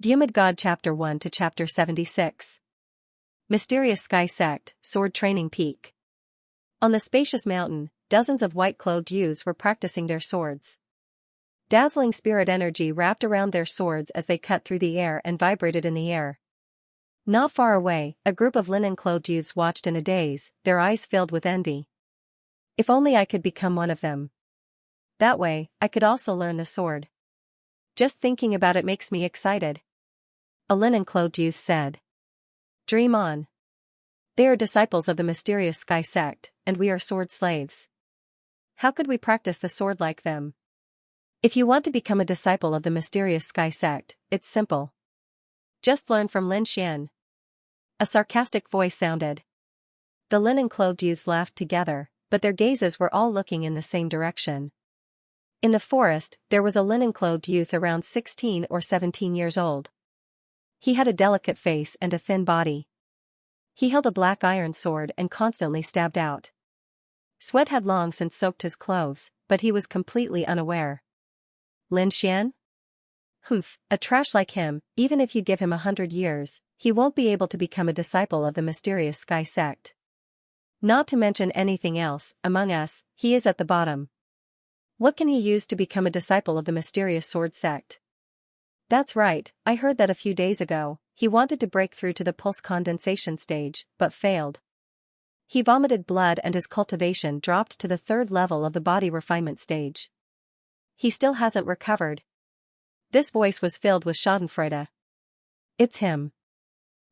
Vhumad God Chapter 1 to Chapter 76. Mysterious Sky Sect, Sword Training Peak. On the spacious mountain, dozens of white-clothed youths were practicing their swords. Dazzling spirit energy wrapped around their swords as they cut through the air and vibrated in the air. Not far away, a group of linen-clothed youths watched in a daze, their eyes filled with envy. If only I could become one of them. That way, I could also learn the sword. Just thinking about it makes me excited. A linen-clothed youth said. Dream on. They are disciples of the mysterious Sky Sect, and we are sword slaves. How could we practice the sword like them? If you want to become a disciple of the mysterious Sky Sect, it's simple. Just learn from Lin Xian. A sarcastic voice sounded. The linen-clothed youths laughed together, but their gazes were all looking in the same direction. In the forest, there was a linen-clothed youth around 16 or 17 years old. He had a delicate face and a thin body. He held a black iron sword and constantly stabbed out. Sweat had long since soaked his clothes, but he was completely unaware. Lin Xian? Humph, a trash like him, even if you give him 100 years, he won't be able to become a disciple of the mysterious Sky Sect. Not to mention anything else, among us, he is at the bottom. What can he use to become a disciple of the mysterious sword sect? That's right, I heard that a few days ago. He wanted to break through to the pulse condensation stage, but failed. He vomited blood and his cultivation dropped to the 3rd level of the body refinement stage. He still hasn't recovered. This voice was filled with schadenfreude. It's him.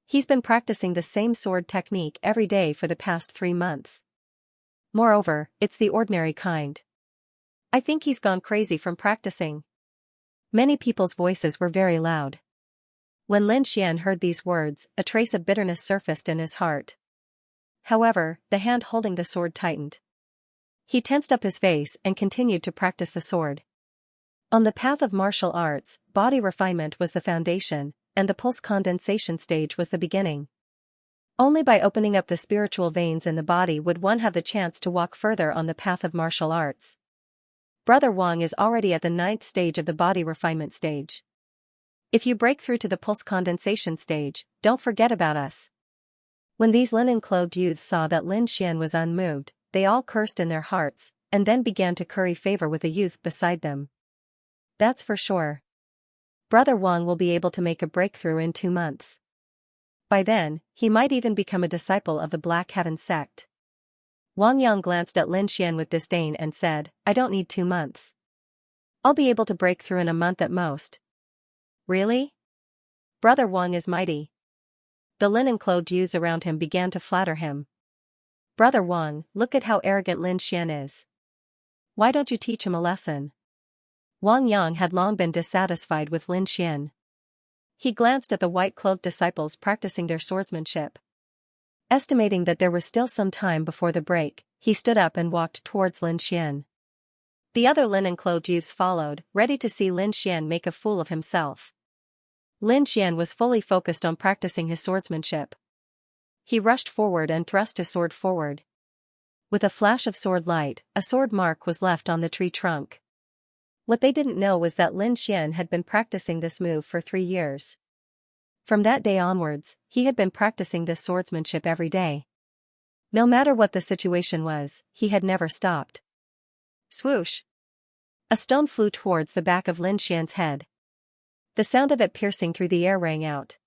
He's been practicing the same sword technique every day for the past 3 months. Moreover, it's the ordinary kind. I think he's gone crazy from practicing. Many people's voices were very loud. When Lin Xian heard these words, a trace of bitterness surfaced in his heart. However, the hand holding the sword tightened. He tensed up his face and continued to practice the sword. On the path of martial arts, body refinement was the foundation, and the pulse condensation stage was the beginning. Only by opening up the spiritual veins in the body would one have the chance to walk further on the path of martial arts. Brother Wang is already at the 9th stage of the body refinement stage. If you break through to the pulse condensation stage, don't forget about us. When these linen-clothed youths saw that Lin Xian was unmoved, they all cursed in their hearts, and then began to curry favor with the youth beside them. That's for sure. Brother Wang will be able to make a breakthrough in 2 months. By then, he might even become a disciple of the Black Heaven sect. Wang Yang glanced at Lin Xian with disdain and said, I don't need 2 months. I'll be able to break through in a month at most. Really? Brother Wang is mighty. The linen-clothed youths around him began to flatter him. Brother Wang, look at how arrogant Lin Xian is. Why don't you teach him a lesson? Wang Yang had long been dissatisfied with Lin Xian. He glanced at the white-clothed disciples practicing their swordsmanship. Estimating that there was still some time before the break, he stood up and walked towards Lin Xian. The other linen-clothed youths followed, ready to see Lin Xian make a fool of himself. Lin Xian was fully focused on practicing his swordsmanship. He rushed forward and thrust his sword forward. With a flash of sword light, a sword mark was left on the tree trunk. What they didn't know was that Lin Xian had been practicing this move for 3 years. From that day onwards, he had been practicing this swordsmanship every day. No matter what the situation was, he had never stopped. Swoosh! A stone flew towards the back of Lin Xian's head. The sound of it piercing through the air rang out.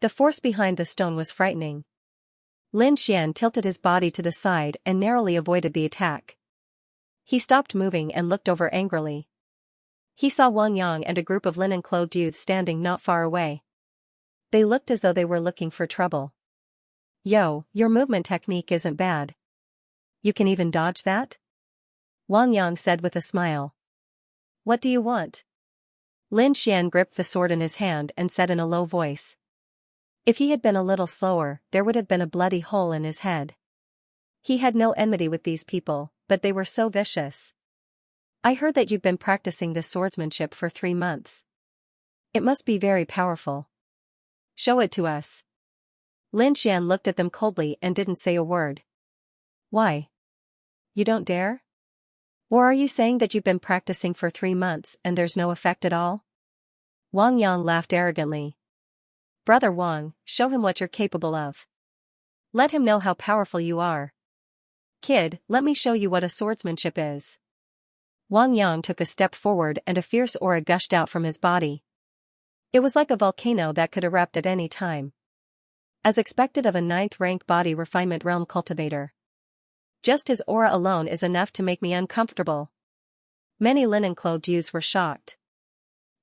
The force behind the stone was frightening. Lin Xian tilted his body to the side and narrowly avoided the attack. He stopped moving and looked over angrily. He saw Wang Yang and a group of linen-clothed youths standing not far away. They looked as though they were looking for trouble. Yo, your movement technique isn't bad. You can even dodge that? Wang Yang said with a smile. What do you want? Lin Xian gripped the sword in his hand and said in a low voice. If he had been a little slower, there would have been a bloody hole in his head. He had no enmity with these people, but they were so vicious. I heard that you've been practicing this swordsmanship for 3 months. It must be very powerful. Show it to us. Lin Xian looked at them coldly and didn't say a word. Why? You don't dare? Or are you saying that you've been practicing for 3 months and there's no effect at all? Wang Yang laughed arrogantly. Brother Wang, show him what you're capable of. Let him know how powerful you are. Kid, let me show you what a swordsmanship is. Wang Yang took a step forward and a fierce aura gushed out from his body. It was like a volcano that could erupt at any time. As expected of a 9th-rank body refinement realm cultivator. Just his aura alone is enough to make me uncomfortable. Many linen-clothed youths were shocked.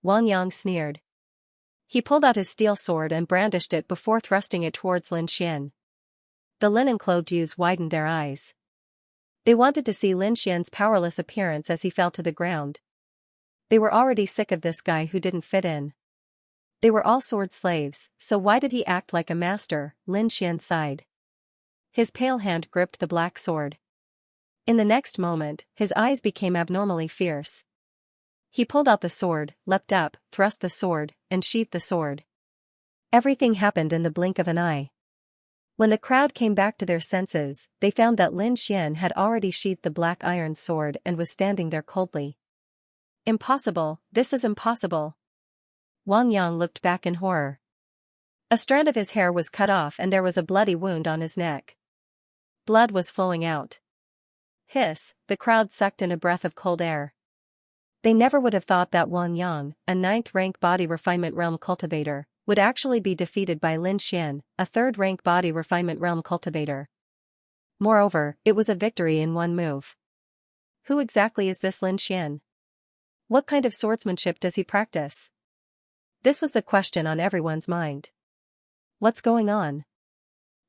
Wang Yang sneered. He pulled out his steel sword and brandished it before thrusting it towards Lin Xian. The linen-clothed youths widened their eyes. They wanted to see Lin Xian's powerless appearance as he fell to the ground. They were already sick of this guy who didn't fit in. They were all sword slaves, so why did he act like a master? Lin Xian sighed. His pale hand gripped the black sword. In the next moment, his eyes became abnormally fierce. He pulled out the sword, leapt up, thrust the sword, and sheathed the sword. Everything happened in the blink of an eye. When the crowd came back to their senses, they found that Lin Xian had already sheathed the black iron sword and was standing there coldly. Impossible, this is impossible. Wang Yang looked back in horror. A strand of his hair was cut off and there was a bloody wound on his neck. Blood was flowing out. Hiss, the crowd sucked in a breath of cold air. They never would have thought that Wang Yang, a 9th-rank body refinement realm cultivator, would actually be defeated by Lin Xian, a 3rd-rank body refinement realm cultivator. Moreover, it was a victory in one move. Who exactly is this Lin Xian? What kind of swordsmanship does he practice? This was the question on everyone's mind. What's going on?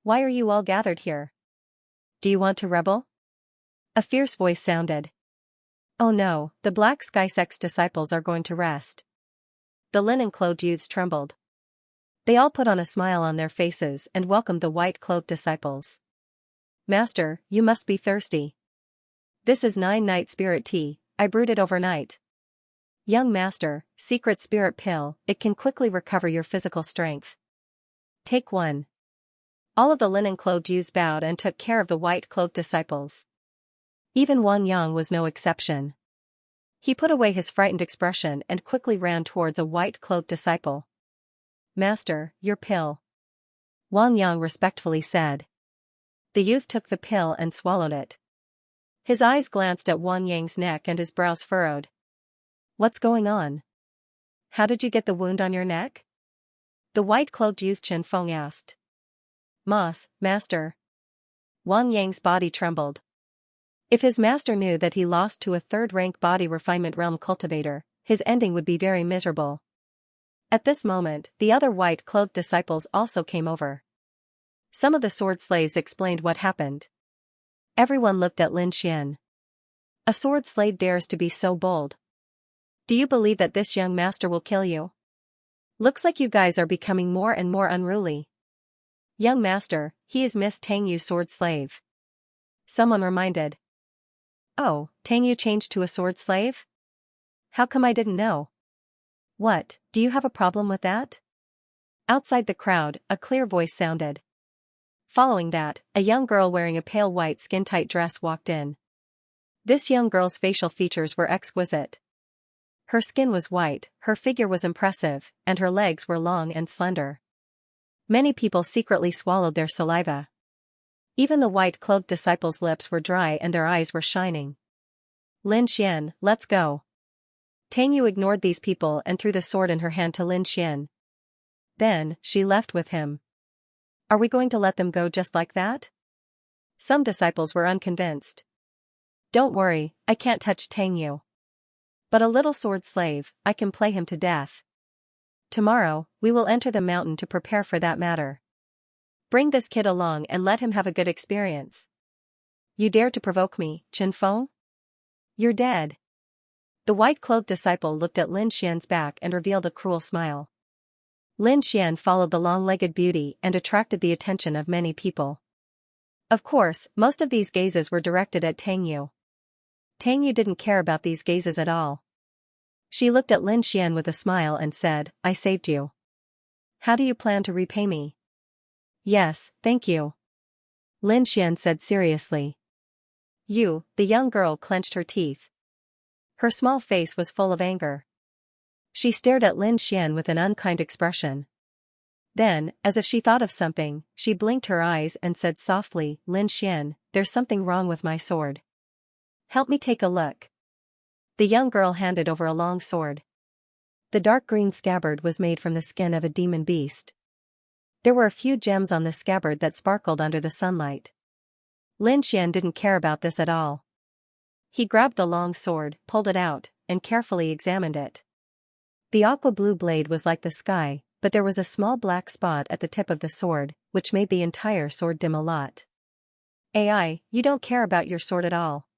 Why are you all gathered here? Do you want to rebel? A fierce voice sounded. Oh no, the Black Sky Sect's disciples are going to rest. The linen-clothed youths trembled. They all put on a smile on their faces and welcomed the white-cloaked disciples. Master, you must be thirsty. This is 9-night spirit tea, I brewed it overnight. Young master, secret spirit pill, it can quickly recover your physical strength. Take one. All of the linen-clothed youths bowed and took care of the white-cloaked disciples. Even Wang Yang was no exception. He put away his frightened expression and quickly ran towards a white-cloaked disciple. Master, your pill. Wang Yang respectfully said. The youth took the pill and swallowed it. His eyes glanced at Wang Yang's neck and his brows furrowed. What's going on? How did you get the wound on your neck? The white-cloaked youth Chen Feng asked. Master. Wang Yang's body trembled. If his master knew that he lost to a 3rd-rank body refinement realm cultivator, his ending would be very miserable. At this moment, the other white-cloaked disciples also came over. Some of the sword slaves explained what happened. Everyone looked at Lin Xian. A sword slave dares to be so bold. Do you believe that this young master will kill you? Looks like you guys are becoming more and more unruly. Young master, he is Miss Tang Yu's sword slave. Someone reminded. Oh, Tang Yu changed to a sword slave? How come I didn't know? What, do you have a problem with that? Outside the crowd, a clear voice sounded. Following that, a young girl wearing a pale white skin-tight dress walked in. This young girl's facial features were exquisite. Her skin was white, her figure was impressive, and her legs were long and slender. Many people secretly swallowed their saliva. Even the white-cloaked disciples' lips were dry and their eyes were shining. Lin Xian, let's go. Tang Yu ignored these people and threw the sword in her hand to Lin Xian. Then, she left with him. Are we going to let them go just like that? Some disciples were unconvinced. Don't worry, I can't touch Tang Yu. But a little sword slave, I can play him to death. Tomorrow, we will enter the mountain to prepare for that matter. Bring this kid along and let him have a good experience. You dare to provoke me, Chen Feng? You're dead. The white-cloaked disciple looked at Lin Xian's back and revealed a cruel smile. Lin Xian followed the long-legged beauty and attracted the attention of many people. Of course, most of these gazes were directed at Tang Yu. Tang Yu didn't care about these gazes at all. She looked at Lin Xian with a smile and said, I saved you. How do you plan to repay me? Yes, thank you. Lin Xian said seriously. You, the young girl clenched her teeth. Her small face was full of anger. She stared at Lin Xian with an unkind expression. Then, as if she thought of something, she blinked her eyes and said softly, "Lin Xian, there's something wrong with my sword. Help me take a look." The young girl handed over a long sword. The dark green scabbard was made from the skin of a demon beast. There were a few gems on the scabbard that sparkled under the sunlight. Lin Xian didn't care about this at all. He grabbed the long sword, pulled it out, and carefully examined it. The aqua-blue blade was like the sky, but there was a small black spot at the tip of the sword, which made the entire sword dim a lot. "AI, you don't care about your sword at all."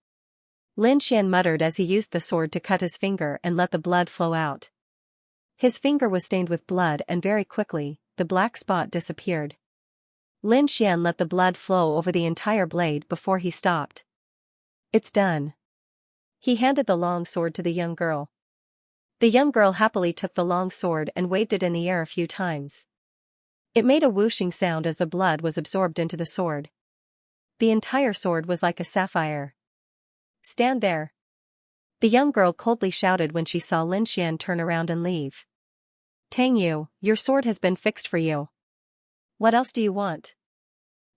Lin Xian muttered as he used the sword to cut his finger and let the blood flow out. His finger was stained with blood and very quickly, the black spot disappeared. Lin Xian let the blood flow over the entire blade before he stopped. "It's done." He handed the long sword to the young girl. The young girl happily took the long sword and waved it in the air a few times. It made a whooshing sound as the blood was absorbed into the sword. The entire sword was like a sapphire. "Stand there." The young girl coldly shouted when she saw Lin Xian turn around and leave. "Tang Yu, your sword has been fixed for you. What else do you want?"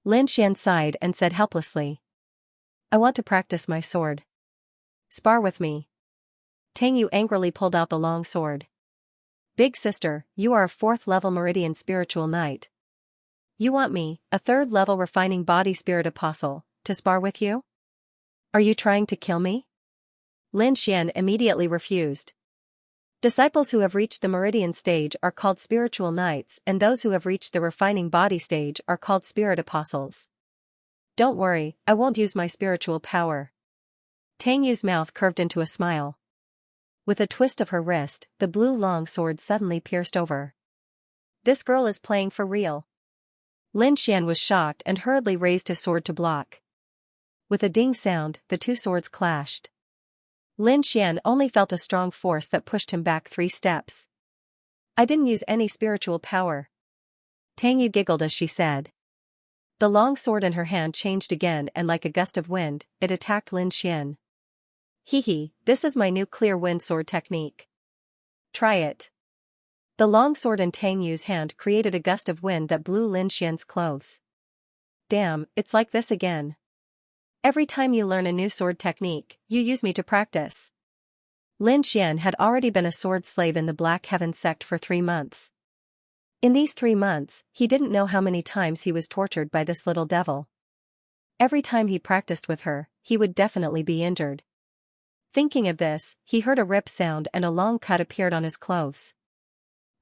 Lin Xian sighed and said helplessly. "I want to practice my sword. Spar with me." Tang Yu angrily pulled out the long sword. "Big sister, you are a 4th level Meridian spiritual knight. You want me, a 3rd level refining body spirit apostle, to spar with you? Are you trying to kill me?" Lin Xian immediately refused. Disciples who have reached the Meridian stage are called spiritual knights, and those who have reached the refining body stage are called spirit apostles. "Don't worry, I won't use my spiritual power." Tang Yu's mouth curved into a smile. With a twist of her wrist, the blue long sword suddenly pierced over. "This girl is playing for real." Lin Xian was shocked and hurriedly raised his sword to block. With a ding sound, the two swords clashed. Lin Xian only felt a strong force that pushed him back 3 steps. "I didn't use any spiritual power." Tang Yu giggled as she said. The long sword in her hand changed again and like a gust of wind, it attacked Lin Xian. "Hee, this is my new clear wind sword technique. Try it." The long sword in Tang Yu's hand created a gust of wind that blew Lin Xian's clothes. "Damn, it's like this again. Every time you learn a new sword technique, you use me to practice." Lin Xian had already been a sword slave in the Black Heaven sect for 3 months. In these 3 months, he didn't know how many times he was tortured by this little devil. Every time he practiced with her, he would definitely be injured. Thinking of this, he heard a rip sound and a long cut appeared on his clothes.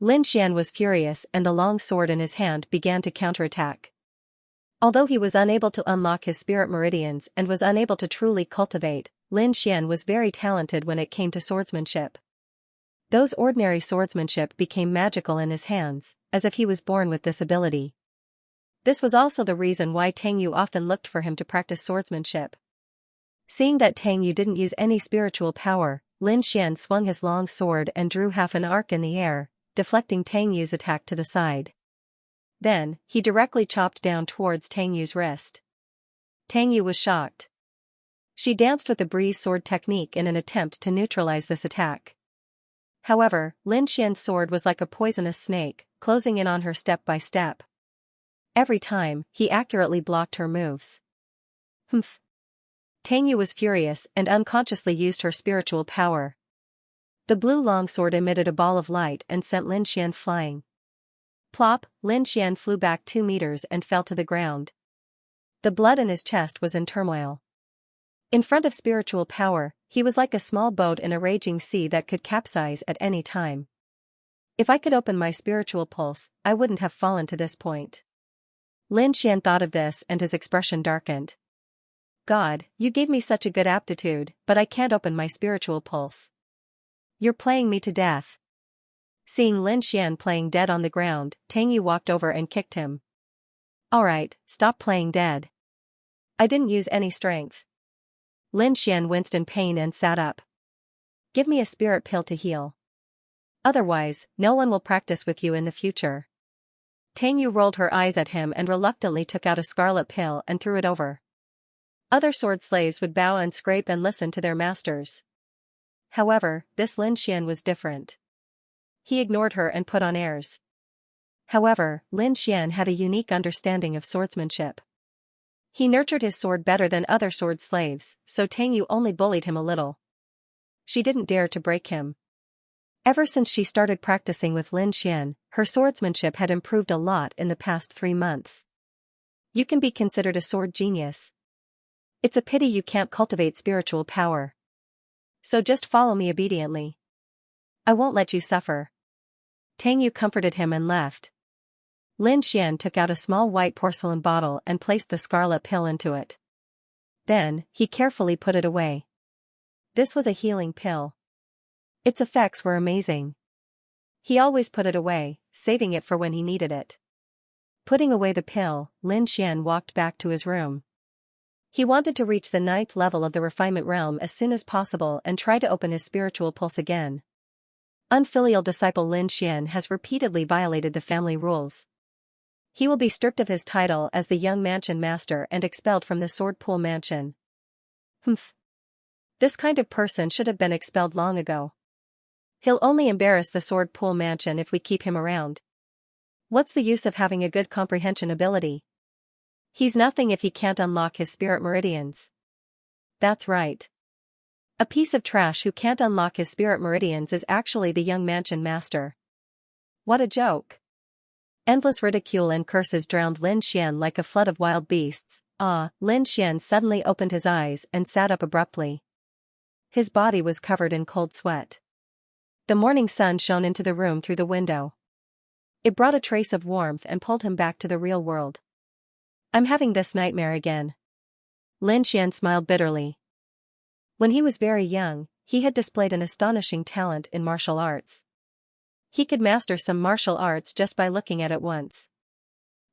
Lin Xian was furious and the long sword in his hand began to counterattack. Although he was unable to unlock his spirit meridians and was unable to truly cultivate, Lin Xian was very talented when it came to swordsmanship. Those ordinary swordsmanship became magical in his hands, as if he was born with this ability. This was also the reason why Tang Yu often looked for him to practice swordsmanship. Seeing that Tang Yu didn't use any spiritual power, Lin Xian swung his long sword and drew half an arc in the air, deflecting Tang Yu's attack to the side. Then, he directly chopped down towards Tang Yu's wrist. Tang Yu was shocked. She danced with the breeze sword technique in an attempt to neutralize this attack. However, Lin Xian's sword was like a poisonous snake, closing in on her step by step. Every time, he accurately blocked her moves. "Humph." Tang Yu was furious and unconsciously used her spiritual power. The blue longsword emitted a ball of light and sent Lin Xian flying. Plop, Lin Xian flew back 2 meters and fell to the ground. The blood in his chest was in turmoil. In front of spiritual power, he was like a small boat in a raging sea that could capsize at any time. If I could open my spiritual pulse, I wouldn't have fallen to this point. Lin Xian thought of this and his expression darkened. God, you gave me such a good aptitude, but I can't open my spiritual pulse. You're playing me to death. Seeing Lin Xian playing dead on the ground, Tang Yu walked over and kicked him. Alright, stop playing dead. I didn't use any strength. Lin Xian winced in pain and sat up. Give me a spirit pill to heal. Otherwise, no one will practice with you in the future. Tang Yu rolled her eyes at him and reluctantly took out a scarlet pill and threw it over. Other sword slaves would bow and scrape and listen to their masters. However, this Lin Xian was different. he ignored her and put on airs. However, Lin Xian had a unique understanding of swordsmanship. He nurtured his sword better than other sword slaves, so Tang Yu only bullied him a little. She didn't dare to break him. Ever since she started practicing with Lin Xian, her swordsmanship had improved a lot in the past 3 months. You can be considered a sword genius. It's a pity you can't cultivate spiritual power. So just follow me obediently. I won't let you suffer. Tang Yu comforted him and left. Lin Xian took out a small white porcelain bottle and placed the scarlet pill into it. Then, he carefully put it away. This was a healing pill. Its effects were amazing. He always put it away, saving it for when he needed it. Putting away the pill, Lin Xian walked back to his room. He wanted to reach the 9th level of the refinement realm as soon as possible and try to open his spiritual pulse again. Unfilial disciple Lin Xian has repeatedly violated the family rules. He will be stripped of his title as the young mansion master and expelled from the sword pool mansion. Humph. This kind of person should have been expelled long ago. He'll only embarrass the sword pool mansion if we keep him around. What's the use of having a good comprehension ability? He's nothing if he can't unlock his spirit meridians. That's right. A piece of trash who can't unlock his spirit meridians is actually the young mansion master. What a joke. Endless ridicule and curses drowned Lin Xian like a flood of wild beasts. Lin Xian suddenly opened his eyes and sat up abruptly. His body was covered in cold sweat. The morning sun shone into the room through the window. It brought a trace of warmth and pulled him back to the real world. I'm having this nightmare again. Lin Xian smiled bitterly. When he was very young, he had displayed an astonishing talent in martial arts. He could master some martial arts just by looking at it once.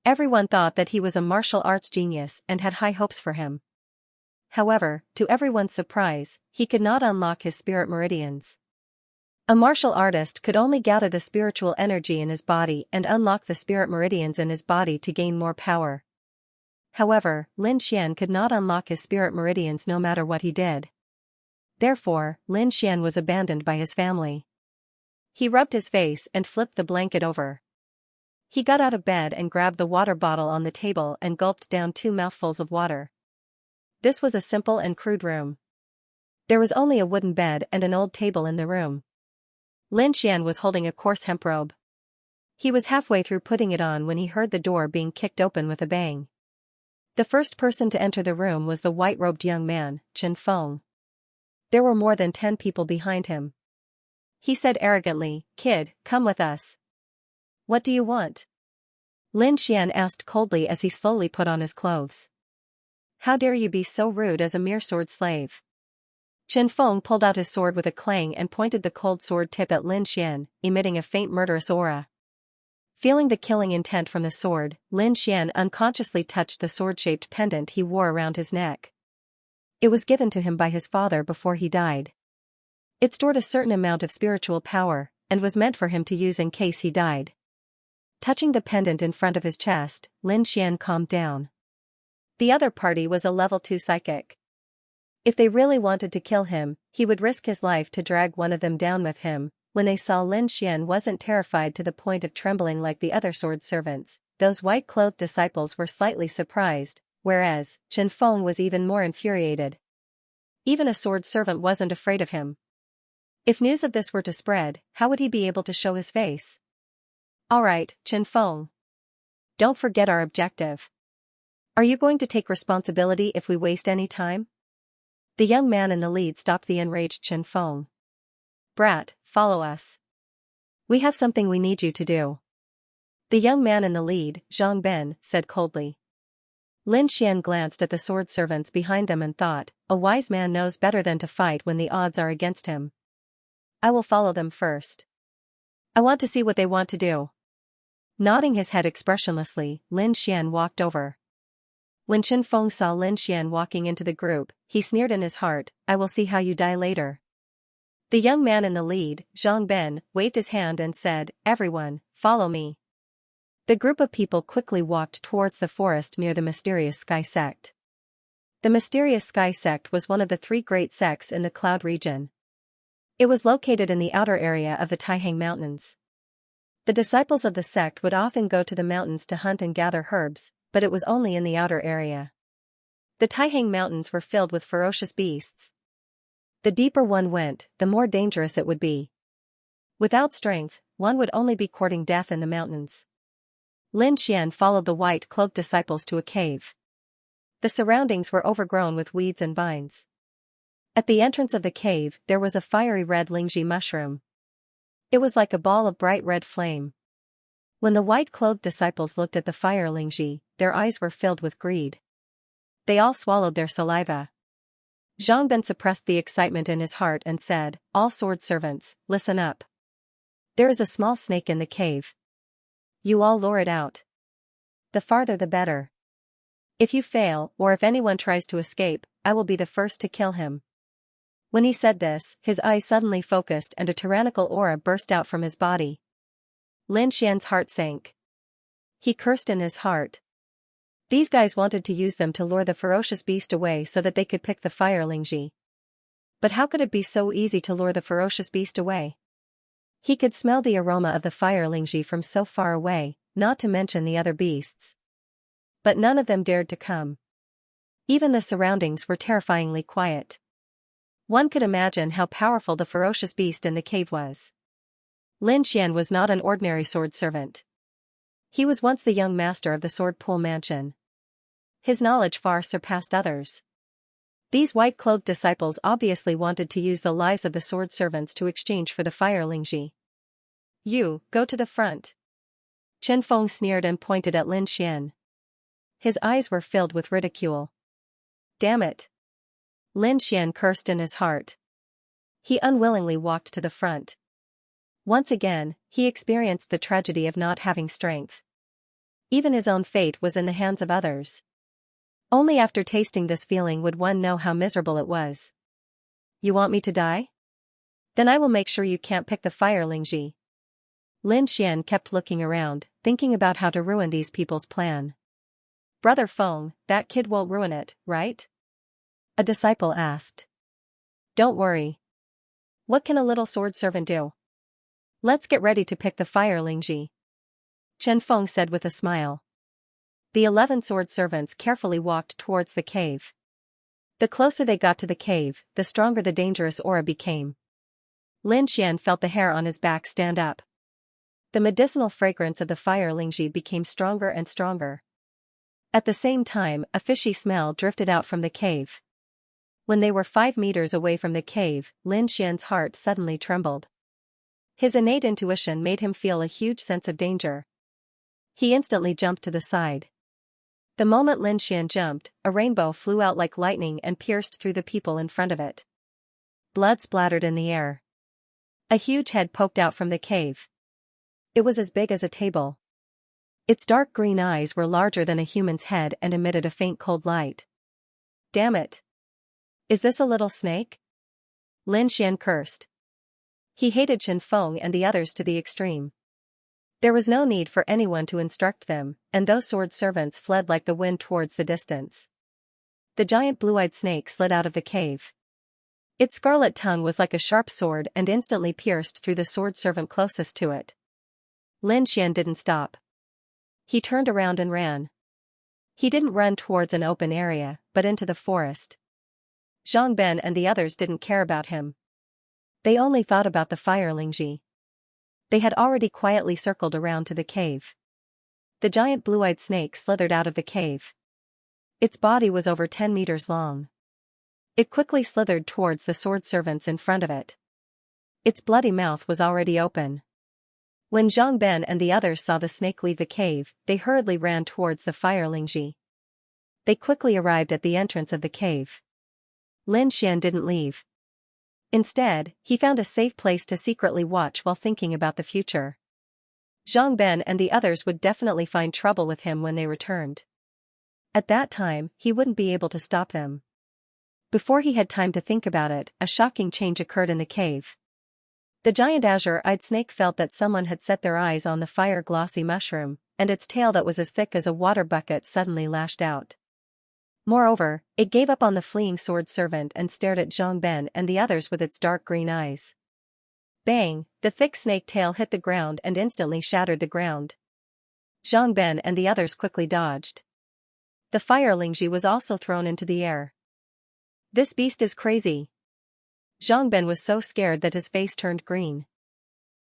Everyone thought that he was a martial arts genius and had high hopes for him. However, to everyone's surprise, he could not unlock his spirit meridians. A martial artist could only gather the spiritual energy in his body and unlock the spirit meridians in his body to gain more power. However, Lin Xian could not unlock his spirit meridians no matter what he did. Therefore, Lin Xian was abandoned by his family. He rubbed his face and flipped the blanket over. He got out of bed and grabbed the water bottle on the table and gulped down 2 mouthfuls of water. This was a simple and crude room. There was only a wooden bed and an old table in the room. Lin Xian was holding a coarse hemp robe. He was halfway through putting it on when he heard the door being kicked open with a bang. The first person to enter the room was the white-robed young man, Chen Feng. There were more than 10 people behind him. He said arrogantly, "Kid, come with us." "What do you want?" Lin Xian asked coldly as he slowly put on his clothes. "How dare you be so rude as a mere sword slave?" Chen Feng pulled out his sword with a clang and pointed the cold sword tip at Lin Xian, emitting a faint murderous aura. Feeling the killing intent from the sword, Lin Xian unconsciously touched the sword-shaped pendant he wore around his neck. It was given to him by his father before he died. It stored a certain amount of spiritual power, and was meant for him to use in case he died. Touching the pendant in front of his chest, Lin Xian calmed down. The other party was a level 2 psychic. If they really wanted to kill him, he would risk his life to drag one of them down with him. When they saw Lin Xian wasn't terrified to the point of trembling like the other sword servants, those white-clothed disciples were slightly surprised, whereas Chen Feng was even more infuriated. Even a sword servant wasn't afraid of him. If news of this were to spread, how would he be able to show his face? "Alright, Chen Feng. Don't forget our objective. Are you going to take responsibility if we waste any time?" The young man in the lead stopped the enraged Chen Feng. "Brat, follow us. We have something we need you to do." The young man in the lead, Zhang Ben, said coldly. Lin Xian glanced at the sword servants behind them and thought, a wise man knows better than to fight when the odds are against him. I will follow them first. I want to see what they want to do. Nodding his head expressionlessly, Lin Xian walked over. When Chen Feng saw Lin Xian walking into the group, he sneered in his heart, "I will see how you die later." The young man in the lead, Zhang Ben, waved his hand and said, "Everyone, follow me." The group of people quickly walked towards the forest near the mysterious sky sect. The mysterious sky sect was one of the 3 great sects in the cloud region. It was located in the outer area of the Taihang Mountains. The disciples of the sect would often go to the mountains to hunt and gather herbs, but it was only in the outer area. The Taihang Mountains were filled with ferocious beasts. The deeper one went, the more dangerous it would be. Without strength, one would only be courting death in the mountains. Lin Xian followed the white-cloaked disciples to a cave. The surroundings were overgrown with weeds and vines. At the entrance of the cave, there was a fiery red lingji mushroom. It was like a ball of bright red flame. When the white-clothed disciples looked at the fire lingji, their eyes were filled with greed. They all swallowed their saliva. Zhang Ben suppressed the excitement in his heart and said, "All sword servants, listen up. There is a small snake in the cave. You all lure it out. The farther the better. If you fail, or if anyone tries to escape, I will be the first to kill him." When he said this, his eyes suddenly focused and a tyrannical aura burst out from his body. Lin Xian's heart sank. He cursed in his heart. These guys wanted to use them to lure the ferocious beast away so that they could pick the fire lingji. But how could it be so easy to lure the ferocious beast away? He could smell the aroma of the fire lingji from so far away, not to mention the other beasts. But none of them dared to come. Even the surroundings were terrifyingly quiet. One could imagine how powerful the ferocious beast in the cave was. Lin Xian was not an ordinary sword servant. He was once the young master of the Sword Pool Mansion. His knowledge far surpassed others. These white-cloaked disciples obviously wanted to use the lives of the sword servants to exchange for the fire lingji. "You, go to the front." Chen Feng sneered and pointed at Lin Xian. His eyes were filled with ridicule. "Damn it." Lin Xian cursed in his heart. He unwillingly walked to the front. Once again, he experienced the tragedy of not having strength. Even his own fate was in the hands of others. Only after tasting this feeling would one know how miserable it was. "You want me to die? Then I will make sure you can't pick the fire lingji." Lin Xian kept looking around, thinking about how to ruin these people's plan. "Brother Feng, that kid won't ruin it, right?" a disciple asked. "Don't worry. What can a little sword servant do? Let's get ready to pick the fire lingji," Chen Feng said with a smile. The 11 sword servants carefully walked towards the cave. The closer they got to the cave, the stronger the dangerous aura became. Lin Xian felt the hair on his back stand up. The medicinal fragrance of the fire lingji became stronger and stronger. At the same time, a fishy smell drifted out from the cave. When they were 5 meters away from the cave, Lin Xian's heart suddenly trembled. His innate intuition made him feel a huge sense of danger. He instantly jumped to the side. The moment Lin Xian jumped, a rainbow flew out like lightning and pierced through the people in front of it. Blood splattered in the air. A huge head poked out from the cave. It was as big as a table. Its dark green eyes were larger than a human's head and emitted a faint cold light. "Damn it! Is this a little snake?" Lin Xian cursed. He hated Chen Feng and the others to the extreme. There was no need for anyone to instruct them, and those sword servants fled like the wind towards the distance. The giant blue-eyed snake slid out of the cave. Its scarlet tongue was like a sharp sword and instantly pierced through the sword servant closest to it. Lin Xian didn't stop. He turned around and ran. He didn't run towards an open area, but into the forest. Zhang Ben and the others didn't care about him. They only thought about the fire lingji. They had already quietly circled around to the cave. The giant blue-eyed snake slithered out of the cave. Its body was over 10 meters long. It quickly slithered towards the sword servants in front of it. Its bloody mouth was already open. When Zhang Ben and the others saw the snake leave the cave, they hurriedly ran towards the fire lingji. They quickly arrived at the entrance of the cave. Lin Xian didn't leave. Instead, he found a safe place to secretly watch while thinking about the future. Zhang Ben and the others would definitely find trouble with him when they returned. At that time, he wouldn't be able to stop them. Before he had time to think about it, a shocking change occurred in the cave. The giant azure-eyed snake felt that someone had set their eyes on the fire-glossy mushroom, and its tail that was as thick as a water bucket suddenly lashed out. Moreover, it gave up on the fleeing sword servant and stared at Zhang Ben and the others with its dark green eyes. Bang, the thick snake tail hit the ground and instantly shattered the ground. Zhang Ben and the others quickly dodged. The fire Lingji was also thrown into the air. This beast is crazy. Zhang Ben was so scared that his face turned green.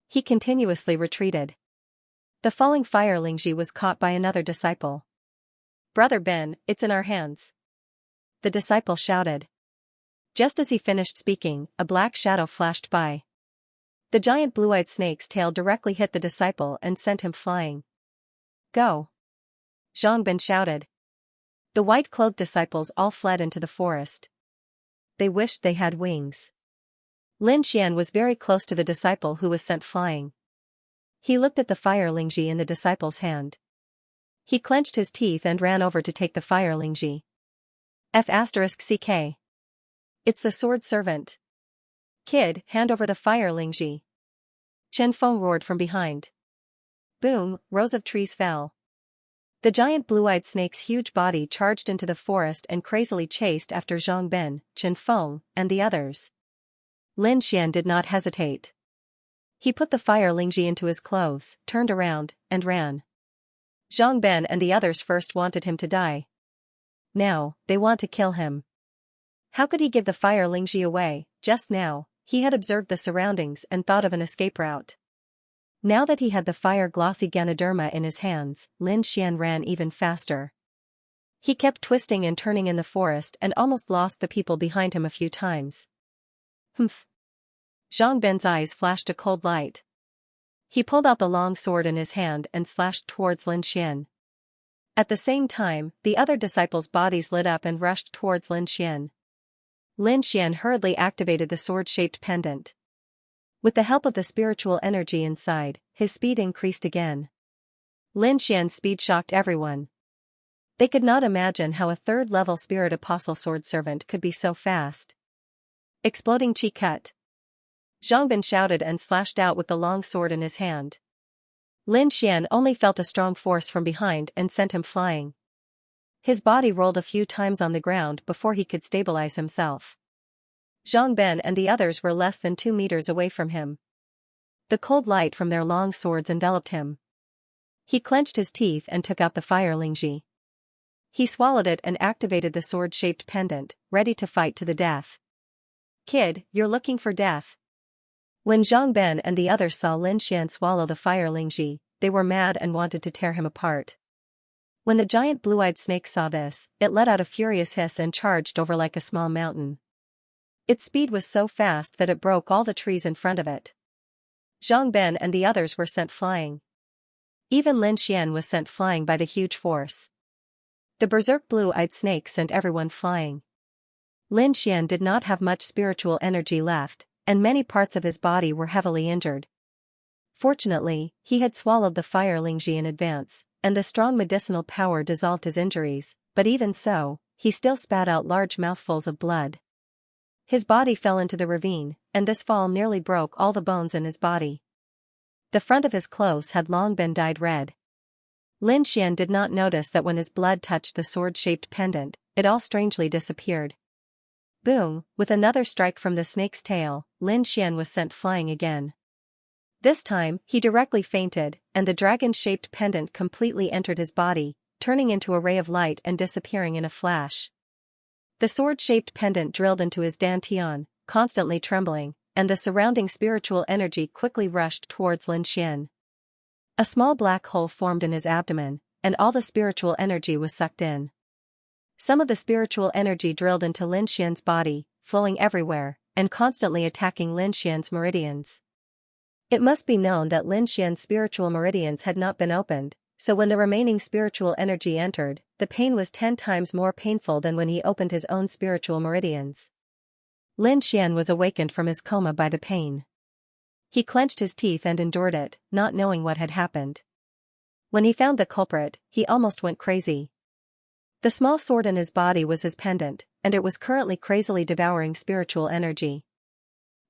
He continuously retreated. The falling fire Lingji was caught by another disciple. Brother Ben, it's in our hands. The disciple shouted. Just as he finished speaking, a black shadow flashed by. The giant blue-eyed snake's tail directly hit the disciple and sent him flying. Go! Zhang Ben shouted. The white-cloaked disciples all fled into the forest. They wished they had wings. Lin Xian was very close to the disciple who was sent flying. He looked at the fire Lingji in the disciple's hand. He clenched his teeth and ran over to take the fire Lingji. F***ck. It's the sword servant. Kid, hand over the fire Lingji. Chen Feng roared from behind. Boom, rows of trees fell. The giant blue-eyed snake's huge body charged into the forest and crazily chased after Zhang Ben, Chen Feng, and the others. Lin Xian did not hesitate. He put the fire Lingji into his clothes, turned around, and ran. Zhang Ben and the others first wanted him to die. Now, they want to kill him. How could he give the fire Lingji away? Just now, he had observed the surroundings and thought of an escape route. Now that he had the fire-glossy Ganoderma in his hands, Lin Xian ran even faster. He kept twisting and turning in the forest and almost lost the people behind him a few times. Humph. Zhang Ben's eyes flashed a cold light. He pulled out the long sword in his hand and slashed towards Lin Xian. At the same time, the other disciples' bodies lit up and rushed towards Lin Xian. Lin Xian hurriedly activated the sword-shaped pendant. With the help of the spiritual energy inside, his speed increased again. Lin Xian's speed shocked everyone. They could not imagine how a third-level spirit apostle sword servant could be so fast. Exploding chi cut. Zhang Ben shouted and slashed out with the long sword in his hand. Lin Xian only felt a strong force from behind and sent him flying. His body rolled a few times on the ground before he could stabilize himself. Zhang Ben and the others were less than 2 meters away from him. The cold light from their long swords enveloped him. He clenched his teeth and took out the fire Lingji. He swallowed it and activated the sword-shaped pendant, ready to fight to the death. Kid, you're looking for death. When Zhang Ben and the others saw Lin Xian swallow the fire Lingji, they were mad and wanted to tear him apart. When the giant blue-eyed snake saw this, it let out a furious hiss and charged over like a small mountain. Its speed was so fast that it broke all the trees in front of it. Zhang Ben and the others were sent flying. Even Lin Xian was sent flying by the huge force. The berserk blue-eyed snake sent everyone flying. Lin Xian did not have much spiritual energy left, and many parts of his body were heavily injured. Fortunately, he had swallowed the fire Lingji in advance, and the strong medicinal power dissolved his injuries, but even so, he still spat out large mouthfuls of blood. His body fell into the ravine, and this fall nearly broke all the bones in his body. The front of his clothes had long been dyed red. Lin Xian did not notice that when his blood touched the sword-shaped pendant, it all strangely disappeared. Boom, with another strike from the snake's tail, Lin Xian was sent flying again. This time, he directly fainted, and the dragon-shaped pendant completely entered his body, turning into a ray of light and disappearing in a flash. The sword-shaped pendant drilled into his dantian, constantly trembling, and the surrounding spiritual energy quickly rushed towards Lin Xian. A small black hole formed in his abdomen, and all the spiritual energy was sucked in. Some of the spiritual energy drilled into Lin Xian's body, flowing everywhere, and constantly attacking Lin Xian's meridians. It must be known that Lin Xian's spiritual meridians had not been opened, so when the remaining spiritual energy entered, the pain was 10 times more painful than when he opened his own spiritual meridians. Lin Xian was awakened from his coma by the pain. He clenched his teeth and endured it, not knowing what had happened. When he found the culprit, he almost went crazy. The small sword in his body was his pendant, and it was currently crazily devouring spiritual energy.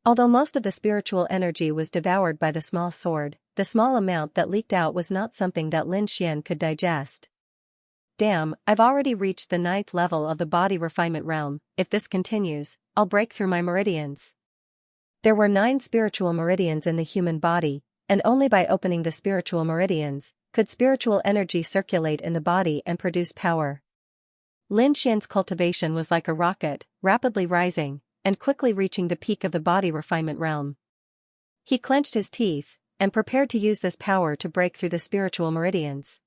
Although most of the spiritual energy was devoured by the small sword, the small amount that leaked out was not something that Lin Xian could digest. Damn, I've already reached the 9th level of the body refinement realm. If this continues, I'll break through my meridians. There were 9 spiritual meridians in the human body, and only by opening the spiritual meridians could spiritual energy circulate in the body and produce power. Lin Xian's cultivation was like a rocket, rapidly rising, and quickly reaching the peak of the body refinement realm. He clenched his teeth, and prepared to use this power to break through the spiritual meridians.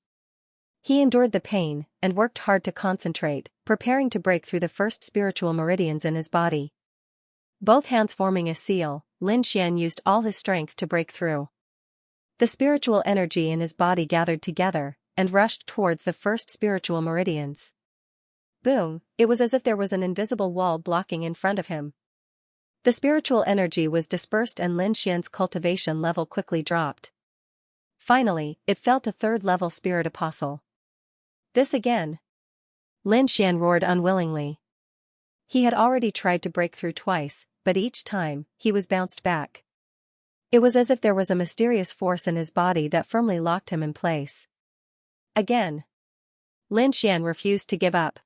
He endured the pain, and worked hard to concentrate, preparing to break through the first spiritual meridians in his body. Both hands forming a seal, Lin Xian used all his strength to break through. The spiritual energy in his body gathered together, and rushed towards the first spiritual meridians. Boom! It was as if there was an invisible wall blocking in front of him. The spiritual energy was dispersed and Lin Xian's cultivation level quickly dropped. Finally, it fell to 3rd level spirit apostle. This again? Lin Xian roared unwillingly. He had already tried to break through twice, but each time, he was bounced back. It was as if there was a mysterious force in his body that firmly locked him in place. Again. Lin Xian refused to give up.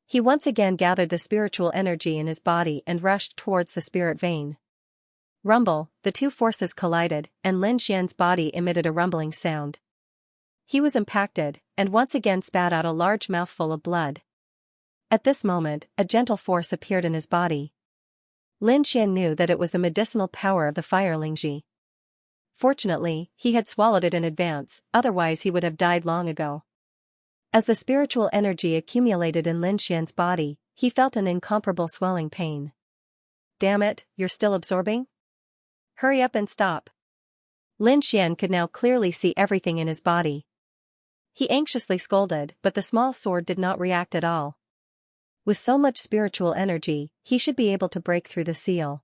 He once again gathered the spiritual energy in his body and rushed towards the spirit vein. Rumble, the two forces collided, and Lin Xian's body emitted a rumbling sound. He was impacted, and once again spat out a large mouthful of blood. At this moment, a gentle force appeared in his body. Lin Xian knew that it was the medicinal power of the fire Lingji. Fortunately, he had swallowed it in advance, otherwise he would have died long ago. As the spiritual energy accumulated in Lin Xian's body, he felt an incomparable swelling pain. Damn it, you're still absorbing? Hurry up and stop. Lin Xian could now clearly see everything in his body. He anxiously scolded, but the small sword did not react at all. With so much spiritual energy, he should be able to break through the seal.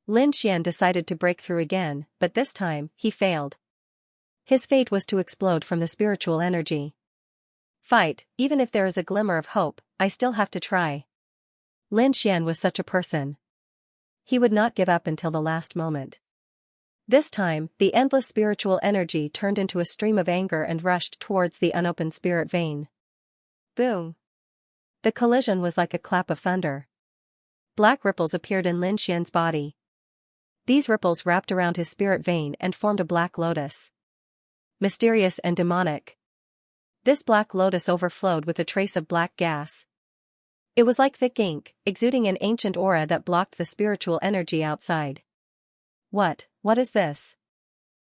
Lin Xian decided to break through again, but this time, he failed. His fate was to explode from the spiritual energy. Fight, even if there is a glimmer of hope, I still have to try. Lin Xian was such a person. He would not give up until the last moment. This time, the endless spiritual energy turned into a stream of anger and rushed towards the unopened spirit vein. Boom! The collision was like a clap of thunder. Black ripples appeared in Lin Xian's body. These ripples wrapped around his spirit vein and formed a black lotus. Mysterious and demonic. This black lotus overflowed with a trace of black gas. It was like thick ink, exuding an ancient aura that blocked the spiritual energy outside. What is this?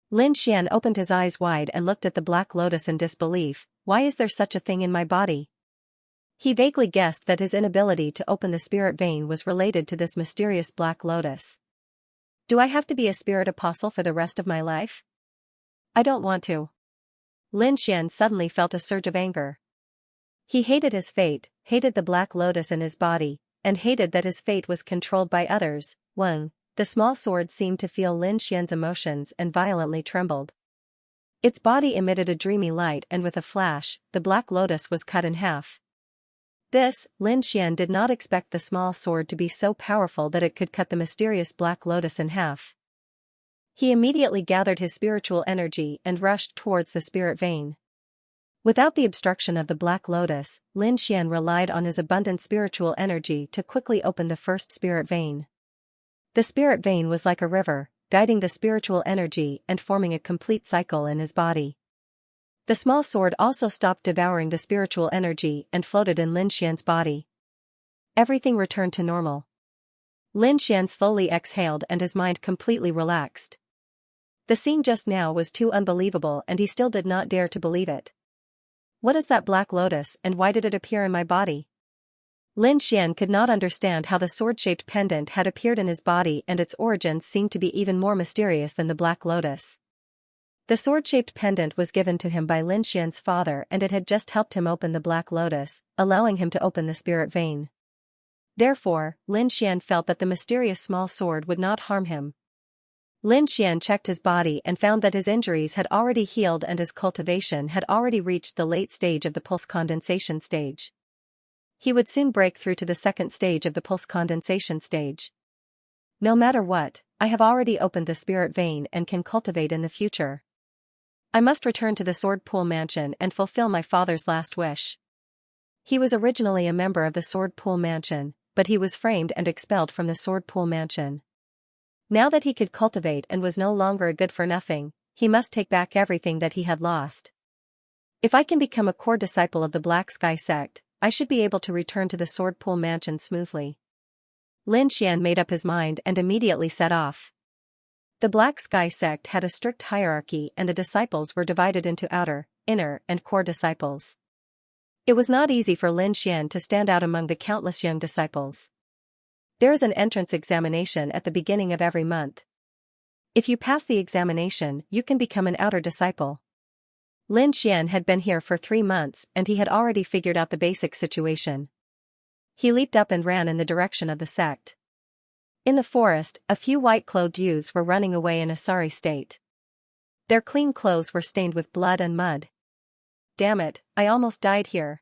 Lin Xian opened his eyes wide and looked at the black lotus in disbelief. Why is there such a thing in my body? He vaguely guessed that his inability to open the spirit vein was related to this mysterious black lotus. Do I have to be a spirit apostle for the rest of my life? I don't want to. Lin Xian suddenly felt a surge of anger. He hated his fate, hated the black lotus in his body, and hated that his fate was controlled by others. The small sword seemed to feel Lin Xian's emotions and violently trembled. Its body emitted a dreamy light and with a flash, the black lotus was cut in half. Lin Xian did not expect the small sword to be so powerful that it could cut the mysterious black lotus in half. He immediately gathered his spiritual energy and rushed towards the spirit vein. Without the obstruction of the black lotus, Lin Xian relied on his abundant spiritual energy to quickly open the first spirit vein. The spirit vein was like a river, guiding the spiritual energy and forming a complete cycle in his body. The small sword also stopped devouring the spiritual energy and floated in Lin Xian's body. Everything returned to normal. Lin Xian slowly exhaled and his mind completely relaxed. The scene just now was too unbelievable and he still did not dare to believe it. What is that black lotus and why did it appear in my body? Lin Xian could not understand how the sword-shaped pendant had appeared in his body and its origins seemed to be even more mysterious than the black lotus. The sword-shaped pendant was given to him by Lin Xian's father and it had just helped him open the black lotus, allowing him to open the spirit vein. Therefore, Lin Xian felt that the mysterious small sword would not harm him. Lin Xian checked his body and found that his injuries had already healed and his cultivation had already reached the late stage of the pulse condensation stage. He would soon break through to the second stage of the pulse condensation stage. No matter what, I have already opened the spirit vein and can cultivate in the future. I must return to the Sword Pool Mansion and fulfill my father's last wish. He was originally a member of the Sword Pool Mansion, but he was framed and expelled from the Sword Pool Mansion. Now that he could cultivate and was no longer a good-for-nothing, he must take back everything that he had lost. If I can become a core disciple of the Black Sky sect, I should be able to return to the Sword Pool Mansion smoothly. Lin Xian made up his mind and immediately set off. The Black Sky sect had a strict hierarchy and the disciples were divided into outer, inner, and core disciples. It was not easy for Lin Xian to stand out among the countless young disciples. There is an entrance examination at the beginning of every month. If you pass the examination, you can become an outer disciple. Lin Xian had been here for 3 months and he had already figured out the basic situation. He leaped up and ran in the direction of the sect. In the forest, a few white-clothed youths were running away in a sorry state. Their clean clothes were stained with blood and mud. Damn it, I almost died here.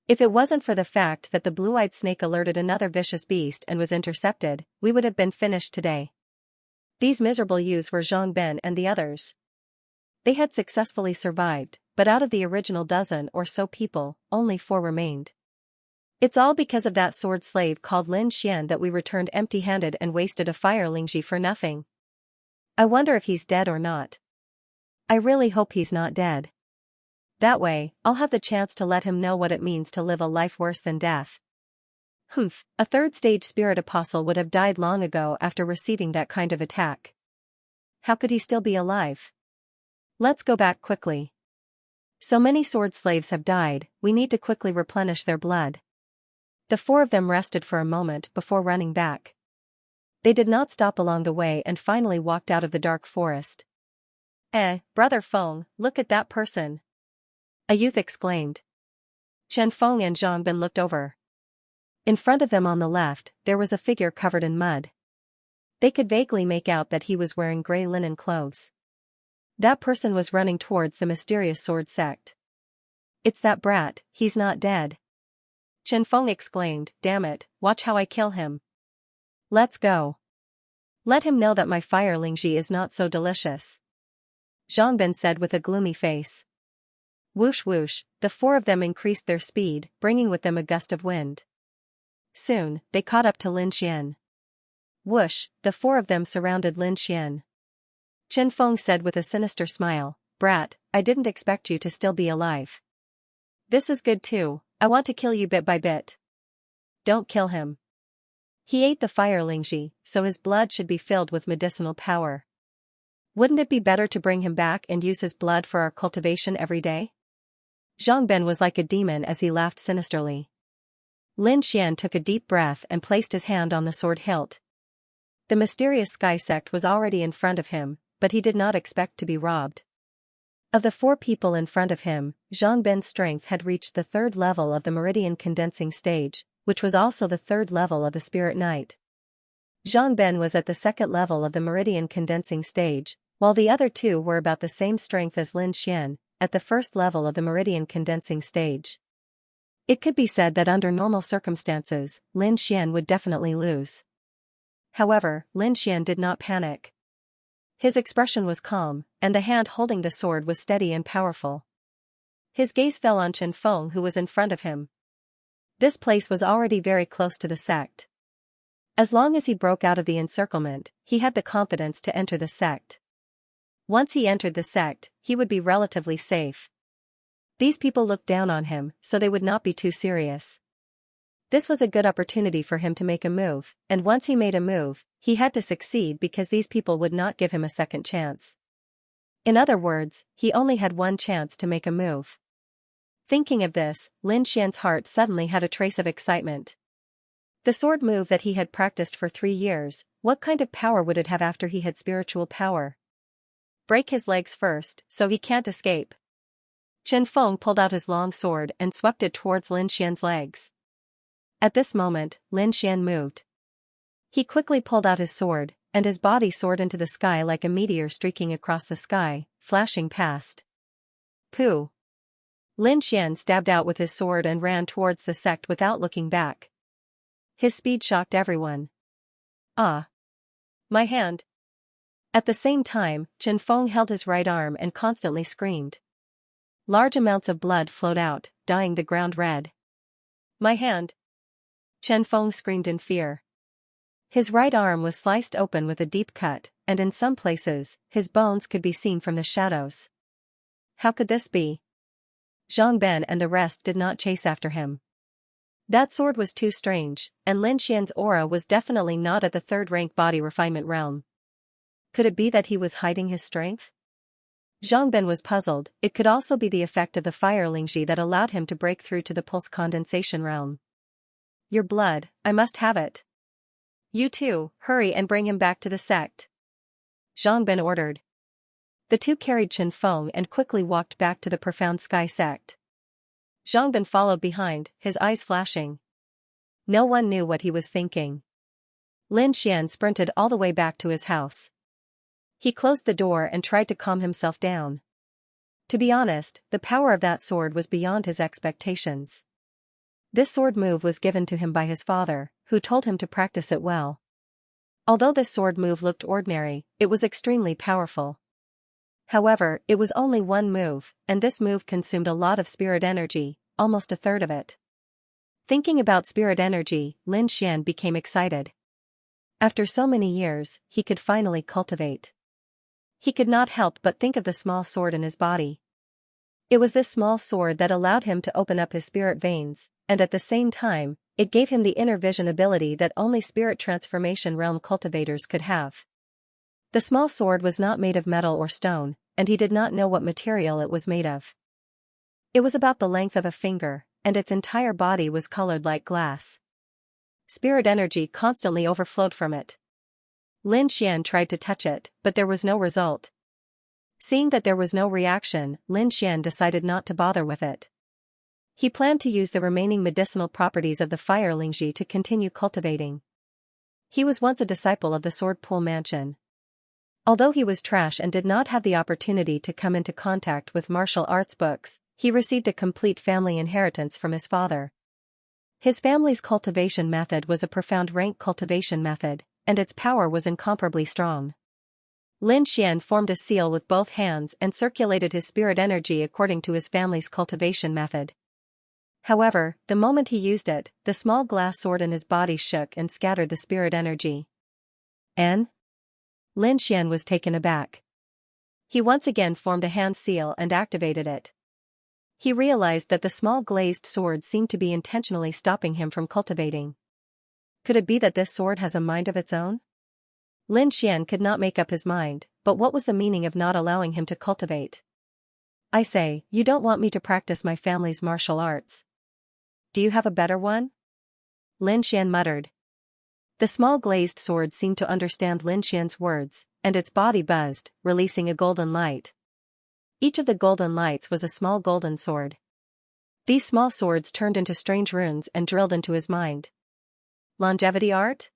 If it wasn't for the fact that the blue-eyed snake alerted another vicious beast and was intercepted, we would have been finished today. These miserable youths were Zhang Ben and the others. They had successfully survived, but out of the original dozen or so people, only 4 remained. It's all because of that sword slave called Lin Xian that we returned empty-handed and wasted a fire Lingji for nothing. I wonder if he's dead or not. I really hope he's not dead. That way, I'll have the chance to let him know what it means to live a life worse than death. Humph, a 3rd-stage spirit apostle would have died long ago after receiving that kind of attack. How could he still be alive? Let's go back quickly. So many sword slaves have died, we need to quickly replenish their blood. The 4 of them rested for a moment before running back. They did not stop along the way and finally walked out of the dark forest. Brother Feng, look at that person. A youth exclaimed. Chen Feng and Zhang Ben looked over. In front of them on the left, there was a figure covered in mud. They could vaguely make out that he was wearing gray linen clothes. That person was running towards the mysterious sword sect. It's that brat, he's not dead. Chen Feng exclaimed, damn it, watch how I kill him. Let's go. Let him know that my fire Lingji is not so delicious. Zhang Ben said with a gloomy face. Whoosh whoosh, the 4 of them increased their speed, bringing with them a gust of wind. Soon, they caught up to Lin Xian. Whoosh, the 4 of them surrounded Lin Xian. Chen Feng said with a sinister smile, brat, I didn't expect you to still be alive. This is good too, I want to kill you bit by bit. Don't kill him. He ate the fire Lingji, so his blood should be filled with medicinal power. Wouldn't it be better to bring him back and use his blood for our cultivation every day? Zhang Ben was like a demon as he laughed sinisterly. Lin Xian took a deep breath and placed his hand on the sword hilt. The mysterious sky sect was already in front of him, but he did not expect to be robbed. Of the 4 people in front of him, Zhang Ben's strength had reached the 3rd level of the meridian condensing stage, which was also the 3rd level of the spirit night. Zhang Ben was at the 2nd level of the meridian condensing stage, while the other 2 were about the same strength as Lin Xian, at the 1st level of the meridian condensing stage. It could be said that under normal circumstances, Lin Xian would definitely lose. However, Lin Xian did not panic. His expression was calm, and the hand holding the sword was steady and powerful. His gaze fell on Chen Feng who was in front of him. This place was already very close to the sect. As long as he broke out of the encirclement, he had the confidence to enter the sect. Once he entered the sect, he would be relatively safe. These people looked down on him, so they would not be too serious. This was a good opportunity for him to make a move, and once he made a move, he had to succeed because these people would not give him a second chance. In other words, he only had one chance to make a move. Thinking of this, Lin Xian's heart suddenly had a trace of excitement. The sword move that he had practiced for 3 years, what kind of power would it have after he had spiritual power? Break his legs first, so he can't escape. Chen Feng pulled out his long sword and swept it towards Lin Xian's legs. At this moment, Lin Xian moved. He quickly pulled out his sword, and his body soared into the sky like a meteor streaking across the sky, flashing past. Pooh! Lin Xian stabbed out with his sword and ran towards the sect without looking back. His speed shocked everyone. Ah! My hand! At the same time, Chen Feng held his right arm and constantly screamed. Large amounts of blood flowed out, dyeing the ground red. My hand! Chen Feng screamed in fear. His right arm was sliced open with a deep cut, and in some places, his bones could be seen from the shadows. How could this be? Zhang Ben and the rest did not chase after him. That sword was too strange, and Lin Xian's aura was definitely not at the third-rank body refinement realm. Could it be that he was hiding his strength? Zhang Ben was puzzled. It could also be the effect of the fire Lingji that allowed him to break through to the pulse condensation realm. Your blood, I must have it. You two, hurry and bring him back to the sect. Zhang Ben ordered. The two carried Chen Feng and quickly walked back to the Profound Sky sect. Zhang Ben followed behind, his eyes flashing. No one knew what he was thinking. Lin Xian sprinted all the way back to his house. He closed the door and tried to calm himself down. To be honest, the power of that sword was beyond his expectations. This sword move was given to him by his father, who told him to practice it well. Although this sword move looked ordinary, it was extremely powerful. However, it was only one move, and this move consumed a lot of spirit energy, almost a third of it. Thinking about spirit energy, Lin Xian became excited. After so many years, he could finally cultivate. He could not help but think of the small sword in his body. It was this small sword that allowed him to open up his spirit veins, and at the same time, it gave him the inner vision ability that only spirit transformation realm cultivators could have. The small sword was not made of metal or stone, and he did not know what material it was made of. It was about the length of a finger, and its entire body was colored like glass. Spirit energy constantly overflowed from it. Lin Xian tried to touch it, but there was no result. Seeing that there was no reaction, Lin Xian decided not to bother with it. He planned to use the remaining medicinal properties of the fire Lingji to continue cultivating. He was once a disciple of the Sword Pool Mansion. Although he was trash and did not have the opportunity to come into contact with martial arts books, he received a complete family inheritance from his father. His family's cultivation method was a profound rank cultivation method, and its power was incomparably strong. Lin Xian formed a seal with both hands and circulated his spirit energy according to his family's cultivation method. However, the moment he used it, the small glass sword in his body shook and scattered the spirit energy. And? Lin Xian was taken aback. He once again formed a hand seal and activated it. He realized that the small glazed sword seemed to be intentionally stopping him from cultivating. Could it be that this sword has a mind of its own? Lin Xian could not make up his mind, but what was the meaning of not allowing him to cultivate? I say, you don't want me to practice my family's martial arts. Do you have a better one? Lin Xian muttered. The small glazed sword seemed to understand Lin Xian's words, and its body buzzed, releasing a golden light. Each of the golden lights was a small golden sword. These small swords turned into strange runes and drilled into his mind. Longevity art?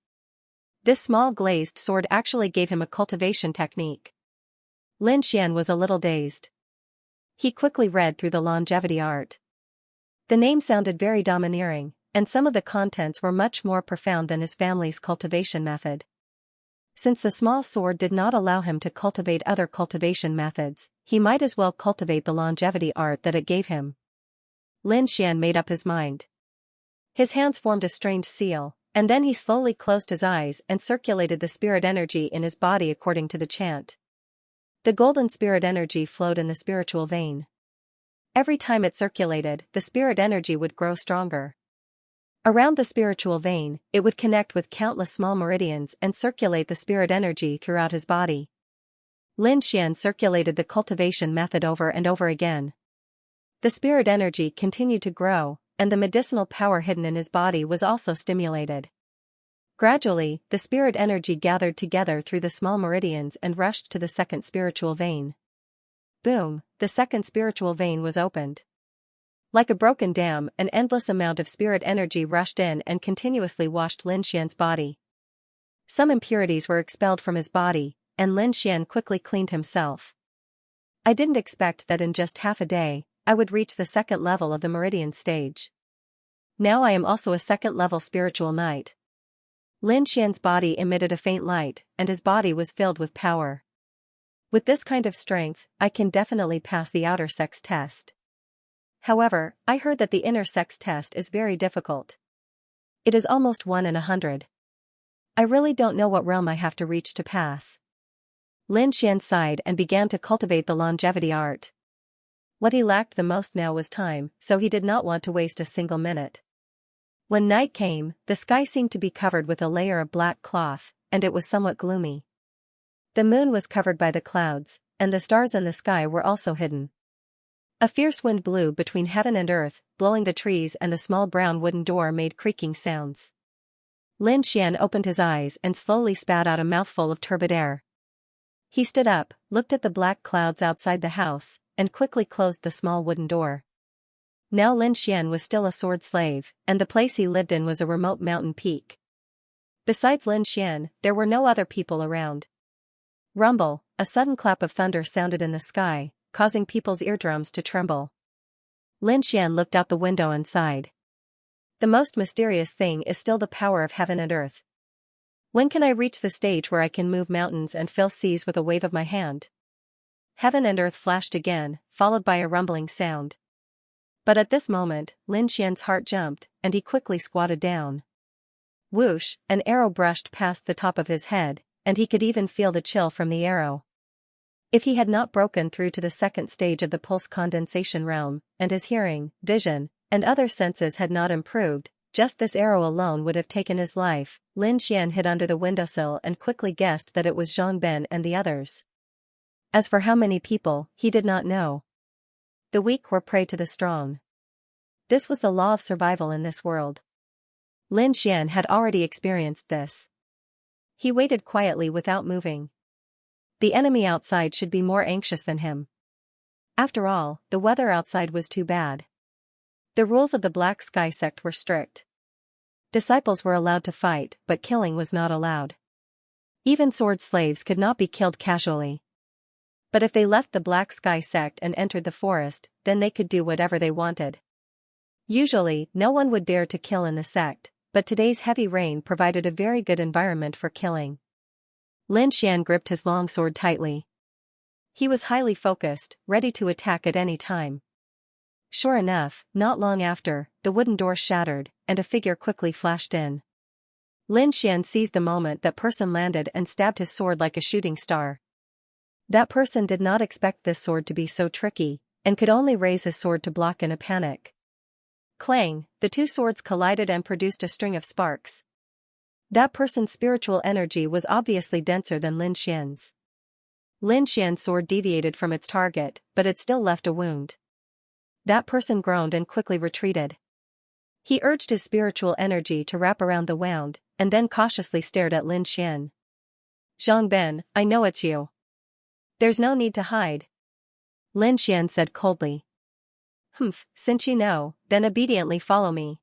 This small glazed sword actually gave him a cultivation technique. Lin Xian was a little dazed. He quickly read through the longevity art. The name sounded very domineering, and some of the contents were much more profound than his family's cultivation method. Since the small sword did not allow him to cultivate other cultivation methods, he might as well cultivate the longevity art that it gave him. Lin Xian made up his mind. His hands formed a strange seal, and then he slowly closed his eyes and circulated the spirit energy in his body according to the chant. The golden spirit energy flowed in the spiritual vein. Every time it circulated, the spirit energy would grow stronger. Around the spiritual vein, it would connect with countless small meridians and circulate the spirit energy throughout his body. Lin Xian circulated the cultivation method over and over again. The spirit energy continued to grow, and the medicinal power hidden in his body was also stimulated. Gradually, the spirit energy gathered together through the small meridians and rushed to the second spiritual vein. Boom, the second spiritual vein was opened. Like a broken dam, an endless amount of spirit energy rushed in and continuously washed Lin Xian's body. Some impurities were expelled from his body, and Lin Xian quickly cleaned himself. I didn't expect that in just half a day, I would reach the second level of the meridian stage. Now I am also a second-level spiritual knight. Lin Xian's body emitted a faint light, and his body was filled with power. With this kind of strength, I can definitely pass the outer sex test. However, I heard that the inner sex test is very difficult. It is almost 1 in 100. I really don't know what realm I have to reach to pass. Lin Xian sighed and began to cultivate the longevity art. What he lacked the most now was time, so he did not want to waste a single minute. When night came, the sky seemed to be covered with a layer of black cloth, and it was somewhat gloomy. The moon was covered by the clouds, and the stars in the sky were also hidden. A fierce wind blew between heaven and earth, blowing the trees, and the small brown wooden door made creaking sounds. Lin Xian opened his eyes and slowly spat out a mouthful of turbid air. He stood up, looked at the black clouds outside the house, and quickly closed the small wooden door. Now Lin Xian was still a sword slave, and the place he lived in was a remote mountain peak. Besides Lin Xian, there were no other people around. Rumble, a sudden clap of thunder sounded in the sky, causing people's eardrums to tremble. Lin Xian looked out the window and sighed. The most mysterious thing is still the power of heaven and earth. When can I reach the stage where I can move mountains and fill seas with a wave of my hand? Heaven and earth flashed again, followed by a rumbling sound. But at this moment, Lin Xian's heart jumped, and he quickly squatted down. Whoosh, an arrow brushed past the top of his head, and he could even feel the chill from the arrow. If he had not broken through to the second stage of the pulse condensation realm, and his hearing, vision, and other senses had not improved, just this arrow alone would have taken his life. Lin Xian hid under the windowsill and quickly guessed that it was Zhang Ben and the others. As for how many people, he did not know. The weak were prey to the strong. This was the law of survival in this world. Lin Xian had already experienced this. He waited quietly without moving. The enemy outside should be more anxious than him. After all, the weather outside was too bad. The rules of the Black Sky sect were strict. Disciples were allowed to fight, but killing was not allowed. Even sword slaves could not be killed casually. But if they left the Black Sky sect and entered the forest, then they could do whatever they wanted. Usually, no one would dare to kill in the sect, but today's heavy rain provided a very good environment for killing. Lin Xian gripped his long sword tightly. He was highly focused, ready to attack at any time. Sure enough, not long after, the wooden door shattered, and a figure quickly flashed in. Lin Xian seized the moment that person landed and stabbed his sword like a shooting star. That person did not expect this sword to be so tricky, and could only raise his sword to block in a panic. Clang, the two swords collided and produced a string of sparks. That person's spiritual energy was obviously denser than Lin Xian's. Lin Xian's sword deviated from its target, but it still left a wound. That person groaned and quickly retreated. He urged his spiritual energy to wrap around the wound, and then cautiously stared at Lin Xian. Zhang Ben, I know it's you. There's no need to hide. Lin Xian said coldly. Humph, since you know, then obediently follow me.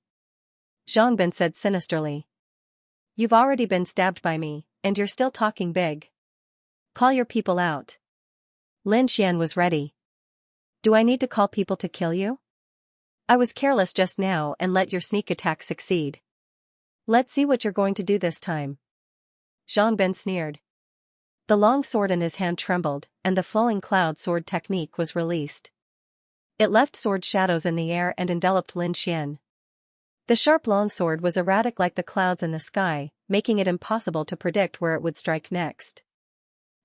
Zhang Ben said sinisterly. You've already been stabbed by me, and you're still talking big. Call your people out. Lin Xian was ready. Do I need to call people to kill you? I was careless just now and let your sneak attack succeed. Let's see what you're going to do this time. Zhang Ben sneered. The long sword in his hand trembled, and the flowing cloud sword technique was released. It left sword shadows in the air and enveloped Lin Xian. The sharp longsword was erratic like the clouds in the sky, making it impossible to predict where it would strike next.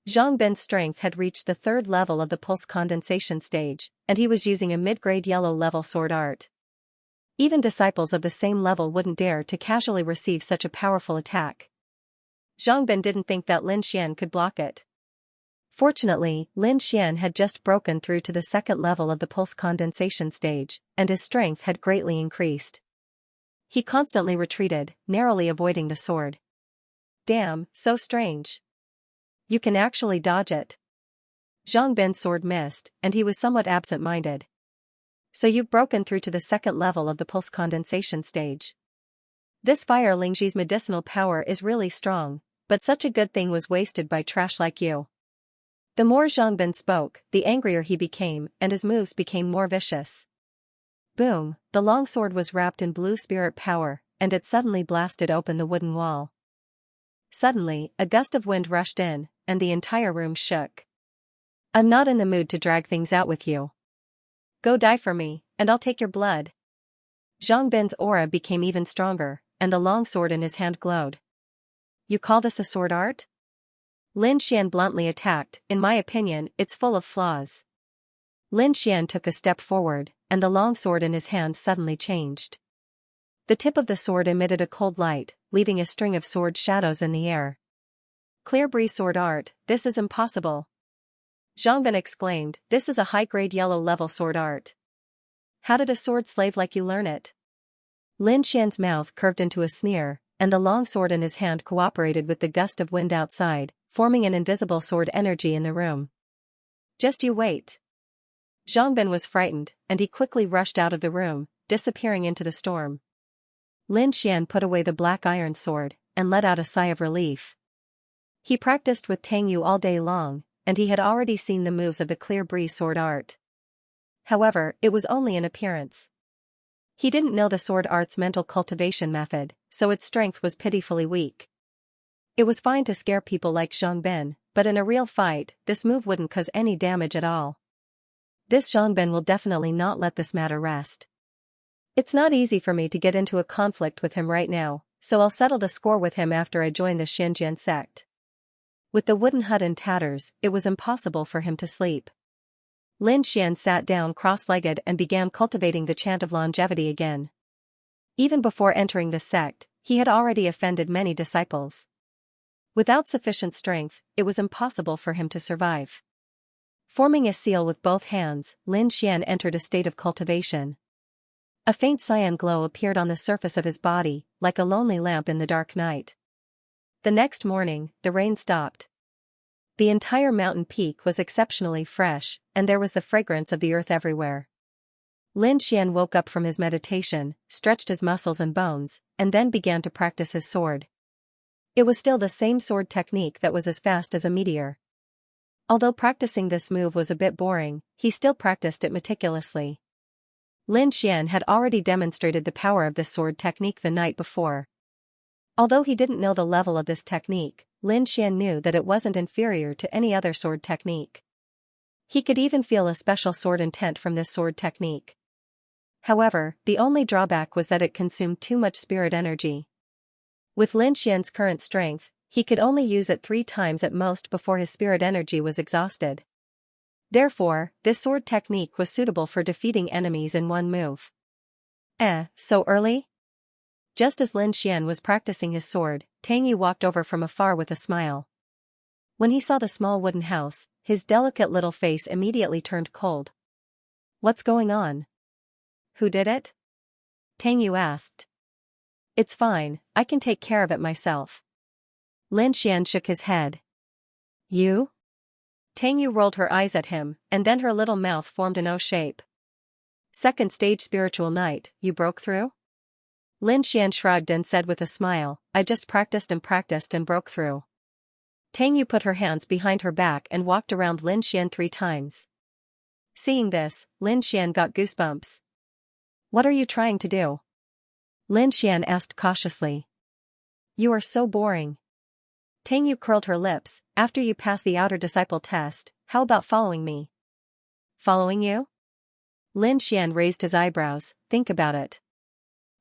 Zhang Ben's strength had reached the third level of the pulse condensation stage, and he was using a mid-grade yellow-level sword art. Even disciples of the same level wouldn't dare to casually receive such a powerful attack. Zhang Ben didn't think that Lin Xian could block it. Fortunately, Lin Xian had just broken through to the second level of the pulse condensation stage, and his strength had greatly increased. He constantly retreated, narrowly avoiding the sword. Damn, so strange. You can actually dodge it. Zhang Ben's sword missed, and he was somewhat absent-minded. So you've broken through to the second level of the pulse condensation stage. This fire Lingji's medicinal power is really strong, but such a good thing was wasted by trash like you. The more Zhang Ben spoke, the angrier he became, and his moves became more vicious. Boom, the long sword was wrapped in blue spirit power, and it suddenly blasted open the wooden wall. Suddenly, a gust of wind rushed in, and the entire room shook. I'm not in the mood to drag things out with you. Go die for me, and I'll take your blood. Zhang Ben's aura became even stronger, and the long sword in his hand glowed. You call this a sword art? Lin Xian bluntly attacked. In my opinion, it's full of flaws. Lin Xian took a step forward, and the long sword in his hand suddenly changed. The tip of the sword emitted a cold light, leaving a string of sword shadows in the air. Clear breeze sword art, this is impossible. Zhang exclaimed, this is a high-grade yellow-level sword art. How did a sword slave like you learn it? Lin Xian's mouth curved into a sneer, and the long sword in his hand cooperated with the gust of wind outside, forming an invisible sword energy in the room. Just you wait. Zhang was frightened, and he quickly rushed out of the room, disappearing into the storm. Lin Xian put away the black iron sword, and let out a sigh of relief. He practiced with Tang Yu all day long, and he had already seen the moves of the clear breeze sword art. However, it was only an appearance. He didn't know the sword art's mental cultivation method, so its strength was pitifully weak. It was fine to scare people like Zhang, but in a real fight, this move wouldn't cause any damage at all. This Zhang will definitely not let this matter rest. It's not easy for me to get into a conflict with him right now, so I'll settle the score with him after I join the Xianxia sect. With the wooden hut in tatters, it was impossible for him to sleep. Lin Xian sat down cross-legged and began cultivating the chant of longevity again. Even before entering the sect, he had already offended many disciples. Without sufficient strength, it was impossible for him to survive. Forming a seal with both hands, Lin Xian entered a state of cultivation. A faint cyan glow appeared on the surface of his body, like a lonely lamp in the dark night. The next morning, the rain stopped. The entire mountain peak was exceptionally fresh, and there was the fragrance of the earth everywhere. Lin Xian woke up from his meditation, stretched his muscles and bones, and then began to practice his sword. It was still the same sword technique that was as fast as a meteor. Although practicing this move was a bit boring, he still practiced it meticulously. Lin Xian had already demonstrated the power of this sword technique the night before. Although he didn't know the level of this technique, Lin Xian knew that it wasn't inferior to any other sword technique. He could even feel a special sword intent from this sword technique. However, the only drawback was that it consumed too much spirit energy. With Lin Xian's current strength, he could only use it 3 times at most before his spirit energy was exhausted. Therefore, this sword technique was suitable for defeating enemies in one move. So early? Just as Lin Xian was practicing his sword, Tang Yu walked over from afar with a smile. When he saw the small wooden house, his delicate little face immediately turned cold. What's going on? Who did it? Tang Yu asked. It's fine, I can take care of it myself. Lin Xian shook his head. You? Tang Yu rolled her eyes at him, and then her little mouth formed an O shape. Second stage spiritual night, you broke through? Lin Xian shrugged and said with a smile, I just practiced and broke through. Tang Yu put her hands behind her back and walked around Lin Xian 3 times. Seeing this, Lin Xian got goosebumps. What are you trying to do? Lin Xian asked cautiously. You are so boring. Tang Yu curled her lips. After you pass the outer disciple test, how about following me? Following you? Lin Xian raised his eyebrows. Think about it.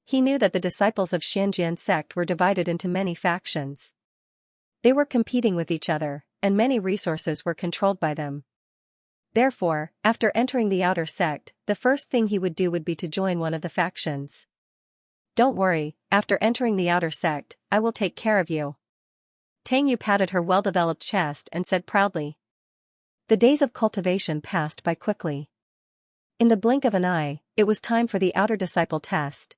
He knew that the disciples of Xianxia sect were divided into many factions. They were competing with each other, and many resources were controlled by them. Therefore, after entering the outer sect, the first thing he would do would be to join one of the factions. Don't worry, after entering the outer sect, I will take care of you. Tang Yu patted her well-developed chest and said proudly. The days of cultivation passed by quickly. In the blink of an eye, it was time for the outer disciple test.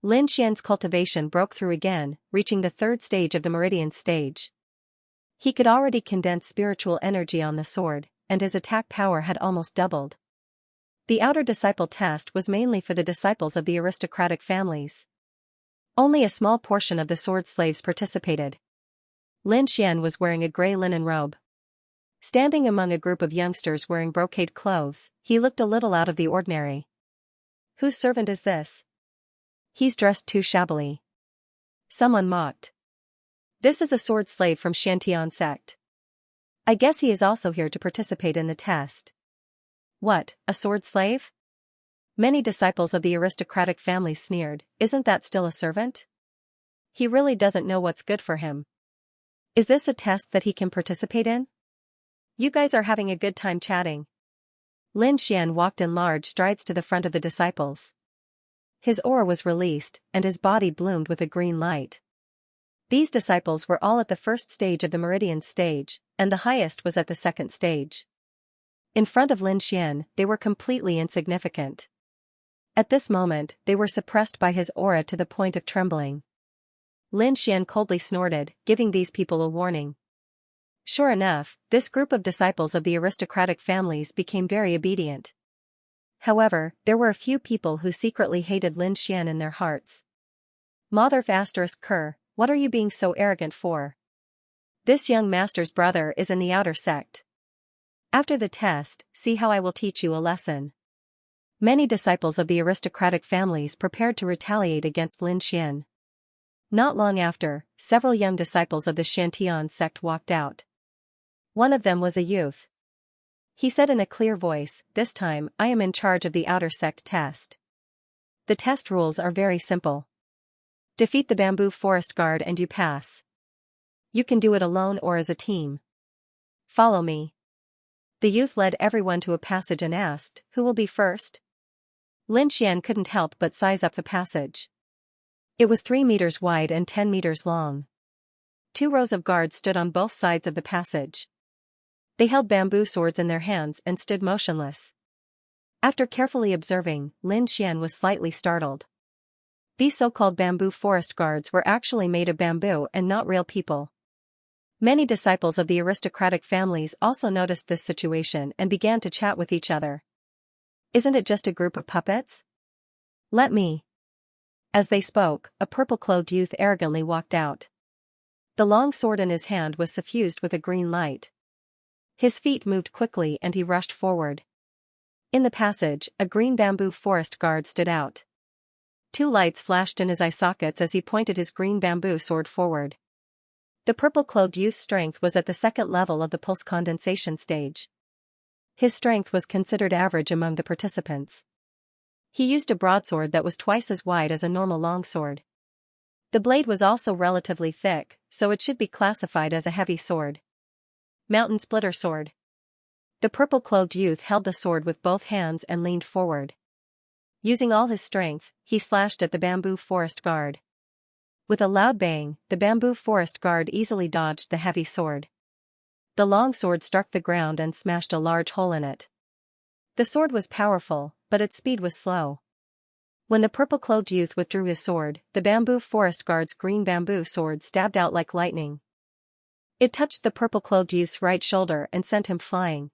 Lin Xian's cultivation broke through again, reaching the 3rd stage of the meridian stage. He could already condense spiritual energy on the sword, and his attack power had almost doubled. The outer disciple test was mainly for the disciples of the aristocratic families. Only a small portion of the sword slaves participated. Lin Xian was wearing a gray linen robe. Standing among a group of youngsters wearing brocade clothes, he looked a little out of the ordinary. Whose servant is this? He's dressed too shabbily. Someone mocked. This is a sword slave from Xianxia sect. I guess he is also here to participate in the test. What, a sword slave? Many disciples of the aristocratic family sneered, isn't that still a servant? He really doesn't know what's good for him. Is this a test that he can participate in? You guys are having a good time chatting. Lin Xian walked in large strides to the front of the disciples. His aura was released, and his body bloomed with a green light. These disciples were all at the first stage of the meridian stage, and the highest was at the second stage. In front of Lin Xian, they were completely insignificant. At this moment, they were suppressed by his aura to the point of trembling. Lin Xian coldly snorted, giving these people a warning. Sure enough, this group of disciples of the aristocratic families became very obedient. However, there were a few people who secretly hated Lin Xian in their hearts. Mother Ker, what are you being so arrogant for? This young master's brother is in the outer sect. After the test, see how I will teach you a lesson. Many disciples of the aristocratic families prepared to retaliate against Lin Xian. Not long after, several young disciples of the Xiantian sect walked out. One of them was a youth. He said in a clear voice, "This time, I am in charge of the outer sect test. The test rules are very simple. Defeat the bamboo forest guard and you pass. You can do it alone or as a team. Follow me." The youth led everyone to a passage and asked, "Who will be first?" Lin Xian couldn't help but size up the passage. It was 3 meters wide and 10 meters long. 2 rows of guards stood on both sides of the passage. They held bamboo swords in their hands and stood motionless. After carefully observing, Lin Xian was slightly startled. These so-called bamboo forest guards were actually made of bamboo and not real people. Many disciples of the aristocratic families also noticed this situation and began to chat with each other. Isn't it just a group of puppets? Let me. As they spoke, a purple-clothed youth arrogantly walked out. The long sword in his hand was suffused with a green light. His feet moved quickly and he rushed forward. In the passage, a green bamboo forest guard stood out. 2 lights flashed in his eye sockets as he pointed his green bamboo sword forward. The purple-clothed youth's strength was at the second level of the pulse condensation stage. His strength was considered average among the participants. He used a broadsword that was twice as wide as a normal longsword. The blade was also relatively thick, so it should be classified as a heavy sword. Mountain splitter sword. The purple-clothed youth held the sword with both hands and leaned forward. Using all his strength, he slashed at the bamboo forest guard. With a loud bang, the bamboo forest guard easily dodged the heavy sword. The long sword struck the ground and smashed a large hole in it. The sword was powerful, but its speed was slow. When the purple-clothed youth withdrew his sword, the bamboo forest guard's green bamboo sword stabbed out like lightning. It touched the purple-clothed youth's right shoulder and sent him flying.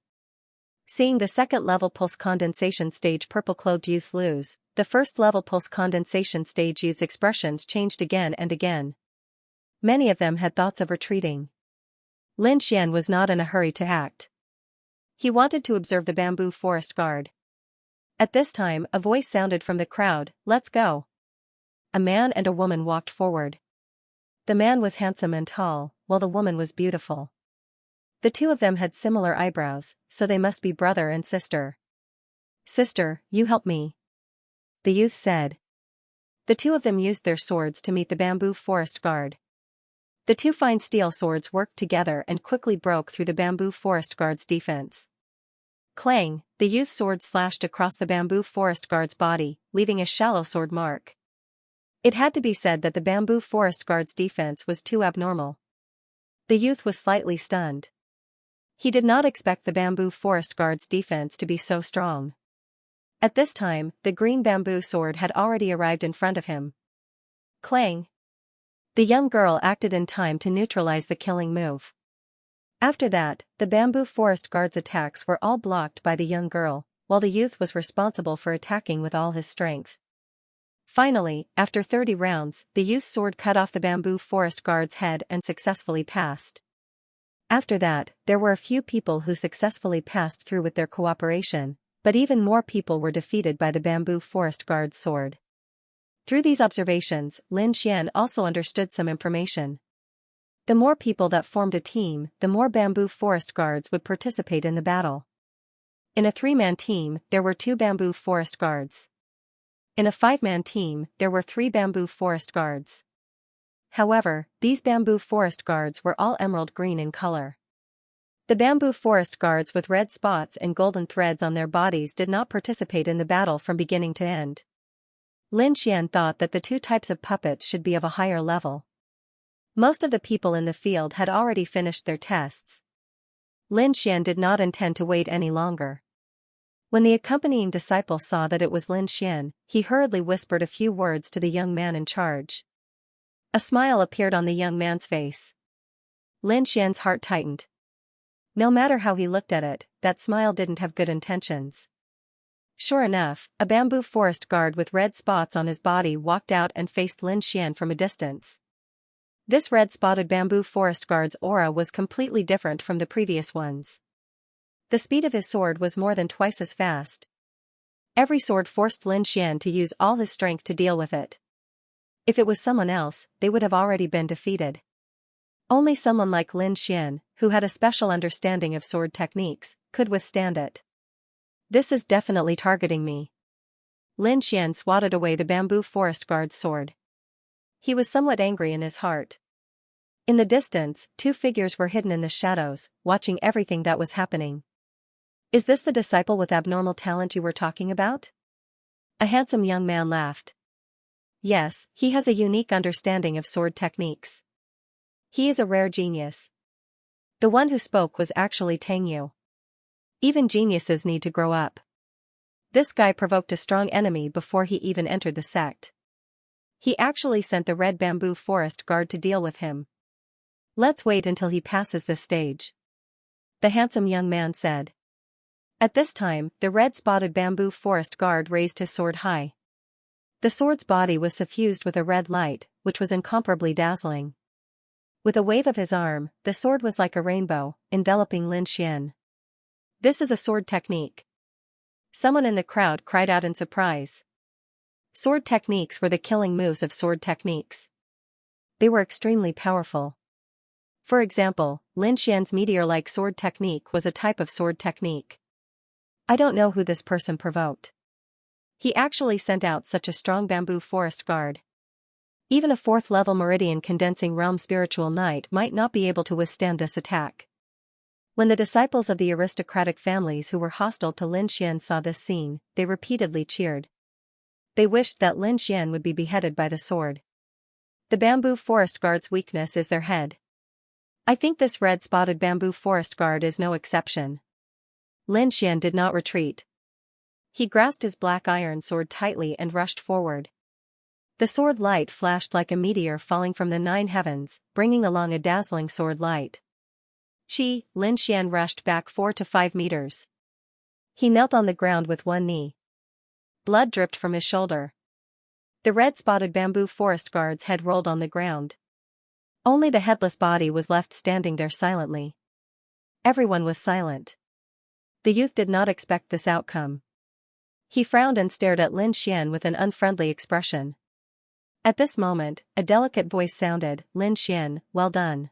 Seeing the second-level pulse condensation stage purple-clothed youth lose, the first-level pulse condensation stage youth's expressions changed again and again. Many of them had thoughts of retreating. Lin Xian was not in a hurry to act. He wanted to observe the bamboo forest guard. At this time, a voice sounded from the crowd, "Let's go." A man and a woman walked forward. The man was handsome and tall, while the woman was beautiful. The two of them had similar eyebrows, so they must be brother and sister. "Sister, you help me," the youth said. The two of them used their swords to meet the bamboo forest guard. The 2 fine steel swords worked together and quickly broke through the bamboo forest guard's defense. Clang, the youth's sword slashed across the bamboo forest guard's body, leaving a shallow sword mark. It had to be said that the bamboo forest guard's defense was too abnormal. The youth was slightly stunned. He did not expect the bamboo forest guard's defense to be so strong. At this time, the green bamboo sword had already arrived in front of him. Clang! The young girl acted in time to neutralize the killing move. After that, the bamboo forest guard's attacks were all blocked by the young girl, while the youth was responsible for attacking with all his strength. Finally, after 30 rounds, the youth's sword cut off the bamboo forest guard's head and successfully passed. After that, there were a few people who successfully passed through with their cooperation, but even more people were defeated by the bamboo forest guard's sword. Through these observations, Lin Xian also understood some information. The more people that formed a team, the more bamboo forest guards would participate in the battle. In a 3-man team, there were 2 bamboo forest guards. In a 5-man team, there were 3 bamboo forest guards. However, these bamboo forest guards were all emerald green in color. The bamboo forest guards with red spots and golden threads on their bodies did not participate in the battle from beginning to end. Lin Xian thought that the two types of puppets should be of a higher level. Most of the people in the field had already finished their tests. Lin Xian did not intend to wait any longer. When the accompanying disciple saw that it was Lin Xian, he hurriedly whispered a few words to the young man in charge. A smile appeared on the young man's face. Lin Xian's heart tightened. No matter how he looked at it, that smile didn't have good intentions. Sure enough, a bamboo forest guard with red spots on his body walked out and faced Lin Xian from a distance. This red-spotted bamboo forest guard's aura was completely different from the previous ones. The speed of his sword was more than twice as fast. Every sword forced Lin Xian to use all his strength to deal with it. If it was someone else, they would have already been defeated. Only someone like Lin Xian, who had a special understanding of sword techniques, could withstand it. This is definitely targeting me. Lin Xian swatted away the bamboo forest guard's sword. He was somewhat angry in his heart. In the distance, two figures were hidden in the shadows, watching everything that was happening. Is this the disciple with abnormal talent you were talking about? A handsome young man laughed. Yes, he has a unique understanding of sword techniques. He is a rare genius. The one who spoke was actually Tang Yu. Even geniuses need to grow up. This guy provoked a strong enemy before he even entered the sect. He actually sent the red bamboo forest guard to deal with him. Let's wait until he passes this stage. The handsome young man said. At this time, the red-spotted bamboo forest guard raised his sword high. The sword's body was suffused with a red light, which was incomparably dazzling. With a wave of his arm, the sword was like a rainbow, enveloping Lin Xian. This is a sword technique. Someone in the crowd cried out in surprise. Sword techniques were the killing moves of sword techniques. They were extremely powerful. For example, Lin Xian's meteor-like sword technique was a type of sword technique. I don't know who this person provoked. He actually sent out such a strong bamboo forest guard. Even a 4th-level meridian condensing realm spiritual knight might not be able to withstand this attack. When the disciples of the aristocratic families who were hostile to Lin Xian saw this scene, they repeatedly cheered. They wished that Lin Xian would be beheaded by the sword. The bamboo forest guard's weakness is their head. I think this red-spotted bamboo forest guard is no exception. Lin Xian did not retreat. He grasped his black iron sword tightly and rushed forward. The sword light flashed like a meteor falling from the 9 heavens, bringing along a dazzling sword light. Lin Xian rushed back 4 to 5 meters. He knelt on the ground with one knee. Blood dripped from his shoulder. The red-spotted bamboo forest guard's head rolled on the ground. Only the headless body was left standing there silently. Everyone was silent. The youth did not expect this outcome. He frowned and stared at Lin Xian with an unfriendly expression. At this moment, a delicate voice sounded, "Lin Xian, well done."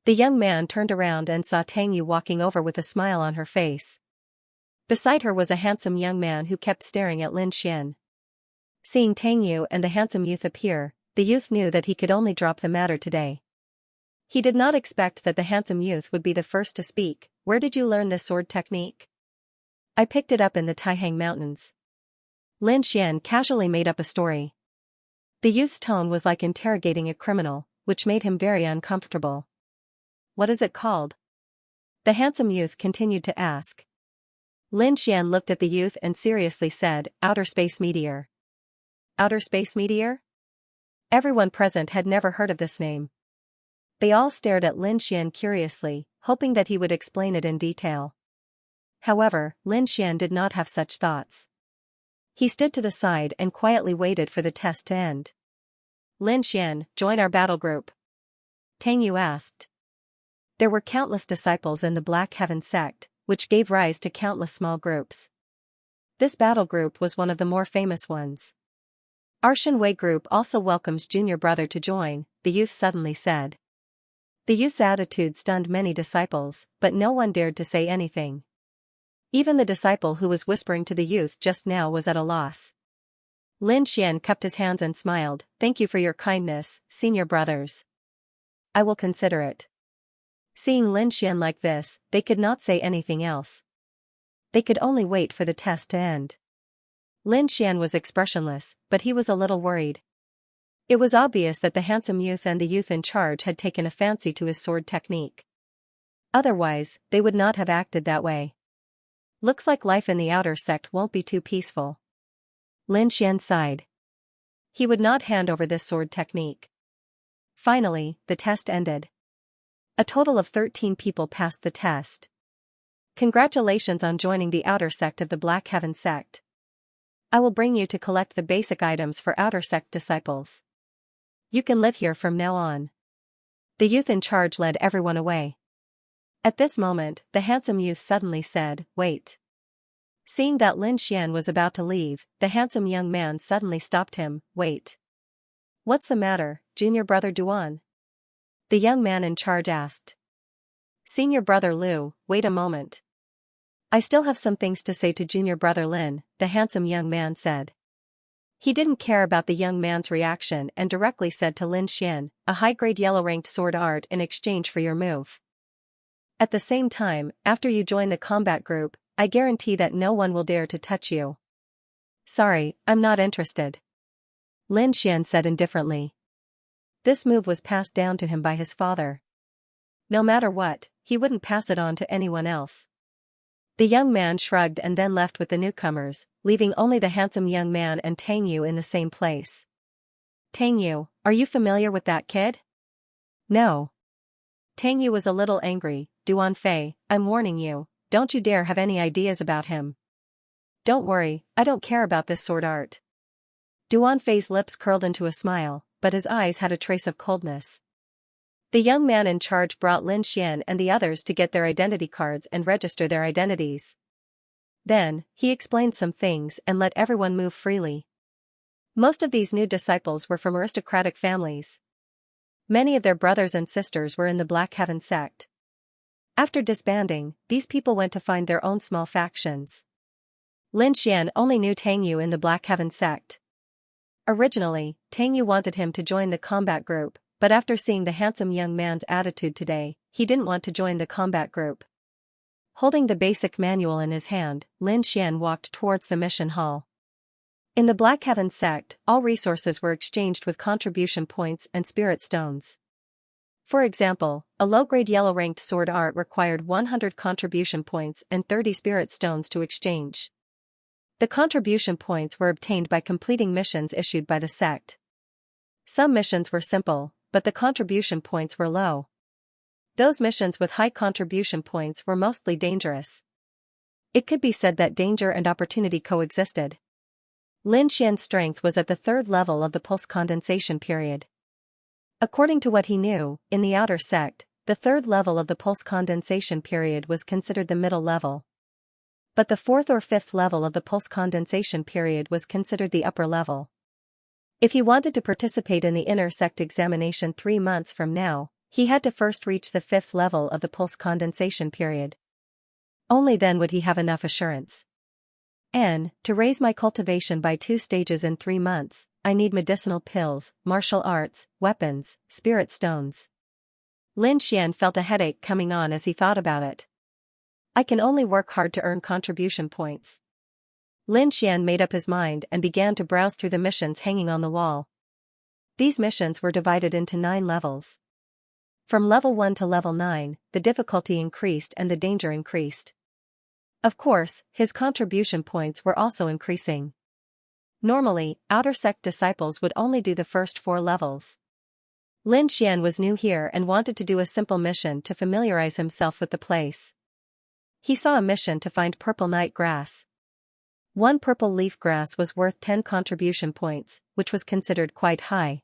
The young man turned around and saw Tang Yu walking over with a smile on her face. Beside her was a handsome young man who kept staring at Lin Xian. Seeing Tang Yu and the handsome youth appear, the youth knew that he could only drop the matter today. He did not expect that the handsome youth would be the first to speak. Where did you learn this sword technique? I picked it up in the Taihang Mountains. Lin Xian casually made up a story. The youth's tone was like interrogating a criminal, which made him very uncomfortable. What is it called? The handsome youth continued to ask. Lin Xian looked at the youth and seriously said, Outer Space Meteor. Outer Space Meteor? Everyone present had never heard of this name. They all stared at Lin Xian curiously, hoping that he would explain it in detail. However, Lin Xian did not have such thoughts. He stood to the side and quietly waited for the test to end. Lin Xian, join our battle group. Tang Yu asked. There were countless disciples in the Black Heaven sect, which gave rise to countless small groups. This battle group was one of the more famous ones. Our Shenwei group also welcomes junior brother to join, the youth suddenly said. The youth's attitude stunned many disciples, but no one dared to say anything. Even the disciple who was whispering to the youth just now was at a loss. Lin Xian cupped his hands and smiled. Thank you for your kindness, senior brothers. I will consider it. Seeing Lin Xian like this, they could not say anything else. They could only wait for the test to end. Lin Xian was expressionless, but he was a little worried. It was obvious that the handsome youth and the youth in charge had taken a fancy to his sword technique. Otherwise, they would not have acted that way. Looks like life in the outer sect won't be too peaceful. Lin Xian sighed. He would not hand over this sword technique. Finally, the test ended. A total of 13 people passed the test. Congratulations on joining the outer sect of the Black Heaven sect. I will bring you to collect the basic items for outer sect disciples. You can live here from now on. The youth in charge led everyone away. At this moment, the handsome youth suddenly said, "Wait." Seeing that Lin Xian was about to leave, the handsome young man suddenly stopped him. "Wait. What's the matter, junior brother Duan?" The young man in charge asked. "Senior brother Liu, wait a moment. I still have some things to say to junior brother Lin," the handsome young man said. He didn't care about the young man's reaction and directly said to Lin Xian, "A high-grade yellow-ranked sword art in exchange for your move. At the same time, after you join the combat group, I guarantee that no one will dare to touch you." "Sorry, I'm not interested," Lin Xian said indifferently. This move was passed down to him by his father. No matter what, he wouldn't pass it on to anyone else. The young man shrugged and then left with the newcomers, leaving only the handsome young man and Tang Yu in the same place. "Tang Yu, are you familiar with that kid?" "No." Tang Yu was a little angry. "Duan Fei, I'm warning you, don't you dare have any ideas about him." "Don't worry, I don't care about this sword art." Duan Fei's lips curled into a smile, but his eyes had a trace of coldness. The young man in charge brought Lin Xian and the others to get their identity cards and register their identities. Then, he explained some things and let everyone move freely. Most of these new disciples were from aristocratic families. Many of their brothers and sisters were in the Black Heaven sect. After disbanding, these people went to find their own small factions. Lin Xian only knew Tang Yu in the Black Heaven sect. Originally, Tang Yu wanted him to join the combat group, but after seeing the handsome young man's attitude today, he didn't want to join the combat group. Holding the basic manual in his hand, Lin Xian walked towards the mission hall. In the Black Heaven sect, all resources were exchanged with contribution points and spirit stones. For example, a low-grade yellow-ranked sword art required 100 contribution points and 30 spirit stones to exchange. The contribution points were obtained by completing missions issued by the sect. Some missions were simple, but the contribution points were low. Those missions with high contribution points were mostly dangerous. It could be said that danger and opportunity coexisted. Lin Xian's strength was at the 3rd level of the pulse condensation period. According to what he knew, in the outer sect, the 3rd level of the pulse condensation period was considered the middle level. But the 4th or 5th level of the pulse condensation period was considered the upper level. If he wanted to participate in the inner sect examination 3 months from now, he had to first reach the 5th level of the pulse condensation period. Only then would he have enough assurance. To raise my cultivation by 2 stages in 3 months, I need medicinal pills, martial arts, weapons, spirit stones. Lin Xian felt a headache coming on as he thought about it. I can only work hard to earn contribution points. Lin Xian made up his mind and began to browse through the missions hanging on the wall. These missions were divided into 9 levels. From level 1 to level 9, the difficulty increased and the danger increased. Of course, his contribution points were also increasing. Normally, outer sect disciples would only do the first 4 levels. Lin Xian was new here and wanted to do a simple mission to familiarize himself with the place. He saw a mission to find purple night grass. 1 purple leaf grass was worth 10 contribution points, which was considered quite high.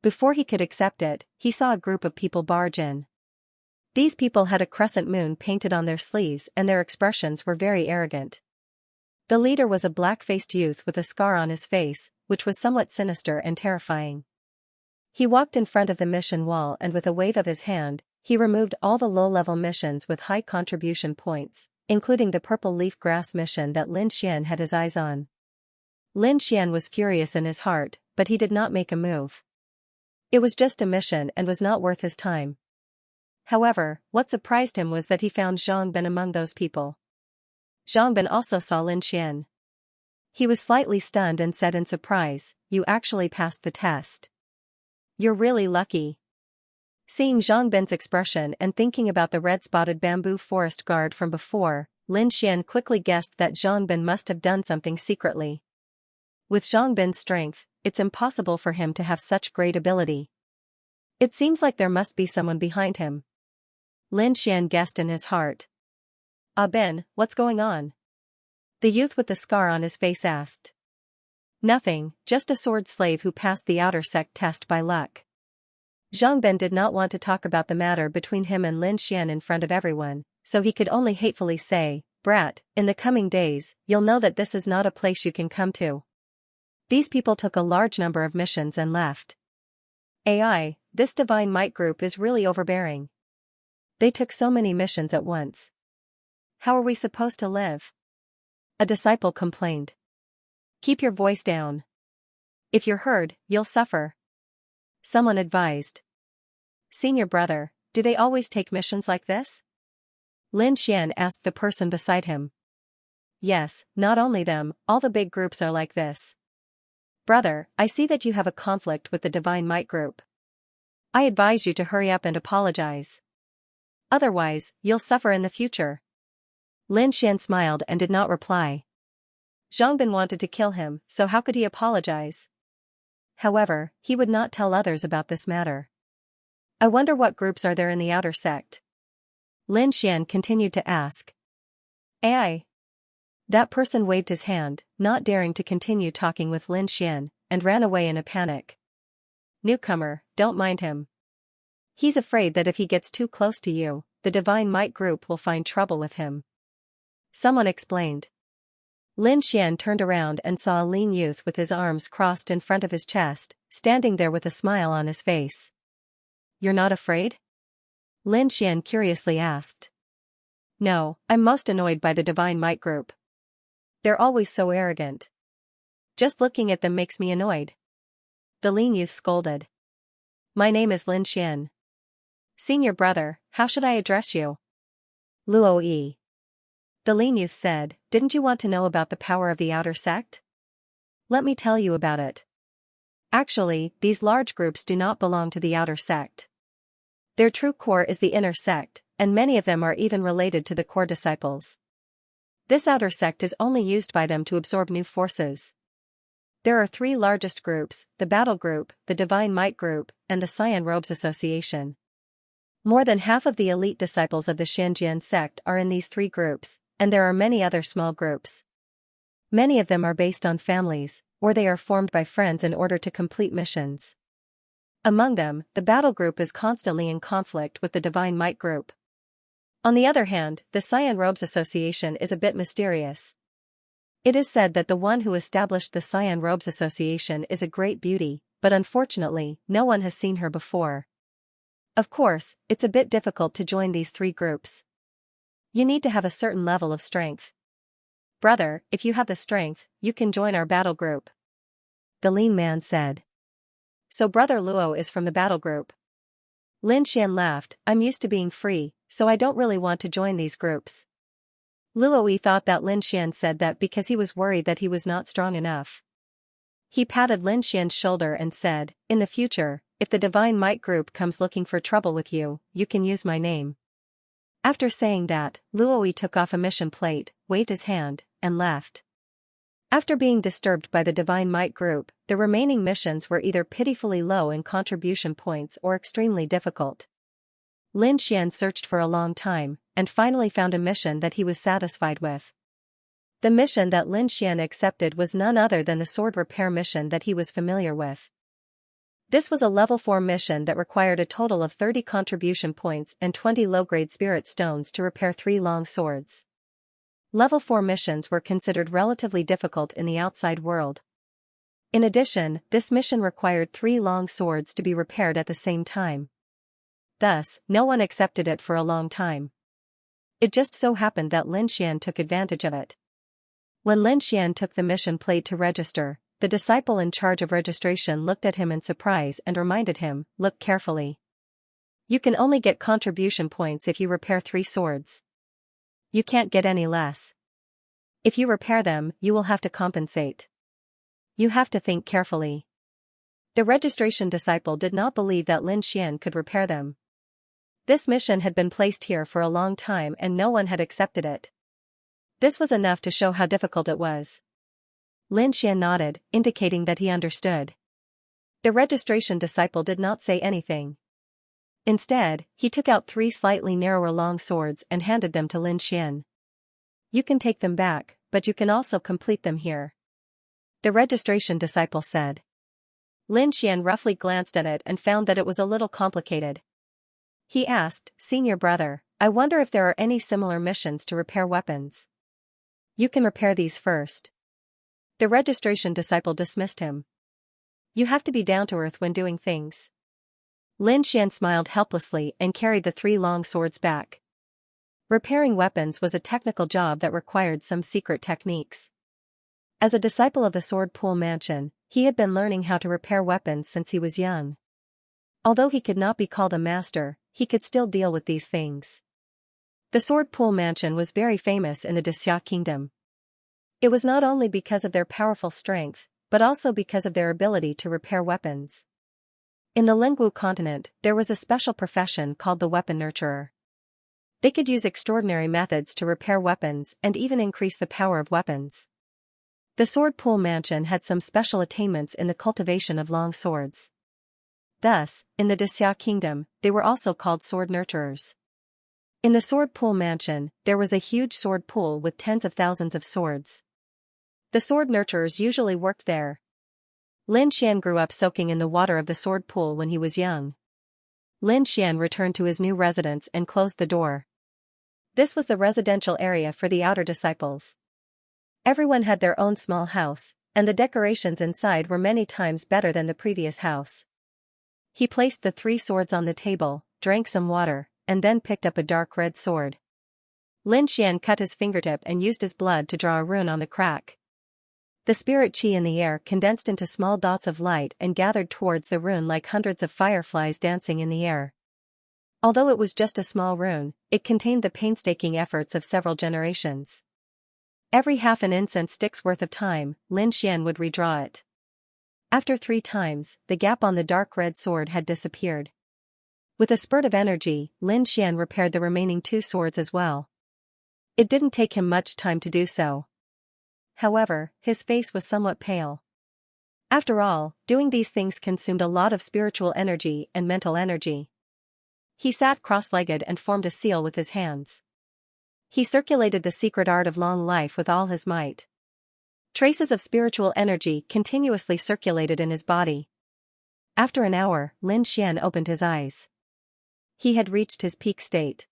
Before he could accept it, he saw a group of people barge in. These people had a crescent moon painted on their sleeves and their expressions were very arrogant. The leader was a black-faced youth with a scar on his face, which was somewhat sinister and terrifying. He walked in front of the mission wall and with a wave of his hand, he removed all the low-level missions with high contribution points, including the purple leaf grass mission that Lin Xian had his eyes on. Lin Xian was furious in his heart, but he did not make a move. It was just a mission and was not worth his time. However, what surprised him was that he found Zhang Bin among those people. Zhang Bin also saw Lin Xian. He was slightly stunned and said in surprise, "You actually passed the test. You're really lucky." Seeing Zhang Bin's expression and thinking about the red-spotted bamboo forest guard from before, Lin Xian quickly guessed that Zhang Bin must have done something secretly. With Zhang Bin's strength, it's impossible for him to have such great ability. It seems like there must be someone behind him. Lin Xian guessed in his heart. "Ah Bin, what's going on?" The youth with the scar on his face asked. "Nothing, just a sword slave who passed the outer sect test by luck." Zhang Bin did not want to talk about the matter between him and Lin Xian in front of everyone, so he could only hatefully say, "Brat, in the coming days, you'll know that this is not a place you can come to." These people took a large number of missions and left. AI, this divine might group is really overbearing. They took so many missions at once. How are we supposed to live? A disciple complained. "Keep your voice down. If you're heard, you'll suffer," someone advised. "Senior brother, do they always take missions like this?" Lin Xian asked the person beside him. "Yes, not only them, all the big groups are like this." "Brother, I see that you have a conflict with the Divine Might group. I advise you to hurry up and apologize. Otherwise, you'll suffer in the future." Lin Xian smiled and did not reply. Zhang Bin wanted to kill him, so how could he apologize? However, he would not tell others about this matter. "I wonder what groups are there in the outer sect?" Lin Xian continued to ask. "AI." That person waved his hand, not daring to continue talking with Lin Xian, and ran away in a panic. "Newcomer, don't mind him. He's afraid that if he gets too close to you, the Divine Might group will find trouble with him," someone explained. Lin Xian turned around and saw a lean youth with his arms crossed in front of his chest, standing there with a smile on his face. "You're not afraid?" Lin Xian curiously asked. "No, I'm most annoyed by the Divine Might group. They're always so arrogant. Just looking at them makes me annoyed," the lean youth scolded. "My name is Lin Xian. Senior brother, how should I address you?" "Luo Yi." The lean youth said, "Didn't you want to know about the power of the outer sect? Let me tell you about it. Actually, these large groups do not belong to the outer sect. Their true core is the inner sect, and many of them are even related to the core disciples. This outer sect is only used by them to absorb new forces. There are three largest groups, the Battle Group, the Divine Might Group, and the Cyan Robes Association. More than half of the elite disciples of the Xianxia sect are in these three groups, and there are many other small groups. Many of them are based on families, or they are formed by friends in order to complete missions. Among them, the Battle Group is constantly in conflict with the Divine Might Group. On the other hand, the Cyan Robes Association is a bit mysterious. It is said that the one who established the Cyan Robes Association is a great beauty, but unfortunately, no one has seen her before. Of course, it's a bit difficult to join these three groups. You need to have a certain level of strength. Brother, if you have the strength, you can join our battle group," the lean man said. "So Brother Luo is from the battle group?" Lin Xian laughed. "I'm used to being free, so I don't really want to join these groups." Luo Yi thought that Lin Xian said that because he was worried that he was not strong enough. He patted Lin Xian's shoulder and said, "In the future, if the Divine Might group comes looking for trouble with you, you can use my name." After saying that, Luo Yi took off a mission plate, waved his hand, and left. After being disturbed by the Divine Might group, the remaining missions were either pitifully low in contribution points or extremely difficult. Lin Xian searched for a long time, and finally found a mission that he was satisfied with. The mission that Lin Xian accepted was none other than the sword repair mission that he was familiar with. This was a level 4 mission that required a total of 30 contribution points and 20 low-grade spirit stones to repair 3 long swords. Level 4 missions were considered relatively difficult in the outside world. In addition, this mission required 3 long swords to be repaired at the same time. Thus, no one accepted it for a long time. It just so happened that Lin Xian took advantage of it. When Lin Xian took the mission plate to register, the disciple in charge of registration looked at him in surprise and reminded him, "Look carefully. You can only get contribution points if you repair 3 swords. You can't get any less. If you repair them, you will have to compensate. You have to think carefully." The registration disciple did not believe that Lin Xian could repair them. This mission had been placed here for a long time and no one had accepted it. This was enough to show how difficult it was. Lin Xian nodded, indicating that he understood. The registration disciple did not say anything. Instead, he took out 3 slightly narrower long swords and handed them to Lin Xian. "You can take them back, but you can also complete them here," the registration disciple said. Lin Xian roughly glanced at it and found that it was a little complicated. He asked, "Senior brother, I wonder if there are any similar missions to repair weapons." "You can repair these first." The registration disciple dismissed him. "You have to be down to earth when doing things." Lin Xian smiled helplessly and carried the 3 long swords back. Repairing weapons was a technical job that required some secret techniques. As a disciple of the Sword Pool Mansion, he had been learning how to repair weapons since he was young. Although he could not be called a master, he could still deal with these things. The Sword Pool Mansion was very famous in the Xianxia kingdom. It was not only because of their powerful strength, but also because of their ability to repair weapons. In the Lingwu continent, there was a special profession called the weapon nurturer. They could use extraordinary methods to repair weapons and even increase the power of weapons. The Sword Pool Mansion had some special attainments in the cultivation of long swords. Thus, in the Xianxia kingdom, they were also called sword nurturers. In the Sword Pool Mansion, there was a huge sword pool with tens of thousands of swords. The sword nurturers usually worked there. Lin Xian grew up soaking in the water of the sword pool when he was young. Lin Xian returned to his new residence and closed the door. This was the residential area for the outer disciples. Everyone had their own small house, and the decorations inside were many times better than the previous house. He placed the 3 swords on the table, drank some water, and then picked up a dark red sword. Lin Xian cut his fingertip and used his blood to draw a rune on the crack. The spirit qi in the air condensed into small dots of light and gathered towards the rune like hundreds of fireflies dancing in the air. Although it was just a small rune, it contained the painstaking efforts of several generations. Every half an incense stick's worth of time, Lin Xian would redraw it. After 3 times, the gap on the dark red sword had disappeared. With a spurt of energy, Lin Xian repaired the remaining 2 swords as well. It didn't take him much time to do so. However, his face was somewhat pale. After all, doing these things consumed a lot of spiritual energy and mental energy. He sat cross-legged and formed a seal with his hands. He circulated the secret art of long life with all his might. Traces of spiritual energy continuously circulated in his body. After an hour, Lin Xian opened his eyes. He had reached his peak state.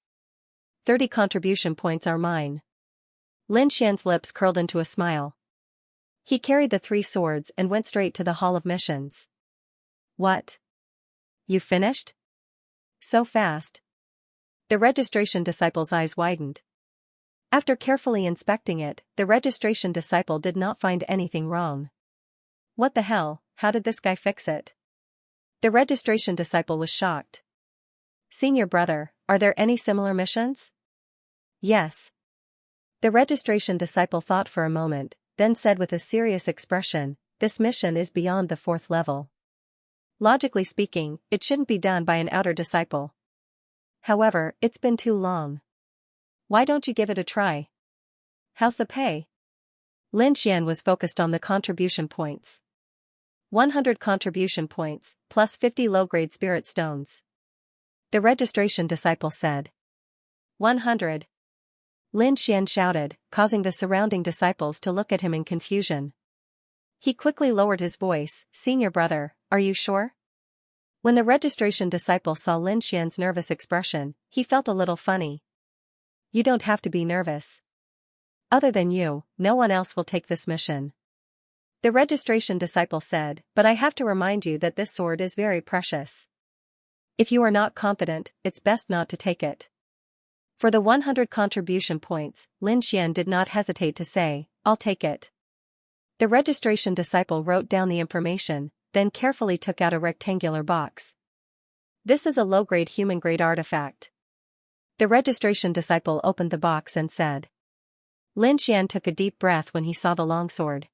30 contribution points are mine. Lin Xian's lips curled into a smile. He carried the 3 swords and went straight to the Hall of Missions. "What? You finished? So fast?" The registration disciple's eyes widened. After carefully inspecting it, the registration disciple did not find anything wrong. "What the hell, how did this guy fix it?" The registration disciple was shocked. "Senior brother, are there any similar missions?" "Yes." The registration disciple thought for a moment, then said with a serious expression, "This mission is beyond the 4th level. Logically speaking, it shouldn't be done by an outer disciple. However, it's been too long. Why don't you give it a try? How's the pay?" Lin Xian was focused on the contribution points. 100 contribution points, plus 50 low-grade spirit stones. The registration disciple said. 100. Lin Xian shouted, causing the surrounding disciples to look at him in confusion. He quickly lowered his voice, "Senior brother, are you sure?" When the registration disciple saw Lin Xian's nervous expression, he felt a little funny. "You don't have to be nervous. Other than you, no one else will take this mission," the registration disciple said, "but I have to remind you that this sword is very precious. If you are not confident, it's best not to take it." For the 100 contribution points, Lin Xian did not hesitate to say, "I'll take it." The registration disciple wrote down the information, then carefully took out a rectangular box. "This is a low-grade human-grade artifact." The registration disciple opened the box and said. Lin Xian took a deep breath when he saw the longsword.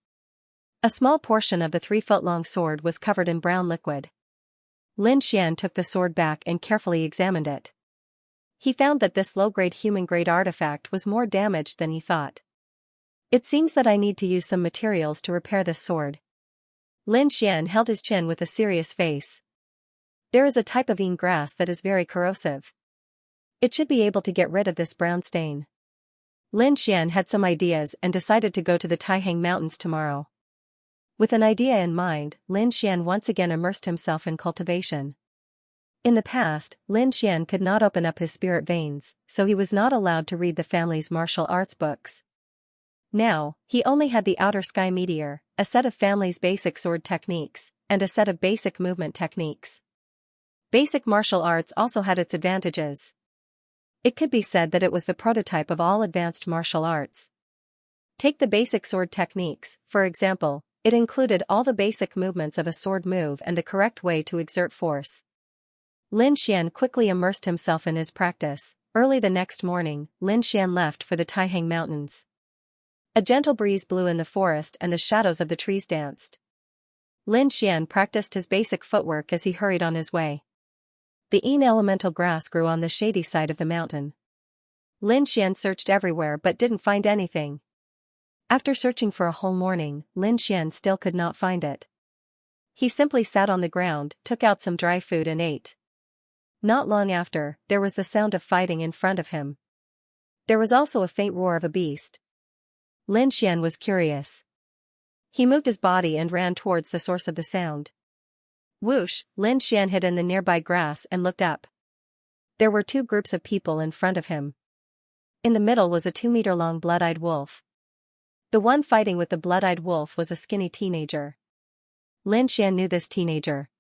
A small portion of the 3-foot-long sword was covered in brown liquid. Lin Xian took the sword back and carefully examined it. He found that this low-grade human-grade artifact was more damaged than he thought. "It seems that I need to use some materials to repair this sword." Lin Xian held his chin with a serious face. "There is a type of grass that is very corrosive. It should be able to get rid of this brown stain." Lin Xian had some ideas and decided to go to the Taihang Mountains tomorrow. With an idea in mind, Lin Xian once again immersed himself in cultivation. In the past, Lin Xian could not open up his spirit veins, so he was not allowed to read the family's martial arts books. Now, he only had the Outer Sky Meteor, a set of family's basic sword techniques, and a set of basic movement techniques. Basic martial arts also had its advantages. It could be said that it was the prototype of all advanced martial arts. Take the basic sword techniques, for example, it included all the basic movements of a sword move and the correct way to exert force. Lin Xian quickly immersed himself in his practice. Early the next morning, Lin Xian left for the Taihang Mountains. A gentle breeze blew in the forest and the shadows of the trees danced. Lin Xian practiced his basic footwork as he hurried on his way. The elemental grass grew on the shady side of the mountain. Lin Xian searched everywhere but didn't find anything. After searching for a whole morning, Lin Xian still could not find it. He simply sat on the ground, took out some dry food and ate. Not long after, there was the sound of fighting in front of him. There was also a faint roar of a beast. Lin Xian was curious. He moved his body and ran towards the source of the sound. Whoosh, Lin Xian hid in the nearby grass and looked up. There were 2 groups of people in front of him. In the middle was a 2-meter-long blood-eyed wolf. The one fighting with the blood-eyed wolf was a skinny teenager. Lin Xian knew this teenager.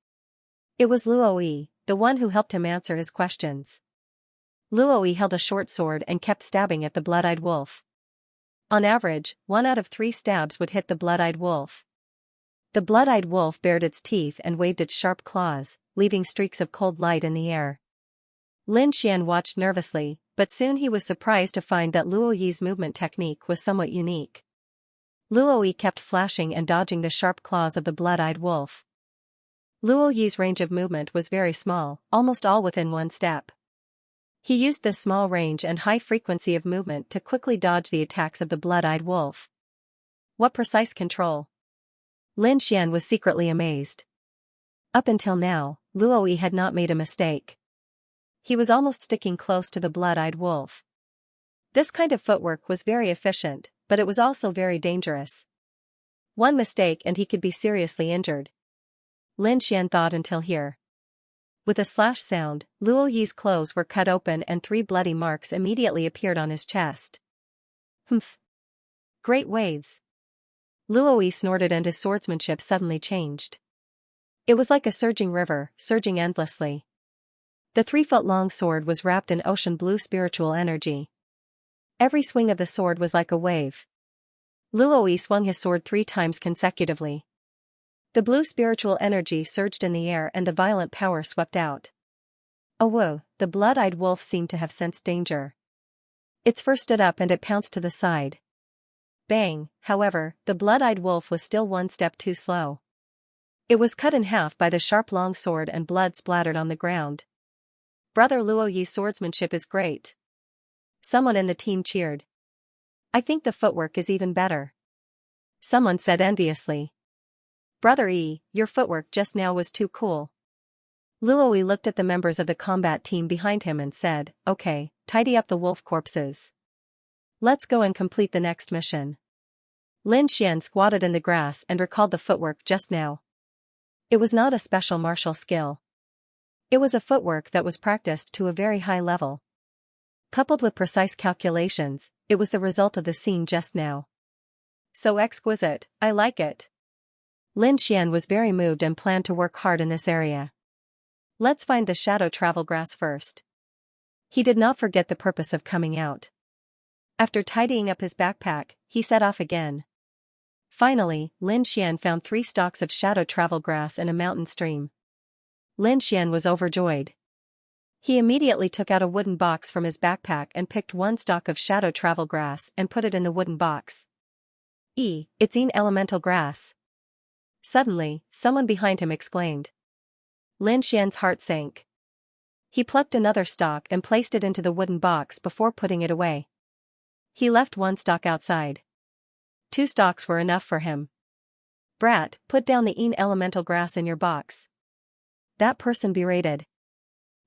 It was Luoyi, the one who helped him answer his questions. Luoyi held a short sword and kept stabbing at the blood-eyed wolf. On average, 1 out of 3 stabs would hit the blood-eyed wolf. The blood-eyed wolf bared its teeth and waved its sharp claws, leaving streaks of cold light in the air. Lin Xian watched nervously, but soon he was surprised to find that Luoyi's movement technique was somewhat unique. Luoyi kept flashing and dodging the sharp claws of the blood-eyed wolf. Luoyi's range of movement was very small, almost all within 1 step. He used this small range and high frequency of movement to quickly dodge the attacks of the blood-eyed wolf. What precise control! Lin Xian was secretly amazed. Up until now, Luoyi had not made a mistake. He was almost sticking close to the blood-eyed wolf. This kind of footwork was very efficient, but it was also very dangerous. One mistake and he could be seriously injured. Lin Xian thought until here. With a slash sound, Luoyi's clothes were cut open and 3 bloody marks immediately appeared on his chest. Humph! Great waves! Luoyi snorted and his swordsmanship suddenly changed. It was like a surging river, surging endlessly. The 3-foot-long sword was wrapped in ocean blue spiritual energy. Every swing of the sword was like a wave. Luoyi swung his sword 3 times consecutively. The blue spiritual energy surged in the air and the violent power swept out. Oh whoa, the blood-eyed wolf seemed to have sensed danger. Its fur stood up and it pounced to the side. Bang, however, the blood-eyed wolf was still 1 step too slow. It was cut in half by the sharp long sword and blood splattered on the ground. Brother Luoyi's swordsmanship is great. Someone in the team cheered. I think the footwork is even better. Someone said enviously. Brother E, your footwork just now was too cool. Luoyi looked at the members of the combat team behind him and said, okay, tidy up the wolf corpses. Let's go and complete the next mission. Lin Xian squatted in the grass and recalled the footwork just now. It was not a special martial skill. It was a footwork that was practiced to a very high level. Coupled with precise calculations, it was the result of the scene just now. So exquisite, I like it. Lin Xian was very moved and planned to work hard in this area. Let's find the shadow travel grass first. He did not forget the purpose of coming out. After tidying up his backpack, he set off again. Finally, Lin Xian found 3 stalks of shadow travel grass in a mountain stream. Lin Xian was overjoyed. He immediately took out a wooden box from his backpack and picked 1 stalk of shadow travel grass and put it in the wooden box. It's an elemental grass. Suddenly, someone behind him exclaimed. Lin Xian's heart sank. He plucked another stalk and placed it into the wooden box before putting it away. He left 1 stalk outside. 2 stalks were enough for him. Brat, put down the elemental grass in your box. That person berated.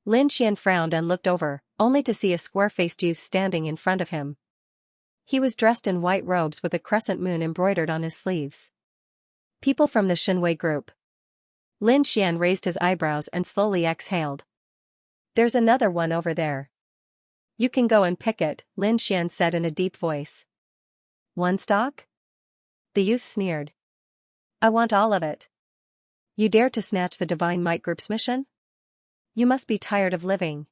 Lin Xian frowned and looked over, only to see a square-faced youth standing in front of him. He was dressed in white robes with a crescent moon embroidered on his sleeves. People from the Xinwei group. Lin Xian raised his eyebrows and slowly exhaled. There's another one over there. You can go and pick it, Lin Xian said in a deep voice. 1 stalk? The youth sneered. I want all of it. You dare to snatch the Divine Might Group's mission? You must be tired of living.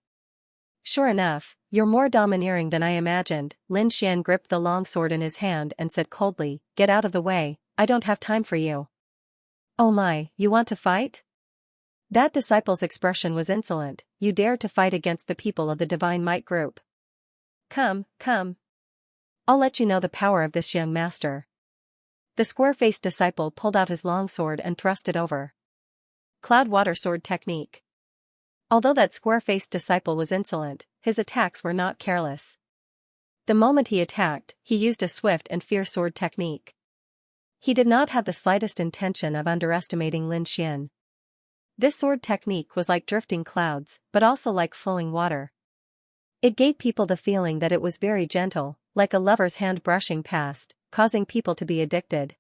Sure enough, you're more domineering than I imagined. Lin Xian gripped the long sword in his hand and said coldly, Get out of the way, I don't have time for you. Oh my, you want to fight? That disciple's expression was insolent. You dare to fight against the people of the Divine Might Group. Come, come. I'll let you know the power of this young master. The square-faced disciple pulled out his long sword and thrust it over. Cloud water sword technique. Although that square-faced disciple was insolent, his attacks were not careless. The moment he attacked, he used a swift and fierce sword technique. He did not have the slightest intention of underestimating Lin Xian. This sword technique was like drifting clouds, but also like flowing water. It gave people the feeling that it was very gentle, like a lover's hand brushing past, causing people to be addicted.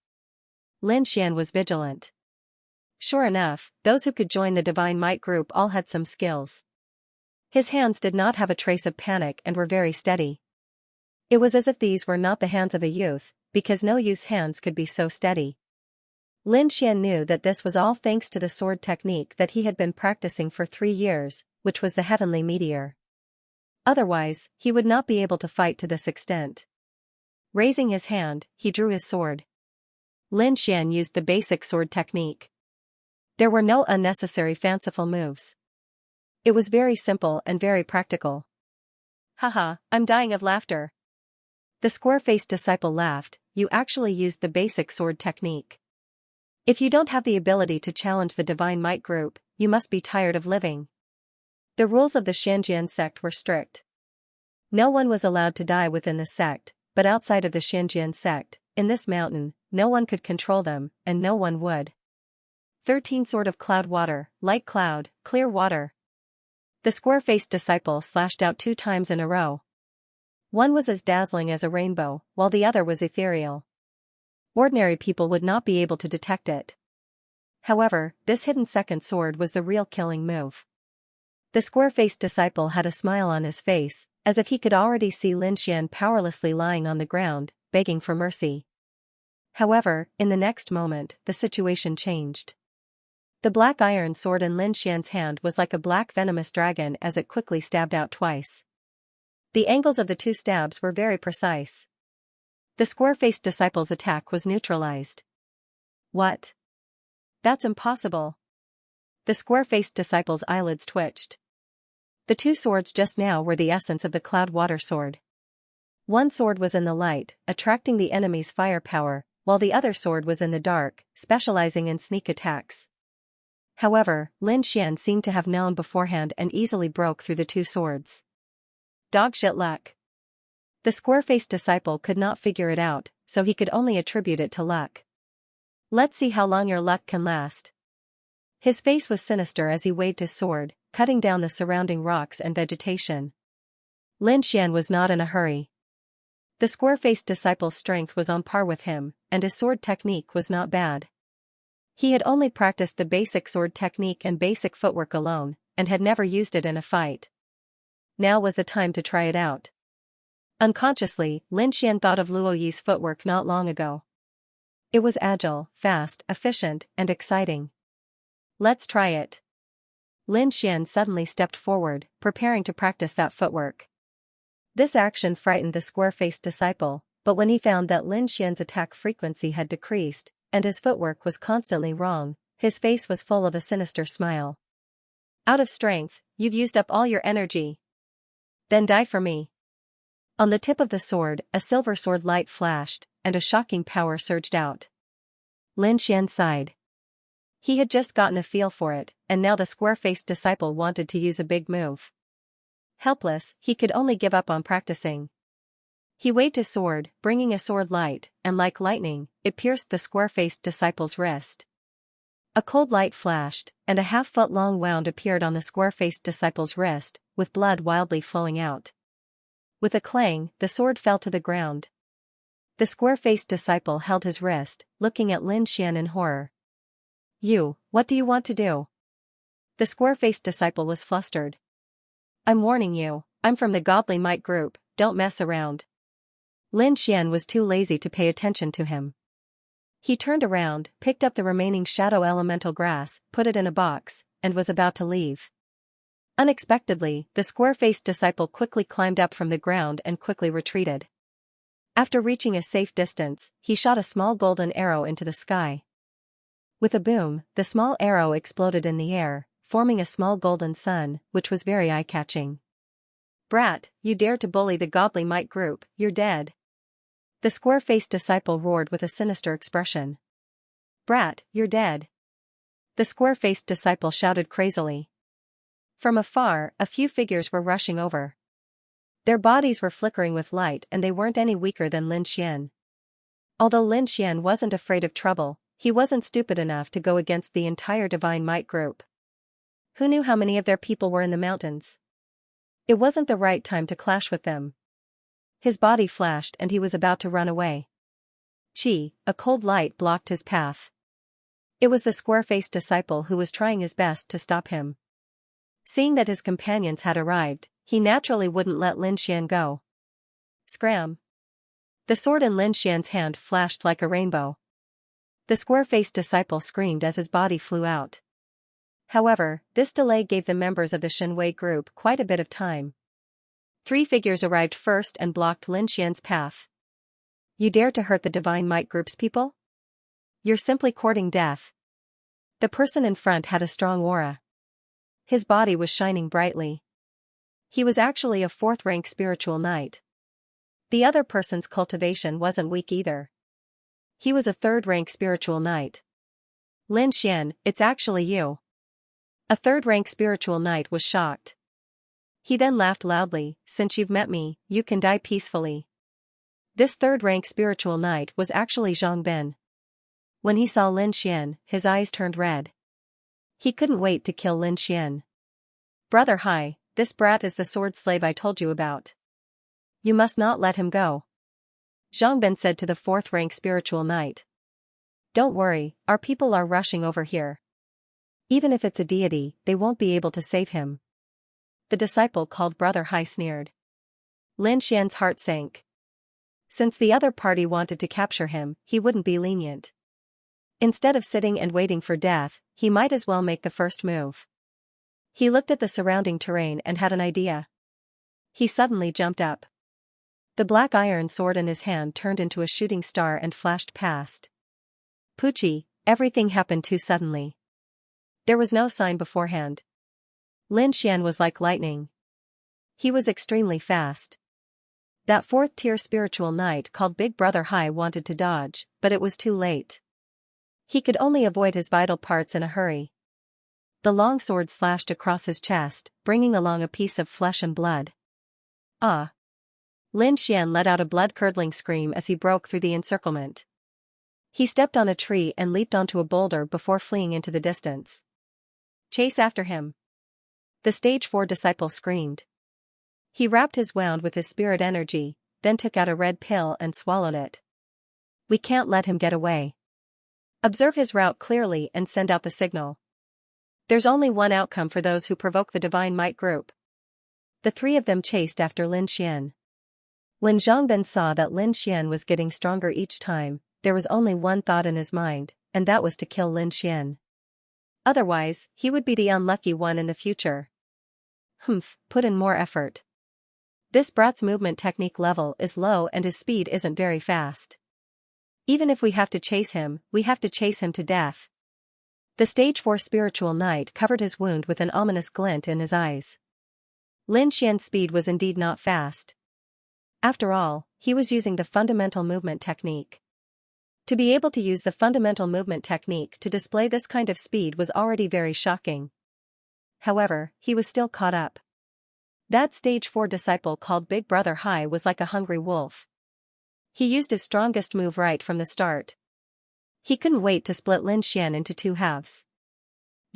Lin Xian was vigilant. Sure enough, those who could join the Divine Might Group all had some skills. His hands did not have a trace of panic and were very steady. It was as if these were not the hands of a youth, because no youth's hands could be so steady. Lin Xian knew that this was all thanks to the sword technique that he had been practicing for 3 years, which was the heavenly meteor. Otherwise, he would not be able to fight to this extent. Raising his hand, he drew his sword. Lin Xian used the basic sword technique. There were no unnecessary fanciful moves. It was very simple and very practical. Haha, I'm dying of laughter. The square-faced disciple laughed. You actually used the basic sword technique. If you don't have the ability to challenge the Divine Might Group, you must be tired of living. The rules of the Xianxia sect were strict. No one was allowed to die within the sect, but outside of the Xianxia sect, in this mountain, no one could control them, and no one would. 13 Sword of Cloud Water, Light Cloud, Clear Water. The square-faced disciple slashed out 2 times in a row. One was as dazzling as a rainbow, while the other was ethereal. Ordinary people would not be able to detect it. However, this hidden second sword was the real killing move. The square-faced disciple had a smile on his face, as if he could already see Lin Xian powerlessly lying on the ground, begging for mercy. However, in the next moment, the situation changed. The black iron sword in Lin Xian's hand was like a black venomous dragon as it quickly stabbed out twice. The angles of the 2 stabs were very precise. The square-faced disciple's attack was neutralized. What? That's impossible. The square-faced disciple's eyelids twitched. The 2 swords just now were the essence of the cloud water sword. One sword was in the light, attracting the enemy's firepower, while the other sword was in the dark, specializing in sneak attacks. However, Lin Xian seemed to have known beforehand and easily broke through the 2 swords. Dogshit luck. The square-faced disciple could not figure it out, so he could only attribute it to luck. Let's see how long your luck can last. His face was sinister as he waved his sword, cutting down the surrounding rocks and vegetation. Lin Xian was not in a hurry. The square-faced disciple's strength was on par with him, and his sword technique was not bad. He had only practiced the basic sword technique and basic footwork alone, and had never used it in a fight. Now was the time to try it out. Unconsciously, Lin Xian thought of Luo Yi's footwork not long ago. It was agile, fast, efficient, and exciting. Let's try it. Lin Xian suddenly stepped forward, preparing to practice that footwork. This action frightened the square-faced disciple, but when he found that Lin Xian's attack frequency had decreased, and his footwork was constantly wrong, his face was full of a sinister smile. Out of strength, you've used up all your energy. Then die for me. On the tip of the sword, a silver sword light flashed, and a shocking power surged out. Lin Xian sighed. He had just gotten a feel for it, and now the square-faced disciple wanted to use a big move. Helpless, he could only give up on practicing. He waved his sword, bringing a sword light, and like lightning, it pierced the square-faced disciple's wrist. A cold light flashed, and a half-foot-long wound appeared on the square-faced disciple's wrist, with blood wildly flowing out. With a clang, the sword fell to the ground. The square-faced disciple held his wrist, looking at Lin Xian in horror. What do you want to do? The square-faced disciple was flustered. I'm warning you, I'm from the Godly Might group, don't mess around. Lin Xian was too lazy to pay attention to him. He turned around, picked up the remaining shadow elemental grass, put it in a box, and was about to leave. Unexpectedly, the square-faced disciple quickly climbed up from the ground and quickly retreated. After reaching a safe distance, he shot a small golden arrow into the sky. With a boom, the small arrow exploded in the air, forming a small golden sun, which was very eye-catching. Brat, you dare to bully the Godly Might group, you're dead. The square-faced disciple roared with a sinister expression. Brat, you're dead. The square-faced disciple shouted crazily. From afar, a few figures were rushing over. Their bodies were flickering with light and they weren't any weaker than Lin Xian. Although Lin Xian wasn't afraid of trouble, he wasn't stupid enough to go against the entire Divine Might group. Who knew how many of their people were in the mountains? It wasn't the right time to clash with them. His body flashed and he was about to run away. A cold light blocked his path. It was the square-faced disciple who was trying his best to stop him. Seeing that his companions had arrived, he naturally wouldn't let Lin Xian go. Scram! The sword in Lin Xian's hand flashed like a rainbow. The square-faced disciple screamed as his body flew out. However, this delay gave the members of the Shenwei group quite a bit of time. 3 figures arrived first and blocked Lin Xian's path. You dare to hurt the Divine Might group's people? You're simply courting death. The person in front had a strong aura. His body was shining brightly. He was actually a 4th-rank spiritual knight. The other person's cultivation wasn't weak either. He was a 3rd-rank spiritual knight. Lin Xian, it's actually you. A 3rd-rank spiritual knight was shocked. He then laughed loudly, since you've met me, you can die peacefully. This 3rd-rank spiritual knight was actually Zhang Bin. When he saw Lin Xian, his eyes turned red. He couldn't wait to kill Lin Xian. Brother Hai, this brat is the sword slave I told you about. You must not let him go. Zhang Bin said to the 4th-rank spiritual knight. Don't worry, our people are rushing over here. Even if it's a deity, they won't be able to save him. The disciple called Brother Hai sneered. Lin Xian's heart sank. Since the other party wanted to capture him, he wouldn't be lenient. Instead of sitting and waiting for death, he might as well make the first move. He looked at the surrounding terrain and had an idea. He suddenly jumped up. The black iron sword in his hand turned into a shooting star and flashed past. Poochie, everything happened too suddenly. There was no sign beforehand. Lin Xian was like lightning. He was extremely fast. That 4th-tier spiritual knight called Big Brother Hai wanted to dodge, but it was too late. He could only avoid his vital parts in a hurry. The long sword slashed across his chest, bringing along a piece of flesh and blood. Ah! Lin Xian let out a blood-curdling scream as he broke through the encirclement. He stepped on a tree and leaped onto a boulder before fleeing into the distance. Chase after him! The stage 4 disciple screamed. He wrapped his wound with his spirit energy, then took out a red pill and swallowed it. We can't let him get away. Observe his route clearly and send out the signal. There's only one outcome for those who provoke the Divine Might group. The 3 of them chased after Lin Xian. When Zhang Bin saw that Lin Xian was getting stronger each time, there was only one thought in his mind, and that was to kill Lin Xian. Otherwise, he would be the unlucky one in the future. Put in more effort. This brat's movement technique level is low and his speed isn't very fast. Even if we have to chase him, we have to chase him to death. The stage 4 spiritual knight covered his wound with an ominous glint in his eyes. Lin Xian's speed was indeed not fast. After all, he was using the fundamental movement technique. To be able to use the fundamental movement technique to display this kind of speed was already very shocking. However, he was still caught up. That stage 4 disciple called Big Brother Hai was like a hungry wolf. He used his strongest move right from the start. He couldn't wait to split Lin Xian into two halves.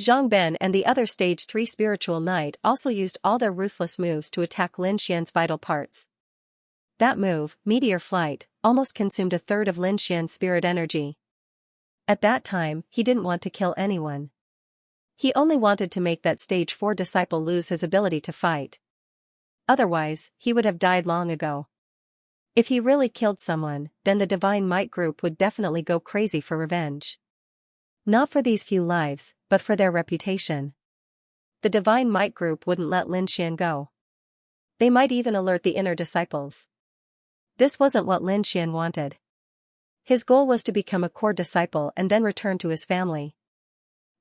Zhang Ben and the other stage 3 spiritual knight also used all their ruthless moves to attack Lin Xian's vital parts. That move, Meteor Flight, almost consumed a third of Lin Xian's spirit energy. At that time, he didn't want to kill anyone. He only wanted to make that stage 4 disciple lose his ability to fight. Otherwise, he would have died long ago. If he really killed someone, then the Divine Might group would definitely go crazy for revenge. Not for these few lives, but for their reputation. The Divine Might group wouldn't let Lin Xian go. They might even alert the inner disciples. This wasn't what Lin Xian wanted. His goal was to become a core disciple and then return to his family.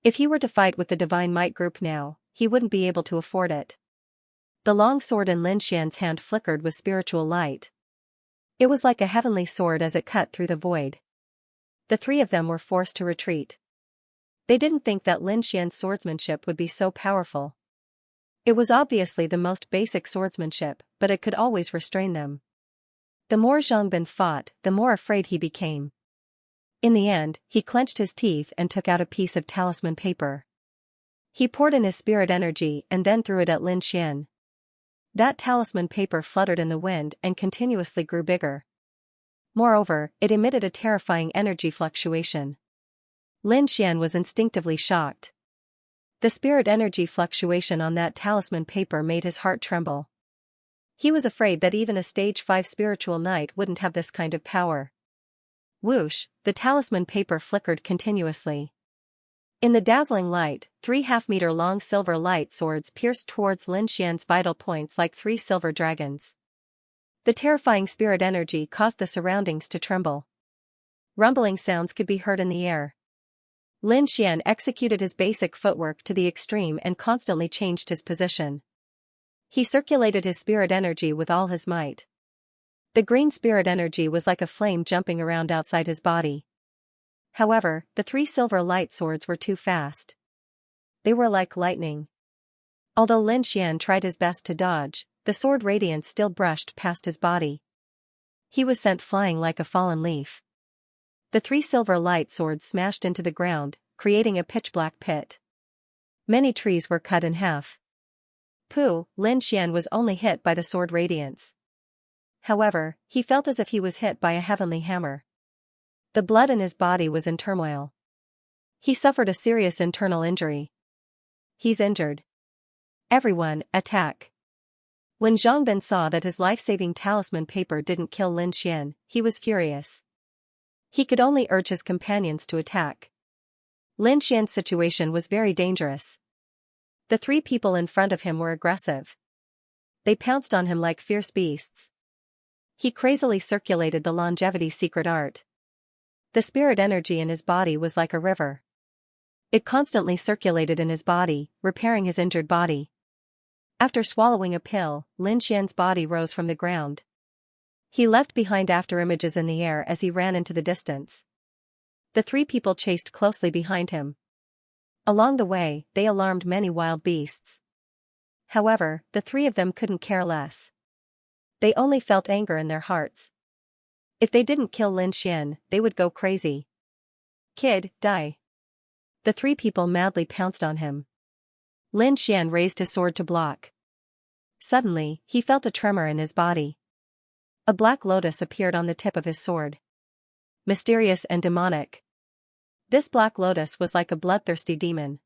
If he were to fight with the Divine Might group now, he wouldn't be able to afford it. The long sword in Lin Xian's hand flickered with spiritual light. It was like a heavenly sword as it cut through the void. The three of them were forced to retreat. They didn't think that Lin Xian's swordsmanship would be so powerful. It was obviously the most basic swordsmanship, but it could always restrain them. The more Zhang Ben fought, the more afraid he became. In the end, he clenched his teeth and took out a piece of talisman paper. He poured in his spirit energy and then threw it at Lin Xian. That talisman paper fluttered in the wind and continuously grew bigger. Moreover, it emitted a terrifying energy fluctuation. Lin Xian was instinctively shocked. The spirit energy fluctuation on that talisman paper made his heart tremble. He was afraid that even a stage 5 spiritual knight wouldn't have this kind of power. Whoosh, the talisman paper flickered continuously. In the dazzling light, 3 half-meter-long silver light swords pierced towards Lin Xian's vital points like 3 silver dragons. The terrifying spirit energy caused the surroundings to tremble. Rumbling sounds could be heard in the air. Lin Xian executed his basic footwork to the extreme and constantly changed his position. He circulated his spirit energy with all his might. The green spirit energy was like a flame jumping around outside his body. However, the 3 silver light swords were too fast. They were like lightning. Although Lin Xian tried his best to dodge, the sword radiance still brushed past his body. He was sent flying like a fallen leaf. The 3 silver light swords smashed into the ground, creating a pitch-black pit. Many trees were cut in half. Lin Xian was only hit by the sword radiance. However, he felt as if he was hit by a heavenly hammer. The blood in his body was in turmoil. He suffered a serious internal injury. He's injured. Everyone, attack. When Zhang Ben saw that his life-saving talisman paper didn't kill Lin Xian, he was furious. He could only urge his companions to attack. Lin Xian's situation was very dangerous. The 3 people in front of him were aggressive. They pounced on him like fierce beasts. He crazily circulated the longevity secret art. The spirit energy in his body was like a river. It constantly circulated in his body, repairing his injured body. After swallowing a pill, Lin Xian's body rose from the ground. He left behind afterimages in the air as he ran into the distance. The 3 people chased closely behind him. Along the way, they alarmed many wild beasts. However, the 3 of them couldn't care less. They only felt anger in their hearts. If they didn't kill Lin Xian, they would go crazy. Kid, die. The 3 people madly pounced on him. Lin Xian raised his sword to block. Suddenly, he felt a tremor in his body. A black lotus appeared on the tip of his sword. Mysterious and demonic. This black lotus was like a bloodthirsty demon.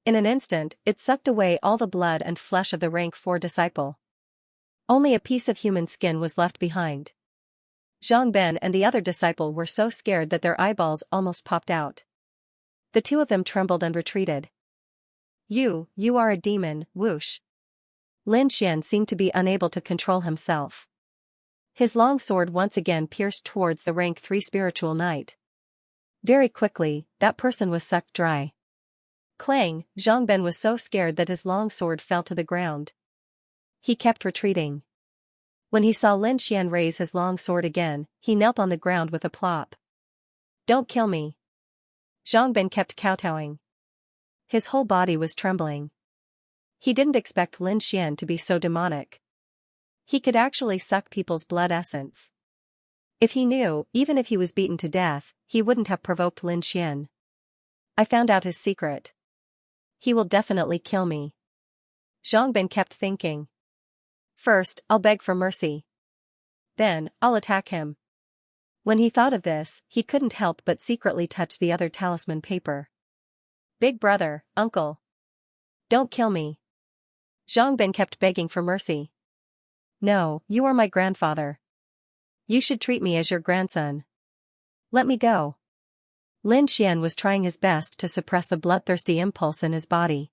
In an instant, it sucked away all the blood and flesh of the rank 4 disciple. Only a piece of human skin was left behind. Zhang Ben and the other disciple were so scared that their eyeballs almost popped out. The two of them trembled and retreated. You are a demon, whoosh. Lin Xian seemed to be unable to control himself. His long sword once again pierced towards the rank 3 spiritual knight. Very quickly, that person was sucked dry. Clang, Zhang Ben was so scared that his long sword fell to the ground. He kept retreating. When he saw Lin Xian raise his long sword again, he knelt on the ground with a plop. Don't kill me. Zhang Ben kept kowtowing. His whole body was trembling. He didn't expect Lin Xian to be so demonic. He could actually suck people's blood essence. If he knew, even if he was beaten to death, he wouldn't have provoked Lin Xian. I found out his secret. He will definitely kill me. Zhang Ben kept thinking. First, I'll beg for mercy. Then, I'll attack him. When he thought of this, he couldn't help but secretly touch the other talisman paper. Big brother, uncle. Don't kill me. Zhang Ben kept begging for mercy. No, you are my grandfather. You should treat me as your grandson. Let me go. Lin Xian was trying his best to suppress the bloodthirsty impulse in his body.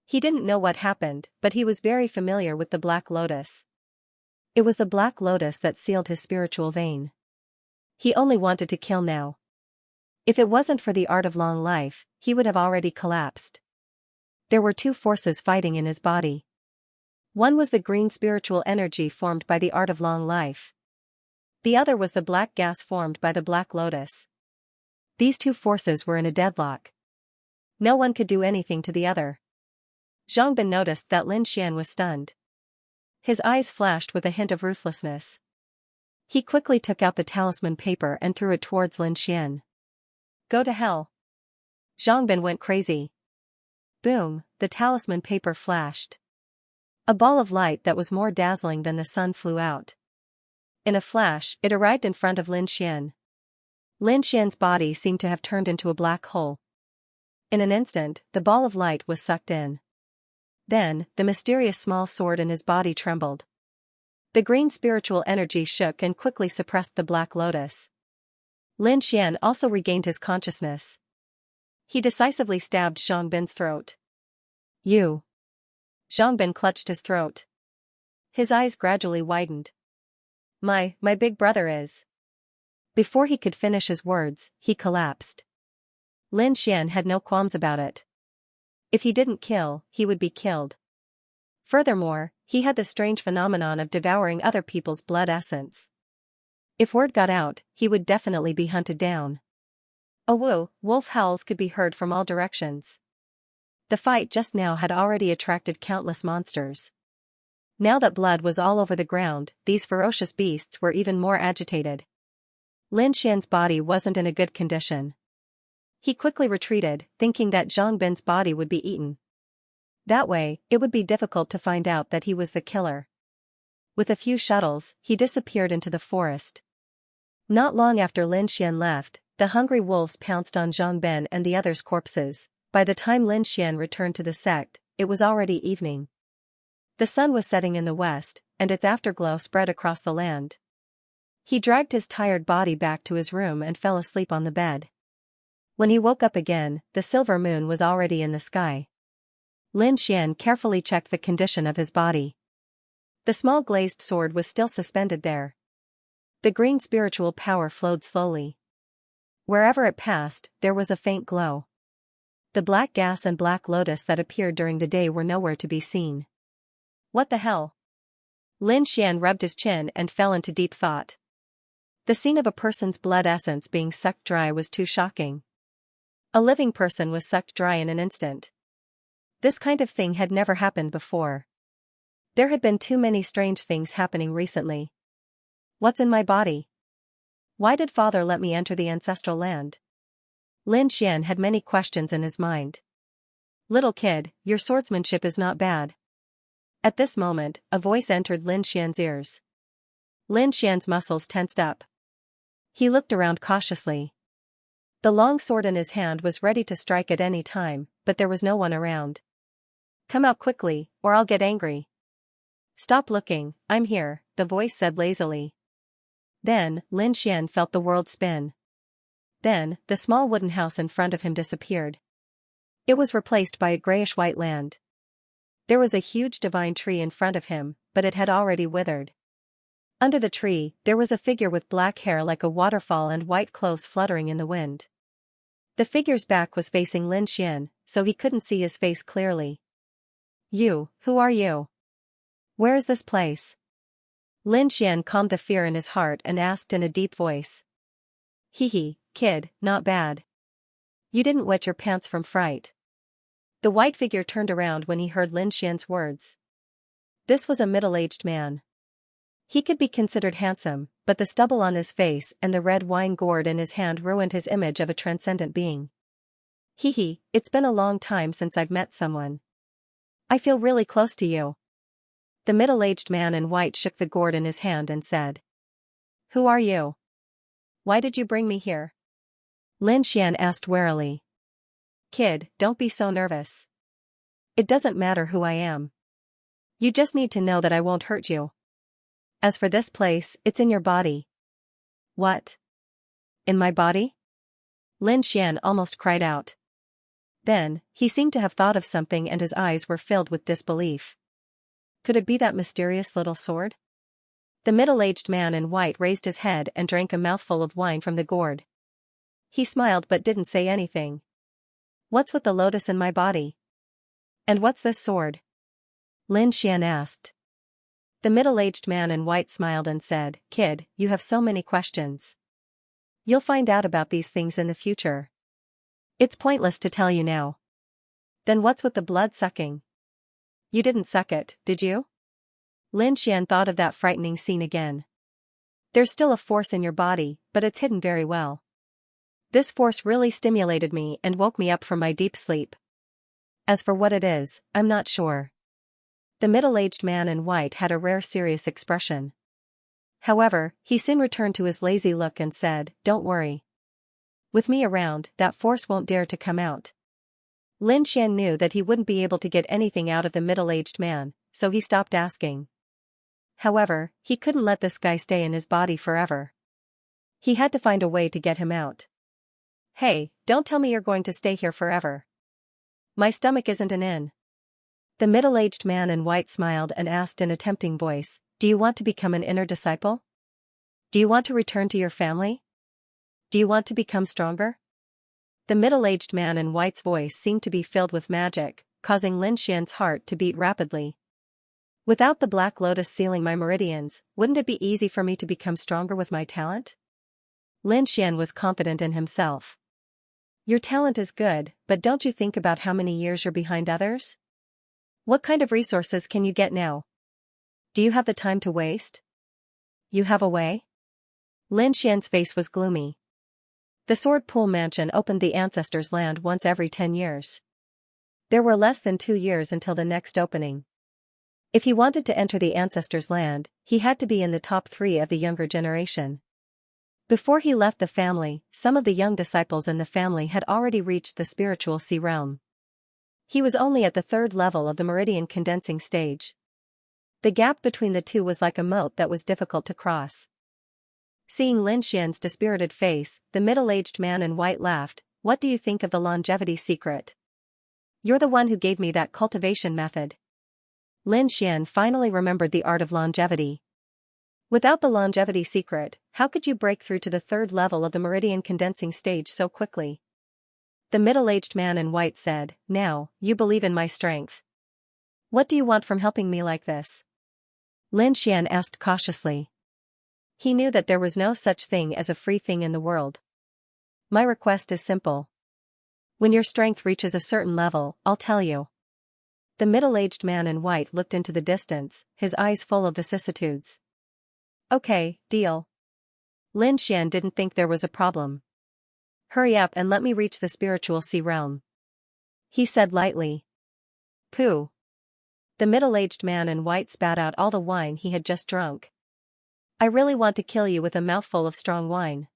He didn't know what happened, but he was very familiar with the Black Lotus. It was the Black Lotus that sealed his spiritual vein. He only wanted to kill now. If it wasn't for the art of long life, he would have already collapsed. There were two forces fighting in his body. One was the green spiritual energy formed by the art of long life. The other was the black gas formed by the Black Lotus. These two forces were in a deadlock. No one could do anything to the other. Zhang Ben noticed that Lin Xian was stunned. His eyes flashed with a hint of ruthlessness. He quickly took out the talisman paper and threw it towards Lin Xian. Go to hell. Zhang Ben went crazy. Boom, the talisman paper flashed. A ball of light that was more dazzling than the sun flew out. In a flash, it arrived in front of Lin Xian. Lin Xian's body seemed to have turned into a black hole. In an instant, the ball of light was sucked in. Then, the mysterious small sword in his body trembled. The green spiritual energy shook and quickly suppressed the Black Lotus. Lin Xian also regained his consciousness. He decisively stabbed Zhang Ben's throat. You. Zhang Ben clutched his throat. His eyes gradually widened. My big brother is. Before he could finish his words, he collapsed. Lin Xian had no qualms about it. If he didn't kill, he would be killed. Furthermore, he had the strange phenomenon of devouring other people's blood essence. If word got out, he would definitely be hunted down. A wolf howls could be heard from all directions. The fight just now had already attracted countless monsters. Now that blood was all over the ground, these ferocious beasts were even more agitated. Lin Xian's body wasn't in a good condition. He quickly retreated, thinking that Zhang Ben's body would be eaten. That way, it would be difficult to find out that he was the killer. With a few shuttles, he disappeared into the forest. Not long after Lin Xian left, the hungry wolves pounced on Zhang Ben and the others' corpses. By the time Lin Xian returned to the sect, it was already evening. The sun was setting in the west, and its afterglow spread across the land. He dragged his tired body back to his room and fell asleep on the bed. When he woke up again, the silver moon was already in the sky. Lin Xian carefully checked the condition of his body. The small glazed sword was still suspended there. The green spiritual power flowed slowly. Wherever it passed, there was a faint glow. The black gas and Black Lotus that appeared during the day were nowhere to be seen. What the hell? Lin Xian rubbed his chin and fell into deep thought. The scene of a person's blood essence being sucked dry was too shocking. A living person was sucked dry in an instant. This kind of thing had never happened before. There had been too many strange things happening recently. What's in my body? Why did father let me enter the ancestral land? Lin Xian had many questions in his mind. Little kid, your swordsmanship is not bad. At this moment, a voice entered Lin Xian's ears. Lin Xian's muscles tensed up. He looked around cautiously. The long sword in his hand was ready to strike at any time, but there was no one around. Come out quickly, or I'll get angry. Stop looking, I'm here, the voice said lazily. Then, Lin Xian felt the world spin. Then, the small wooden house in front of him disappeared. It was replaced by a grayish-white land. There was a huge divine tree in front of him, but it had already withered. Under the tree, there was a figure with black hair like a waterfall and white clothes fluttering in the wind. The figure's back was facing Lin Xian, so he couldn't see his face clearly. "You, who are you? Where is this place?" Lin Xian calmed the fear in his heart and asked in a deep voice. "Hee, kid, not bad. You didn't wet your pants from fright." The white figure turned around when he heard Lin Xian's words. This was a middle-aged man. He could be considered handsome, but the stubble on his face and the red wine gourd in his hand ruined his image of a transcendent being. "Hee, it's been a long time since I've met someone. I feel really close to you." The middle-aged man in white shook the gourd in his hand and said. "Who are you? Why did you bring me here?" Lin Xian asked warily. "Kid, don't be so nervous. It doesn't matter who I am. You just need to know that I won't hurt you. As for this place, it's in your body." "What? In my body?" Lin Xian almost cried out. Then, he seemed to have thought of something and his eyes were filled with disbelief. Could it be that mysterious little sword? The middle-aged man in white raised his head and drank a mouthful of wine from the gourd. He smiled but didn't say anything. "What's with the lotus in my body? And what's this sword?" Lin Xian asked. The middle-aged man in white smiled and said, "Kid, you have so many questions. You'll find out about these things in the future. It's pointless to tell you now." "Then what's with the blood sucking? You didn't suck it, did you?" Lin Xian thought of that frightening scene again. "There's still a force in your body, but it's hidden very well. This force really stimulated me and woke me up from my deep sleep. As for what it is, I'm not sure." The middle-aged man in white had a rare serious expression. However, he soon returned to his lazy look and said, "Don't worry. With me around, that force won't dare to come out." Lin Xian knew that he wouldn't be able to get anything out of the middle-aged man, so he stopped asking. However, he couldn't let this guy stay in his body forever. He had to find a way to get him out. "Hey, don't tell me you're going to stay here forever. My stomach isn't an inn." The middle-aged man in white smiled and asked in a tempting voice, "Do you want to become an inner disciple? Do you want to return to your family? Do you want to become stronger?" The middle-aged man in white's voice seemed to be filled with magic, causing Lin Xian's heart to beat rapidly. "Without the black lotus sealing my meridians, wouldn't it be easy for me to become stronger with my talent?" Lin Xian was confident in himself. "Your talent is good, but don't you think about how many years you're behind others? What kind of resources can you get now? Do you have the time to waste? You have a way?" Lin Xian's face was gloomy. The Sword Pool Mansion opened the Ancestors' Land once every 10 years. There were less than 2 years until the next opening. If he wanted to enter the Ancestors' Land, he had to be in the top 3 of the younger generation. Before he left the family, some of the young disciples in the family had already reached the spiritual sea realm. He was only at the 3rd level of the meridian condensing stage. The gap between the two was like a moat that was difficult to cross. Seeing Lin Xian's dispirited face, the middle-aged man in white laughed. "What do you think of the longevity secret? You're the one who gave me that cultivation method." Lin Xian finally remembered the art of longevity. "Without the longevity secret, how could you break through to the 3rd level of the meridian condensing stage so quickly?" The middle-aged man in white said, "Now, you believe in my strength. What do you want from helping me like this?" Lin Xian asked cautiously. He knew that there was no such thing as a free thing in the world. "My request is simple. When your strength reaches a certain level, I'll tell you." The middle-aged man in white looked into the distance, his eyes full of vicissitudes. "Okay, deal." Lin Xian didn't think there was a problem. "Hurry up and let me reach the spiritual sea realm," he said lightly. "Pooh." The middle-aged man in white spat out all the wine he had just drunk. "I really want to kill you with a mouthful of strong wine.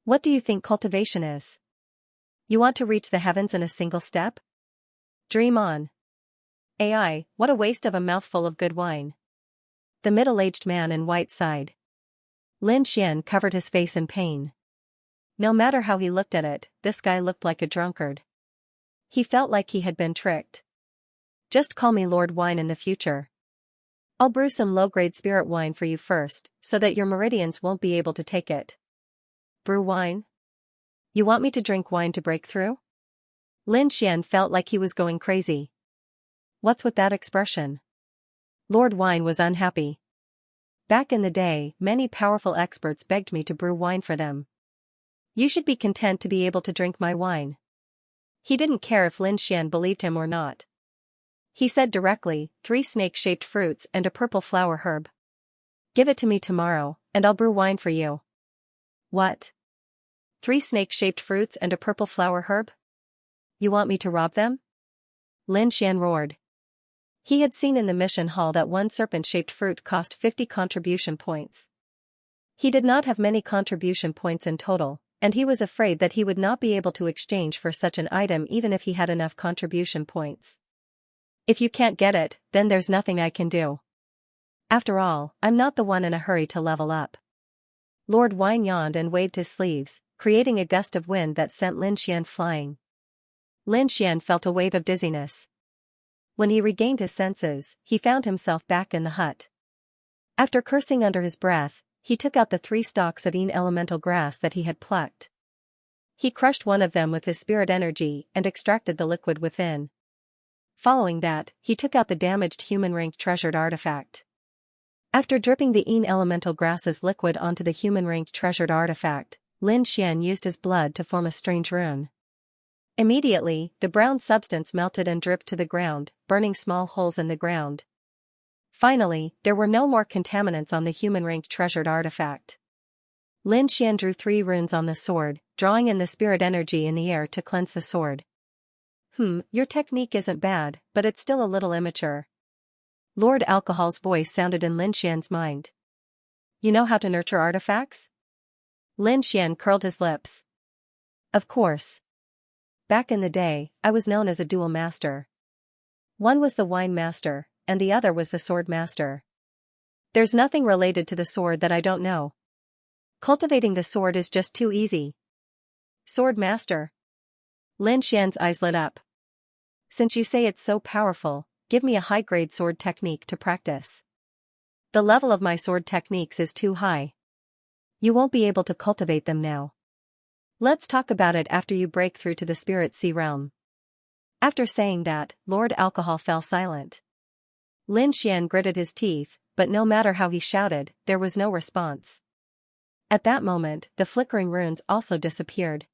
What do you think cultivation is? You want to reach the heavens in a single step? Dream on. AI, what a waste of a mouthful of good wine." The middle-aged man in white sighed. Lin Xian covered his face in pain. No matter how he looked at it, this guy looked like a drunkard. He felt like he had been tricked. Just call me Lord Wine in the future. I'll brew some low-grade spirit wine for you first, so that your meridians won't be able to take it. Brew wine? You want me to drink wine to break through? Lin Xian felt like he was going crazy. What's with that expression? Lord Wine was unhappy. Back in the day, many powerful experts begged me to brew wine for them. You should be content to be able to drink my wine. He didn't care if Lin Xian believed him or not. He said directly, 3 snake-shaped fruits and a purple flower herb. Give it to me tomorrow, and I'll brew wine for you. What? 3 snake-shaped fruits and a purple flower herb? You want me to rob them? Lin Xian roared. He had seen in the mission hall that one serpent-shaped fruit cost 50 contribution points. He did not have many contribution points in total, and he was afraid that he would not be able to exchange for such an item even if he had enough contribution points. If you can't get it, then there's nothing I can do. After all, I'm not the one in a hurry to level up. Lord Wine yawned and waved his sleeves, creating a gust of wind that sent Lin Xian flying. Lin Xian felt a wave of dizziness. When he regained his senses, he found himself back in the hut. After cursing under his breath, he took out the 3 stalks of Yin elemental grass that he had plucked. He crushed one of them with his spirit energy and extracted the liquid within. Following that, he took out the damaged human rank treasured artifact. After dripping the Yin elemental grass's liquid onto the human rank treasured artifact, Lin Xian used his blood to form a strange rune. Immediately, the brown substance melted and dripped to the ground, burning small holes in the ground. Finally, there were no more contaminants on the human rank treasured artifact. Lin Xian drew 3 runes on the sword, drawing in the spirit energy in the air to cleanse the sword. Your technique isn't bad, but it's still a little immature. Lord Alcohol's voice sounded in Lin Xian's mind. You know how to nurture artifacts? Lin Xian curled his lips. Of course. Back in the day, I was known as a dual master. One was the wine master, and the other was the sword master. There's nothing related to the sword that I don't know. Cultivating the sword is just too easy. Sword master. Lin Xian's eyes lit up. Since you say it's so powerful, give me a high-grade sword technique to practice. The level of my sword techniques is too high. You won't be able to cultivate them now. Let's talk about it after you break through to the Spirit Sea realm. After saying that, Lord Alcohol fell silent. Lin Xian gritted his teeth, but no matter how he shouted, there was no response. At that moment, the flickering runes also disappeared.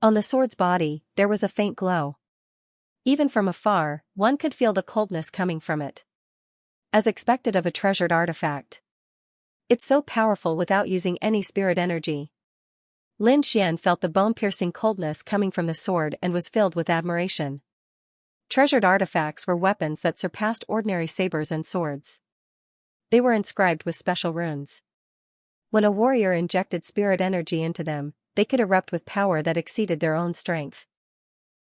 On the sword's body, there was a faint glow. Even from afar, one could feel the coldness coming from it. As expected of a treasured artifact. It's so powerful without using any spirit energy. Lin Xian felt the bone-piercing coldness coming from the sword and was filled with admiration. Treasured artifacts were weapons that surpassed ordinary sabers and swords. They were inscribed with special runes. When a warrior injected spirit energy into them, they could erupt with power that exceeded their own strength.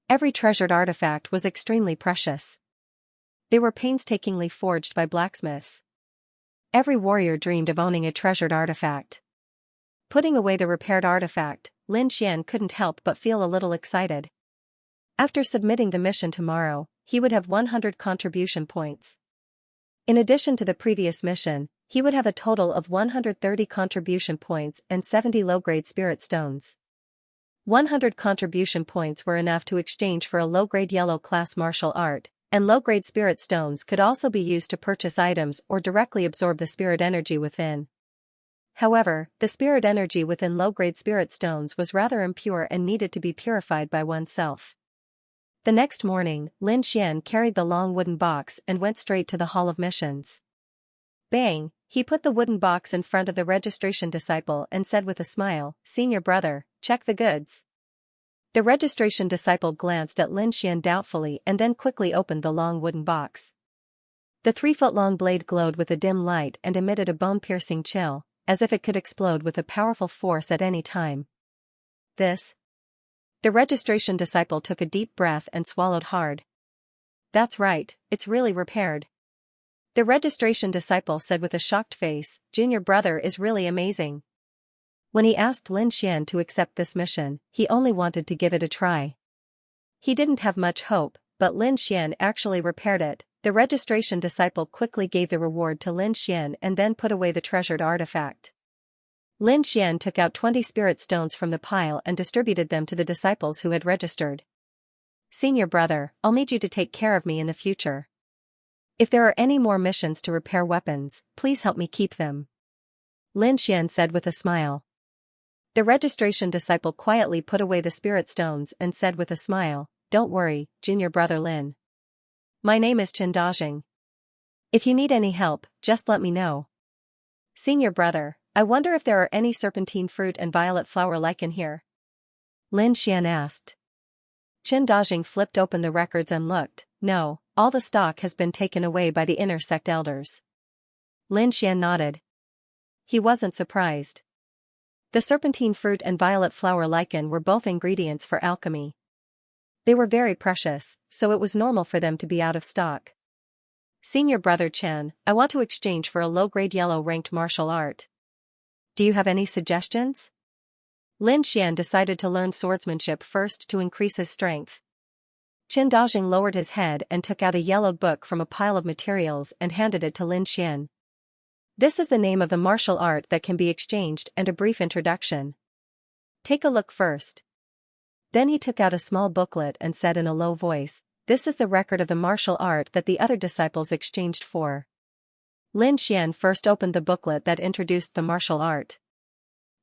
Every treasured artifact was extremely precious. They were painstakingly forged by blacksmiths. Every warrior dreamed of owning a treasured artifact. Putting away the repaired artifact, Lin Xian couldn't help but feel a little excited. After submitting the mission tomorrow, he would have 100 contribution points. In addition to the previous mission, he would have a total of 130 contribution points and 70 low-grade spirit stones. 100 contribution points were enough to exchange for a low-grade yellow-class martial art, and low-grade spirit stones could also be used to purchase items or directly absorb the spirit energy within. However, the spirit energy within low-grade spirit stones was rather impure and needed to be purified by oneself. The next morning, Lin Xian carried the long wooden box and went straight to the Hall of Missions. Bang! He put the wooden box in front of the registration disciple and said with a smile, "Senior brother, check the goods." The registration disciple glanced at Lin Xian doubtfully and then quickly opened the long wooden box. The 3-foot-long blade glowed with a dim light and emitted a bone-piercing chill, as if it could explode with a powerful force at any time. This? The registration disciple took a deep breath and swallowed hard. That's right, it's really repaired. The registration disciple said with a shocked face, "Junior brother is really amazing." When he asked Lin Xian to accept this mission, he only wanted to give it a try. He didn't have much hope, but Lin Xian actually repaired it. The registration disciple quickly gave the reward to Lin Xian and then put away the treasured artifact. Lin Xian took out 20 spirit stones from the pile and distributed them to the disciples who had registered. "Senior brother, I'll need you to take care of me in the future. If there are any more missions to repair weapons, please help me keep them," Lin Xian said with a smile. The registration disciple quietly put away the spirit stones and said with a smile, "Don't worry, junior brother Lin. My name is Chen Dajing. If you need any help, just let me know." "Senior brother, I wonder if there are any serpentine fruit and violet flower lichen here?" Lin Xian asked. Chen Dajing flipped open the records and looked. "No, all the stock has been taken away by the inner sect elders." Lin Xian nodded. He wasn't surprised. The serpentine fruit and violet flower lichen were both ingredients for alchemy. They were very precious, so it was normal for them to be out of stock. "Senior brother Chen, I want to exchange for a low-grade yellow-ranked martial art. Do you have any suggestions?" Lin Xian decided to learn swordsmanship first to increase his strength. Chen Dajing lowered his head and took out a yellowed book from a pile of materials and handed it to Lin Xian. "This is the name of the martial art that can be exchanged and a brief introduction. Take a look first." Then he took out a small booklet and said in a low voice, "This is the record of the martial art that the other disciples exchanged for." Lin Xian first opened the booklet that introduced the martial art.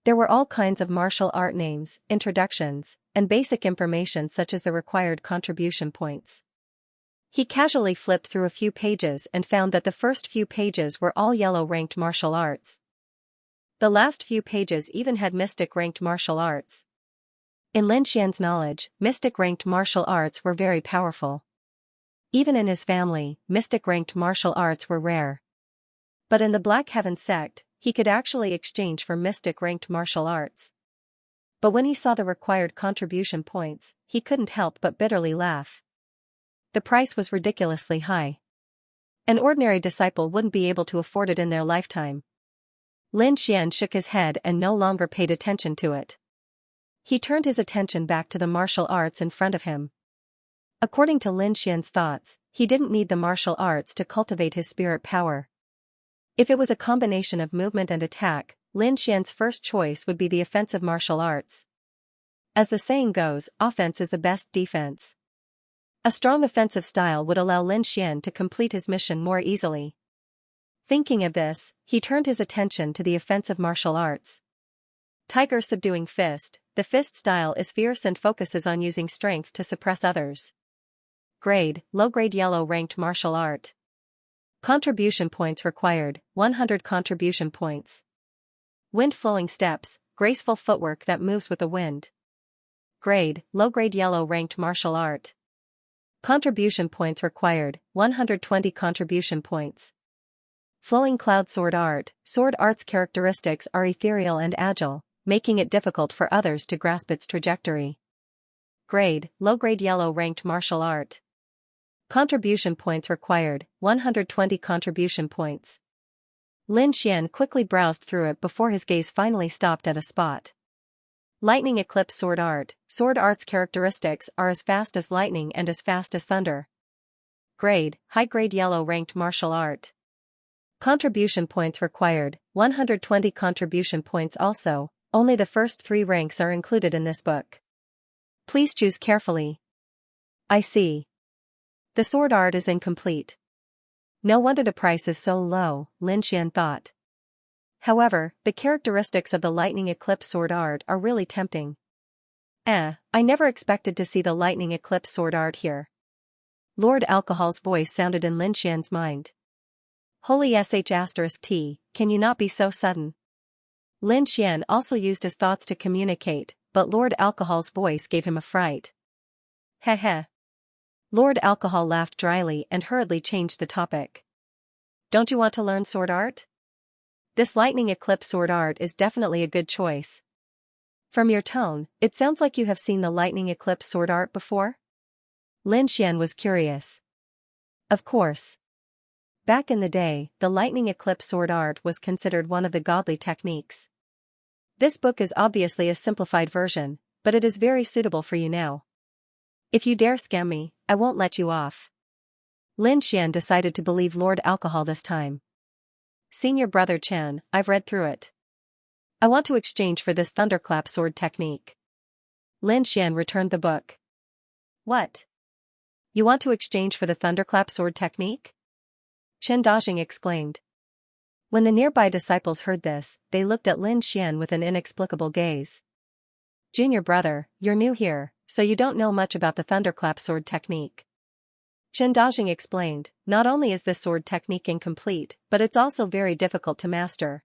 There were all kinds of martial art names, introductions, and basic information such as the required contribution points. He casually flipped through a few pages and found that the first few pages were all yellow-ranked martial arts. The last few pages even had mystic-ranked martial arts. In Lin Xian's knowledge, mystic-ranked martial arts were very powerful. Even in his family, mystic-ranked martial arts were rare. But in the Black Heaven sect, he could actually exchange for mystic-ranked martial arts. But when he saw the required contribution points, he couldn't help but bitterly laugh. The price was ridiculously high. An ordinary disciple wouldn't be able to afford it in their lifetime. Lin Xian shook his head and no longer paid attention to it. He turned his attention back to the martial arts in front of him. According to Lin Xian's thoughts, he didn't need the martial arts to cultivate his spirit power. If it was a combination of movement and attack, Lin Xian's first choice would be the offensive martial arts. As the saying goes, offense is the best defense. A strong offensive style would allow Lin Xian to complete his mission more easily. Thinking of this, he turned his attention to the offensive martial arts. Tiger Subduing Fist. The fist style is fierce and focuses on using strength to suppress others. Grade, low-grade yellow-ranked martial art. Contribution points required, 100 contribution points. Wind-flowing steps, graceful footwork that moves with the wind. Grade, low-grade yellow-ranked martial art. Contribution points required, 120 contribution points. Flowing cloud sword art. Sword art's characteristics are ethereal and agile, making it difficult for others to grasp its trajectory. Grade, low-grade yellow-ranked martial art. Contribution points required, 120 contribution points. Lin Xian quickly browsed through it before his gaze finally stopped at a spot. Lightning Eclipse Sword Art. Sword art's characteristics are as fast as lightning and as fast as thunder. Grade, high-grade yellow-ranked martial art. Contribution points required, 120 contribution points also. Only the first 3 ranks are included in this book. Please choose carefully. I see. The sword art is incomplete. No wonder the price is so low, Lin Xian thought. However, the characteristics of the Lightning Eclipse Sword Art are really tempting. I never expected to see the Lightning Eclipse Sword Art here. Lord Alcohol's voice sounded in Lin Xian's mind. Holy sh*t, can you not be so sudden? Lin Xian also used his thoughts to communicate, but Lord Alcohol's voice gave him a fright. Heh. Lord Alcohol laughed dryly and hurriedly changed the topic. Don't you want to learn sword art? This Lightning Eclipse Sword Art is definitely a good choice. From your tone, it sounds like you have seen the Lightning Eclipse Sword Art before? Lin Xian was curious. Of course. Back in the day, the Lightning Eclipse Sword Art was considered one of the godly techniques. This book is obviously a simplified version, but it is very suitable for you now. If you dare scam me, I won't let you off. Lin Xian decided to believe Lord Alcohol this time. Senior brother Chen, I've read through it. I want to exchange for this thunderclap sword technique. Lin Xian returned the book. What? You want to exchange for the thunderclap sword technique? Chen Dajing exclaimed. When the nearby disciples heard this, they looked at Lin Xian with an inexplicable gaze. Junior brother, you're new here, so you don't know much about the thunderclap sword technique. Chen Dajing explained, not only is this sword technique incomplete, but it's also very difficult to master.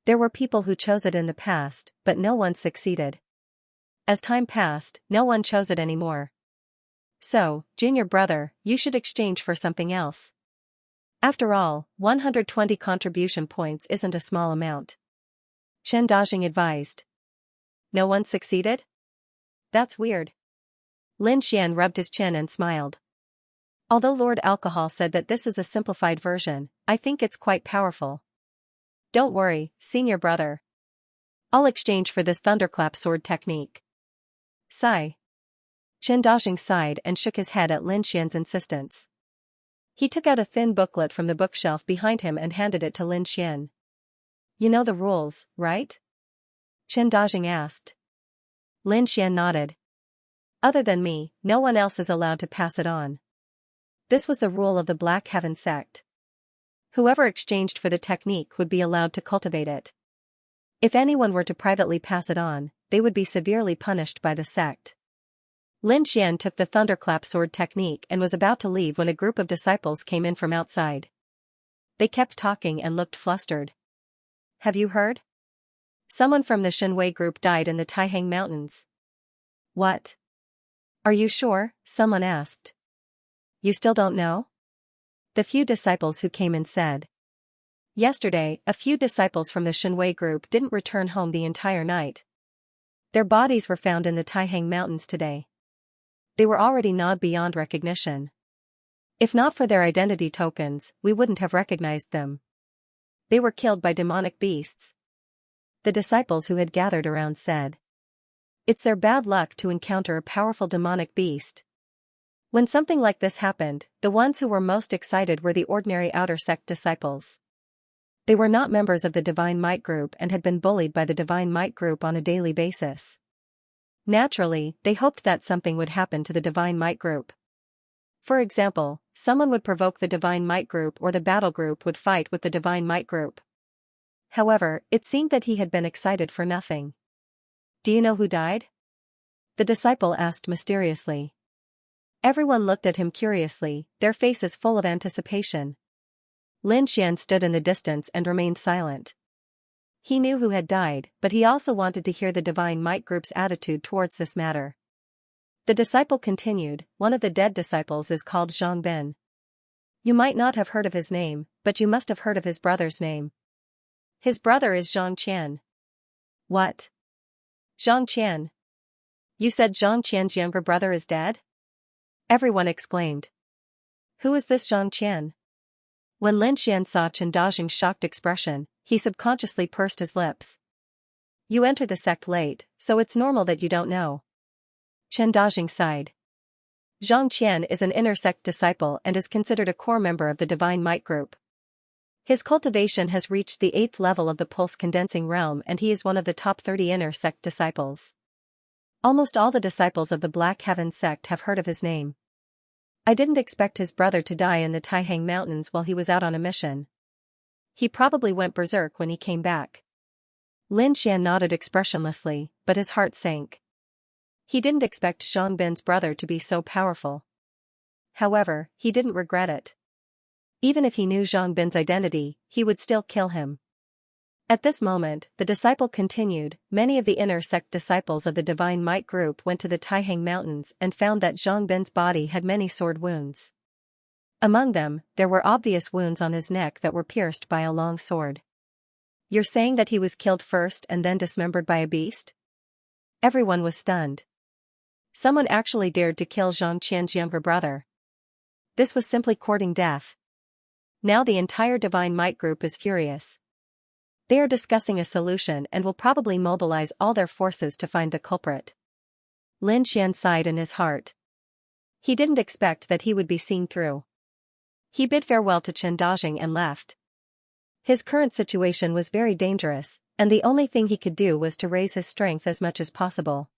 There were people who chose it in the past, but no one succeeded. As time passed, no one chose it anymore. So, junior brother, you should exchange for something else. After all, 120 contribution points isn't a small amount. Chen Dajing advised. No one succeeded? That's weird. Lin Xian rubbed his chin and smiled. Although Lord Alcohol said that this is a simplified version, I think it's quite powerful. Don't worry, senior brother. I'll exchange for this thunderclap sword technique. Sigh. Chen Dajing sighed and shook his head at Lin Xian's insistence. He took out a thin booklet from the bookshelf behind him and handed it to Lin Xian. You know the rules, right? Chen Dajing asked. Lin Xian nodded. Other than me, no one else is allowed to pass it on. This was the rule of the Black Heaven sect. Whoever exchanged for the technique would be allowed to cultivate it. If anyone were to privately pass it on, they would be severely punished by the sect. Lin Xian took the thunderclap sword technique and was about to leave when a group of disciples came in from outside. They kept talking and looked flustered. Have you heard? Someone from the Shenwei group died in the Taihang Mountains. What? Are you sure? Someone asked. You still don't know? The few disciples who came in said. Yesterday, a few disciples from the Shenwei group didn't return home the entire night. Their bodies were found in the Taihang Mountains today. They were already gnawed beyond recognition. If not for their identity tokens, we wouldn't have recognized them. They were killed by demonic beasts. The disciples who had gathered around said. It's their bad luck to encounter a powerful demonic beast. When something like this happened, the ones who were most excited were the ordinary outer sect disciples. They were not members of the Divine Might group and had been bullied by the Divine Might group on a daily basis. Naturally, they hoped that something would happen to the Divine Might group. For example, someone would provoke the Divine Might group or the battle group would fight with the Divine Might group. However, it seemed that he had been excited for nothing. Do you know who died? The disciple asked mysteriously. Everyone looked at him curiously, their faces full of anticipation. Lin Xian stood in the distance and remained silent. He knew who had died, but he also wanted to hear the Divine Might group's attitude towards this matter. The disciple continued, one of the dead disciples is called Zhang Bin. You might not have heard of his name, but you must have heard of his brother's name. His brother is Zhang Qian. What? Zhang Qian? You said Zhang Qian's younger brother is dead? Everyone exclaimed. Who is this Zhang Qian? When Lin Xian saw Chen Dajing's shocked expression, he subconsciously pursed his lips. You entered the sect late, so it's normal that you don't know. Chen Dajing sighed. Zhang Qian is an inner sect disciple and is considered a core member of the Divine Might group. His cultivation has reached the 8th level of the pulse condensing realm and he is one of the top 30 inner sect disciples. Almost all the disciples of the Black Heaven sect have heard of his name. I didn't expect his brother to die in the Taihang Mountains while he was out on a mission. He probably went berserk when he came back. Lin Xian nodded expressionlessly, but his heart sank. He didn't expect Zhang Bin's brother to be so powerful. However, he didn't regret it. Even if he knew Zhang Bin's identity, he would still kill him. At this moment, the disciple continued, many of the inner sect disciples of the Divine Might group went to the Taihang Mountains and found that Zhang Bin's body had many sword wounds. Among them, there were obvious wounds on his neck that were pierced by a long sword. You're saying that he was killed first and then dismembered by a beast? Everyone was stunned. Someone actually dared to kill Zhang Qian's younger brother. This was simply courting death. Now the entire Divine Might group is furious. They are discussing a solution and will probably mobilize all their forces to find the culprit. Lin Xian sighed in his heart. He didn't expect that he would be seen through. He bid farewell to Chen Dajing and left. His current situation was very dangerous, and the only thing he could do was to raise his strength as much as possible.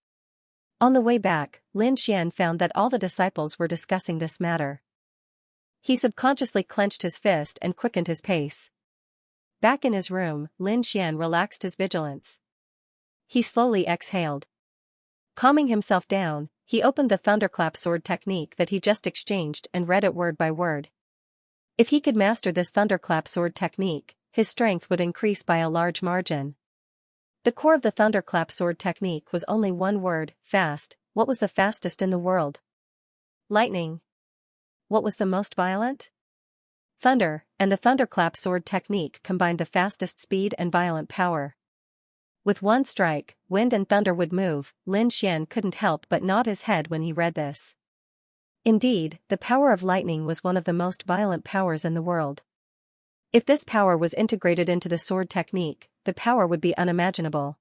On the way back, Lin Xian found that all the disciples were discussing this matter. He subconsciously clenched his fist and quickened his pace. Back in his room, Lin Xian relaxed his vigilance. He slowly exhaled. Calming himself down, he opened the thunderclap sword technique that he just exchanged and read it word by word. If he could master this thunderclap sword technique, his strength would increase by a large margin. The core of the thunderclap sword technique was only one word, fast. What was the fastest in the world? Lightning. What was the most violent? Thunder, and the thunderclap sword technique combined the fastest speed and violent power. With one strike, wind and thunder would move. Lin Xian couldn't help but nod his head when he read this. Indeed, the power of lightning was one of the most violent powers in the world. If this power was integrated into the sword technique, the power would be unimaginable.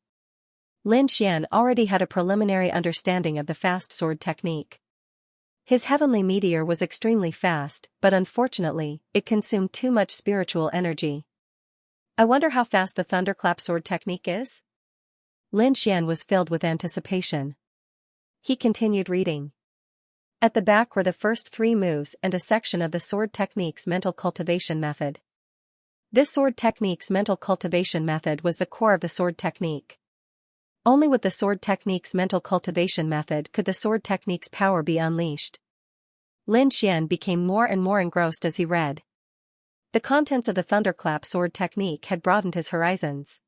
Lin Xian already had a preliminary understanding of the fast sword technique. His heavenly meteor was extremely fast, but unfortunately, it consumed too much spiritual energy. I wonder how fast the thunderclap sword technique is? Lin Xian was filled with anticipation. He continued reading. At the back were the first 3 moves and a section of the sword technique's mental cultivation method. This sword technique's mental cultivation method was the core of the sword technique. Only with the sword technique's mental cultivation method could the sword technique's power be unleashed. Lin Xian became more and more engrossed as he read. The contents of the thunderclap sword technique had broadened his horizons.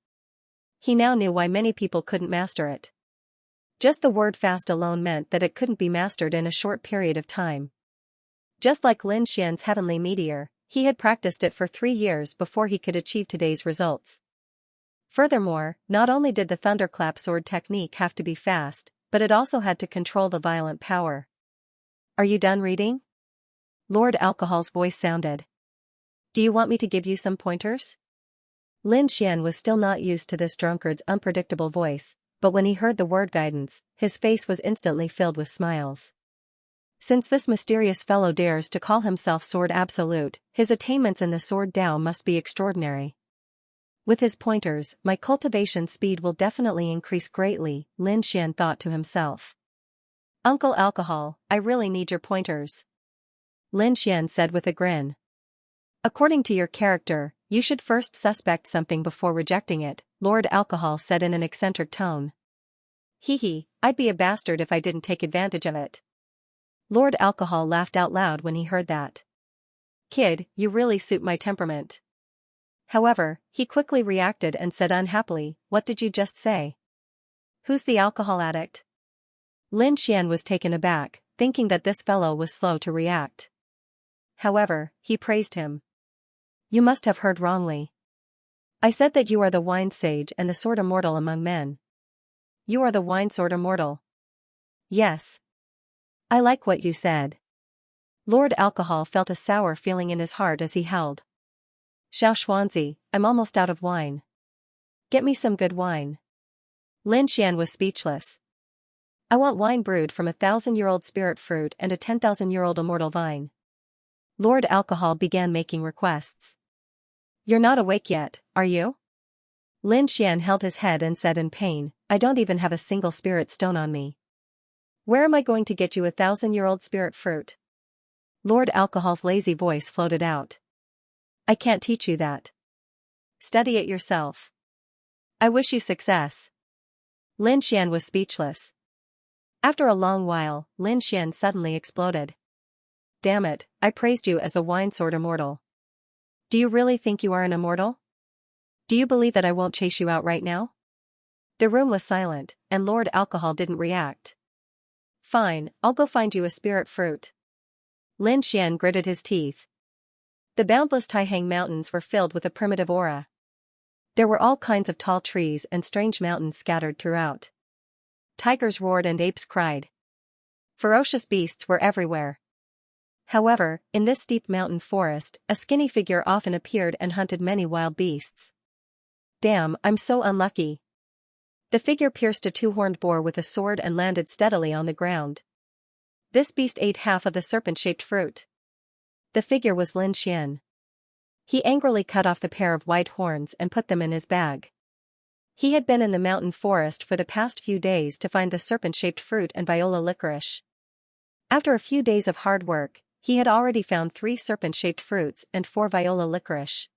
He now knew why many people couldn't master it. Just the word fast alone meant that it couldn't be mastered in a short period of time. Just like Lin Xian's heavenly meteor, he had practiced it for 3 years before he could achieve today's results. Furthermore, not only did the thunderclap sword technique have to be fast, but it also had to control the violent power. Are you done reading? Lord Alcohol's voice sounded. Do you want me to give you some pointers? Lin Xian was still not used to this drunkard's unpredictable voice, but when he heard the word guidance, his face was instantly filled with smiles. Since this mysterious fellow dares to call himself Sword Absolute, his attainments in the Sword Tao must be extraordinary. With his pointers, my cultivation speed will definitely increase greatly, Lin Xian thought to himself. Uncle Alcohol, I really need your pointers. Lin Xian said with a grin. According to your character, you should first suspect something before rejecting it, Lord Alcohol said in an eccentric tone. Hee, I'd be a bastard if I didn't take advantage of it. Lord Alcohol laughed out loud when he heard that. Kid, you really suit my temperament. However, he quickly reacted and said unhappily, what did you just say? Who's the alcohol addict? Lin Xian was taken aback, thinking that this fellow was slow to react. However, he praised him. You must have heard wrongly. I said that you are the wine sage and the sword immortal among men. You are the wine sword immortal. Yes. I like what you said. Lord Alcohol felt a sour feeling in his heart as he held. Xiaoxuanzi, I'm almost out of wine. Get me some good wine. Lin Xian was speechless. I want wine brewed from a 1,000-year-old spirit fruit and a 10,000-year-old immortal vine. Lord Alcohol began making requests. You're not awake yet, are you? Lin Xian held his head and said in pain, I don't even have a single spirit stone on me. Where am I going to get you a 1,000-year-old spirit fruit? Lord Alcohol's lazy voice floated out. I can't teach you that. Study it yourself. I wish you success. Lin Xian was speechless. After a long while, Lin Xian suddenly exploded. Damn it, I praised you as the wine sword immortal. Do you really think you are an immortal? Do you believe that I won't chase you out right now? The room was silent, and Lord Alcohol didn't react. Fine, I'll go find you a spirit fruit. Lin Xian gritted his teeth. The boundless Taihang Mountains were filled with a primitive aura. There were all kinds of tall trees and strange mountains scattered throughout. Tigers roared and apes cried. Ferocious beasts were everywhere. However, in this steep mountain forest, a skinny figure often appeared and hunted many wild beasts. Damn, I'm so unlucky. The figure pierced a two-horned boar with a sword and landed steadily on the ground. This beast ate half of the serpent-shaped fruit. The figure was Lin Xian. He angrily cut off the pair of white horns and put them in his bag. He had been in the mountain forest for the past few days to find the serpent-shaped fruit and viola licorice. After a few days of hard work, he had already found 3 serpent-shaped fruits and 4 viola licorice.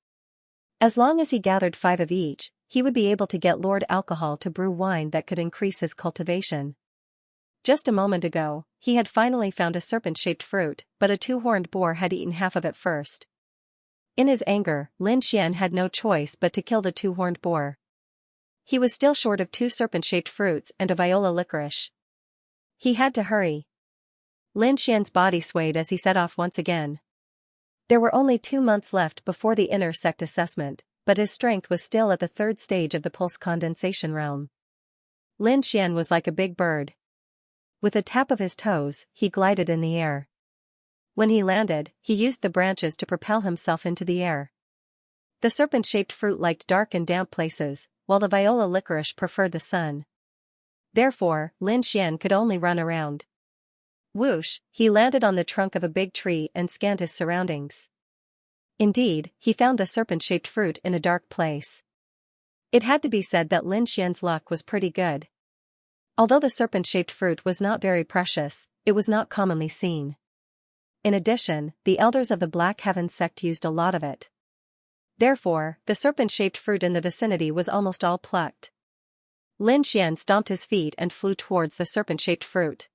As long as he gathered 5 of each, he would be able to get Lord Alcohol to brew wine that could increase his cultivation. Just a moment ago, he had finally found a serpent-shaped fruit, but a two-horned boar had eaten half of it first. In his anger, Lin Xian had no choice but to kill the two-horned boar. He was still short of 2 serpent-shaped fruits and a viola licorice. He had to hurry. Lin Xian's body swayed as he set off once again. There were only 2 months left before the inner sect assessment, but his strength was still at the 3rd stage of the pulse condensation realm. Lin Xian was like a big bird. With a tap of his toes, he glided in the air. When he landed, he used the branches to propel himself into the air. The serpent-shaped fruit liked dark and damp places, while the viola licorice preferred the sun. Therefore, Lin Xian could only run around. Whoosh, he landed on the trunk of a big tree and scanned his surroundings. Indeed, he found the serpent-shaped fruit in a dark place. It had to be said that Lin Xian's luck was pretty good. Although the serpent-shaped fruit was not very precious, it was not commonly seen. In addition, the elders of the Black Heaven sect used a lot of it. Therefore, the serpent-shaped fruit in the vicinity was almost all plucked. Lin Xian stomped his feet and flew towards the serpent-shaped fruit.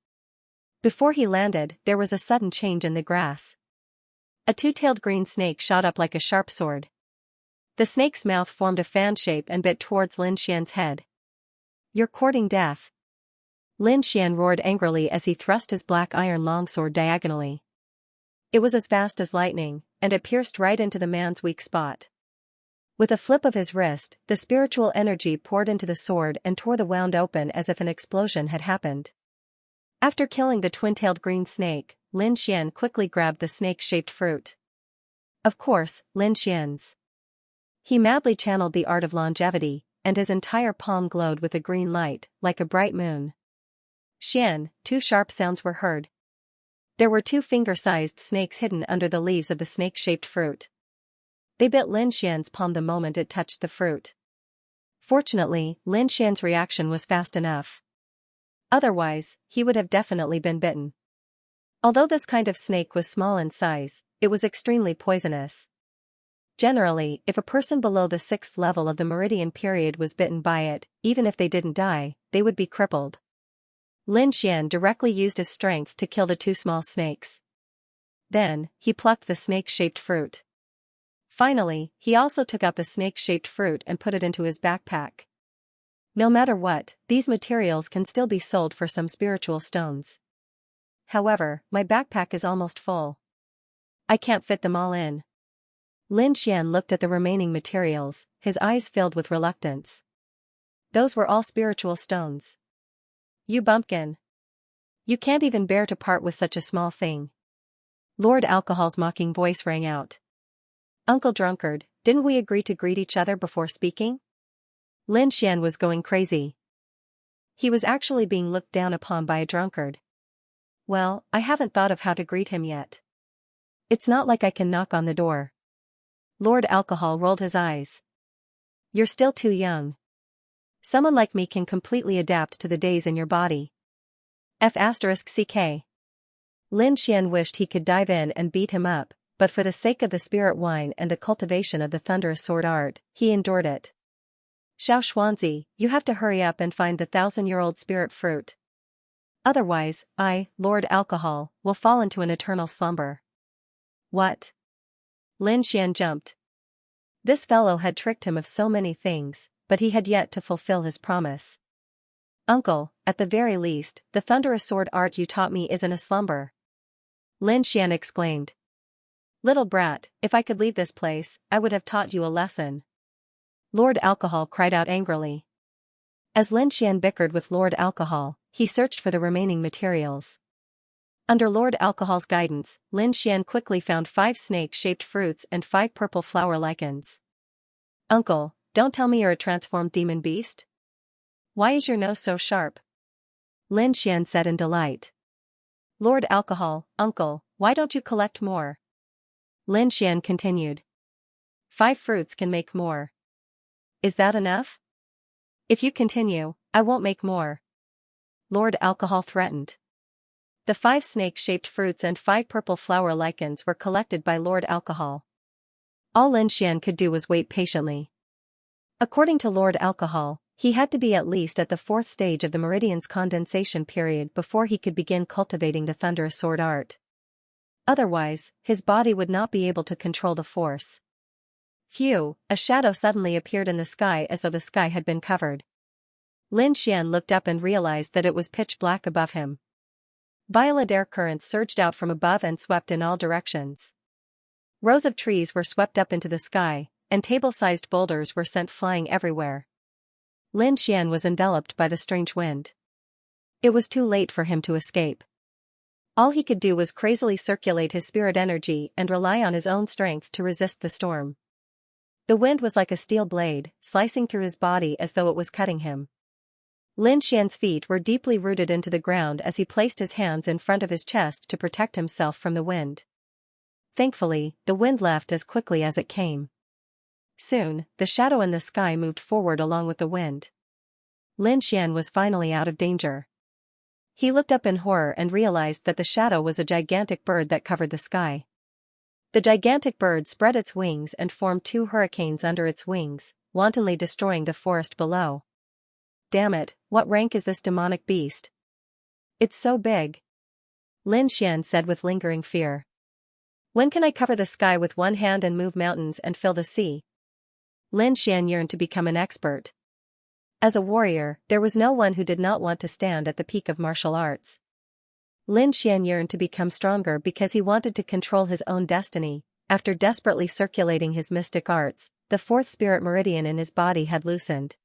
Before he landed, there was a sudden change in the grass. A two-tailed green snake shot up like a sharp sword. The snake's mouth formed a fan shape and bit towards Lin Xian's head. "You're courting death." Lin Xian roared angrily as he thrust his black iron longsword diagonally. It was as fast as lightning, and it pierced right into the man's weak spot. With a flip of his wrist, the spiritual energy poured into the sword and tore the wound open as if an explosion had happened. After killing the twin-tailed green snake, Lin Xian quickly grabbed the snake-shaped fruit. Of course, Lin Xian's. He madly channeled the art of longevity, and his entire palm glowed with a green light, like a bright moon. Xian, 2 sharp sounds were heard. There were 2 finger-sized snakes hidden under the leaves of the snake-shaped fruit. They bit Lin Xian's palm the moment it touched the fruit. Fortunately, Lin Xian's reaction was fast enough. Otherwise, he would have definitely been bitten. Although this kind of snake was small in size, it was extremely poisonous. Generally, if a person below the 6th level of the meridian period was bitten by it, even if they didn't die, they would be crippled. Lin Xian directly used his strength to kill the 2 small snakes. Then, he plucked the snake-shaped fruit. Finally, he also took out the snake-shaped fruit and put it into his backpack. No matter what, these materials can still be sold for some spiritual stones. However, my backpack is almost full. I can't fit them all in. Lin Xian looked at the remaining materials, his eyes filled with reluctance. Those were all spiritual stones. You bumpkin. You can't even bear to part with such a small thing. Lord Alcohol's mocking voice rang out. Uncle Drunkard, didn't we agree to greet each other before speaking? Lin Xian was going crazy. He was actually being looked down upon by a drunkard. Well, I haven't thought of how to greet him yet. It's not like I can knock on the door. Lord Alcohol rolled his eyes. You're still too young. Someone like me can completely adapt to the days in your body. F***ck. Lin Xian wished he could dive in and beat him up, but for the sake of the spirit wine and the cultivation of the thunderous sword art, he endured it. Xiao Xuanzi, you have to hurry up and find the 1,000-year-old spirit fruit. Otherwise, I, Lord Alcohol, will fall into an eternal slumber. What? Lin Xian jumped. This fellow had tricked him of so many things, but he had yet to fulfill his promise. Uncle, at the very least, the thunderous sword art you taught me isn't a slumber. Lin Xian exclaimed. Little brat, if I could leave this place, I would have taught you a lesson. Lord Alcohol cried out angrily. As Lin Xian bickered with Lord Alcohol, he searched for the remaining materials. Under Lord Alcohol's guidance, Lin Xian quickly found 5 snake-shaped fruits and 5 purple flower lichens. Uncle, Don't tell me you're a transformed demon beast? Why is your nose so sharp? Lin Xian said in delight. Lord Alcohol, uncle, why don't you collect more? Lin Xian continued. 5 fruits can make more. Is that enough? If you continue, I won't make more. Lord Alcohol threatened. The 5 snake-shaped fruits and 5 purple flower lichens were collected by Lord Alcohol. All Lin Xian could do was wait patiently. According to Lord Alcohol, he had to be at least at the 4th stage of the meridian's condensation period before he could begin cultivating the thunderous sword art. Otherwise, his body would not be able to control the force. Phew, a shadow suddenly appeared in the sky as though the sky had been covered. Lin Xian looked up and realized that it was pitch black above him. Violet air currents surged out from above and swept in all directions. Rows of trees were swept up into the sky, and table-sized boulders were sent flying everywhere. Lin Xian was enveloped by the strange wind. It was too late for him to escape. All he could do was crazily circulate his spirit energy and rely on his own strength to resist the storm. The wind was like a steel blade, slicing through his body as though it was cutting him. Lin Xian's feet were deeply rooted into the ground as he placed his hands in front of his chest to protect himself from the wind. Thankfully, the wind left as quickly as it came. Soon, the shadow in the sky moved forward along with the wind. Lin Xian was finally out of danger. He looked up in horror and realized that the shadow was a gigantic bird that covered the sky. The gigantic bird spread its wings and formed 2 hurricanes under its wings, wantonly destroying the forest below. Damn it, what rank is this demonic beast? It's so big. Lin Xian said with lingering fear. When can I cover the sky with one hand and move mountains and fill the sea? Lin Xian yearned to become an expert. As a warrior, there was no one who did not want to stand at the peak of martial arts. Lin Xian yearned to become stronger because he wanted to control his own destiny. After desperately circulating his mystic arts, the 4th spirit meridian in his body had loosened.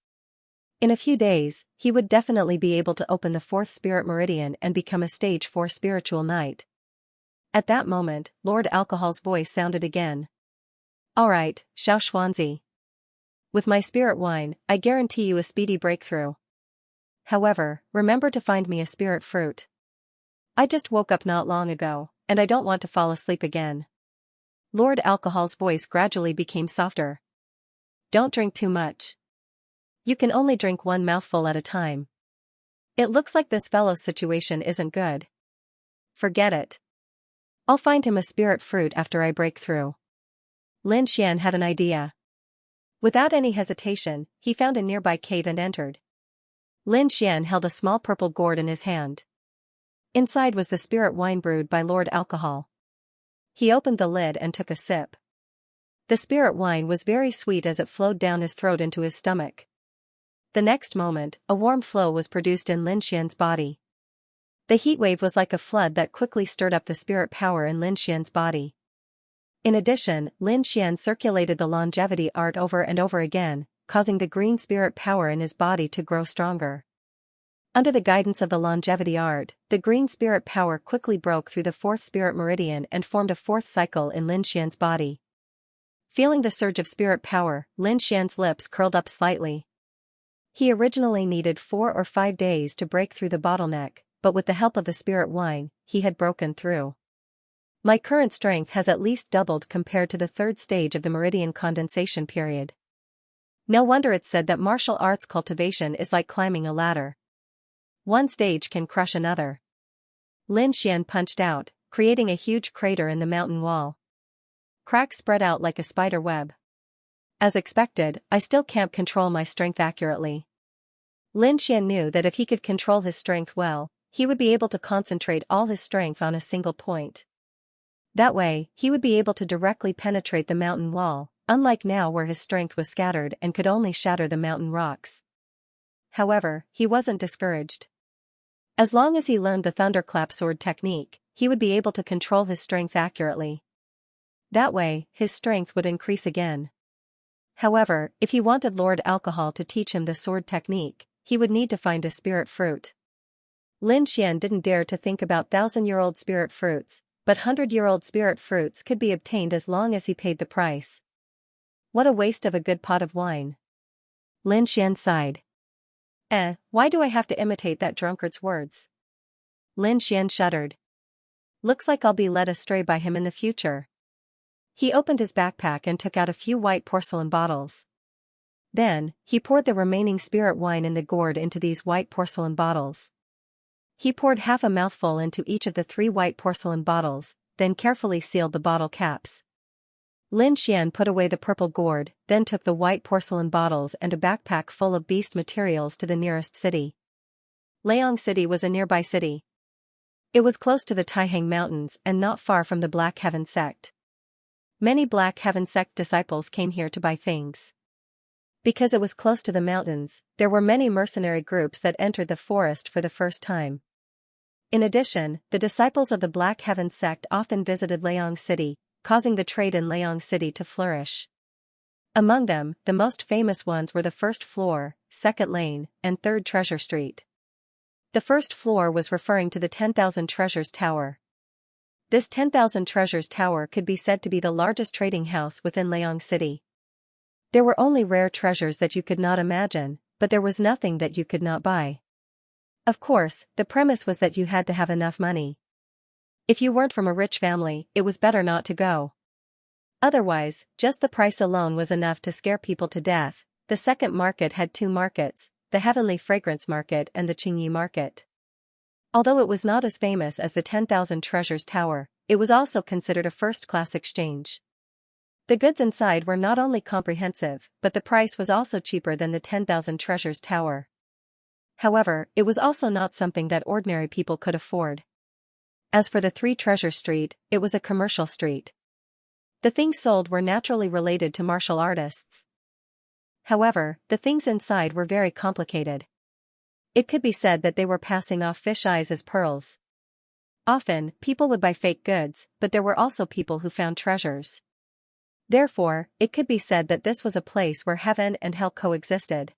In a few days, he would definitely be able to open the 4th spirit meridian and become a stage 4 spiritual knight. At that moment, Lord Alcohol's voice sounded again. Alright, Xianxia. With my spirit wine, I guarantee you a speedy breakthrough. However, remember to find me a spirit fruit. I just woke up not long ago, and I don't want to fall asleep again. Lord Alcohol's voice gradually became softer. Don't drink too much. You can only drink 1 mouthful at a time. It looks like this fellow's situation isn't good. Forget it. I'll find him a spirit fruit after I break through. Lin Xian had an idea. Without any hesitation, he found a nearby cave and entered. Lin Xian held a small purple gourd in his hand. Inside was the spirit wine brewed by Lord Alcohol. He opened the lid and took a sip. The spirit wine was very sweet as it flowed down his throat into his stomach. The next moment, a warm flow was produced in Lin Xian's body. The heat wave was like a flood that quickly stirred up the spirit power in Lin Xian's body. In addition, Lin Xian circulated the longevity art over and over again, causing the green spirit power in his body to grow stronger. Under the guidance of the longevity art, the green spirit power quickly broke through the 4th spirit meridian and formed a 4th cycle in Lin Xian's body. Feeling the surge of spirit power, Lin Xian's lips curled up slightly. He originally needed 4 or 5 days to break through the bottleneck, but with the help of the spirit wine, he had broken through. My current strength has at least doubled compared to the 3rd stage of the meridian condensation period. No wonder it's said that martial arts cultivation is like climbing a ladder. One stage can crush another. Lin Xian punched out, creating a huge crater in the mountain wall. Cracks spread out like a spider web. As expected, I still can't control my strength accurately. Lin Xian knew that if he could control his strength well, he would be able to concentrate all his strength on a single point. That way, he would be able to directly penetrate the mountain wall, unlike now where his strength was scattered and could only shatter the mountain rocks. However, he wasn't discouraged. As long as he learned the thunderclap sword technique, he would be able to control his strength accurately. That way, his strength would increase again. However, if he wanted Lord Alcohol to teach him the sword technique, he would need to find a spirit fruit. Lin Xian didn't dare to think about 1,000-year-old spirit fruits, but 100-year-old spirit fruits could be obtained as long as he paid the price. What a waste of a good pot of wine. Lin Xian sighed. Why do I have to imitate that drunkard's words? Lin Xian shuddered. Looks like I'll be led astray by him in the future. He opened his backpack and took out a few white porcelain bottles. Then, he poured the remaining spirit wine in the gourd into these white porcelain bottles. He poured half a mouthful into each of the 3 white porcelain bottles, then carefully sealed the bottle caps. Lin Xian put away the purple gourd, then took the white porcelain bottles and a backpack full of beast materials to the nearest city. Liang City was a nearby city. It was close to the Taihang Mountains and not far from the Black Heaven sect. Many Black Heaven sect disciples came here to buy things. Because it was close to the mountains, there were many mercenary groups that entered the forest for the first time. In addition, the disciples of the Black Heaven sect often visited Liang City, causing the trade in Liang City to flourish. Among them, the most famous ones were the first floor, second lane, and third treasure street. The first floor was referring to the 10,000 Treasures Tower. This 10,000 Treasures Tower could be said to be the largest trading house within Liang City. There were only rare treasures that you could not imagine, but there was nothing that you could not buy. Of course, the premise was that you had to have enough money. If you weren't from a rich family, it was better not to go. Otherwise, just the price alone was enough to scare people to death. The second market had 2 markets, the Heavenly Fragrance Market and the Qingyi Market. Although it was not as famous as the 10,000 Treasures Tower, it was also considered a first-class exchange. The goods inside were not only comprehensive, but the price was also cheaper than the 10,000 Treasures Tower. However, it was also not something that ordinary people could afford. As for the 3 Treasure Street, it was a commercial street. The things sold were naturally related to martial artists. However, the things inside were very complicated. It could be said that they were passing off fish eyes as pearls. Often, people would buy fake goods, but there were also people who found treasures. Therefore, it could be said that this was a place where heaven and hell coexisted.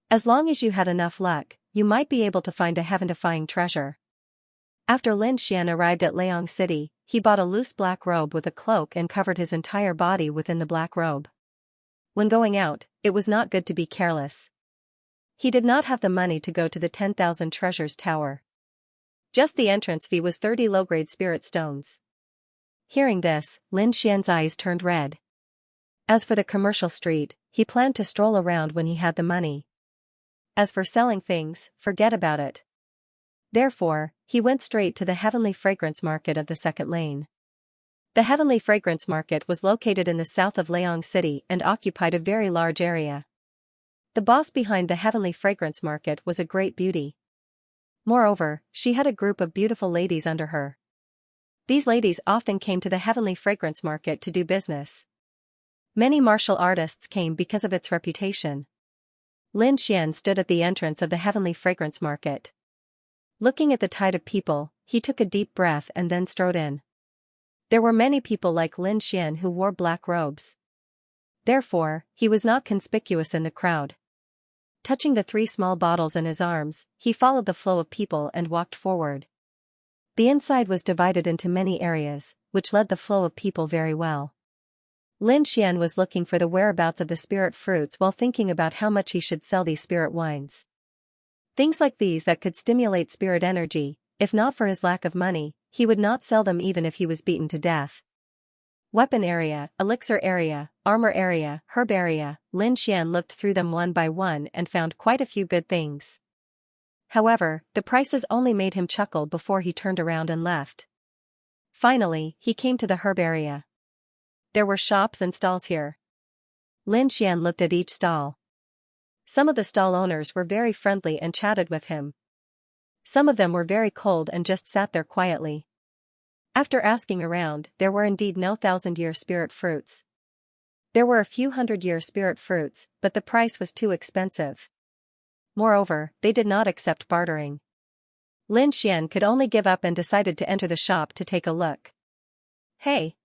As long as you had enough luck, you might be able to find a heaven-defying treasure. After Lin Xian arrived at Liang City, he bought a loose black robe with a cloak and covered his entire body within the black robe. When going out, it was not good to be careless. He did not have the money to go to the 10,000 Treasures Tower. Just the entrance fee was 30 low-grade spirit stones. Hearing this, Lin Xian's eyes turned red. As for the commercial street, he planned to stroll around when he had the money. As for selling things, forget about it. Therefore, he went straight to the Heavenly Fragrance Market of the second lane. The Heavenly Fragrance Market was located in the south of Liang City and occupied a very large area. The boss behind the Heavenly Fragrance Market was a great beauty. Moreover, she had a group of beautiful ladies under her. These ladies often came to the Heavenly Fragrance Market to do business. Many martial artists came because of its reputation. Lin Xian stood at the entrance of the Heavenly Fragrance Market. Looking at the tide of people, he took a deep breath and then strode in. There were many people like Lin Xian who wore black robes. Therefore, he was not conspicuous in the crowd. Touching the 3 small bottles in his arms, he followed the flow of people and walked forward. The inside was divided into many areas, which led the flow of people very well. Lin Xian was looking for the whereabouts of the spirit fruits while thinking about how much he should sell these spirit wines. Things like these that could stimulate spirit energy. If not for his lack of money, he would not sell them even if he was beaten to death. Weapon area, elixir area, armor area, herb area. Lin Xian looked through them one by one and found quite a few good things. However, the prices only made him chuckle before he turned around and left. Finally, he came to the herb area. There were shops and stalls here. Lin Xian looked at each stall. Some of the stall owners were very friendly and chatted with him. Some of them were very cold and just sat there quietly. After asking around, there were indeed no 1,000-year spirit fruits. There were a few 100-year spirit fruits, but the price was too expensive. Moreover, they did not accept bartering. Lin Xian could only give up and decided to enter the shop to take a look. Hey!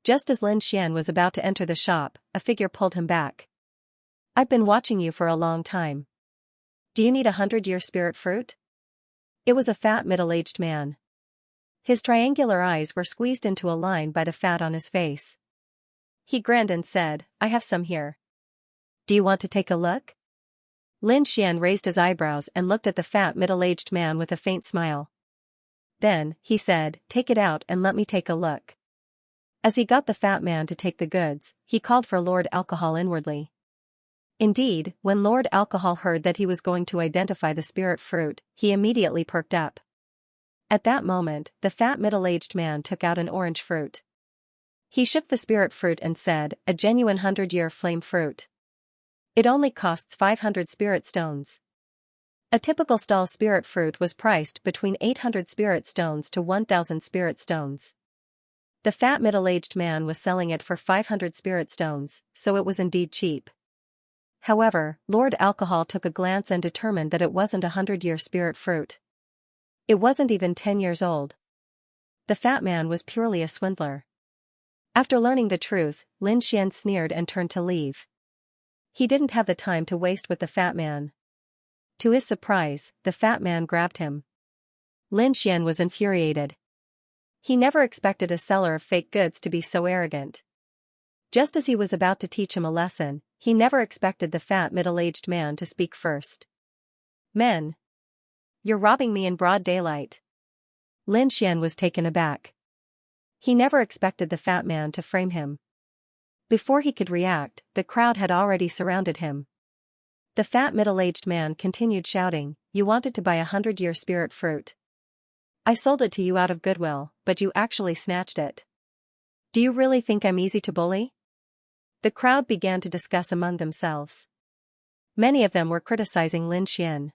Just as Lin Xian was about to enter the shop, a figure pulled him back. I've been watching you for a long time. Do you need 100-year spirit fruit? It was a fat middle-aged man. His triangular eyes were squeezed into a line by the fat on his face. He grinned and said, I have some here. Do you want to take a look? Lin Xian raised his eyebrows and looked at the fat middle-aged man with a faint smile. Then, he said, take it out and let me take a look. As he got the fat man to take the goods, he called for Lord Alcohol inwardly. Indeed, when Lord Alcohol heard that he was going to identify the spirit fruit, he immediately perked up. At that moment, the fat middle-aged man took out an orange fruit. He shook the spirit fruit and said, a genuine 100-year flame fruit. It only costs 500 spirit stones. A typical stall spirit fruit was priced between 800 spirit stones to 1,000 spirit stones. The fat middle-aged man was selling it for 500 spirit stones, so it was indeed cheap. However, Lord Alcohol took a glance and determined that it wasn't a 100-year spirit fruit. It wasn't even 10 years old. The fat man was purely a swindler. After learning the truth, Lin Xian sneered and turned to leave. He didn't have the time to waste with the fat man. To his surprise, the fat man grabbed him. Lin Xian was infuriated. He never expected a seller of fake goods to be so arrogant. Just as he was about to teach him a lesson, he never expected the fat middle-aged man to speak first. Men! You're robbing me in broad daylight. Lin Xian was taken aback. He never expected the fat man to frame him. Before he could react, the crowd had already surrounded him. The fat middle-aged man continued shouting, you wanted to buy a 100-year spirit fruit. I sold it to you out of goodwill, but you actually snatched it. Do you really think I'm easy to bully? The crowd began to discuss among themselves. Many of them were criticizing Lin Xian.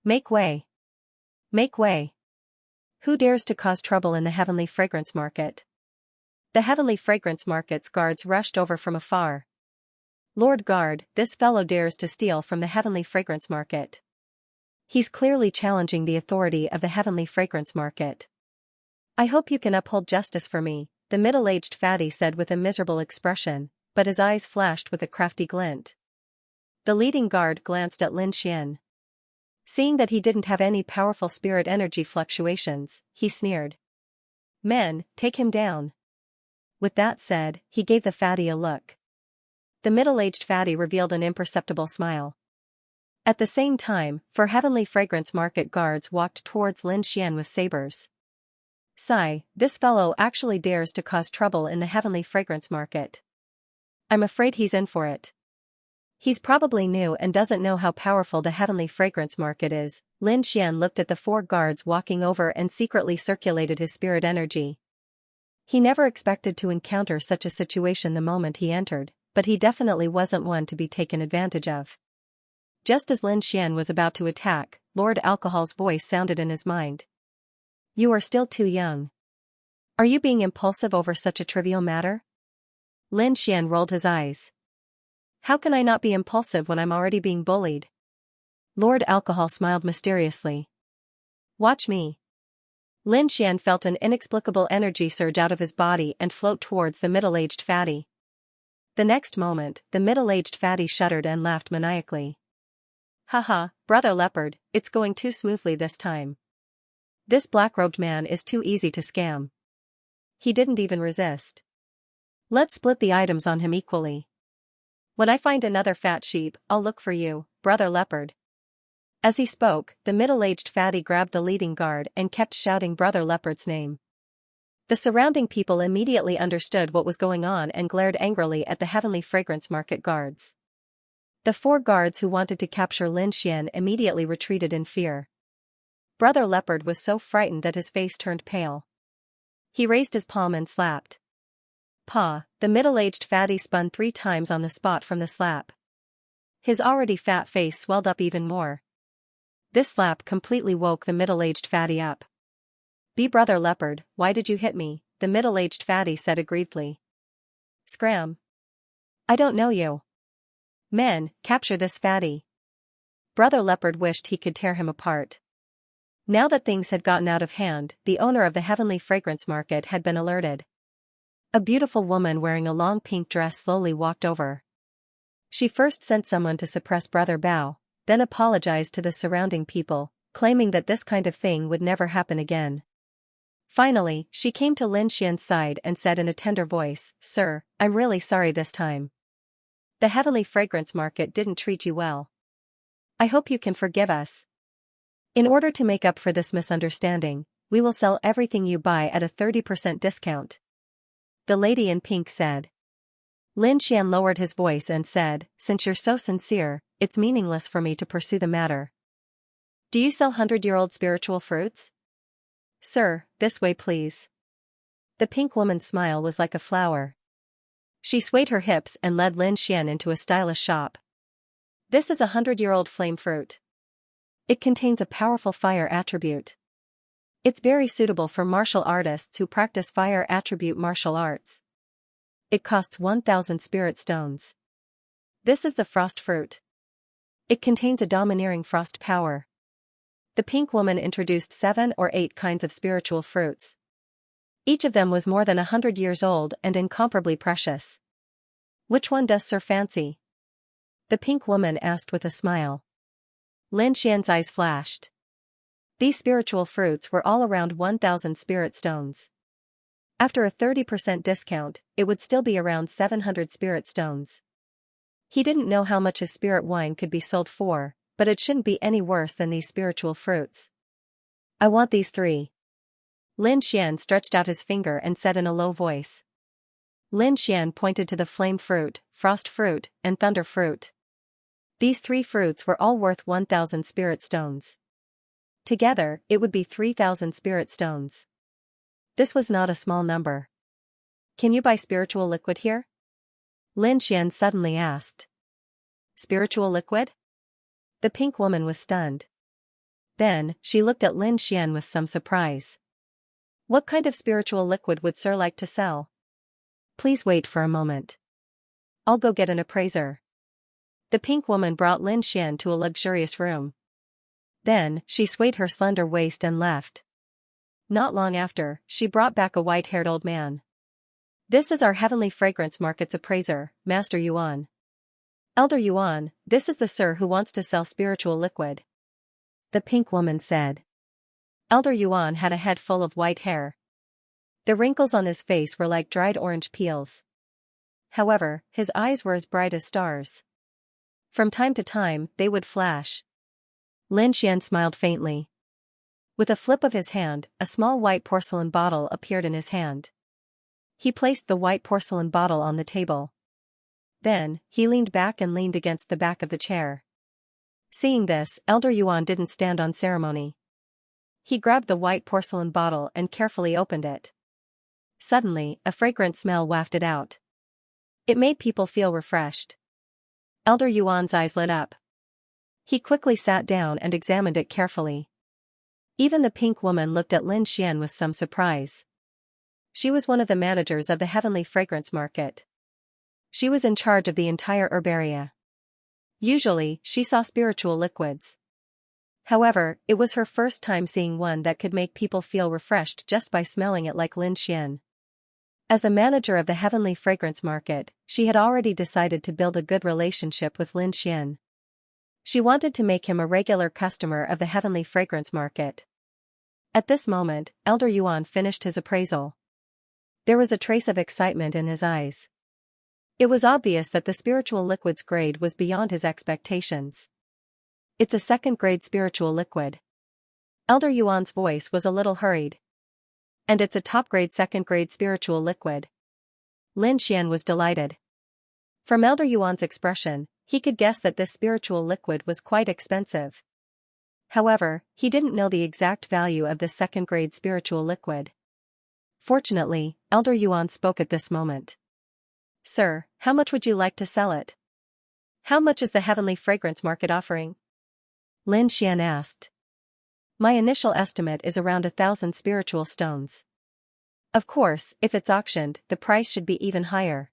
Make way. Make way. Who dares to cause trouble in the Heavenly Fragrance Market? The Heavenly Fragrance Market's guards rushed over from afar. Lord Guard, this fellow dares to steal from the Heavenly Fragrance Market. He's clearly challenging the authority of the Heavenly Fragrance Market. I hope you can uphold justice for me, the middle-aged fatty said with a miserable expression, but his eyes flashed with a crafty glint. The leading guard glanced at Lin Xian. Seeing that he didn't have any powerful spirit energy fluctuations, he sneered. Men, take him down. With that said, he gave the fatty a look. The middle-aged fatty revealed an imperceptible smile. At the same time, four Heavenly Fragrance Market guards walked towards Lin Xian with sabers. Sigh, this fellow actually dares to cause trouble in the Heavenly Fragrance Market. I'm afraid he's in for it. He's probably new and doesn't know how powerful the Heavenly Fragrance Market is. Lin Xian looked at the four guards walking over and secretly circulated his spirit energy. He never expected to encounter such a situation the moment he entered, but he definitely wasn't one to be taken advantage of. Just as Lin Xian was about to attack, Lord Alcohol's voice sounded in his mind. You are still too young. Are you being impulsive over such a trivial matter? Lin Xian rolled his eyes. How can I not be impulsive when I'm already being bullied? Lord Alcohol smiled mysteriously. Watch me. Lin Xian felt an inexplicable energy surge out of his body and float towards the middle-aged fatty. The next moment, the middle-aged fatty shuddered and laughed maniacally. Haha, brother leopard, it's going too smoothly this time. This black-robed man is too easy to scam. He didn't even resist. Let's split the items on him equally. When I find another fat sheep, I'll look for you, brother leopard. As he spoke, the middle-aged fatty grabbed the leading guard and kept shouting brother leopard's name. The surrounding people immediately understood what was going on and glared angrily at the Heavenly Fragrance Market guards. The four guards who wanted to capture Lin Xian immediately retreated in fear. Brother leopard was so frightened that his face turned pale. He raised his palm and slapped. Paw, the middle-aged fatty spun 3 times on the spot from the slap. His already fat face swelled up even more. This slap completely woke the middle-aged fatty up. Be brother leopard, why did you hit me? The middle-aged fatty said aggrievedly. Scram. I don't know you. Men, capture this fatty. Brother leopard wished he could tear him apart. Now that things had gotten out of hand, the owner of the Heavenly Fragrance Market had been alerted. A beautiful woman wearing a long pink dress slowly walked over. She first sent someone to suppress Brother Bao, then apologized to the surrounding people, claiming that this kind of thing would never happen again. Finally, she came to Lin Xian's side and said in a tender voice, Sir, I'm really sorry this time. The heavenly fragrance market didn't treat you well. I hope you can forgive us. In order to make up for this misunderstanding, we will sell everything you buy at a 30% discount. The lady in pink said. Lin Xian lowered his voice and said, since you're so sincere, it's meaningless for me to pursue the matter. Do you sell 100-year-old spiritual fruits? Sir, this way please. The pink woman's smile was like a flower. She swayed her hips and led Lin Xian into a stylish shop. This is a 100-year-old flame fruit. It contains a powerful fire attribute. It's very suitable for martial artists who practice fire attribute martial arts. It costs 1,000 spirit stones. This is the frost fruit. It contains a domineering frost power. The pink woman introduced 7 or 8 kinds of spiritual fruits. Each of them was more than 100 years old and incomparably precious. Which one does Sir fancy? The pink woman asked with a smile. Lin Xian's eyes flashed. These spiritual fruits were all around 1,000 spirit stones. After a 30% discount, it would still be around 700 spirit stones. He didn't know how much his spirit wine could be sold for, but it shouldn't be any worse than these spiritual fruits. I want these 3. Lin Xian stretched out his finger and said in a low voice. Lin Xian pointed to the flame fruit, frost fruit, and thunder fruit. These 3 fruits were all worth 1,000 spirit stones. Together, it would be 3,000 spirit stones. This was not a small number. Can you buy spiritual liquid here? Lin Xian suddenly asked. Spiritual liquid? The pink woman was stunned. Then, she looked at Lin Xian with some surprise. What kind of spiritual liquid would Sir like to sell? Please wait for a moment. I'll go get an appraiser. The pink woman brought Lin Xian to a luxurious room. Then, she swayed her slender waist and left. Not long after, she brought back a white-haired old man. This is our heavenly fragrance market's appraiser, Master Yuan. Elder Yuan, this is the sir who wants to sell spiritual liquid. The pink woman said. Elder Yuan had a head full of white hair. The wrinkles on his face were like dried orange peels. However, his eyes were as bright as stars. From time to time, they would flash. Lin Xian smiled faintly. With a flip of his hand, a small white porcelain bottle appeared in his hand. He placed the white porcelain bottle on the table. Then, he leaned back and leaned against the back of the chair. Seeing this, Elder Yuan didn't stand on ceremony. He grabbed the white porcelain bottle and carefully opened it. Suddenly, a fragrant smell wafted out. It made people feel refreshed. Elder Yuan's eyes lit up. He quickly sat down and examined it carefully. Even the pink woman looked at Lin Xian with some surprise. She was one of the managers of the heavenly fragrance market. She was in charge of the entire herbaria. Usually, she saw spiritual liquids. However, it was her first time seeing one that could make people feel refreshed just by smelling it like Lin Xian. As the manager of the heavenly fragrance market, she had already decided to build a good relationship with Lin Xian. She wanted to make him a regular customer of the heavenly fragrance market. At this moment, Elder Yuan finished his appraisal. There was a trace of excitement in his eyes. It was obvious that the spiritual liquid's grade was beyond his expectations. It's a 2nd-grade spiritual liquid. Elder Yuan's voice was a little hurried. And it's a top-grade 2nd-grade spiritual liquid. Lin Xian was delighted. From Elder Yuan's expression, he could guess that this spiritual liquid was quite expensive. However, he didn't know the exact value of this 2nd-grade spiritual liquid. Fortunately, Elder Yuan spoke at this moment. Sir, how much would you like to sell it? How much is the heavenly fragrance market offering? Lin Xian asked. My initial estimate is around 1,000 spiritual stones. Of course, if it's auctioned, the price should be even higher.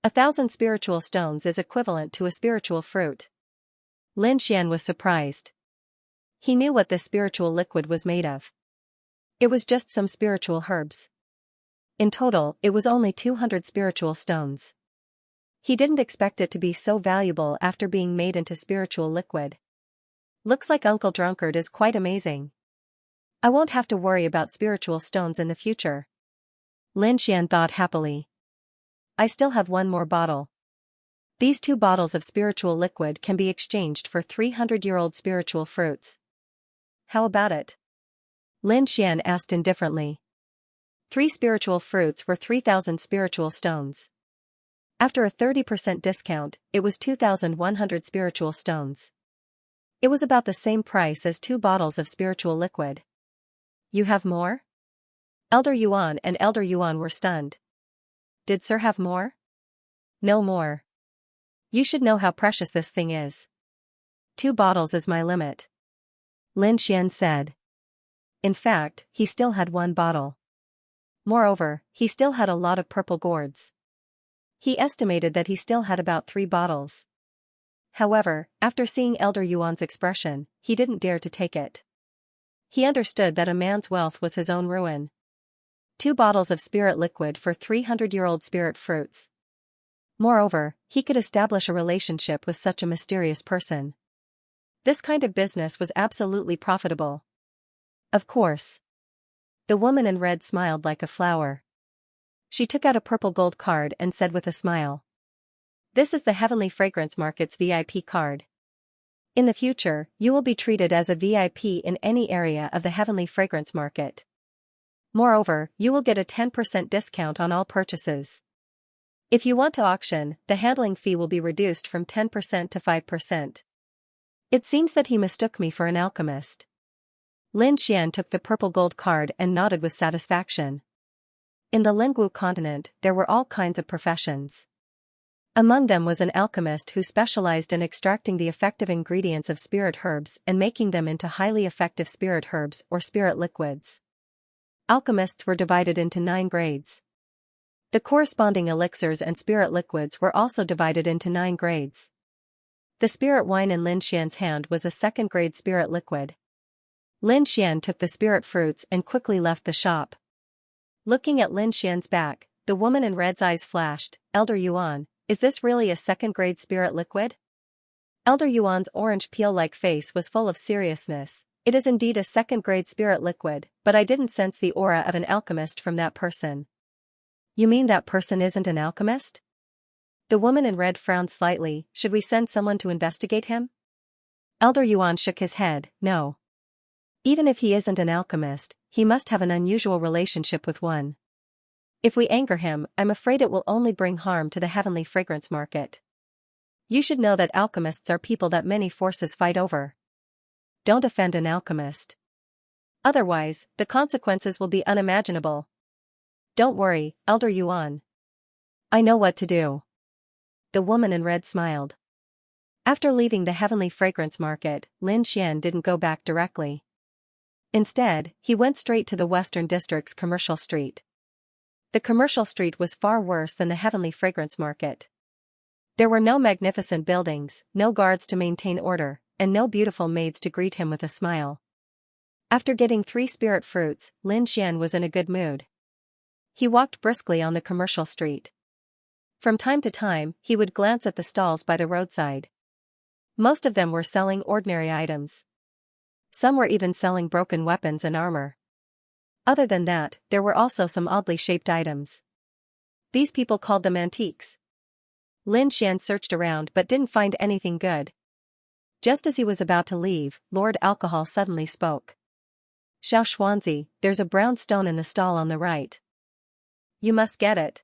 1,000 spiritual stones is equivalent to a spiritual fruit. Lin Xian was surprised. He knew what this spiritual liquid was made of. It was just some spiritual herbs. In total, it was only 200 spiritual stones. He didn't expect it to be so valuable after being made into spiritual liquid. Looks like Uncle Drunkard is quite amazing. I won't have to worry about spiritual stones in the future. Lin Xian thought happily. I still have one more bottle. These 2 bottles of spiritual liquid can be exchanged for 300-year-old spiritual fruits. How about it? Lin Xian asked indifferently. 3 spiritual fruits were 3,000 spiritual stones. After a 30% discount, it was 2,100 spiritual stones. It was about the same price as 2 bottles of spiritual liquid. You have more? Elder Yuan and Elder Yuan were stunned. Did Sir have more? No more. You should know how precious this thing is. 2 bottles is my limit. Lin Xian said. In fact, he still had 1 bottle. Moreover, he still had a lot of purple gourds. He estimated that he still had about 3 bottles. However, after seeing Elder Yuan's expression, he didn't dare to take it. He understood that a man's wealth was his own ruin. 2 bottles of spirit liquid for 300-year-old spirit fruits. Moreover, he could establish a relationship with such a mysterious person. This kind of business was absolutely profitable. Of course. The woman in red smiled like a flower. She took out a purple gold card and said with a smile. This is the Heavenly Fragrance Market's VIP card. In the future, you will be treated as a VIP in any area of the Heavenly Fragrance Market. Moreover, you will get a 10% discount on all purchases. If you want to auction, the handling fee will be reduced from 10% to 5%. It seems that he mistook me for an alchemist. Lin Xian took the purple gold card and nodded with satisfaction. In the Lingwu continent, there were all kinds of professions. Among them was an alchemist who specialized in extracting the effective ingredients of spirit herbs and making them into highly effective spirit herbs or spirit liquids. Alchemists were divided into 9 grades. The corresponding elixirs and spirit liquids were also divided into 9 grades. The spirit wine in Lin Xian's hand was a 2nd-grade spirit liquid. Lin Xian took the spirit fruits and quickly left the shop. Looking at Lin Xian's back, the woman in red's eyes flashed. Elder Yuan, is this really a 2nd-grade spirit liquid? Elder Yuan's orange peel-like face was full of seriousness. It is indeed a 2nd-grade spirit liquid, but I didn't sense the aura of an alchemist from that person. You mean that person isn't an alchemist? The woman in red frowned slightly. Should we send someone to investigate him? Elder Yuan shook his head. No. Even if he isn't an alchemist, he must have an unusual relationship with one. If we anger him, I'm afraid it will only bring harm to the Heavenly Fragrance Market. You should know that alchemists are people that many forces fight over. Don't offend an alchemist. Otherwise, the consequences will be unimaginable. Don't worry, Elder Yuan. I know what to do. The woman in red smiled. After leaving the Heavenly Fragrance Market, Lin Xian didn't go back directly. Instead, he went straight to the Western District's commercial street. The commercial street was far worse than the Heavenly Fragrance Market. There were no magnificent buildings, no guards to maintain order, and no beautiful maids to greet him with a smile. After getting 3 spirit fruits, Lin Xian was in a good mood. He walked briskly on the commercial street. From time to time, he would glance at the stalls by the roadside. Most of them were selling ordinary items. Some were even selling broken weapons and armor. Other than that, there were also some oddly shaped items. These people called them antiques. Lin Xian searched around but didn't find anything good. Just as he was about to leave, Lord Alcohol suddenly spoke. Xiao Xuanzi, there's a brown stone in the stall on the right. You must get it.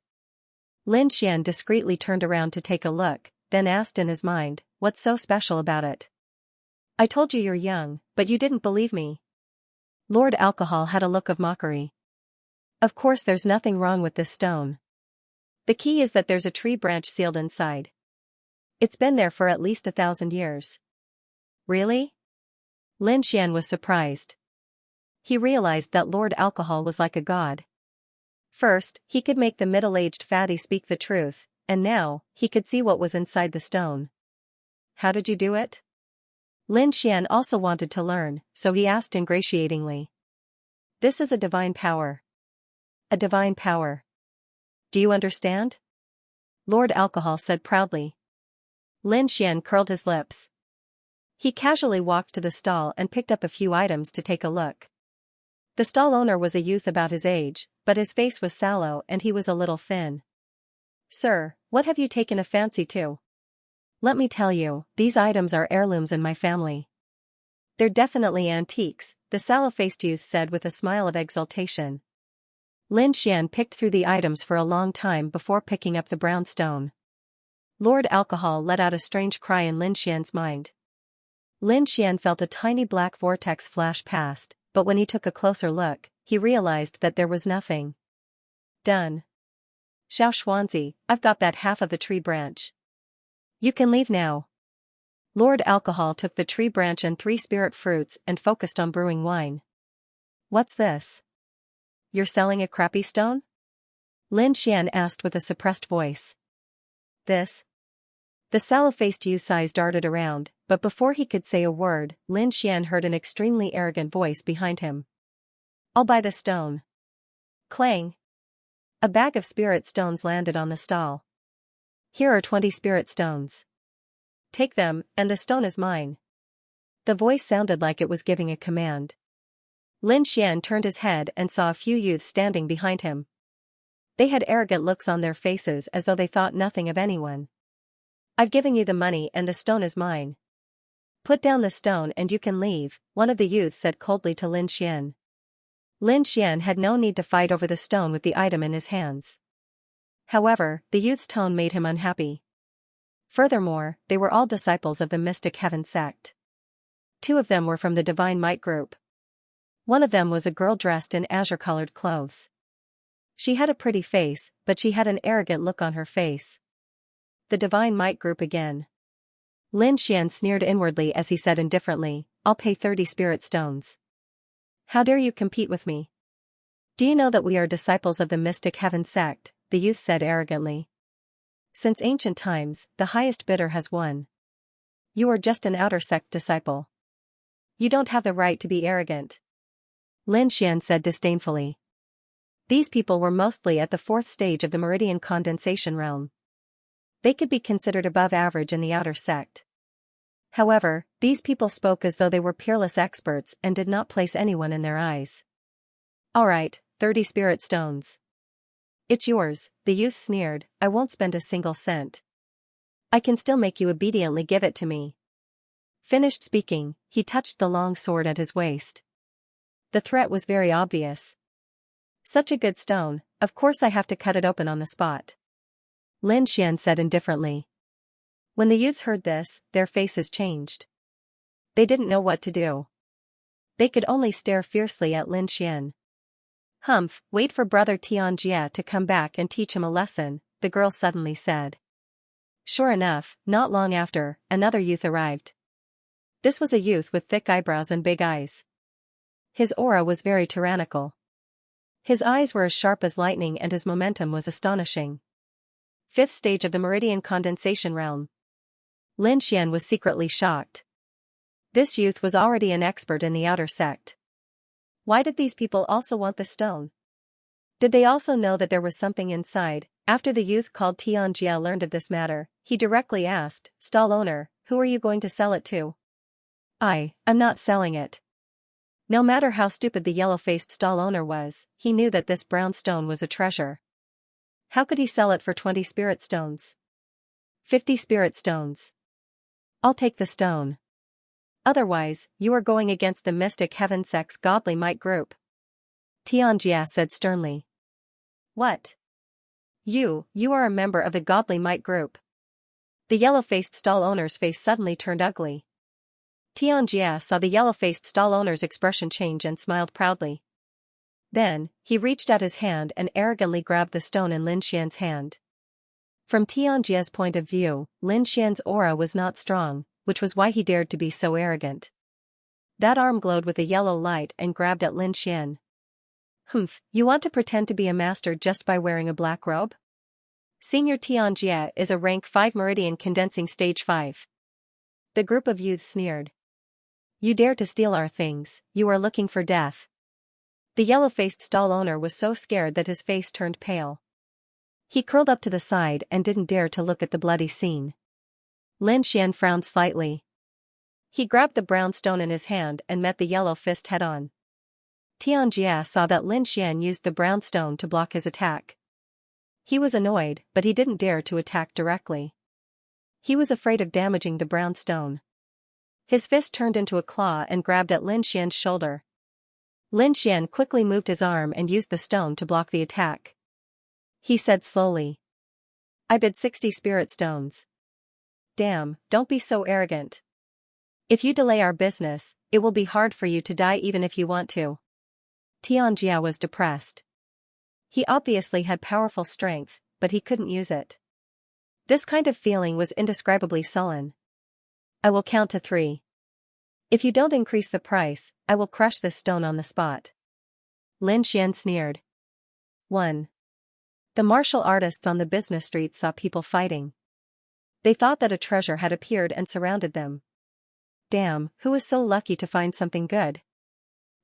Lin Xian discreetly turned around to take a look, then asked in his mind, what's so special about it? I told you you're young, but you didn't believe me. Lord Alcohol had a look of mockery. Of course there's nothing wrong with this stone. The key is that there's a tree branch sealed inside. It's been there for at least 1,000 years. Really? Lin Xian was surprised. He realized that Lord Alcohol was like a god. First, he could make the middle-aged fatty speak the truth, and now, he could see what was inside the stone. How did you do it? Lin Xian also wanted to learn, so he asked ingratiatingly. This is a divine power. A divine power. Do you understand? Lord Alcohol said proudly. Lin Xian curled his lips. He casually walked to the stall and picked up a few items to take a look. The stall owner was a youth about his age, but his face was sallow and he was a little thin. Sir, what have you taken a fancy to? Let me tell you, these items are heirlooms in my family. They're definitely antiques, the sallow-faced youth said with a smile of exultation. Lin Xian picked through the items for a long time before picking up the brown stone. Lord Alcohol let out a strange cry in Lin Xian's mind. Lin Xian felt a tiny black vortex flash past, but when he took a closer look, he realized that there was nothing. Done. Xiao Xuanzi, I've got that half of the tree branch. You can leave now. Lord Alcohol took the tree branch and 3 spirit fruits and focused on brewing wine. What's this? You're selling a crappy stone? Lin Xian asked with a suppressed voice. This? The sallow-faced youth's eyes darted around, but before he could say a word, Lin Xian heard an extremely arrogant voice behind him. I'll buy the stone. Clang. A bag of spirit stones landed on the stall. Here are 20 spirit stones. Take them, and the stone is mine. The voice sounded like it was giving a command. Lin Xian turned his head and saw a few youths standing behind him. They had arrogant looks on their faces as though they thought nothing of anyone. I've given you the money and the stone is mine. Put down the stone and you can leave, one of the youths said coldly to Lin Xian. Lin Xian had no need to fight over the stone with the item in his hands. However, the youth's tone made him unhappy. Furthermore, they were all disciples of the Mystic Heaven sect. 2 of them were from the Divine Might group. One of them was a girl dressed in azure-colored clothes. She had a pretty face, but she had an arrogant look on her face. The Divine Might group again. Lin Xian sneered inwardly as he said indifferently, I'll pay 30 spirit stones. How dare you compete with me? Do you know that we are disciples of the Mystic Heaven sect? The youth said arrogantly. Since ancient times, the highest bidder has won. You are just an outer sect disciple. You don't have the right to be arrogant. Lin Xian said disdainfully. These people were mostly at the 4th stage of the meridian condensation realm. They could be considered above average in the outer sect. However, these people spoke as though they were peerless experts and did not place anyone in their eyes. Alright, 30 spirit stones. It's yours, the youth sneered, I won't spend a single cent. I can still make you obediently give it to me. Finished speaking, he touched the long sword at his waist. The threat was very obvious. Such a good stone, of course I have to cut it open on the spot. Lin Xian said indifferently. When the youths heard this, their faces changed. They didn't know what to do. They could only stare fiercely at Lin Xian. Humph, wait for Brother Xianxia to come back and teach him a lesson, the girl suddenly said. Sure enough, not long after, another youth arrived. This was a youth with thick eyebrows and big eyes. His aura was very tyrannical. His eyes were as sharp as lightning and his momentum was astonishing. 5th stage of the meridian condensation realm. Lin Xian was secretly shocked. This youth was already an expert in the outer sect. Why did these people also want the stone? Did they also know that there was something inside? After the youth called Xianxia learned of this matter, he directly asked, Stall owner, who are you going to sell it to? I'm not selling it. No matter how stupid the yellow-faced stall owner was, he knew that this brown stone was a treasure. How could he sell it for 20 spirit stones? 50 spirit stones. I'll take the stone. Otherwise, you are going against the Mystic Heaven sect's Godly Might group. Xianxia said sternly. What? You are a member of the Godly Might group. The yellow-faced stall owner's face suddenly turned ugly. Xianxia saw the yellow-faced stall owner's expression change and smiled proudly. Then, he reached out his hand and arrogantly grabbed the stone in Lin Xian's hand. From Xianxia's point of view, Lin Xian's aura was not strong, which was why he dared to be so arrogant. That arm glowed with a yellow light and grabbed at Lin Xian. Humph, you want to pretend to be a master just by wearing a black robe? Senior Xianxia is a rank 5 meridian condensing stage 5. The group of youths sneered. You dare to steal our things, you are looking for death. The yellow-faced stall owner was so scared that his face turned pale. He curled up to the side and didn't dare to look at the bloody scene. Lin Xian frowned slightly. He grabbed the brown stone in his hand and met the yellow fist head-on. Xianxia saw that Lin Xian used the brown stone to block his attack. He was annoyed, but he didn't dare to attack directly. He was afraid of damaging the brown stone. His fist turned into a claw and grabbed at Lin Xian's shoulder. Lin Xian quickly moved his arm and used the stone to block the attack. He said slowly, "I bid 60 spirit stones." "Damn, don't be so arrogant. If you delay our business, it will be hard for you to die even if you want to." Xianxia was depressed. He obviously had powerful strength, but he couldn't use it. This kind of feeling was indescribably sullen. "I will count to 3. If you don't increase the price, I will crush this stone on the spot." Lin Xian sneered. 1. The martial artists on the business street saw people fighting. They thought that a treasure had appeared and surrounded them. Damn, who is so lucky to find something good?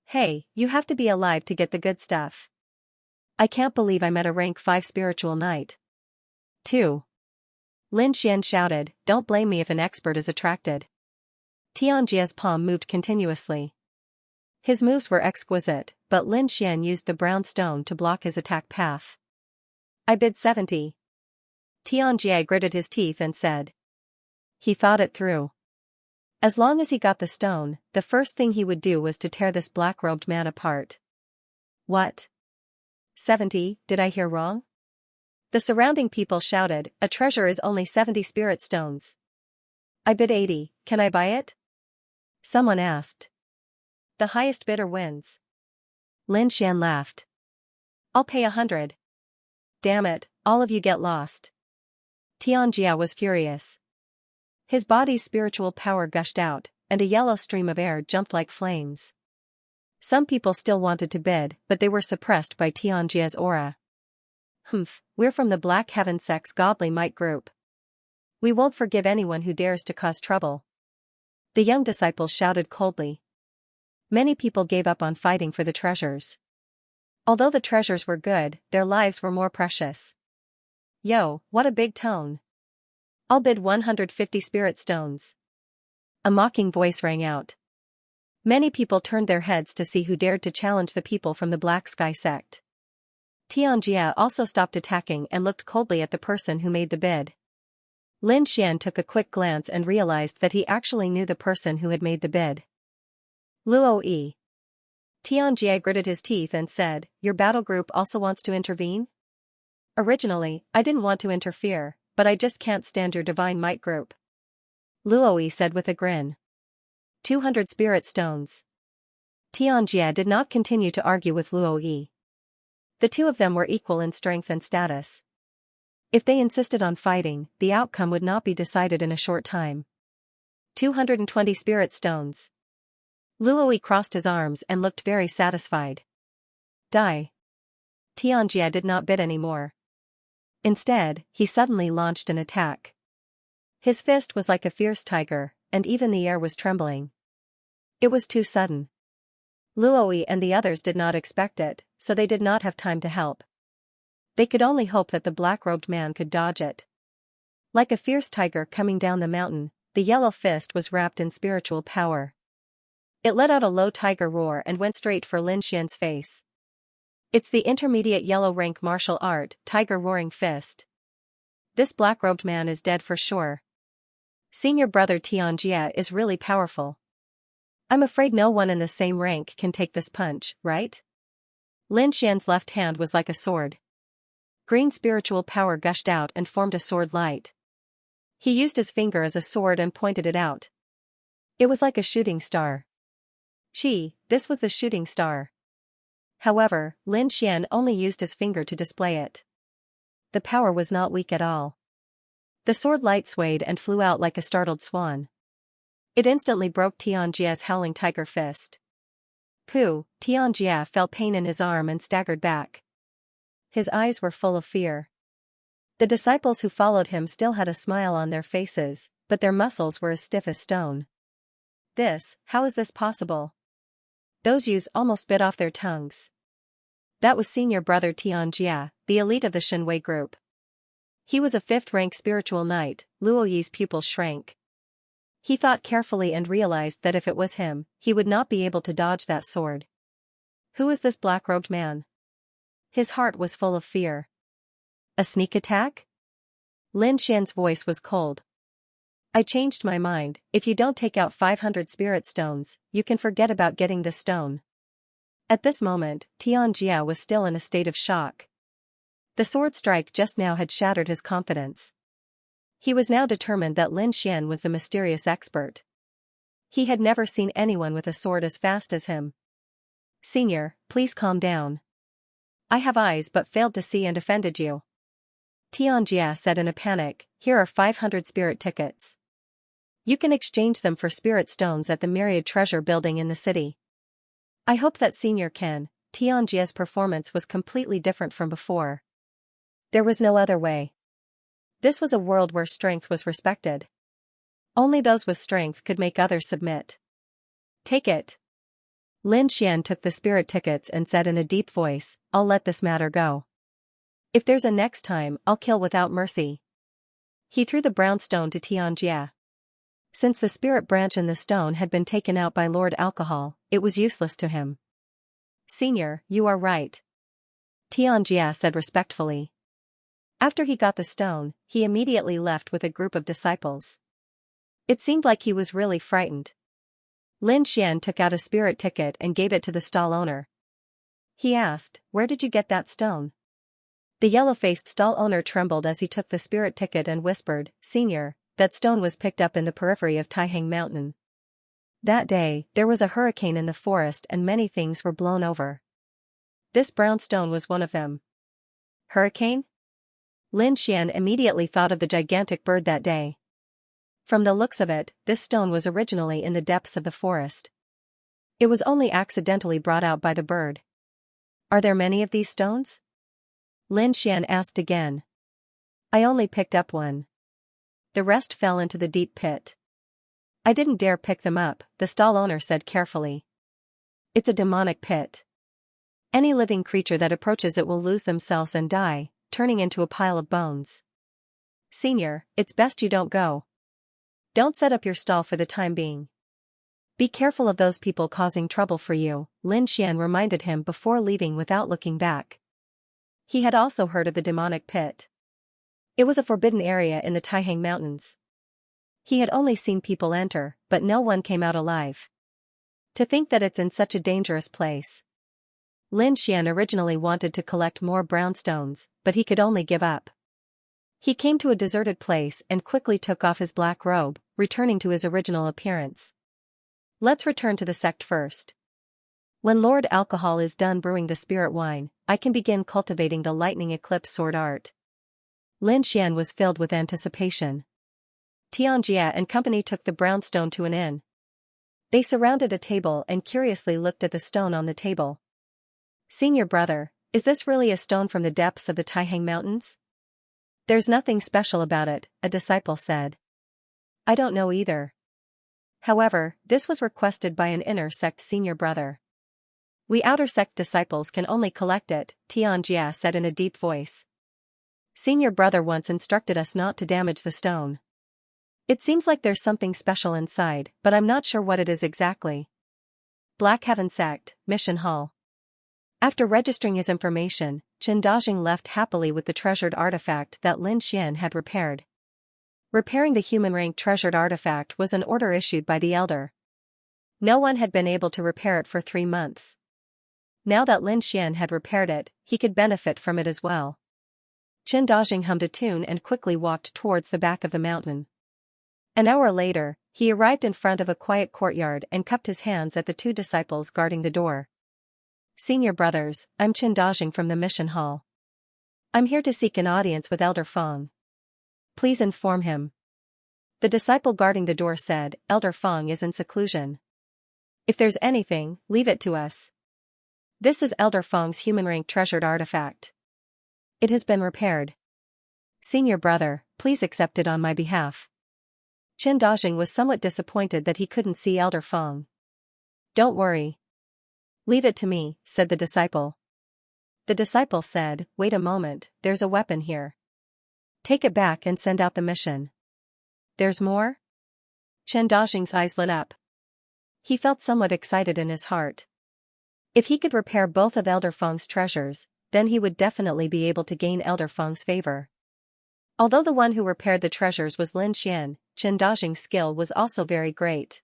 Hey, you have to be alive to get the good stuff. I can't believe I met a rank 5 spiritual knight. 2. Lin Xian shouted, "Don't blame me if an expert is attracted." Tianjia's palm moved continuously. His moves were exquisite, but Lin Xian used the brown stone to block his attack path. "I bid 70. Tianjia gritted his teeth and said. He thought it through. As long as he got the stone, the first thing he would do was to tear this black-robed man apart. What? 70, did I hear wrong? The surrounding people shouted, "A treasure is only 70 spirit stones." "I bid 80, can I buy it?" Someone asked. "The highest bidder wins." Lin Xian laughed. "I'll pay 100. Damn it, all of you get lost." Tianjia was furious. His body's spiritual power gushed out, and a yellow stream of air jumped like flames. Some people still wanted to bid, but they were suppressed by Tianjia's aura. "Humph, we're from the Black Heaven Sect's Godly Might group. We won't forgive anyone who dares to cause trouble." The young disciples shouted coldly. Many people gave up on fighting for the treasures. Although the treasures were good, their lives were more precious. "Yo, what a big tone. I'll bid 150 spirit stones." A mocking voice rang out. Many people turned their heads to see who dared to challenge the people from the Black Sky sect. Tianjia also stopped attacking and looked coldly at the person who made the bid. Lin Xian took a quick glance and realized that he actually knew the person who had made the bid. "Luo Yi." Tianjia gritted his teeth and said, "Your battle group also wants to intervene?" "Originally, I didn't want to interfere, but I just can't stand your divine might group," Luo Yi said with a grin. 200 spirit stones. Tianjia did not continue to argue with Luo Yi. The two of them were equal in strength and status. If they insisted on fighting, the outcome would not be decided in a short time. 220 spirit stones. Luo Yi crossed his arms and looked very satisfied. Die. Tianjia did not bid anymore. Instead, he suddenly launched an attack. His fist was like a fierce tiger, and even the air was trembling. It was too sudden. Luo Yi and the others did not expect it, so they did not have time to help. They could only hope that the black-robed man could dodge it. Like a fierce tiger coming down the mountain, the yellow fist was wrapped in spiritual power. It let out a low tiger roar and went straight for Lin Xian's face. It's the intermediate yellow rank martial art, Tiger Roaring Fist. This black-robed man is dead for sure. Senior brother Tianjia is really powerful. I'm afraid no one in the same rank can take this punch, right? Lin Xian's left hand was like a sword. Green spiritual power gushed out and formed a sword light. He used his finger as a sword and pointed it out. It was like a shooting star. This was the shooting star. However, Lin Xian only used his finger to display it. The power was not weak at all. The sword light swayed and flew out like a startled swan. It instantly broke Tianjia's howling tiger fist. Pooh, Tianjia felt pain in his arm and staggered back. His eyes were full of fear. The disciples who followed him still had a smile on their faces, but their muscles were as stiff as stone. How is this possible? Those youths almost bit off their tongues. That was senior brother Tianjia, the elite of the Shenwei group. He was a 5th-rank spiritual knight. Luo Yi's pupils shrank. He thought carefully and realized that if it was him, he would not be able to dodge that sword. Who is this black-robed man? His heart was full of fear. A sneak attack? Lin Xian's voice was cold. I changed my mind. If you don't take out 500 spirit stones, you can forget about getting this stone. At this moment, Xianxia was still in a state of shock. The sword strike just now had shattered his confidence. He was now determined that Lin Xian was the mysterious expert. He had never seen anyone with a sword as fast as him. Senior, please calm down. I have eyes but failed to see and offended you. Xianxia said in a panic, here are 500 spirit tickets. You can exchange them for spirit stones at the Myriad Treasure Building in the city. I hope that Senior can. Xianxia's performance was completely different from before. There was no other way. This was a world where strength was respected. Only those with strength could make others submit. Take it. Lin Xian took the spirit tickets and said in a deep voice, I'll let this matter go. If there's a next time, I'll kill without mercy. He threw the brown stone to Xianxia. Since the spirit branch in the stone had been taken out by Lord Alcohol, it was useless to him. Senior, you are right. Xianxia said respectfully. After he got the stone, he immediately left with a group of disciples. It seemed like he was really frightened. Lin Xian took out a spirit ticket and gave it to the stall owner. He asked, where did you get that stone? The yellow-faced stall owner trembled as he took the spirit ticket and whispered, Senior, that stone was picked up in the periphery of Taihang Mountain. That day, there was a hurricane in the forest and many things were blown over. This brown stone was one of them. Hurricane? Lin Xian immediately thought of the gigantic bird that day. From the looks of it, this stone was originally in the depths of the forest. It was only accidentally brought out by the bird. Are there many of these stones? Lin Xian asked again. I only picked up one. The rest fell into the deep pit. I didn't dare pick them up, the stall owner said carefully. It's a demonic pit. Any living creature that approaches it will lose themselves and die, turning into a pile of bones. Senior, it's best you don't go. Don't set up your stall for the time being. Be careful of those people causing trouble for you, Lin Xian reminded him before leaving without looking back. He had also heard of the demonic pit. It was a forbidden area in the Taihang Mountains. He had only seen people enter, but no one came out alive. To think that it's in such a dangerous place. Lin Xian originally wanted to collect more brown stones, but he could only give up. He came to a deserted place and quickly took off his black robe, returning to his original appearance. Let's return to the sect first. When Lord Alcohol is done brewing the spirit wine, I can begin cultivating the lightning eclipse sword art. Lin Xian was filled with anticipation. Xianxia and company took the brown stone to an inn. They surrounded a table and curiously looked at the stone on the table. Senior brother, is this really a stone from the depths of the Taihang Mountains? There's nothing special about it, a disciple said. I don't know either. However, this was requested by an inner sect senior brother. We outer sect disciples can only collect it, Xianxia said in a deep voice. Senior brother once instructed us not to damage the stone. It seems like there's something special inside, but I'm not sure what it is exactly. Black Heaven Sect, Mission Hall. After registering his information, Chen Dajing left happily with the treasured artifact that Lin Xian had repaired. Repairing the human-rank treasured artifact was an order issued by the elder. No one had been able to repair it for 3 months. Now that Lin Xian had repaired it, he could benefit from it as well. Chen Dajing hummed a tune and quickly walked towards the back of the mountain. An hour later, he arrived in front of a quiet courtyard and cupped his hands at the 2 disciples guarding the door. Senior brothers, I'm Chen Dajing from the mission hall. I'm here to seek an audience with Elder Fong. Please inform him. The disciple guarding the door said, Elder Fong is in seclusion. If there's anything, leave it to us. This is Elder Fong's human-rank treasured artifact. It has been repaired. Senior brother, please accept it on my behalf. Chen Dajing was somewhat disappointed that he couldn't see Elder Fong. Don't worry. Leave it to me, said the disciple. The disciple said, wait a moment, there's a weapon here. Take it back and send out the mission. There's more? Chen Dajing's eyes lit up. He felt somewhat excited in his heart. If he could repair both of Elder Fong's treasures, then he would definitely be able to gain Elder Fong's favor. Although the one who repaired the treasures was Lin Xian, Chen Dajing's skill was also very great.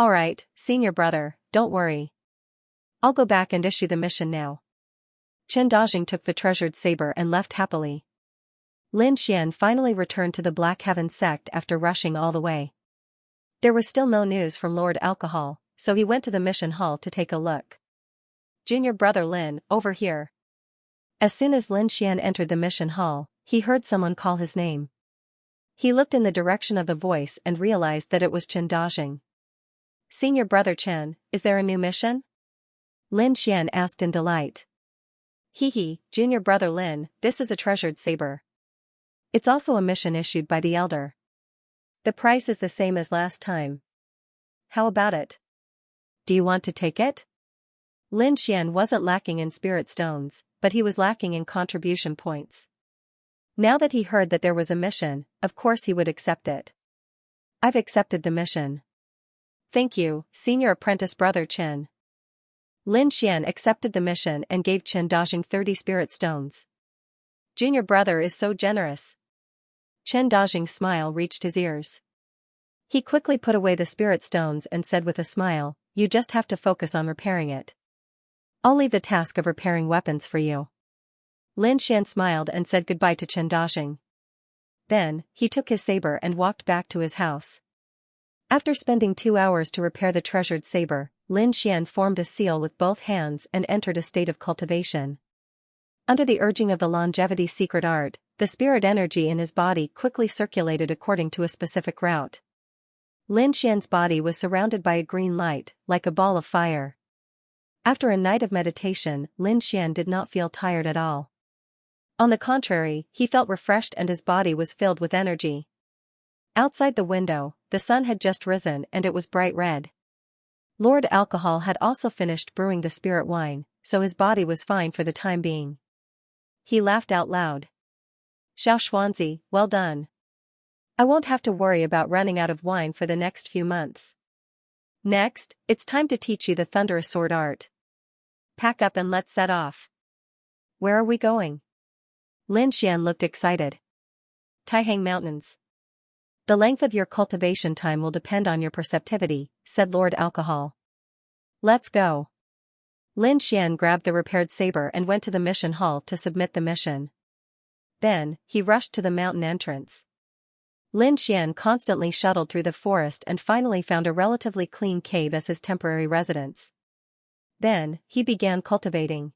Alright, senior brother, don't worry. I'll go back and issue the mission now. Chen Dajing took the treasured saber and left happily. Lin Xian finally returned to the Black Heaven sect after rushing all the way. There was still no news from Lord Alcohol, so he went to the mission hall to take a look. Junior brother Lin, over here. As soon as Lin Xian entered the mission hall, he heard someone call his name. He looked in the direction of the voice and realized that it was Chen Dajing. Senior brother Chen, is there a new mission? Lin Xian asked in delight. Hee, junior brother Lin, this is a treasured saber. It's also a mission issued by the elder. The price is the same as last time. How about it? Do you want to take it? Lin Xian wasn't lacking in spirit stones, but he was lacking in contribution points. Now that he heard that there was a mission, of course he would accept it. I've accepted the mission. Thank you, senior apprentice brother Chen. Lin Xian accepted the mission and gave Chen Dajing 30 spirit stones. Junior brother is so generous. Chen Dajing's smile reached his ears. He quickly put away the spirit stones and said with a smile, you just have to focus on repairing it. I'll leave the task of repairing weapons for you. Lin Xian smiled and said goodbye to Chen Dajing. Then, he took his saber and walked back to his house. After spending 2 hours to repair the treasured saber, Lin Xian formed a seal with both hands and entered a state of cultivation. Under the urging of the longevity secret art, the spirit energy in his body quickly circulated according to a specific route. Lin Xian's body was surrounded by a green light, like a ball of fire. After a night of meditation, Lin Xian did not feel tired at all. On the contrary, he felt refreshed and his body was filled with energy. Outside the window, the sun had just risen and it was bright red. Lord Alcohol had also finished brewing the spirit wine, so his body was fine for the time being. He laughed out loud. Xianxia, well done. I won't have to worry about running out of wine for the next few months. Next, it's time to teach you the thunderous sword art. Pack up and let's set off. Where are we going? Lin Xian looked excited. Taihang Mountains. The length of your cultivation time will depend on your perceptivity, said Lord Alcohol. Let's go. Lin Xian grabbed the repaired saber and went to the mission hall to submit the mission. Then, he rushed to the mountain entrance. Lin Xian constantly shuttled through the forest and finally found a relatively clean cave as his temporary residence. Then, he began cultivating.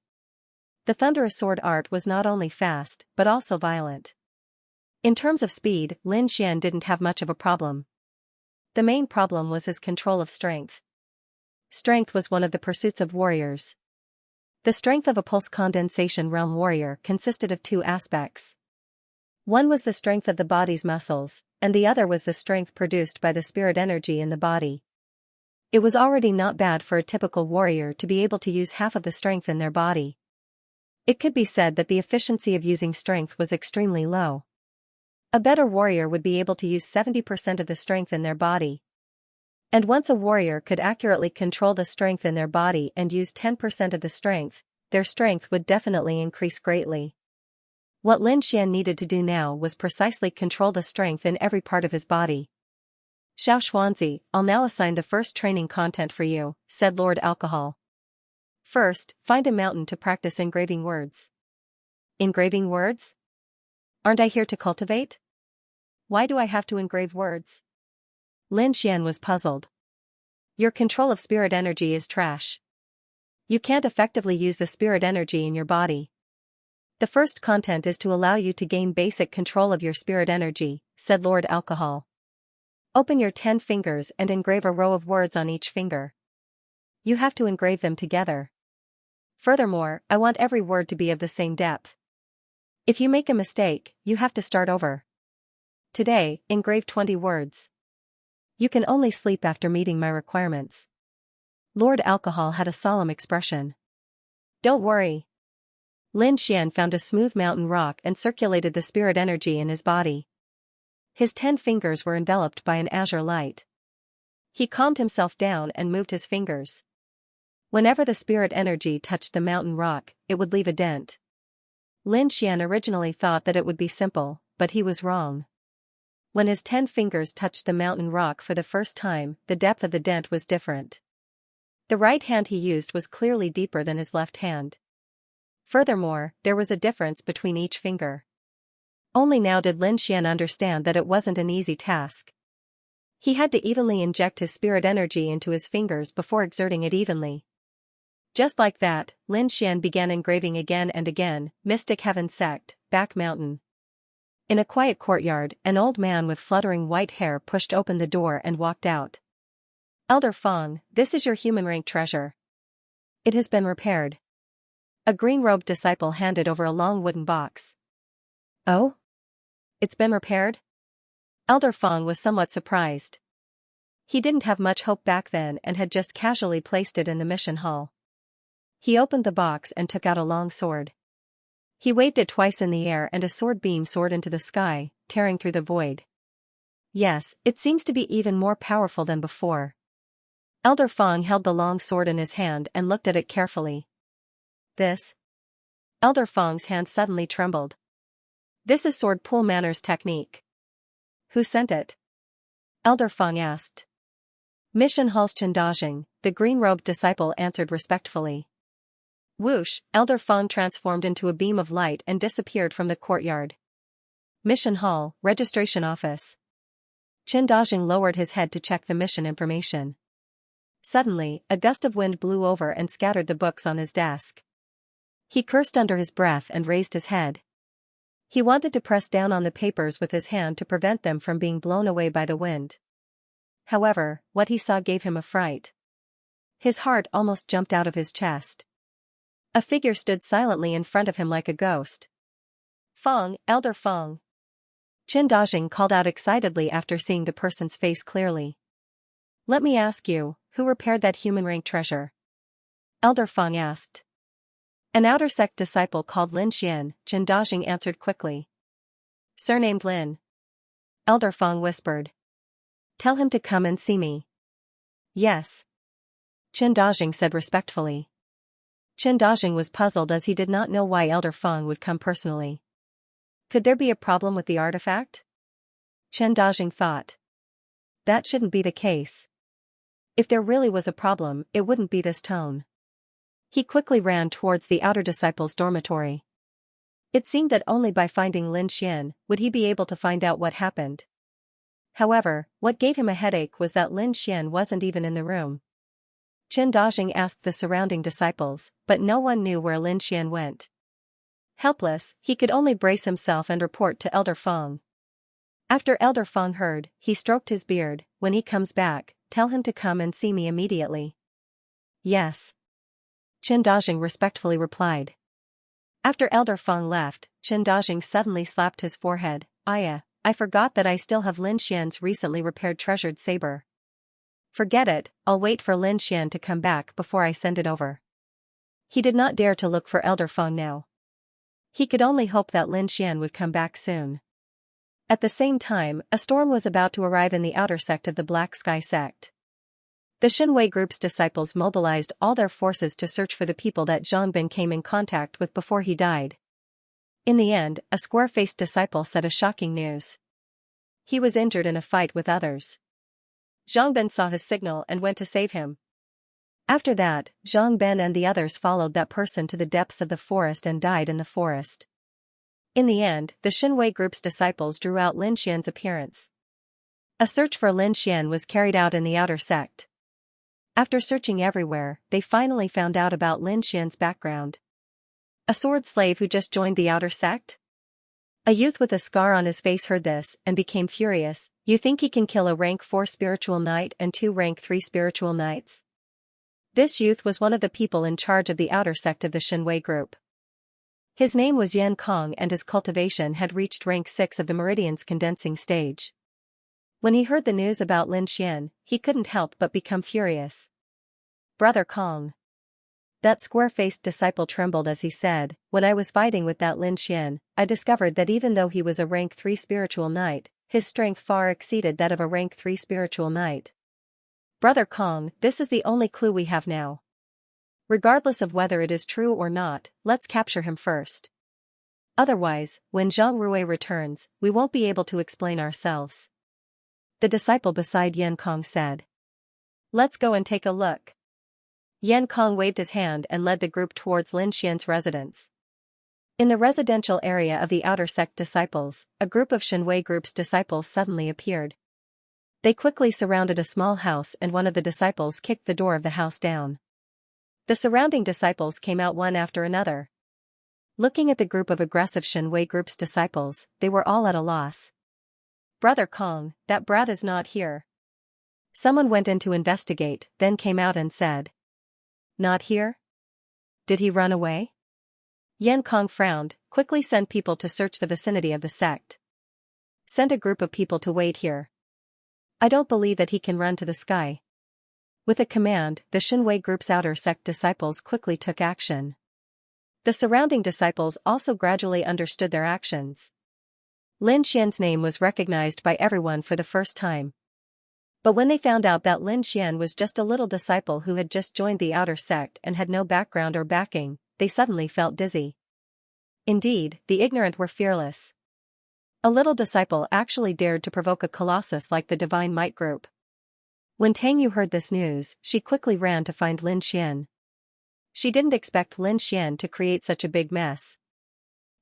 The thunderous sword art was not only fast, but also violent. In terms of speed, Lin Xian didn't have much of a problem. The main problem was his control of strength. Strength was one of the pursuits of warriors. The strength of a pulse condensation realm warrior consisted of 2 aspects. One was the strength of the body's muscles, and the other was the strength produced by the spirit energy in the body. It was already not bad for a typical warrior to be able to use half of the strength in their body. It could be said that the efficiency of using strength was extremely low. A better warrior would be able to use 70% of the strength in their body. And once a warrior could accurately control the strength in their body and use 10% of the strength, their strength would definitely increase greatly. What Lin Xian needed to do now was precisely control the strength in every part of his body. Xianxia, I'll now assign the first training content for you, said Lord Alcohol. First, find a mountain to practice engraving words. Engraving words? Aren't I here to cultivate? Why do I have to engrave words? Lin Xian was puzzled. Your control of spirit energy is trash. You can't effectively use the spirit energy in your body. The first content is to allow you to gain basic control of your spirit energy, said Lord Alcohol. Open your 10 fingers and engrave a row of words on each finger. You have to engrave them together. Furthermore, I want every word to be of the same depth. If you make a mistake, you have to start over. Today, engrave 20 words. You can only sleep after meeting my requirements. Lord Alcohol had a solemn expression. Don't worry. Lin Xian found a smooth mountain rock and circulated the spirit energy in his body. His 10 fingers were enveloped by an azure light. He calmed himself down and moved his fingers. Whenever the spirit energy touched the mountain rock, it would leave a dent. Lin Xian originally thought that it would be simple, but he was wrong. When his 10 fingers touched the mountain rock for the first time, the depth of the dent was different. The right hand he used was clearly deeper than his left hand. Furthermore, there was a difference between each finger. Only now did Lin Xian understand that it wasn't an easy task. He had to evenly inject his spirit energy into his fingers before exerting it evenly. Just like that, Lin Xian began engraving again and again, Mystic Heaven Sect, Back Mountain. In a quiet courtyard, an old man with fluttering white hair pushed open the door and walked out. Elder Feng, this is your human rank treasure. It has been repaired. A green-robed disciple handed over a long wooden box. Oh? It's been repaired? Elder Feng was somewhat surprised. He didn't have much hope back then and had just casually placed it in the mission hall. He opened the box and took out a long sword. He waved it twice in the air and a sword beam soared into the sky, tearing through the void. Yes, it seems to be even more powerful than before. Elder Feng held the long sword in his hand and looked at it carefully. This? Elder Feng's hand suddenly trembled. This is sword pull manners technique. Who sent it? Elder Feng asked. Mission Hall's Chen Dajing, the green-robed disciple answered respectfully. Whoosh, Elder Feng transformed into a beam of light and disappeared from the courtyard. Mission Hall, Registration Office. Chen Dajing lowered his head to check the mission information. Suddenly, a gust of wind blew over and scattered the books on his desk. He cursed under his breath and raised his head. He wanted to press down on the papers with his hand to prevent them from being blown away by the wind. However, what he saw gave him a fright. His heart almost jumped out of his chest. A figure stood silently in front of him like a ghost. Feng, Elder Feng. Chen Dajing called out excitedly after seeing the person's face clearly. Let me ask you, who repaired that human rank treasure? Elder Feng asked. An outer sect disciple called Lin Xian, Chen Dajing answered quickly. Surnamed Lin. Elder Feng whispered. Tell him to come and see me. Yes. Chen Dajing said respectfully. Chen Dajing was puzzled as he did not know why Elder Feng would come personally. Could there be a problem with the artifact? Chen Dajing thought. That shouldn't be the case. If there really was a problem, it wouldn't be this tone. He quickly ran towards the outer disciple's dormitory. It seemed that only by finding Lin Xian would he be able to find out what happened. However, what gave him a headache was that Lin Xian wasn't even in the room. Chen Dajing asked the surrounding disciples, but no one knew where Lin Xian went. Helpless, he could only brace himself and report to Elder Feng. After Elder Feng heard, he stroked his beard. When he comes back, tell him to come and see me immediately. Yes. Chen Dajing respectfully replied. After Elder Feng left, Chen Dajing suddenly slapped his forehead. I forgot that I still have Lin Xian's recently repaired treasured saber. Forget it, I'll wait for Lin Xian to come back before I send it over. He did not dare to look for Elder Feng now. He could only hope that Lin Xian would come back soon. At the same time, a storm was about to arrive in the outer sect of the Black Sky sect. The Xinwei group's disciples mobilized all their forces to search for the people that Zhongbin came in contact with before he died. In the end, a square-faced disciple said a shocking news. He was injured in a fight with others. Zhongbin saw his signal and went to save him. After that, Zhongbin and the others followed that person to the depths of the forest and died in the forest. In the end, the Xinwei group's disciples drew out Lin Xian's appearance. A search for Lin Xian was carried out in the outer sect. After searching everywhere, they finally found out about Lin Xian's background. A sword slave who just joined the outer sect? A youth with a scar on his face heard this and became furious. You think he can kill a rank 4 spiritual knight and 2 rank 3 spiritual knights? This youth was one of the people in charge of the outer sect of the Xinwei group. His name was Yan Kong and his cultivation had reached rank 6 of the Meridian's condensing stage. When he heard the news about Lin Xian, he couldn't help but become furious. Brother Kong. That square-faced disciple trembled as he said, when I was fighting with that Lin Xian, I discovered that even though he was a rank 3 spiritual knight, his strength far exceeded that of a rank 3 spiritual knight. Brother Kong, this is the only clue we have now. Regardless of whether it is true or not, let's capture him first. Otherwise, when Zhang Rui returns, we won't be able to explain ourselves. The disciple beside Yan Kong said. Let's go and take a look. Yan Kong waved his hand and led the group towards Lin Xian's residence. In the residential area of the outer sect disciples, a group of Shenwei group's disciples suddenly appeared. They quickly surrounded a small house and one of the disciples kicked the door of the house down. The surrounding disciples came out one after another. Looking at the group of aggressive Shenwei group's disciples, they were all at a loss. Brother Kong, that brat is not here. Someone went in to investigate, then came out and said. Not here? Did he run away? Yan Kong frowned, quickly sent people to search the vicinity of the sect. Sent a group of people to wait here. I don't believe that he can run to the sky. With a command, the Shenwei group's outer sect disciples quickly took action. The surrounding disciples also gradually understood their actions. Lin Xian's name was recognized by everyone for the first time. But when they found out that Lin Xian was just a little disciple who had just joined the outer sect and had no background or backing, they suddenly felt dizzy. Indeed, the ignorant were fearless. A little disciple actually dared to provoke a colossus like the Divine Might group. When Tang Yu heard this news, she quickly ran to find Lin Xian. She didn't expect Lin Xian to create such a big mess.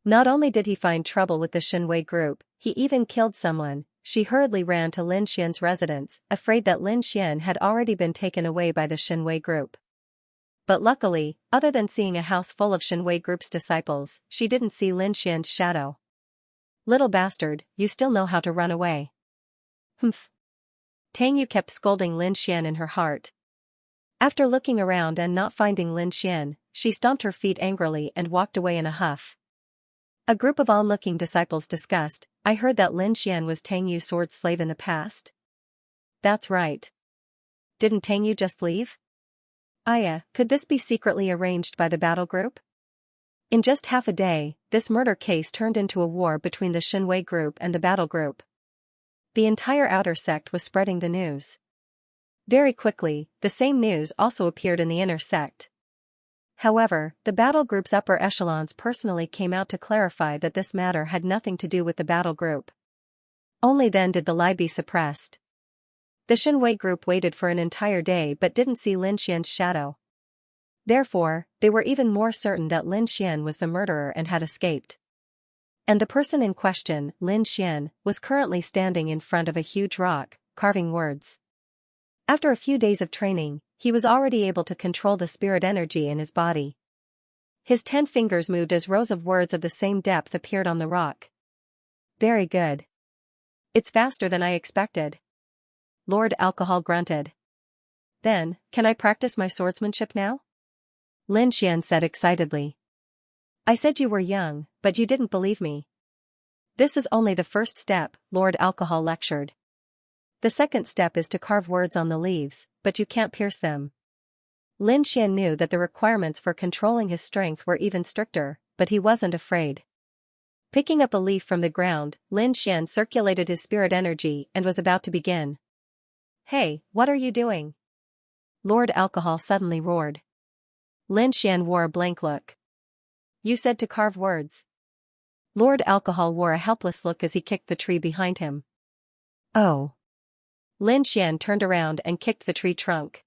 Not only did he find trouble with the Shenwei group, he even killed someone. She hurriedly ran to Lin Xian's residence, afraid that Lin Xian had already been taken away by the Shenwei group. But luckily, other than seeing a house full of Shenwei group's disciples, she didn't see Lin Xian's shadow. Little bastard, you still know how to run away. Humph. Tang Yu kept scolding Lin Xian in her heart. After looking around and not finding Lin Xian, she stomped her feet angrily and walked away in a huff. A group of onlooking disciples discussed, I heard that Lin Xian was Tang Yu's sword slave in the past. That's right. Didn't Tang Yu just leave? Could this be secretly arranged by the battle group? In just half a day, this murder case turned into a war between the Shenwei group and the battle group. The entire outer sect was spreading the news. Very quickly, the same news also appeared in the inner sect. However, the battle group's upper echelons personally came out to clarify that this matter had nothing to do with the battle group. Only then did the lie be suppressed. The Shenwei group waited for an entire day but didn't see Lin Xian's shadow. Therefore, they were even more certain that Lin Xian was the murderer and had escaped. And the person in question, Lin Xian, was currently standing in front of a huge rock, carving words. After a few days of training, he was already able to control the spirit energy in his body. His 10 fingers moved as rows of words of the same depth appeared on the rock. Very good. It's faster than I expected. Lord Alcohol grunted. Then, can I practice my swordsmanship now? Lin Xian said excitedly. I said you were young, but you didn't believe me. This is only the first step, Lord Alcohol lectured. The second step is to carve words on the leaves, but you can't pierce them. Lin Xian knew that the requirements for controlling his strength were even stricter, but he wasn't afraid. Picking up a leaf from the ground, Lin Xian circulated his spirit energy and was about to begin. Hey, what are you doing? Lord Alcohol suddenly roared. Lin Xian wore a blank look. You said to carve words. Lord Alcohol wore a helpless look as he kicked the tree behind him. Oh. Lin Xian turned around and kicked the tree trunk.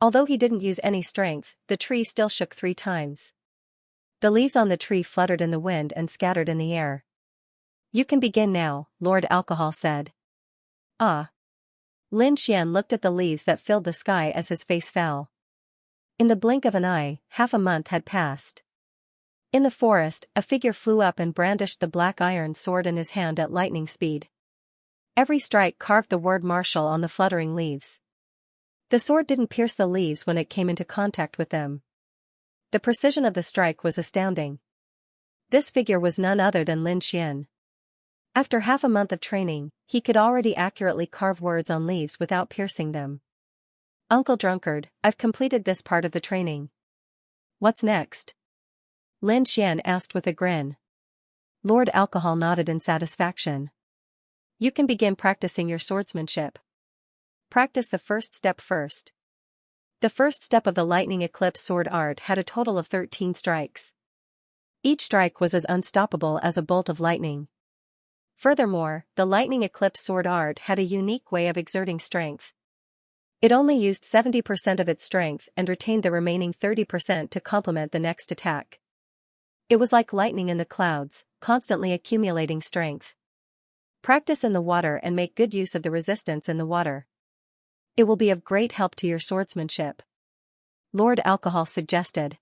Although he didn't use any strength, the tree still shook 3 times. The leaves on the tree fluttered in the wind and scattered in the air. You can begin now, Lord Alcohol said. Ah. Lin Xian looked at the leaves that filled the sky as his face fell. In the blink of an eye, half a month had passed. In the forest, a figure flew up and brandished the black iron sword in his hand at lightning speed. Every strike carved the word martial on the fluttering leaves. The sword didn't pierce the leaves when it came into contact with them. The precision of the strike was astounding. This figure was none other than Lin Xian. After half a month of training, he could already accurately carve words on leaves without piercing them. Uncle Drunkard, I've completed this part of the training. What's next? Lin Xian asked with a grin. Lord Alcohol nodded in satisfaction. You can begin practicing your swordsmanship. Practice the first step first. The first step of the lightning eclipse sword art had a total of 13 strikes. Each strike was as unstoppable as a bolt of lightning. Furthermore, the lightning eclipse sword art had a unique way of exerting strength. It only used 70% of its strength and retained the remaining 30% to complement the next attack. It was like lightning in the clouds, constantly accumulating strength. Practice in the water and make good use of the resistance in the water. It will be of great help to your swordsmanship. Lord Alcohol suggested.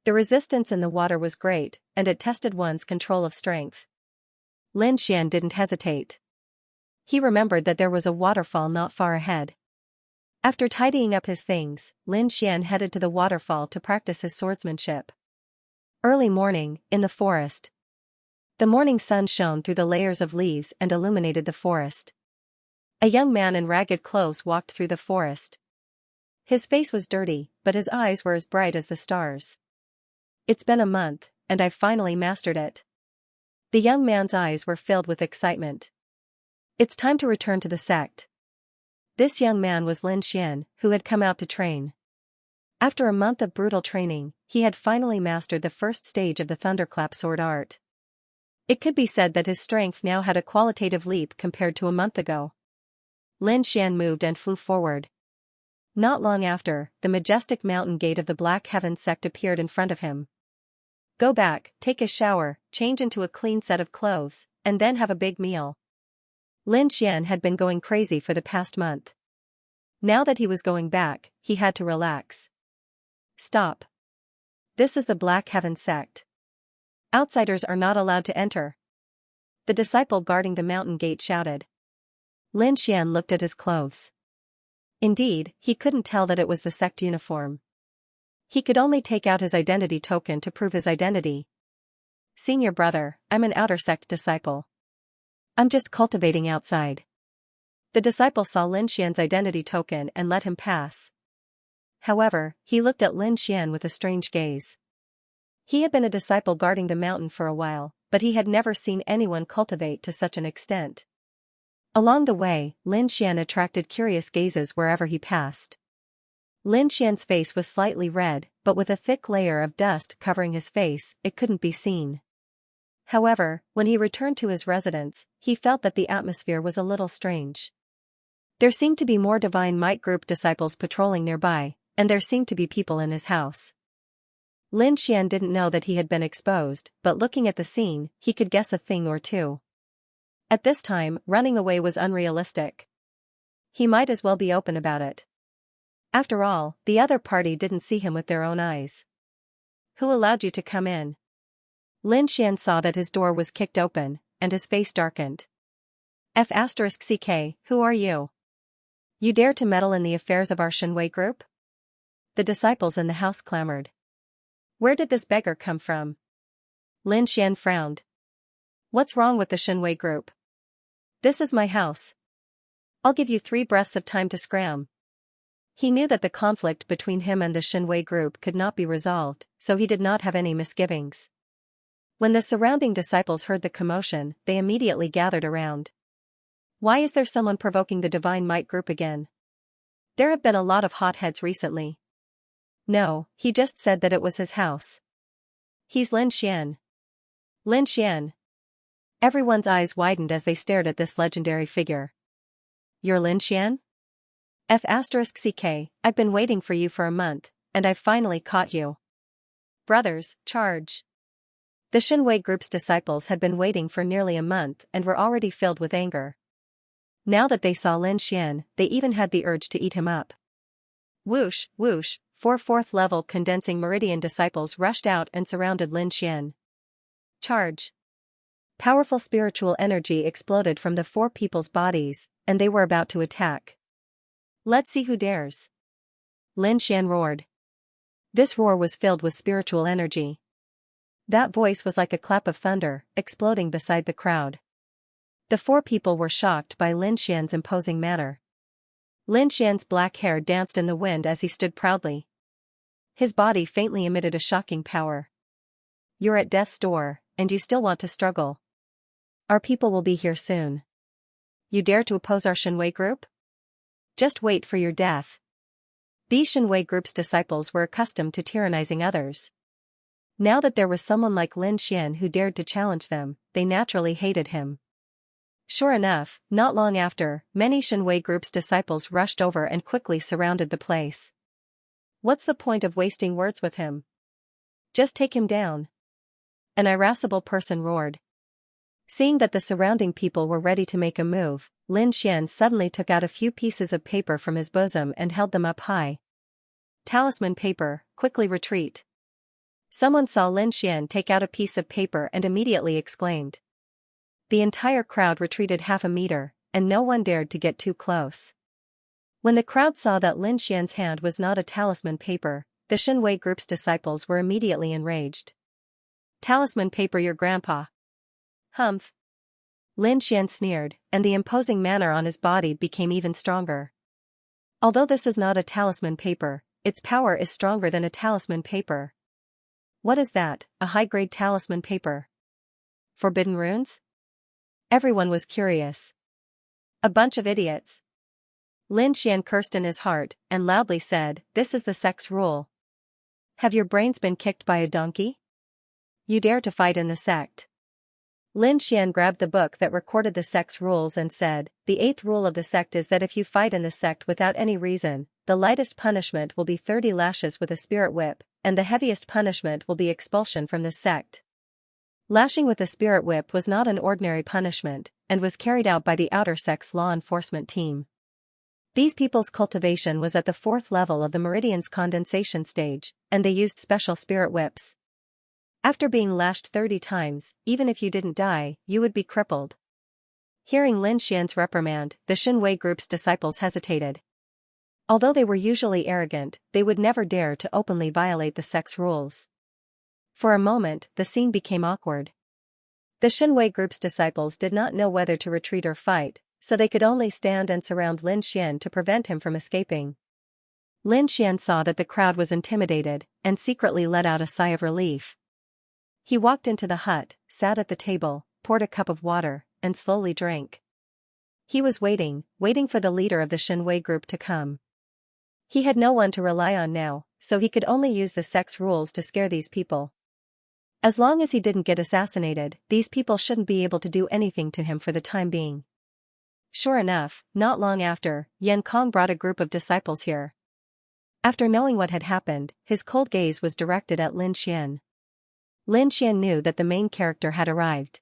The resistance in the water was great, and it tested one's control of strength. Lin Xian didn't hesitate. He remembered that there was a waterfall not far ahead. After tidying up his things, Lin Xian headed to the waterfall to practice his swordsmanship. Early morning, in the forest. The morning sun shone through the layers of leaves and illuminated the forest. A young man in ragged clothes walked through the forest. His face was dirty, but his eyes were as bright as the stars. It's been a month, and I've finally mastered it. The young man's eyes were filled with excitement. It's time to return to the sect. This young man was Lin Xian, who had come out to train. After a month of brutal training, he had finally mastered the first stage of the thunderclap sword art. It could be said that his strength now had a qualitative leap compared to a month ago. Lin Xian moved and flew forward. Not long after, the majestic mountain gate of the Black Heaven sect appeared in front of him. Go back, take a shower, change into a clean set of clothes, and then have a big meal. Lin Xian had been going crazy for the past month. Now that he was going back, he had to relax. Stop. This is the Black Heaven sect. Outsiders are not allowed to enter. The disciple guarding the mountain gate shouted. Lin Xian looked at his clothes. Indeed, he couldn't tell that it was the sect uniform. He could only take out his identity token to prove his identity. Senior brother, I'm an outer sect disciple. I'm just cultivating outside. The disciple saw Lin Xian's identity token and let him pass. However, he looked at Lin Xian with a strange gaze. He had been a disciple guarding the mountain for a while, but he had never seen anyone cultivate to such an extent. Along the way, Lin Xian attracted curious gazes wherever he passed. Lin Xian's face was slightly red, but with a thick layer of dust covering his face, it couldn't be seen. However, when he returned to his residence, he felt that the atmosphere was a little strange. There seemed to be more Divine Might Group disciples patrolling nearby, and there seemed to be people in his house. Lin Xian didn't know that he had been exposed, but looking at the scene, he could guess a thing or two. At this time, running away was unrealistic. He might as well be open about it. After all, the other party didn't see him with their own eyes. Who allowed you to come in? Lin Xian saw that his door was kicked open, and his face darkened. F***ck, who are you? You dare to meddle in the affairs of our Shenwei group? The disciples in the house clamored. Where did this beggar come from? Lin Xian frowned. What's wrong with the Shenwei group? This is my house. I'll give you 3 breaths of time to scram. He knew that the conflict between him and the Shenwei group could not be resolved, so he did not have any misgivings. When the surrounding disciples heard the commotion, they immediately gathered around. Why is there someone provoking the Divine Might Group again? There have been a lot of hotheads recently. No, he just said that it was his house. He's Lin Xian. Lin Xian. Everyone's eyes widened as they stared at this legendary figure. You're Lin Xian? F***ck, I've been waiting for you for a month, and I've finally caught you. Brothers, charge. The Shenwei group's disciples had been waiting for nearly a month and were already filled with anger. Now that they saw Lin Xian, they even had the urge to eat him up. Whoosh, whoosh, 4 4th-level condensing meridian disciples rushed out and surrounded Lin Xian. Charge. Powerful spiritual energy exploded from the 4 people's bodies, and they were about to attack. Let's see who dares. Lin Xian roared. This roar was filled with spiritual energy. That voice was like a clap of thunder, exploding beside the crowd. The 4 people were shocked by Lin Xian's imposing manner. Lin Xian's black hair danced in the wind as he stood proudly. His body faintly emitted a shocking power. You're at death's door, and you still want to struggle. Our people will be here soon. You dare to oppose our Shenwei group? Just wait for your death. These Shenwei group's disciples were accustomed to tyrannizing others. Now that there was someone like Lin Xian who dared to challenge them, they naturally hated him. Sure enough, not long after, many Shenwei group's disciples rushed over and quickly surrounded the place. What's the point of wasting words with him? Just take him down. An irascible person roared. Seeing that the surrounding people were ready to make a move, Lin Xian suddenly took out a few pieces of paper from his bosom and held them up high. Talisman paper, quickly retreat. Someone saw Lin Xian take out a piece of paper and immediately exclaimed. The entire crowd retreated half a meter, and no one dared to get too close. When the crowd saw that Lin Xian's hand was not a talisman paper, the Shenwei group's disciples were immediately enraged. Talisman paper your grandpa. Humph. Lin Xian sneered, and the imposing manner on his body became even stronger. Although this is not a talisman paper, its power is stronger than a talisman paper. What is that, a high-grade talisman paper? Forbidden runes? Everyone was curious. A bunch of idiots. Lin Xian cursed in his heart, and loudly said, this is the sect's rule. Have your brains been kicked by a donkey? You dare to fight in the sect. Lin Xian grabbed the book that recorded the sect's rules and said, the 8th rule of the sect is that if you fight in the sect without any reason, the lightest punishment will be 30 lashes with a spirit whip, and the heaviest punishment will be expulsion from the sect. Lashing with a spirit whip was not an ordinary punishment, and was carried out by the outer sect's law enforcement team. These people's cultivation was at the 4th level of the Meridian's condensation stage, and they used special spirit whips. After being lashed 30 times, even if you didn't die, you would be crippled. Hearing Lin Xian's reprimand, the Shenwei group's disciples hesitated. Although they were usually arrogant, they would never dare to openly violate the sect's rules. For a moment, the scene became awkward. The Shenwei group's disciples did not know whether to retreat or fight, so they could only stand and surround Lin Xian to prevent him from escaping. Lin Xian saw that the crowd was intimidated, and secretly let out a sigh of relief. He walked into the hut, sat at the table, poured a cup of water, and slowly drank. He was waiting for the leader of the Shenwei group to come. He had no one to rely on now, so he could only use the sect's rules to scare these people. As long as he didn't get assassinated, these people shouldn't be able to do anything to him for the time being. Sure enough, not long after, Yan Kong brought a group of disciples here. After knowing what had happened, his cold gaze was directed at Lin Xian. Lin Xian knew that the main character had arrived.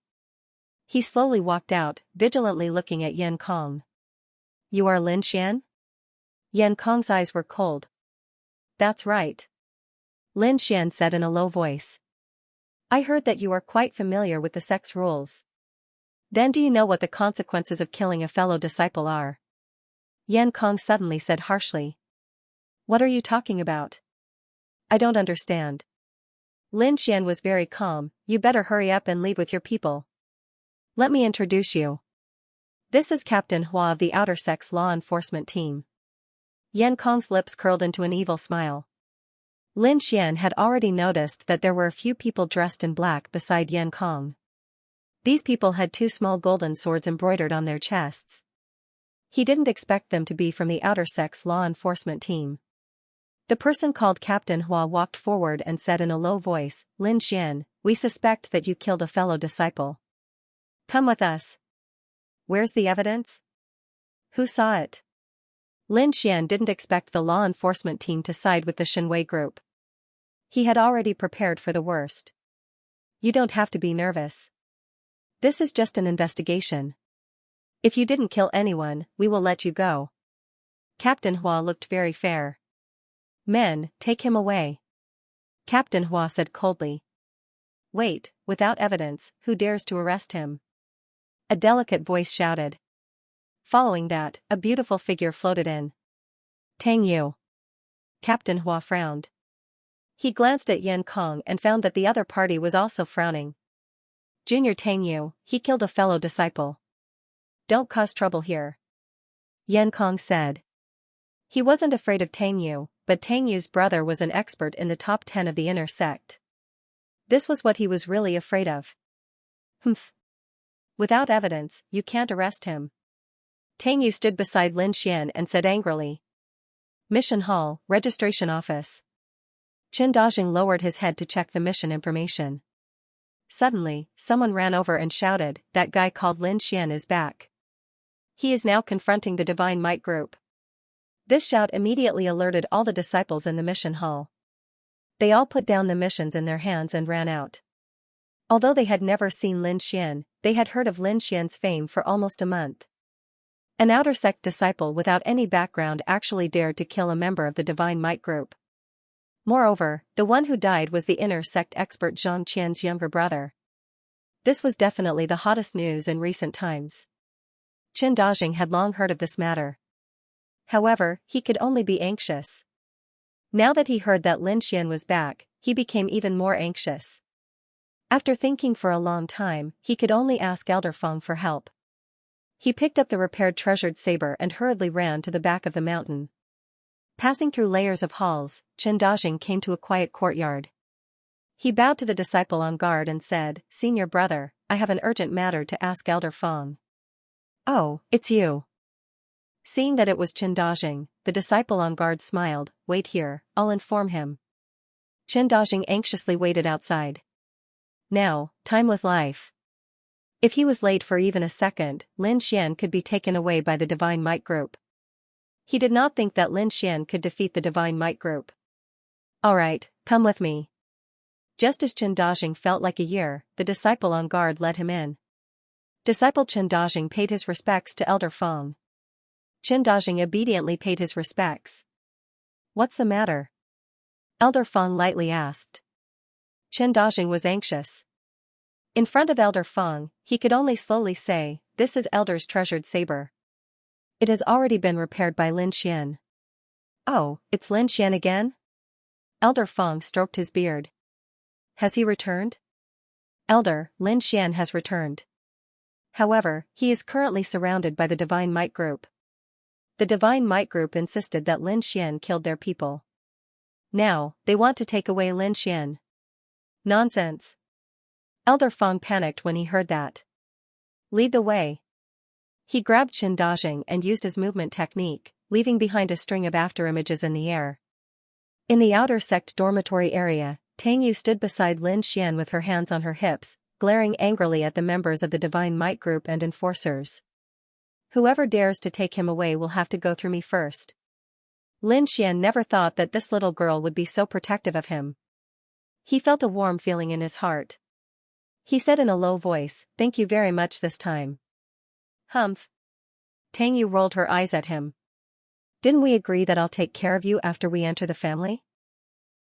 He slowly walked out, vigilantly looking at Yan Kong. You are Lin Xian? Yan Kong's eyes were cold. That's right. Lin Xian said in a low voice. I heard that you are quite familiar with the sect's rules. Then do you know what the consequences of killing a fellow disciple are? Yan Kong suddenly said harshly. What are you talking about? I don't understand. Lin Xian was very calm. You better hurry up and leave with your people. Let me introduce you. This is Captain Hua of the Outer Sect's law enforcement team. Yan Kong's lips curled into an evil smile. Lin Xian had already noticed that there were a few people dressed in black beside Yan Kong. These people had 2 small golden swords embroidered on their chests. He didn't expect them to be from the Outer Sect's law enforcement team. The person called Captain Hua walked forward and said in a low voice, Lin Xian, we suspect that you killed a fellow disciple. Come with us. Where's the evidence? Who saw it? Lin Xian didn't expect the law enforcement team to side with the Shenwei group. He had already prepared for the worst. You don't have to be nervous. This is just an investigation. If you didn't kill anyone, we will let you go. Captain Hua looked very fair. Men, take him away. Captain Hua said coldly. Wait, without evidence, who dares to arrest him? A delicate voice shouted. Following that, a beautiful figure floated in. Tang Yu. Captain Hua frowned. He glanced at Yan Kong and found that the other party was also frowning. Junior Tang Yu, he killed a fellow disciple. Don't cause trouble here. Yan Kong said. He wasn't afraid of Tang Yu, but Tang Yu's brother was an expert in the top 10 of the inner sect. This was what he was really afraid of. Humph. Without evidence, you can't arrest him. Tang Yu stood beside Lin Xian and said angrily. Mission Hall, Registration Office. Qin Dajing lowered his head to check the mission information. Suddenly, someone ran over and shouted, "That guy called Lin Xian is back. He is now confronting the Divine Might group." This shout immediately alerted all the disciples in the mission hall. They all put down the missions in their hands and ran out. Although they had never seen Lin Xian, they had heard of Lin Xian's fame for almost a month. An outer sect disciple without any background actually dared to kill a member of the Divine Might group. Moreover, the one who died was the inner sect expert Zhang Qian's younger brother. This was definitely the hottest news in recent times. Qin Dajing had long heard of this matter. However, he could only be anxious. Now that he heard that Lin Xian was back, he became even more anxious. After thinking for a long time, he could only ask Elder Feng for help. He picked up the repaired treasured saber and hurriedly ran to the back of the mountain. Passing through layers of halls, Qin Dajing came to a quiet courtyard. He bowed to the disciple on guard and said, "Senior brother, I have an urgent matter to ask Elder Feng." "Oh, it's you." Seeing that it was Qin Dajing, the disciple on guard smiled, "Wait here, I'll inform him." Qin Dajing anxiously waited outside. Now, time was life. If he was late for even a second, Lin Xian could be taken away by the Divine Might group. He did not think that Lin Xian could defeat the Divine Might group. "Alright, come with me." Just as Qin Dajing felt like a year, the disciple on guard led him in. Disciple Qin Dajing paid his respects to Elder Feng. Qin Dajing obediently paid his respects. "What's the matter?" Elder Feng lightly asked. Qin Dajing was anxious. In front of Elder Feng, he could only slowly say, "This is Elder's treasured saber. It has already been repaired by Lin Xian." "Oh, it's Lin Xian again?" Elder Feng stroked his beard. "Has he returned?" "Elder, Lin Xian has returned. However, he is currently surrounded by the Divine Might group. The Divine Might group insisted that Lin Xian killed their people. Now, they want to take away Lin Xian." "Nonsense." Elder Feng panicked when he heard that. "Lead the way." He grabbed Qin Dajing and used his movement technique, leaving behind a string of afterimages in the air. In the outer sect dormitory area, Tang Yu stood beside Lin Xian with her hands on her hips, glaring angrily at the members of the Divine Might group and enforcers. "Whoever dares to take him away will have to go through me first." Lin Xian never thought that this little girl would be so protective of him. He felt a warm feeling in his heart. He said in a low voice, "Thank you very much this time." "Humph." Tang Yu rolled her eyes at him. "Didn't we agree that I'll take care of you after we enter the family?"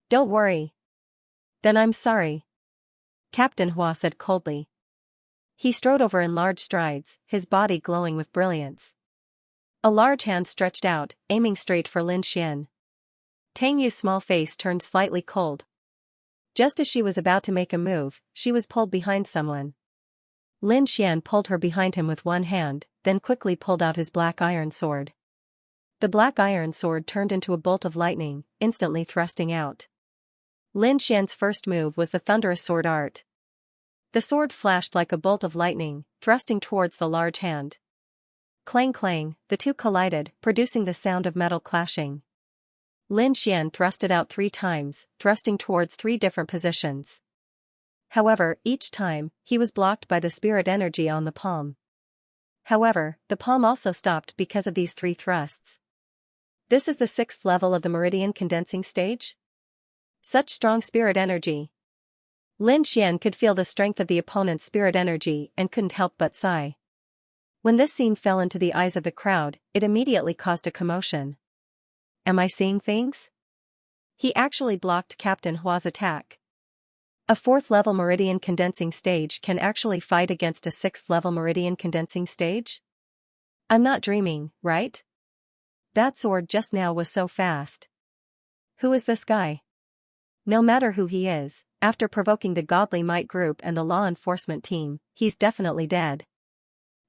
"Don't worry." "Then I'm sorry," Captain Hua said coldly. He strode over in large strides, his body glowing with brilliance. A large hand stretched out, aiming straight for Lin Xian. Tang Yu's small face turned slightly cold. Just as she was about to make a move, she was pulled behind someone. Lin Xian pulled her behind him with one hand, then quickly pulled out his black iron sword. The black iron sword turned into a bolt of lightning, instantly thrusting out. Lin Xian's first move was the thunderous sword art. The sword flashed like a bolt of lightning, thrusting towards the large hand. Clang clang, the two collided, producing the sound of metal clashing. Lin Xian thrust it out 3 times, thrusting towards 3 different positions. However, each time, he was blocked by the spirit energy on the palm. However, the palm also stopped because of these 3 thrusts. This is the 6th level of the meridian condensing stage? Such strong spirit energy. Lin Xian could feel the strength of the opponent's spirit energy and couldn't help but sigh. When this scene fell into the eyes of the crowd, it immediately caused a commotion. Am I seeing things? He actually blocked Captain Hua's attack. A 4th level meridian condensing stage can actually fight against a 6th level meridian condensing stage? I'm not dreaming, right? That sword just now was so fast. Who is this guy? No matter who he is, after provoking the Godly Might group and the law enforcement team, he's definitely dead.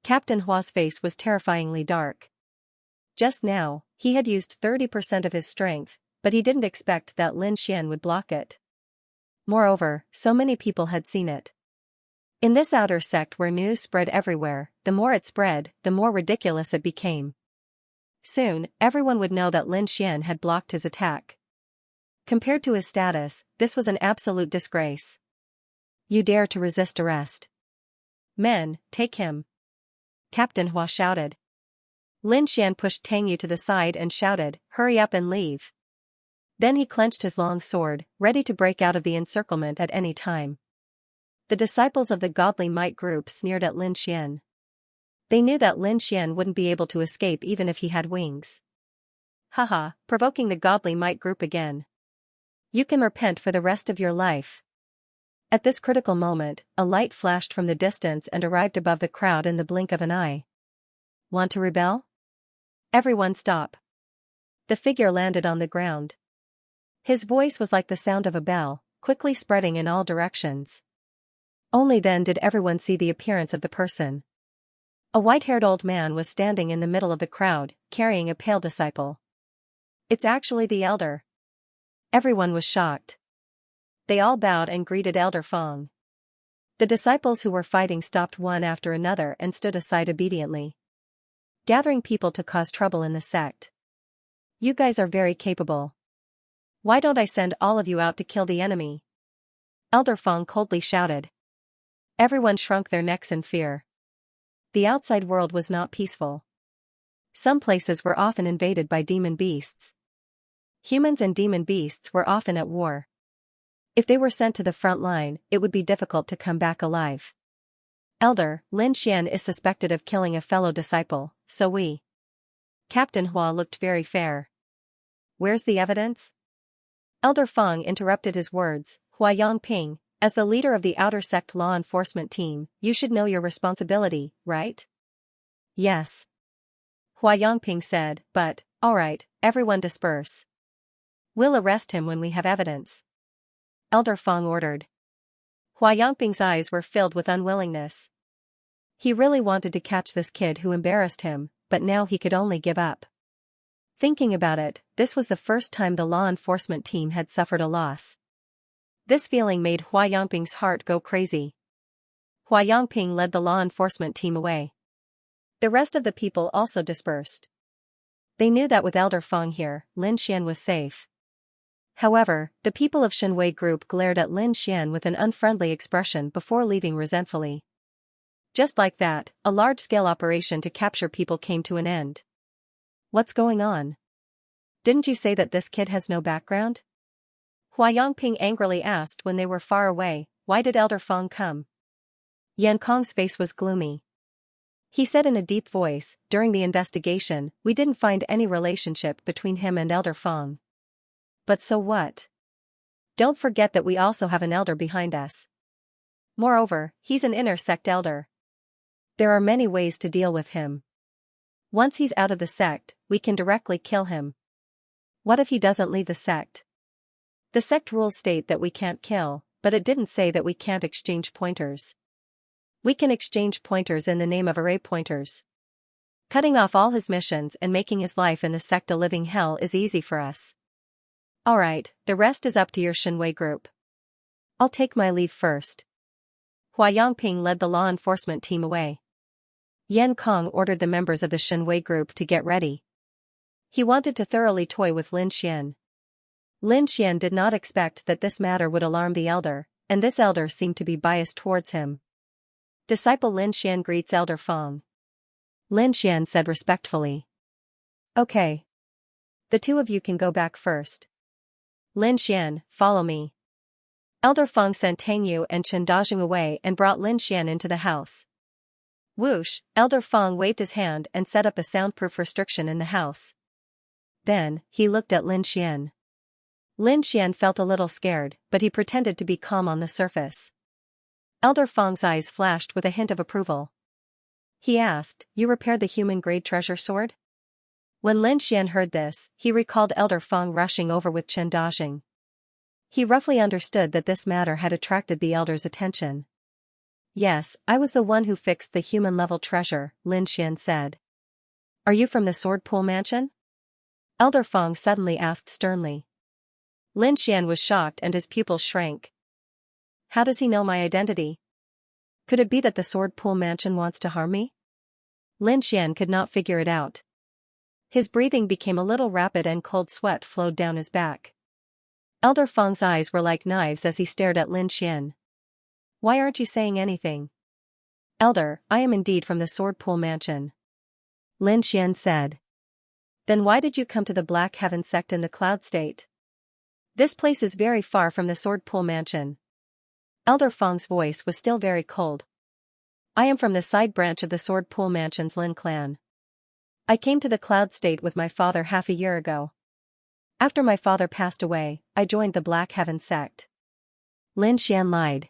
Captain Hua's face was terrifyingly dark. Just now, he had used 30% of his strength, but he didn't expect that Lin Xian would block it. Moreover, so many people had seen it. In this outer sect where news spread everywhere, the more it spread, the more ridiculous it became. Soon, everyone would know that Lin Xian had blocked his attack. Compared to his status, this was an absolute disgrace. You dare to resist arrest? Men, take him. Captain Hua shouted. Lin Xian pushed Tang Yu to the side and shouted, hurry up and leave. Then he clenched his long sword, ready to break out of the encirclement at any time. The disciples of the Godly Might group sneered at Lin Xian. They knew that Lin Xian wouldn't be able to escape even if he had wings. Haha, provoking the Godly Might group again. You can repent for the rest of your life. At this critical moment, a light flashed from the distance and arrived above the crowd in the blink of an eye. Want to rebel? Everyone stop. The figure landed on the ground. His voice was like the sound of a bell, quickly spreading in all directions. Only then did everyone see the appearance of the person. A white-haired old man was standing in the middle of the crowd, carrying a pale disciple. It's actually the elder. Everyone was shocked. They all bowed and greeted Elder Fong. The disciples who were fighting stopped one after another and stood aside obediently. Gathering people to cause trouble in the sect. You guys are very capable. Why don't I send all of you out to kill the enemy? Elder Fong coldly shouted. Everyone shrunk their necks in fear. The outside world was not peaceful. Some places were often invaded by demon beasts. Humans and demon beasts were often at war. If they were sent to the front line, it would be difficult to come back alive. Elder, Lin Xian is suspected of killing a fellow disciple, so we. Captain Hua looked very fair. Where's the evidence? Elder Fong interrupted his words. Hua Yongping, as the leader of the outer sect law enforcement team, you should know your responsibility, right? Yes. Hua Yongping said, but, alright, everyone disperse. We'll arrest him when we have evidence. Elder Fong ordered. Hua Yongping's eyes were filled with unwillingness. He really wanted to catch this kid who embarrassed him, but now he could only give up. Thinking about it, this was the first time the law enforcement team had suffered a loss. This feeling made Hua Yongping's heart go crazy. Hua Yongping led the law enforcement team away. The rest of the people also dispersed. They knew that with Elder Fong here, Lin Xian was safe. However, the people of Shenwei group glared at Lin Xian with an unfriendly expression before leaving resentfully. Just like that, a large-scale operation to capture people came to an end. What's going on? Didn't you say that this kid has no background? Hua Yongping angrily asked when they were far away. Why did Elder Fong come? Yan Kong's face was gloomy. He said in a deep voice, during the investigation, we didn't find any relationship between him and Elder Fong. But so what? Don't forget that we also have an elder behind us. Moreover, he's an inner sect elder. There are many ways to deal with him. Once he's out of the sect, we can directly kill him. What if he doesn't leave the sect? The sect rules state that we can't kill, but it didn't say that we can't exchange pointers. We can exchange pointers in the name of array pointers. Cutting off all his missions and making his life in the sect a living hell is easy for us. Alright, the rest is up to your Shenwei group. I'll take my leave first. Hua Yongping led the law enforcement team away. Yan Kong ordered the members of the Shenwei group to get ready. He wanted to thoroughly toy with Lin Xian. Lin Xian did not expect that this matter would alarm the elder, and this elder seemed to be biased towards him. Disciple Lin Xian greets Elder Fong. Lin Xian said respectfully. Okay. The two of you can go back first. Lin Xian, follow me. Elder Fong sent Tang Yu and Chen Dazhong away and brought Lin Xian into the house. Whoosh, Elder Fong waved his hand and set up a soundproof restriction in the house. Then, he looked at Lin Xian. Lin Xian felt a little scared, but he pretended to be calm on the surface. Elder Fong's eyes flashed with a hint of approval. He asked, you repaired the human-grade treasure sword? When Lin Xian heard this, he recalled Elder Fong rushing over with Chen Dazhong. He roughly understood that this matter had attracted the elder's attention. Yes, I was the one who fixed the human-level treasure, Lin Xian said. Are you from the Sword Pool Mansion? Elder Fong suddenly asked sternly. Lin Xian was shocked and his pupils shrank. How does he know my identity? Could it be that the Sword Pool Mansion wants to harm me? Lin Xian could not figure it out. His breathing became a little rapid and cold sweat flowed down his back. Elder Feng's eyes were like knives as he stared at Lin Xian. Why aren't you saying anything? Elder, I am indeed from the Sword Pool Mansion. Lin Xian said. Then why did you come to the Black Heaven sect in the Cloud State? This place is very far from the Sword Pool Mansion. Elder Feng's voice was still very cold. I am from the side branch of the Sword Pool Mansion's Lin clan. I came to the Cloud State with my father half a year ago. After my father passed away, I joined the Black Heaven sect. Lin Xian lied.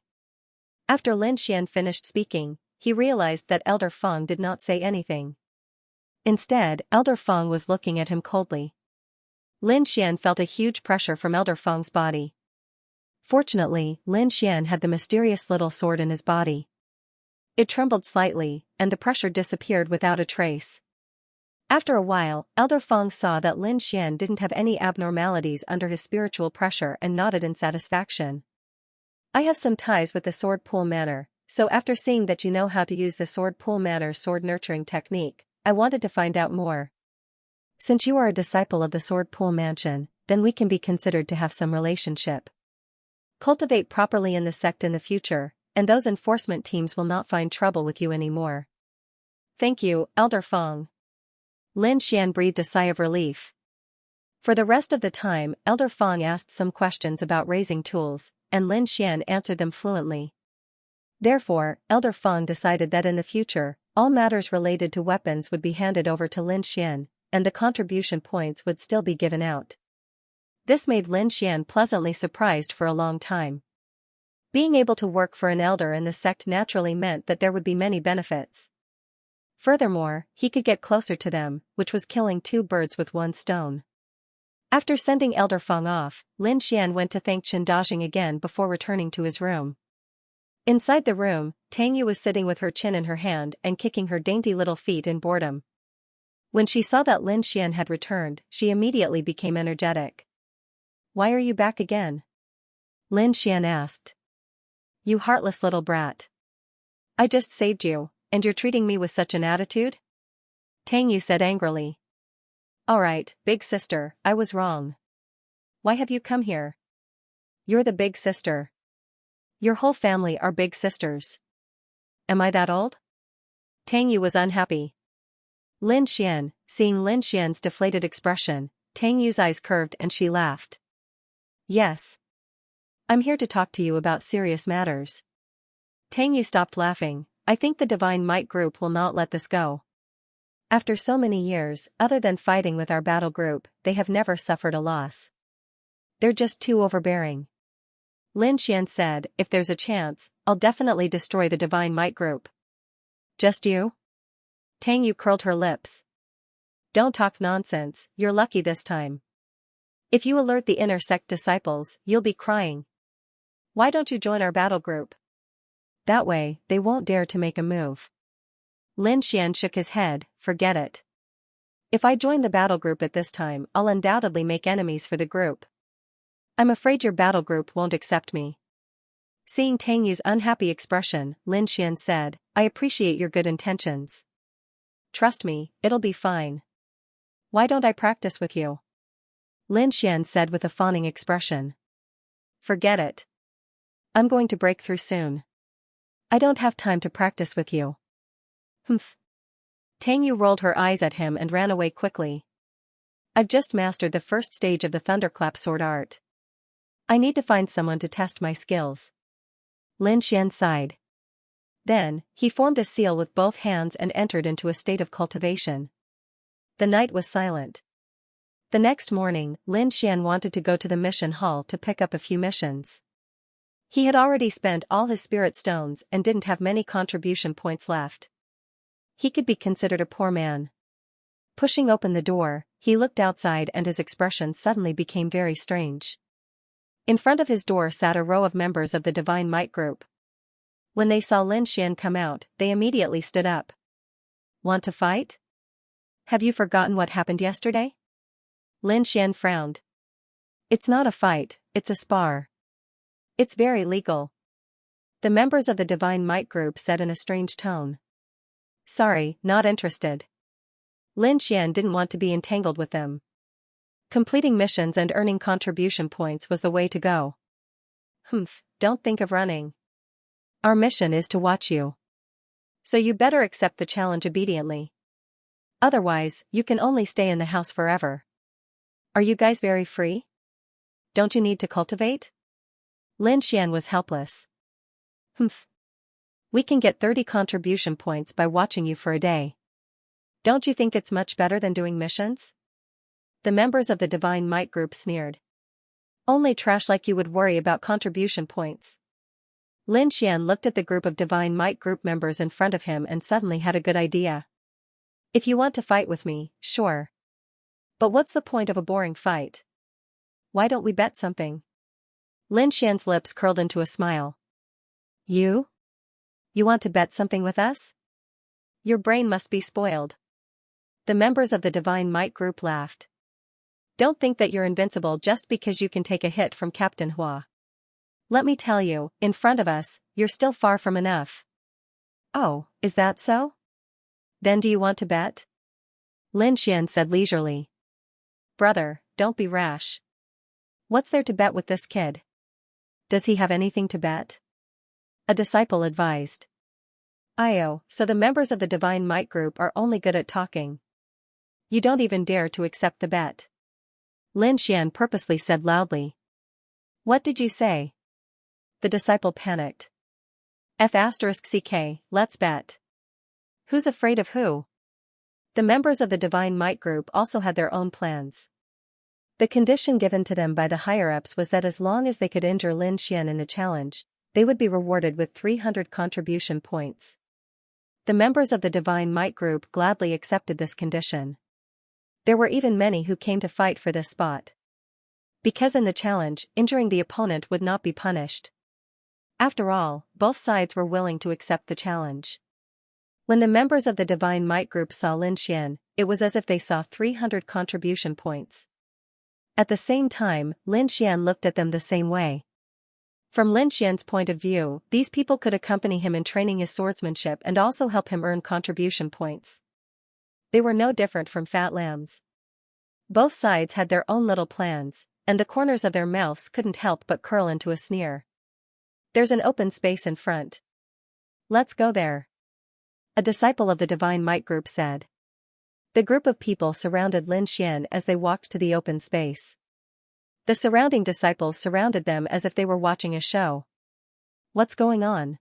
After Lin Xian finished speaking, he realized that Elder Feng did not say anything. Instead, Elder Feng was looking at him coldly. Lin Xian felt a huge pressure from Elder Feng's body. Fortunately, Lin Xian had the mysterious little sword in his body. It trembled slightly, and the pressure disappeared without a trace. After a while, Elder Feng saw that Lin Xian didn't have any abnormalities under his spiritual pressure and nodded in satisfaction. I have some ties with the Sword Pool Manor, so after seeing that you know how to use the Sword Pool Manor sword nurturing technique, I wanted to find out more. Since you are a disciple of the Sword Pool Mansion, then we can be considered to have some relationship. Cultivate properly in the sect in the future, and those enforcement teams will not find trouble with you anymore. Thank you, Elder Feng. Lin Xian breathed a sigh of relief. For the rest of the time, Elder Feng asked some questions about raising tools, and Lin Xian answered them fluently. Therefore, Elder Feng decided that in the future, all matters related to weapons would be handed over to Lin Xian, and the contribution points would still be given out. This made Lin Xian pleasantly surprised for a long time. Being able to work for an elder in the sect naturally meant that there would be many benefits. Furthermore, he could get closer to them, which was killing two birds with one stone. After sending Elder Feng off, Lin Xian went to thank Chen Dajing again before returning to his room. Inside the room, Tang Yu was sitting with her chin in her hand and kicking her dainty little feet in boredom. When she saw that Lin Xian had returned, she immediately became energetic. Why are you back again? Lin Xian asked. You heartless little brat. I just saved you, and you're treating me with such an attitude? Tang Yu said angrily. Alright, big sister, I was wrong. Why have you come here? You're the big sister. Your whole family are big sisters. Am I that old? Tang Yu was unhappy. Lin Xian, seeing Lin Xian's deflated expression, Tang Yu's eyes curved and she laughed. Yes. I'm here to talk to you about serious matters. Tang Yu stopped laughing. I think the Divine Might group will not let this go. After so many years, other than fighting with our battle group, they have never suffered a loss. They're just too overbearing. Lin Xian said, if there's a chance, I'll definitely destroy the Divine Might group. Just you? Tang Yu curled her lips. Don't talk nonsense, you're lucky this time. If you alert the inner sect disciples, you'll be crying. Why don't you join our battle group? That way, they won't dare to make a move. Lin Xian shook his head, forget it. If I join the battle group at this time, I'll undoubtedly make enemies for the group. I'm afraid your battle group won't accept me. Seeing Tang Yu's unhappy expression, Lin Xian said, I appreciate your good intentions. Trust me, it'll be fine. Why don't I practice with you? Lin Xian said with a fawning expression. Forget it. I'm going to break through soon. I don't have time to practice with you. Humph. Tang Yu rolled her eyes at him and ran away quickly. I've just mastered the first stage of the thunderclap sword art. I need to find someone to test my skills. Lin Xian sighed. Then, he formed a seal with both hands and entered into a state of cultivation. The night was silent. The next morning, Lin Xian wanted to go to the mission hall to pick up a few missions. He had already spent all his spirit stones and didn't have many contribution points left. He could be considered a poor man. Pushing open the door, he looked outside and his expression suddenly became very strange. In front of his door sat a row of members of the Divine Might group. When they saw Lin Xian come out, they immediately stood up. Want to fight? Have you forgotten what happened yesterday? Lin Xian frowned. It's not a fight, it's a spar. It's very legal. The members of the Divine Might group said in a strange tone. Sorry, not interested. Lin Xian didn't want to be entangled with them. Completing missions and earning contribution points was the way to go. Don't think of running. Our mission is to watch you. So you better accept the challenge obediently. Otherwise, you can only stay in the house forever. Are you guys very free? Don't you need to cultivate? Lin Xian was helpless. We can get 30 contribution points by watching you for a day. Don't you think it's much better than doing missions? The members of the Divine Might group sneered. Only trash like you would worry about contribution points. Lin Xian looked at the group of Divine Might group members in front of him and suddenly had a good idea. If you want to fight with me, sure. But what's the point of a boring fight? Why don't we bet something? Lin Xian's lips curled into a smile. You? You want to bet something with us? Your brain must be spoiled. The members of the Divine Might group laughed. Don't think that you're invincible just because you can take a hit from Captain Hua. Let me tell you, in front of us, you're still far from enough. Oh, is that so? Then do you want to bet? Lin Xian said leisurely. Brother, don't be rash. What's there to bet with this kid? Does he have anything to bet? A disciple advised. So the members of the Divine Might group are only good at talking. You don't even dare to accept the bet. Lin Xian purposely said loudly. What did you say? The disciple panicked. F***ck, let's bet. Who's afraid of who? The members of the Divine Might group also had their own plans. The condition given to them by the higher-ups was that as long as they could injure Lin Xian in the challenge, they would be rewarded with 300 contribution points. The members of the Divine Might group gladly accepted this condition. There were even many who came to fight for this spot. Because in the challenge, injuring the opponent would not be punished. After all, both sides were willing to accept the challenge. When the members of the Divine Might group saw Lin Xian, it was as if they saw 300 contribution points. At the same time, Lin Xian looked at them the same way. From Lin Xian's point of view, these people could accompany him in training his swordsmanship and also help him earn contribution points. They were no different from fat lambs. Both sides had their own little plans, and the corners of their mouths couldn't help but curl into a sneer. There's an open space in front. Let's go there. A disciple of the Divine Might group said. The group of people surrounded Lin Xian as they walked to the open space. The surrounding disciples surrounded them as if they were watching a show. What's going on?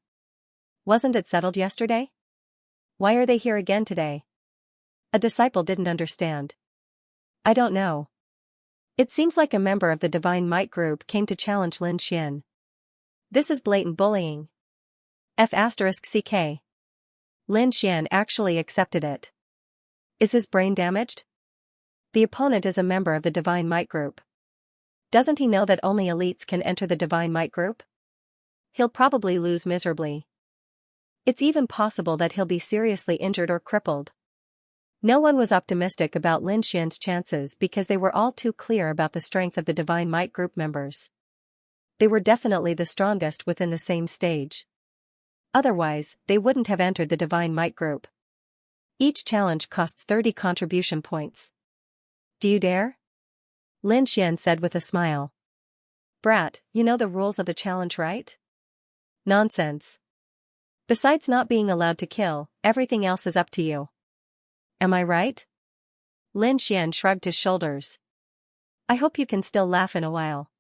Wasn't it settled yesterday? Why are they here again today? A disciple didn't understand. I don't know. It seems like a member of the Divine Might group came to challenge Lin Xian. This is blatant bullying. F***ck. Lin Xian actually accepted it. Is his brain damaged? The opponent is a member of the Divine Might group. Doesn't he know that only elites can enter the Divine Might group? He'll probably lose miserably. It's even possible that he'll be seriously injured or crippled. No one was optimistic about Lin Xian's chances because they were all too clear about the strength of the Divine Might group members. They were definitely the strongest within the same stage. Otherwise, they wouldn't have entered the Divine Might group. Each challenge costs 30 contribution points. Do you dare? Lin Xian said with a smile. Brat, you know the rules of the challenge, right? Nonsense. Besides not being allowed to kill, everything else is up to you. Am I right? Lin Xian shrugged his shoulders. I hope you can still laugh in a while.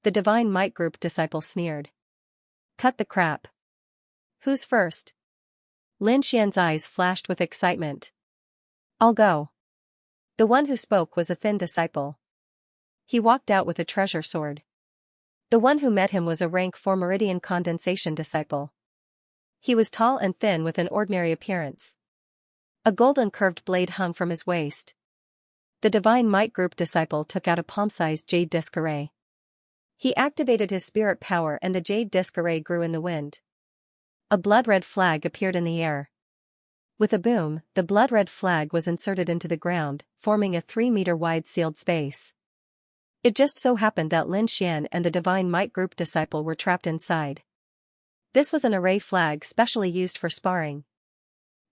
The Divine Might group disciple sneered. Cut the crap. Who's first? Lin Xian's eyes flashed with excitement. I'll go. The one who spoke was a thin disciple. He walked out with a treasure sword. The one who met him was a rank 4 Meridian Condensation disciple. He was tall and thin with an ordinary appearance. A golden curved blade hung from his waist. The Divine Might group disciple took out a palm-sized jade disc array. He activated his spirit power and the jade disc array grew in the wind. A blood-red flag appeared in the air. With a boom, the blood-red flag was inserted into the ground, forming a 3-meter-wide sealed space. It just so happened that Lin Xian and the Divine Might group disciple were trapped inside. This was an array flag specially used for sparring.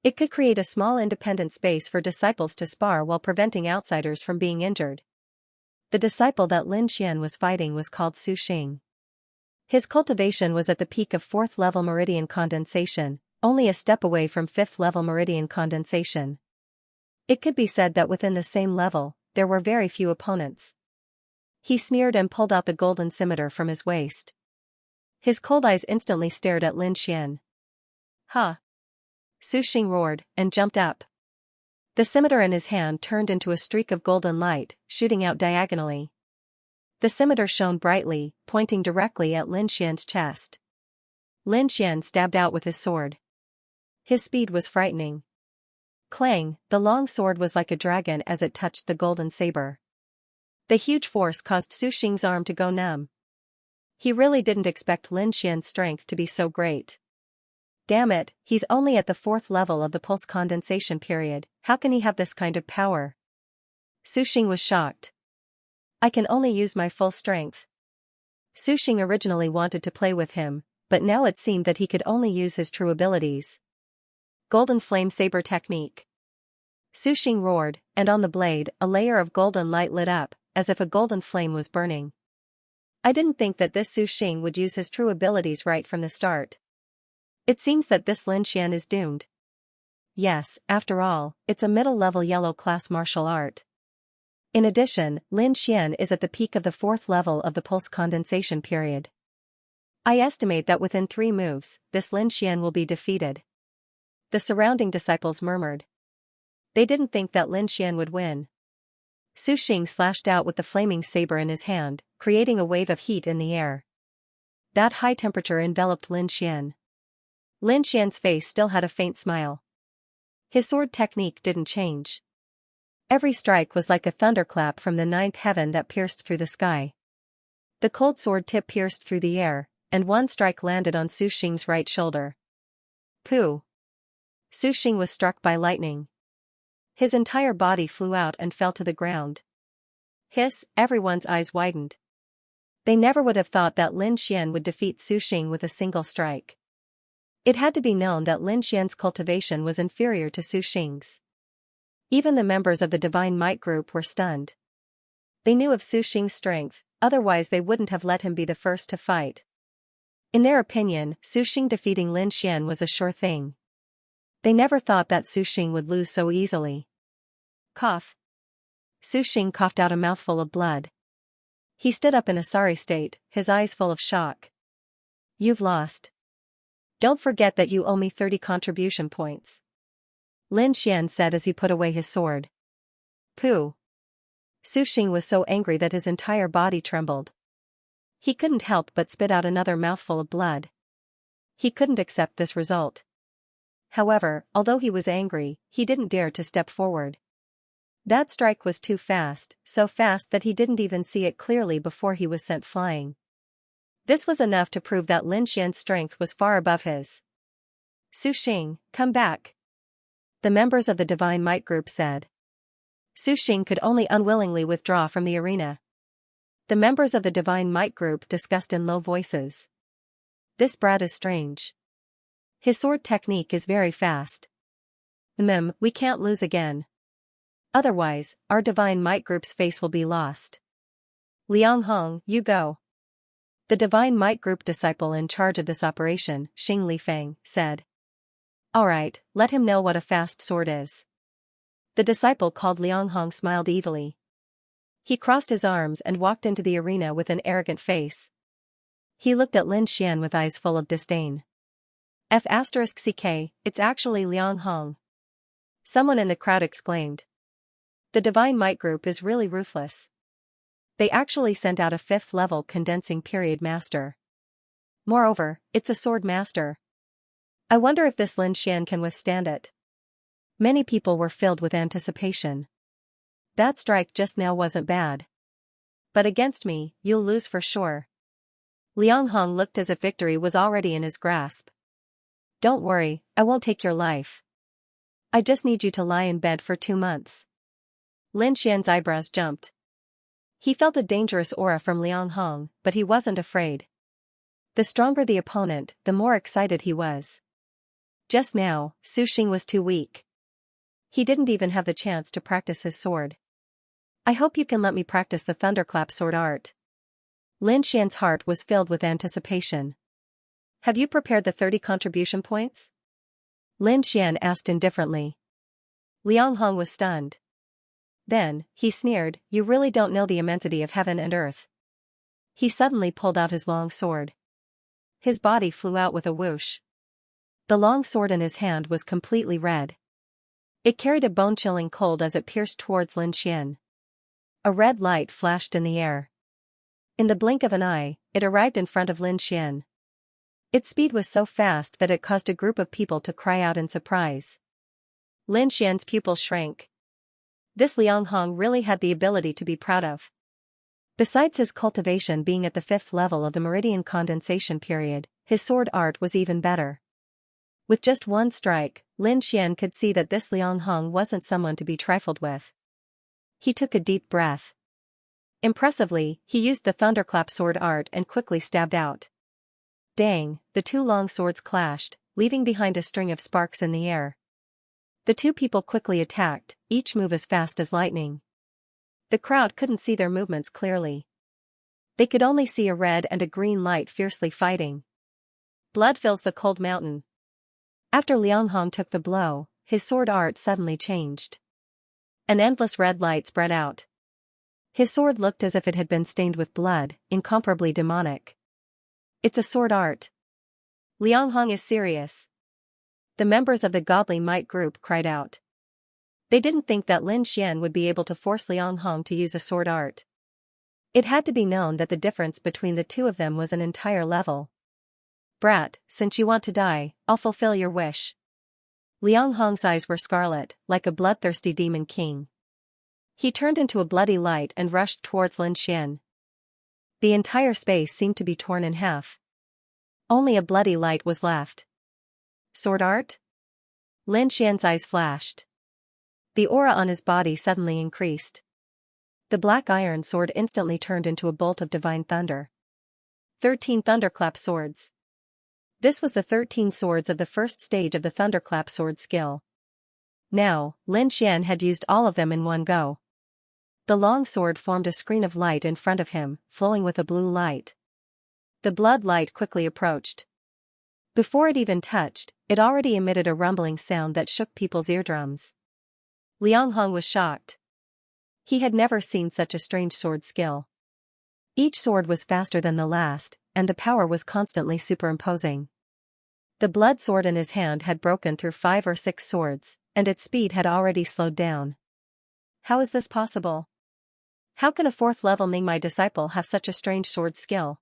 It could create a small independent space for disciples to spar while preventing outsiders from being injured. The disciple that Lin Xian was fighting was called Su Xing. His cultivation was at the peak of 4th level meridian condensation, only a step away from 5th level meridian condensation. It could be said that within the same level, there were very few opponents. He smeared and pulled out the golden scimitar from his waist. His cold eyes instantly stared at Lin Xian. Huh! Su Xing roared, and jumped up. The scimitar in his hand turned into a streak of golden light, shooting out diagonally. The scimitar shone brightly, pointing directly at Lin Xian's chest. Lin Xian stabbed out with his sword. His speed was frightening. Clang, the long sword was like a dragon as it touched the golden saber. The huge force caused Su Xing's arm to go numb. He really didn't expect Lin Xian's strength to be so great. Damn it, he's only at the 4th level of the pulse condensation period, how can he have this kind of power? Su Xing was shocked. I can only use my full strength. Su Xing originally wanted to play with him, but now it seemed that he could only use his true abilities. Golden Flame Saber Technique. Su Xing roared, and on the blade, a layer of golden light lit up, as if a golden flame was burning. I didn't think that this Su Xing would use his true abilities right from the start. It seems that this Lin Xian is doomed. Yes, after all, it's a middle-level yellow class martial art. In addition, Lin Xian is at the peak of the 4th level of the pulse condensation period. I estimate that within 3 moves, this Lin Xian will be defeated. The surrounding disciples murmured. They didn't think that Lin Xian would win. Su Xing slashed out with the flaming saber in his hand, creating a wave of heat in the air. That high temperature enveloped Lin Xian. Lin Xian's face still had a faint smile. His sword technique didn't change. Every strike was like a thunderclap from the 9th heaven that pierced through the sky. The cold sword tip pierced through the air, and one strike landed on Su Xing's right shoulder. Pooh! Su Xing was struck by lightning. His entire body flew out and fell to the ground. Hiss, everyone's eyes widened. They never would have thought that Lin Xian would defeat Su Xing with a single strike. It had to be known that Lin Xian's cultivation was inferior to Su Xing's. Even the members of the Divine Might group were stunned. They knew of Su Xing's strength, otherwise they wouldn't have let him be the first to fight. In their opinion, Su Xing defeating Lin Xian was a sure thing. They never thought that Su Xing would lose so easily. Cough. Su Xing coughed out a mouthful of blood. He stood up in a sorry state, his eyes full of shock. You've lost. Don't forget that you owe me 30 contribution points. Lin Xian said as he put away his sword. Pooh. Su Xing was so angry that his entire body trembled. He couldn't help but spit out another mouthful of blood. He couldn't accept this result. However, although he was angry, he didn't dare to step forward. That strike was too fast, so fast that he didn't even see it clearly before he was sent flying. This was enough to prove that Lin Xian's strength was far above his. Su Xing, come back. The members of the Divine Might group said. Su Xing could only unwillingly withdraw from the arena. The members of the Divine Might group discussed in low voices. This brat is strange. His sword technique is very fast. We can't lose again. Otherwise, our Divine Might group's face will be lost. Liang Hong, you go. The Divine Might group disciple in charge of this operation, Xing Lifeng, said. Alright, let him know what a fast sword is. The disciple called Liang Hong smiled evilly. He crossed his arms and walked into the arena with an arrogant face. He looked at Lin Xian with eyes full of disdain. F*CK, it's actually Liang Hong. Someone in the crowd exclaimed. The Divine Might group is really ruthless. They actually sent out a 5th level condensing period master. Moreover, it's a sword master. I wonder if this Lin Xian can withstand it. Many people were filled with anticipation. That strike just now wasn't bad. But against me, you'll lose for sure. Liang Hong looked as if victory was already in his grasp. Don't worry, I won't take your life. I just need you to lie in bed for 2 months. Lin Xian's eyebrows jumped. He felt a dangerous aura from Liang Hong, but he wasn't afraid. The stronger the opponent, the more excited he was. Just now, Su Xing was too weak. He didn't even have the chance to practice his sword. I hope you can let me practice the thunderclap sword art. Lin Xian's heart was filled with anticipation. Have you prepared the 30 contribution points? Lin Xian asked indifferently. Liang Hong was stunned. Then, he sneered, you really don't know the immensity of heaven and earth. He suddenly pulled out his long sword. His body flew out with a whoosh. The long sword in his hand was completely red. It carried a bone-chilling cold as it pierced towards Lin Xian. A red light flashed in the air. In the blink of an eye, it arrived in front of Lin Xian. Its speed was so fast that it caused a group of people to cry out in surprise. Lin Xian's pupils shrank. This Liang Hong really had the ability to be proud of. Besides his cultivation being at the 5th level of the meridian condensation period, his sword art was even better. With just one strike, Lin Xian could see that this Liang Hong wasn't someone to be trifled with. He took a deep breath. Impressively, he used the thunderclap sword art and quickly stabbed out. Dang, the two long swords clashed, leaving behind a string of sparks in the air. The two people quickly attacked, each move as fast as lightning. The crowd couldn't see their movements clearly. They could only see a red and a green light fiercely fighting. Blood fills the cold mountain. After Liang Hong took the blow, his sword art suddenly changed. An endless red light spread out. His sword looked as if it had been stained with blood, incomparably demonic. It's a sword art. Liang Hong is serious. The members of the Godly Might group cried out. They didn't think that Lin Xian would be able to force Liang Hong to use a sword art. It had to be known that the difference between the two of them was an entire level. Brat, since you want to die, I'll fulfill your wish. Liang Hong's eyes were scarlet, like a bloodthirsty demon king. He turned into a bloody light and rushed towards Lin Xian. The entire space seemed to be torn in half. Only a bloody light was left. Sword art? Lin Xian's eyes flashed. The aura on his body suddenly increased. The black iron sword instantly turned into a bolt of divine thunder. 13 thunderclap swords. This was the 13 swords of the first stage of the thunderclap sword skill. Now, Lin Xian had used all of them in one go. The long sword formed a screen of light in front of him, flowing with a blue light. The blood light quickly approached. Before it even touched, it already emitted a rumbling sound that shook people's eardrums. Liang Hong was shocked. He had never seen such a strange sword skill. Each sword was faster than the last, and the power was constantly superimposing. The blood sword in his hand had broken through 5 or 6 swords, and its speed had already slowed down. How is this possible? How can a 4th level Ningmai disciple have such a strange sword skill?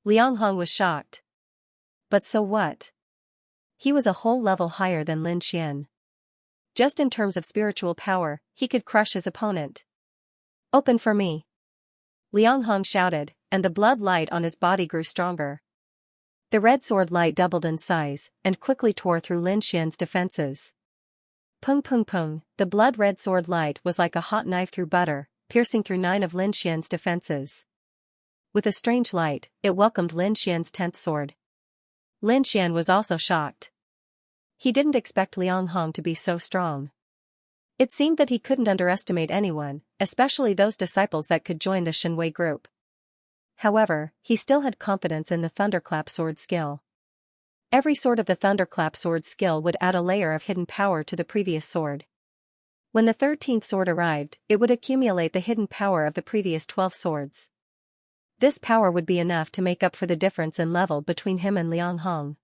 Liang Hong was shocked. But so what? He was a whole level higher than Lin Xian. Just in terms of spiritual power, he could crush his opponent. Open for me. Liang Hong shouted, and the blood light on his body grew stronger. The red sword light doubled in size, and quickly tore through Lin Xian's defenses. Pung pung pung, the blood-red sword light was like a hot knife through butter, piercing through 9 of Lin Xian's defenses. With a strange light, it welcomed Lin Xian's 10th sword. Lin Xian was also shocked. He didn't expect Liang Hong to be so strong. It seemed that he couldn't underestimate anyone, especially those disciples that could join the Shenwei group. However, he still had confidence in the thunderclap sword skill. Every sword of the thunderclap sword skill would add a layer of hidden power to the previous sword. When the 13th sword arrived, it would accumulate the hidden power of the previous 12 swords. This power would be enough to make up for the difference in level between him and Liang Hong.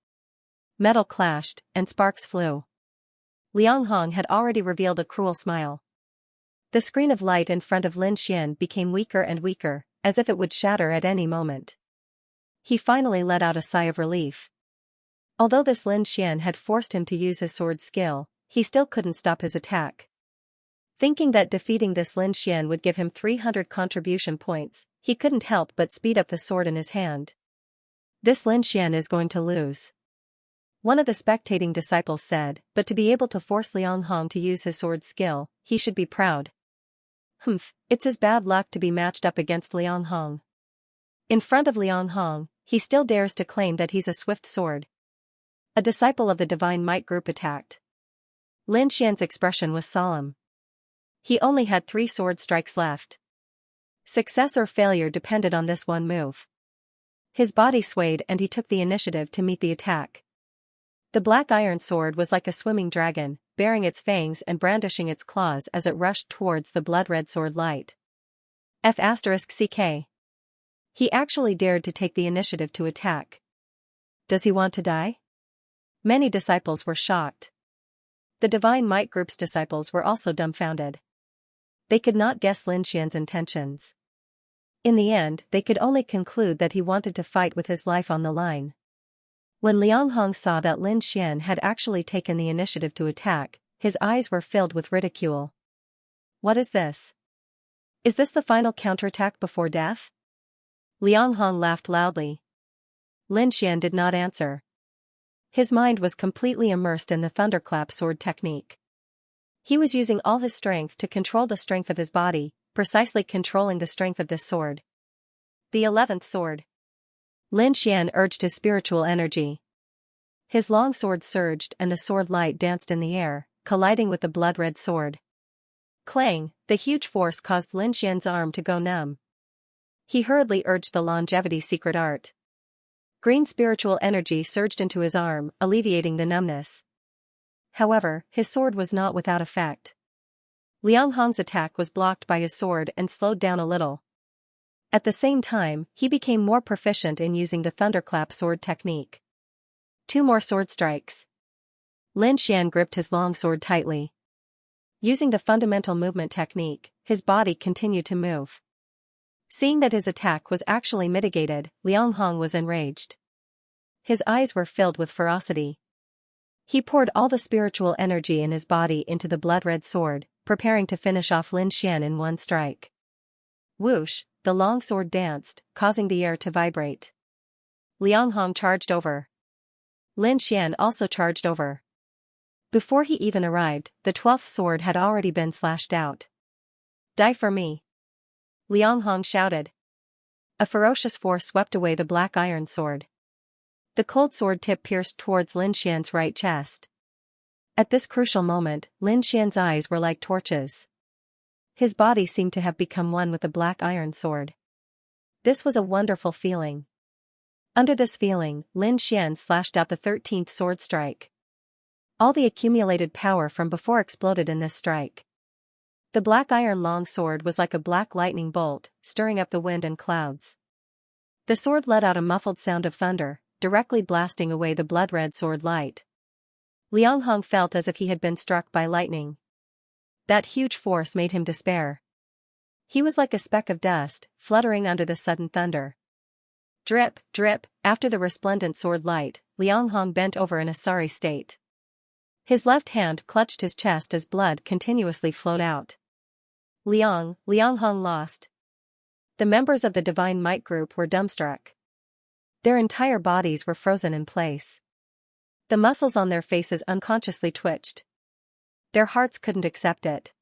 Metal clashed, and sparks flew. Liang Hong had already revealed a cruel smile. The screen of light in front of Lin Xian became weaker and weaker, as if it would shatter at any moment. He finally let out a sigh of relief. Although this Lin Xian had forced him to use his sword skill, he still couldn't stop his attack. Thinking that defeating this Lin Xian would give him 300 contribution points, he couldn't help but speed up the sword in his hand. This Lin Xian is going to lose. One of the spectating disciples said, but to be able to force Liang Hong to use his sword skill, he should be proud. Humph, it's his bad luck to be matched up against Liang Hong. In front of Liang Hong, he still dares to claim that he's a swift sword. A disciple of the Divine Might group attacked. Lin Xian's expression was solemn. He only had 3 sword strikes left. Success or failure depended on this one move. His body swayed and he took the initiative to meet the attack. The black iron sword was like a swimming dragon, baring its fangs and brandishing its claws as it rushed towards the blood-red sword light. F***ck. He actually dared to take the initiative to attack. Does he want to die? Many disciples were shocked. The Divine Might Group's disciples were also dumbfounded. They could not guess Lin Xian's intentions. In the end, they could only conclude that he wanted to fight with his life on the line. When Liang Hong saw that Lin Xian had actually taken the initiative to attack, his eyes were filled with ridicule. What is this? Is this the final counterattack before death? Liang Hong laughed loudly. Lin Xian did not answer. His mind was completely immersed in the thunderclap sword technique. He was using all his strength to control the strength of his body, precisely controlling the strength of this sword. The 11th sword. Lin Xian urged his spiritual energy. His long sword surged and the sword light danced in the air, colliding with the blood-red sword. Clang, the huge force caused Lin Xian's arm to go numb. He hurriedly urged the longevity secret art. Green spiritual energy surged into his arm, alleviating the numbness. However, his sword was not without effect. Liang Hong's attack was blocked by his sword and slowed down a little. At the same time, he became more proficient in using the thunderclap sword technique. 2 more sword strikes. Lin Xian gripped his long sword tightly. Using the fundamental movement technique, his body continued to move. Seeing that his attack was actually mitigated, Liang Hong was enraged. His eyes were filled with ferocity. He poured all the spiritual energy in his body into the blood-red sword, preparing to finish off Lin Xian in one strike. Whoosh, the long sword danced, causing the air to vibrate. Liang Hong charged over. Lin Xian also charged over. Before he even arrived, the 12th sword had already been slashed out. Die for me! Liang Hong shouted. A ferocious force swept away the black iron sword. The cold sword tip pierced towards Lin Xian's right chest. At this crucial moment, Lin Xian's eyes were like torches. His body seemed to have become one with the black iron sword. This was a wonderful feeling. Under this feeling, Lin Xian slashed out the 13th sword strike. All the accumulated power from before exploded in this strike. The black iron long sword was like a black lightning bolt, stirring up the wind and clouds. The sword let out a muffled sound of thunder, directly blasting away the blood-red sword light. Liang Hong felt as if he had been struck by lightning. That huge force made him despair. He was like a speck of dust, fluttering under the sudden thunder. Drip, drip, after the resplendent sword light, Liang Hong bent over in a sorry state. His left hand clutched his chest as blood continuously flowed out. Liang Hong lost. The members of the Divine Might Group were dumbstruck. Their entire bodies were frozen in place. The muscles on their faces unconsciously twitched. Their hearts couldn't accept it.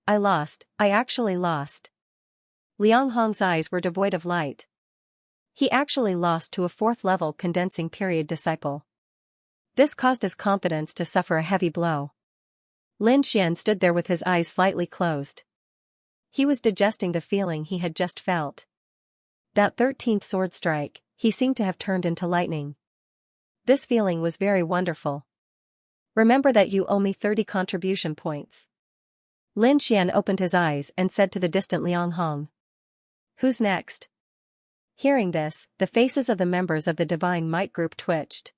I lost, I actually lost. Liang Hong's eyes were devoid of light. He actually lost to a 4th-level condensing period disciple. This caused his confidence to suffer a heavy blow. Lin Xian stood there with his eyes slightly closed. He was digesting the feeling he had just felt. That 13th sword strike, he seemed to have turned into lightning. This feeling was very wonderful. Remember that you owe me 30 contribution points. Lin Xian opened his eyes and said to the distant Liang Hong. Who's next? Hearing this, the faces of the members of the Divine Might Group twitched.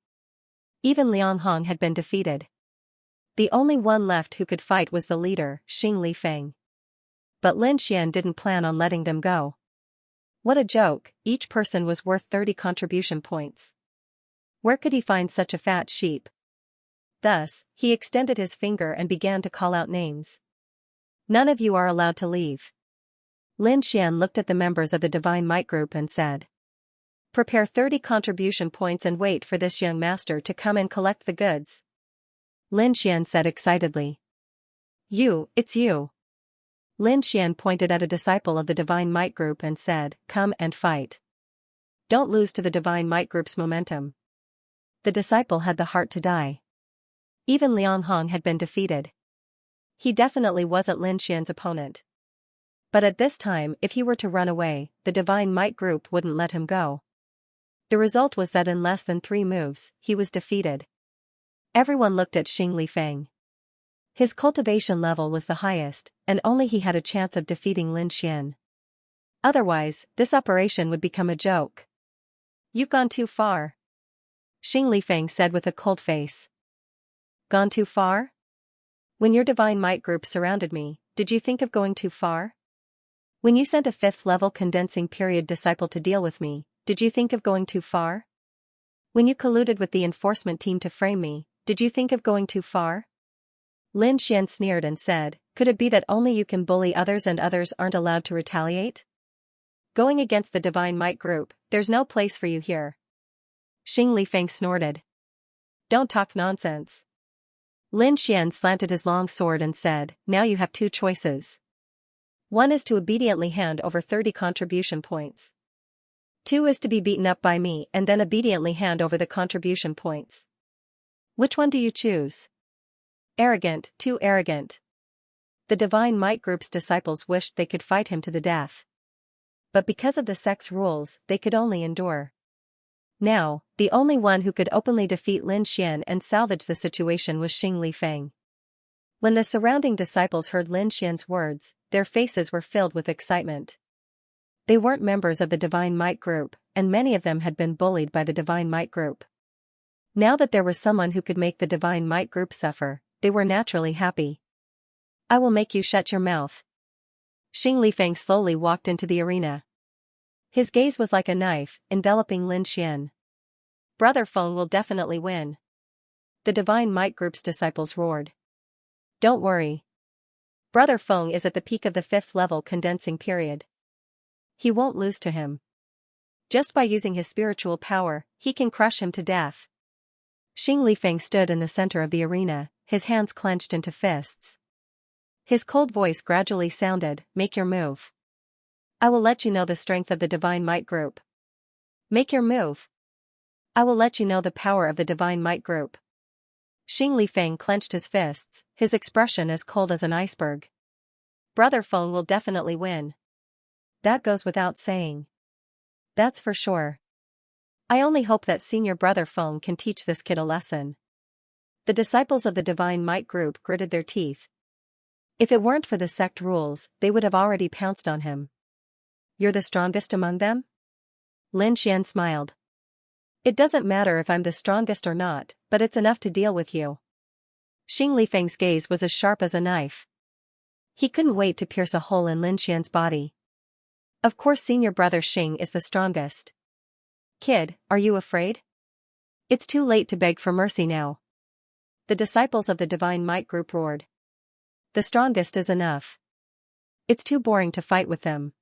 Even Liang Hong had been defeated. The only one left who could fight was the leader, Xing Lifeng. But Lin Xian didn't plan on letting them go. What a joke, each person was worth 30 contribution points. Where could he find such a fat sheep? Thus, he extended his finger and began to call out names. None of you are allowed to leave. Lin Xian looked at the members of the Divine Might Group and said. Prepare 30 contribution points and wait for this young master to come and collect the goods. Lin Xian said excitedly. It's you. Lin Xian pointed at a disciple of the Divine Might Group and said, come and fight. Don't lose to the Divine Might Group's momentum. The disciple had the heart to die. Even Liang Hong had been defeated. He definitely wasn't Lin Xian's opponent. But at this time, if he were to run away, the Divine Might group wouldn't let him go. The result was that in less than 3 moves, he was defeated. Everyone looked at Xing Lifeng. His cultivation level was the highest, and only he had a chance of defeating Lin Xian. Otherwise, this operation would become a joke. "You've gone too far," Xing Lifeng said with a cold face. "Gone too far? When your Divine Might group surrounded me, did you think of going too far? When you sent a 5th-level condensing period disciple to deal with me, did you think of going too far? When you colluded with the enforcement team to frame me, did you think of going too far?" Lin Xian sneered and said, "Could it be that only you can bully others and others aren't allowed to retaliate? Going against the Divine Might group, there's no place for you here." Xing Lifeng snorted. "Don't talk nonsense." Lin Xian slanted his long sword and said, "Now you have 2 choices. One is to obediently hand over 30 contribution points. 2 is to be beaten up by me and then obediently hand over the contribution points. Which one do you choose?" Arrogant, too arrogant. The Divine Might group's disciples wished they could fight him to the death. But because of the sect's rules, they could only endure. Now, the only one who could openly defeat Lin Xian and salvage the situation was Xing Lifeng. When the surrounding disciples heard Lin Xian's words, their faces were filled with excitement. They weren't members of the Divine Might group, and many of them had been bullied by the Divine Might group. Now that there was someone who could make the Divine Might group suffer, they were naturally happy. "I will make you shut your mouth." Xing Lifeng slowly walked into the arena. His gaze was like a knife, enveloping Lin Xian. "Brother Feng will definitely win." The Divine Might group's disciples roared. "Don't worry. Brother Feng is at the peak of the 5th-level condensing period. He won't lose to him. Just by using his spiritual power, he can crush him to death." Xing Lifeng stood in the center of the arena, his hands clenched into fists. His cold voice gradually sounded, "Make your move. I will let you know the strength of the Divine Might group. Make your move. I will let you know the power of the Divine Might group." Xing Lifeng clenched his fists, his expression as cold as an iceberg. "Brother Feng will definitely win. That goes without saying. That's for sure. I only hope that Senior Brother Feng can teach this kid a lesson." The disciples of the Divine Might group gritted their teeth. If it weren't for the sect rules, they would have already pounced on him. "You're the strongest among them?" Lin Xian smiled. "It doesn't matter if I'm the strongest or not, but it's enough to deal with you." Xing Lifeng's gaze was as sharp as a knife. He couldn't wait to pierce a hole in Lin Xian's body. "Of course Senior Brother Xing is the strongest. Kid, are you afraid? It's too late to beg for mercy now." The disciples of the Divine Might group roared. "The strongest is enough. It's too boring to fight with them.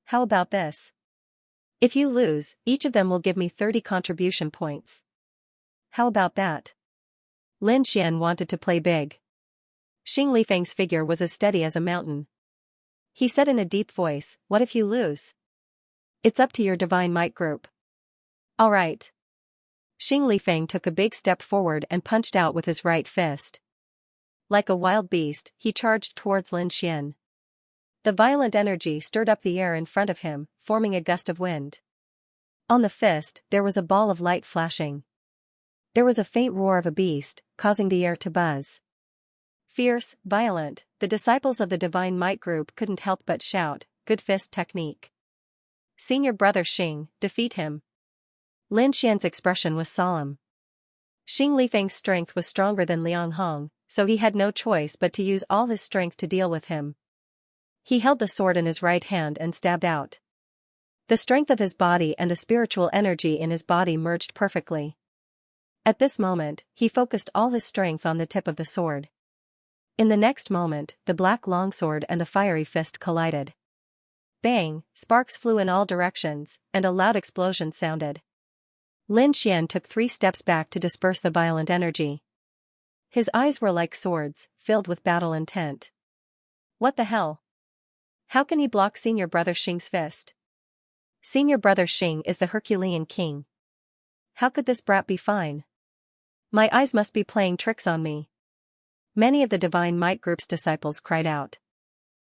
How about this? If you lose, each of them will give me 30 contribution points. How about that?" Lin Xian wanted to play big. Xing Lifeng's figure was as steady as a mountain. He said in a deep voice, "What if you lose? It's up to your Divine Might group." "All right." Xing Lifeng took a big step forward and punched out with his right fist. Like a wild beast, he charged towards Lin Xian. The violent energy stirred up the air in front of him, forming a gust of wind. On the fist, there was a ball of light flashing. There was a faint roar of a beast, causing the air to buzz. Fierce, violent, the disciples of the Divine Might group couldn't help but shout, "Good fist technique. Senior Brother Xing, defeat him." Lin Xian's expression was solemn. Xing Lifeng's strength was stronger than Liang Hong, so he had no choice but to use all his strength to deal with him. He held the sword in his right hand and stabbed out. The strength of his body and the spiritual energy in his body merged perfectly. At this moment, he focused all his strength on the tip of the sword. In the next moment, the black longsword and the fiery fist collided. Bang, sparks flew in all directions, and a loud explosion sounded. Lin Xian took 3 steps back to disperse the violent energy. His eyes were like swords, filled with battle intent. What the hell? How can he block Senior Brother Xing's fist? Senior Brother Xing is the Herculean king. How could this brat be fine? My eyes must be playing tricks on me. Many of the Divine Might Group's disciples cried out.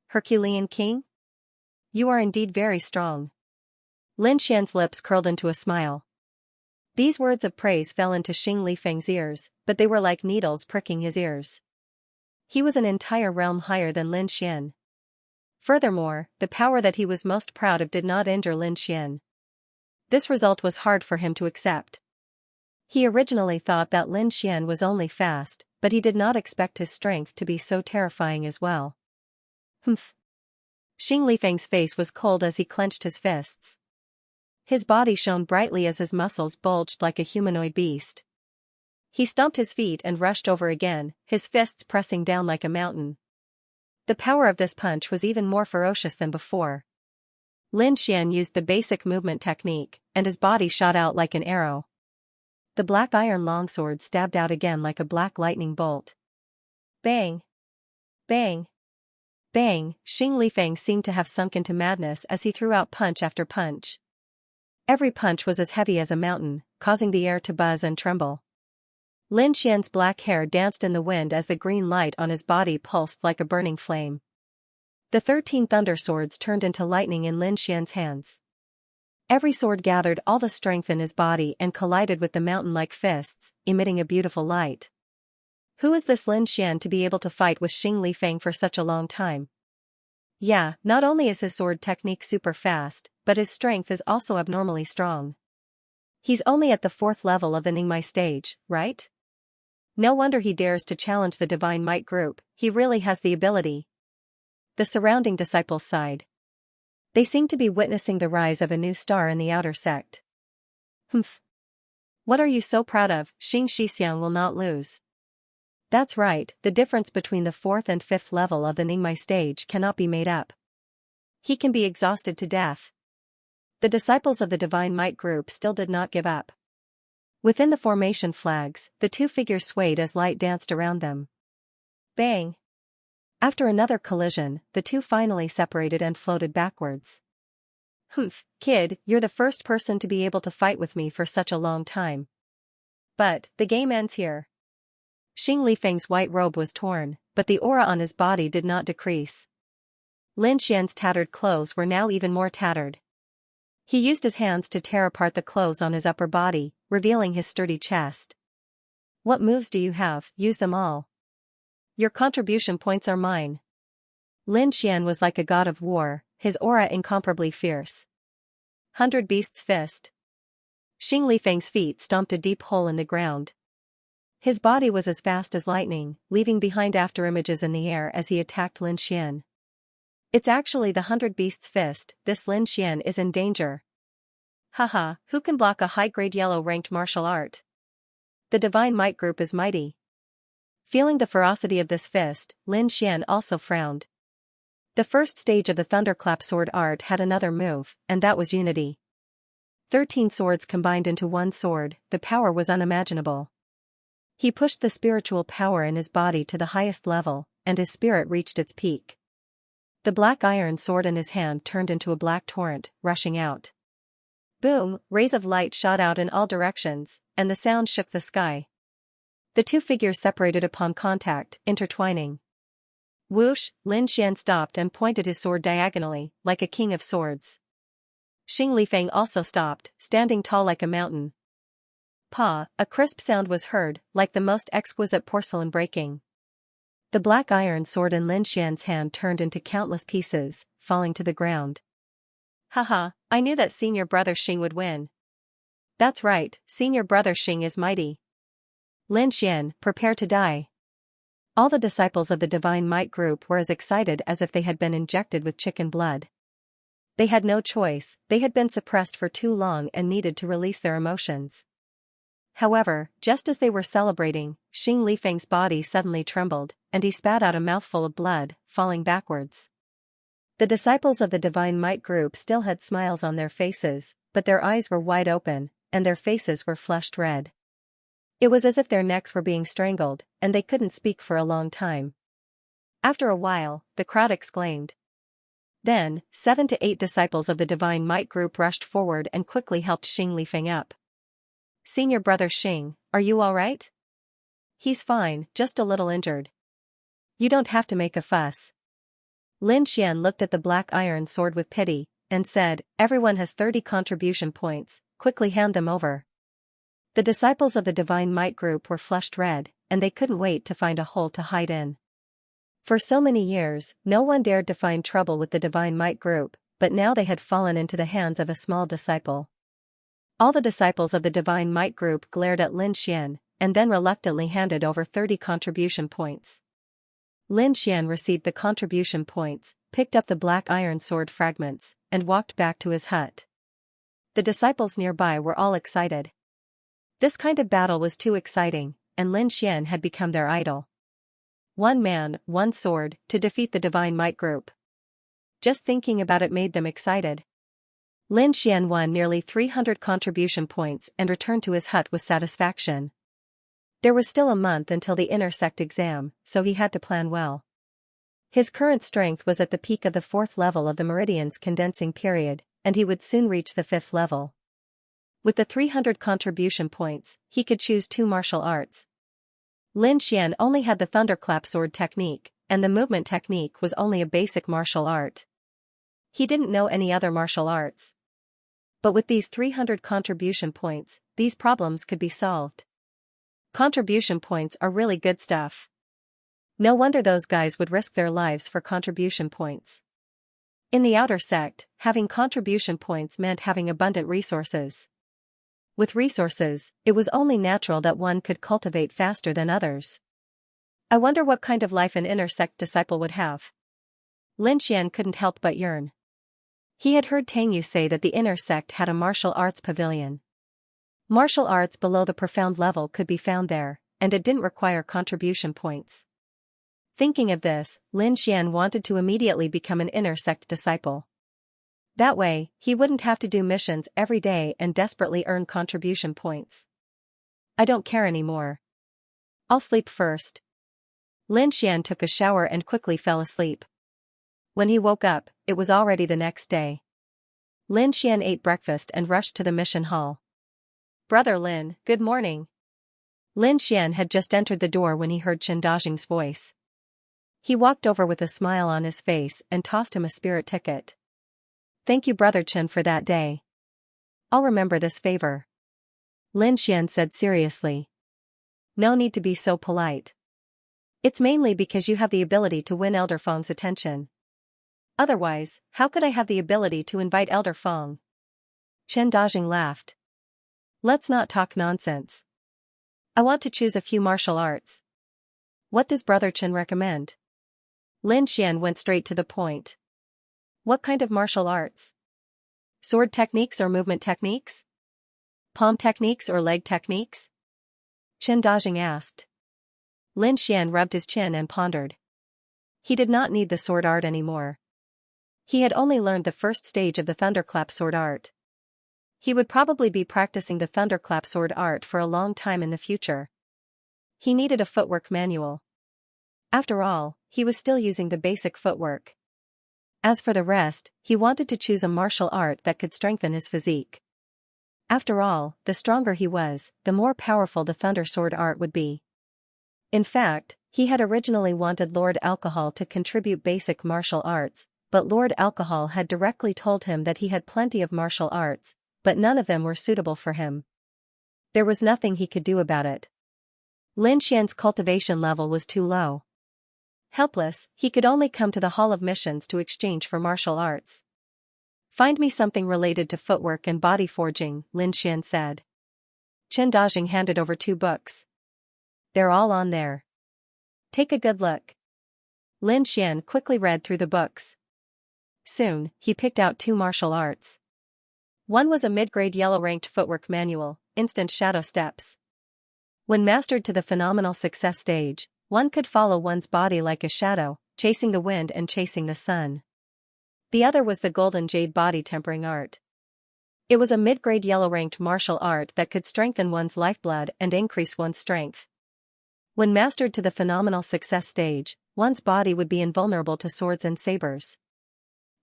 Herculean King? You are indeed very strong. Lin Xian's lips curled into a smile. These words of praise fell into Xing Lifeng's ears, but they were like needles pricking his ears. He was an entire realm higher than Lin Xian. Furthermore, the power that he was most proud of did not injure Lin Xian. This result was hard for him to accept. He originally thought that Lin Xian was only fast, but he did not expect his strength to be so terrifying as well. Humph. Xing Lifeng's face was cold as he clenched his fists. His body shone brightly as his muscles bulged like a humanoid beast. He stomped his feet and rushed over again, his fists pressing down like a mountain. The power of this punch was even more ferocious than before. Lin Xian used the basic movement technique, and his body shot out like an arrow. The black iron longsword stabbed out again like a black lightning bolt. Bang! Bang! Bang! Xing Lifeng seemed to have sunk into madness as he threw out punch after punch. Every punch was as heavy as a mountain, causing the air to buzz and tremble. Lin Xian's black hair danced in the wind as the green light on his body pulsed like a burning flame. The 13 thunder swords turned into lightning in Lin Xian's hands. Every sword gathered all the strength in his body and collided with the mountain-like fists, emitting a beautiful light. Who is this Lin Xian to be able to fight with Xing Lifeng for such a long time? Yeah, not only is his sword technique super fast, but his strength is also abnormally strong. He's only at the 4th level of the Ningmai stage, right? No wonder he dares to challenge the Divine Might Group, he really has the ability. The surrounding disciples sighed. They seemed to be witnessing the rise of a new star in the outer sect. Humph. What are you so proud of? Xing Shixiang will not lose. That's right, the difference between the 4th and 5th level of the Ningmai stage cannot be made up. He can be exhausted to death. The disciples of the Divine Might Group still did not give up. Within the formation flags, the two figures swayed as light danced around them. Bang! After another collision, the two finally separated and floated backwards. Humph, kid, you're the first person to be able to fight with me for such a long time. But, the game ends here. Xing Lifeng's white robe was torn, but the aura on his body did not decrease. Lin Xian's tattered clothes were now even more tattered. He used his hands to tear apart the clothes on his upper body, revealing his sturdy chest. What moves do you have? Use them all. Your contribution points are mine. Lin Xian was like a god of war, his aura incomparably fierce. 100 Beasts Fist. Xing Lifeng's feet stomped a deep hole in the ground. His body was as fast as lightning, leaving behind afterimages in the air as he attacked Lin Xian. It's actually the 100 Beasts Fist, this Lin Xian is in danger. Haha, who can block a high-grade yellow-ranked martial art? The Divine Might Group is mighty. Feeling the ferocity of this fist, Lin Xian also frowned. The first stage of the Thunderclap sword art had another move, and that was unity. 13 swords combined into one sword, the power was unimaginable. He pushed the spiritual power in his body to the highest level, and his spirit reached its peak. The black iron sword in his hand turned into a black torrent, rushing out. Boom, rays of light shot out in all directions, and the sound shook the sky. The two figures separated upon contact, intertwining. Whoosh, Lin Xian stopped and pointed his sword diagonally, like a king of swords. Xing Lifeng also stopped, standing tall like a mountain. Pa, a crisp sound was heard, like the most exquisite porcelain breaking. The black iron sword in Lin Xian's hand turned into countless pieces, falling to the ground. Haha, I knew that senior brother Xing would win. That's right, senior brother Xing is mighty. Lin Xian, prepare to die. All the disciples of the Divine Might Group were as excited as if they had been injected with chicken blood. They had no choice, they had been suppressed for too long and needed to release their emotions. However, just as they were celebrating, Xing Lifeng's body suddenly trembled, and he spat out a mouthful of blood, falling backwards. The disciples of the Divine Might Group still had smiles on their faces, but their eyes were wide open, and their faces were flushed red. It was as if their necks were being strangled, and they couldn't speak for a long time. After a while, the crowd exclaimed. Then, 7 to 8 disciples of the Divine Might Group rushed forward and quickly helped Xing Lifeng up. Senior brother Xing, are you all right? He's fine, just a little injured. You don't have to make a fuss. Lin Xian looked at the black iron sword with pity, and said, everyone has 30 contribution points, quickly hand them over. The disciples of the Divine Might group were flushed red, and they couldn't wait to find a hole to hide in. For so many years, no one dared to find trouble with the Divine Might group, but now they had fallen into the hands of a small disciple. All the disciples of the Divine Might group glared at Lin Xian, and then reluctantly handed over 30 contribution points. Lin Xian received the contribution points, picked up the black iron sword fragments, and walked back to his hut. The disciples nearby were all excited. This kind of battle was too exciting, and Lin Xian had become their idol. One man, one sword, to defeat the Divine Might group. Just thinking about it made them excited. Lin Xian won nearly 300 contribution points and returned to his hut with satisfaction. There was still a month until the inner sect exam, so he had to plan well. His current strength was at the peak of the 4th level of the Meridian's condensing period, and he would soon reach the 5th level. With the 300 contribution points, he could choose 2 martial arts. Lin Xian only had the thunderclap sword technique, and the movement technique was only a basic martial art. He didn't know any other martial arts. But with these 300 contribution points, these problems could be solved. Contribution points are really good stuff. No wonder those guys would risk their lives for contribution points. In the outer sect, having contribution points meant having abundant resources. With resources, it was only natural that one could cultivate faster than others. I wonder what kind of life an inner sect disciple would have. Lin Xian couldn't help but yearn. He had heard Tang Yu say that the inner sect had a martial arts pavilion. Martial arts below the profound level could be found there, and it didn't require contribution points. Thinking of this, Lin Xian wanted to immediately become an inner sect disciple. That way, he wouldn't have to do missions every day and desperately earn contribution points. I don't care anymore. I'll sleep first. Lin Xian took a shower and quickly fell asleep. When he woke up, it was already the next day. Lin Xian ate breakfast and rushed to the mission hall. Brother Lin, good morning. Lin Xian had just entered the door when he heard Chen Dajing's voice. He walked over with a smile on his face and tossed him a spirit ticket. Thank you, Brother Chen, for that day. I'll remember this favor. Lin Xian said seriously. No need to be so polite. It's mainly because you have the ability to win Elder Feng's attention. Otherwise, how could I have the ability to invite Elder Feng? Chen Dajing laughed. Let's not talk nonsense. I want to choose a few martial arts. What does Brother Chen recommend? Lin Xian went straight to the point. What kind of martial arts? Sword techniques or movement techniques? Palm techniques or leg techniques? Chen Dajing asked. Lin Xian rubbed his chin and pondered. He did not need the sword art anymore. He had only learned the first stage of the thunderclap sword art. He would probably be practicing the thunderclap sword art for a long time in the future. He needed a footwork manual. After all, he was still using the basic footwork. As for the rest, he wanted to choose a martial art that could strengthen his physique. After all, the stronger he was, the more powerful the thunder sword art would be. In fact, he had originally wanted Lord Alcohol to contribute basic martial arts, but Lord Alcohol had directly told him that he had plenty of martial arts, but none of them were suitable for him. There was nothing he could do about it. Lin Xian's cultivation level was too low. Helpless, he could only come to the Hall of Missions to exchange for martial arts. Find me something related to footwork and body forging, Lin Xian said. Chen Dajing handed over 2 books. They're all on there. Take a good look. Lin Xian quickly read through the books. Soon, he picked out 2 martial arts. One was a mid-grade yellow-ranked footwork manual, Instant Shadow Steps. When mastered to the phenomenal success stage, one could follow one's body like a shadow, chasing the wind and chasing the sun. The other was the Golden Jade Body Tempering Art. It was a mid-grade yellow-ranked martial art that could strengthen one's lifeblood and increase one's strength. When mastered to the phenomenal success stage, one's body would be invulnerable to swords and sabers.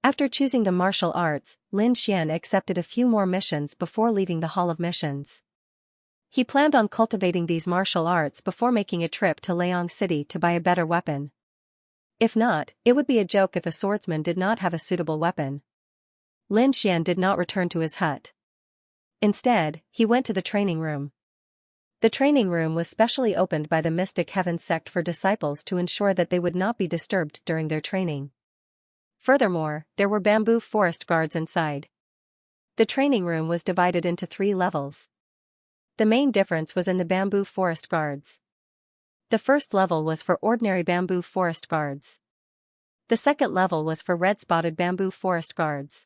After choosing the martial arts, Lin Xian accepted a few more missions before leaving the Hall of Missions. He planned on cultivating these martial arts before making a trip to Leong City to buy a better weapon. If not, it would be a joke if a swordsman did not have a suitable weapon. Lin Xian did not return to his hut. Instead, he went to the training room. The training room was specially opened by the Mystic Heaven sect for disciples to ensure that they would not be disturbed during their training. Furthermore, there were bamboo forest guards inside. The training room was divided into 3 levels. The main difference was in the bamboo forest guards. The first level was for ordinary bamboo forest guards. The second level was for red-spotted bamboo forest guards.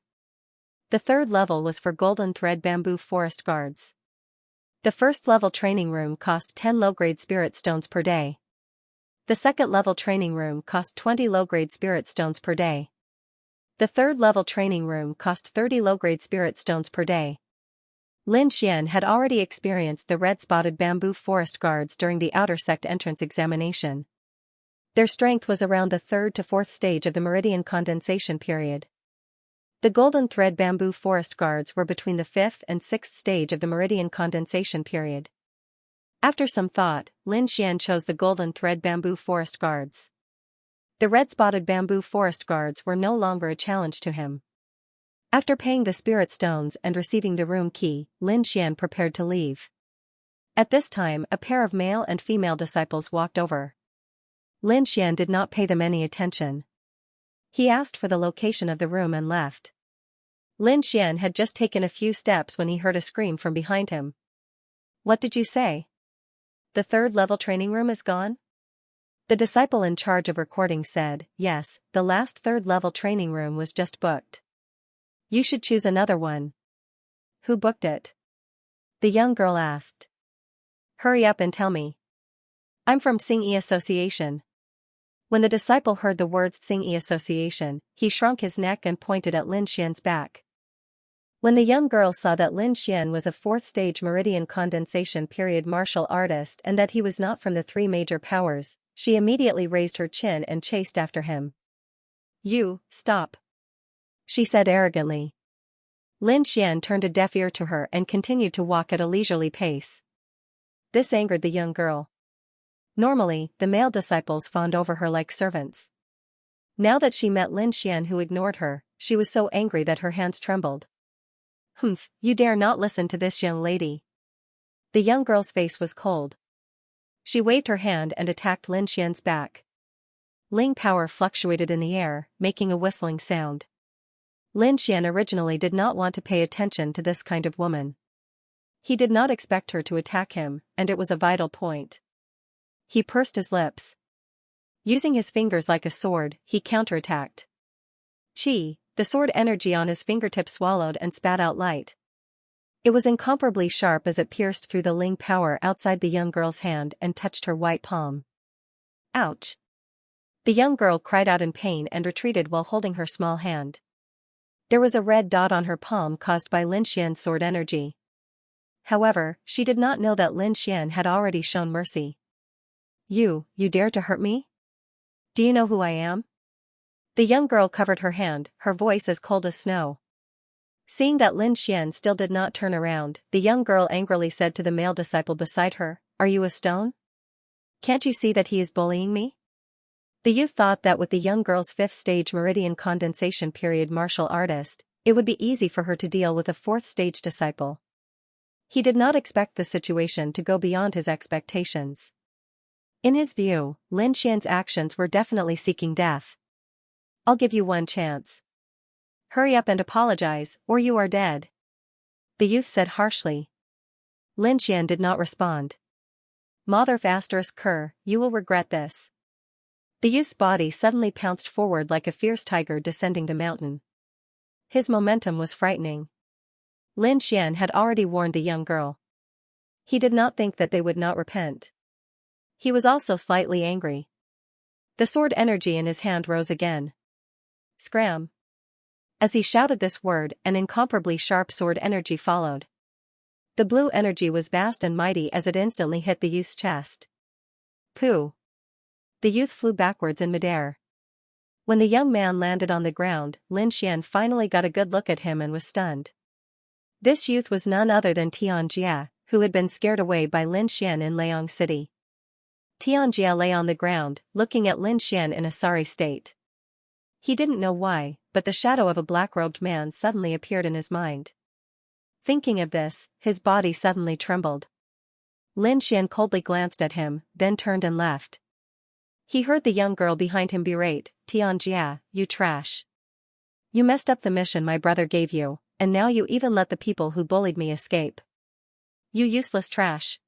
The third level was for golden thread bamboo forest guards. The first level training room cost 10 low-grade spirit stones per day. The second level training room cost 20 low-grade spirit stones per day. The third level training room cost 30 low-grade spirit stones per day. Lin Xian had already experienced the red-spotted bamboo forest guards during the outer sect entrance examination. Their strength was around the 3rd to 4th stage of the meridian condensation period. The golden thread bamboo forest guards were between the 5th and 6th stage of the meridian condensation period. After some thought, Lin Xian chose the golden thread bamboo forest guards. The red-spotted bamboo forest guards were no longer a challenge to him. After paying the spirit stones and receiving the room key, Lin Xian prepared to leave. At this time, a pair of male and female disciples walked over. Lin Xian did not pay them any attention. He asked for the location of the room and left. Lin Xian had just taken a few steps when he heard a scream from behind him. "What did you say? The third-level training room is gone?" The disciple in charge of recording said, "Yes, the last third-level training room was just booked. You should choose another one." "Who booked it?" the young girl asked. "Hurry up and tell me." "I'm from Xianxia Association." When the disciple heard the words Xianxia Association, he shrunk his neck and pointed at Lin Xian's back. When the young girl saw that Lin Xian was a 4th-stage meridian condensation period martial artist and that he was not from the 3 major powers, she immediately raised her chin and chased after him. "You, stop," she said arrogantly. Lin Xian turned a deaf ear to her and continued to walk at a leisurely pace. This angered the young girl. Normally, the male disciples fawned over her like servants. Now that she met Lin Xian who ignored her, she was so angry that her hands trembled. "Humph, you dare not listen to this young lady." The young girl's face was cold. She waved her hand and attacked Lin Xian's back. Ling power fluctuated in the air, making a whistling sound. Lin Xian originally did not want to pay attention to this kind of woman. He did not expect her to attack him, and it was a vital point. He pursed his lips. Using his fingers like a sword, he counterattacked. Qi, the sword energy on his fingertip swallowed and spat out light. It was incomparably sharp as it pierced through the Ling power outside the young girl's hand and touched her white palm. Ouch! The young girl cried out in pain and retreated while holding her small hand. There was a red dot on her palm caused by Lin Xian's sword energy. However, she did not know that Lin Xian had already shown mercy. You dare to hurt me? Do you know who I am?" The young girl covered her hand, her voice as cold as snow. Seeing that Lin Xian still did not turn around, the young girl angrily said to the male disciple beside her, "Are you a stone? Can't you see that he is bullying me?" The youth thought that with the young girl's 5th-stage meridian condensation period martial artist, it would be easy for her to deal with a 4th-stage disciple. He did not expect the situation to go beyond his expectations. In his view, Lin Xian's actions were definitely seeking death. "I'll give you one chance. Hurry up and apologize, or you are dead," the youth said harshly. Lin Xian did not respond. "Mother **Ker, you will regret this." The youth's body suddenly pounced forward like a fierce tiger descending the mountain. His momentum was frightening. Lin Xian had already warned the young girl. He did not think that they would not repent. He was also slightly angry. The sword energy in his hand rose again. Scram! As he shouted this word, an incomparably sharp sword energy followed. The blue energy was vast and mighty as it instantly hit the youth's chest. Pooh! The youth flew backwards in midair. When the young man landed on the ground, Lin Xian finally got a good look at him and was stunned. This youth was none other than Xianxia, who had been scared away by Lin Xian in Liang City. Xianxia lay on the ground, looking at Lin Xian in a sorry state. He didn't know why, but the shadow of a black-robed man suddenly appeared in his mind. Thinking of this, his body suddenly trembled. Lin Xian coldly glanced at him, then turned and left. He heard the young girl behind him berate, "Xianxia, you trash. You messed up the mission my brother gave you, and now you even let the people who bullied me escape. You useless trash."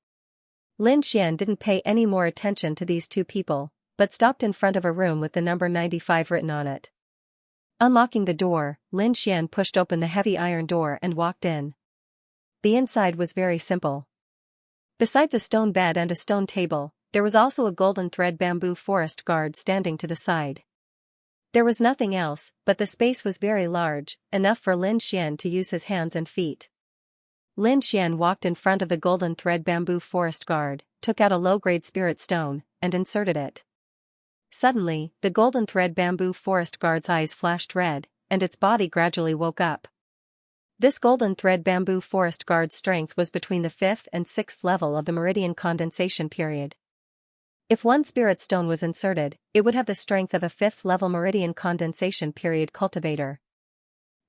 Lin Xian didn't pay any more attention to these two people, but stopped in front of a room with the number 95 written on it. Unlocking the door, Lin Xian pushed open the heavy iron door and walked in. The inside was very simple. Besides a stone bed and a stone table, there was also a golden thread bamboo forest guard standing to the side. There was nothing else, but the space was very large, enough for Lin Xian to use his hands and feet. Lin Xian walked in front of the golden thread bamboo forest guard, took out a low-grade spirit stone, and inserted it. Suddenly, the golden thread bamboo forest guard's eyes flashed red, and its body gradually woke up. This golden thread bamboo forest guard's strength was between the 5th and 6th level of the meridian condensation period. If one spirit stone was inserted, it would have the strength of a 5th level meridian condensation period cultivator.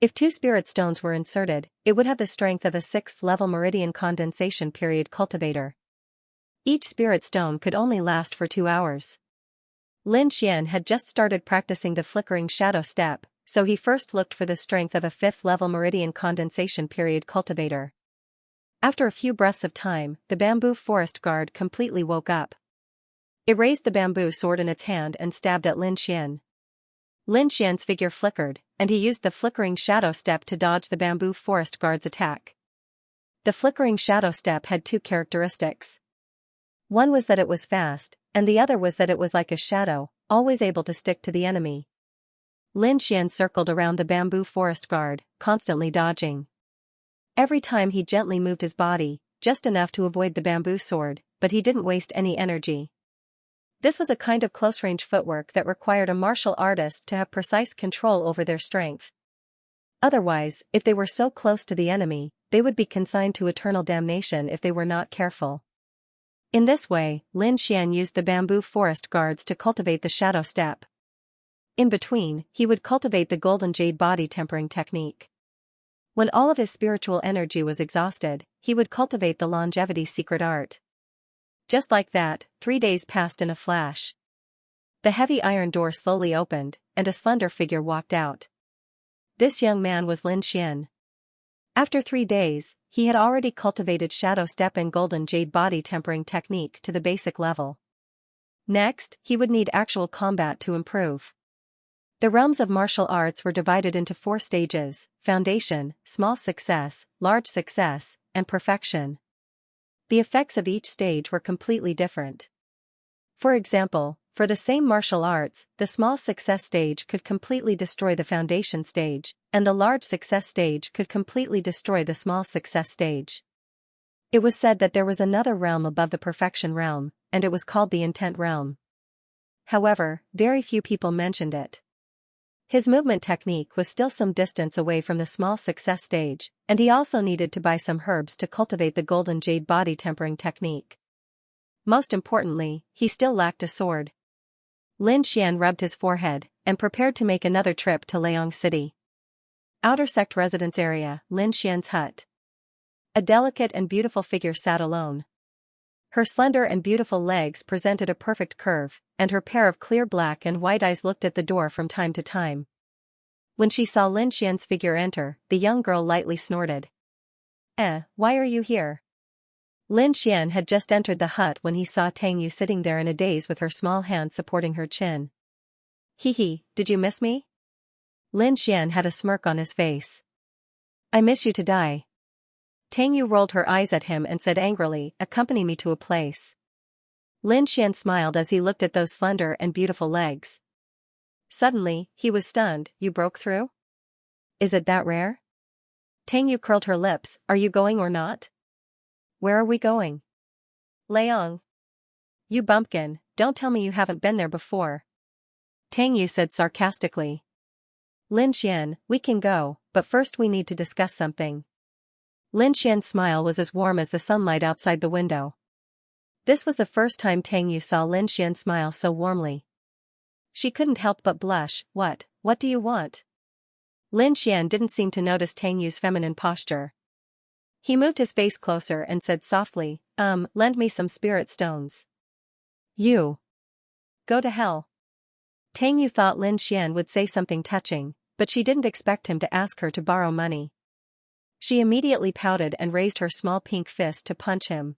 If 2 spirit stones were inserted, it would have the strength of a 6th level meridian condensation period cultivator. Each spirit stone could only last for 2 hours. Lin Xian had just started practicing the flickering shadow step, so he first looked for the strength of a 5th level meridian condensation period cultivator. After a few breaths of time, the bamboo forest guard completely woke up. It raised the bamboo sword in its hand and stabbed at Lin Xian. Lin Xian's figure flickered, and he used the flickering shadow step to dodge the bamboo forest guard's attack. The flickering shadow step had 2 characteristics. One was that it was fast, and the other was that it was like a shadow, always able to stick to the enemy. Lin Xian circled around the bamboo forest guard, constantly dodging. Every time he gently moved his body, just enough to avoid the bamboo sword, but he didn't waste any energy. This was a kind of close-range footwork that required a martial artist to have precise control over their strength. Otherwise, if they were so close to the enemy, they would be consigned to eternal damnation if they were not careful. In this way, Lin Xian used the bamboo forest guards to cultivate the shadow step. In between, he would cultivate the golden jade body tempering technique. When all of his spiritual energy was exhausted, he would cultivate the longevity secret art. Just like that, 3 days passed in a flash. The heavy iron door slowly opened, and a slender figure walked out. This young man was Lin Xian. After 3 days, he had already cultivated shadow step and golden jade body tempering technique to the basic level. Next, he would need actual combat to improve. The realms of martial arts were divided into 4 stages: foundation, small success, large success, and perfection. The effects of each stage were completely different. For example, for the same martial arts, the small success stage could completely destroy the foundation stage, and the large success stage could completely destroy the small success stage. It was said that there was another realm above the perfection realm, and it was called the intent realm. However, very few people mentioned it. His movement technique was still some distance away from the small success stage, and he also needed to buy some herbs to cultivate the golden jade body tempering technique. Most importantly, he still lacked a sword. Lin Xian rubbed his forehead, and prepared to make another trip to Liang City. Outer sect residence area, Lin Xian's hut. A delicate and beautiful figure sat alone. Her slender and beautiful legs presented a perfect curve, and her pair of clear black and white eyes looked at the door from time to time. When she saw Lin Xian's figure enter, the young girl lightly snorted. Why are you here?" Lin Xian had just entered the hut when he saw Tang Yu sitting there in a daze with her small hand supporting her chin. "Hee, did you miss me?" Lin Xian had a smirk on his face. "I miss you to die." Tang Yu rolled her eyes at him and said angrily, "Accompany me to a place." Lin Xian smiled as he looked at those slender and beautiful legs. Suddenly, he was stunned. "You broke through? Is it that rare?" Tang Yu curled her lips. "Are you going or not?" "Where are we going?" "Liang." "You bumpkin, don't tell me you haven't been there before," Tang Yu said sarcastically. "Lin Xian, we can go, but first we need to discuss something." Lin Xian's smile was as warm as the sunlight outside the window. This was the first time Tang Yu saw Lin Xian smile so warmly. She couldn't help but blush. What do you want? Lin Xian didn't seem to notice Tang Yu's feminine posture. He moved his face closer and said softly, lend me some spirit stones. You. Go to hell. Tang Yu thought Lin Xian would say something touching, but she didn't expect him to ask her to borrow money. She immediately pouted and raised her small pink fist to punch him.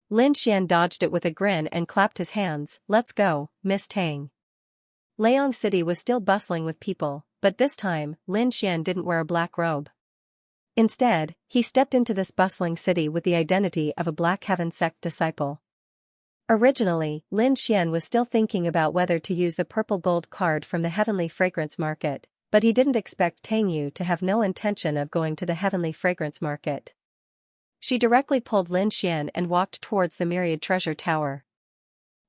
Lin Xian dodged it with a grin and clapped his hands. Let's go, Miss Tang. Leong City was still bustling with people, but this time, Lin Xian didn't wear a black robe. Instead, he stepped into this bustling city with the identity of a Black Heaven sect disciple. Originally, Lin Xian was still thinking about whether to use the purple gold card from the Heavenly Fragrance Market, but he didn't expect Tang Yu to have no intention of going to the Heavenly Fragrance Market. She directly pulled Lin Xian and walked towards the Myriad Treasure Tower.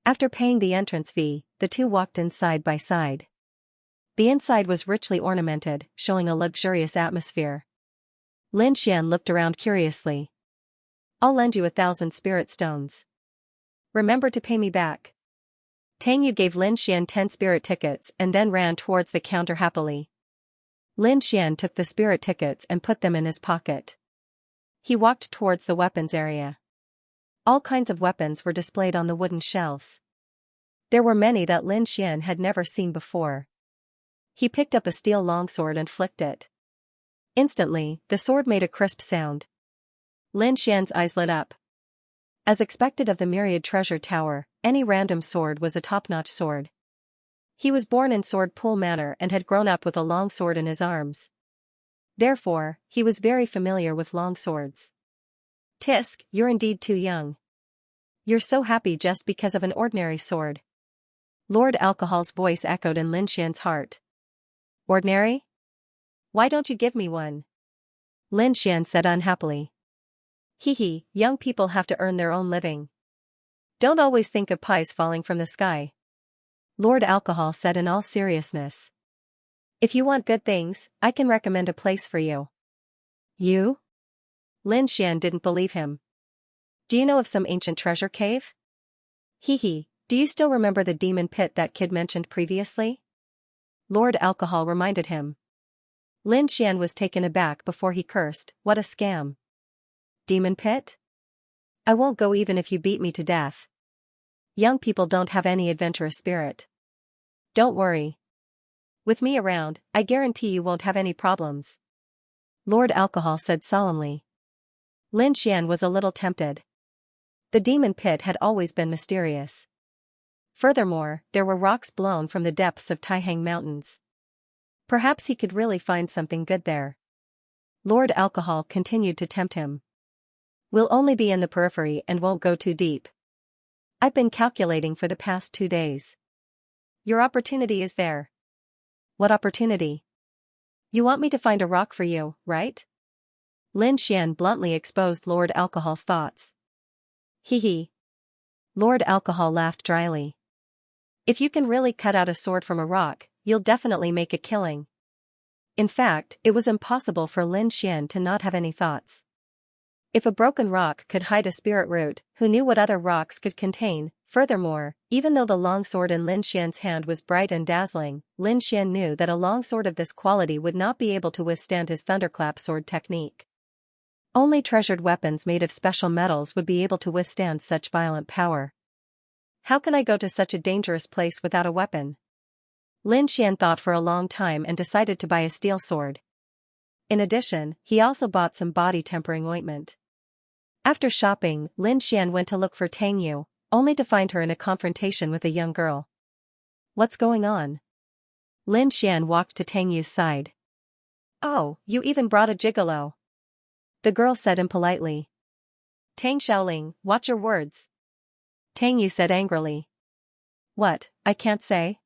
After paying the entrance fee, the two walked in side by side. The inside was richly ornamented, showing a luxurious atmosphere. Lin Xian looked around curiously. I'll lend you 1,000 spirit stones. Remember to pay me back. Tang Yu gave Lin Xian 10 spirit tickets and then ran towards the counter happily. Lin Xian took the spirit tickets and put them in his pocket. He walked towards the weapons area. All kinds of weapons were displayed on the wooden shelves. There were many that Lin Xian had never seen before. He picked up a steel longsword and flicked it. Instantly, the sword made a crisp sound. Lin Xian's eyes lit up. As expected of the Myriad Treasure Tower, any random sword was a top-notch sword. He was born in Sword Pool Manor and had grown up with a long sword in his arms. Therefore, he was very familiar with long swords. Tisk, you're indeed too young. You're so happy just because of an ordinary sword. Lord Alcohol's voice echoed in Lin Xian's heart. Ordinary? Why don't you give me one? Lin Xian said unhappily. Hee, young people have to earn their own living. Don't always think of pies falling from the sky. Lord Alcohol said in all seriousness. If you want good things, I can recommend a place for you. You? Lin Xian didn't believe him. Do you know of some ancient treasure cave? Hee, do you still remember the demon pit that kid mentioned previously? Lord Alcohol reminded him. Lin Xian was taken aback before he cursed, what a scam. Demon pit? I won't go even if you beat me to death. Young people don't have any adventurous spirit. Don't worry. With me around, I guarantee you won't have any problems. Lord Alcohol said solemnly. Lin Xian was a little tempted. The demon pit had always been mysterious. Furthermore, there were rocks blown from the depths of Taihang Mountains. Perhaps he could really find something good there. Lord Alcohol continued to tempt him. We'll only be in the periphery and won't go too deep. I've been calculating for the past 2 days. Your opportunity is there. What opportunity? You want me to find a rock for you, right? Lin Xian bluntly exposed Lord Alcohol's thoughts. Hee. Lord Alcohol laughed dryly. If you can really cut out a sword from a rock, you'll definitely make a killing. In fact, it was impossible for Lin Xian to not have any thoughts. If a broken rock could hide a spirit root, who knew what other rocks could contain? Furthermore, even though the longsword in Lin Xian's hand was bright and dazzling, Lin Xian knew that a longsword of this quality would not be able to withstand his thunderclap sword technique. Only treasured weapons made of special metals would be able to withstand such violent power. How can I go to such a dangerous place without a weapon? Lin Xian thought for a long time and decided to buy a steel sword. In addition, he also bought some body-tempering ointment. After shopping, Lin Xian went to look for Tang Yu, only to find her in a confrontation with a young girl. What's going on? Lin Xian walked to Tang Yu's side. Oh, you even brought a gigolo. The girl said impolitely. Tang Xiaoling, watch your words. Tang Yu said angrily. What, I can't say?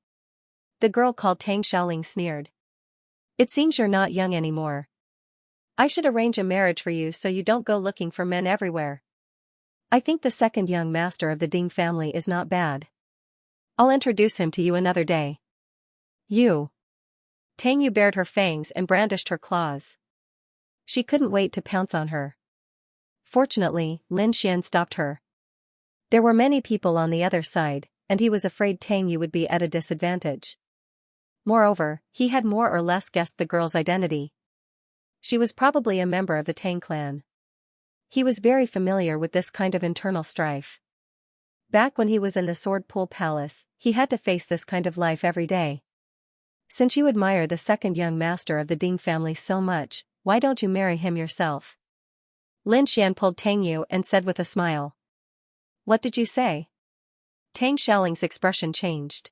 The girl called Tang Xiaoling sneered. It seems you're not young anymore. I should arrange a marriage for you so you don't go looking for men everywhere. I think the second young master of the Ding family is not bad. I'll introduce him to you another day. You. Tang Yu bared her fangs and brandished her claws. She couldn't wait to pounce on her. Fortunately, Lin Xian stopped her. There were many people on the other side, and he was afraid Tang Yu would be at a disadvantage. Moreover, he had more or less guessed the girl's identity. She was probably a member of the Tang clan. He was very familiar with this kind of internal strife. Back when he was in the Sword Pool Palace, he had to face this kind of life every day. Since you admire the second young master of the Ding family so much, why don't you marry him yourself? Lin Xian pulled Tang Yu and said with a smile. What did you say? Tang Xiaoling's expression changed.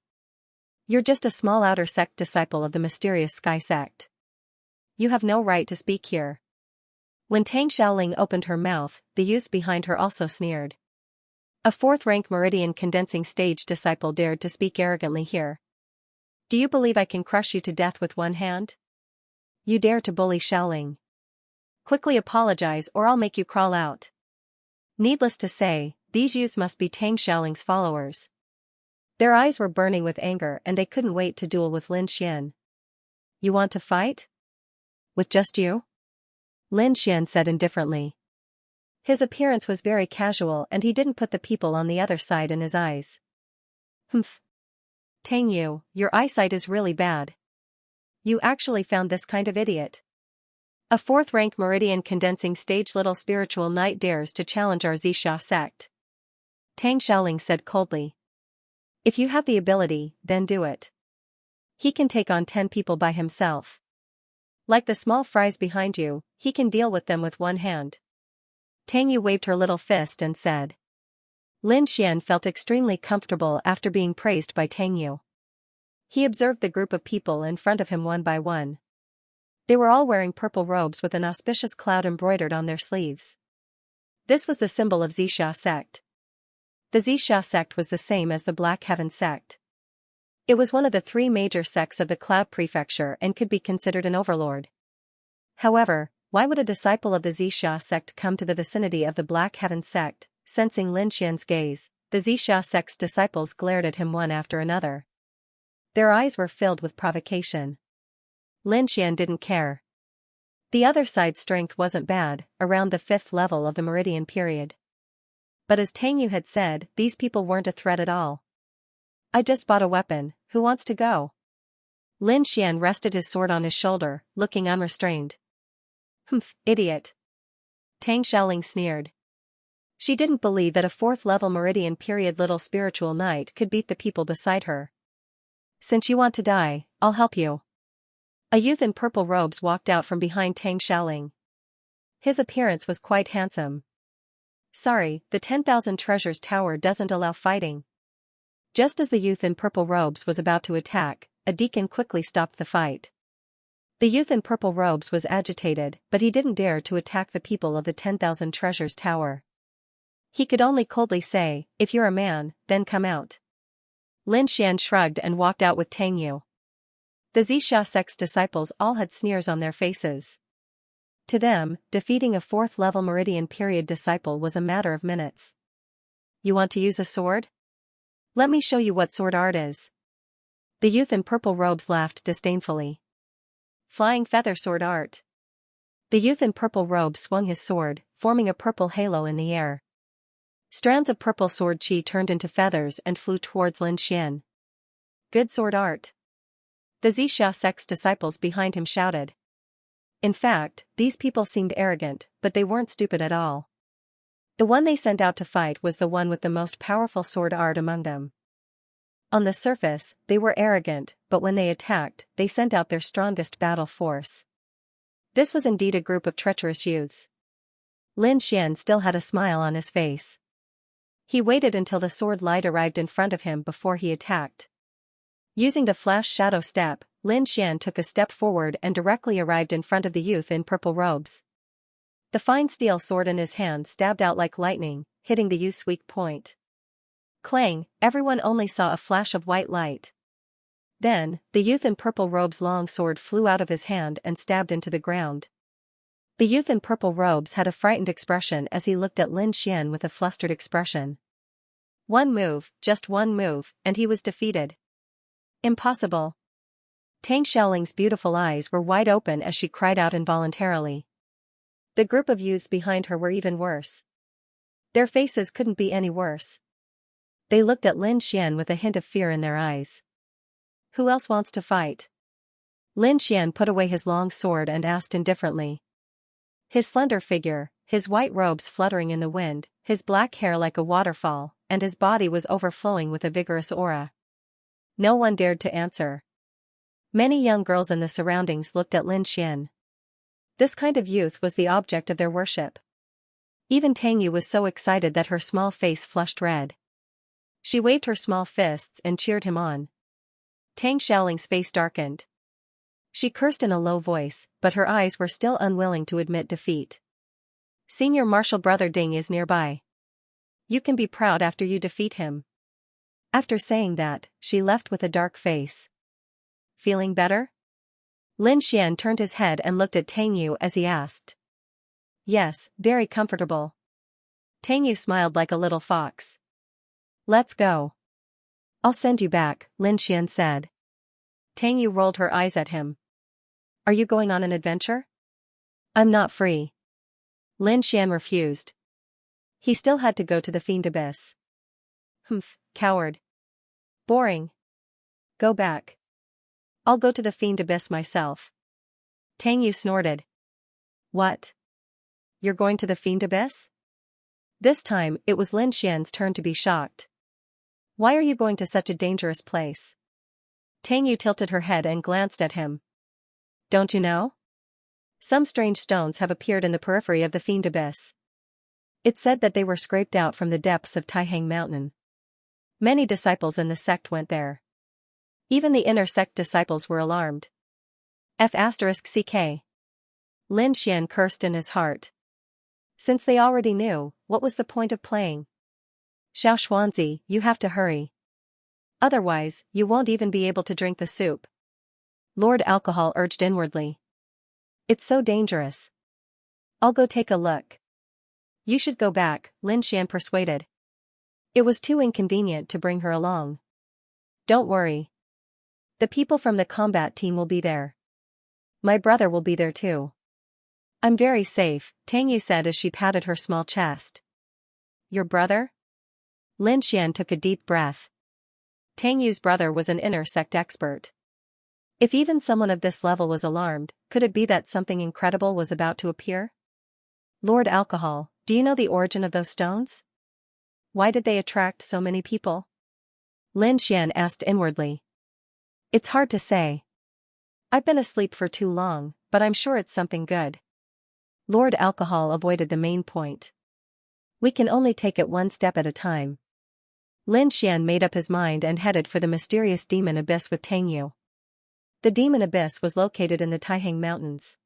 You're just a small outer sect disciple of the mysterious Sky sect. You have no right to speak here. When Tang Xiaoling opened her mouth, the youths behind her also sneered. A fourth-rank Meridian Condensing Stage disciple dared to speak arrogantly here. Do you believe I can crush you to death with one hand? You dare to bully Xiaoling. Quickly apologize or I'll make you crawl out. Needless to say, these youths must be Tang Xiaoling's followers. Their eyes were burning with anger and they couldn't wait to duel with Lin Xian. You want to fight? With just you? Lin Xian said indifferently. His appearance was very casual and he didn't put the people on the other side in his eyes. Humph. Tang Yu, your eyesight is really bad. You actually found this kind of idiot. A fourth-rank Meridian Condensing Stage little spiritual knight dares to challenge our Xianxia sect. Tang Xiaoling said coldly. If you have the ability, then do it. He can take on 10 people by himself. Like the small fries behind you, he can deal with them with one hand. Tang Yu waved her little fist and said. Lin Xian felt extremely comfortable after being praised by Tang Yu. He observed the group of people in front of him one by one. They were all wearing purple robes with an auspicious cloud embroidered on their sleeves. This was the symbol of Xianxia sect. The Xianxia sect was the same as the Black Heaven sect. It was one of the 3 major sects of the Cloud Prefecture and could be considered an overlord. However, why would a disciple of the Xianxia sect come to the vicinity of the Black Heaven sect? Sensing Lin Xian's gaze, the Xianxia sect's disciples glared at him one after another. Their eyes were filled with provocation. Lin Xian didn't care. The other side's strength wasn't bad, around the 5th level of the Meridian period. But as Tang Yu had said, these people weren't a threat at all. I just bought a weapon, who wants to go? Lin Xian rested his sword on his shoulder, looking unrestrained. Humph, idiot. Tang Xiaoling sneered. She didn't believe that a 4th-level Meridian period little spiritual knight could beat the people beside her. Since you want to die, I'll help you. A youth in purple robes walked out from behind Tang Xiaoling. His appearance was quite handsome. Sorry, the 10,000 Treasures Tower doesn't allow fighting. Just as the youth in purple robes was about to attack, a deacon quickly stopped the fight. The youth in purple robes was agitated, but he didn't dare to attack the people of the 10,000 Treasures Tower. He could only coldly say, if you're a man, then come out. Lin Xian shrugged and walked out with Tang Yu. The Xianxia sect's disciples all had sneers on their faces. To them, defeating a 4th-level Meridian period disciple was a matter of minutes. You want to use a sword? Let me show you what sword art is. The youth in purple robes laughed disdainfully. Flying feather sword art. The youth in purple robes swung his sword, forming a purple halo in the air. Strands of purple sword chi turned into feathers and flew towards Lin Xian. Good sword art. The Xianxia sect's disciples behind him shouted. In fact, these people seemed arrogant, but they weren't stupid at all. The one they sent out to fight was the one with the most powerful sword art among them. On the surface, they were arrogant, but when they attacked, they sent out their strongest battle force. This was indeed a group of treacherous youths. Lin Xian still had a smile on his face. He waited until the sword light arrived in front of him before he attacked. Using the flash shadow step, Lin Xian took a step forward and directly arrived in front of the youth in purple robes. The fine steel sword in his hand stabbed out like lightning, hitting the youth's weak point. Clang, everyone only saw a flash of white light. Then, the youth in purple robes' long sword flew out of his hand and stabbed into the ground. The youth in purple robes had a frightened expression as he looked at Lin Xian with a flustered expression. One move, just one move, and he was defeated. Impossible. Tang Xiaoling's beautiful eyes were wide open as she cried out involuntarily. The group of youths behind her were even worse. Their faces couldn't be any worse. They looked at Lin Xian with a hint of fear in their eyes. Who else wants to fight? Lin Xian put away his long sword and asked indifferently. His slender figure, his white robes fluttering in the wind, his black hair like a waterfall, and his body was overflowing with a vigorous aura. No one dared to answer. Many young girls in the surroundings looked at Lin Xian. This kind of youth was the object of their worship. Even Tang Yu was so excited that her small face flushed red. She waved her small fists and cheered him on. Tang Xiaoling's face darkened. She cursed in a low voice, but her eyes were still unwilling to admit defeat. Senior Marshal Brother Ding is nearby. You can be proud after you defeat him. After saying that, she left with a dark face. Feeling better? Lin Xian turned his head and looked at Tang Yu as he asked. Yes, very comfortable. Tang Yu smiled like a little fox. Let's go. I'll send you back, Lin Xian said. Tang Yu rolled her eyes at him. Are you going on an adventure? I'm not free. Lin Xian refused. He still had to go to the Fiend Abyss. Humph, coward. Boring. Go back. I'll go to the Fiend Abyss myself. Tang Yu snorted. What? You're going to the Fiend Abyss? This time, it was Lin Xian's turn to be shocked. Why are you going to such a dangerous place? Tang Yu tilted her head and glanced at him. Don't you know? Some strange stones have appeared in the periphery of the Fiend Abyss. It's said that they were scraped out from the depths of Taihang Mountain. Many disciples in the sect went there. Even the inner sect disciples were alarmed. F***ck. Lin Xian cursed in his heart. Since they already knew, what was the point of playing? Xiao Xuanzi, you have to hurry. Otherwise, you won't even be able to drink the soup. Lord Alcohol urged inwardly. It's so dangerous. I'll go take a look. You should go back, Lin Xian persuaded. It was too inconvenient to bring her along. Don't worry. The people from the combat team will be there. My brother will be there too. I'm very safe, Tang Yu said as she patted her small chest. Your brother? Lin Xian took a deep breath. Tang Yu's brother was an inner sect expert. If even someone of this level was alarmed, could it be that something incredible was about to appear? Lord Alcohol, do you know the origin of those stones? Why did they attract so many people? Lin Xian asked inwardly. It's hard to say. I've been asleep for too long, but I'm sure it's something good. Lord Alcohol avoided the main point. We can only take it one step at a time. Lin Xian made up his mind and headed for the mysterious Demon Abyss with Tang Yu. The Demon Abyss was located in the Taihang Mountains.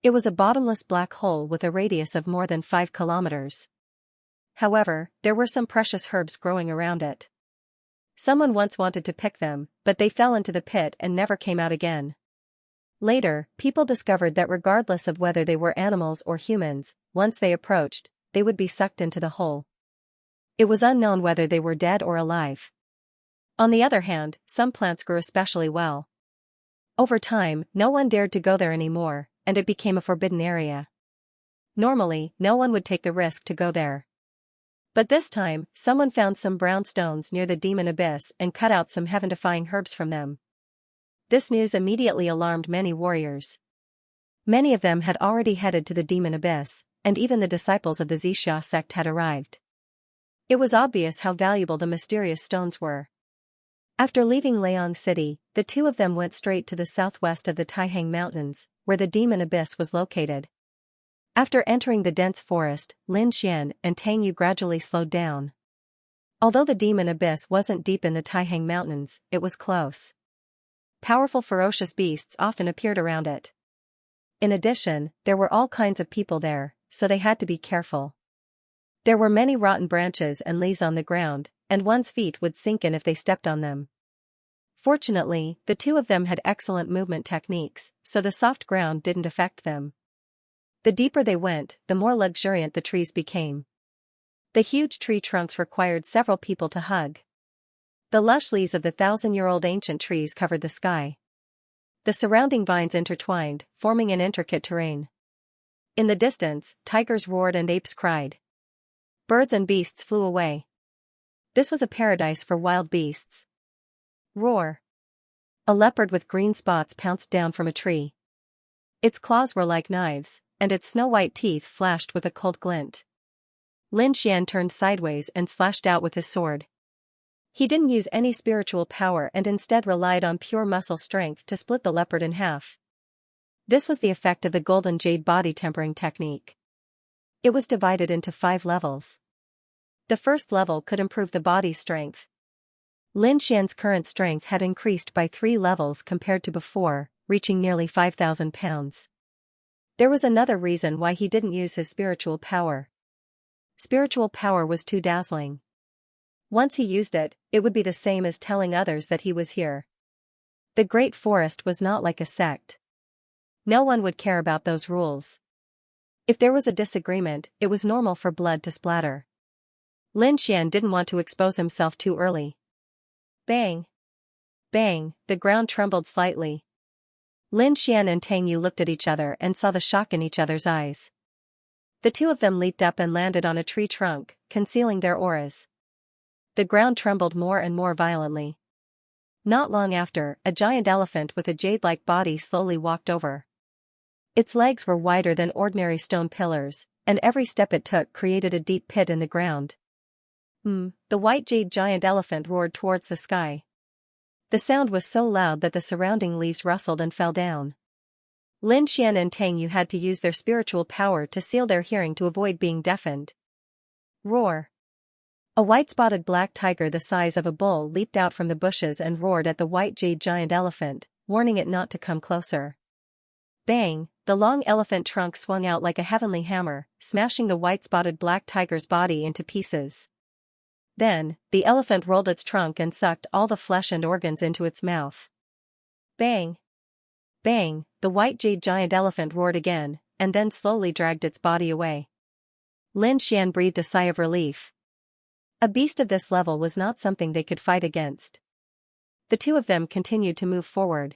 It was a bottomless black hole with a radius of more than 5 kilometers. However, there were some precious herbs growing around it. Someone once wanted to pick them, but they fell into the pit and never came out again. Later, people discovered that regardless of whether they were animals or humans, once they approached, they would be sucked into the hole. It was unknown whether they were dead or alive. On the other hand, some plants grew especially well. Over time, no one dared to go there anymore, and it became a forbidden area. Normally, no one would take the risk to go there. But this time, someone found some brown stones near the Demon Abyss and cut out some heaven-defying herbs from them. This news immediately alarmed many warriors. Many of them had already headed to the Demon Abyss, and even the disciples of the Xianxia sect had arrived. It was obvious how valuable the mysterious stones were. After leaving Liang City, the two of them went straight to the southwest of the Taihang Mountains, where the Demon Abyss was located. After entering the dense forest, Lin Xian and Tang Yu gradually slowed down. Although the Demon Abyss wasn't deep in the Taihang Mountains, it was close. Powerful ferocious beasts often appeared around it. In addition, there were all kinds of people there, so they had to be careful. There were many rotten branches and leaves on the ground, and one's feet would sink in if they stepped on them. Fortunately, the two of them had excellent movement techniques, so the soft ground didn't affect them. The deeper they went, the more luxuriant the trees became. The huge tree trunks required several people to hug. The lush leaves of the 1,000-year-old ancient trees covered the sky. The surrounding vines intertwined, forming an intricate terrain. In the distance, tigers roared and apes cried. Birds and beasts flew away. This was a paradise for wild beasts. Roar! A leopard with green spots pounced down from a tree. Its claws were like knives, and its snow-white teeth flashed with a cold glint. Lin Xian turned sideways and slashed out with his sword. He didn't use any spiritual power and instead relied on pure muscle strength to split the leopard in half. This was the effect of the golden jade body tempering technique. It was divided into 5 levels. The first level could improve the body's strength. Lin Xian's current strength had increased by 3 levels compared to before, reaching nearly 5,000 pounds. There was another reason why he didn't use his spiritual power. Spiritual power was too dazzling. Once he used it, it would be the same as telling others that he was here. The Great Forest was not like a sect. No one would care about those rules. If there was a disagreement, it was normal for blood to splatter. Lin Xian didn't want to expose himself too early. Bang! Bang! The ground trembled slightly. Lin Xian and Tang Yu looked at each other and saw the shock in each other's eyes. The two of them leaped up and landed on a tree trunk, concealing their auras. The ground trembled more and more violently. Not long after, a giant elephant with a jade-like body slowly walked over. Its legs were wider than ordinary stone pillars, and every step it took created a deep pit in the ground. The white jade giant elephant roared towards the sky. The sound was so loud that the surrounding leaves rustled and fell down. Lin Xian and Tang Yu had to use their spiritual power to seal their hearing to avoid being deafened. Roar! A white-spotted black tiger the size of a bull leaped out from the bushes and roared at the white jade giant elephant, warning it not to come closer. Bang! The long elephant trunk swung out like a heavenly hammer, smashing the white-spotted black tiger's body into pieces. Then, the elephant rolled its trunk and sucked all the flesh and organs into its mouth. Bang! Bang! The white jade giant elephant roared again, and then slowly dragged its body away. Lin Xian breathed a sigh of relief. A beast of this level was not something they could fight against. The two of them continued to move forward.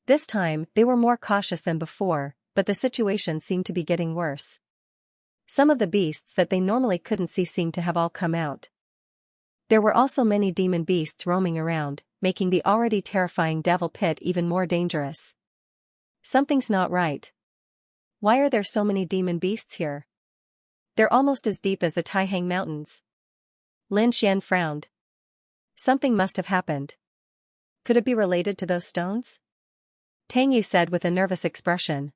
This time, they were more cautious than before, but the situation seemed to be getting worse. Some of the beasts that they normally couldn't see seemed to have all come out. There were also many demon beasts roaming around, making the already terrifying devil pit even more dangerous. Something's not right. Why are there so many demon beasts here? They're almost as deep as the Taihang Mountains. Lin Xian frowned. Something must have happened. Could it be related to those stones? Tang Yu said with a nervous expression.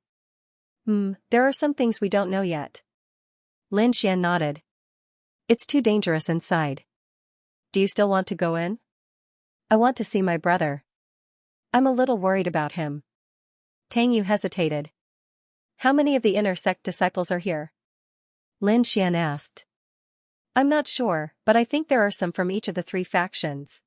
There are some things we don't know yet. Lin Xian nodded. It's too dangerous inside. Do you still want to go in? I want to see my brother. I'm a little worried about him. Tang Yu hesitated. How many of the inner sect disciples are here? Lin Xian asked. I'm not sure, but I think there are some from each of the 3 factions.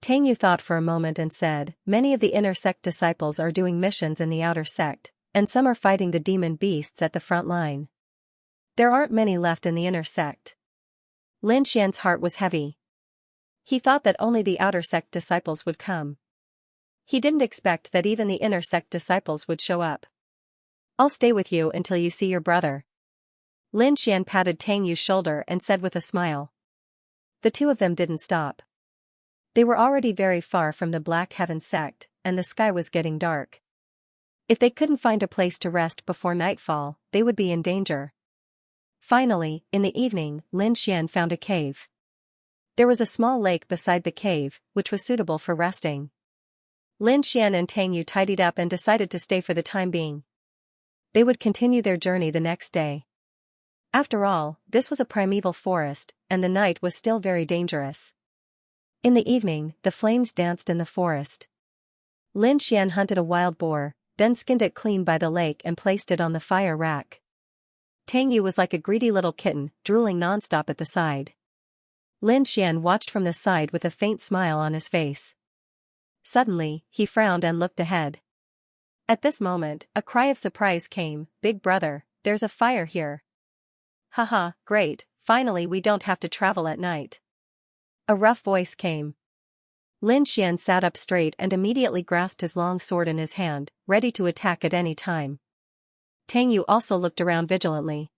Tang Yu thought for a moment and said, many of the inner sect disciples are doing missions in the outer sect, and some are fighting the demon beasts at the front line. There aren't many left in the inner sect. Lin Xian's heart was heavy. He thought that only the outer sect disciples would come. He didn't expect that even the inner sect disciples would show up. I'll stay with you until you see your brother. Lin Xian patted Tang Yu's shoulder and said with a smile. The two of them didn't stop. They were already very far from the Black Heaven sect, and the sky was getting dark. If they couldn't find a place to rest before nightfall, they would be in danger. Finally, in the evening, Lin Xian found a cave. There was a small lake beside the cave, which was suitable for resting. Lin Xian and Tang Yu tidied up and decided to stay for the time being. They would continue their journey the next day. After all, this was a primeval forest, and the night was still very dangerous. In the evening, the flames danced in the forest. Lin Xian hunted a wild boar, then skinned it clean by the lake and placed it on the fire rack. Tang Yu was like a greedy little kitten, drooling nonstop at the side. Lin Xian watched from the side with a faint smile on his face. Suddenly, he frowned and looked ahead. At this moment, a cry of surprise came, "Big brother, there's a fire here." "Haha, great, finally we don't have to travel at night." A rough voice came. Lin Xian sat up straight and immediately grasped his long sword in his hand, ready to attack at any time. Tang Yu also looked around vigilantly.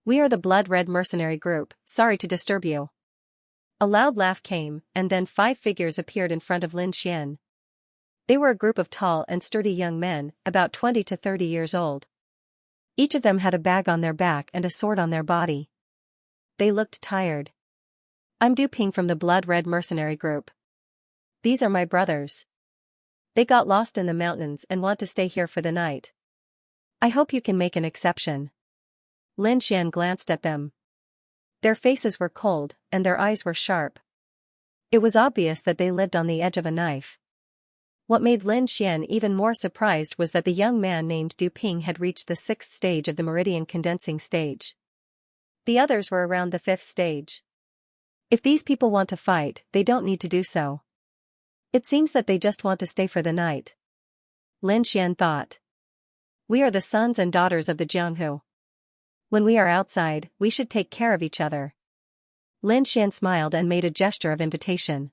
"We are the Blood Red Mercenary Group, sorry to disturb you." A loud laugh came, and then 5 figures appeared in front of Lin Xian. They were a group of tall and sturdy young men, about 20 to 30 years old. Each of them had a bag on their back and a sword on their body. They looked tired. I'm Du Ping from the Blood Red Mercenary Group. These are my brothers. They got lost in the mountains and want to stay here for the night. I hope you can make an exception. Lin Xian glanced at them. Their faces were cold, and their eyes were sharp. It was obvious that they lived on the edge of a knife. What made Lin Xian even more surprised was that the young man named Du Ping had reached the 6th stage of the meridian condensing stage. The others were around the 5th stage. If these people want to fight, they don't need to do so. It seems that they just want to stay for the night. Lin Xian thought. We are the sons and daughters of the Jianghu. When we are outside, we should take care of each other. Lin Xian smiled and made a gesture of invitation.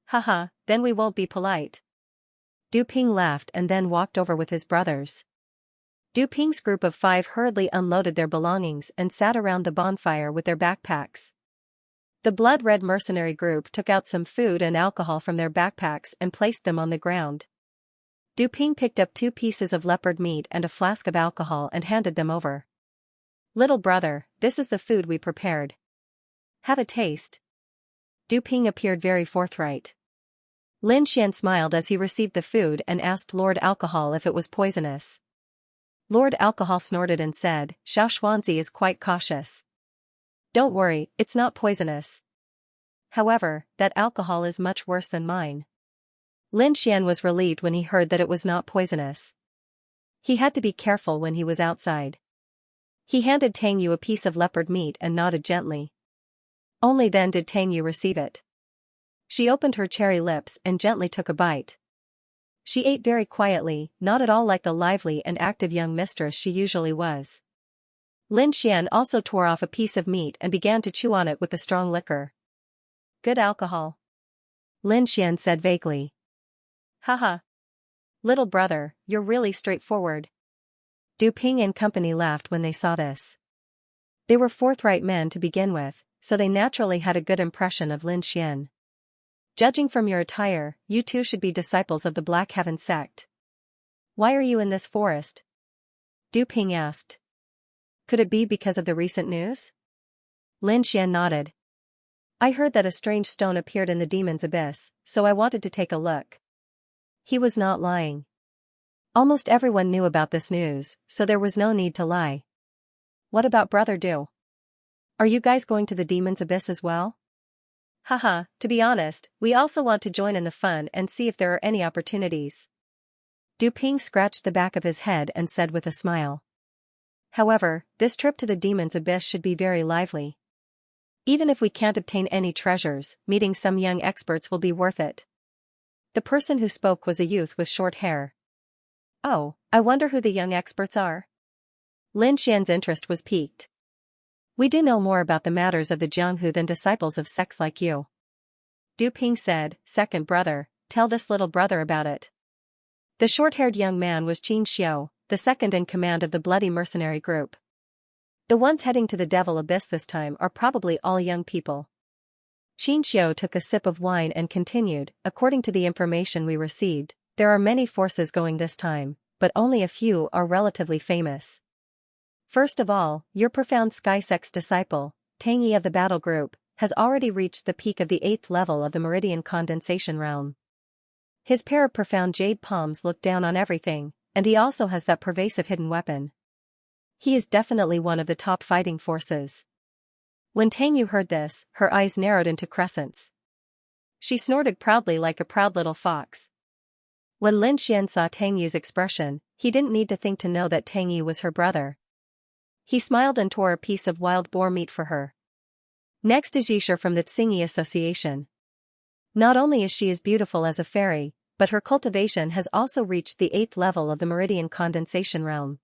Haha, then we won't be polite. Du Ping laughed and then walked over with his brothers. Du Ping's group of 5 hurriedly unloaded their belongings and sat around the bonfire with their backpacks. The Blood Red Mercenary Group took out some food and alcohol from their backpacks and placed them on the ground. Du Ping picked up 2 pieces of leopard meat and a flask of alcohol and handed them over. Little brother, this is the food we prepared. Have a taste. Du Ping appeared very forthright. Lin Xian smiled as he received the food and asked Lord Alcohol if it was poisonous. Lord Alcohol snorted and said, Xiaoxuanzi is quite cautious. Don't worry, it's not poisonous. However, that alcohol is much worse than mine. Lin Xian was relieved when he heard that it was not poisonous. He had to be careful when he was outside. He handed Tang Yu a piece of leopard meat and nodded gently. Only then did Tang Yu receive it. She opened her cherry lips and gently took a bite. She ate very quietly, not at all like the lively and active young mistress she usually was. Lin Xian also tore off a piece of meat and began to chew on it with the strong liquor. Good alcohol. Lin Xian said vaguely. Haha. Little brother, you're really straightforward. Du Ping and company laughed when they saw this. They were forthright men to begin with, so they naturally had a good impression of Lin Xian. Judging from your attire, you two should be disciples of the Black Heaven sect. Why are you in this forest? Du Ping asked. Could it be because of the recent news? Lin Xian nodded. I heard that a strange stone appeared in the demon's abyss, so I wanted to take a look. He was not lying. Almost everyone knew about this news, so there was no need to lie. What about Brother Du? Are you guys going to the demon's abyss as well? Haha, to be honest, we also want to join in the fun and see if there are any opportunities. Du Ping scratched the back of his head and said with a smile. However, this trip to the demon's abyss should be very lively. Even if we can't obtain any treasures, meeting some young experts will be worth it. The person who spoke was a youth with short hair. Oh, I wonder who the young experts are? Lin Xian's interest was piqued. We do know more about the matters of the Jianghu than disciples of sects like you. Du Ping said, second brother, tell this little brother about it. The short-haired young man was Xianxia, the second in command of the bloody mercenary group. The ones heading to the Devil Abyss this time are probably all young people. Xianxia took a sip of wine and continued, according to the information we received, there are many forces going this time, but only a few are relatively famous. First of all, your profound Sky Sect's disciple, Tang Yi of the Battle Group, has already reached the peak of the 8th level of the Meridian Condensation Realm. His pair of profound jade palms look down on everything, and he also has that pervasive hidden weapon. He is definitely one of the top fighting forces. When Tang Yu heard this, her eyes narrowed into crescents. She snorted proudly like a proud little fox. When Lin Xian saw Tang Yu's expression, he didn't need to think to know that Tang Yu was her brother. He smiled and tore a piece of wild boar meat for her. Next is Yisha from the Tsingy Association. Not only is she as beautiful as a fairy, but her cultivation has also reached the 8th level of the Meridian Condensation Realm.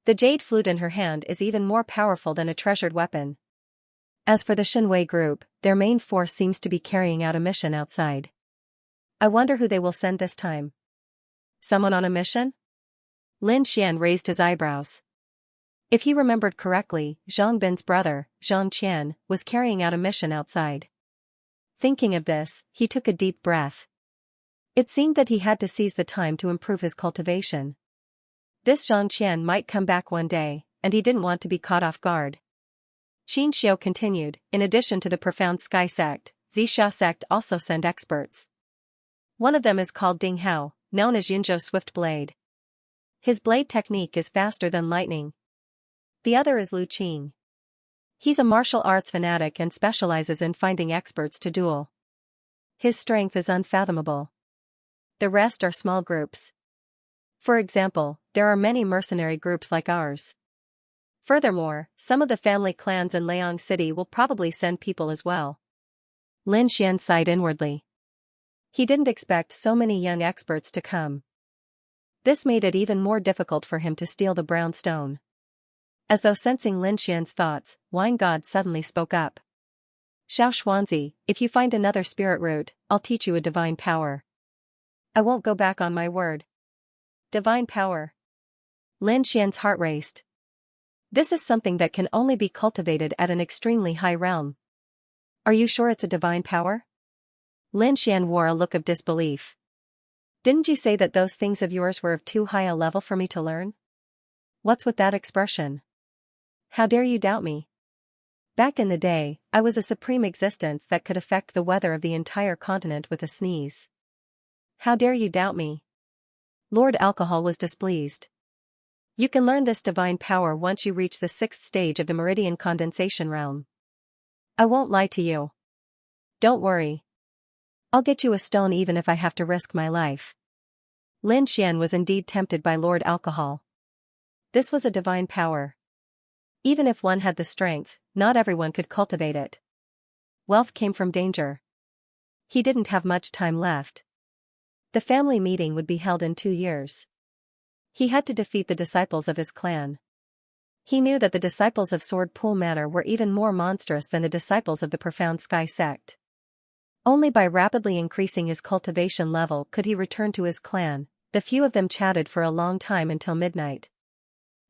The jade flute in her hand is even more powerful than a treasured weapon. As for the Shenwei group, their main force seems to be carrying out a mission outside. I wonder who they will send this time. Someone on a mission? Lin Xian raised his eyebrows. If he remembered correctly, Zhang Bin's brother, Zhang Qian, was carrying out a mission outside. Thinking of this, he took a deep breath. It seemed that he had to seize the time to improve his cultivation. This Xianxia might come back one day, and he didn't want to be caught off guard. Xianxia continued, in addition to the profound sky sect, Xianxia sect also send experts. One of them is called Ding Hao, known as Yunzhou Swift Blade. His blade technique is faster than lightning. The other is Lu Qing. He's a martial arts fanatic and specializes in finding experts to duel. His strength is unfathomable. The rest are small groups. For example, there are many mercenary groups like ours. Furthermore, some of the family clans in Liang City will probably send people as well. Lin Xian sighed inwardly. He didn't expect so many young experts to come. This made it even more difficult for him to steal the brown stone. As though sensing Lin Xian's thoughts, Wine God suddenly spoke up. Xiao Xuanzi, if you find another spirit root, I'll teach you a divine power. I won't go back on my word. Divine power. Lin Xian's heart raced. This is something that can only be cultivated at an extremely high realm. Are you sure it's a divine power? Lin Xian wore a look of disbelief. Didn't you say that those things of yours were of too high a level for me to learn? What's with that expression? How dare you doubt me? Back in the day, I was a supreme existence that could affect the weather of the entire continent with a sneeze. How dare you doubt me? Lord Alcohol was displeased. You can learn this divine power once you reach the 6th stage of the meridian condensation realm. I won't lie to you. Don't worry. I'll get you a stone even if I have to risk my life. Lin Xian was indeed tempted by Lord Alcohol. This was a divine power. Even if one had the strength, not everyone could cultivate it. Wealth came from danger. He didn't have much time left. The family meeting would be held in 2 years. He had to defeat the disciples of his clan. He knew that the disciples of Sword Pool Manor were even more monstrous than the disciples of the Profound Sky sect. Only by rapidly increasing his cultivation level could he return to his clan. The few of them chatted for a long time until midnight.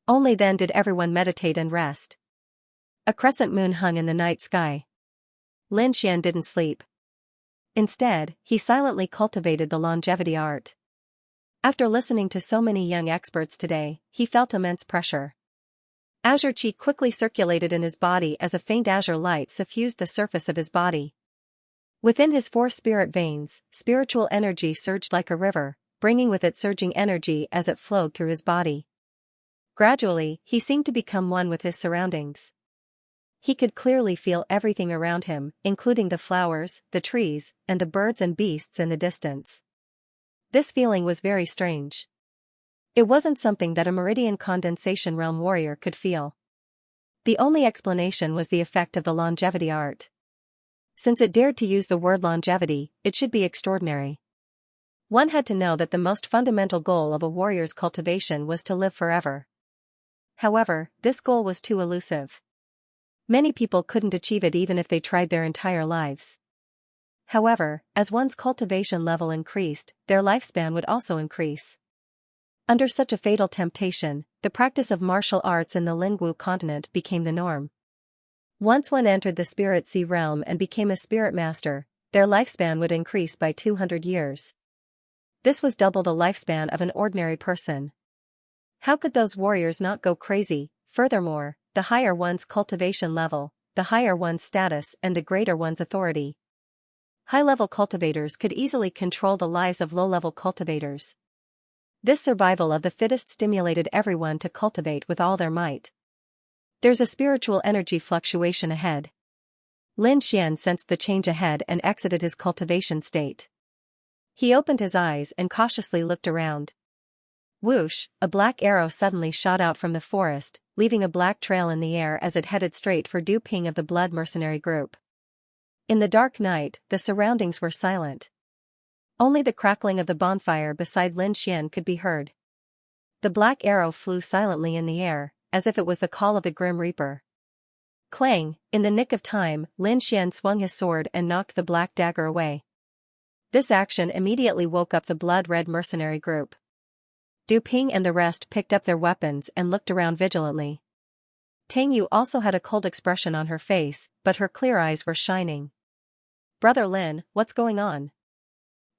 Only then did everyone meditate and rest. A crescent moon hung in the night sky. Lin Xian didn't sleep. Instead, he silently cultivated the longevity art. After listening to so many young experts today, he felt immense pressure. Azure chi quickly circulated in his body as a faint azure light suffused the surface of his body. Within his 4 spirit veins, spiritual energy surged like a river, bringing with it surging energy as it flowed through his body. Gradually, he seemed to become one with his surroundings. He could clearly feel everything around him, including the flowers, the trees, and the birds and beasts in the distance. This feeling was very strange. It wasn't something that a meridian condensation realm warrior could feel. The only explanation was the effect of the longevity art. Since it dared to use the word longevity, it should be extraordinary. One had to know that the most fundamental goal of a warrior's cultivation was to live forever. However, this goal was too elusive. Many people couldn't achieve it even if they tried their entire lives. However, as one's cultivation level increased, their lifespan would also increase. Under such a fatal temptation, the practice of martial arts in the Lingwu continent became the norm. Once one entered the spirit sea realm and became a spirit master, their lifespan would increase by 200 years. This was double the lifespan of an ordinary person. How could those warriors not go crazy? Furthermore, the higher one's cultivation level, the higher one's status and the greater one's authority. High-level cultivators could easily control the lives of low-level cultivators. This survival of the fittest stimulated everyone to cultivate with all their might. There's a spiritual energy fluctuation ahead. Lin Xian sensed the change ahead and exited his cultivation state. He opened his eyes and cautiously looked around. Whoosh, a black arrow suddenly shot out from the forest, leaving a black trail in the air as it headed straight for Du Ping of the Blood Mercenary Group. In the dark night, the surroundings were silent. Only the crackling of the bonfire beside Lin Xian could be heard. The black arrow flew silently in the air, as if it was the call of the Grim Reaper. Clang, in the nick of time, Lin Xian swung his sword and knocked the black dagger away. This action immediately woke up the blood-red mercenary group. Du Ping and the rest picked up their weapons and looked around vigilantly. Tang Yu also had a cold expression on her face, but her clear eyes were shining. Brother Lin, what's going on?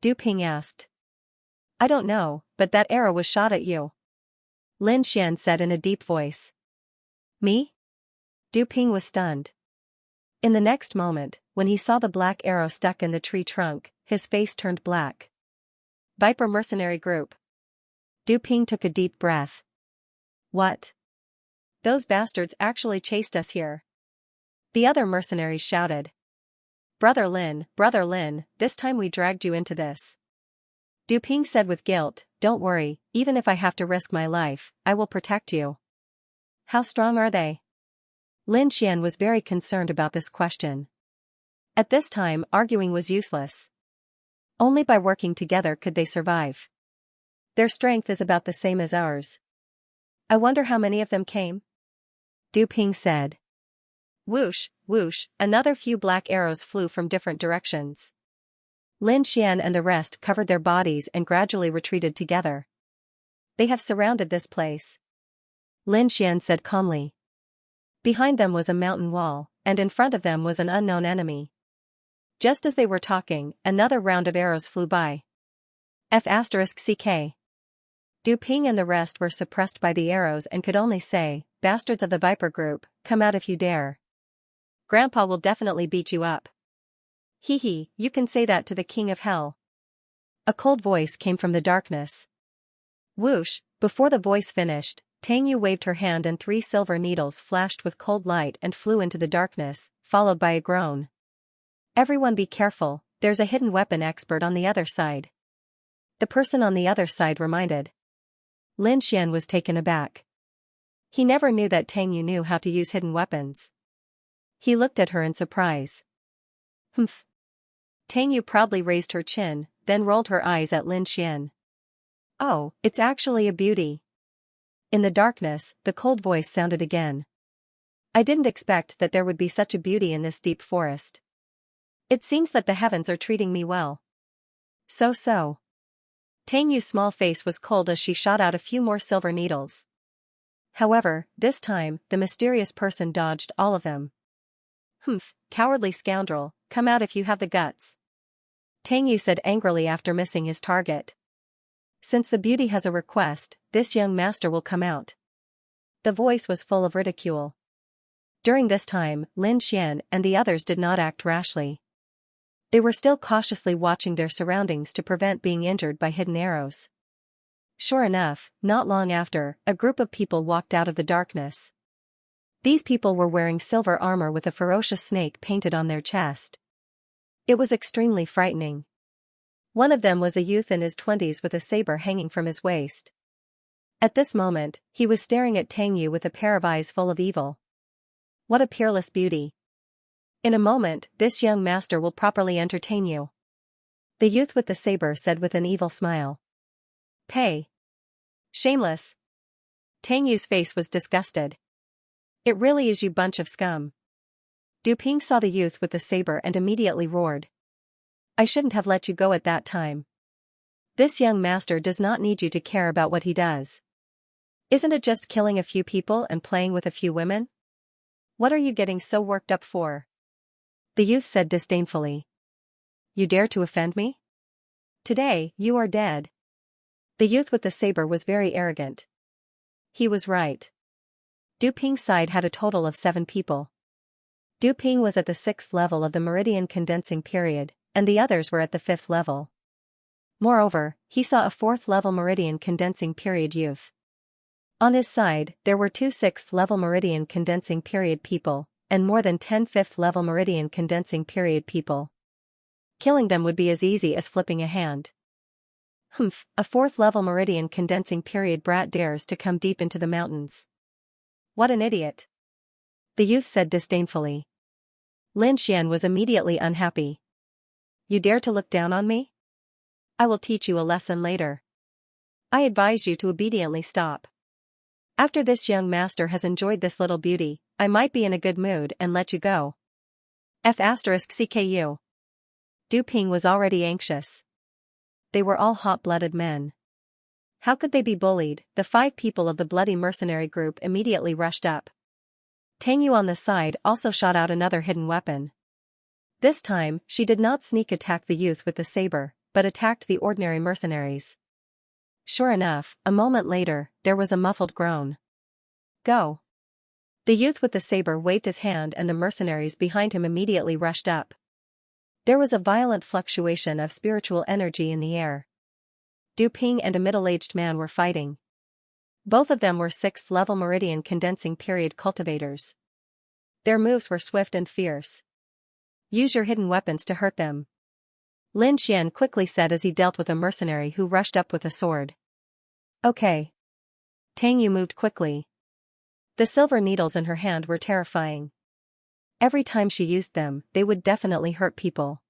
Du Ping asked. I don't know, but that arrow was shot at you. Lin Xian said in a deep voice. Me? Du Ping was stunned. In the next moment, when he saw the black arrow stuck in the tree trunk, his face turned black. Viper mercenary group. Du Ping took a deep breath. What? Those bastards actually chased us here. The other mercenaries shouted. Brother Lin, this time we dragged you into this. Du Ping said with guilt, don't worry, even if I have to risk my life, I will protect you. How strong are they? Lin Xian was very concerned about this question. At this time, arguing was useless. Only by working together could they survive. Their strength is about the same as ours. I wonder how many of them came? Du Ping said. Whoosh, whoosh, another few black arrows flew from different directions. Lin Xian and the rest covered their bodies and gradually retreated together. They have surrounded this place. Lin Xian said calmly. Behind them was a mountain wall, and in front of them was an unknown enemy. Just as they were talking, another round of arrows flew by. F***CK. Du Ping and the rest were suppressed by the arrows and could only say, bastards of the Viper group, come out if you dare. Grandpa will definitely beat you up. Hee hee, you can say that to the king of hell. A cold voice came from the darkness. Whoosh, before the voice finished, Tang Yu waved her hand and 3 silver needles flashed with cold light and flew into the darkness, followed by a groan. Everyone be careful, there's a hidden weapon expert on the other side. The person on the other side reminded. Lin Xian was taken aback. He never knew that Tang Yu knew how to use hidden weapons. He looked at her in surprise. Humph. Tang Yu proudly raised her chin, then rolled her eyes at Lin Xian. Oh, it's actually a beauty. In the darkness, the cold voice sounded again. I didn't expect that there would be such a beauty in this deep forest. It seems that the heavens are treating me well. So. Tang Yu's small face was cold as she shot out a few more silver needles. However, this time, the mysterious person dodged all of them. Humph, cowardly scoundrel, come out if you have the guts. Tang Yu said angrily after missing his target. Since the beauty has a request, this young master will come out. The voice was full of ridicule. During this time, Lin Xian and the others did not act rashly. They were still cautiously watching their surroundings to prevent being injured by hidden arrows. Sure enough, not long after, a group of people walked out of the darkness. These people were wearing silver armor with a ferocious snake painted on their chest. It was extremely frightening. One of them was a youth in his 20s with a saber hanging from his waist. At this moment, he was staring at Tang Yu with a pair of eyes full of evil. What a peerless beauty. In a moment, this young master will properly entertain you. The youth with the saber said with an evil smile. Pay. Shameless. Tang Yu's face was disgusted. It really is, you bunch of scum. Du Ping saw the youth with the saber and immediately roared. I shouldn't have let you go at that time. This young master does not need you to care about what he does. Isn't it just killing a few people and playing with a few women? What are you getting so worked up for? The youth said disdainfully. You dare to offend me? Today, you are dead. The youth with the saber was very arrogant. He was right. Du Ping's side had a total of 7 people. Du Ping was at the 6th level of the meridian condensing period, and the others were at the 5th level. Moreover, he saw a 4th level meridian condensing period youth. On his side, there were 2 6th level meridian condensing period people, and more than 10 5th level meridian condensing period people. Killing them would be as easy as flipping a hand. Humph, a 4th level meridian condensing period brat dares to come deep into the mountains. What an idiot. The youth said disdainfully. Lin Xian was immediately unhappy. You dare to look down on me? I will teach you a lesson later. I advise you to obediently stop. After this young master has enjoyed this little beauty, I might be in a good mood and let you go. F***CKU. Du Ping was already anxious. They were all hot-blooded men. How could they be bullied? The 5 people of the bloody mercenary group immediately rushed up. Tang Yu on the side also shot out another hidden weapon. This time, she did not sneak attack the youth with the saber, but attacked the ordinary mercenaries. Sure enough, a moment later, there was a muffled groan. Go! The youth with the saber waved his hand and the mercenaries behind him immediately rushed up. There was a violent fluctuation of spiritual energy in the air. Du Ping and a middle-aged man were fighting. Both of them were 6th level meridian condensing period cultivators. Their moves were swift and fierce. Use your hidden weapons to hurt them, Lin Xian quickly said as he dealt with a mercenary who rushed up with a sword. Okay. Tang Yu moved quickly. The silver needles in her hand were terrifying. Every time she used them, they would definitely hurt people.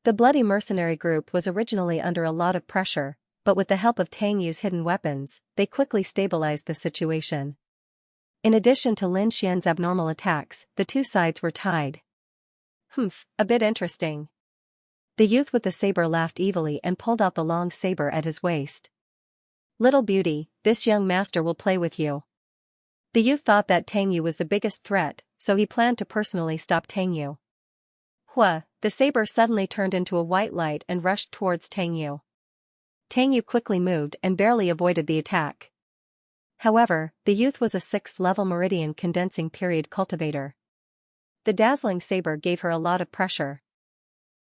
The bloody mercenary group was originally under a lot of pressure, but with the help of Tang Yu's hidden weapons, they quickly stabilized the situation. In addition to Lin Xian's abnormal attacks, the two sides were tied. A bit interesting. The youth with the saber laughed evilly and pulled out the long saber at his waist. Little beauty, this young master will play with you. The youth thought that Tang Yu was the biggest threat, so he planned to personally stop Tang Yu. The saber suddenly turned into a white light and rushed towards Tang Yu. Tang Yu quickly moved and barely avoided the attack. However, the youth was a 6th level meridian condensing period cultivator. The dazzling saber gave her a lot of pressure.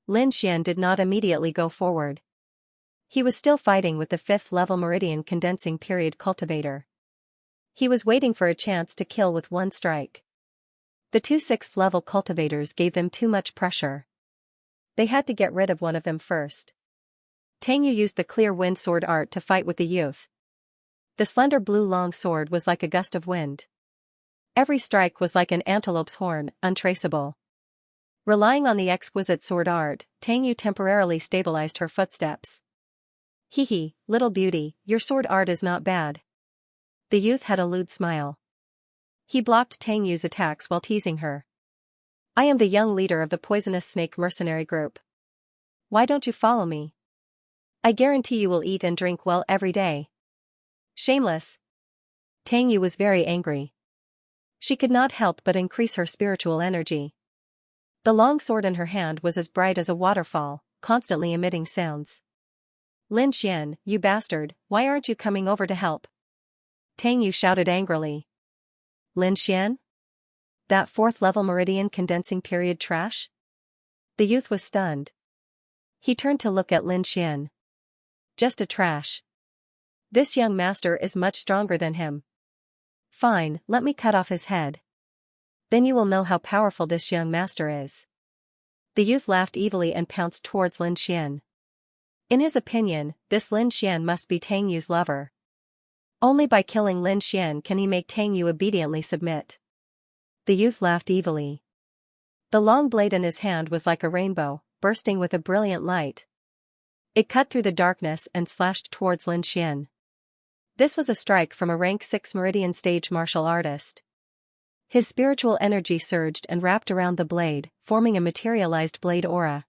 Lin Xian did not immediately go forward. He was still fighting with the 5th level meridian condensing period cultivator. He was waiting for a chance to kill with one strike. The two 6th level cultivators gave them too much pressure. They had to get rid of one of them first. Tang Yu used the clear wind sword art to fight with the youth. The slender blue long sword was like a gust of wind. Every strike was like an antelope's horn, untraceable. Relying on the exquisite sword art, Tang Yu temporarily stabilized her footsteps. Hee, little beauty, your sword art is not bad. The youth had a lewd smile. He blocked Tang Yu's attacks while teasing her. I am the young leader of the poisonous snake mercenary group. Why don't you follow me? I guarantee you will eat and drink well every day. Shameless. Tang Yu was very angry. She could not help but increase her spiritual energy. The long sword in her hand was as bright as a waterfall, constantly emitting sounds. Lin Xian, you bastard, why aren't you coming over to help? Tang Yu shouted angrily. Lin Xian? That 4th level meridian condensing period trash? The youth was stunned. He turned to look at Lin Xian. Just a trash. This young master is much stronger than him. Fine, let me cut off his head. Then you will know how powerful this young master is. The youth laughed evilly and pounced towards Lin Xian. In his opinion, this Lin Xian must be Tang Yu's lover. Only by killing Lin Xian can he make Tang Yu obediently submit. The youth laughed evilly. The long blade in his hand was like a rainbow, bursting with a brilliant light. It cut through the darkness and slashed towards Lin Xian. This was a strike from a rank 6 meridian stage martial artist. His spiritual energy surged and wrapped around the blade, forming a materialized blade aura.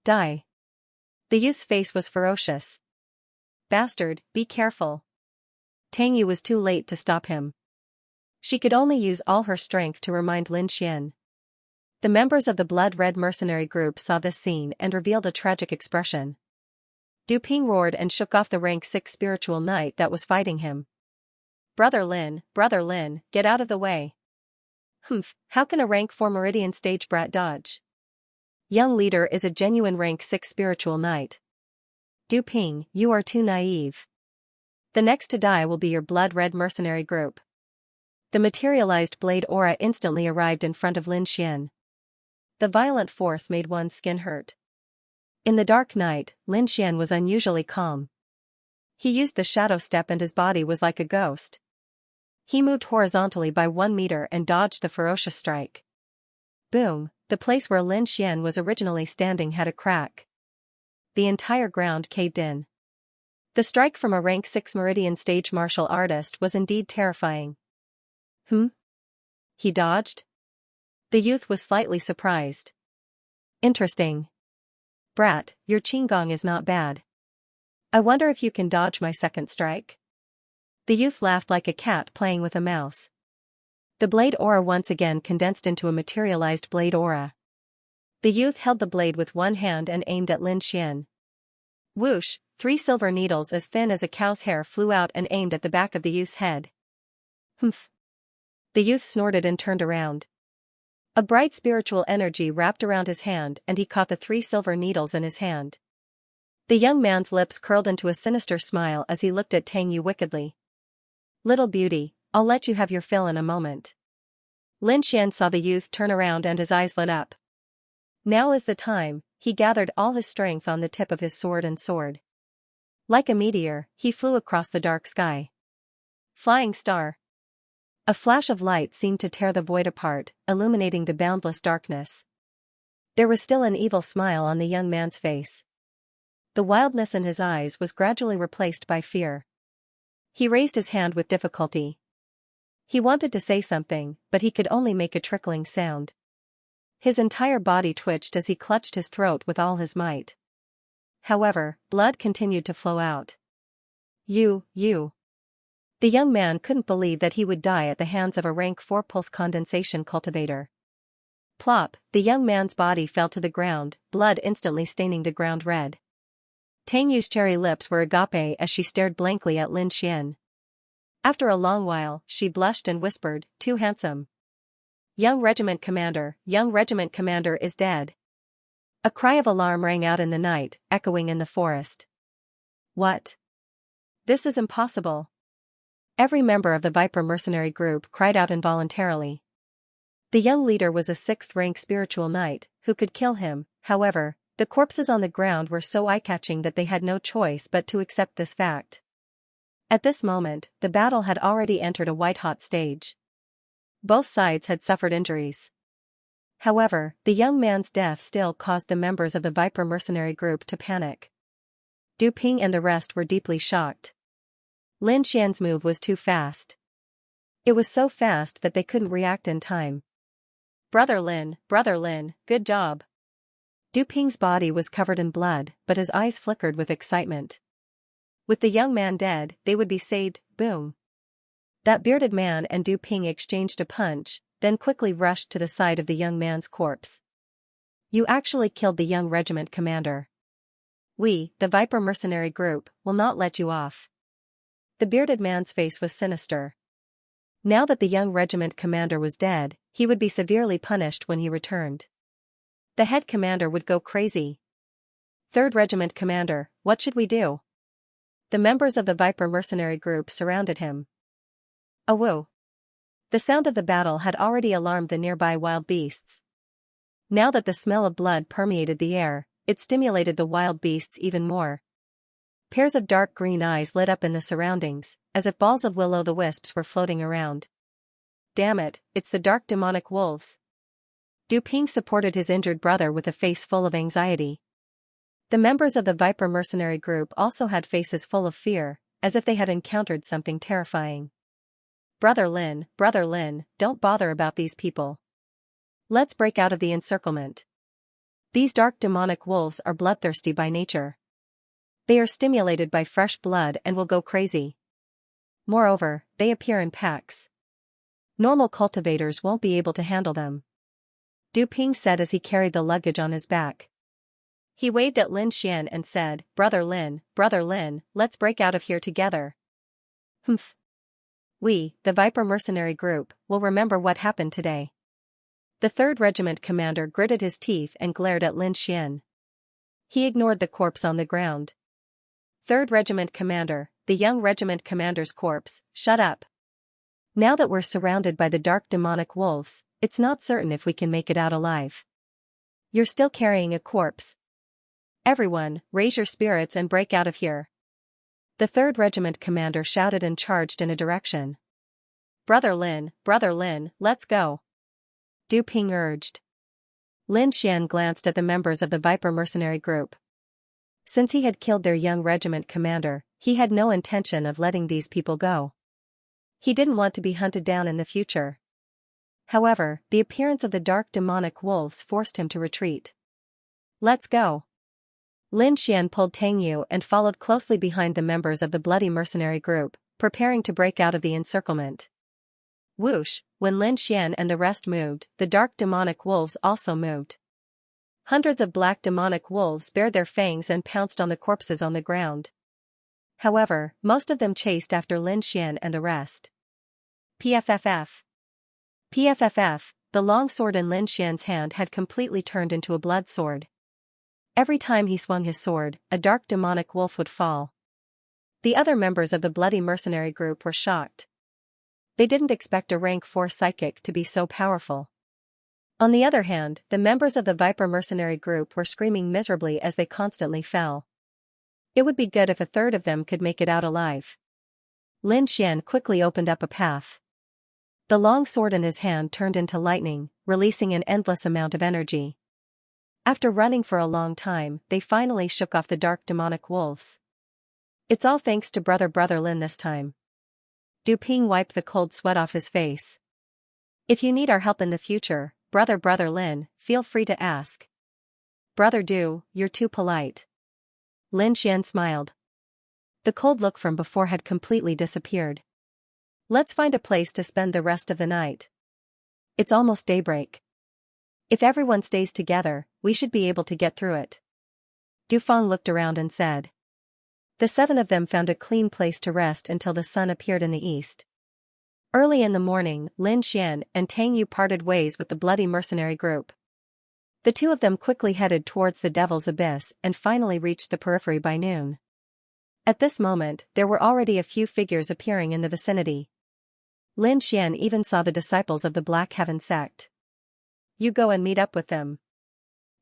Die. The youth's face was ferocious. Bastard, be careful. Tang Yu was too late to stop him. She could only use all her strength to remind Lin Xian. The members of the blood-red mercenary group saw this scene and revealed a tragic expression. Du Ping roared and shook off the rank 6 spiritual knight that was fighting him. Brother Lin, get out of the way. How can a rank 4 meridian stage brat dodge? Young leader is a genuine rank 6 spiritual knight. Du Ping, you are too naive. The next to die will be your blood-red mercenary group. The materialized blade aura instantly arrived in front of Lin Xian. The violent force made one's skin hurt. In the dark night, Lin Xian was unusually calm. He used the shadow step and his body was like a ghost. He moved horizontally by 1 meter and dodged the ferocious strike. Boom, the place where Lin Xian was originally standing had a crack. The entire ground caved in. The strike from a rank 6 meridian stage martial artist was indeed terrifying. He dodged? The youth was slightly surprised. Interesting. Brat, your qinggong is not bad. I wonder if you can dodge my second strike? The youth laughed like a cat playing with a mouse. The blade aura once again condensed into a materialized blade aura. The youth held the blade with one hand and aimed at Lin Xian. Whoosh, 3 silver needles as thin as a cow's hair flew out and aimed at the back of the youth's head. Humph. The youth snorted and turned around. A bright spiritual energy wrapped around his hand and he caught the 3 silver needles in his hand. The young man's lips curled into a sinister smile as he looked at Tang Yu wickedly. Little beauty, I'll let you have your fill in a moment. Lin Xian saw the youth turn around and his eyes lit up. Now is the time, he gathered all his strength on the tip of his sword and sword. Like a meteor, he flew across the dark sky. Flying star. A flash of light seemed to tear the void apart, illuminating the boundless darkness. There was still an evil smile on the young man's face. The wildness in his eyes was gradually replaced by fear. He raised his hand with difficulty. He wanted to say something, but he could only make a trickling sound. His entire body twitched as he clutched his throat with all his might. However, blood continued to flow out. You. The young man couldn't believe that he would die at the hands of a rank 4 pulse condensation cultivator. Plop, the young man's body fell to the ground, blood instantly staining the ground red. Tang Yu's cherry lips were agape as she stared blankly at Lin Xian. After a long while, she blushed and whispered, "Too handsome. Young regiment commander is dead." A cry of alarm rang out in the night, echoing in the forest. What? This is impossible. Every member of the Viper mercenary group cried out involuntarily. The young leader was a 6th-rank spiritual knight, who could kill him. However, the corpses on the ground were so eye-catching that they had no choice but to accept this fact. At this moment, the battle had already entered a white-hot stage. Both sides had suffered injuries. However, the young man's death still caused the members of the Viper mercenary group to panic. Du Ping and the rest were deeply shocked. Lin Xian's move was too fast. It was so fast that they couldn't react in time. Brother Lin, good job." Du Ping's body was covered in blood, but his eyes flickered with excitement. With the young man dead, they would be saved. Boom. That bearded man and Du Ping exchanged a punch, then quickly rushed to the side of the young man's corpse. "You actually killed the young regiment commander. We, the Viper mercenary group, will not let you off." The bearded man's face was sinister. Now that the young regiment commander was dead, he would be severely punished when he returned. The head commander would go crazy. "3rd Regiment commander, what should we do?" The members of the Viper mercenary group surrounded him. Awoo! The sound of the battle had already alarmed the nearby wild beasts. Now that the smell of blood permeated the air, it stimulated the wild beasts even more. Pairs of dark green eyes lit up in the surroundings, as if balls of will-o'-the-wisps were floating around. "Damn it, it's the dark demonic wolves." Du Ping supported his injured brother with a face full of anxiety. The members of the Viper mercenary group also had faces full of fear, as if they had encountered something terrifying. Brother Lin, don't bother about these people. Let's break out of the encirclement. These dark demonic wolves are bloodthirsty by nature. They are stimulated by fresh blood and will go crazy. Moreover, they appear in packs. Normal cultivators won't be able to handle them. Du Ping said as he carried the luggage on his back. He waved at Lin Xian and said, Brother Lin, let's break out of here together." "Humph. We, the Viper mercenary group, will remember what happened today." The 3rd Regiment commander gritted his teeth and glared at Lin Xian. He ignored the corpse on the ground. 3rd Regiment commander, the young regiment commander's corpse, shut up. Now that we're surrounded by the dark demonic wolves, it's not certain if we can make it out alive. You're still carrying a corpse. Everyone, raise your spirits and break out of here." The 3rd Regiment commander shouted and charged in a direction. Brother Lin, let's go." Du Ping urged. Lin Xian glanced at the members of the Viper mercenary group. Since he had killed their young regiment commander, he had no intention of letting these people go. He didn't want to be hunted down in the future. However, the appearance of the dark demonic wolves forced him to retreat. "Let's go." Lin Xian pulled Tang Yu and followed closely behind the members of the bloody mercenary group, preparing to break out of the encirclement. Whoosh, when Lin Xian and the rest moved, the dark demonic wolves also moved. Hundreds of black demonic wolves bared their fangs and pounced on the corpses on the ground. However, most of them chased after Lin Xian and the rest. PFFF. PFFF, the long sword in Lin Xian's hand had completely turned into a blood sword. Every time he swung his sword, a dark demonic wolf would fall. The other members of the bloody mercenary group were shocked. They didn't expect a rank 4 psychic to be so powerful. On the other hand, the members of the Viper mercenary group were screaming miserably as they constantly fell. It would be good if a third of them could make it out alive. Lin Xian quickly opened up a path. The long sword in his hand turned into lightning, releasing an endless amount of energy. After running for a long time, they finally shook off the dark demonic wolves. It's all thanks to Brother Lin this time. Du Ping wiped the cold sweat off his face. If you need our help in the future, Brother Lin, feel free to ask. Brother Du, you're too polite. Lin Xian smiled. The cold look from before had completely disappeared. Let's find a place to spend the rest of the night. It's almost daybreak. If everyone stays together, we should be able to get through it. Du Feng looked around and said. The 7 of them found a clean place to rest until the sun appeared in the east. Early in the morning, Lin Xian and Tang Yu parted ways with the bloody mercenary group. The 2 of them quickly headed towards the Devil's Abyss and finally reached the periphery by noon. At this moment, there were already a few figures appearing in the vicinity. Lin Xian even saw the disciples of the Black Heaven sect. You go and meet up with them.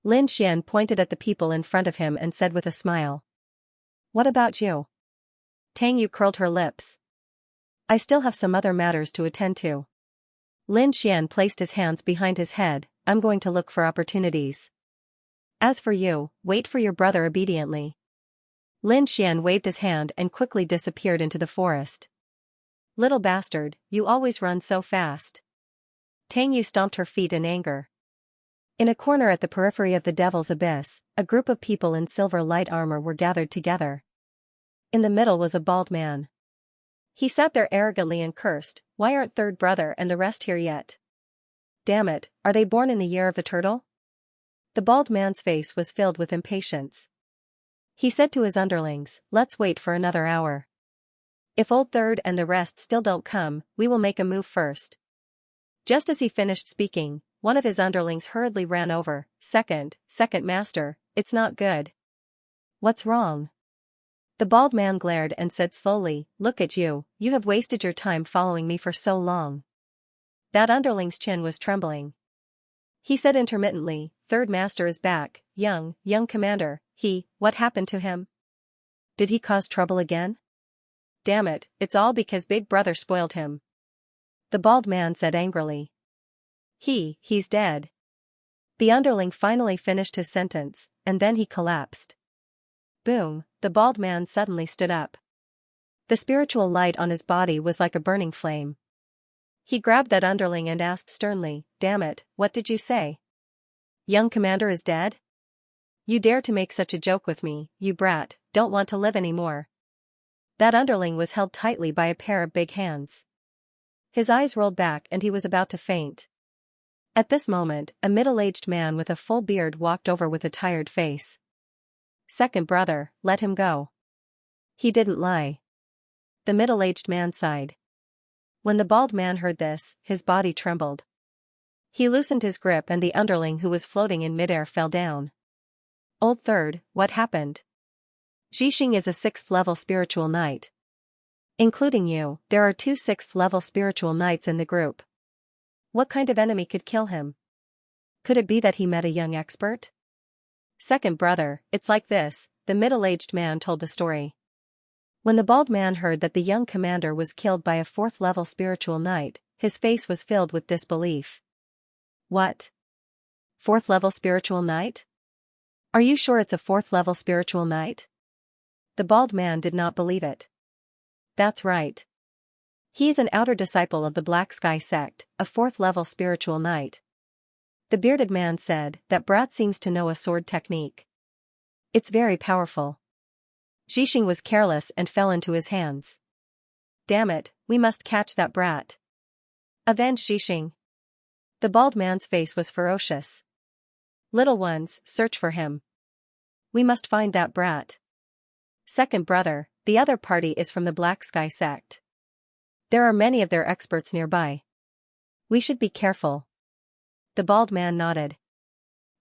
Lin Xian pointed at the people in front of him and said with a smile. What about you? Tang Yu curled her lips. I still have some other matters to attend to. Lin Xian placed his hands behind his head. I'm going to look for opportunities. As for you, wait for your brother obediently. Lin Xian waved his hand and quickly disappeared into the forest. Little bastard, you always run so fast. Tang Yu stomped her feet in anger. In a corner at the periphery of the Devil's Abyss, a group of people in silver light armor were gathered together. In the middle was a bald man. He sat there arrogantly and cursed, why aren't third brother and the rest here yet? Damn it, are they born in the year of the turtle? The bald man's face was filled with impatience. He said to his underlings, let's wait for another hour. If old third and the rest still don't come, we will make a move first. Just as he finished speaking, one of his underlings hurriedly ran over. Second master, it's not good. What's wrong? The bald man glared and said slowly, look at you, you have wasted your time following me for so long. That underling's chin was trembling. He said intermittently, third master is back, young commander, what happened to him? Did he cause trouble again? Damn it, it's all because big brother spoiled him. The bald man said angrily. He's dead. The underling finally finished his sentence, and then he collapsed. Boom, the bald man suddenly stood up. The spiritual light on his body was like a burning flame. He grabbed that underling and asked sternly, damn it, what did you say? Young commander is dead? You dare to make such a joke with me, you brat, don't want to live anymore. That underling was held tightly by a pair of big hands. His eyes rolled back and he was about to faint. At this moment, a middle-aged man with a full beard walked over with a tired face. Second brother, let him go. He didn't lie. The middle-aged man sighed. When the bald man heard this, his body trembled. He loosened his grip and the underling who was floating in midair fell down. Old third, what happened? Xixing is a 6th level spiritual knight. Including you, there are 2 6th level spiritual knights in the group. What kind of enemy could kill him? Could it be that he met a young expert? Second brother, it's like this, the middle-aged man told the story. When the bald man heard that the young commander was killed by a 4th level spiritual knight, his face was filled with disbelief. What? 4th level spiritual knight? Are you sure it's a 4th level spiritual knight? The bald man did not believe it. That's right. He is an outer disciple of the Black Sky sect, a 4th level spiritual knight. The bearded man said, that brat seems to know a sword technique. It's very powerful. Xixing was careless and fell into his hands. Damn it, we must catch that brat. Avenge Xixing. The bald man's face was ferocious. Little ones, search for him. We must find that brat. Second brother, the other party is from the Black Sky sect. There are many of their experts nearby. We should be careful. The bald man nodded.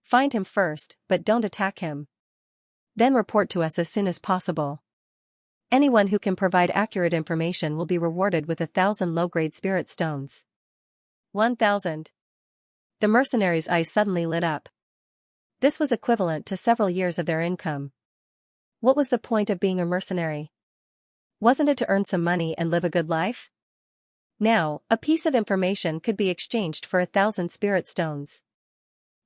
Find him first, but don't attack him. Then report to us as soon as possible. Anyone who can provide accurate information will be rewarded with 1,000 low-grade spirit stones. 1,000. The mercenaries' eyes suddenly lit up. This was equivalent to several years of their income. What was the point of being a mercenary? Wasn't it to earn some money and live a good life? Now, a piece of information could be exchanged for 1,000 spirit stones.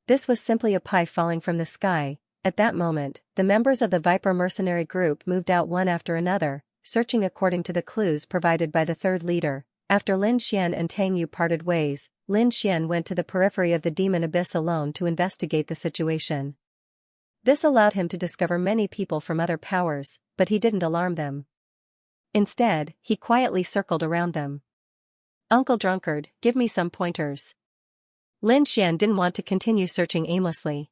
This was simply a pie falling from the sky. At that moment, the members of the Viper mercenary group moved out one after another, searching according to the clues provided by the third leader. After Lin Xian and Tang Yu parted ways, Lin Xian went to the periphery of the demon abyss alone to investigate the situation. This allowed him to discover many people from other powers, but he didn't alarm them. Instead, he quietly circled around them. Uncle Drunkard, give me some pointers. Lin Xian didn't want to continue searching aimlessly.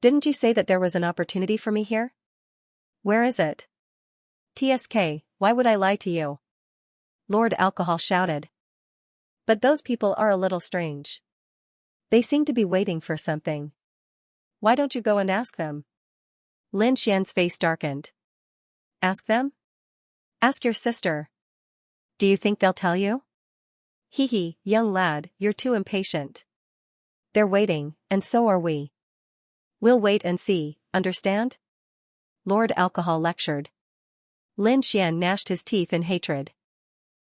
Didn't you say that there was an opportunity for me here? Where is it? TSK, why would I lie to you? Lord Alcohol shouted. But those people are a little strange. They seem to be waiting for something. Why don't you go and ask them? Lin Xian's face darkened. Ask them? Ask your sister. Do you think they'll tell you? Hee hee, young lad, you're too impatient. They're waiting, and so are we. We'll wait and see, understand? Lord Alcohol lectured. Lin Xian gnashed his teeth in hatred.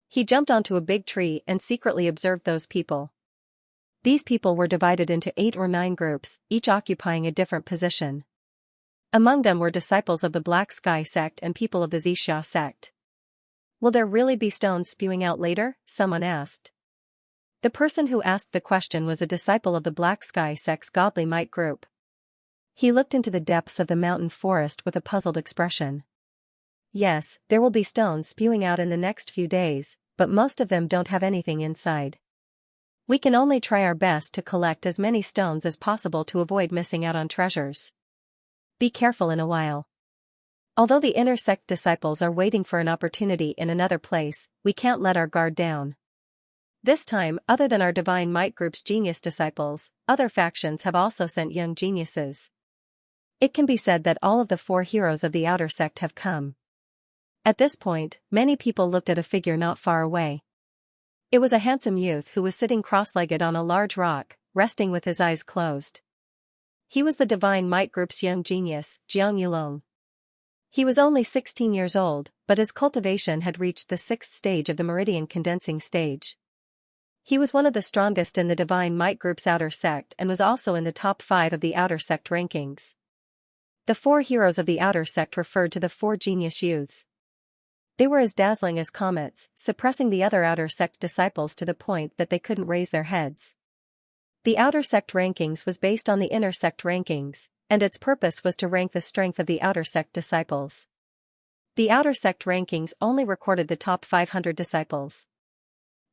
He jumped onto a big tree and secretly observed those people. These people were divided into 8 or 9 groups, each occupying a different position. Among them were disciples of the Black Sky sect and people of the Xianxia sect. Will there really be stones spewing out later? Someone asked. The person who asked the question was a disciple of the Black Sky sect's Godly Might group. He looked into the depths of the mountain forest with a puzzled expression. Yes, there will be stones spewing out in the next few days, but most of them don't have anything inside. We can only try our best to collect as many stones as possible to avoid missing out on treasures. Be careful in a while. Although the inner sect disciples are waiting for an opportunity in another place, we can't let our guard down. This time, other than our Divine Might Group's genius disciples, other factions have also sent young geniuses. It can be said that all of the 4 heroes of the outer sect have come. At this point, many people looked at a figure not far away. It was a handsome youth who was sitting cross-legged on a large rock, resting with his eyes closed. He was the Divine Might Group's young genius, Jiang Yulong. He was only 16 years old, but his cultivation had reached the 6th stage of the meridian condensing stage. He was one of the strongest in the Divine Might Group's outer sect and was also in the top 5 of the outer sect rankings. The 4 heroes of the outer sect referred to the 4 genius youths. They were as dazzling as comets, suppressing the other outer sect disciples to the point that they couldn't raise their heads. The outer sect rankings was based on the inner sect rankings, and its purpose was to rank the strength of the outer sect disciples. The outer sect rankings only recorded the top 500 disciples.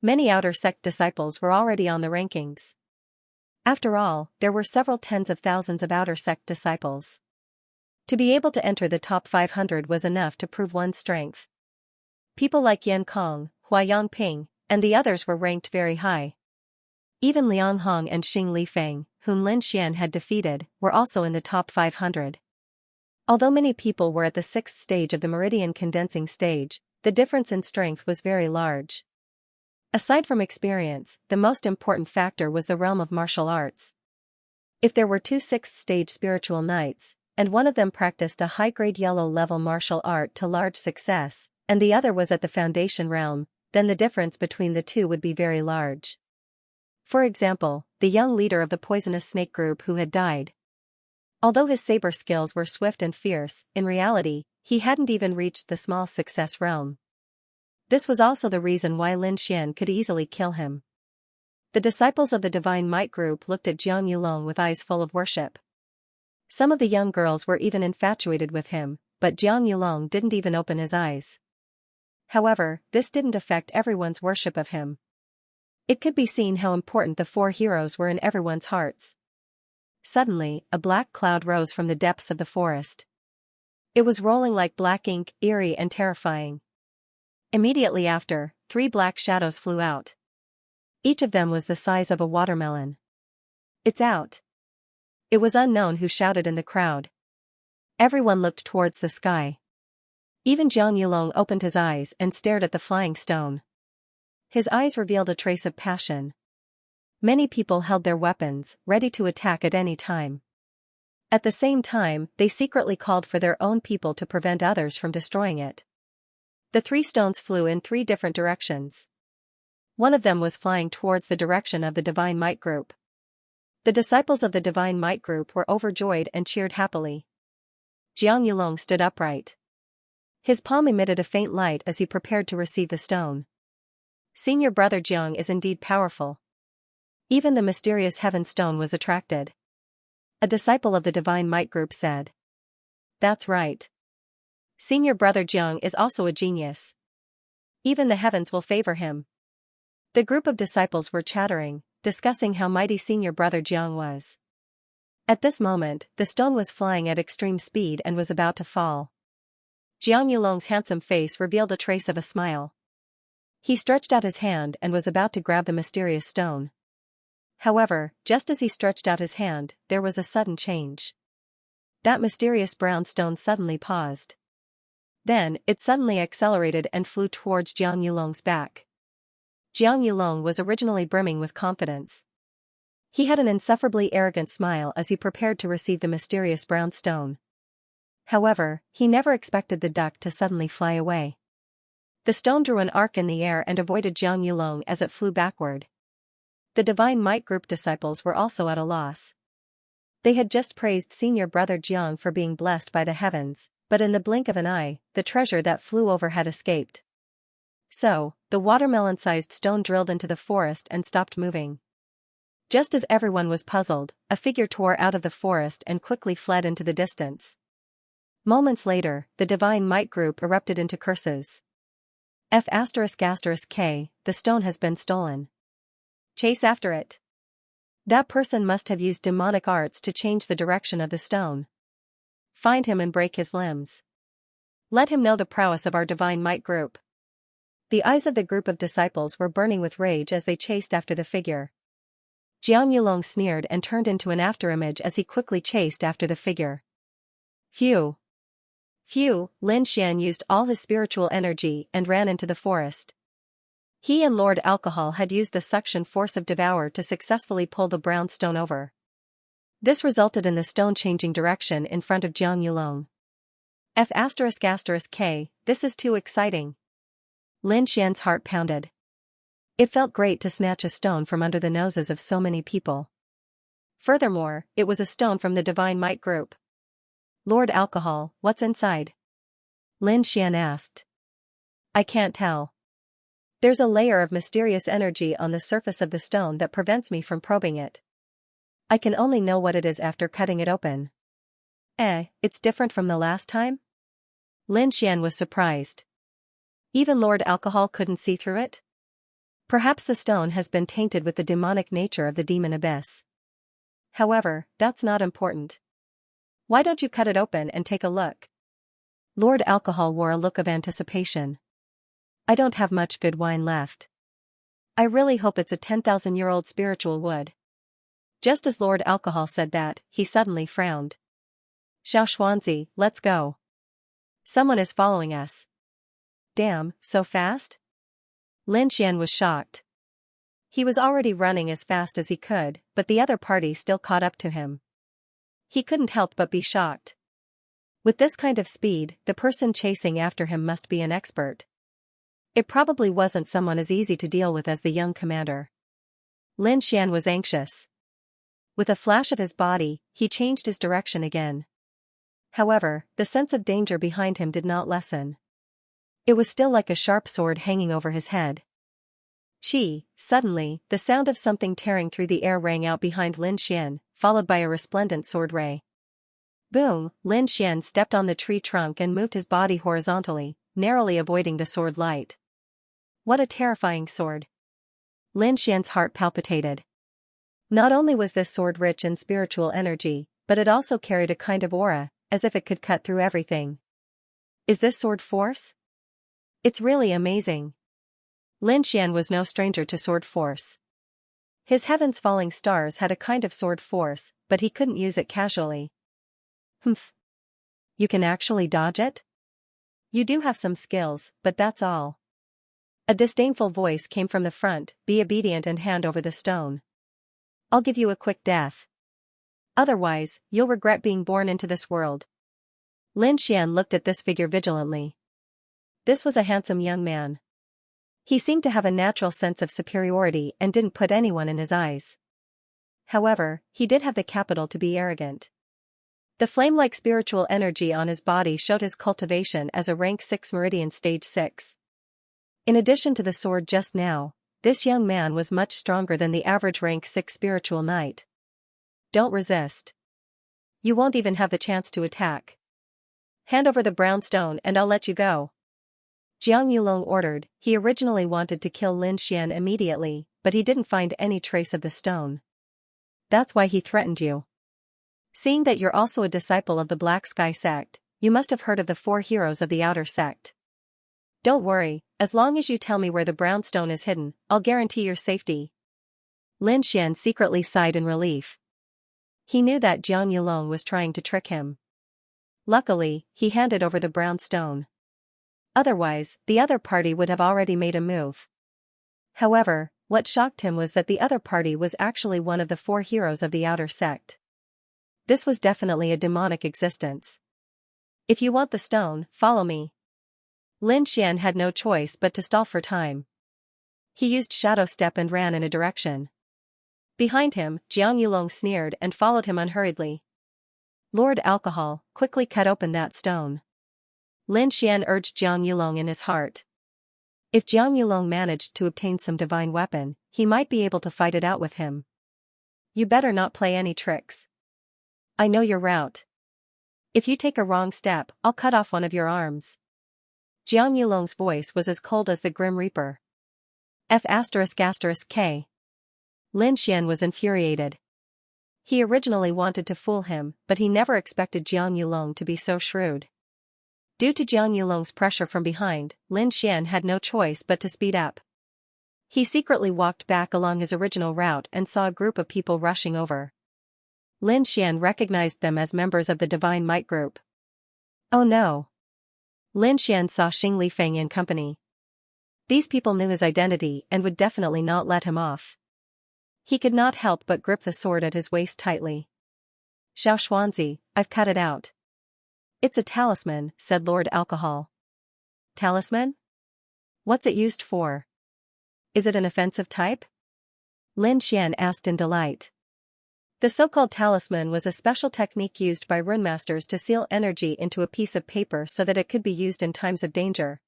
Many outer sect disciples were already on the rankings. After all, there were several tens of thousands of outer sect disciples. To be able to enter the top 500 was enough to prove one's strength. People like Yan Kong, Hua Yangping, and the others were ranked very high. Even Liang Hong and Xing Lifeng, whom Lin Xian had defeated, were also in the top 500. Although many people were at the 6th stage of the meridian condensing stage, the difference in strength was very large. Aside from experience, the most important factor was the realm of martial arts. If there were 2 6th stage spiritual knights, and one of them practiced a high-grade yellow-level martial art to large success, and the other was at the foundation realm, then the difference between the two would be very large. For example, the young leader of the poisonous snake group who had died. Although his saber skills were swift and fierce, in reality, he hadn't even reached the small success realm. This was also the reason why Lin Xian could easily kill him. The disciples of the Divine Might group looked at Jiang Yulong with eyes full of worship. Some of the young girls were even infatuated with him, but Jiang Yulong didn't even open his eyes. However, this didn't affect everyone's worship of him. It could be seen how important the 4 heroes were in everyone's hearts. Suddenly, a black cloud rose from the depths of the forest. It was rolling like black ink, eerie and terrifying. Immediately after, 3 black shadows flew out. Each of them was the size of a watermelon. "It's out!" It was unknown who shouted in the crowd. Everyone looked towards the sky. Even Jiang Yulong opened his eyes and stared at the flying stone. His eyes revealed a trace of passion. Many people held their weapons, ready to attack at any time. At the same time, they secretly called for their own people to prevent others from destroying it. The 3 stones flew in 3 different directions. One of them was flying towards the direction of the Divine Might Group. The disciples of the Divine Might Group were overjoyed and cheered happily. Jiang Yulong stood upright. His palm emitted a faint light as he prepared to receive the stone. Senior brother Jiang is indeed powerful. Even the mysterious heaven stone was attracted. A disciple of the Divine Might Group said. "That's right. Senior brother Jiang is also a genius. Even the heavens will favor him." The group of disciples were chattering, discussing how mighty senior brother Jiang was. At this moment, the stone was flying at extreme speed and was about to fall. Jiang Yulong's handsome face revealed a trace of a smile. He stretched out his hand and was about to grab the mysterious stone. However, just as he stretched out his hand, there was a sudden change. That mysterious brown stone suddenly paused. Then, it suddenly accelerated and flew towards Jiang Yulong's back. Jiang Yulong was originally brimming with confidence. He had an insufferably arrogant smile as he prepared to receive the mysterious brown stone. However, he never expected the duck to suddenly fly away. The stone drew an arc in the air and avoided Jiang Yulong as it flew backward. The Divine Might Group disciples were also at a loss. They had just praised senior brother Jiang for being blessed by the heavens, but in the blink of an eye, the treasure that flew over had escaped. So, the watermelon-sized stone drilled into the forest and stopped moving. Just as everyone was puzzled, a figure tore out of the forest and quickly fled into the distance. Moments later, the Divine Might Group erupted into curses. F***K, the stone has been stolen. Chase after it. That person must have used demonic arts to change the direction of the stone. Find him and break his limbs. Let him know the prowess of our Divine Might Group. The eyes of the group of disciples were burning with rage as they chased after the figure. Jiang Yulong sneered and turned into an afterimage as he quickly chased after the figure. Phew! Phew! Lin Xian used all his spiritual energy and ran into the forest. He and Lord Alcohol had used the suction force of Devour to successfully pull the brown stone over. This resulted in the stone changing direction in front of Jiang Yulong. F***K, this is too exciting. Lin Xian's heart pounded. It felt great to snatch a stone from under the noses of so many people. Furthermore, it was a stone from the Divine Might Group. Lord Alcohol, what's inside? Lin Xian asked. I can't tell. There's a layer of mysterious energy on the surface of the stone that prevents me from probing it. I can only know what it is after cutting it open. It's different from the last time? Lin Xian was surprised. Even Lord Alcohol couldn't see through it? Perhaps the stone has been tainted with the demonic nature of the demon abyss. However, that's not important. Why don't you cut it open and take a look? Lord Alcohol wore a look of anticipation. I don't have much good wine left. I really hope it's a 10,000-year-old spiritual wood. Just as Lord Alcohol said that, he suddenly frowned. Xiaoxuanzi, let's go. Someone is following us. Damn, so fast? Lin Xian was shocked. He was already running as fast as he could, but the other party still caught up to him. He couldn't help but be shocked. With this kind of speed, the person chasing after him must be an expert. It probably wasn't someone as easy to deal with as the young commander. Lin Xian was anxious. With a flash of his body, he changed his direction again. However, the sense of danger behind him did not lessen. It was still like a sharp sword hanging over his head. Suddenly, the sound of something tearing through the air rang out behind Lin Xian, followed by a resplendent sword ray. Boom! Lin Xian stepped on the tree trunk and moved his body horizontally, narrowly avoiding the sword light. What a terrifying sword! Lin Xian's heart palpitated. Not only was this sword rich in spiritual energy, but it also carried a kind of aura, as if it could cut through everything. Is this sword force? It's really amazing. Lin Xian was no stranger to sword force. His heavens falling stars had a kind of sword force, but he couldn't use it casually. Humph. You can actually dodge it? You do have some skills, but that's all. A disdainful voice came from the front, be obedient and hand over the stone. I'll give you a quick death. Otherwise, you'll regret being born into this world. Lin Xian looked at this figure vigilantly. This was a handsome young man. He seemed to have a natural sense of superiority and didn't put anyone in his eyes. However, he did have the capital to be arrogant. The flame-like spiritual energy on his body showed his cultivation as a rank 6 meridian stage 6. In addition to the sword just now, this young man was much stronger than the average rank 6 spiritual knight. Don't resist. You won't even have the chance to attack. Hand over the brown stone and I'll let you go. Jiang Yulong ordered. He originally wanted to kill Lin Xian immediately, but he didn't find any trace of the stone. That's why he threatened you. Seeing that you're also a disciple of the Black Sky sect, you must have heard of the 4 heroes of the outer sect. Don't worry, as long as you tell me where the brown stone is hidden, I'll guarantee your safety. Lin Xian secretly sighed in relief. He knew that Jiang Yulong was trying to trick him. Luckily, he handed over the brown stone. Otherwise, the other party would have already made a move. However, what shocked him was that the other party was actually one of the 4 heroes of the outer sect. This was definitely a demonic existence. If you want the stone, follow me. Lin Xian had no choice but to stall for time. He used shadow step and ran in a direction. Behind him, Jiang Yulong sneered and followed him unhurriedly. Lord Alcohol, quickly cut open that stone. Lin Xian urged Jiang Yulong in his heart. If Jiang Yulong managed to obtain some divine weapon, he might be able to fight it out with him. You better not play any tricks. I know your route. If you take a wrong step, I'll cut off one of your arms. Jiang Yulong's voice was as cold as the Grim Reaper. F***K. Lin Xian was infuriated. He originally wanted to fool him, but he never expected Jiang Yulong to be so shrewd. Due to Jiang Yulong's pressure from behind, Lin Xian had no choice but to speed up. He secretly walked back along his original route and saw a group of people rushing over. Lin Xian recognized them as members of the Divine Might group. Oh no! Lin Xian saw Xing Lifeng in company. These people knew his identity and would definitely not let him off. He could not help but grip the sword at his waist tightly. Xiao Xuanzi, I've cut it out. It's a talisman, said Lord Alcohol. Talisman? What's it used for? Is it an offensive type? Lin Xian asked in delight. The so-called talisman was a special technique used by runemasters to seal energy into a piece of paper so that it could be used in times of danger.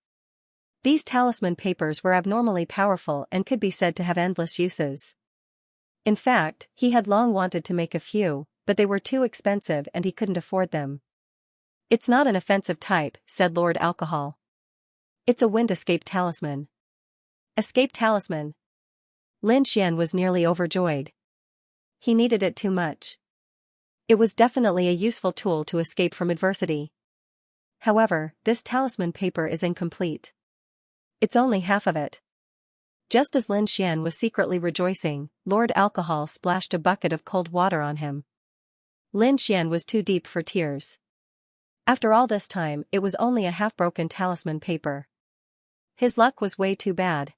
These talisman papers were abnormally powerful and could be said to have endless uses. In fact, he had long wanted to make a few, but they were too expensive and he couldn't afford them. It's not an offensive type, said Lord Alcohol. It's a wind escape talisman. Escape talisman. Lin Xian was nearly overjoyed. He needed it too much. It was definitely a useful tool to escape from adversity. However, this talisman paper is incomplete. It's only half of it. Just as Lin Xian was secretly rejoicing, Lord Alcohol splashed a bucket of cold water on him. Lin Xian was too deep for tears. After all this time, it was only a half-broken talisman paper. His luck was way too bad.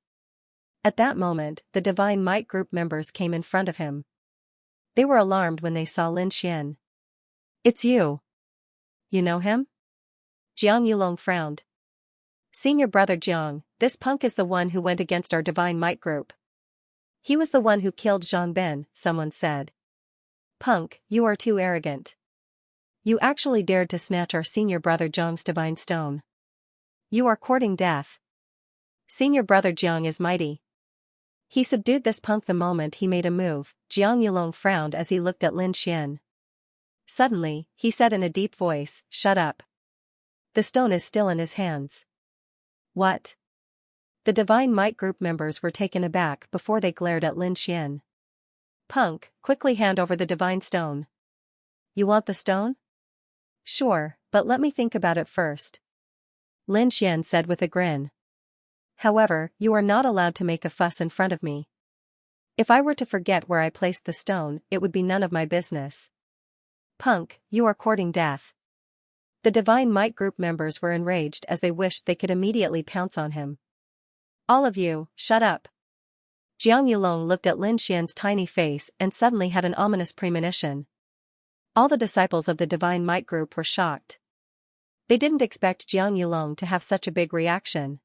At that moment, the Divine Might group members came in front of him. They were alarmed when they saw Lin Xian. It's you. You know him? Jiang Yulong frowned. Senior brother Jiang, this punk is the one who went against our Divine Might group. He was the one who killed Zhang Ben, someone said. Punk, you are too arrogant. You actually dared to snatch our senior brother Jiang's divine stone. You are courting death. Senior brother Jiang is mighty. He subdued this punk the moment he made a move. Jiang Yulong frowned as he looked at Lin Xian. Suddenly, he said in a deep voice, "Shut up." The stone is still in his hands. What? The Divine Might group members were taken aback before they glared at Lin Xian. Punk, quickly hand over the divine stone. You want the stone? Sure, but let me think about it first. Lin Xian said with a grin. However, you are not allowed to make a fuss in front of me. If I were to forget where I placed the stone, it would be none of my business. Punk, you are courting death. The Divine Might group members were enraged as they wished they could immediately pounce on him. All of you, shut up. Jiang Yulong looked at Lin Xian's tiny face and suddenly had an ominous premonition. All the disciples of the Divine Might group were shocked. They didn't expect Jiang Yulong to have such a big reaction.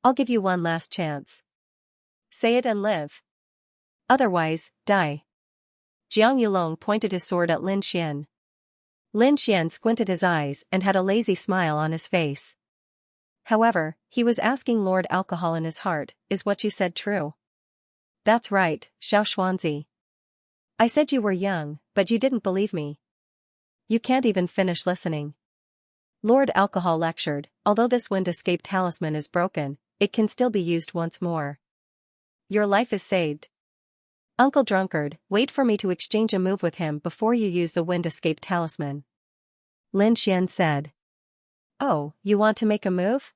I'll give you one last chance. Say it and live. Otherwise, die. Jiang Yulong pointed his sword at Lin Xian. Lin Xian squinted his eyes and had a lazy smile on his face. However, he was asking Lord Alcohol in his heart, is what you said true? That's right, Xiaoxuanzi. I said you were young, but you didn't believe me. You can't even finish listening. Lord Alcohol lectured, although this wind escape talisman is broken, it can still be used once more. Your life is saved. Uncle Drunkard, wait for me to exchange a move with him before you use the wind escape talisman. Lin Xian said. Oh, you want to make a move?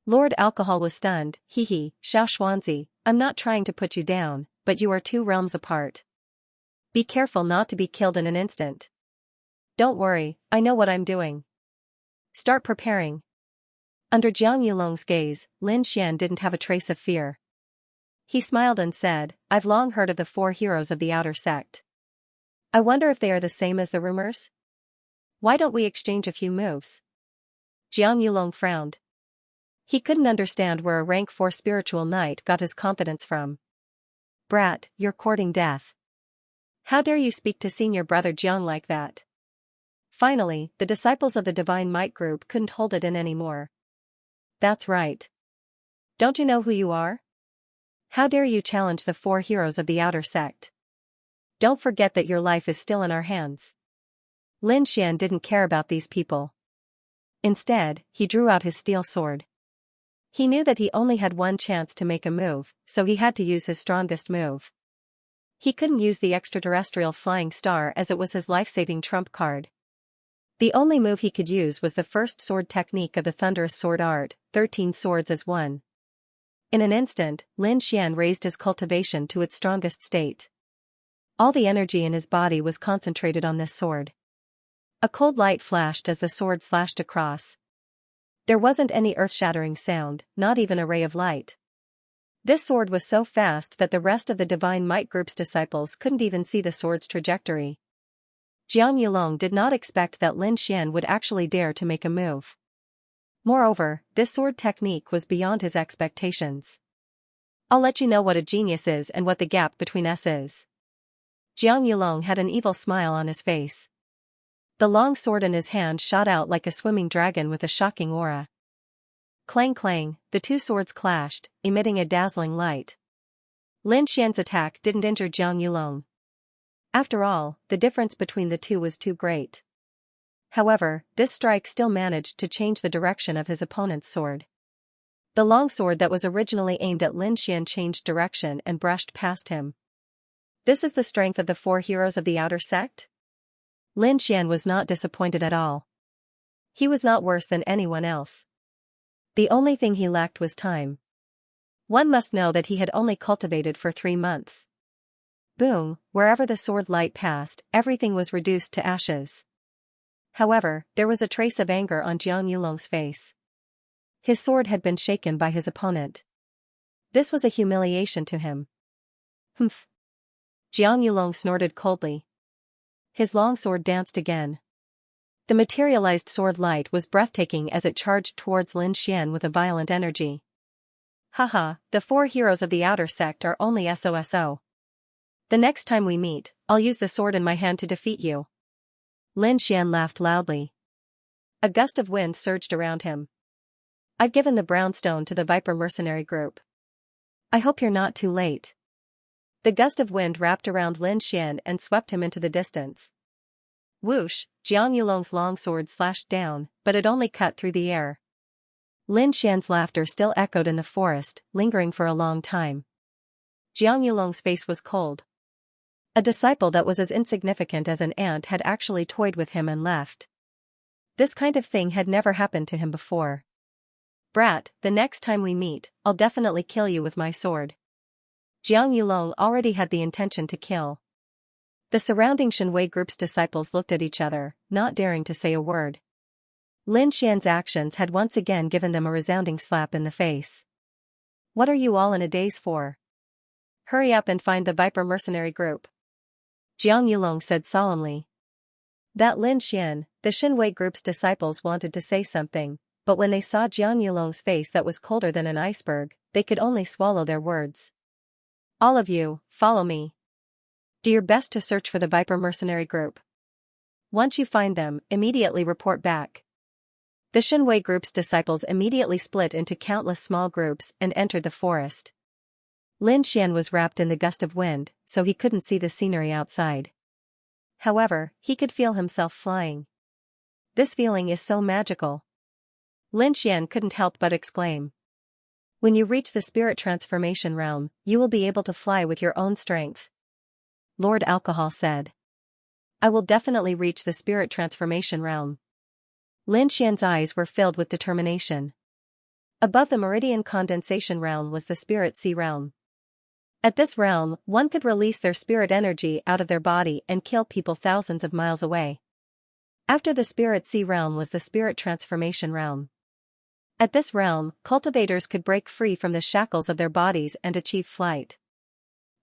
Lord Alcohol was stunned, hee, Xiaoxuanzi, I'm not trying to put you down, but you are 2 realms apart. Be careful not to be killed in an instant. Don't worry, I know what I'm doing. Start preparing. Under Jiang Yulong's gaze, Lin Xian didn't have a trace of fear. He smiled and said, I've long heard of the 4 heroes of the outer sect. I wonder if they are the same as the rumors? Why don't we exchange a few moves? Jiang Yulong frowned. He couldn't understand where a rank 4 spiritual knight got his confidence from. Brat, you're courting death. How dare you speak to senior brother Jiang like that? Finally, the disciples of the Divine Might group couldn't hold it in anymore. That's right. Don't you know who you are? How dare you challenge the 4 heroes of the outer sect? Don't forget that your life is still in our hands. Lin Xian didn't care about these people. Instead, he drew out his steel sword. He knew that he only had one chance to make a move, so he had to use his strongest move. He couldn't use the extraterrestrial flying star as it was his life-saving trump card. The only move he could use was the first sword technique of the thunderous sword art, 13 swords as one. In an instant, Lin Xian raised his cultivation to its strongest state. All the energy in his body was concentrated on this sword. A cold light flashed as the sword slashed across. There wasn't any earth-shattering sound, not even a ray of light. This sword was so fast that the rest of the Divine Might group's disciples couldn't even see the sword's trajectory. Jiang Yulong did not expect that Lin Xian would actually dare to make a move. Moreover, this sword technique was beyond his expectations. I'll let you know what a genius is and what the gap between us is. Jiang Yulong had an evil smile on his face. The long sword in his hand shot out like a swimming dragon with a shocking aura. Clang clang, the 2 swords clashed, emitting a dazzling light. Lin Xian's attack didn't injure Jiang Yulong. After all, the difference between the 2 was too great. However, this strike still managed to change the direction of his opponent's sword. The long sword that was originally aimed at Lin Xian changed direction and brushed past him. This is the strength of the 4 heroes of the outer sect? Lin Xian was not disappointed at all. He was not worse than anyone else. The only thing he lacked was time. One must know that he had only cultivated for 3 months. Boom, wherever the sword light passed, everything was reduced to ashes. However, there was a trace of anger on Jiang Yulong's face. His sword had been shaken by his opponent. This was a humiliation to him. Humph. Jiang Yulong snorted coldly. His long sword danced again. The materialized sword light was breathtaking as it charged towards Lin Xian with a violent energy. Haha, the 4 heroes of the outer sect are only SOSO. The next time we meet, I'll use the sword in my hand to defeat you. Lin Xian laughed loudly. A gust of wind surged around him. I've given the brown stone to the Viper mercenary group. I hope you're not too late. The gust of wind wrapped around Lin Xian and swept him into the distance. Whoosh, Jiang Yulong's long sword slashed down, but it only cut through the air. Lin Xian's laughter still echoed in the forest, lingering for a long time. Jiang Yulong's face was cold. A disciple that was as insignificant as an ant had actually toyed with him and left. This kind of thing had never happened to him before. Brat, the next time we meet, I'll definitely kill you with my sword. Jiang Yulong already had the intention to kill. The surrounding Shenwei group's disciples looked at each other, not daring to say a word. Lin Xian's actions had once again given them a resounding slap in the face. What are you all in a daze for? Hurry up and find the Viper mercenary group. Jiang Yulong said solemnly. That Lin Xian, the Shenwei group's disciples wanted to say something, but when they saw Jiang Yulong's face that was colder than an iceberg, they could only swallow their words. All of you, follow me. Do your best to search for the Viper mercenary group. Once you find them, immediately report back. The Shenwei group's disciples immediately split into countless small groups and entered the forest. Lin Xian was wrapped in the gust of wind, so he couldn't see the scenery outside. However, he could feel himself flying. This feeling is so magical. Lin Xian couldn't help but exclaim. When you reach the spirit transformation realm, you will be able to fly with your own strength. Lord Alcohol said. I will definitely reach the spirit transformation realm. Lin Xian's eyes were filled with determination. Above the meridian condensation realm was the spirit sea realm. At this realm, one could release their spirit energy out of their body and kill people thousands of miles away. After the spirit sea realm was the spirit transformation realm. At this realm, cultivators could break free from the shackles of their bodies and achieve flight.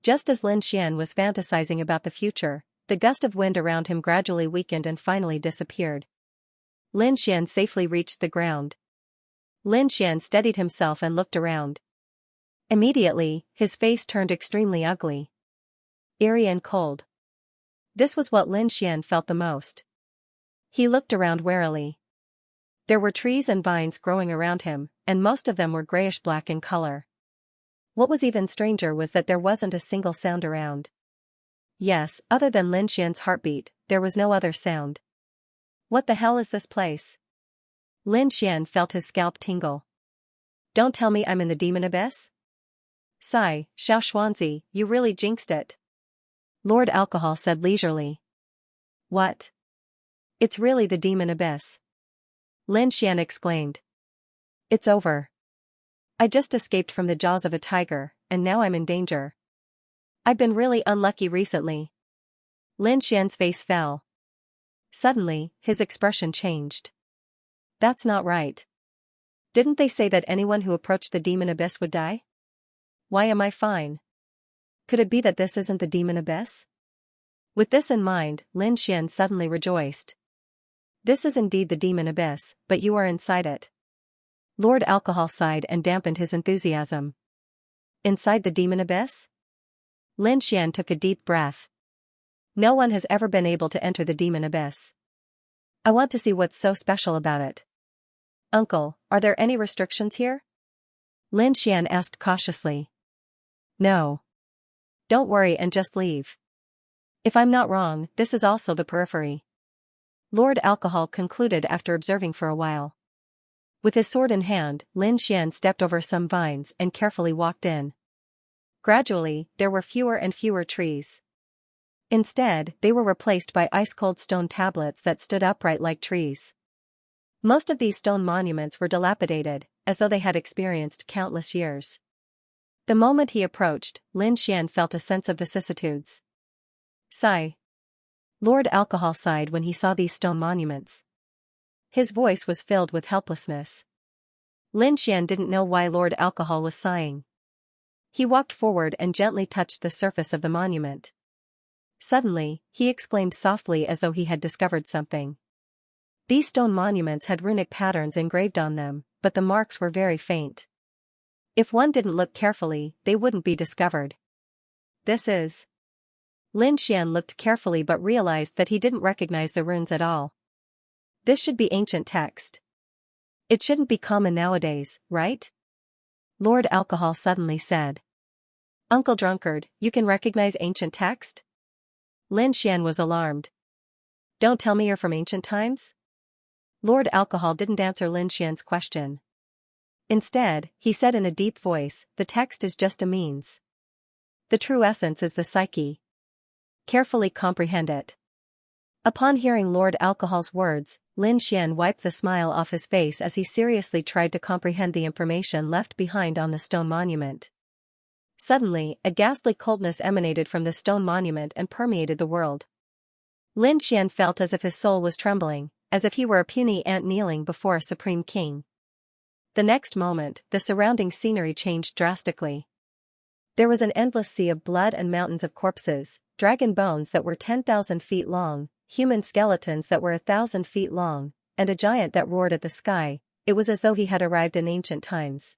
Just as Lin Xian was fantasizing about the future, the gust of wind around him gradually weakened and finally disappeared. Lin Xian safely reached the ground. Lin Xian steadied himself and looked around. Immediately, his face turned extremely ugly. Eerie and cold. This was what Lin Xian felt the most. He looked around warily. There were trees and vines growing around him, and most of them were grayish-black in color. What was even stranger was that there wasn't a single sound around. Yes, other than Lin Xian's heartbeat, there was no other sound. What the hell is this place? Lin Xian felt his scalp tingle. Don't tell me I'm in the demon abyss? Sigh, Xiaoxuanzi, you really jinxed it. Lord Alcohol said leisurely. What? It's really the demon abyss. Lin Xian exclaimed. It's over. I just escaped from the jaws of a tiger, and now I'm in danger. I've been really unlucky recently. Lin Xian's face fell. Suddenly, his expression changed. That's not right. Didn't they say that anyone who approached the demon abyss would die? Why am I fine? Could it be that this isn't the demon abyss? With this in mind, Lin Xian suddenly rejoiced. This is indeed the demon abyss, but you are inside it. Lord Alcohol sighed and dampened his enthusiasm. Inside the demon abyss? Lin Xian took a deep breath. No one has ever been able to enter the demon abyss. I want to see what's so special about it. Uncle, are there any restrictions here? Lin Xian asked cautiously. No. Don't worry and just leave. If I'm not wrong, this is also the periphery. Lord Alcohol concluded after observing for a while. With his sword in hand, Lin Xian stepped over some vines and carefully walked in. Gradually, there were fewer and fewer trees. Instead, they were replaced by ice-cold stone tablets that stood upright like trees. Most of these stone monuments were dilapidated, as though they had experienced countless years. The moment he approached, Lin Xian felt a sense of vicissitudes. Sigh. Lord Alcohol sighed when he saw these stone monuments. His voice was filled with helplessness. Lin Xian didn't know why Lord Alcohol was sighing. He walked forward and gently touched the surface of the monument. Suddenly, he exclaimed softly as though he had discovered something. These stone monuments had runic patterns engraved on them, but the marks were very faint. If one didn't look carefully, they wouldn't be discovered. This is... Lin Xian looked carefully but realized that he didn't recognize the runes at all. This should be ancient text. It shouldn't be common nowadays, right? Lord Alcohol suddenly said. Uncle Drunkard, you can recognize ancient text? Lin Xian was alarmed. Don't tell me you're from ancient times? Lord Alcohol didn't answer Lin Xian's question. Instead, he said in a deep voice, the text is just a means. The true essence is the psyche. Carefully comprehend it. Upon hearing Lord Alcohol's words, Lin Xian wiped the smile off his face as he seriously tried to comprehend the information left behind on the stone monument. Suddenly, a ghastly coldness emanated from the stone monument and permeated the world. Lin Xian felt as if his soul was trembling, as if he were a puny ant kneeling before a supreme king. The next moment, the surrounding scenery changed drastically. There was an endless sea of blood and mountains of corpses, dragon bones that were 10,000 feet long, human skeletons that were 1,000 feet long, and a giant that roared at the sky. It was as though he had arrived in ancient times.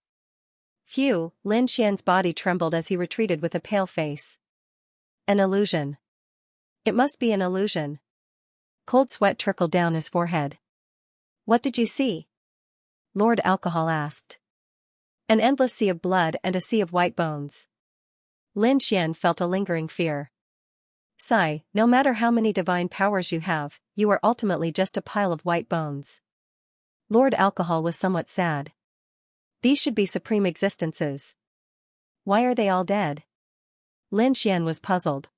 Phew, Lin Xian's body trembled as he retreated with a pale face. An illusion. It must be an illusion. Cold sweat trickled down his forehead. What did you see? Lord Alcohol asked. An endless sea of blood and a sea of white bones. Lin Xian felt a lingering fear. Sigh, no matter how many divine powers you have, you are ultimately just a pile of white bones. Lord Alcohol was somewhat sad. These should be supreme existences. Why are they all dead? Lin Xian was puzzled.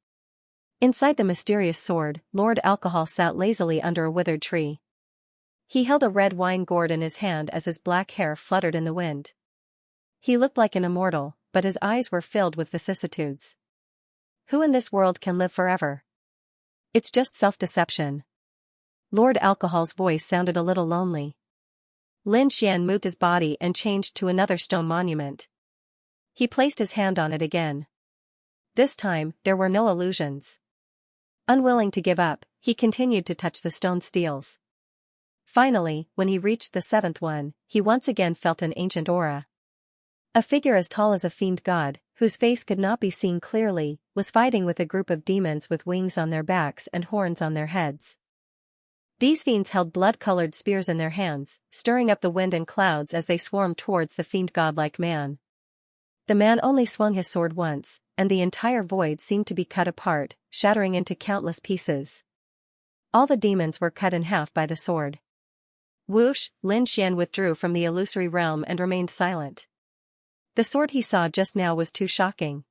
Inside the mysterious sword, Lord Alcohol sat lazily under a withered tree. He held a red wine gourd in his hand as his black hair fluttered in the wind. He looked like an immortal, but his eyes were filled with vicissitudes. Who in this world can live forever? It's just self-deception. Lord Alcohol's voice sounded a little lonely. Lin Xian moved his body and changed to another stone monument. He placed his hand on it again. This time, there were no illusions. Unwilling to give up, he continued to touch the stone steels. Finally, when he reached the seventh one, he once again felt an ancient aura. A figure as tall as a fiend god, whose face could not be seen clearly, was fighting with a group of demons with wings on their backs and horns on their heads. These fiends held blood-colored spears in their hands, stirring up the wind and clouds as they swarmed towards the fiend god-like man. The man only swung his sword once, and the entire void seemed to be cut apart, shattering into countless pieces. All the demons were cut in half by the sword. Whoosh, Lin Xian withdrew from the illusory realm and remained silent. The sword he saw just now was too shocking.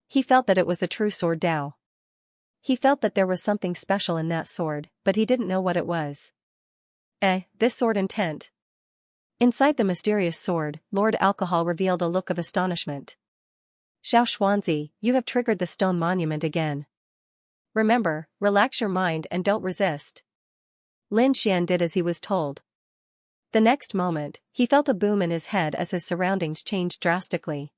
He felt that it was the true sword Dao. He felt that there was something special in that sword, but he didn't know what it was. This sword intent. Inside the mysterious sword, Lord Alcohol revealed a look of astonishment. Xianxia, you have triggered the stone monument again. Remember, relax your mind and don't resist. Lin Xian did as he was told. The next moment, he felt a boom in his head as his surroundings changed drastically.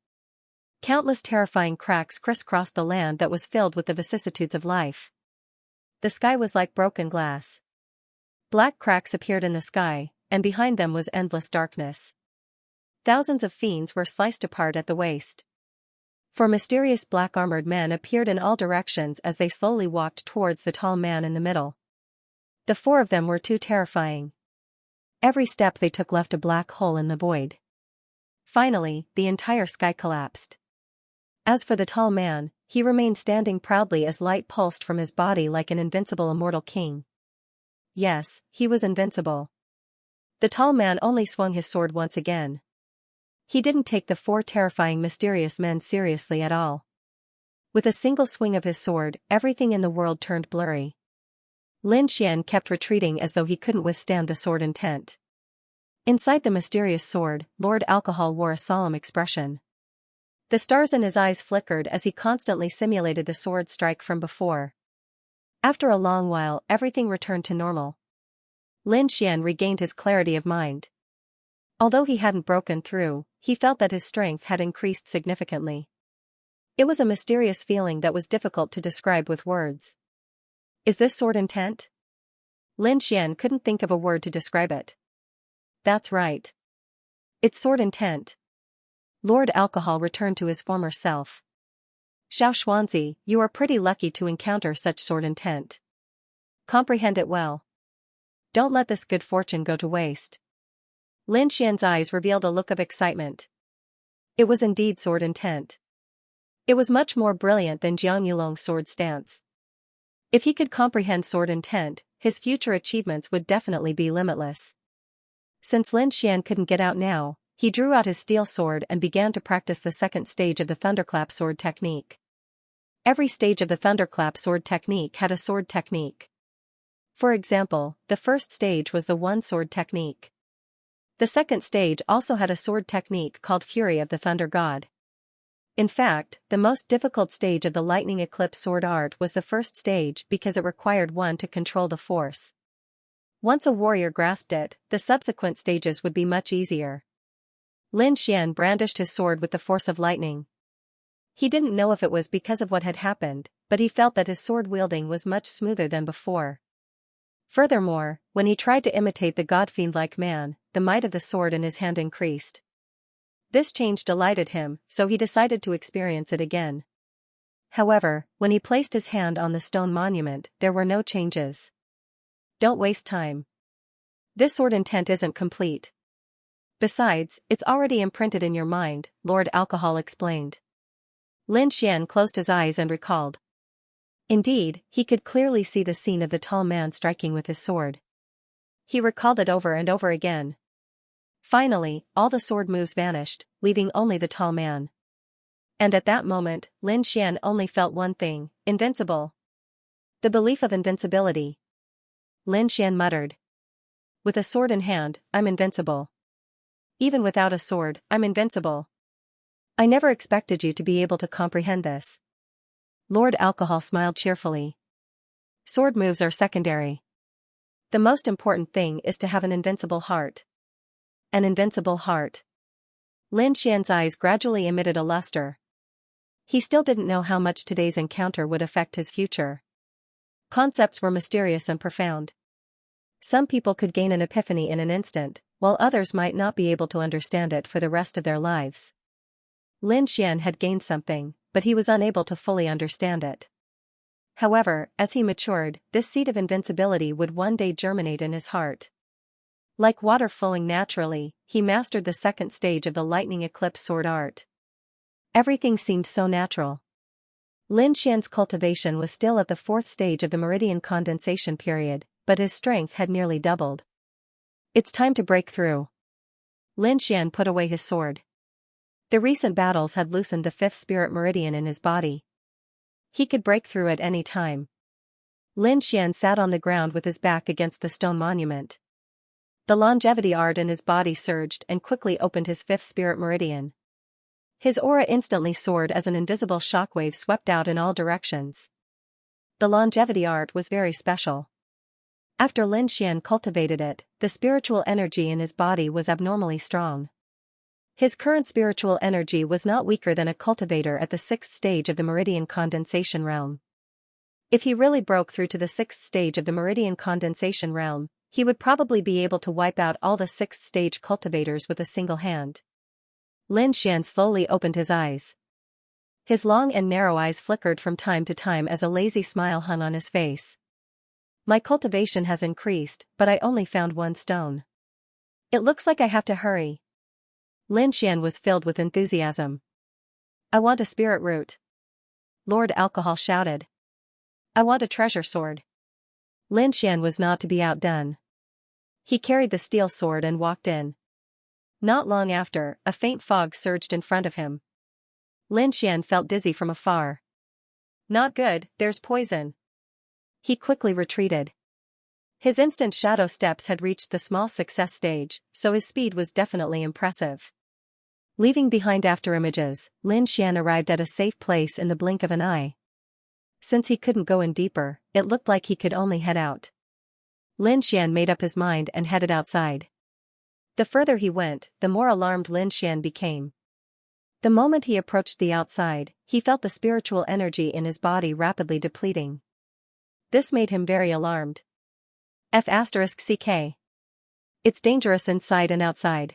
Countless terrifying cracks crisscrossed the land that was filled with the vicissitudes of life. The sky was like broken glass. Black cracks appeared in the sky, and behind them was endless darkness. Thousands of fiends were sliced apart at the waist. Four mysterious black-armored men appeared in all directions as they slowly walked towards the tall man in the middle. The four of them were too terrifying. Every step they took left a black hole in the void. Finally, the entire sky collapsed. As for the tall man, he remained standing proudly as light pulsed from his body like an invincible immortal king. Yes, he was invincible. The tall man only swung his sword once again. He didn't take the four terrifying mysterious men seriously at all. With a single swing of his sword, everything in the world turned blurry. Lin Xian kept retreating as though he couldn't withstand the sword intent. Inside the mysterious sword, Lord Alcohol wore a solemn expression. The stars in his eyes flickered as he constantly simulated the sword strike from before. After a long while, everything returned to normal. Lin Xian regained his clarity of mind. Although he hadn't broken through, he felt that his strength had increased significantly. It was a mysterious feeling that was difficult to describe with words. Is this sword intent? Lin Xian couldn't think of a word to describe it. That's right. It's sword intent. Lord Alcohol returned to his former self. Xianxia, you are pretty lucky to encounter such sword intent. Comprehend it well. Don't let this good fortune go to waste. Lin Xian's eyes revealed a look of excitement. It was indeed sword intent. It was much more brilliant than Jiang Yulong's sword stance. If he could comprehend sword intent, his future achievements would definitely be limitless. Since Lin Xian couldn't get out now, he drew out his steel sword and began to practice the second stage of the thunderclap sword technique. Every stage of the thunderclap sword technique had a sword technique. For example, the first stage was the one-sword technique. The second stage also had a sword technique called Fury of the Thunder God. In fact, the most difficult stage of the lightning eclipse sword art was the first stage because it required one to control the force. Once a warrior grasped it, the subsequent stages would be much easier. Lin Xian brandished his sword with the force of lightning. He didn't know if it was because of what had happened, but he felt that his sword wielding was much smoother than before. Furthermore, when he tried to imitate the god-fiend-like man, the might of the sword in his hand increased. This change delighted him, so he decided to experience it again. However, when he placed his hand on the stone monument, there were no changes. Don't waste time. This sword intent isn't complete. Besides, it's already imprinted in your mind, Lord Alcohol explained. Lin Xian closed his eyes and recalled. Indeed, he could clearly see the scene of the tall man striking with his sword. He recalled it over and over again. Finally, all the sword moves vanished, leaving only the tall man. And at that moment, Lin Xian only felt one thing: invincible. The belief of invincibility. Lin Xian muttered. With a sword in hand, I'm invincible. Even without a sword, I'm invincible. I never expected you to be able to comprehend this. Lord Alcohol smiled cheerfully. Sword moves are secondary. The most important thing is to have an invincible heart. An invincible heart. Lin Xian's eyes gradually emitted a luster. He still didn't know how much today's encounter would affect his future. Concepts were mysterious and profound. Some people could gain an epiphany in an instant, while others might not be able to understand it for the rest of their lives. Lin Xian had gained something, but he was unable to fully understand it. However, as he matured, this seed of invincibility would one day germinate in his heart. Like water flowing naturally, he mastered the second stage of the lightning eclipse sword art. Everything seemed so natural. Lin Xian's cultivation was still at the fourth stage of the meridian condensation period, but his strength had nearly doubled. It's time to break through. Lin Xian put away his sword. The recent battles had loosened the fifth spirit meridian in his body. He could break through at any time. Lin Xian sat on the ground with his back against the stone monument. The longevity art in his body surged and quickly opened his fifth spirit meridian. His aura instantly soared as an invisible shockwave swept out in all directions. The longevity art was very special. After Lin Xian cultivated it, the spiritual energy in his body was abnormally strong. His current spiritual energy was not weaker than a cultivator at the sixth stage of the meridian condensation realm. If he really broke through to the sixth stage of the meridian condensation realm, he would probably be able to wipe out all the sixth stage cultivators with a single hand. Lin Xian slowly opened his eyes. His long and narrow eyes flickered from time to time as a lazy smile hung on his face. My cultivation has increased, but I only found one stone. It looks like I have to hurry. Lin Xian was filled with enthusiasm. I want a spirit root. Lord Alcohol shouted. I want a treasure sword. Lin Xian was not to be outdone. He carried the steel sword and walked in. Not long after, a faint fog surged in front of him. Lin Xian felt dizzy from afar. Not good, there's poison. He quickly retreated. His instant shadow steps had reached the small success stage, so his speed was definitely impressive. Leaving behind afterimages, Lin Xian arrived at a safe place in the blink of an eye. Since he couldn't go in deeper, it looked like he could only head out. Lin Xian made up his mind and headed outside. The further he went, the more alarmed Lin Xian became. The moment he approached the outside, he felt the spiritual energy in his body rapidly depleting. This made him very alarmed. F***CK. It's dangerous inside and outside.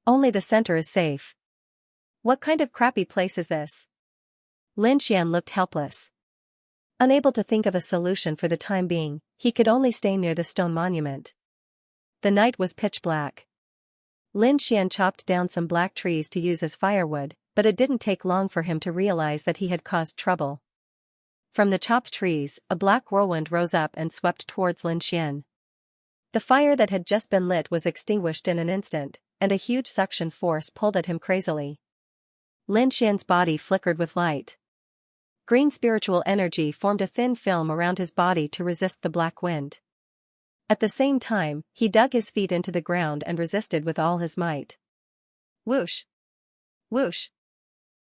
Only the center is safe. What kind of crappy place is this? Lin Xian looked helpless. Unable to think of a solution for the time being, he could only stay near the stone monument. The night was pitch black. Lin Xian chopped down some black trees to use as firewood, but it didn't take long for him to realize that he had caused trouble. From the chopped trees, a black whirlwind rose up and swept towards Lin Xian. The fire that had just been lit was extinguished in an instant, and a huge suction force pulled at him crazily. Lin Xian's body flickered with light. Green spiritual energy formed a thin film around his body to resist the black wind. At the same time, he dug his feet into the ground and resisted with all his might. Whoosh! Whoosh!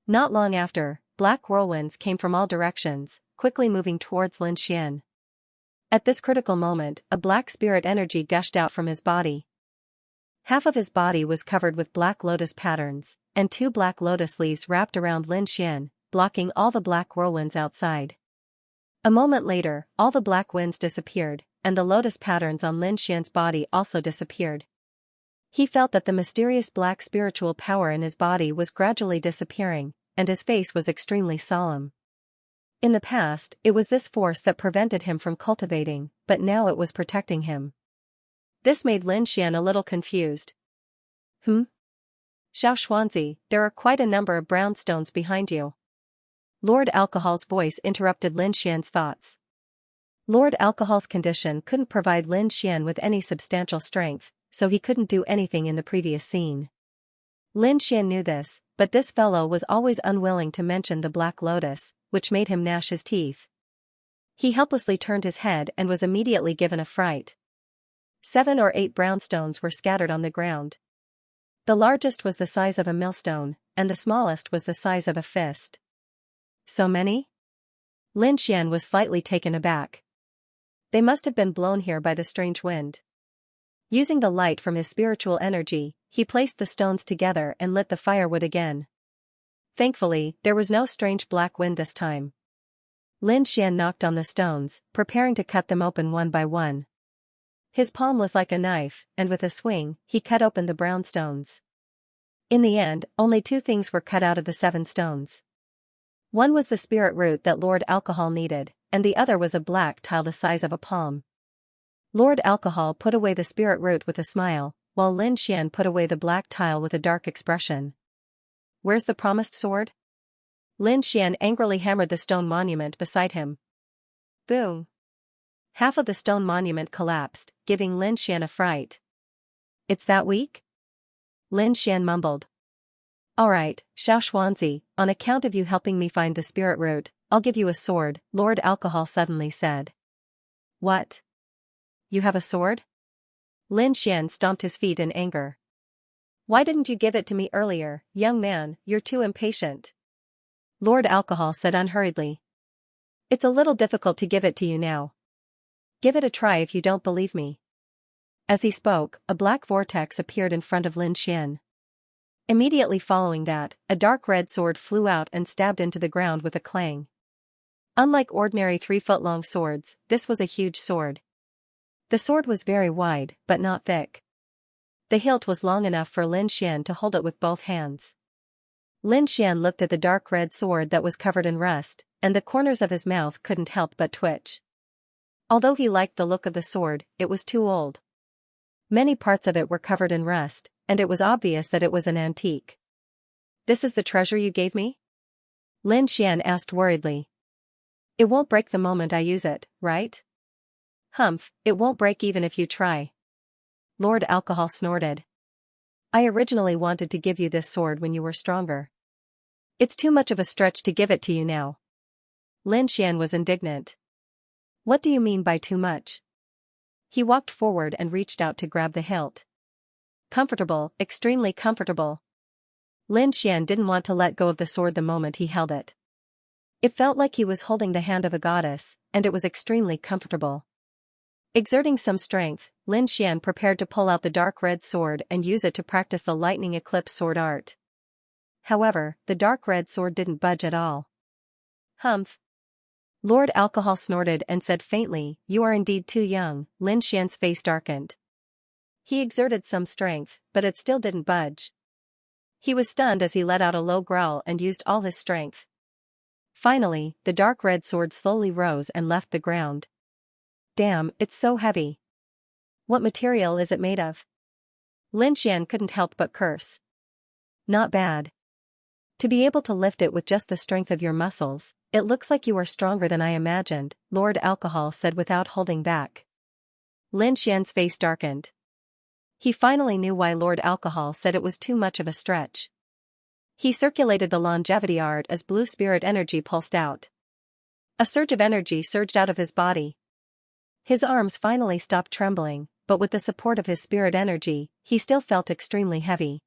Not long after, black whirlwinds came from all directions, quickly moving towards Lin Xian. At this critical moment, a black spirit energy gushed out from his body. Half of his body was covered with black lotus patterns, and 2 black lotus leaves wrapped around Lin Xian, blocking all the black whirlwinds outside. A moment later, all the black winds disappeared, and the lotus patterns on Lin Xian's body also disappeared. He felt that the mysterious black spiritual power in his body was gradually disappearing, and his face was extremely solemn. In the past, it was this force that prevented him from cultivating, but now it was protecting him. This made Lin Xian a little confused. Xianxia, there are quite a number of brown stones behind you. Lord Alcohol's voice interrupted Lin Xian's thoughts. Lord Alcohol's condition couldn't provide Lin Xian with any substantial strength, so he couldn't do anything in the previous scene. Lin Xian knew this, but this fellow was always unwilling to mention the black lotus, which made him gnash his teeth. He helplessly turned his head and was immediately given a fright. 7 or 8 brown stones were scattered on the ground. The largest was the size of a millstone, and the smallest was the size of a fist. So many? Lin Xian was slightly taken aback. They must have been blown here by the strange wind. Using the light from his spiritual energy, he placed the stones together and lit the firewood again. Thankfully, there was no strange black wind this time. Lin Xian knocked on the stones, preparing to cut them open one by one. His palm was like a knife, and with a swing, he cut open the brown stones. In the end, only 2 things were cut out of the 7 stones. One was the spirit root that Lord Alcohol needed, and the other was a black tile the size of a palm. Lord Alcohol put away the spirit root with a smile, while Lin Xian put away the black tile with a dark expression. Where's the promised sword? Lin Xian angrily hammered the stone monument beside him. Boom! Half of the stone monument collapsed, giving Lin Xian a fright. It's that weak? Lin Xian mumbled. Alright, Xianxia, on account of you helping me find the spirit root, I'll give you a sword, Lord Alcohol suddenly said. What? You have a sword? Lin Xian stomped his feet in anger. Why didn't you give it to me earlier, young man, you're too impatient. Lord Alcohol said unhurriedly. It's a little difficult to give it to you now. Give it a try if you don't believe me. As he spoke, a black vortex appeared in front of Lin Xian. Immediately following that, a dark red sword flew out and stabbed into the ground with a clang. Unlike ordinary 3-foot-long swords, this was a huge sword. The sword was very wide, but not thick. The hilt was long enough for Lin Xian to hold it with both hands. Lin Xian looked at the dark red sword that was covered in rust, and the corners of his mouth couldn't help but twitch. Although he liked the look of the sword, it was too old. Many parts of it were covered in rust, and it was obvious that it was an antique. This is the treasure you gave me? Lin Xian asked worriedly. It won't break the moment I use it, right? Humph, it won't break even if you try. Lord Alcohol snorted. I originally wanted to give you this sword when you were stronger. It's too much of a stretch to give it to you now. Lin Xian was indignant. What do you mean by too much? He walked forward and reached out to grab the hilt. Comfortable, extremely comfortable. Lin Xian didn't want to let go of the sword the moment he held it. It felt like he was holding the hand of a goddess, and it was extremely comfortable. Exerting some strength, Lin Xian prepared to pull out the dark red sword and use it to practice the lightning eclipse sword art. However, the dark red sword didn't budge at all. Humph. Lord Alcohol snorted and said faintly, You are indeed too young. Lin Xian's face darkened. He exerted some strength, but it still didn't budge. He was stunned as he let out a low growl and used all his strength. Finally, the dark red sword slowly rose and left the ground. Damn, it's so heavy. What material is it made of? Lin Xian couldn't help but curse. Not bad. To be able to lift it with just the strength of your muscles, it looks like you are stronger than I imagined, Lord Alcohol said without holding back. Lin Xian's face darkened. He finally knew why Lord Alcohol said it was too much of a stretch. He circulated the longevity art as blue spirit energy pulsed out. A surge of energy surged out of his body. His arms finally stopped trembling, but with the support of his spirit energy, he still felt extremely heavy.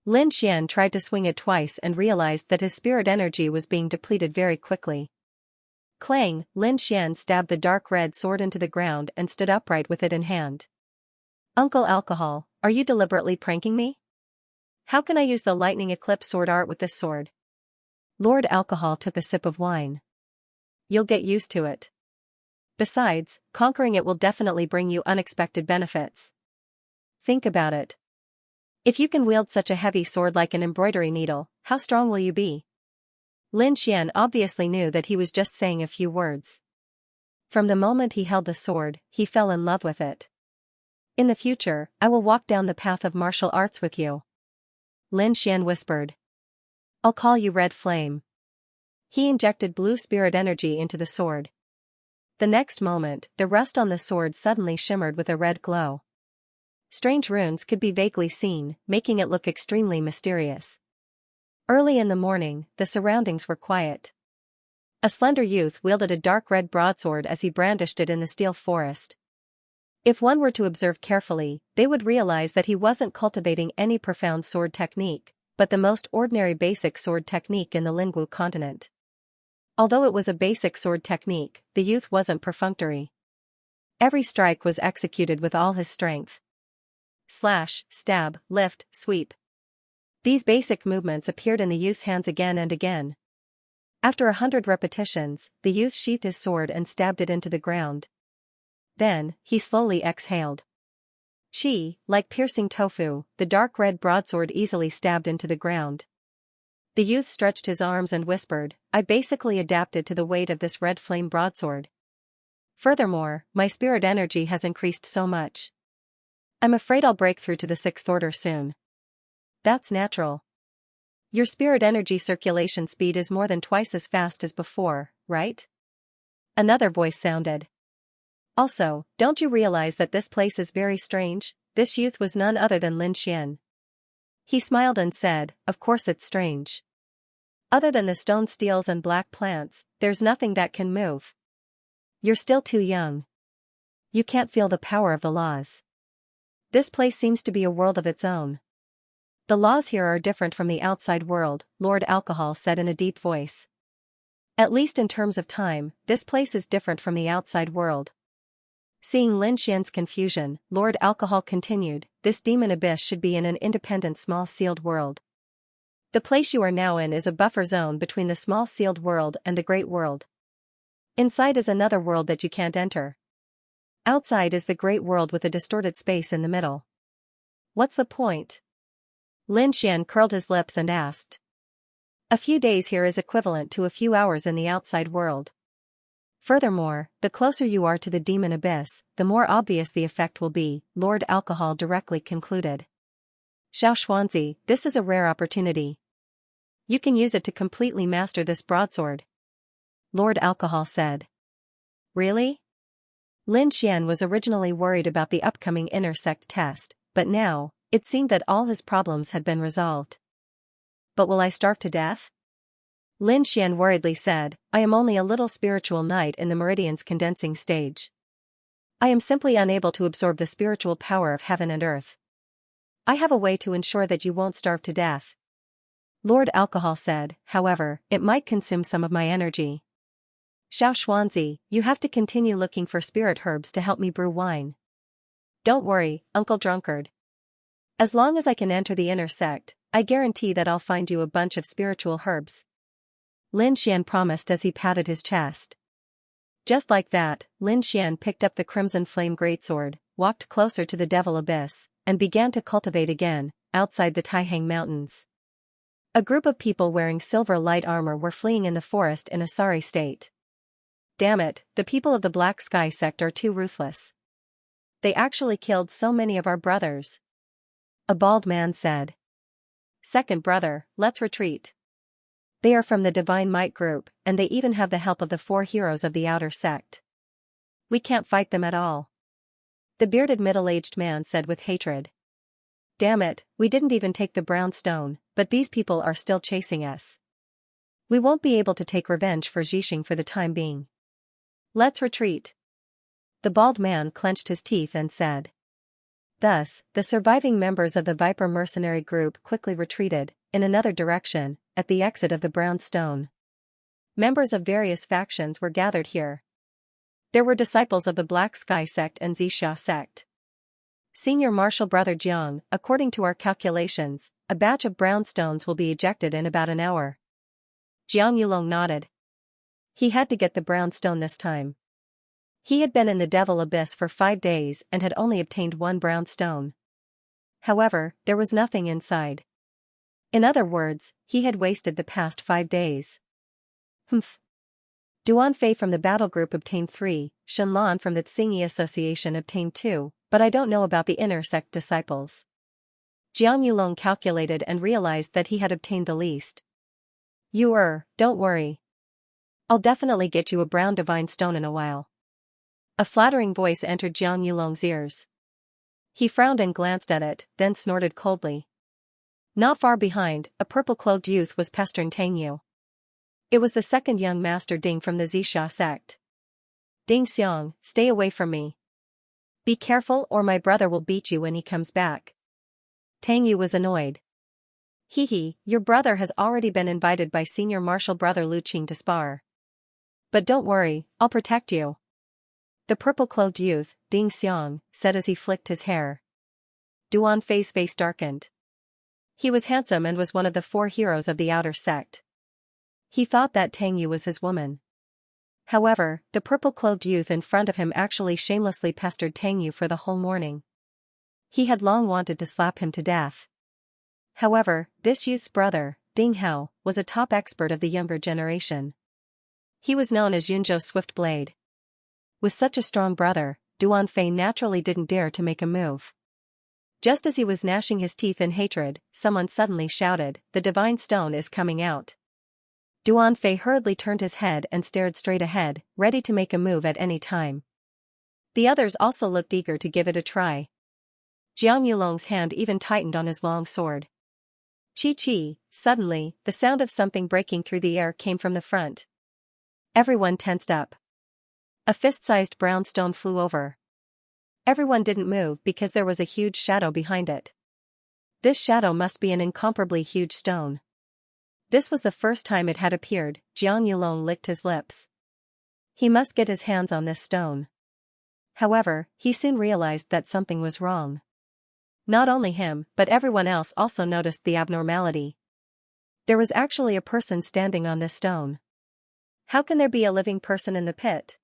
Lin Xian tried to swing it twice and realized that his spirit energy was being depleted very quickly. Clang, Lin Xian stabbed the dark red sword into the ground and stood upright with it in hand. Uncle Alcohol, are you deliberately pranking me? How can I use the lightning eclipse sword art with this sword? Lord Alcohol took a sip of wine. You'll get used to it. Besides, conquering it will definitely bring you unexpected benefits. Think about it. If you can wield such a heavy sword like an embroidery needle, how strong will you be? Lin Xian obviously knew that he was just saying a few words. From the moment he held the sword, he fell in love with it. In the future, I will walk down the path of martial arts with you. Lin Xian whispered. I'll call you Red Flame. He injected blue spirit energy into the sword. The next moment, the rust on the sword suddenly shimmered with a red glow. Strange runes could be vaguely seen, making it look extremely mysterious. Early in the morning, the surroundings were quiet. A slender youth wielded a dark red broadsword as he brandished it in the steel forest. If one were to observe carefully, they would realize that he wasn't cultivating any profound sword technique, but the most ordinary basic sword technique in the Lingwu continent. Although it was a basic sword technique, the youth wasn't perfunctory. Every strike was executed with all his strength. Slash, stab, lift, sweep. These basic movements appeared in the youth's hands again and again. After 100 repetitions, the youth sheathed his sword and stabbed it into the ground. Then, he slowly exhaled. Chi, like piercing tofu, the dark red broadsword easily stabbed into the ground. The youth stretched his arms and whispered, I basically adapted to the weight of this red flame broadsword. Furthermore, my spirit energy has increased so much. I'm afraid I'll break through to the 6th order soon. That's natural. Your spirit energy circulation speed is more than twice as fast as before, right? Another voice sounded. Also, don't you realize that this place is very strange? This youth was none other than Lin Xian. He smiled and said, of course it's strange. Other than the stone steels and black plants, there's nothing that can move. You're still too young. You can't feel the power of the laws. This place seems to be a world of its own. The laws here are different from the outside world, Lord Alcohol said in a deep voice. At least in terms of time, this place is different from the outside world. Seeing Lin Xian's confusion, Lord Alcohol continued, this demon abyss should be in an independent small sealed world. The place you are now in is a buffer zone between the small sealed world and the great world. Inside is another world that you can't enter. Outside is the great world with a distorted space in the middle. What's the point? Lin Xian curled his lips and asked. A few days here is equivalent to a few hours in the outside world. Furthermore, the closer you are to the demon abyss, the more obvious the effect will be, Lord Alcohol directly concluded. Xianxia, this is a rare opportunity. You can use it to completely master this broadsword. Lord Alcohol said. Really? Lin Xian was originally worried about the upcoming intersect test, but now, it seemed that all his problems had been resolved. But will I starve to death? Lin Xian worriedly said, I am only a little spiritual knight in the meridian's condensing stage. I am simply unable to absorb the spiritual power of heaven and earth. I have a way to ensure that you won't starve to death. Lord Alcohol said, however, it might consume some of my energy. Xianxia, you have to continue looking for spirit herbs to help me brew wine. Don't worry, Uncle Drunkard. As long as I can enter the inner sect, I guarantee that I'll find you a bunch of spiritual herbs. Lin Xian promised as he patted his chest. Just like that, Lin Xian picked up the crimson flame greatsword, walked closer to the devil abyss, and began to cultivate again, outside the Taihang Mountains. A group of people wearing silver light armor were fleeing in the forest in a sorry state. Damn it, the people of the Black Sky sect are too ruthless. They actually killed so many of our brothers. A bald man said. Second brother, let's retreat. They are from the Divine Might group, and they even have the help of the 4 heroes of the outer sect. We can't fight them at all. The bearded middle-aged man said with hatred. Damn it, we didn't even take the brown stone, but these people are still chasing us. We won't be able to take revenge for Zhixing for the time being. Let's retreat. The bald man clenched his teeth and said. Thus, the surviving members of the Viper mercenary group quickly retreated, in another direction, at the exit of the Brown Stone. Members of various factions were gathered here. There were disciples of the Black Sky sect and Xianxia sect. Senior Marshal Brother Jiang, according to our calculations, a batch of brown stones will be ejected in about an hour. Jiang Yulong nodded. He had to get the brown stone this time. He had been in the Devil Abyss for 5 days and had only obtained 1 brown stone. However, there was nothing inside. In other words, he had wasted the past 5 days. Humph. Duan Fei from the battle group obtained 3, Shenlan from the Tsingy Association obtained 2, but I don't know about the inner sect disciples. Jiang Yulong calculated and realized that he had obtained the least. Don't worry. I'll definitely get you a brown divine stone in a while. A flattering voice entered Jiang Yulong's ears. He frowned and glanced at it, then snorted coldly. Not far behind, a purple-cloaked youth was pestering Tang Yu. It was the second young master Ding from the Xianxia sect. Ding Xiang, stay away from me. Be careful or my brother will beat you when he comes back. Tang Yu was annoyed. Hee, your brother has already been invited by Senior Marshal Brother Lu Qing to spar. But don't worry, I'll protect you. The purple-cloaked youth, Ding Xiang, said as he flicked his hair. Duan Fei's face darkened. He was handsome and was one of the 4 heroes of the outer sect. He thought that Tang Yu was his woman. However, the purple-cloaked youth in front of him actually shamelessly pestered Tang Yu for the whole morning. He had long wanted to slap him to death. However, this youth's brother, Ding Hao, was a top expert of the younger generation. He was known as Yunzhou Swiftblade. With such a strong brother, Duan Fei naturally didn't dare to make a move. Just as he was gnashing his teeth in hatred, someone suddenly shouted, "The divine stone is coming out." Duan Fei hurriedly turned his head and stared straight ahead, ready to make a move at any time. The others also looked eager to give it a try. Jiang Yulong's hand even tightened on his long sword. Chi. Suddenly, the sound of something breaking through the air came from the front. Everyone tensed up. A fist-sized brown stone flew over. Everyone didn't move because there was a huge shadow behind it. This shadow must be an incomparably huge stone. This was the first time it had appeared. Jiang Yulong licked his lips. He must get his hands on this stone. However, he soon realized that something was wrong. Not only him, but everyone else also noticed the abnormality. There was actually a person standing on this stone. How can there be a living person in the pit?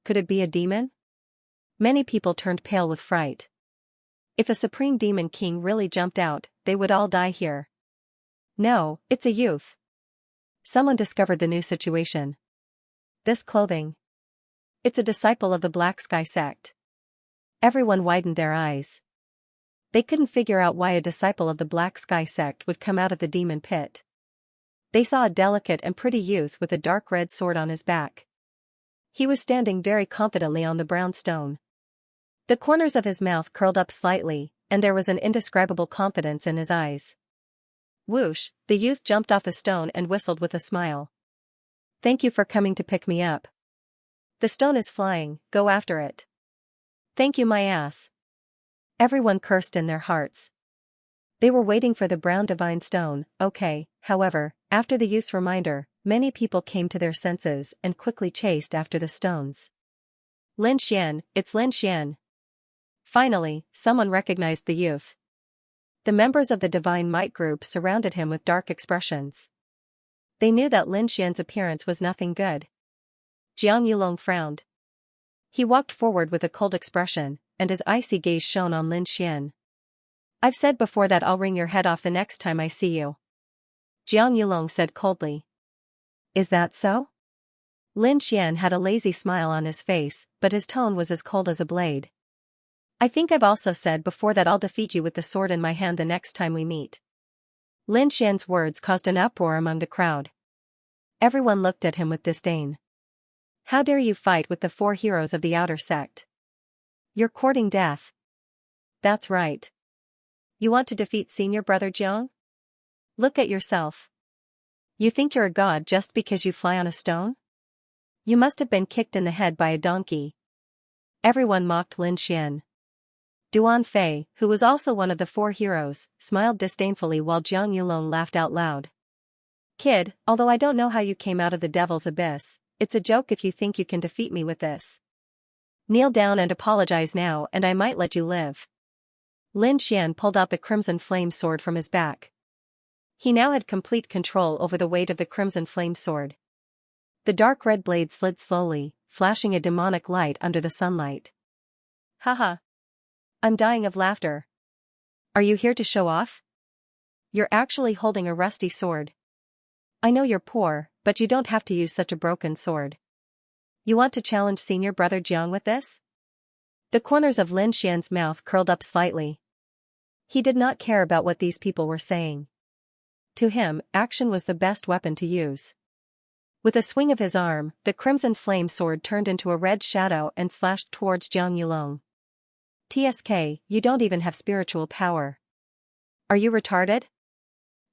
Could it be a demon? Many people turned pale with fright. If a supreme demon king really jumped out, they would all die here. No, it's a youth. Someone discovered the new situation. This clothing. It's a disciple of the Black Sky sect. Everyone widened their eyes. They couldn't figure out why a disciple of the Black Sky sect would come out of the demon pit. They saw a delicate and pretty youth with a dark red sword on his back. He was standing very confidently on the brown stone. The corners of his mouth curled up slightly, and there was an indescribable confidence in his eyes. Whoosh, the youth jumped off the stone and whistled with a smile. Thank you for coming to pick me up. The stone is flying, go after it. Thank you my ass. Everyone cursed in their hearts. They were waiting for the brown divine stone, okay. However, after the youth's reminder, many people came to their senses and quickly chased after the stones. Lin Xian, it's Lin Xian. Finally, someone recognized the youth. The members of the Divine Might group surrounded him with dark expressions. They knew that Lin Xian's appearance was nothing good. Jiang Yulong frowned. He walked forward with a cold expression, and his icy gaze shone on Lin Xian. I've said before that I'll wring your head off the next time I see you. Jiang Yulong said coldly. Is that so? Lin Xian had a lazy smile on his face, but his tone was as cold as a blade. I think I've also said before that I'll defeat you with the sword in my hand the next time we meet. Lin Xian's words caused an uproar among the crowd. Everyone looked at him with disdain. How dare you fight with the 4 heroes of the outer sect? You're courting death. That's right. You want to defeat senior brother Jiang? Look at yourself. You think you're a god just because you fly on a stone? You must have been kicked in the head by a donkey. Everyone mocked Lin Xian. Duan Fei, who was also one of the four heroes, smiled disdainfully while Jiang Yulong laughed out loud. Kid, although I don't know how you came out of the devil's abyss, it's a joke if you think you can defeat me with this. Kneel down and apologize now and I might let you live. Lin Xian pulled out the crimson flame sword from his back. He now had complete control over the weight of the crimson flame sword. The dark red blade slid slowly, flashing a demonic light under the sunlight. Haha. I'm dying of laughter. Are you here to show off? You're actually holding a rusty sword. I know you're poor, but you don't have to use such a broken sword. You want to challenge senior brother Jiang with this? The corners of Lin Xian's mouth curled up slightly. He did not care about what these people were saying. To him, action was the best weapon to use. With a swing of his arm, the crimson flame sword turned into a red shadow and slashed towards Jiang Yulong. TSK, you don't even have spiritual power. Are you retarded?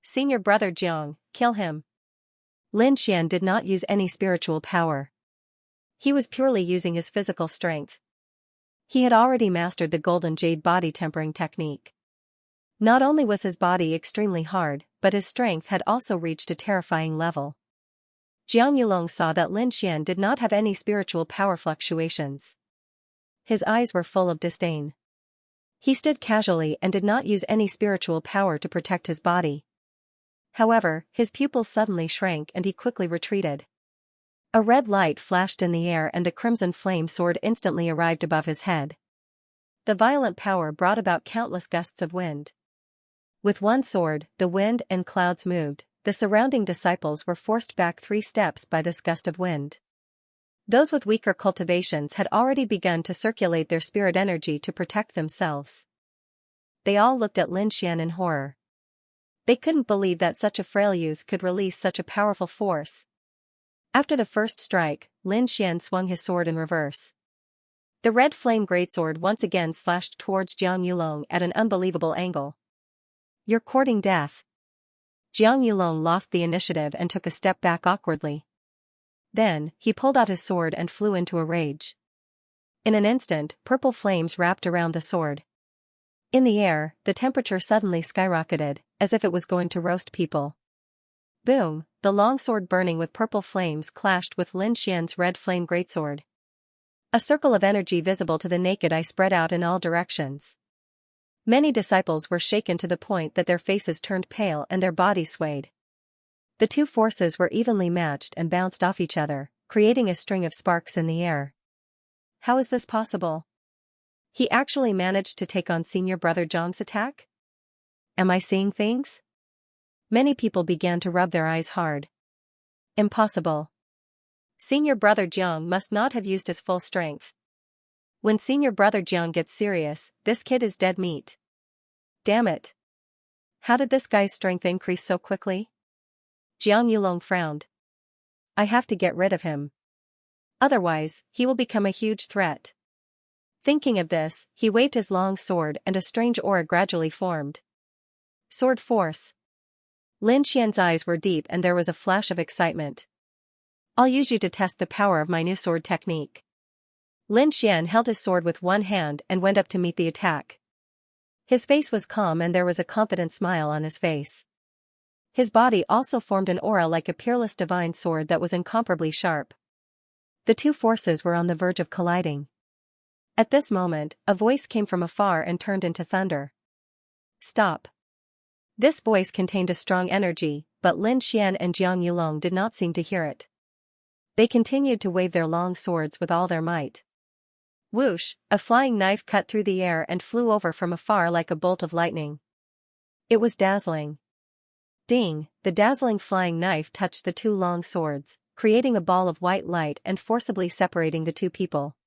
Senior brother Jiang, kill him. Lin Xian did not use any spiritual power. He was purely using his physical strength. He had already mastered the golden jade body tempering technique. Not only was his body extremely hard, but his strength had also reached a terrifying level. Jiang Yulong saw that Lin Xian did not have any spiritual power fluctuations. His eyes were full of disdain. He stood casually and did not use any spiritual power to protect his body. However, his pupils suddenly shrank and he quickly retreated. A red light flashed in the air and the crimson flame sword instantly arrived above his head. The violent power brought about countless gusts of wind. With one sword, the wind and clouds moved. The surrounding disciples were forced back 3 steps by this gust of wind. Those with weaker cultivations had already begun to circulate their spirit energy to protect themselves. They all looked at Lin Xian in horror. They couldn't believe that such a frail youth could release such a powerful force. After the first strike, Lin Xian swung his sword in reverse. The red flame greatsword once again slashed towards Jiang Yulong at an unbelievable angle. You're courting death. Jiang Yulong lost the initiative and took a step back awkwardly. Then, he pulled out his sword and flew into a rage. In an instant, purple flames wrapped around the sword. In the air, the temperature suddenly skyrocketed, as if it was going to roast people. Boom, the long sword burning with purple flames clashed with Lin Xian's red flame greatsword. A circle of energy visible to the naked eye spread out in all directions. Many disciples were shaken to the point that their faces turned pale and their bodies swayed. The two forces were evenly matched and bounced off each other, creating a string of sparks in the air. How is this possible? He actually managed to take on senior brother Zhang's attack? Am I seeing things? Many people began to rub their eyes hard. Impossible. Senior brother Jiang must not have used his full strength. When senior brother Jiang gets serious, this kid is dead meat. Damn it. How did this guy's strength increase so quickly? Jiang Yulong frowned. I have to get rid of him. Otherwise, he will become a huge threat. Thinking of this, he waved his long sword and a strange aura gradually formed. Sword force. Lin Xian's eyes were deep and there was a flash of excitement. I'll use you to test the power of my new sword technique. Lin Xian held his sword with one hand and went up to meet the attack. His face was calm and there was a confident smile on his face. His body also formed an aura like a peerless divine sword that was incomparably sharp. The two forces were on the verge of colliding. At this moment, a voice came from afar and turned into thunder. Stop. This voice contained a strong energy, but Lin Xian and Jiang Yulong did not seem to hear it. They continued to wave their long swords with all their might. Whoosh, a flying knife cut through the air and flew over from afar like a bolt of lightning. It was dazzling. Ding, the dazzling flying knife touched the two long swords, creating a ball of white light and forcibly separating the two people.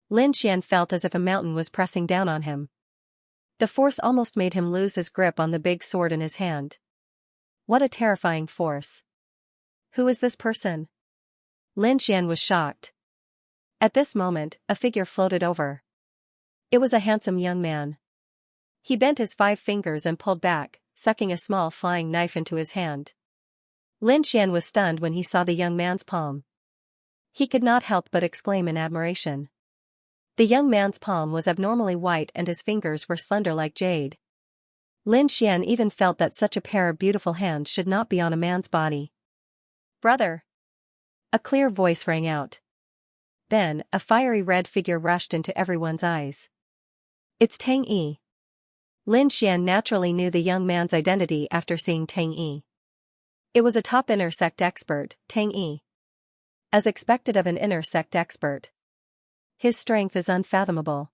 Lin Xian felt as if a mountain was pressing down on him. The force almost made him lose his grip on the big sword in his hand. What a terrifying force. Who is this person? Lin Xian was shocked. At this moment, a figure floated over. It was a handsome young man. He bent his 5 fingers and pulled back, sucking a small flying knife into his hand. Lin Xian was stunned when he saw the young man's palm. He could not help but exclaim in admiration. The young man's palm was abnormally white and his fingers were slender like jade. Lin Xian even felt that such a pair of beautiful hands should not be on a man's body. "Brother!" A clear voice rang out. Then, a fiery red figure rushed into everyone's eyes. "It's Tang Yi." Lin Xian naturally knew the young man's identity after seeing Tang Yi. It was a top inner sect expert, Tang Yi. As expected of an inner sect expert. His strength is unfathomable.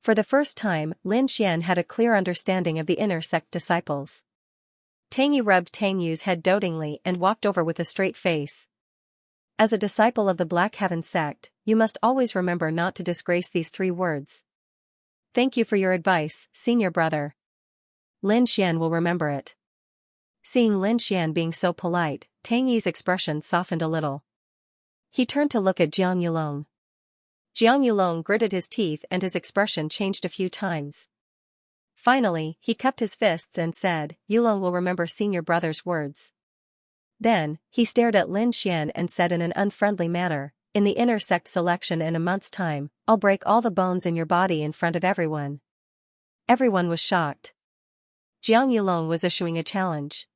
For the first time, Lin Xian had a clear understanding of the inner sect disciples. Tang Yi rubbed Tang Yu's head dotingly and walked over with a straight face. "As a disciple of the Black Heaven sect, you must always remember not to disgrace these 3 words. Thank you for your advice, senior brother. Lin Xian will remember it." Seeing Lin Xian being so polite, Tang Yi's expression softened a little. He turned to look at Jiang Yulong. Jiang Yulong gritted his teeth and his expression changed a few times. Finally, he cupped his fists and said, "Yulong will remember senior brother's words." Then, he stared at Lin Xian and said in an unfriendly manner, "In the inner sect selection in a month's time, I'll break all the bones in your body in front of everyone." Everyone was shocked. Jiang Yulong was issuing a challenge.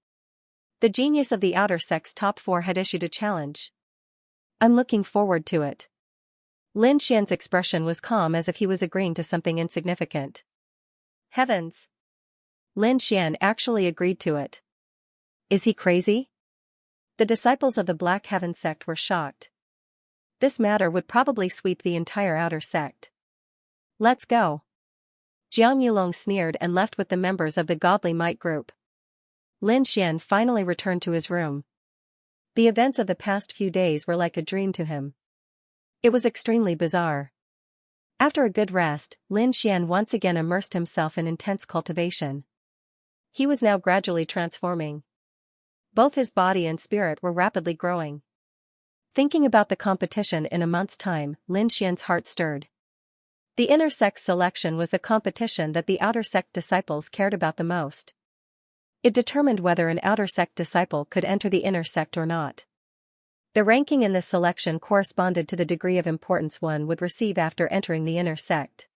The genius of the outer sect's top 4 had issued a challenge. "I'm looking forward to it." Lin Xian's expression was calm as if he was agreeing to something insignificant. Heavens! Lin Xian actually agreed to it. Is he crazy? The disciples of the Black Heaven sect were shocked. This matter would probably sweep the entire outer sect. "Let's go." Jiang Yulong sneered and left with the members of the Godly Might group. Lin Xian finally returned to his room. The events of the past few days were like a dream to him. It was extremely bizarre. After a good rest, Lin Xian once again immersed himself in intense cultivation. He was now gradually transforming. Both his body and spirit were rapidly growing. Thinking about the competition in a month's time, Lin Xian's heart stirred. The inner sect selection was the competition that the outer sect disciples cared about the most. It determined whether an outer sect disciple could enter the inner sect or not. The ranking in this selection corresponded to the degree of importance one would receive after entering the inner sect.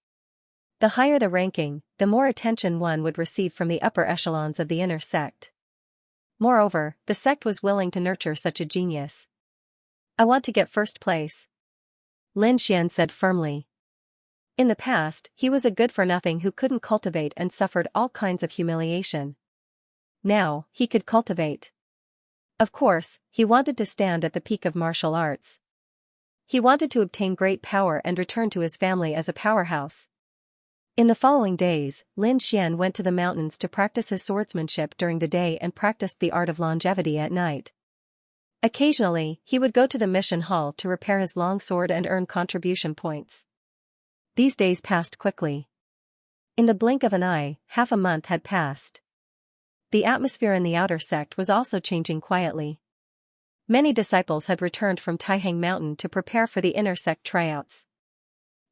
The higher the ranking, the more attention one would receive from the upper echelons of the inner sect. Moreover, the sect was willing to nurture such a genius. "I want to get first place," Lin Xian said firmly. In the past, he was a good-for-nothing who couldn't cultivate and suffered all kinds of humiliation. Now, he could cultivate. Of course, he wanted to stand at the peak of martial arts. He wanted to obtain great power and return to his family as a powerhouse. In the following days, Lin Xian went to the mountains to practice his swordsmanship during the day and practiced the art of longevity at night. Occasionally, he would go to the mission hall to repair his long sword and earn contribution points. These days passed quickly. In the blink of an eye, half a month had passed. The atmosphere in the outer sect was also changing quietly. Many disciples had returned from Taihang Mountain to prepare for the inner sect tryouts.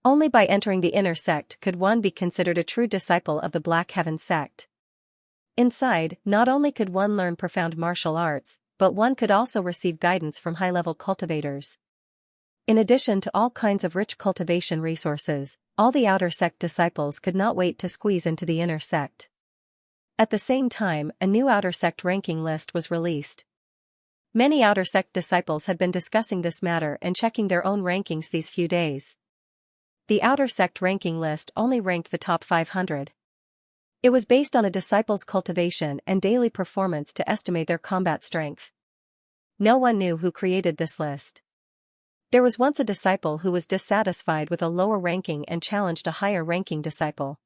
Only by entering the inner sect could one be considered a true disciple of the Black Heaven sect. Inside, not only could one learn profound martial arts, but one could also receive guidance from high-level cultivators. In addition to all kinds of rich cultivation resources, all the outer sect disciples could not wait to squeeze into the inner sect. At the same time, a new outer sect ranking list was released. Many outer sect disciples had been discussing this matter and checking their own rankings these few days. The outer sect ranking list only ranked the top 500. It was based on a disciple's cultivation and daily performance to estimate their combat strength. No one knew who created this list. There was once a disciple who was dissatisfied with a lower ranking and challenged a higher ranking disciple.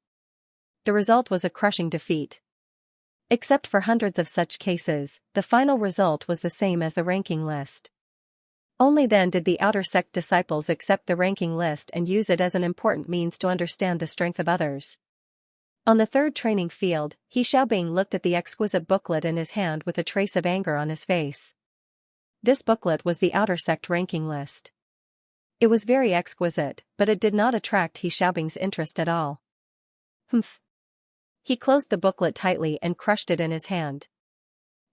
The result was a crushing defeat. Except for hundreds of such cases, the final result was the same as the ranking list. Only then did the outer sect disciples accept the ranking list and use it as an important means to understand the strength of others. On the third training field, He Xiaobing looked at the exquisite booklet in his hand with a trace of anger on his face. This booklet was the outer sect ranking list. It was very exquisite, but it did not attract He Xiaobing's interest at all. Humph. He closed the booklet tightly and crushed it in his hand.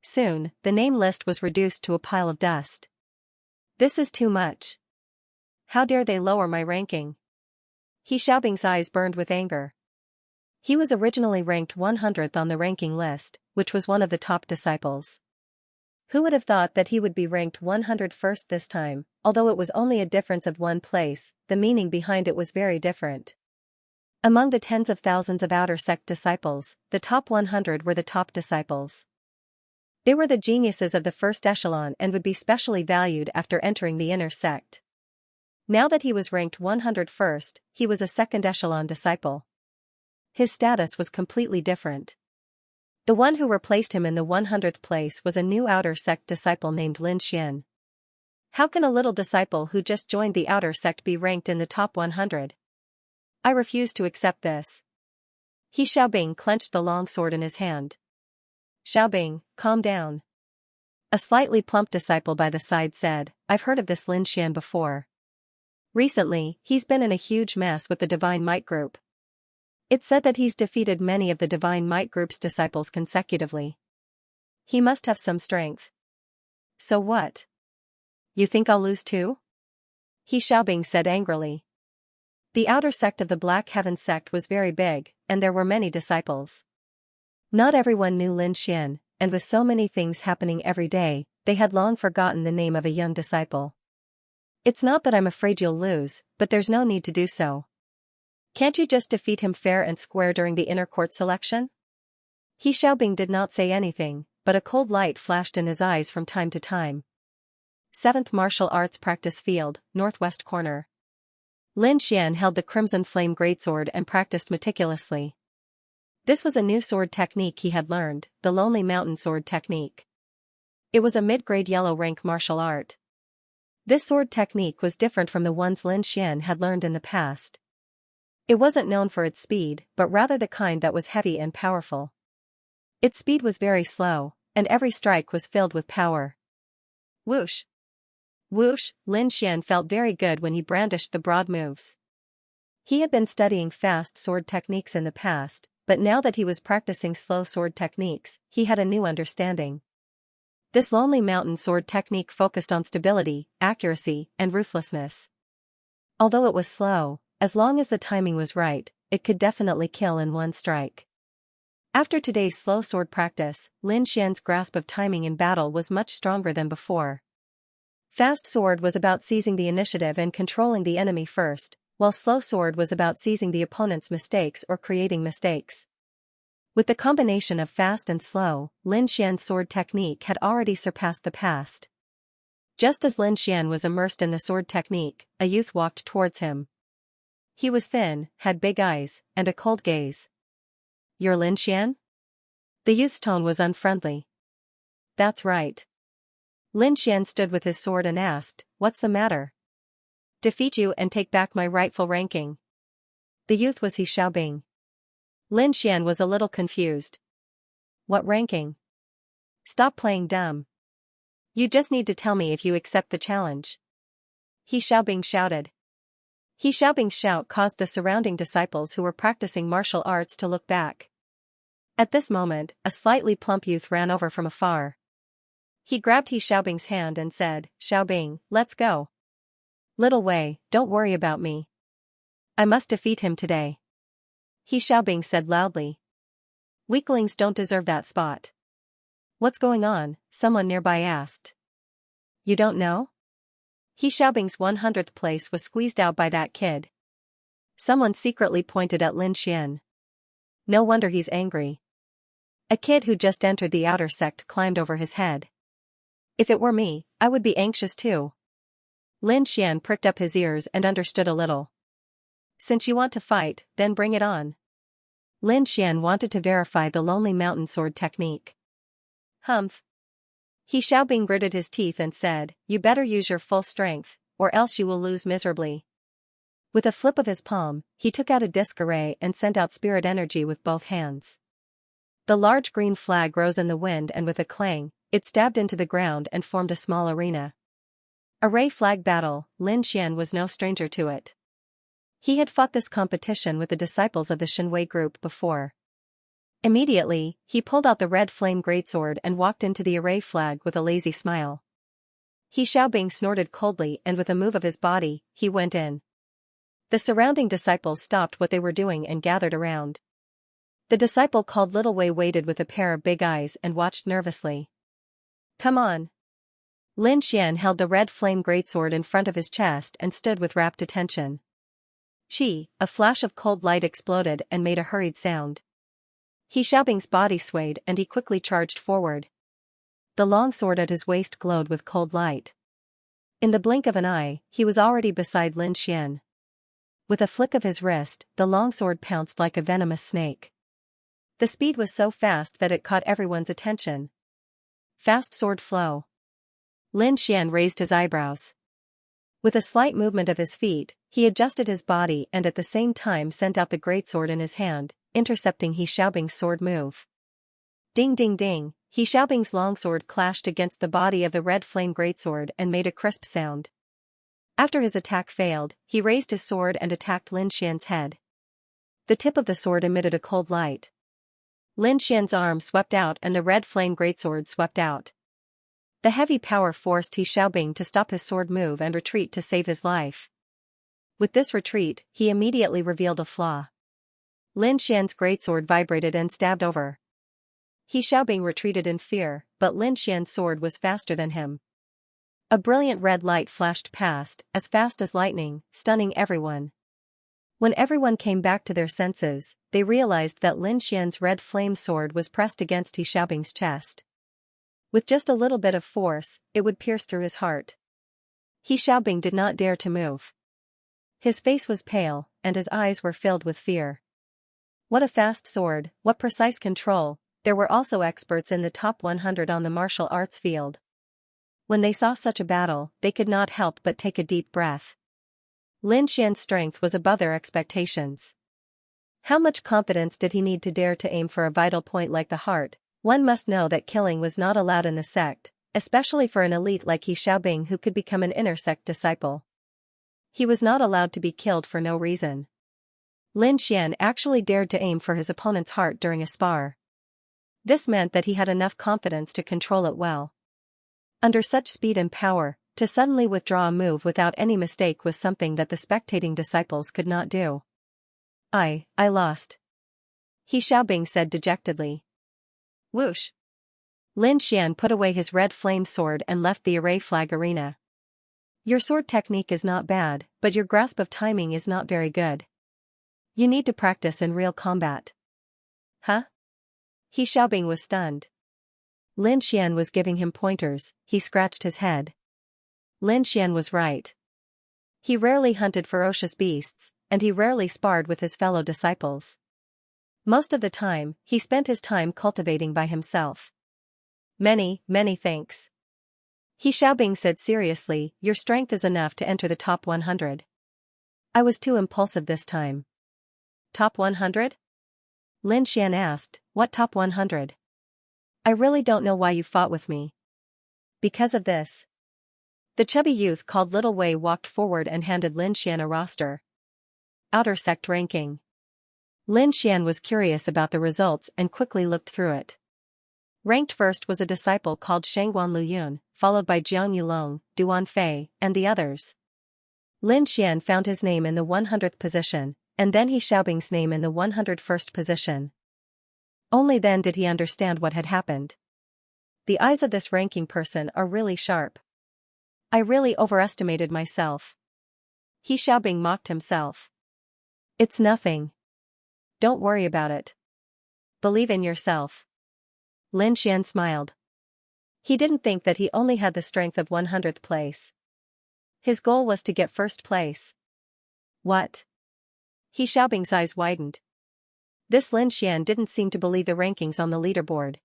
Soon, the name list was reduced to a pile of dust. This is too much. How dare they lower my ranking? He Xiaobing's eyes burned with anger. He was originally ranked 100th on the ranking list, which was one of the top disciples. Who would have thought that he would be ranked 101st this time? Although it was only a difference of one place, the meaning behind it was very different. Among the tens of thousands of outer sect disciples, the top 100 were the top disciples. They were the geniuses of the first echelon and would be specially valued after entering the inner sect. Now that he was ranked 101st, he was a second echelon disciple. His status was completely different. The one who replaced him in the 100th place was a new outer sect disciple named Lin Xian. How can a little disciple who just joined the outer sect be ranked in the top 100? I refuse to accept this. He Xiaobing clenched the long sword in his hand. Xiaobing, calm down. A slightly plump disciple by the side said, I've heard of this Lin Xian before. Recently, he's been in a huge mess with the Divine Might group. It's said that he's defeated many of the Divine Might group's disciples consecutively. He must have some strength. So what? You think I'll lose too? He Xiaobing said angrily. The outer sect of the Black Heaven sect was very big, and there were many disciples. Not everyone knew Lin Xian, and with so many things happening every day, they had long forgotten the name of a young disciple. It's not that I'm afraid you'll lose, but there's no need to do so. Can't you just defeat him fair and square during the inner court selection? He Xiaobing did not say anything, but a cold light flashed in his eyes from time to time. 7th Martial Arts Practice Field, Northwest Corner. Lin Xian held the Crimson Flame Greatsword and practiced meticulously. This was a new sword technique he had learned, the Lonely Mountain Sword technique. It was a mid-grade yellow rank martial art. This sword technique was different from the ones Lin Xian had learned in the past. It wasn't known for its speed, but rather the kind that was heavy and powerful. Its speed was very slow, and every strike was filled with power. Whoosh! Whoosh! Lin Xian felt very good when he brandished the broad moves. He had been studying fast sword techniques in the past, but now that he was practicing slow sword techniques, he had a new understanding. This Lonely Mountain Sword technique focused on stability, accuracy, and ruthlessness. Although it was slow, as long as the timing was right, it could definitely kill in one strike. After today's slow sword practice, Lin Xian's grasp of timing in battle was much stronger than before. Fast sword was about seizing the initiative and controlling the enemy first, while slow sword was about seizing the opponent's mistakes or creating mistakes. With the combination of fast and slow, Lin Xian's sword technique had already surpassed the past. Just as Lin Xian was immersed in the sword technique, a youth walked towards him. He was thin, had big eyes, and a cold gaze. You're Lin Xian? The youth's tone was unfriendly. That's right. Lin Xian stood with his sword and asked, What's the matter? Defeat you and take back my rightful ranking. The youth was He Xiaobing. Lin Xian was a little confused. What ranking? Stop playing dumb. You just need to tell me if you accept the challenge. He Xiaobing shouted. He Xiaobing's shout caused the surrounding disciples who were practicing martial arts to look back. At this moment, a slightly plump youth ran over from afar. He grabbed He Xiaobing's hand and said, Xiaobing, let's go. Little Wei, don't worry about me. I must defeat him today. He Xiaobing said loudly. Weaklings don't deserve that spot. What's going on? Someone nearby asked. You don't know? He Xiaobing's 100th place was squeezed out by that kid. Someone secretly pointed at Lin Xian. No wonder he's angry. A kid who just entered the outer sect climbed over his head. If it were me, I would be anxious too. Lin Xian pricked up his ears and understood a little. Since you want to fight, then bring it on. Lin Xian wanted to verify the Lonely Mountain Sword technique. Humph. He Xiaobing gritted his teeth and said, You better use your full strength, or else you will lose miserably. With a flip of his palm, he took out a disc array and sent out spirit energy with both hands. The large green flag rose in the wind and with a clang, it stabbed into the ground and formed a small arena. Array flag battle, Lin Xian was no stranger to it. He had fought this competition with the disciples of the Shenwei group before. Immediately, he pulled out the red flame greatsword and walked into the array flag with a lazy smile. He Xiaobing snorted coldly and with a move of his body, he went in. The surrounding disciples stopped what they were doing and gathered around. The disciple called Little Wei waited with a pair of big eyes and watched nervously. Come on. Lin Xian held the red flame greatsword in front of his chest and stood with rapt attention. Chi, a flash of cold light exploded and made a hurried sound. He Xiaobing's body swayed and he quickly charged forward. The long sword at his waist glowed with cold light. In the blink of an eye, he was already beside Lin Xian. With a flick of his wrist, the long sword pounced like a venomous snake. The speed was so fast that it caught everyone's attention. Fast sword flow. Lin Xian raised his eyebrows. With a slight movement of his feet, he adjusted his body and at the same time sent out the greatsword in his hand, intercepting He Xiaobing's sword move. Ding ding ding, He Xiaobing's longsword clashed against the body of the red flame greatsword and made a crisp sound. After his attack failed, he raised his sword and attacked Lin Xian's head. The tip of the sword emitted a cold light. Lin Xian's arm swept out and the red flame greatsword swept out. The heavy power forced He Xiaobing to stop his sword move and retreat to save his life. With this retreat, he immediately revealed a flaw. Lin Xian's greatsword vibrated and stabbed over. He Xiaobing retreated in fear, but Lin Xian's sword was faster than him. A brilliant red light flashed past, as fast as lightning, stunning everyone. When everyone came back to their senses, they realized that Lin Xian's red flame sword was pressed against He Xiaobing's chest. With just a little bit of force, it would pierce through his heart. He Xiaobing did not dare to move. His face was pale, and his eyes were filled with fear. What a fast sword, what precise control. There were also experts in the top 100 on the martial arts field. When they saw such a battle, they could not help but take a deep breath. Lin Xian's strength was above their expectations. How much confidence did he need to dare to aim for a vital point like the heart? One must know that killing was not allowed in the sect, especially for an elite like He Xiaobing who could become an inner sect disciple. He was not allowed to be killed for no reason. Lin Xian actually dared to aim for his opponent's heart during a spar. This meant that he had enough confidence to control it well. Under such speed and power, to suddenly withdraw a move without any mistake was something that the spectating disciples could not do. I lost. He Xiaobing said dejectedly. Whoosh! Lin Xian put away his red flame sword and left the array flag arena. Your sword technique is not bad, but your grasp of timing is not very good. You need to practice in real combat. Huh? He Xiaobing was stunned. Lin Xian was giving him pointers, he scratched his head. Lin Xian was right. He rarely hunted ferocious beasts, and he rarely sparred with his fellow disciples. Most of the time, he spent his time cultivating by himself. Many thanks. He Xiaobing said seriously, your strength is enough to enter the top 100. I was too impulsive this time. Top 100? Lin Xian asked, what top 100? I really don't know why you fought with me. Because of this. The chubby youth called Little Wei walked forward and handed Lin Xian a roster. Outer sect ranking. Lin Xian was curious about the results and quickly looked through it. Ranked first was a disciple called Shangguan Luyun, followed by Jiang Yulong, Duan Fei, and the others. Lin Xian found his name in the 100th position, and then He Xiaobing's name in the 101st position. Only then did he understand what had happened. The eyes of this ranking person are really sharp. I really overestimated myself. He Xiaobing mocked himself. It's nothing. Don't worry about it. Believe in yourself. Lin Xian smiled. He didn't think that he only had the strength of 100th place. His goal was to get first place. What? He Xiaobing's eyes widened. This Lin Xian didn't seem to believe the rankings on the leaderboard.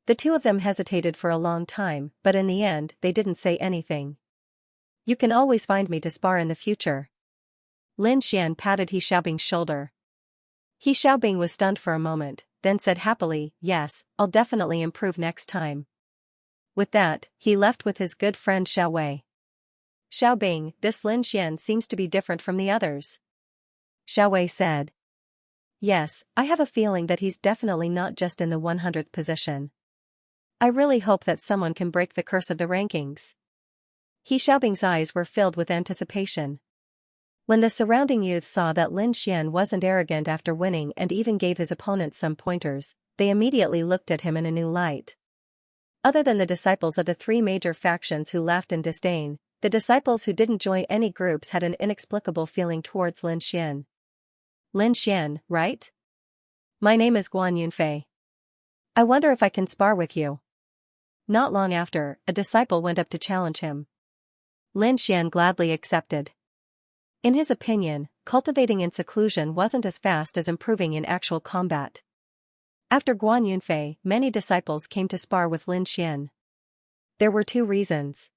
The two of them hesitated for a long time, but in the end they didn't say anything. You can always find me to spar in the future. Lin Xian patted He Xiaobing's shoulder. He Xiaobing was stunned for a moment, then said happily, yes, I'll definitely improve next time. With that, he left with his good friend Xiao Wei. Xiaobing, this Lin Xian seems to be different from the others. Xiao Wei said. Yes, I have a feeling that he's definitely not just in the 100th position. I really hope that someone can break the curse of the rankings. He Xiaobing's eyes were filled with anticipation. When the surrounding youths saw that Lin Xian wasn't arrogant after winning and even gave his opponents some pointers, they immediately looked at him in a new light. Other than the disciples of the three major factions who laughed in disdain, the disciples who didn't join any groups had an inexplicable feeling towards Lin Xian. Lin Xian, right? My name is Guan Yunfei. I wonder if I can spar with you. Not long after, a disciple went up to challenge him. Lin Xian gladly accepted. In his opinion, cultivating in seclusion wasn't as fast as improving in actual combat. After Guan Yunfei, many disciples came to spar with Lin Xian. There were two reasons.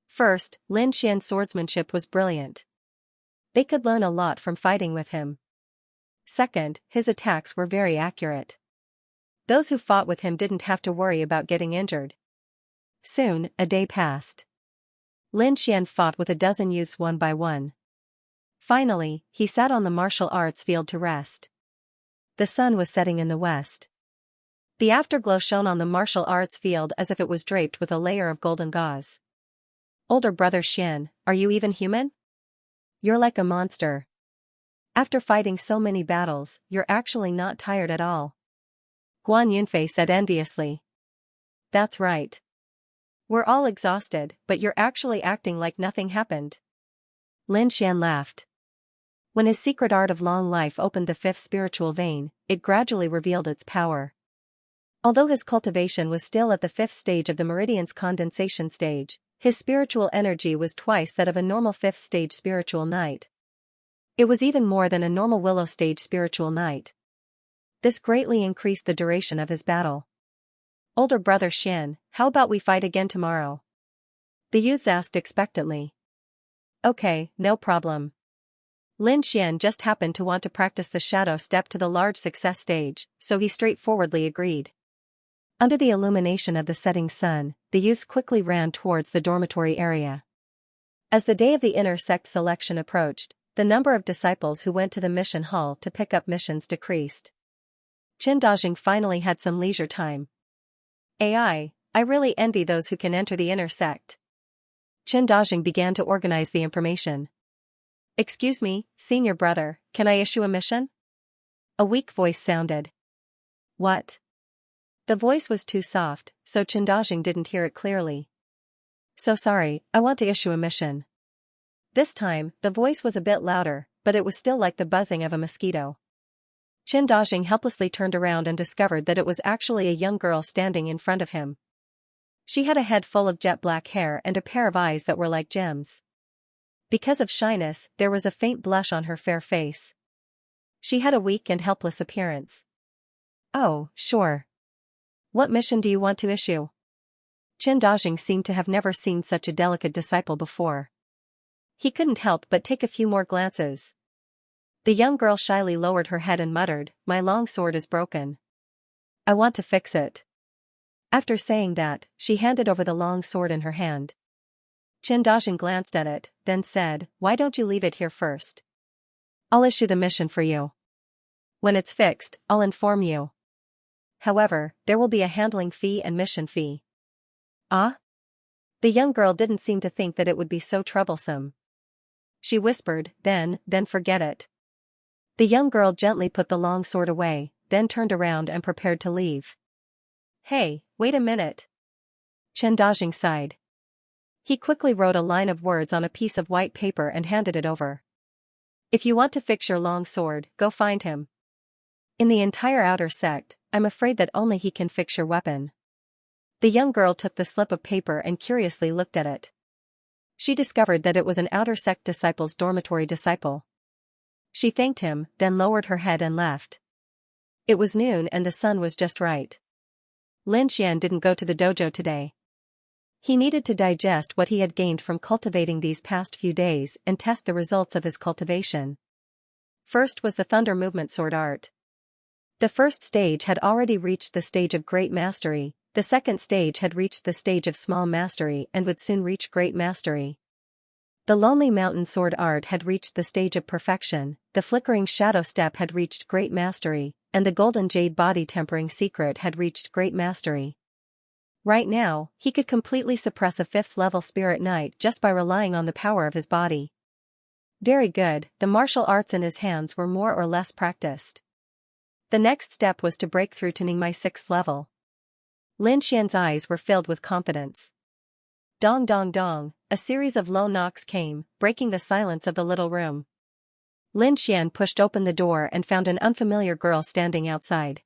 First, Lin Xian's swordsmanship was brilliant. They could learn a lot from fighting with him. Second, his attacks were very accurate. Those who fought with him didn't have to worry about getting injured. Soon, a day passed. Lin Xian fought with a dozen youths one by one. Finally, he sat on the martial arts field to rest. The sun was setting in the west. The afterglow shone on the martial arts field as if it was draped with a layer of golden gauze. Older brother Xian, are you even human? You're like a monster. After fighting so many battles, you're actually not tired at all. Guan Yunfei said enviously. That's right. We're all exhausted, but you're actually acting like nothing happened. Lin Xian laughed. When his secret art of long life opened the fifth spiritual vein, it gradually revealed its power. Although his cultivation was still at the fifth stage of the meridian's condensation stage, his spiritual energy was twice that of a normal fifth stage spiritual knight. It was even more than a normal willow stage spiritual knight. This greatly increased the duration of his battle. Older brother Xian, how about we fight again tomorrow? The youths asked expectantly. Okay, no problem. Lin Xian just happened to want to practice the shadow step to the large success stage, so he straightforwardly agreed. Under the illumination of the setting sun, the youths quickly ran towards the dormitory area. As the day of the inner sect selection approached, the number of disciples who went to the mission hall to pick up missions decreased. Qin Dajing finally had some leisure time. I really envy those who can enter the inner sect. Qin Dajing began to organize the information. Excuse me, senior brother, can I issue a mission? A weak voice sounded. What? The voice was too soft, so Qin Dajing didn't hear it clearly. So sorry, I want to issue a mission. This time, the voice was a bit louder, but it was still like the buzzing of a mosquito. Qin Dajing helplessly turned around and discovered that it was actually a young girl standing in front of him. She had a head full of jet black hair and a pair of eyes that were like gems. Because of shyness, there was a faint blush on her fair face. She had a weak and helpless appearance. Oh, sure. What mission do you want to issue? Qin Dajing seemed to have never seen such a delicate disciple before. He couldn't help but take a few more glances. The young girl shyly lowered her head and muttered, "My long sword is broken. I want to fix it." After saying that, she handed over the long sword in her hand. Qin Dajing glanced at it, then said, "Why don't you leave it here first? I'll issue the mission for you. When it's fixed, I'll inform you. However, there will be a handling fee and mission fee." Ah? The young girl didn't seem to think that it would be so troublesome. She whispered, then forget it." The young girl gently put the long sword away, then turned around and prepared to leave. Hey, wait a minute. Qin Dajing sighed. He quickly wrote a line of words on a piece of white paper and handed it over. "If you want to fix your long sword, go find him. In the entire outer sect, I'm afraid that only he can fix your weapon." The young girl took the slip of paper and curiously looked at it. She discovered that it was an outer sect disciple's dormitory disciple. She thanked him, then lowered her head and left. It was noon and the sun was just right. Lin Xian didn't go to the dojo today. He needed to digest what he had gained from cultivating these past few days and test the results of his cultivation. First was the thunder movement sword art. The first stage had already reached the stage of great mastery, the second stage had reached the stage of small mastery and would soon reach great mastery. The Lonely Mountain sword art had reached the stage of perfection, the flickering shadow step had reached great mastery, and the golden jade body tempering secret had reached great mastery. Right now, he could completely suppress a 5th-level spirit knight just by relying on the power of his body. Very good, the martial arts in his hands were more or less practiced. The next step was to break through to Ningmai 6th level. Lin Xian's eyes were filled with confidence. Dong dong dong, a series of low knocks came, breaking the silence of the little room. Lin Xian pushed open the door and found an unfamiliar girl standing outside.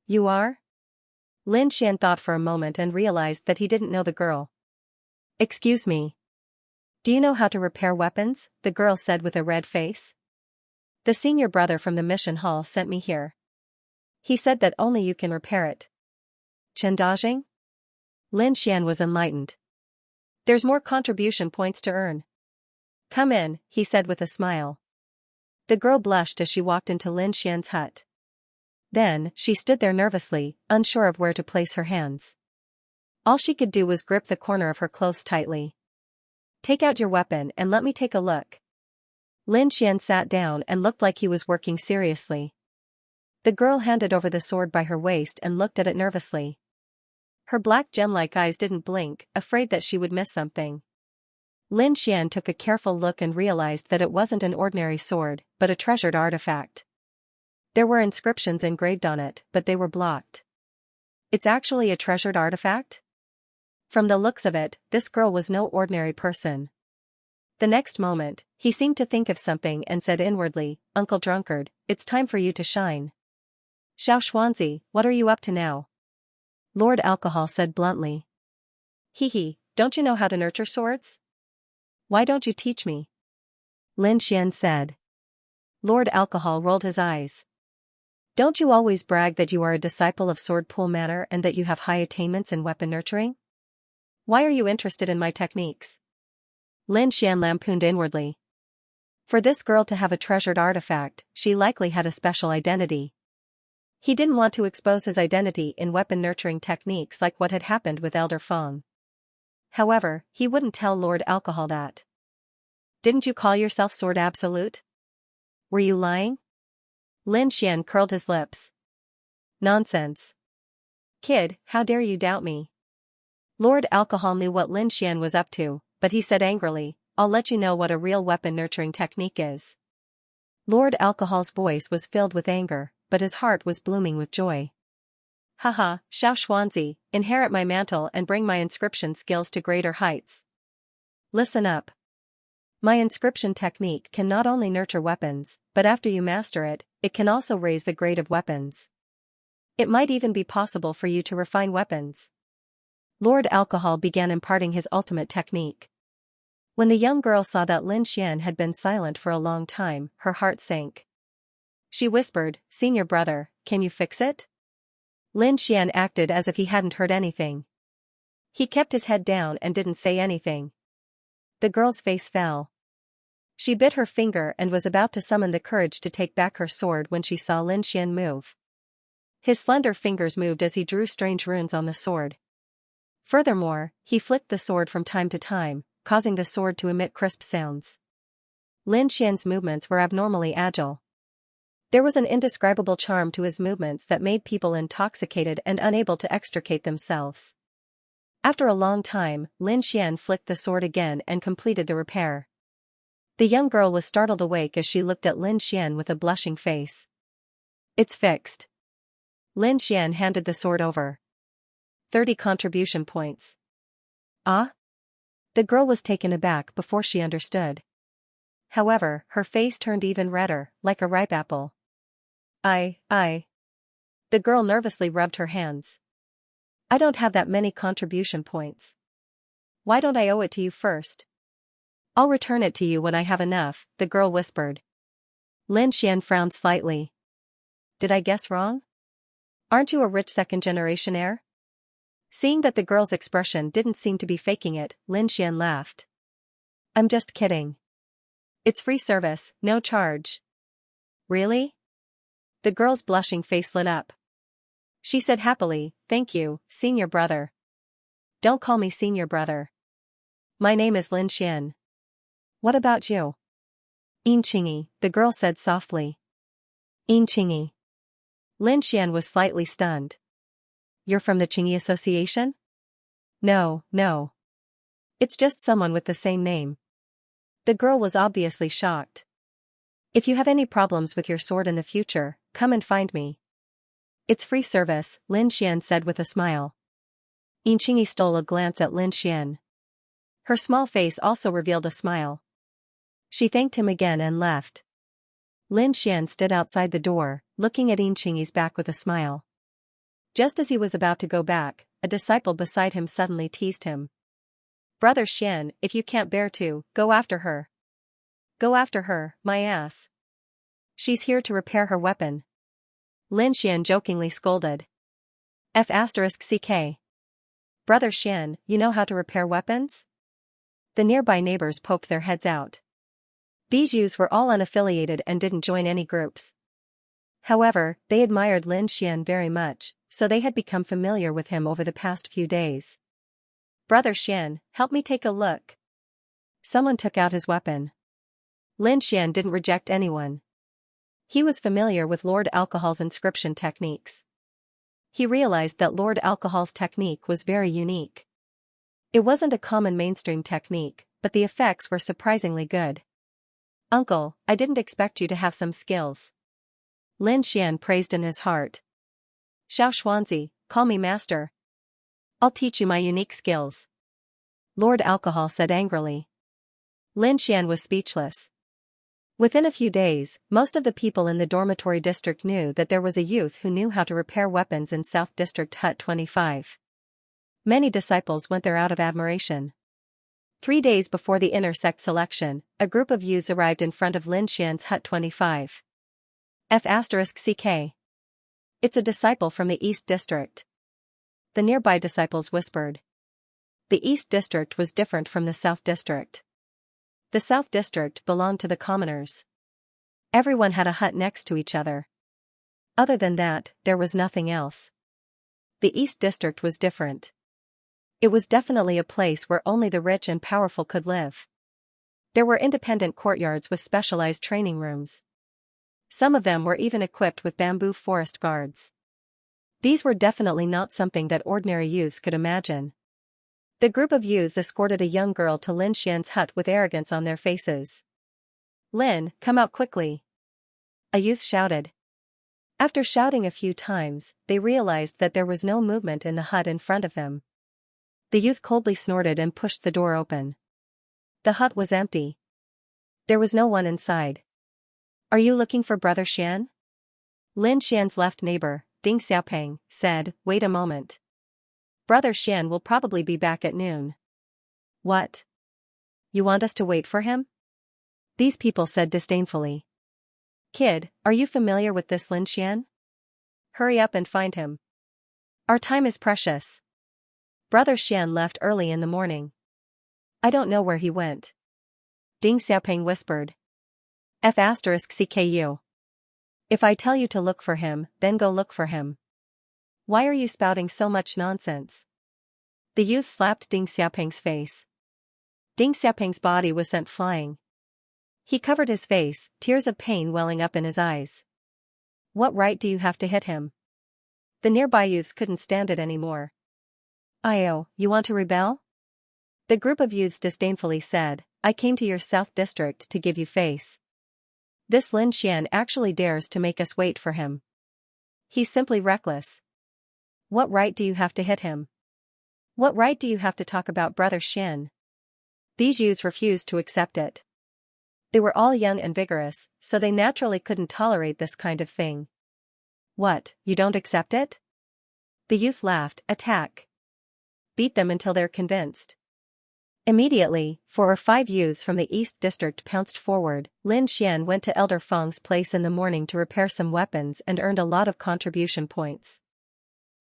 You are? Lin Xian thought for a moment and realized that he didn't know the girl. Excuse me. Do you know how to repair weapons? The girl said with a red face. The senior brother from the mission hall sent me here. He said that only you can repair it. Chendajing? Lin Xian was enlightened. There's more contribution points to earn. Come in, he said with a smile. The girl blushed as she walked into Lin Xian's hut. Then, she stood there nervously, unsure of where to place her hands. All she could do was grip the corner of her clothes tightly. Take out your weapon and let me take a look. Lin Xian sat down and looked like he was working seriously. The girl handed over the sword by her waist and looked at it nervously. Her black gem-like eyes didn't blink, afraid that she would miss something. Lin Xian took a careful look and realized that it wasn't an ordinary sword, but a treasured artifact. There were inscriptions engraved on it, but they were blocked. It's actually a treasured artifact? From the looks of it, this girl was no ordinary person. The next moment, he seemed to think of something and said inwardly, Uncle Drunkard, it's time for you to shine. Xiaoxuanzi, what are you up to now? Lord Alcohol said bluntly. Hee, don't you know how to nurture swords? Why don't you teach me? Lin Xian said. Lord Alcohol rolled his eyes. Don't you always brag that you are a disciple of Sword Pool Manor and that you have high attainments in weapon nurturing? Why are you interested in my techniques? Lin Xian lampooned inwardly. For this girl to have a treasured artifact, she likely had a special identity. He didn't want to expose his identity in weapon nurturing techniques like what had happened with Elder Feng. However, he wouldn't tell Lord Alcohol that. Didn't you call yourself Sword Absolute? Were you lying? Lin Xian curled his lips. Nonsense. Kid, how dare you doubt me? Lord Alcohol knew what Lin Xian was up to, but he said angrily, I'll let you know what a real weapon nurturing technique is. Lord Alcohol's voice was filled with anger, but his heart was blooming with joy. Haha, Xiaoxuanzi, inherit my mantle and bring my inscription skills to greater heights. Listen up. My inscription technique can not only nurture weapons, but after you master it, it can also raise the grade of weapons. It might even be possible for you to refine weapons. Lord Alcohol began imparting his ultimate technique. When the young girl saw that Lin Xian had been silent for a long time, her heart sank. She whispered, Senior brother, can you fix it? Lin Xian acted as if he hadn't heard anything. He kept his head down and didn't say anything. The girl's face fell. She bit her finger and was about to summon the courage to take back her sword when she saw Lin Xian move. His slender fingers moved as he drew strange runes on the sword. Furthermore, he flicked the sword from time to time, causing the sword to emit crisp sounds. Lin Xian's movements were abnormally agile. There was an indescribable charm to his movements that made people intoxicated and unable to extricate themselves. After a long time, Lin Xian flicked the sword again and completed the repair. The young girl was startled awake as she looked at Lin Xian with a blushing face. It's fixed. Lin Xian handed the sword over. 30 contribution points. Ah? The girl was taken aback before she understood. However, her face turned even redder, like a ripe apple. I. The girl nervously rubbed her hands. I don't have that many contribution points. Why don't I owe it to you first? I'll return it to you when I have enough, the girl whispered. Lin Xian frowned slightly. Did I guess wrong? Aren't you a rich second-generation heir? Seeing that the girl's expression didn't seem to be faking it, Lin Xian laughed. I'm just kidding. It's free service, no charge. Really? The girl's blushing face lit up. She said happily, thank you, senior brother. Don't call me senior brother. My name is Lin Xian. What about you? Xianxia, the girl said softly. Xianxia. Lin Xian was slightly stunned. You're from the Qingyi Association? No, no. It's just someone with the same name. The girl was obviously shocked. If you have any problems with your sword in the future, come and find me. It's free service, Lin Xian said with a smile. Xianxia stole a glance at Lin Xian. Her small face also revealed a smile. She thanked him again and left. Lin Xian stood outside the door, looking at Xianxia's back with a smile. Just as he was about to go back, a disciple beside him suddenly teased him. Brother Xian, if you can't bear to, go after her. Go after her, my ass. She's here to repair her weapon. Lin Xian jokingly scolded. F***ck. Brother Xian, you know how to repair weapons? The nearby neighbors poked their heads out. These youths were all unaffiliated and didn't join any groups. However, they admired Lin Xian very much, so they had become familiar with him over the past few days. Brother Xian, help me take a look. Someone took out his weapon. Lin Xian didn't reject anyone. He was familiar with Lord Alcohol's inscription techniques. He realized that Lord Alcohol's technique was very unique. It wasn't a common mainstream technique, but the effects were surprisingly good. Uncle, I didn't expect you to have some skills. Lin Xian praised in his heart. Xiao Xuanzi, call me master. I'll teach you my unique skills. Lord Alcohol said angrily. Lin Xian was speechless. Within a few days, most of the people in the dormitory district knew that there was a youth who knew how to repair weapons in South District Hut 25. Many disciples went there out of admiration. 3 days before the inner sect selection, a group of youths arrived in front of Lin Xian's Hut 25. F***ck. It's a disciple from the East District. The nearby disciples whispered. The East District was different from the South District. The South District belonged to the commoners. Everyone had a hut next to each other. Other than that, there was nothing else. The East District was different. It was definitely a place where only the rich and powerful could live. There were independent courtyards with specialized training rooms. Some of them were even equipped with bamboo forest guards. These were definitely not something that ordinary youths could imagine. The group of youths escorted a young girl to Lin Xian's hut with arrogance on their faces. Lin, come out quickly. A youth shouted. After shouting a few times, they realized that there was no movement in the hut in front of them. The youth coldly snorted and pushed the door open. The hut was empty. There was no one inside. Are you looking for Brother Xian? Lin Xian's left neighbor, Ding Xiaopeng, said, wait a moment. Brother Xian will probably be back at noon. What? You want us to wait for him? These people said disdainfully. Kid, are you familiar with this Lin Xian? Hurry up and find him. Our time is precious. Brother Xian left early in the morning. I don't know where he went. Ding Xiaopeng whispered. F***ck. If I tell you to look for him, then go look for him. Why are you spouting so much nonsense? The youth slapped Ding Xiaopeng's face. Ding Xiaopeng's body was sent flying. He covered his face, tears of pain welling up in his eyes. What right do you have to hit him? The nearby youths couldn't stand it anymore. Io, you want to rebel? The group of youths disdainfully said, I came to your South District to give you face. This Lin Xian actually dares to make us wait for him. He's simply reckless. What right do you have to hit him? What right do you have to talk about Brother Xian? These youths refused to accept it. They were all young and vigorous, so they naturally couldn't tolerate this kind of thing. What, you don't accept it? The youth laughed, attack. Beat them until they're convinced. Immediately, 4 or 5 youths from the East District pounced forward. Lin Xian went to Elder Feng's place in the morning to repair some weapons and earned a lot of contribution points.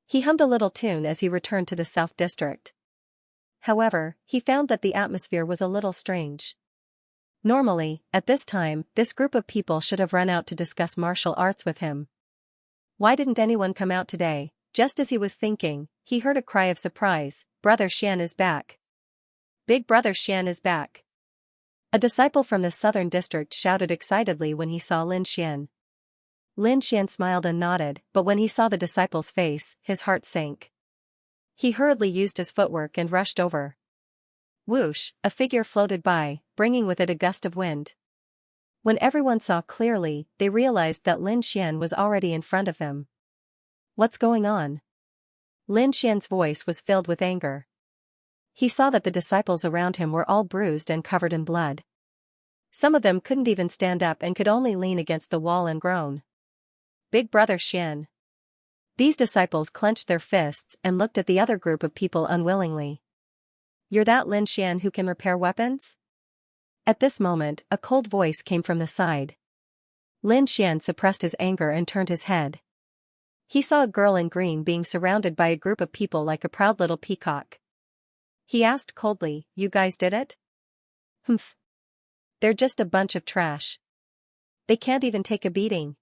He hummed a little tune as he returned to the South District. However, he found that the atmosphere was a little strange. Normally, at this time, this group of people should have run out to discuss martial arts with him. Why didn't anyone come out today? Just as he was thinking, he heard a cry of surprise, Brother Xian is back. Big Brother Xian is back. A disciple from the southern district shouted excitedly when he saw Lin Xian. Lin Xian smiled and nodded, but when he saw the disciple's face, his heart sank. He hurriedly used his footwork and rushed over. Whoosh, a figure floated by, bringing with it a gust of wind. When everyone saw clearly, they realized that Lin Xian was already in front of him. What's going on? Lin Xian's voice was filled with anger. He saw that the disciples around him were all bruised and covered in blood. Some of them couldn't even stand up and could only lean against the wall and groan. Big Brother Xian. These disciples clenched their fists and looked at the other group of people unwillingly. You're that Lin Xian who can repair weapons? At this moment, a cold voice came from the side. Lin Xian suppressed his anger and turned his head. He saw a girl in green being surrounded by a group of people like a proud little peacock. He asked coldly, "You guys did it?" "Humph. They're just a bunch of trash. They can't even take a beating,"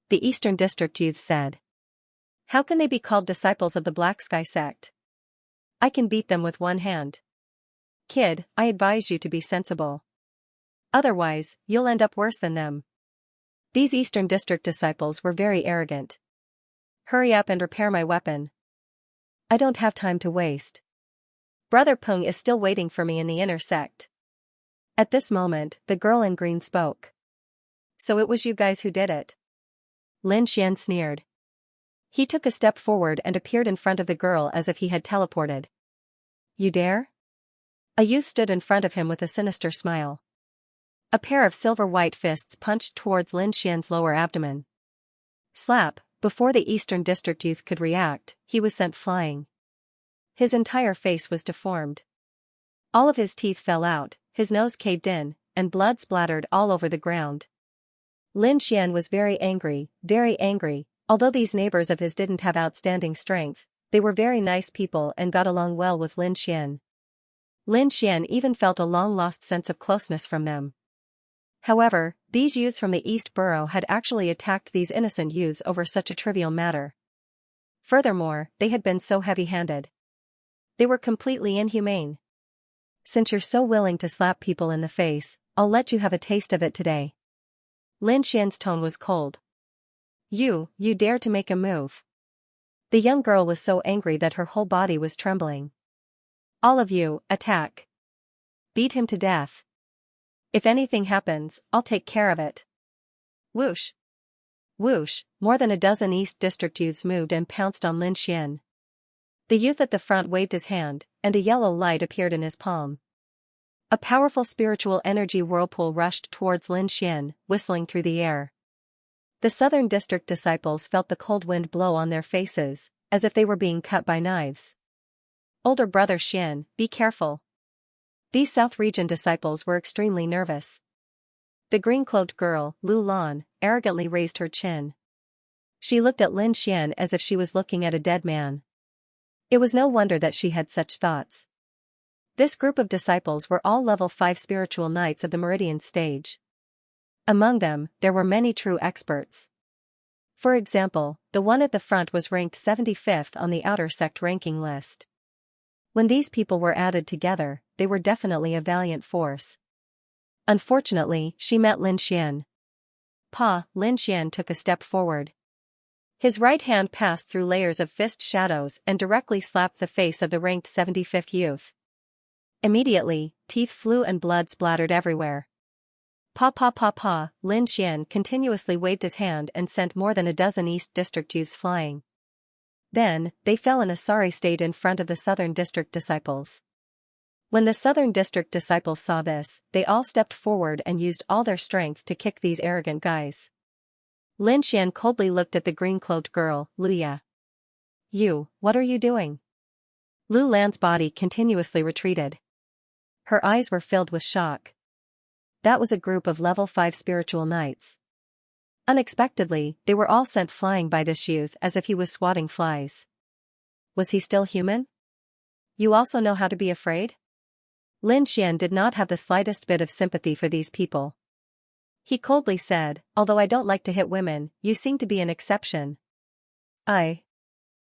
the Eastern District youth said. "How can they be called disciples of the Black Sky sect? I can beat them with one hand. Kid, I advise you to be sensible. Otherwise, you'll end up worse than them." These Eastern District disciples were very arrogant. "Hurry up and repair my weapon. I don't have time to waste. Brother Peng is still waiting for me in the inner sect." At this moment, the girl in green spoke. "So it was you guys who did it?" Lin Xian sneered. He took a step forward and appeared in front of the girl as if he had teleported. "You dare?" A youth stood in front of him with a sinister smile. A pair of silver-white fists punched towards Lin Xian's lower abdomen. Slap! Before the Eastern District youth could react, he was sent flying. His entire face was deformed. All of his teeth fell out, his nose caved in, and blood splattered all over the ground. Lin Xian was very angry, although these neighbors of his didn't have outstanding strength, they were very nice people and got along well with Lin Xian. Lin Xian even felt a long-lost sense of closeness from them. However, these youths from the East Borough had actually attacked these innocent youths over such a trivial matter. Furthermore, they had been so heavy-handed. They were completely inhumane. "Since you're so willing to slap people in the face, I'll let you have a taste of it today." Lin Xian's tone was cold. You dare to make a move." The young girl was so angry that her whole body was trembling. "All of you, attack. Beat him to death. If anything happens, I'll take care of it." Whoosh! Whoosh! More than a dozen East District youths moved and pounced on Lin Xian. The youth at the front waved his hand, and a yellow light appeared in his palm. A powerful spiritual energy whirlpool rushed towards Lin Xian, whistling through the air. The Southern District disciples felt the cold wind blow on their faces, as if they were being cut by knives. "Older brother Xian, be careful." These South Region disciples were extremely nervous. The green-cloaked girl, Lu Lan, arrogantly raised her chin. She looked at Lin Xian as if she was looking at a dead man. It was no wonder that she had such thoughts. This group of disciples were all level 5 spiritual knights of the Meridian stage. Among them, there were many true experts. For example, the one at the front was ranked 75th on the outer sect ranking list. When these people were added together, they were definitely a valiant force. Unfortunately, she met Lin Xian. Lin Xian took a step forward. His right hand passed through layers of fist shadows and directly slapped the face of the ranked 75th youth. Immediately, teeth flew and blood splattered everywhere. Lin Xian continuously waved his hand and sent more than a dozen East District youths flying. Then, they fell in a sorry state in front of the Southern District disciples. When the Southern District disciples saw this, they all stepped forward and used all their strength to kick these arrogant guys. Lin Xian coldly looked at the green-cloaked girl, Luya. "You, what are you doing?" Lu Lan's body continuously retreated. Her eyes were filled with shock. That was a group of level 5 spiritual knights. Unexpectedly, they were all sent flying by this youth as if he was swatting flies. Was he still human? "You also know how to be afraid?" Lin Xian did not have the slightest bit of sympathy for these people. He coldly said, "Although I don't like to hit women, you seem to be an exception."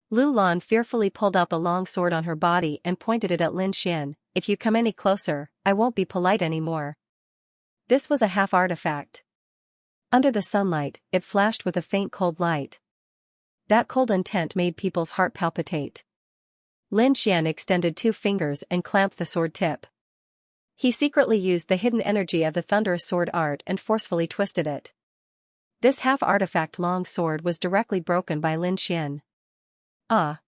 Lu Lan fearfully pulled out the long sword on her body and pointed it at Lin Xian. "If you come any closer, I won't be polite anymore." This was a half artifact. Under the sunlight, it flashed with a faint cold light. That cold intent made people's heart palpitate. Lin Xian extended 2 fingers and clamped the sword tip. He secretly used the hidden energy of the thunderous sword art and forcefully twisted it. This half-artifact long sword was directly broken by Lin Xian. Ah!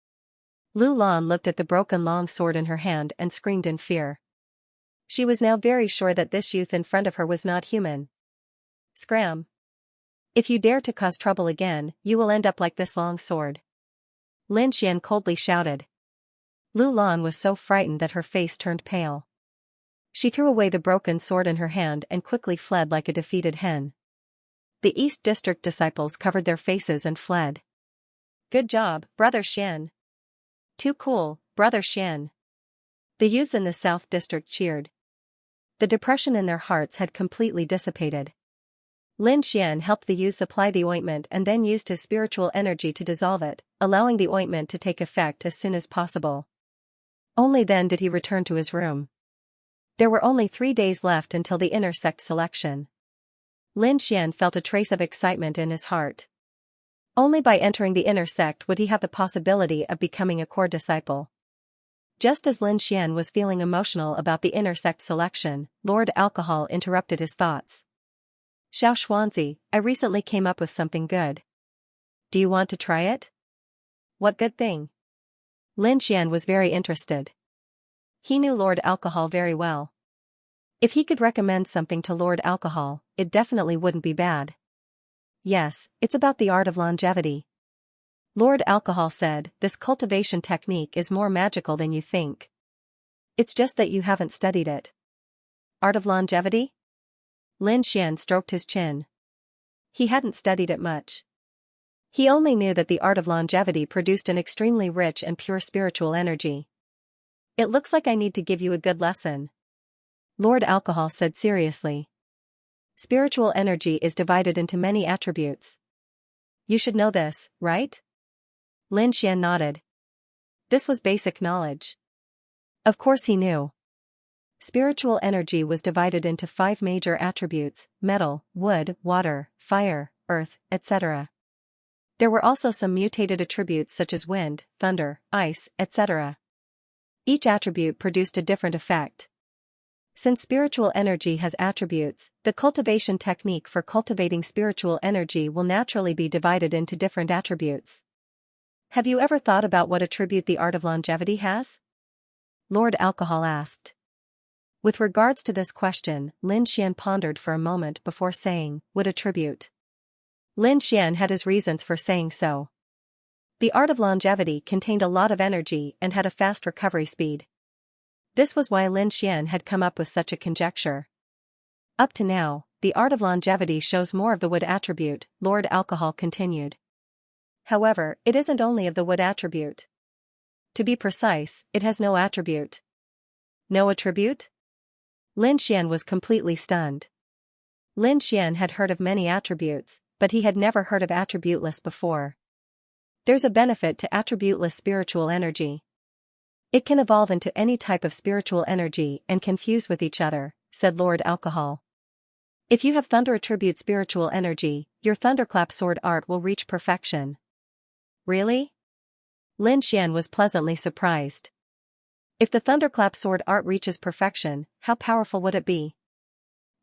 Lu Lan looked at the broken long sword in her hand and screamed in fear. She was now very sure that this youth in front of her was not human. Scram! If you dare to cause trouble again, you will end up like this long sword. Lin Xian coldly shouted. Lu Lan was so frightened that her face turned pale. She threw away the broken sword in her hand and quickly fled like a defeated hen. The East District disciples covered their faces and fled. Good job, Brother Xian. Too cool, Brother Xian. The youths in the South District cheered. The depression in their hearts had completely dissipated. Lin Xian helped the youths apply the ointment and then used his spiritual energy to dissolve it, allowing the ointment to take effect as soon as possible. Only then did he return to his room. There were only 3 days left until the inner sect selection. Lin Xian felt a trace of excitement in his heart. Only by entering the inner sect would he have the possibility of becoming a core disciple. Just as Lin Xian was feeling emotional about the inner sect selection, Lord Alcohol interrupted his thoughts. Xianxia, I recently came up with something good. Do you want to try it? What good thing? Lin Xian was very interested. He knew Lord Alcohol very well. If he could recommend something to Lord Alcohol, it definitely wouldn't be bad. Yes, it's about the art of longevity. Lord Alcohol said, this cultivation technique is more magical than you think. It's just that you haven't studied it. Art of longevity? Lin Xian stroked his chin. He hadn't studied it much. He only knew that the art of longevity produced an extremely rich and pure spiritual energy. It looks like I need to give you a good lesson. Lord Alcohol said seriously. Spiritual energy is divided into many attributes. You should know this, right? Lin Xian nodded. This was basic knowledge. Of course he knew. Spiritual energy was divided into 5 major attributes: metal, wood, water, fire, earth, etc. There were also some mutated attributes such as wind, thunder, ice, etc. Each attribute produced a different effect. Since spiritual energy has attributes, the cultivation technique for cultivating spiritual energy will naturally be divided into different attributes. Have you ever thought about what attribute the art of longevity has? Lord Alcohol asked. With regards to this question, Lin Xian pondered for a moment before saying, "What attribute?" Lin Xian had his reasons for saying so. The art of longevity contained a lot of energy and had a fast recovery speed. This was why Lin Xian had come up with such a conjecture. Up to now, the art of longevity shows more of the wood attribute, Lord Alcohol continued. However, it isn't only of the wood attribute. To be precise, it has no attribute. No attribute? Lin Xian was completely stunned. Lin Xian had heard of many attributes, but he had never heard of attributeless before. There's a benefit to attributeless spiritual energy. It can evolve into any type of spiritual energy and can fuse with each other, said Lord Alcohol. If you have thunder attribute spiritual energy, your thunderclap sword art will reach perfection. Really? Lin Xian was pleasantly surprised. If the thunderclap sword art reaches perfection, how powerful would it be?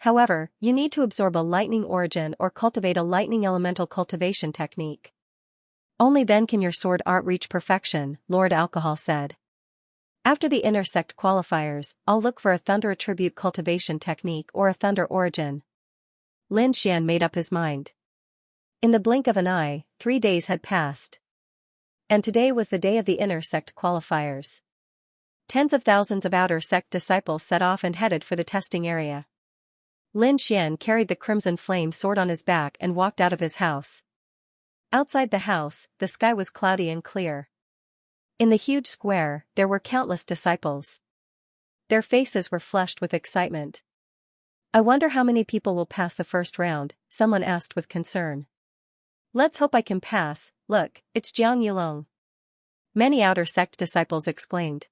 However, you need to absorb a lightning origin or cultivate a lightning elemental cultivation technique. Only then can your sword art reach perfection, Lord Alcohol said. After the intersect qualifiers, I'll look for a thunder attribute cultivation technique or a thunder origin. Lin Xian made up his mind. In the blink of an eye, 3 days had passed. And today was the day of the intersect qualifiers. Tens of thousands of outer sect disciples set off and headed for the testing area. Lin Xian carried the crimson flame sword on his back and walked out of his house. Outside the house, the sky was cloudy and clear. In the huge square, there were countless disciples. Their faces were flushed with excitement. I wonder how many people will pass the first round, someone asked with concern. Let's hope I can pass. Look, it's Jiang Yulong. Many outer sect disciples exclaimed.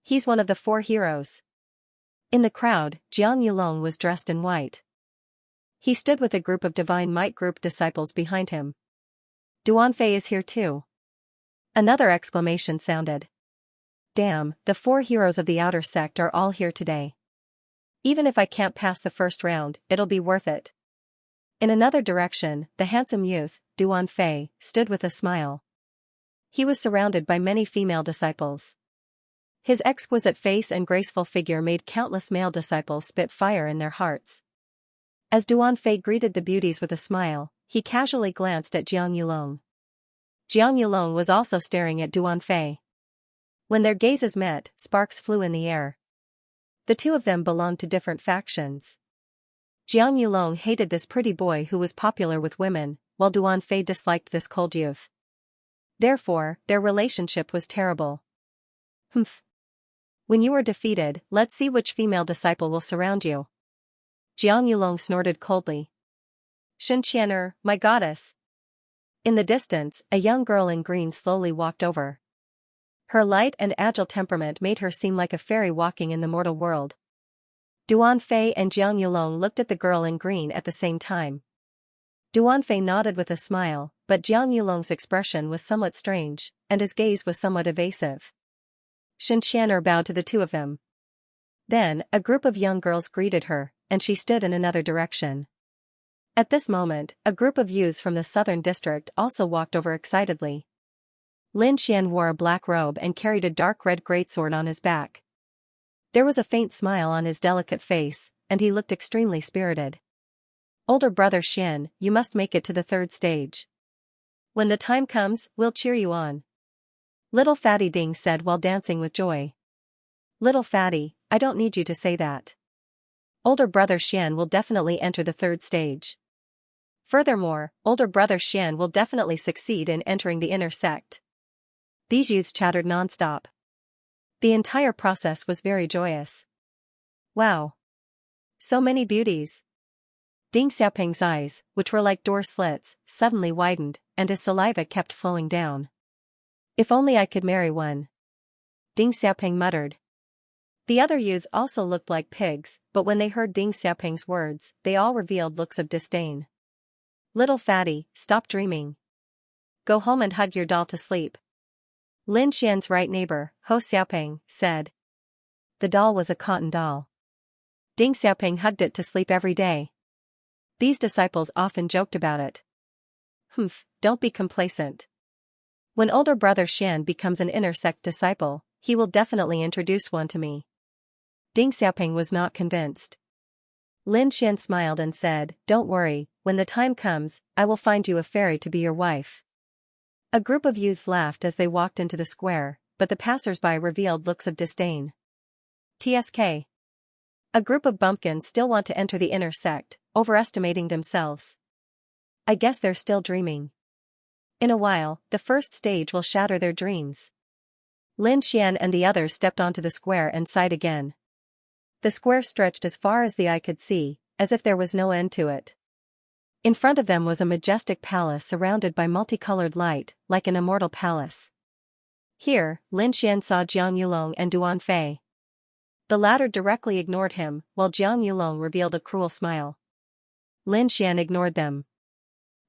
He's one of the 4 heroes. In the crowd, Jiang Yulong was dressed in white. He stood with a group of Divine Might group disciples behind him. Duanfei is here too. Another exclamation sounded. Damn, the 4 heroes of the outer sect are all here today. Even if I can't pass the first round, it'll be worth it. In another direction, the handsome youth, Duanfei, stood with a smile. He was surrounded by many female disciples. His exquisite face and graceful figure made countless male disciples spit fire in their hearts. As Duanfei greeted the beauties with a smile, he casually glanced at Jiang Yulong. Jiang Yulong was also staring at Duanfei. When their gazes met, sparks flew in the air. The two of them belonged to different factions. Jiang Yulong hated this pretty boy who was popular with women, while Duanfei disliked this cold youth. Therefore, their relationship was terrible. Humph. When you are defeated, let's see which female disciple will surround you. Jiang Yulong snorted coldly. Xianxia, my goddess. In the distance, a young girl in green slowly walked over. Her light and agile temperament made her seem like a fairy walking in the mortal world. Duanfei and Jiang Yulong looked at the girl in green at the same time. Duanfei nodded with a smile, but Jiang Yulong's expression was somewhat strange, and his gaze was somewhat evasive. Xianxia bowed to the two of them. Then, a group of young girls greeted her, and she stood in another direction. At this moment, a group of youths from the southern district also walked over excitedly. Lin Xian wore a black robe and carried a dark red greatsword on his back. There was a faint smile on his delicate face, and he looked extremely spirited. Older brother Xian, you must make it to the 3rd stage. When the time comes, we'll cheer you on. Little Fatty Ding said while dancing with joy. Little Fatty, I don't need you to say that. Older brother Xian will definitely enter the 3rd stage. Furthermore, older brother Xian will definitely succeed in entering the inner sect. These youths chattered non-stop. The entire process was very joyous. Wow! So many beauties. Ding Xiaoping's eyes, which were like door slits, suddenly widened, and his saliva kept flowing down. If only I could marry one. Ding Xiaoping muttered. The other youths also looked like pigs, but when they heard Ding Xiaoping's words, they all revealed looks of disdain. Little Fatty, stop dreaming. Go home and hug your doll to sleep. Lin Xian's right neighbor, Ho Xiaoping, said. The doll was a cotton doll. Ding Xiaoping hugged it to sleep every day. These disciples often joked about it. Humph, don't be complacent. When older brother Xian becomes an inner sect disciple, he will definitely introduce one to me. Ding Xiaoping was not convinced. Lin Xian smiled and said, don't worry, when the time comes, I will find you a fairy to be your wife. A group of youths laughed as they walked into the square, but the passers-by revealed looks of disdain. TSK. A group of bumpkins still want to enter the inner sect, overestimating themselves. I guess they're still dreaming. In a while, the 1st stage will shatter their dreams. Lin Xian and the others stepped onto the square and sighed again. The square stretched as far as the eye could see, as if there was no end to it. In front of them was a majestic palace surrounded by multicolored light, like an immortal palace. Here, Lin Xian saw Jiang Yulong and Duanfei. The latter directly ignored him, while Jiang Yulong revealed a cruel smile. Lin Xian ignored them.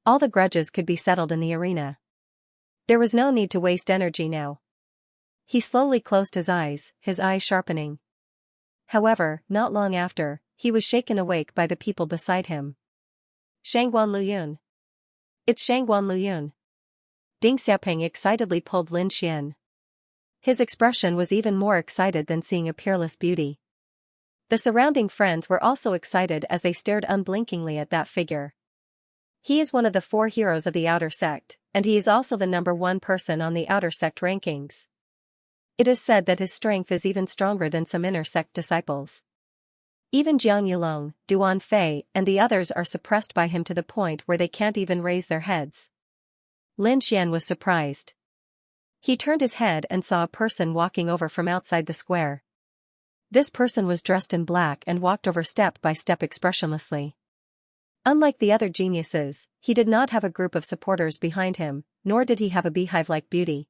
All the grudges could be settled in the arena. There was no need to waste energy now. He slowly closed his eyes sharpening. However, not long after, he was shaken awake by the people beside him. Shangguan Luyun. It's Shangguan Luyun. Ding Xiaoping excitedly pulled Lin Xian. His expression was even more excited than seeing a peerless beauty. The surrounding friends were also excited as they stared unblinkingly at that figure. He is one of the 4 heroes of the outer sect, and he is also the number 1 person on the outer sect rankings. It is said that his strength is even stronger than some inner sect disciples. Even Jiang Yulong, Duanfei, and the others are suppressed by him to the point where they can't even raise their heads. Lin Xian was surprised. He turned his head and saw a person walking over from outside the square. This person was dressed in black and walked over step by step expressionlessly. Unlike the other geniuses, he did not have a group of supporters behind him, nor did he have a beehive-like beauty.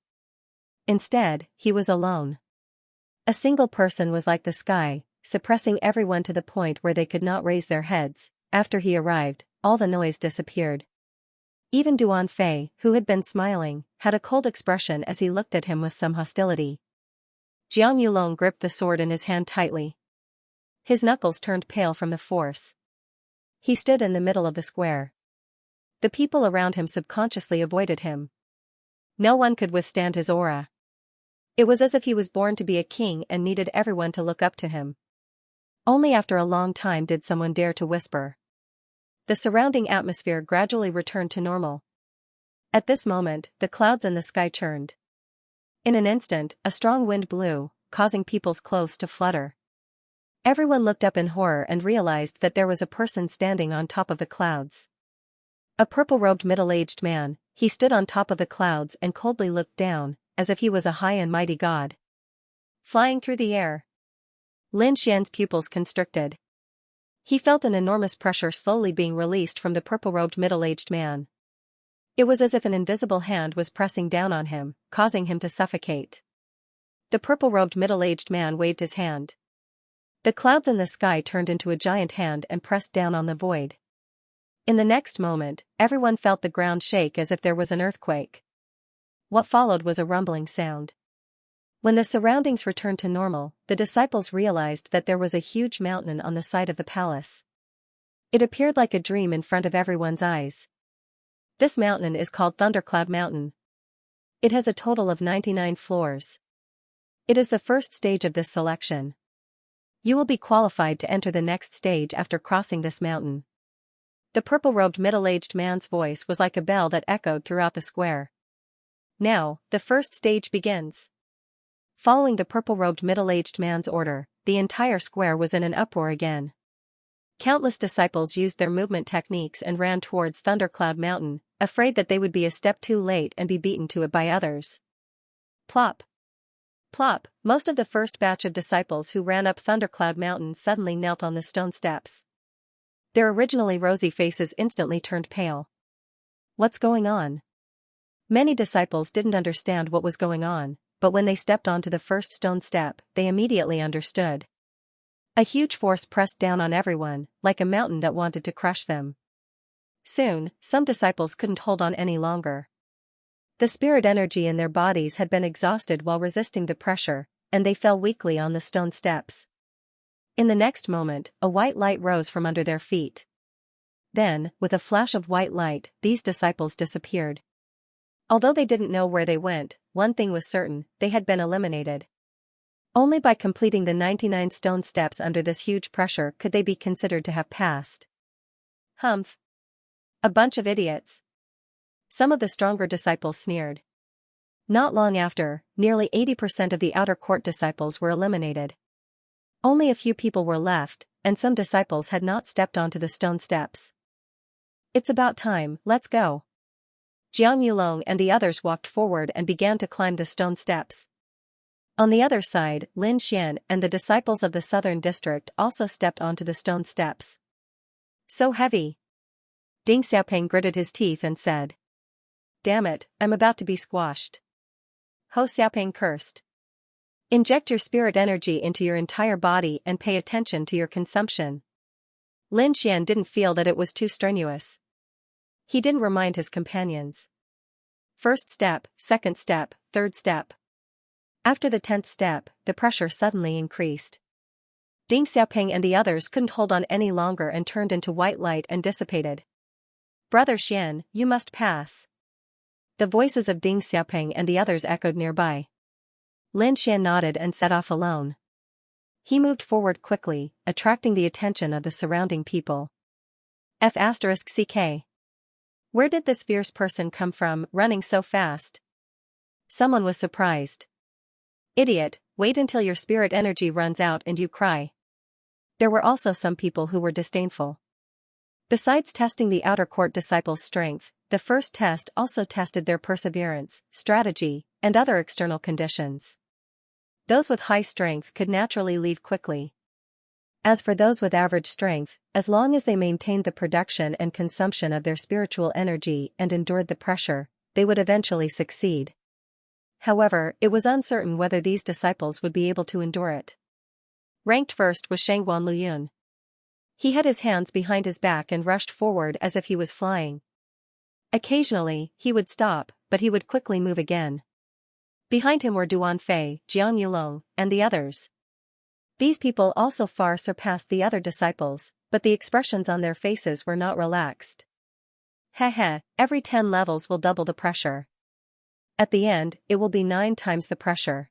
Instead, he was alone. A single person was like the sky, suppressing everyone to the point where they could not raise their heads. After he arrived, all the noise disappeared. Even Duan Fei, who had been smiling, had a cold expression as he looked at him with some hostility. Jiang Yulong gripped the sword in his hand tightly. His knuckles turned pale from the force. He stood in the middle of the square. The people around him subconsciously avoided him. No one could withstand his aura. It was as if he was born to be a king and needed everyone to look up to him. Only after a long time did someone dare to whisper. The surrounding atmosphere gradually returned to normal. At this moment, the clouds in the sky churned. In an instant, a strong wind blew, causing people's clothes to flutter. Everyone looked up in horror and realized that there was a person standing on top of the clouds. A purple-robed middle-aged man, he stood on top of the clouds and coldly looked down, as if he was a high and mighty god. Flying through the air. Lin Xian's pupils constricted. He felt an enormous pressure slowly being released from the purple-robed middle-aged man. It was as if an invisible hand was pressing down on him, causing him to suffocate. The purple-robed middle-aged man waved his hand. The clouds in the sky turned into a giant hand and pressed down on the void. In the next moment, everyone felt the ground shake as if there was an earthquake. What followed was a rumbling sound. When the surroundings returned to normal, the disciples realized that there was a huge mountain on the side of the palace. It appeared like a dream in front of everyone's eyes. This mountain is called Thundercloud Mountain. It has a total of 99 floors. It is the first stage of this selection. You will be qualified to enter the next stage after crossing this mountain. The purple-robed middle-aged man's voice was like a bell that echoed throughout the square. Now, the first stage begins. Following the purple-robed middle-aged man's order, the entire square was in an uproar again. Countless disciples used their movement techniques and ran towards Thundercloud Mountain, afraid that they would be a step too late and be beaten to it by others. Plop. Plop, most of the first batch of disciples who ran up Thundercloud Mountain suddenly knelt on the stone steps. Their originally rosy faces instantly turned pale. What's going on? Many disciples didn't understand what was going on, but when they stepped onto the first stone step, they immediately understood. A huge force pressed down on everyone, like a mountain that wanted to crush them. Soon, some disciples couldn't hold on any longer. The spirit energy in their bodies had been exhausted while resisting the pressure, and they fell weakly on the stone steps. In the next moment, a white light rose from under their feet. Then, with a flash of white light, these disciples disappeared. Although they didn't know where they went, one thing was certain, they had been eliminated. Only by completing the 99 stone steps under this huge pressure could they be considered to have passed. Humph. A bunch of idiots. Some of the stronger disciples sneered. Not long after, nearly 80% of the outer court disciples were eliminated. Only a few people were left, and some disciples had not stepped onto the stone steps. It's about time, let's go. Jiang Yulong and the others walked forward and began to climb the stone steps. On the other side, Lin Xian and the disciples of the southern district also stepped onto the stone steps. So heavy. Ding Xiaoping gritted his teeth and said. Damn it, I'm about to be squashed. Ho Xiaoping cursed. Inject your spirit energy into your entire body and pay attention to your consumption. Lin Xian didn't feel that it was too strenuous. He didn't remind his companions. First step, second step, third step. After the 10th step, the pressure suddenly increased. Ding Xiaoping and the others couldn't hold on any longer and turned into white light and dissipated. Brother Xian, you must pass. The voices of Ding Xiaoping and the others echoed nearby. Lin Xian nodded and set off alone. He moved forward quickly, attracting the attention of the surrounding people. F***CK. Where did this fierce person come from, running so fast? Someone was surprised. Idiot, wait until your spirit energy runs out and you cry. There were also some people who were disdainful. Besides testing the outer court disciples' strength, the first test also tested their perseverance, strategy, and other external conditions. Those with high strength could naturally leave quickly. As for those with average strength, as long as they maintained the production and consumption of their spiritual energy and endured the pressure, they would eventually succeed. However, it was uncertain whether these disciples would be able to endure it. Ranked first was Shangguan Luyun. He had his hands behind his back and rushed forward as if he was flying. Occasionally, he would stop, but he would quickly move again. Behind him were Duan Fei, Jiang Yulong, and the others. These people also far surpassed the other disciples, but the expressions on their faces were not relaxed. Heh, every 10 levels will double the pressure. At the end, it will be 9 times the pressure.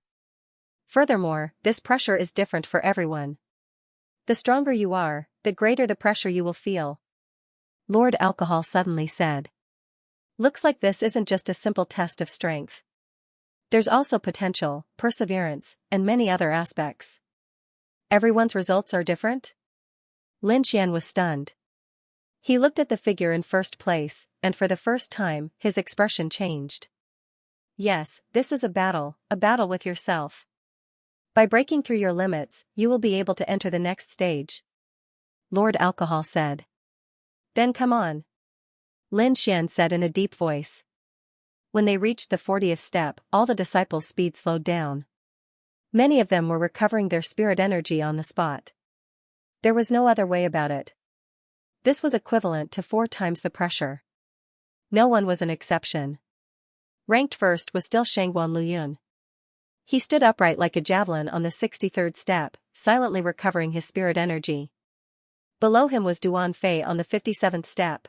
Furthermore, this pressure is different for everyone. The stronger you are, the greater the pressure you will feel. Lord Alcohol suddenly said. Looks like this isn't just a simple test of strength. There's also potential, perseverance, and many other aspects. Everyone's results are different? Lin Xian was stunned. He looked at the figure in first place, and for the first time, his expression changed. Yes, this is a battle with yourself. By breaking through your limits, you will be able to enter the next stage. Lord Alcohol said. Then come on. Lin Xian said in a deep voice. When they reached the 40th step, all the disciples' speed slowed down. Many of them were recovering their spirit energy on the spot. There was no other way about it. This was equivalent to 4 times the pressure. No one was an exception. Ranked first was still Shangguan Luyun. He stood upright like a javelin on the 63rd step, silently recovering his spirit energy. Below him was Duan Fei on the 57th step.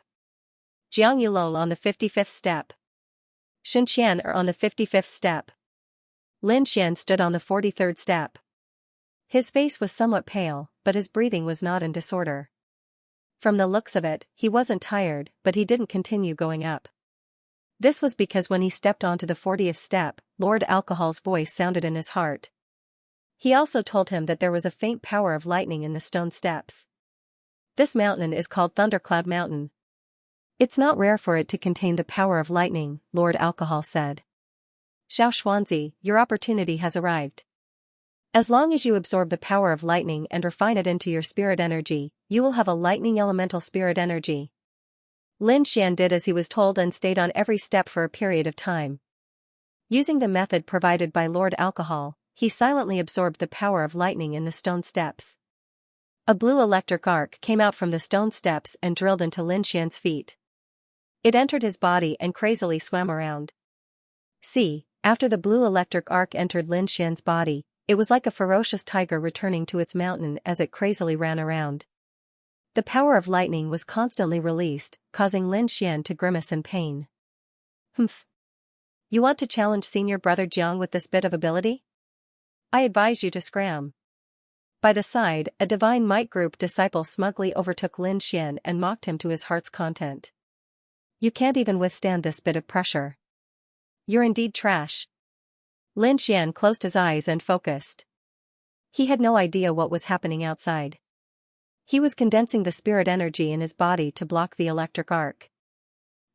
Jiang Yulong on the 55th step. Xianxia on the 55th step. Lin Xian stood on the 43rd step. His face was somewhat pale, but his breathing was not in disorder. From the looks of it, he wasn't tired, but he didn't continue going up. This was because when he stepped onto the 40th step, Lord Alcohol's voice sounded in his heart. He also told him that there was a faint power of lightning in the stone steps. This mountain is called Thundercloud Mountain. It's not rare for it to contain the power of lightning, Lord Alcohol said. Xiao Xuanzi, your opportunity has arrived. As long as you absorb the power of lightning and refine it into your spirit energy, you will have a lightning elemental spirit energy. Lin Xian did as he was told and stayed on every step for a period of time. Using the method provided by Lord Alcohol, he silently absorbed the power of lightning in the stone steps. A blue electric arc came out from the stone steps and drilled into Lin Xian's feet. It entered his body and crazily swam around. After the blue electric arc entered Lin Xian's body, it was like a ferocious tiger returning to its mountain as it crazily ran around. The power of lightning was constantly released, causing Lin Xian to grimace in pain. Humph. You want to challenge senior brother Jiang with this bit of ability? I advise you to scram. By the side, a Divine Might Group disciple smugly overtook Lin Xian and mocked him to his heart's content. You can't even withstand this bit of pressure. You're indeed trash. Lin Xian closed his eyes and focused. He had no idea what was happening outside. He was condensing the spirit energy in his body to block the electric arc.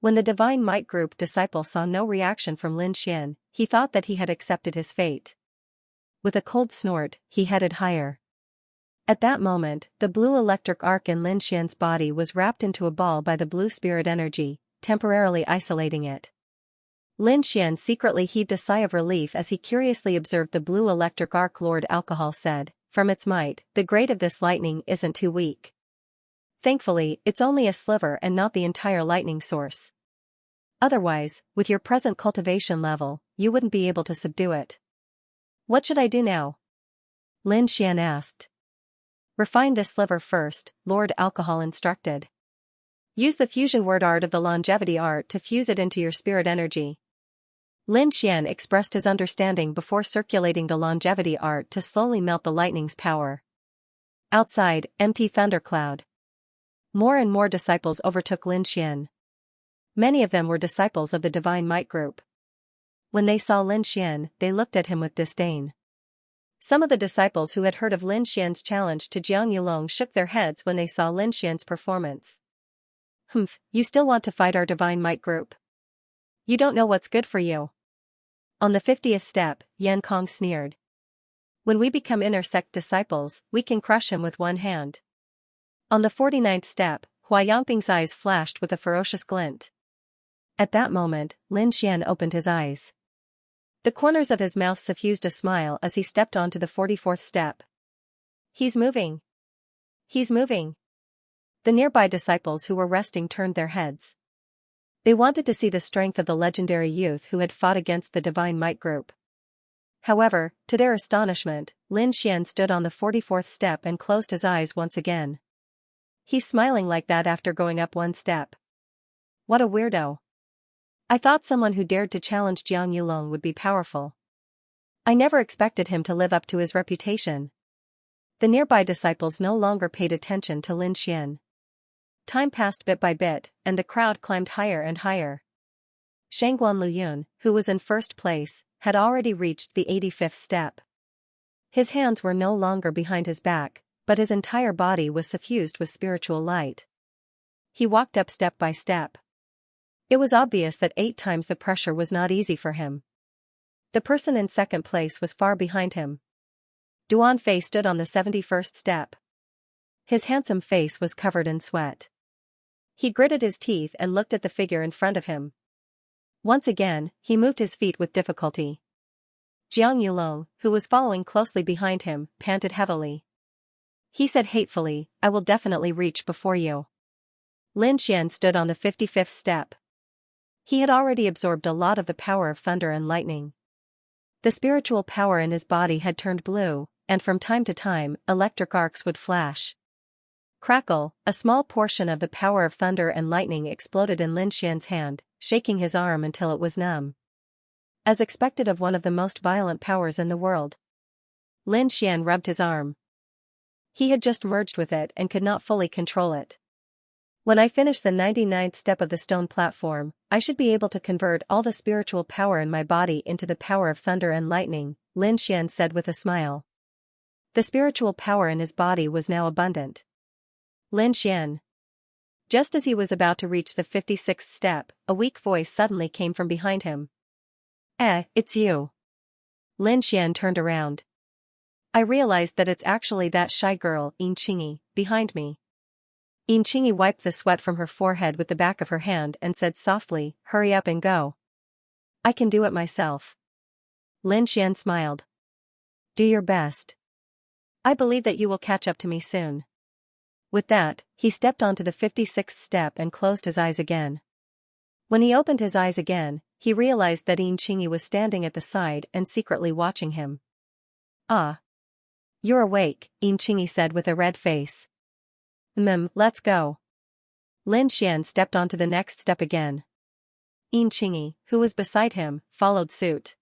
When the Divine Might Group disciple saw no reaction from Lin Xian, he thought that he had accepted his fate. With a cold snort, he headed higher. At that moment, the blue electric arc in Lin Xian's body was wrapped into a ball by the blue spirit energy, temporarily isolating it. Lin Xian secretly heaved a sigh of relief as he curiously observed the blue electric arc. Lord Alcohol said, from its might, the grade of this lightning isn't too weak. Thankfully, it's only a sliver and not the entire lightning source. Otherwise, with your present cultivation level, you wouldn't be able to subdue it. What should I do now? Lin Xian asked. Refine this sliver first, Lord Alcohol instructed. Use the fusion word art of the longevity art to fuse it into your spirit energy. Lin Xian expressed his understanding before circulating the longevity art to slowly melt the lightning's power. Outside, empty thundercloud. More and more disciples overtook Lin Xian. Many of them were disciples of the Divine Might Group. When they saw Lin Xian, they looked at him with disdain. Some of the disciples who had heard of Lin Xian's challenge to Jiang Yulong shook their heads when they saw Lin Xian's performance. Humph, you still want to fight our Divine Might Group? You don't know what's good for you. On the 50th step, Yan Kong sneered. When we become inner sect disciples, we can crush him with one hand. On the 49th step, Hua Yangping's eyes flashed with a ferocious glint. At that moment, Lin Xian opened his eyes. The corners of his mouth suffused a smile as he stepped onto the 44th step. He's moving. He's moving. The nearby disciples who were resting turned their heads. They wanted to see the strength of the legendary youth who had fought against the Divine Might group. However, to their astonishment, Lin Xian stood on the 44th step and closed his eyes once again. He's smiling like that after going up one step. What a weirdo. I thought someone who dared to challenge Jiang Yulong would be powerful. I never expected him to live up to his reputation. The nearby disciples no longer paid attention to Lin Xian. Time passed bit by bit, and the crowd climbed higher and higher. Shangguan Luyun, who was in first place, had already reached the 85th step. His hands were no longer behind his back, but his entire body was suffused with spiritual light. He walked up step by step. It was obvious that 8 times the pressure was not easy for him. The person in second place was far behind him. Duan Fei stood on the 71st step. His handsome face was covered in sweat. He gritted his teeth and looked at the figure in front of him. Once again, he moved his feet with difficulty. Jiang Yulong, who was following closely behind him, panted heavily. He said hatefully, "I will definitely reach before you." Lin Xian stood on the 55th step. He had already absorbed a lot of the power of thunder and lightning. The spiritual power in his body had turned blue, and from time to time, electric arcs would flash. Crackle, a small portion of the power of thunder and lightning exploded in Lin Xian's hand, shaking his arm until it was numb. As expected of one of the most violent powers in the world. Lin Xian rubbed his arm. He had just merged with it and could not fully control it. When I finish the 99th step of the stone platform, I should be able to convert all the spiritual power in my body into the power of thunder and lightning, Lin Xian said with a smile. The spiritual power in his body was now abundant. Lin Xian. Just as he was about to reach the 56th step, a weak voice suddenly came from behind him. It's you. Lin Xian turned around. I realized that it's actually that shy girl, Yin Qingyi, behind me. Yin Qingyi wiped the sweat from her forehead with the back of her hand and said softly, "Hurry up and go. I can do it myself." Lin Xian smiled. Do your best. I believe that you will catch up to me soon. With that, he stepped onto the 56th step and closed his eyes again. When he opened his eyes again, he realized that Yin Qingyi was standing at the side and secretly watching him. Ah. You're awake, Yin Qingyi said with a red face. Let's go. Lin Xian stepped onto the next step again. Yin Qingyi, who was beside him, followed suit.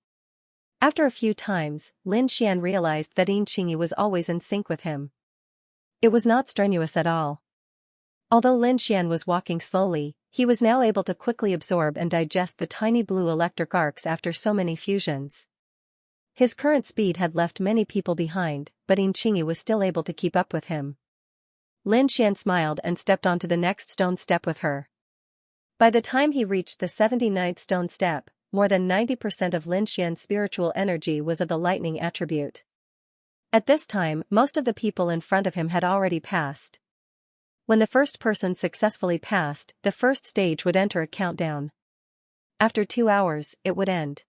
After a few times, Lin Xian realized that Yin Qingyi was always in sync with him. It was not strenuous at all. Although Lin Xian was walking slowly, he was now able to quickly absorb and digest the tiny blue electric arcs after so many fusions. His current speed had left many people behind, but Yin Qingyi was still able to keep up with him. Lin Xian smiled and stepped onto the next stone step with her. By the time he reached the 79th stone step, more than 90% of Lin Xian's spiritual energy was of the lightning attribute. At this time, most of the people in front of him had already passed. When the first person successfully passed, the first stage would enter a countdown. After 2 hours, it would end.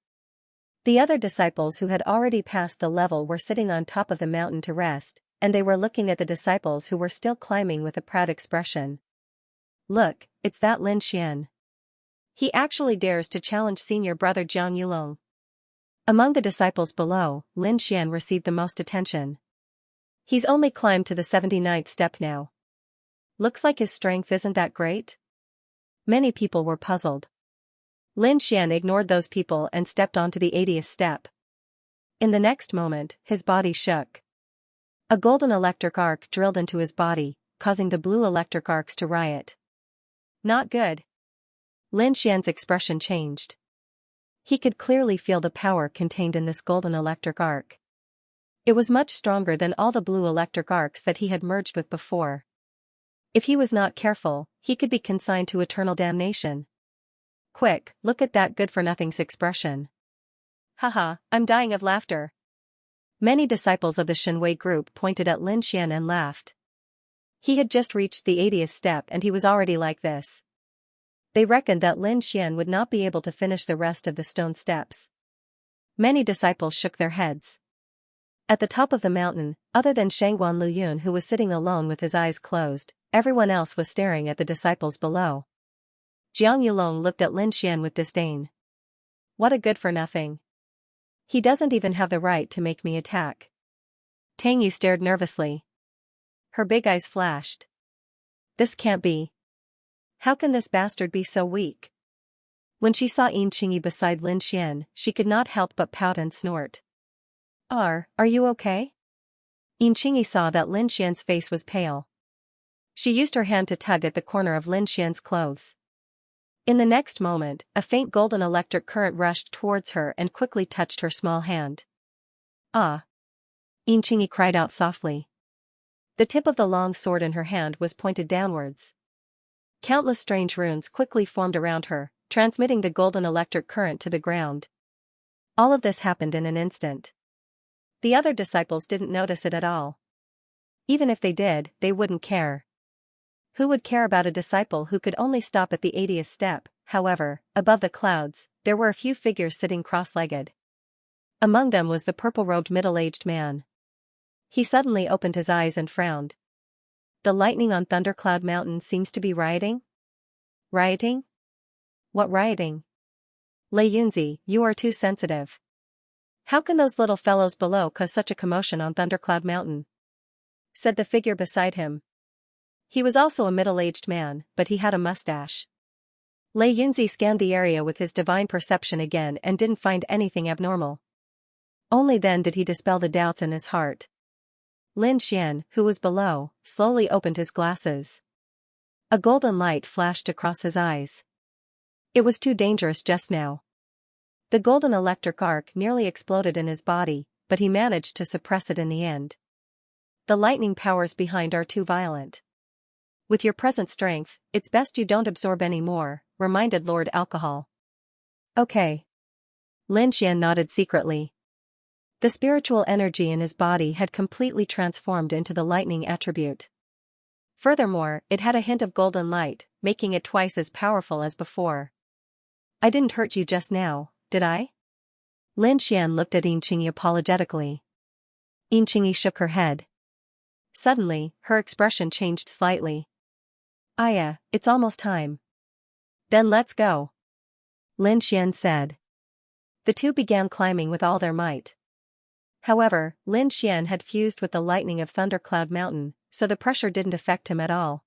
The other disciples who had already passed the level were sitting on top of the mountain to rest, and they were looking at the disciples who were still climbing with a proud expression. Look, it's that Lin Xian. He actually dares to challenge senior brother Jiang Yulong. Among the disciples below, Lin Xian received the most attention. He's only climbed to the 79th step now. Looks like his strength isn't that great? Many people were puzzled. Lin Xian ignored those people and stepped onto the 80th step. In the next moment, his body shook. A golden electric arc drilled into his body, causing the blue electric arcs to riot. Not good. Lin Xian's expression changed. He could clearly feel the power contained in this golden electric arc. It was much stronger than all the blue electric arcs that he had merged with before. If he was not careful, he could be consigned to eternal damnation. Quick, look at that good-for-nothing's expression. Haha, I'm dying of laughter. Many disciples of the Shenwei group pointed at Lin Xian and laughed. He had just reached the 80th step and he was already like this. They reckoned that Lin Xian would not be able to finish the rest of the stone steps. Many disciples shook their heads. At the top of the mountain, other than Shangguan Luyun who was sitting alone with his eyes closed, everyone else was staring at the disciples below. Jiang Yulong looked at Lin Xian with disdain. What a good-for-nothing. He doesn't even have the right to make me attack. Tang Yu stared nervously. Her big eyes flashed. This can't be. How can this bastard be so weak? When she saw Yin Qingyi beside Lin Xian, she could not help but pout and snort. Are you okay? Yin Qingyi saw that Lin Xian's face was pale. She used her hand to tug at the corner of Lin Xian's clothes. In the next moment, a faint golden electric current rushed towards her and quickly touched her small hand. Ah! Yin Qingyi cried out softly. The tip of the long sword in her hand was pointed downwards. Countless strange runes quickly formed around her, transmitting the golden electric current to the ground. All of this happened in an instant. The other disciples didn't notice it at all. Even if they did, they wouldn't care. Who would care about a disciple who could only stop at the 80th step? However, above the clouds, there were a few figures sitting cross-legged. Among them was the purple-robed middle-aged man. He suddenly opened his eyes and frowned. The lightning on Thundercloud Mountain seems to be rioting? Rioting? What rioting? Lei Yunzi, you are too sensitive. How can those little fellows below cause such a commotion on Thundercloud Mountain? Said the figure beside him. He was also a middle-aged man, but he had a mustache. Lei Yunzi scanned the area with his divine perception again and didn't find anything abnormal. Only then did he dispel the doubts in his heart. Lin Xian, who was below, slowly opened his glasses. A golden light flashed across his eyes. It was too dangerous just now. The golden electric arc nearly exploded in his body, but he managed to suppress it in the end. The lightning powers behind are too violent. With your present strength, it's best you don't absorb any more, reminded Lord Alcohol. Okay. Lin Xian nodded secretly. The spiritual energy in his body had completely transformed into the lightning attribute. Furthermore, it had a hint of golden light, making it twice as powerful as before. I didn't hurt you just now, did I? Lin Xian looked at Yin Qingyi apologetically. Yin Qingyi shook her head. Suddenly, her expression changed slightly. Aya, it's almost time. Then let's go. Lin Xian said. The two began climbing with all their might. However, Lin Xian had fused with the lightning of Thundercloud Mountain, so the pressure didn't affect him at all.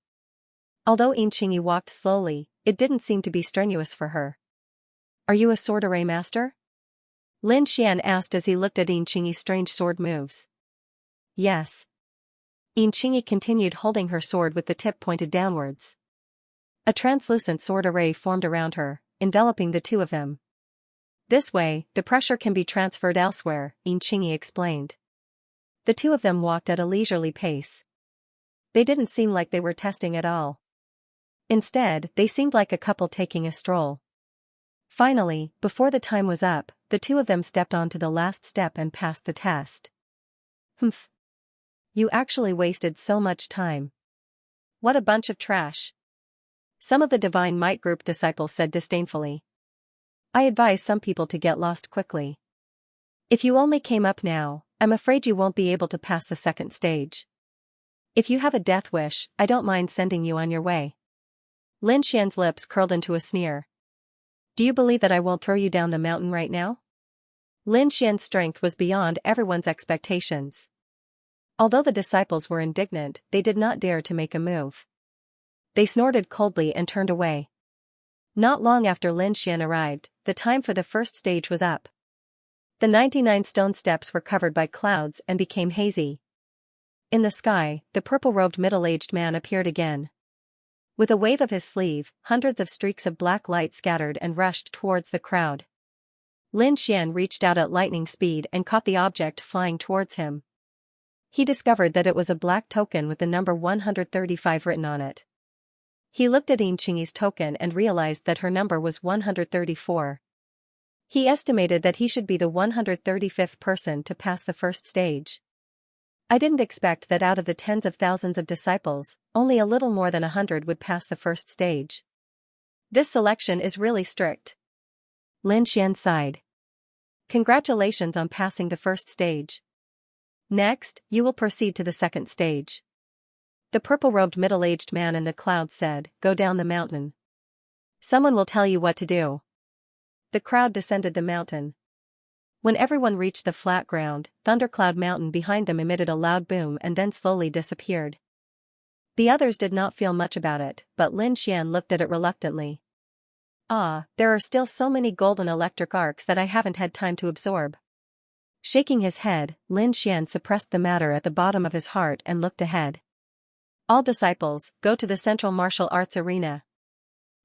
Although Yin Qingyi walked slowly, it didn't seem to be strenuous for her. Are you a sword array master? Lin Xian asked as he looked at Yin Qingyi's strange sword moves. Yes. Yin Qingyi continued holding her sword with the tip pointed downwards. A translucent sword array formed around her, enveloping the two of them. This way, the pressure can be transferred elsewhere, Yin Qingyi explained. The two of them walked at a leisurely pace. They didn't seem like they were testing at all. Instead, they seemed like a couple taking a stroll. Finally, before the time was up, the two of them stepped onto the last step and passed the test. Humph. You actually wasted so much time. What a bunch of trash. Some of the Divine Might Group disciples said disdainfully. I advise some people to get lost quickly. If you only came up now, I'm afraid you won't be able to pass the second stage. If you have a death wish, I don't mind sending you on your way. Lin Xian's lips curled into a sneer. Do you believe that I won't throw you down the mountain right now? Lin Xian's strength was beyond everyone's expectations. Although the disciples were indignant, they did not dare to make a move. They snorted coldly and turned away. Not long after Lin Xian arrived, the time for the first stage was up. The 99 stone steps were covered by clouds and became hazy. In the sky, the purple-robed middle-aged man appeared again. With a wave of his sleeve, hundreds of streaks of black light scattered and rushed towards the crowd. Lin Xian reached out at lightning speed and caught the object flying towards him. He discovered that it was a black token with the number 135 written on it. He looked at Yin Qingyi's token and realized that her number was 134. He estimated that he should be the 135th person to pass the first stage. I didn't expect that out of the tens of thousands of disciples, only a little more than 100 would pass the first stage. This selection is really strict. Lin Xian sighed. Congratulations on passing the first stage. Next, you will proceed to the second stage. The purple-robed middle-aged man in the clouds said, go down the mountain. Someone will tell you what to do. The crowd descended the mountain. When everyone reached the flat ground, Thundercloud Mountain behind them emitted a loud boom and then slowly disappeared. The others did not feel much about it, but Lin Xian looked at it reluctantly. Ah, there are still so many golden electric arcs that I haven't had time to absorb. Shaking his head, Lin Xian suppressed the matter at the bottom of his heart and looked ahead. All disciples, go to the Central Martial Arts Arena.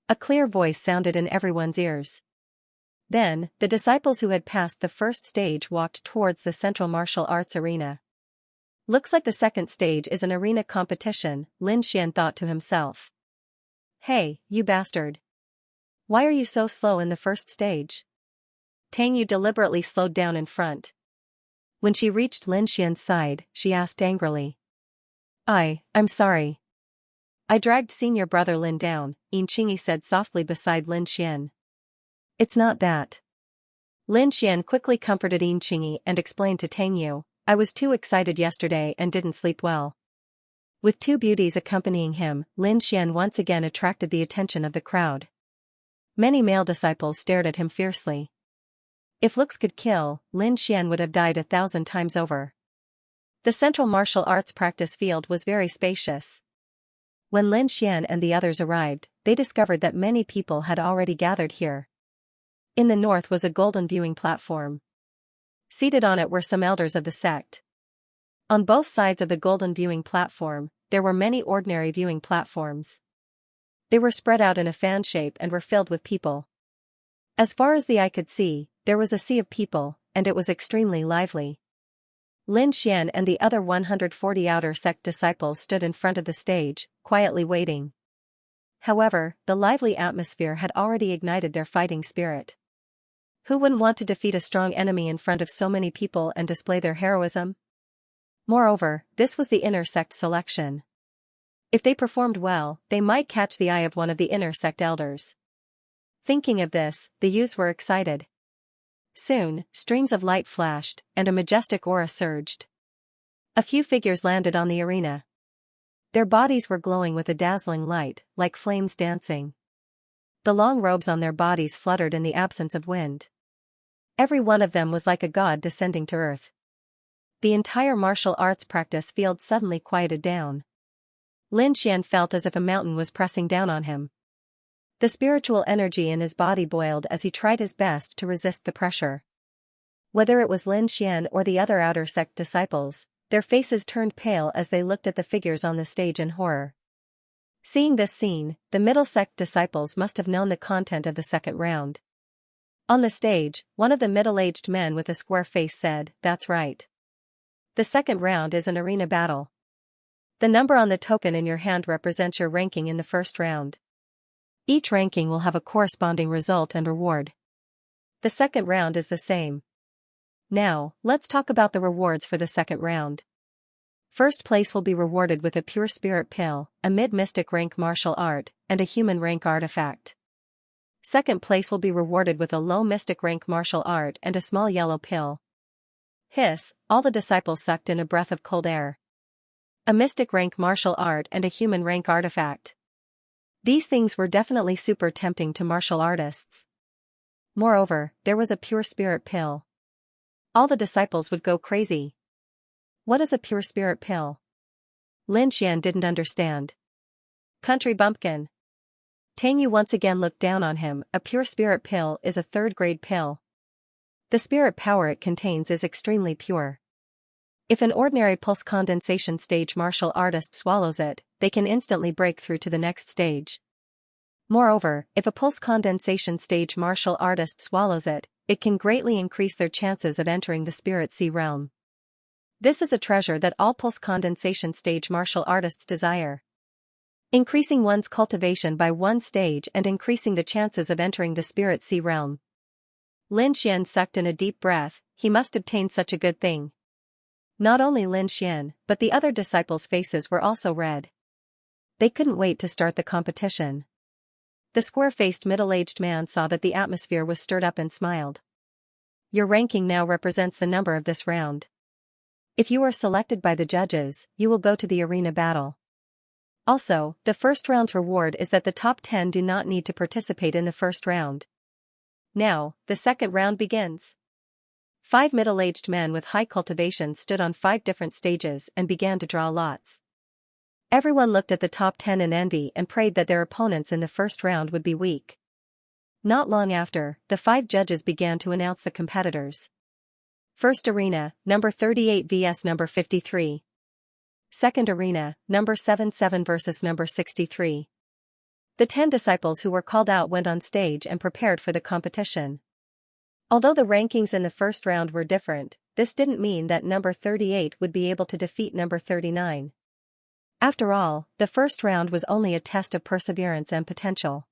A clear voice sounded in everyone's ears. Then, the disciples who had passed the first stage walked towards the Central Martial Arts Arena. Looks like the second stage is an arena competition, Lin Xian thought to himself. Hey, you bastard. Why are you so slow in the first stage? Tang Yu deliberately slowed down in front. When she reached Lin Xian's side, she asked angrily. I'm sorry. I dragged senior brother Lin down, Yinqingyi said softly beside Lin Xian. It's not that. Lin Xian quickly comforted Yinqingyi and explained to Tang Yu, I was too excited yesterday and didn't sleep well. With two beauties accompanying him, Lin Xian once again attracted the attention of the crowd. Many male disciples stared at him fiercely. If looks could kill, Lin Xian would have died 1,000 times over. The Central Martial Arts practice field was very spacious. When Lin Xian and the others arrived, they discovered that many people had already gathered here. In the north was a golden viewing platform. Seated on it were some elders of the sect. On both sides of the golden viewing platform, there were many ordinary viewing platforms. They were spread out in a fan shape and were filled with people. As far as the eye could see, there was a sea of people, and it was extremely lively. Lin Xian and the other 140 outer sect disciples stood in front of the stage, quietly waiting. However, the lively atmosphere had already ignited their fighting spirit. Who wouldn't want to defeat a strong enemy in front of so many people and display their heroism? Moreover, this was the inner sect selection. If they performed well, they might catch the eye of one of the inner sect elders. Thinking of this, the youths were excited. Soon, streams of light flashed, and a majestic aura surged. A few figures landed on the arena. Their bodies were glowing with a dazzling light, like flames dancing. The long robes on their bodies fluttered in the absence of wind. Every one of them was like a god descending to earth. The entire martial arts practice field suddenly quieted down. Lin Xian felt as if a mountain was pressing down on him. The spiritual energy in his body boiled as he tried his best to resist the pressure. Whether it was Lin Xian or the other outer sect disciples, their faces turned pale as they looked at the figures on the stage in horror. Seeing this scene, the middle sect disciples must have known the content of the second round. On the stage, one of the middle-aged men with a square face said, "That's right. The second round is an arena battle. The number on the token in your hand represents your ranking in the first round. Each ranking will have a corresponding result and reward. The second round is the same. Now, let's talk about the rewards for the second round. First place will be rewarded with a pure spirit pill, a mid-mystic rank martial art, and a human rank artifact. Second place will be rewarded with a low mystic rank martial art and a small yellow pill." Hiss, all the disciples sucked in a breath of cold air. A mystic rank martial art and a human rank artifact. These things were definitely super tempting to martial artists. Moreover, there was a pure spirit pill. All the disciples would go crazy. What is a pure spirit pill? Lin Xian didn't understand. Country bumpkin. Tang Yu once again looked down on him. A pure spirit pill is a third-grade pill. The spirit power it contains is extremely pure. If an ordinary pulse condensation stage martial artist swallows it, they can instantly break through to the next stage. Moreover, if a pulse condensation stage martial artist swallows it, it can greatly increase their chances of entering the spirit sea realm. This is a treasure that all pulse condensation stage martial artists desire. Increasing one's cultivation by one stage and increasing the chances of entering the spirit sea realm. Lin Xian sucked in a deep breath. He must obtain such a good thing. Not only Lin Xian, but the other disciples' faces were also red. They couldn't wait to start the competition. The square-faced middle-aged man saw that the atmosphere was stirred up and smiled. Your ranking now represents the number of this round. If you are selected by the judges, you will go to the arena battle. Also, the first round's reward is that the top 10 do not need to participate in the first round. Now, the second round begins. 5 middle-aged men with high cultivation stood on 5 different stages and began to draw lots. Everyone looked at the top 10 in envy and prayed that their opponents in the first round would be weak. Not long after, the 5 judges began to announce the competitors. First arena, number 38 vs number 53. Second arena, number 77 versus number 63. The 10 disciples who were called out went on stage and prepared for the competition. Although the rankings in the first round were different, this didn't mean that number 38 would be able to defeat number 39. After all, the first round was only a test of perseverance and potential.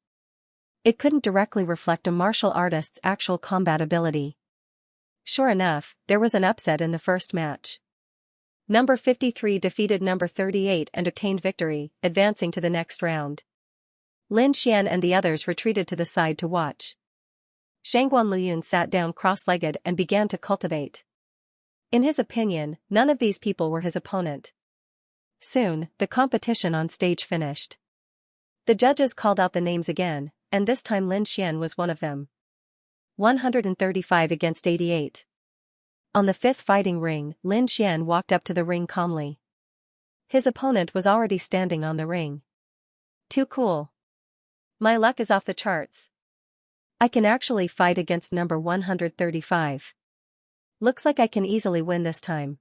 It couldn't directly reflect a martial artist's actual combat ability. Sure enough, there was an upset in the first match. Number 53 defeated number 38 and obtained victory, advancing to the next round. Lin Xian and the others retreated to the side to watch. Shangguan Luyun sat down cross-legged and began to cultivate. In his opinion, none of these people were his opponent. Soon, the competition on stage finished. The judges called out the names again, and this time Lin Xian was one of them. 135 against 88. On the 5th fighting ring, Lin Xian walked up to the ring calmly. His opponent was already standing on the ring. Too cool. My luck is off the charts. I can actually fight against number 135. Looks like I can easily win this time.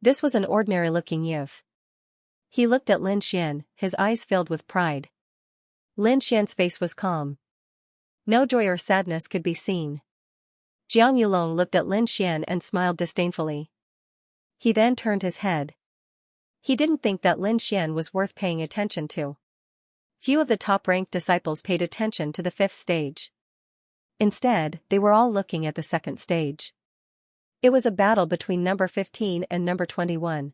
This was an ordinary-looking youth. He looked at Lin Xian, his eyes filled with pride. Lin Xian's face was calm. No joy or sadness could be seen. Jiang Yulong looked at Lin Xian and smiled disdainfully. He then turned his head. He didn't think that Lin Xian was worth paying attention to. Few of the top-ranked disciples paid attention to the 5th stage. Instead, they were all looking at the 2nd stage. It was a battle between number 15 and number 21.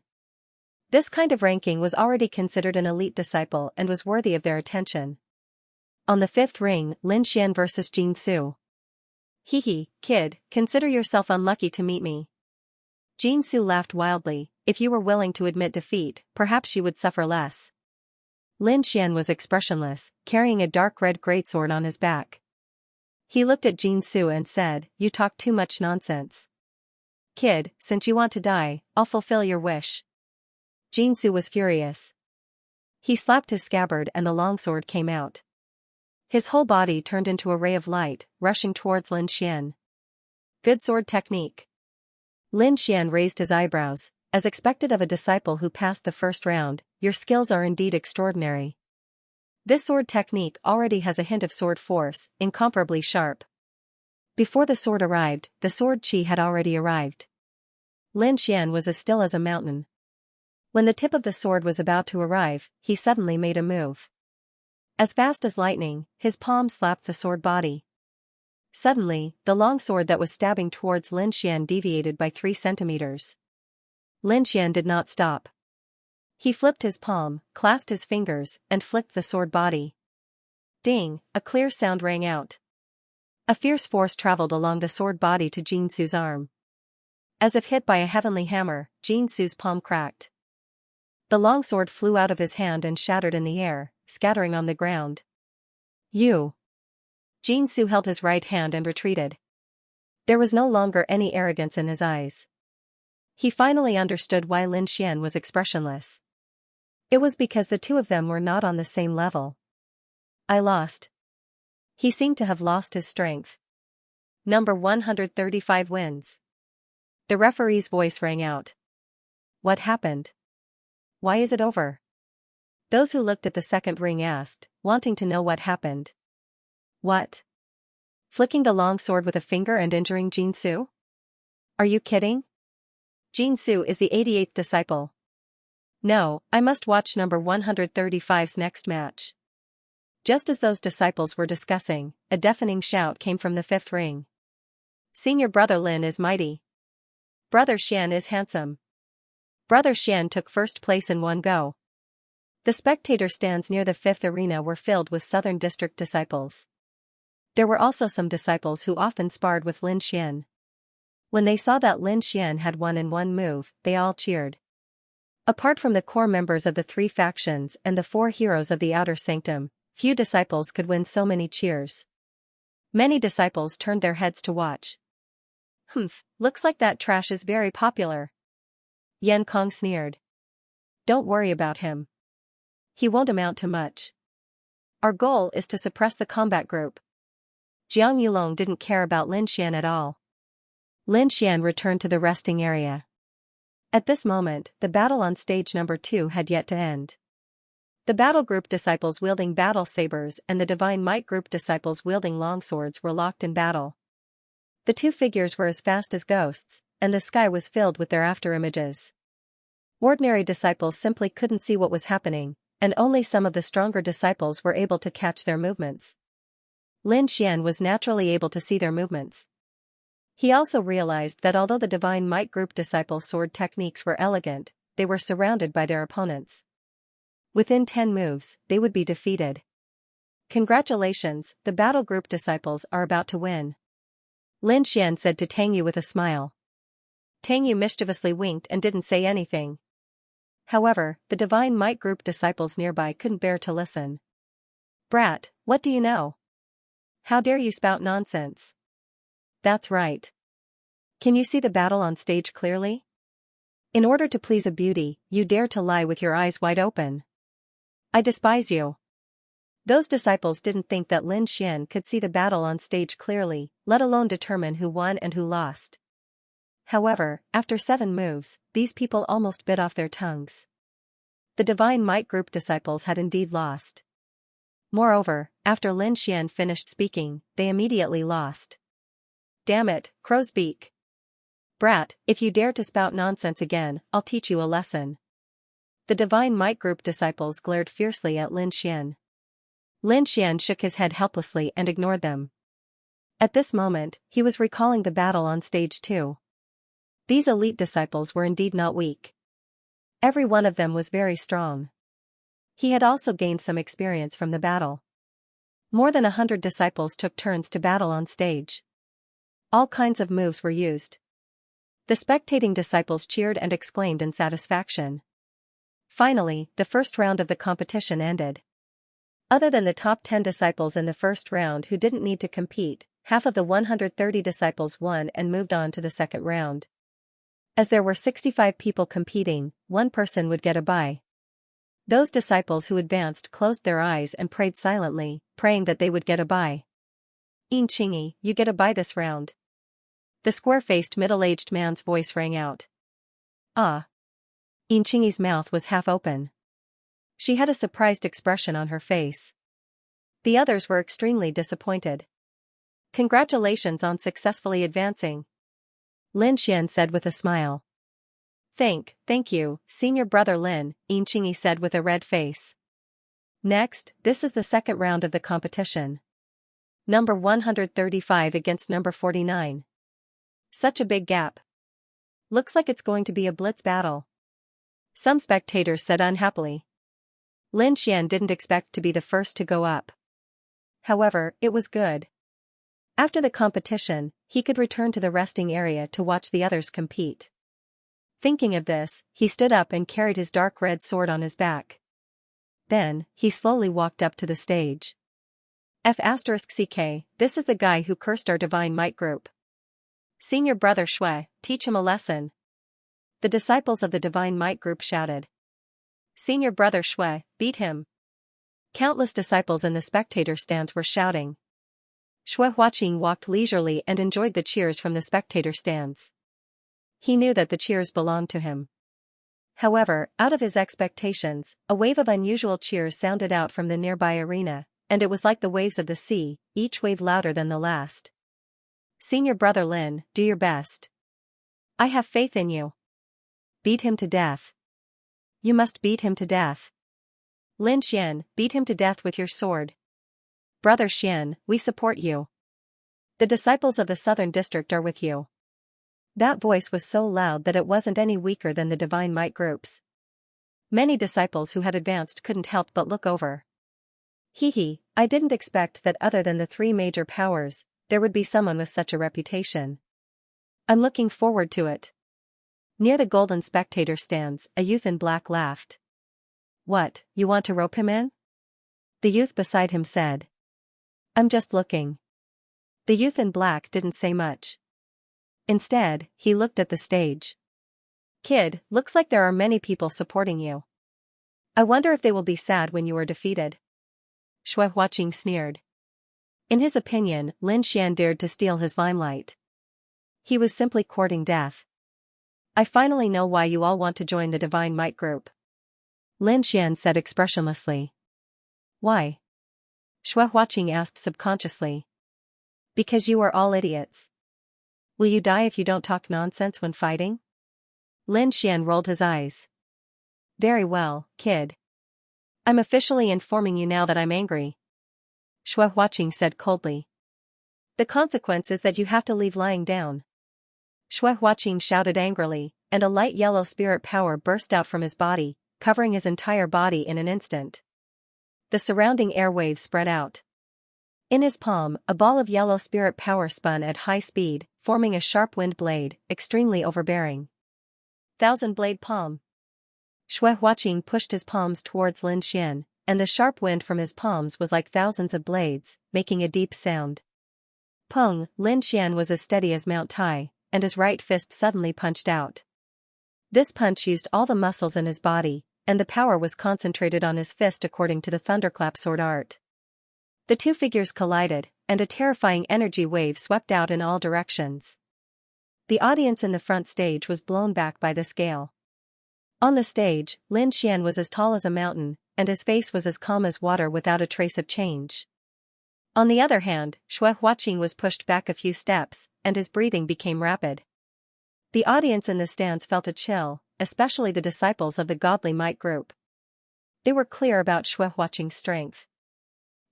This kind of ranking was already considered an elite disciple and was worthy of their attention. On the 5th ring, Lin Xian versus Jin Su. Hee, kid, consider yourself unlucky to meet me. Jin Su laughed wildly. If you were willing to admit defeat, perhaps you would suffer less. Lin Xian was expressionless, carrying a dark red greatsword on his back. He looked at Jin Su and said, "You talk too much nonsense. Kid, since you want to die, I'll fulfill your wish." Jin Su was furious. He slapped his scabbard and the longsword came out. His whole body turned into a ray of light, rushing towards Lin Xian. Good sword technique. Lin Xian raised his eyebrows. As expected of a disciple who passed the first round, your skills are indeed extraordinary. This sword technique already has a hint of sword force, incomparably sharp. Before the sword arrived, the sword chi had already arrived. Lin Xian was as still as a mountain. When the tip of the sword was about to arrive, he suddenly made a move. As fast as lightning, his palm slapped the sword body. Suddenly, the long sword that was stabbing towards Lin Xian deviated by 3 centimeters. Lin Xian did not stop. He flipped his palm, clasped his fingers, and flicked the sword body. Ding, a clear sound rang out. A fierce force traveled along the sword body to Jin Su's arm. As if hit by a heavenly hammer, Jin Su's palm cracked. The long sword flew out of his hand and shattered in the air, scattering on the ground. You. Jin Su held his right hand and retreated. There was no longer any arrogance in his eyes. He finally understood why Lin Xian was expressionless. It was because the two of them were not on the same level. I lost. He seemed to have lost his strength. Number 135 wins. The referee's voice rang out. What happened? Why is it over? Those who looked at the 2nd ring asked, wanting to know what happened. What? Flicking the long sword with a finger and injuring Jin Su? Are you kidding? Jin Su is the 88th disciple. No, I must watch number 135's next match. Just as those disciples were discussing, a deafening shout came from the 5th ring. Senior brother Lin is mighty. Brother Xian is handsome. Brother Xian took first place in one go. The spectator stands near the 5th arena were filled with Southern District disciples. There were also some disciples who often sparred with Lin Xian. When they saw that Lin Xian had won in one move, they all cheered. Apart from the core members of the three factions and the four heroes of the Outer Sanctum, few disciples could win so many cheers. Many disciples turned their heads to watch. "Humph, looks like that trash is very popular." Yan Kong sneered. "Don't worry about him. He won't amount to much. Our goal is to suppress the combat group." Jiang Yulong didn't care about Lin Xian at all. Lin Xian returned to the resting area. At this moment, the battle on stage number 2 had yet to end. The battle group disciples wielding battle sabers and the divine might group disciples wielding longswords were locked in battle. The two figures were as fast as ghosts, and the sky was filled with their afterimages. Ordinary disciples simply couldn't see what was happening, and only some of the stronger disciples were able to catch their movements. Lin Xian was naturally able to see their movements. He also realized that although the divine might group disciples' sword techniques were elegant, they were surrounded by their opponents. Within 10 moves, they would be defeated. "Congratulations, the battle group disciples are about to win," Lin Xian said to Tang Yu with a smile. Tang Yu mischievously winked and didn't say anything. However, the divine might group disciples nearby couldn't bear to listen. "Brat, what do you know? How dare you spout nonsense?" "That's right. Can you see the battle on stage clearly? In order to please a beauty, you dare to lie with your eyes wide open. I despise you." Those disciples didn't think that Lin Xian could see the battle on stage clearly, let alone determine who won and who lost. However, after 7 moves, these people almost bit off their tongues. The divine might group disciples had indeed lost. Moreover, after Lin Xian finished speaking, they immediately lost. "Damn it, crow's beak. Brat, if you dare to spout nonsense again, I'll teach you a lesson." The divine might group disciples glared fiercely at Lin Xian. Lin Xian shook his head helplessly and ignored them. At this moment, he was recalling the battle on stage 2. These elite disciples were indeed not weak. Every one of them was very strong. He had also gained some experience from the battle. More than 100 disciples took turns to battle on stage. All kinds of moves were used. The spectating disciples cheered and exclaimed in satisfaction. Finally, the first round of the competition ended. Other than the top 10 disciples in the first round who didn't need to compete, half of the 130 disciples won and moved on to the second round. As there were 65 people competing, one person would get a bye. Those disciples who advanced closed their eyes and prayed silently, praying that they would get a bye. "Yin, you get a bye this round." The square-faced middle-aged man's voice rang out. "Ah." Yin mouth was half open. She had a surprised expression on her face. The others were extremely disappointed. "Congratulations on successfully advancing," Lin Xian said with a smile. Thank you, senior brother Lin," Yin said with a red face. "Next, this is the second round of the competition. Number 135 against number 49. Such a big gap. Looks like it's going to be a blitz battle," some spectators said unhappily. Lin Xian didn't expect to be the first to go up. However, it was good. After the competition, he could return to the resting area to watch the others compete. Thinking of this, he stood up and carried his dark red sword on his back. Then, he slowly walked up to the stage. F***ck, this is the guy who cursed our divine might group. Senior brother Shui, teach him a lesson. The disciples of the divine might group shouted. Senior brother Shui, beat him. Countless disciples in the spectator stands were shouting. Shui Huaqing walked leisurely and enjoyed the cheers from the spectator stands. He knew that the cheers belonged to him. However, out of his expectations, a wave of unusual cheers sounded out from the nearby arena, and it was like the waves of the sea, each wave louder than the last. Senior brother Lin, do your best. I have faith in you. Beat him to death. You must beat him to death. Lin Xian, beat him to death with your sword. Brother Xian, we support you. The disciples of the Southern District are with you. That voice was so loud that it wasn't any weaker than the divine might groups. Many disciples who had advanced couldn't help but look over. I didn't expect that other than the 3 major powers, there would be someone with such a reputation. I'm looking forward to it. Near the golden spectator stands, a youth in black laughed. What, you want to rope him in? The youth beside him said. I'm just looking. The youth in black didn't say much. Instead, he looked at the stage. Kid, looks like there are many people supporting you. I wonder if they will be sad when you are defeated. Xuehuaqing sneered. In his opinion, Lin Xian dared to steal his limelight. He was simply courting death. I finally know why you all want to join the Divine Might group. Lin Xian said expressionlessly. Why? Xuehuaqing asked subconsciously. Because you are all idiots. Will you die if you don't talk nonsense when fighting? Lin Xian rolled his eyes. Very well, kid. I'm officially informing you now that I'm angry. Xuehuaqing said coldly. The consequence is that you have to leave lying down. Xuehuaqing shouted angrily, and a light yellow spirit power burst out from his body, covering his entire body in an instant. The surrounding airwaves spread out. In his palm, a ball of yellow spirit power spun at high speed, forming a sharp wind blade, extremely overbearing. Thousand-blade palm. Xuehuaqing pushed his palms towards Lin Xian, and the sharp wind from his palms was like thousands of blades, making a deep sound. Peng, Lin Xian was as steady as Mount Tai, and his right fist suddenly punched out. This punch used all the muscles in his body, and the power was concentrated on his fist according to the thunderclap sword art. The two figures collided, and a terrifying energy wave swept out in all directions. The audience in the front stage was blown back by this gale. On the stage, Lin Xian was as tall as a mountain, and his face was as calm as water without a trace of change. On the other hand, Xuehuaqing was pushed back a few steps, and his breathing became rapid. The audience in the stands felt a chill, especially the disciples of the Godly Might group. They were clear about Xuehuaqing's strength.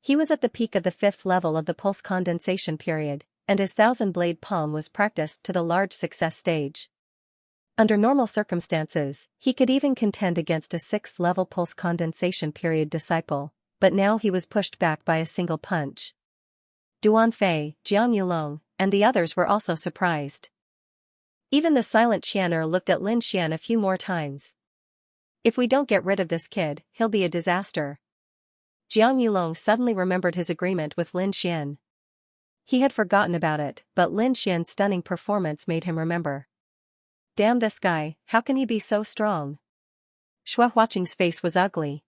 He was at the peak of the 5th level of the pulse condensation period, and his thousand-blade palm was practiced to the large success stage. Under normal circumstances, he could even contend against a 6th-level pulse condensation period disciple, but now he was pushed back by a single punch. Duanfei, Jiang Yulong, and the others were also surprised. Even the silent Qianer looked at Lin Xian a few more times. If we don't get rid of this kid, he'll be a disaster. Jiang Yulong suddenly remembered his agreement with Lin Xian. He had forgotten about it, but Lin Xian's stunning performance made him remember. Damn this guy, how can he be so strong? Xuehuaqing's face was ugly.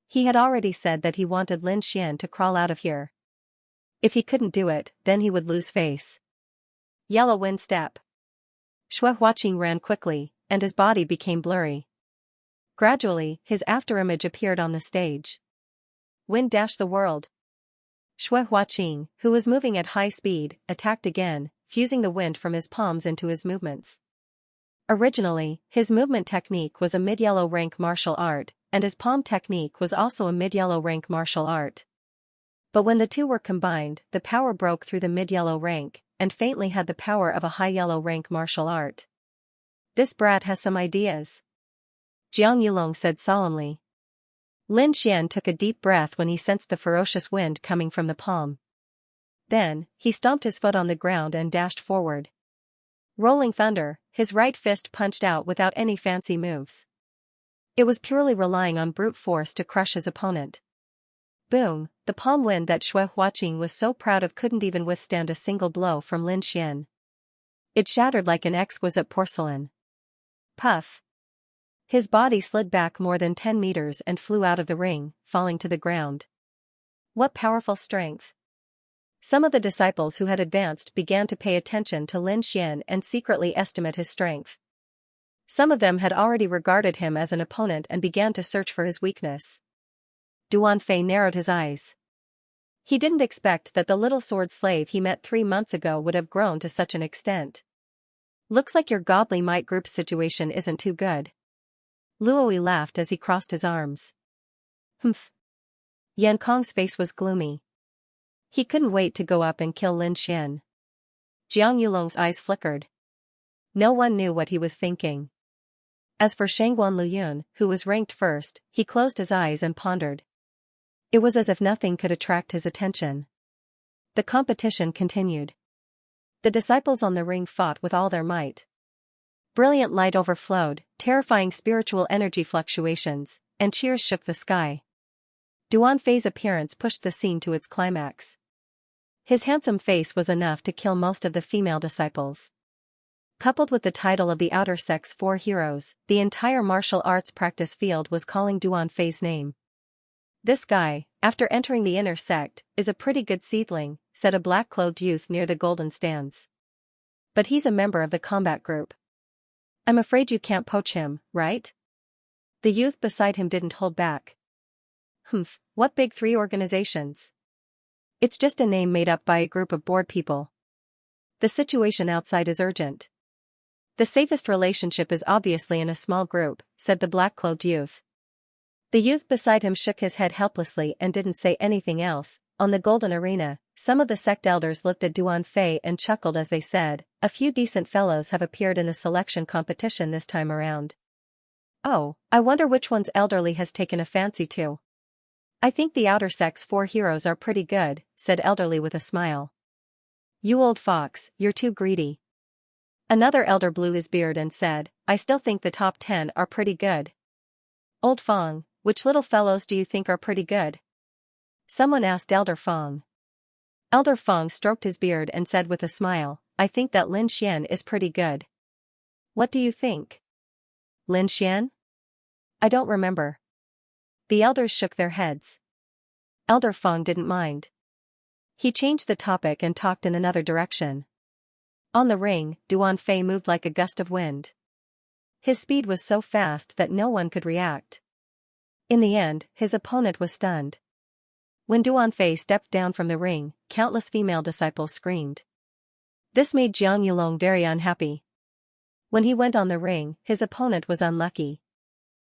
He had already said that he wanted Lin Xian to crawl out of here. If he couldn't do it, then he would lose face. Yellow wind step. Xuehuaqing ran quickly, and his body became blurry. Gradually, his afterimage appeared on the stage. Wind dash the world. Xuehuaqing, who was moving at high speed, attacked again, fusing the wind from his palms into his movements. Originally, his movement technique was a mid-yellow rank martial art, and his palm technique was also a mid-yellow rank martial art. But when the two were combined, the power broke through the mid-yellow rank, and faintly had the power of a high-yellow rank martial art. This brat has some ideas. Jiang Yulong said solemnly. Lin Xian took a deep breath when he sensed the ferocious wind coming from the palm. Then, he stomped his foot on the ground and dashed forward. Rolling thunder, his right fist punched out without any fancy moves. It was purely relying on brute force to crush his opponent. Boom, the palm wind that Xuehuaqing was so proud of couldn't even withstand a single blow from Lin Xian. It shattered like an exquisite porcelain. Puff. His body slid back more than 10 meters and flew out of the ring, falling to the ground. What powerful strength! Some of the disciples who had advanced began to pay attention to Lin Xian and secretly estimate his strength. Some of them had already regarded him as an opponent and began to search for his weakness. Duanfei narrowed his eyes. He didn't expect that the little sword slave he met 3 months ago would have grown to such an extent. Looks like your Godly Might group's situation isn't too good. Luoi laughed as he crossed his arms. Humph. Yan Kong's face was gloomy. He couldn't wait to go up and kill Lin Xian. Jiang Yulong's eyes flickered. No one knew what he was thinking. As for Shangguan Luyun, who was ranked first, he closed his eyes and pondered. It was as if nothing could attract his attention. The competition continued. The disciples on the ring fought with all their might. Brilliant light overflowed, terrifying spiritual energy fluctuations, and cheers shook the sky. Duan Fei's appearance pushed the scene to its climax. His handsome face was enough to kill most of the female disciples. Coupled with the title of the outer sect's 4 heroes, the entire martial arts practice field was calling Duan Fei's name. "This guy, after entering the inner sect, is a pretty good seedling," said a black-clothed youth near the golden stands. "But he's a member of the combat group. I'm afraid you can't poach him, right?" The youth beside him didn't hold back. "Humph, what big 3 organizations? It's just a name made up by a group of bored people. The situation outside is urgent." "The safest relationship is obviously in a small group," said the black-clothed youth. The youth beside him shook his head helplessly and didn't say anything else. On the golden arena, some of the sect elders looked at Duan Fei and chuckled as they said, "A few decent fellows have appeared in the selection competition this time around. Oh, I wonder which one's elderly has taken a fancy to." "I think the outer sect's 4 heroes are pretty good," said elderly with a smile. "You old fox, you're too greedy." Another elder blew his beard and said, "I still think the top 10 are pretty good." "Old Fong, which little fellows do you think are pretty good?" someone asked Elder Fong. Elder Fong stroked his beard and said with a smile, "I think that Lin Xian is pretty good." "What do you think?" "Lin Xian? I don't remember." The elders shook their heads. Elder Fong didn't mind. He changed the topic and talked in another direction. On the ring, Duan Fei moved like a gust of wind. His speed was so fast that no one could react. In the end, his opponent was stunned. When Duan Fei stepped down from the ring, countless female disciples screamed. This made Jiang Yulong very unhappy. When he went on the ring, his opponent was unlucky.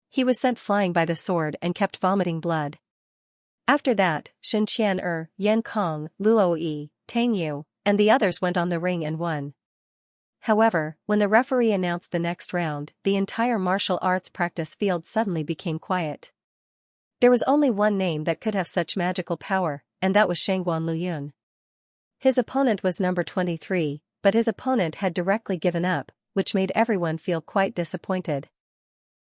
He was sent flying by the sword and kept vomiting blood. After that, Shen Qian, Yan Kong, Luo Yi, Tang Yu, and the others went on the ring and won. However, when the referee announced the next round, the entire martial arts practice field suddenly became quiet. There was only one name that could have such magical power, and that was Shangguan Luyun. His opponent was number 23, but his opponent had directly given up, which made everyone feel quite disappointed.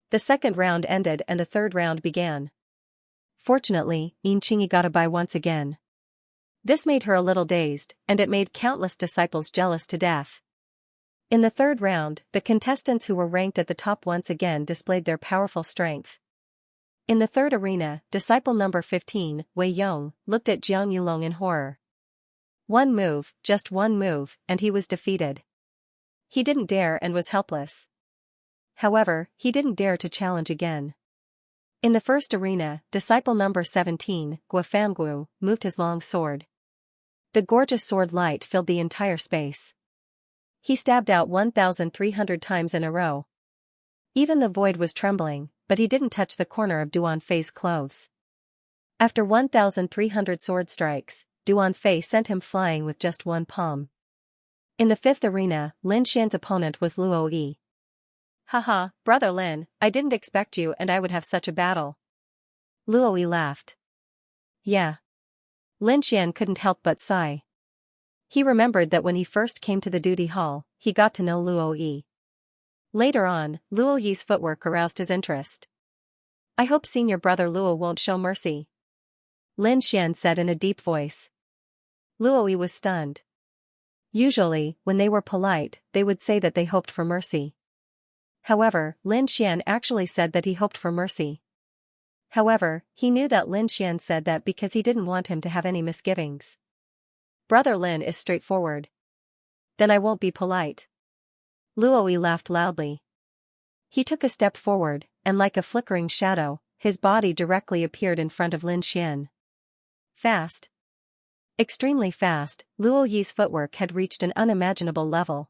The second round ended and the third round began. Fortunately, Yin Qingyi got a bye once again. This made her a little dazed, and it made countless disciples jealous to death. In the third round, the contestants who were ranked at the top once again displayed their powerful strength. In the third arena, disciple number 15, Wei Yong, looked at Jiang Yulong in horror. One move, just one move, and he was defeated. He didn't dare and was helpless. However, he didn't dare to challenge again. In the first arena, disciple number 17, Guofanggu, moved his long sword. The gorgeous sword light filled the entire space. He stabbed out 1,300 times in a row. Even the void was trembling, but he didn't touch the corner of Duan Fei's clothes. After 1,300 sword strikes, Duan Fei sent him flying with just one palm. In the fifth arena, Lin Xian's opponent was Luo Yi. "Haha, brother Lin, I didn't expect you and I would have such a battle." Luo Yi laughed. Yeah. Lin Xian couldn't help but sigh. He remembered that when he first came to the duty hall, he got to know Luo Yi. Later on, Luo Yi's footwork aroused his interest. "I hope senior brother Luo won't show mercy," Lin Xian said in a deep voice. Luo Yi was stunned. Usually, when they were polite, they would say that they hoped for mercy. However, Lin Xian actually said that he hoped for mercy. However, he knew that Lin Xian said that because he didn't want him to have any misgivings. Brother Lin is straightforward. Then I won't be polite. Luo Yi laughed loudly. He took a step forward, and like a flickering shadow, his body directly appeared in front of Lin Xian. Fast. Extremely fast, Luo Yi's footwork had reached an unimaginable level.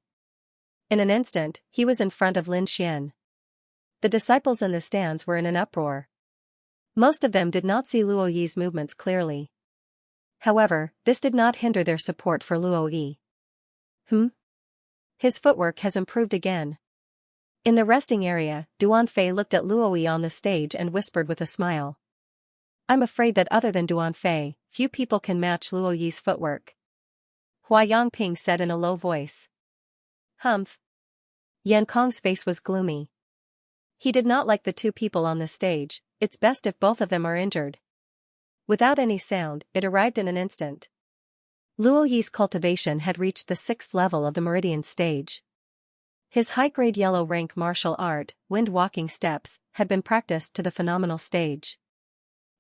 In an instant, he was in front of Lin Xian. The disciples in the stands were in an uproar. Most of them did not see Luo Yi's movements clearly. However, this did not hinder their support for Luo Yi. His footwork has improved again. In the resting area, Duan Fei looked at Luo Yi on the stage and whispered with a smile. "I'm afraid that other than Duan Fei, few people can match Luo Yi's footwork." Hua Yongping said in a low voice. Humph. Yan Kong's face was gloomy. He did not like the two people on the stage. It's best if both of them are injured. Without any sound, it arrived in an instant. Luo Yi's cultivation had reached the 6th level of the Meridian stage. His high-grade yellow rank martial art, wind walking steps, had been practiced to the phenomenal stage.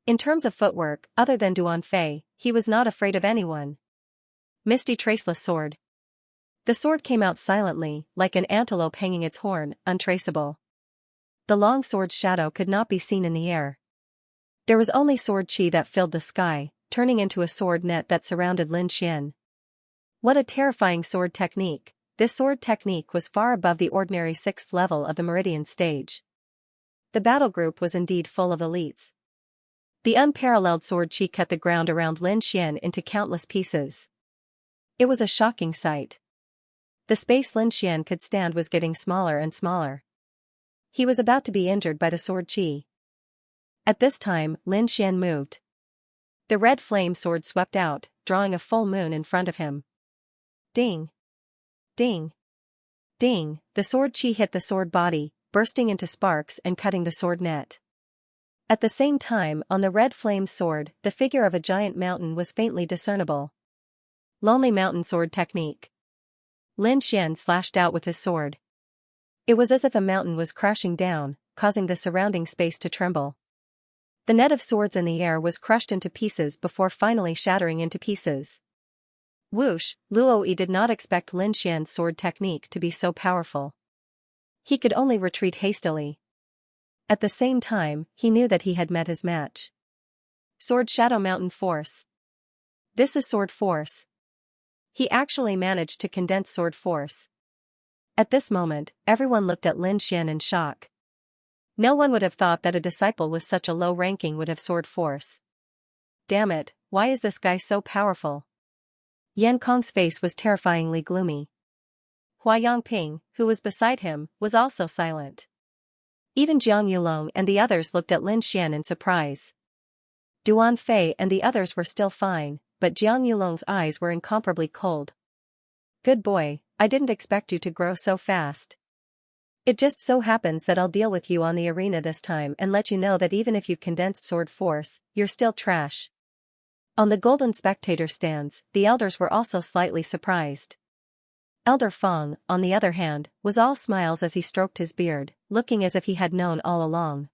In terms of footwork, other than Duan Fei, he was not afraid of anyone. Misty Traceless Sword. The sword came out silently, like an antelope hanging its horn, untraceable. The long sword's shadow could not be seen in the air. There was only sword chi that filled the sky, turning into a sword net that surrounded Lin Xian. What a terrifying sword technique! This sword technique was far above the ordinary 6th level of the Meridian stage. The battle group was indeed full of elites. The unparalleled sword chi cut the ground around Lin Xian into countless pieces. It was a shocking sight. The space Lin Xian could stand was getting smaller and smaller. He was about to be injured by the sword chi. At this time, Lin Xian moved. The red flame sword swept out, drawing a full moon in front of him. Ding! Ding! Ding! The sword chi hit the sword body, bursting into sparks and cutting the sword net. At the same time, on the red flame sword, the figure of a giant mountain was faintly discernible. Lonely Mountain Sword Technique. Lin Xian slashed out with his sword. It was as if a mountain was crashing down, causing the surrounding space to tremble. The net of swords in the air was crushed into pieces before finally shattering into pieces. Whoosh! Luo Yi did not expect Lin Xian's sword technique to be so powerful. He could only retreat hastily. At the same time, he knew that he had met his match. Sword Shadow Mountain Force. This is sword force. He actually managed to condense sword force. At this moment, everyone looked at Lin Xian in shock. No one would have thought that a disciple with such a low ranking would have sword force. Damn it, why is this guy so powerful? Yan Kong's face was terrifyingly gloomy. Hua Yongping, who was beside him, was also silent. Even Jiang Yulong and the others looked at Lin Xian in surprise. Duan Fei and the others were still fine, but Jiang Yulong's eyes were incomparably cold. Good boy, I didn't expect you to grow so fast. It just so happens that I'll deal with you on the arena this time and let you know that even if you've condensed sword force, you're still trash. On the golden spectator stands, the elders were also slightly surprised. Elder Feng, on the other hand, was all smiles as he stroked his beard, looking as if he had known all along.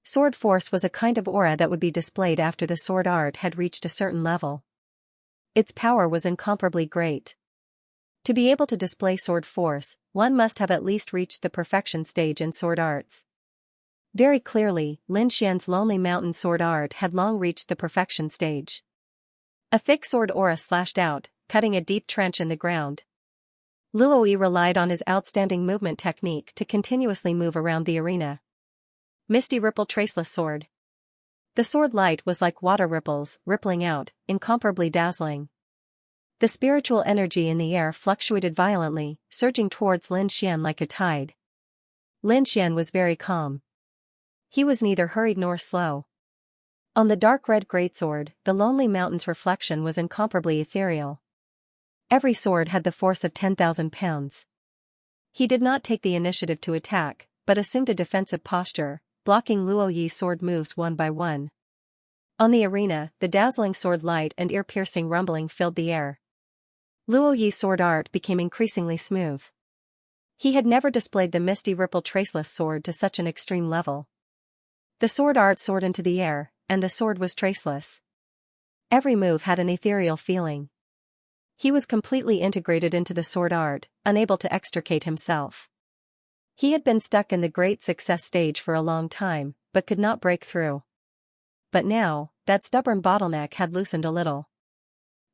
Sword force was a kind of aura that would be displayed after the sword art had reached a certain level. Its power was incomparably great. To be able to display sword force, one must have at least reached the perfection stage in sword arts. Very clearly, Lin Xian's Lonely Mountain sword art had long reached the perfection stage. A thick sword aura slashed out, cutting a deep trench in the ground. Luo Yi relied on his outstanding movement technique to continuously move around the arena. Misty Ripple Traceless Sword. The sword light was like water ripples, rippling out, incomparably dazzling. The spiritual energy in the air fluctuated violently, surging towards Lin Xian like a tide. Lin Xian was very calm. He was neither hurried nor slow. On the dark red greatsword, the Lonely Mountain's reflection was incomparably ethereal. Every sword had the force of 10,000 pounds. He did not take the initiative to attack, but assumed a defensive posture, blocking Luo Yi's sword moves one by one. On the arena, the dazzling sword light and ear-piercing rumbling filled the air. Luo Yi's sword art became increasingly smooth. He had never displayed the Misty Ripple Traceless sword to such an extreme level. The sword art soared into the air, and the sword was traceless. Every move had an ethereal feeling. He was completely integrated into the sword art, unable to extricate himself. He had been stuck in the great success stage for a long time, but could not break through. But now, that stubborn bottleneck had loosened a little.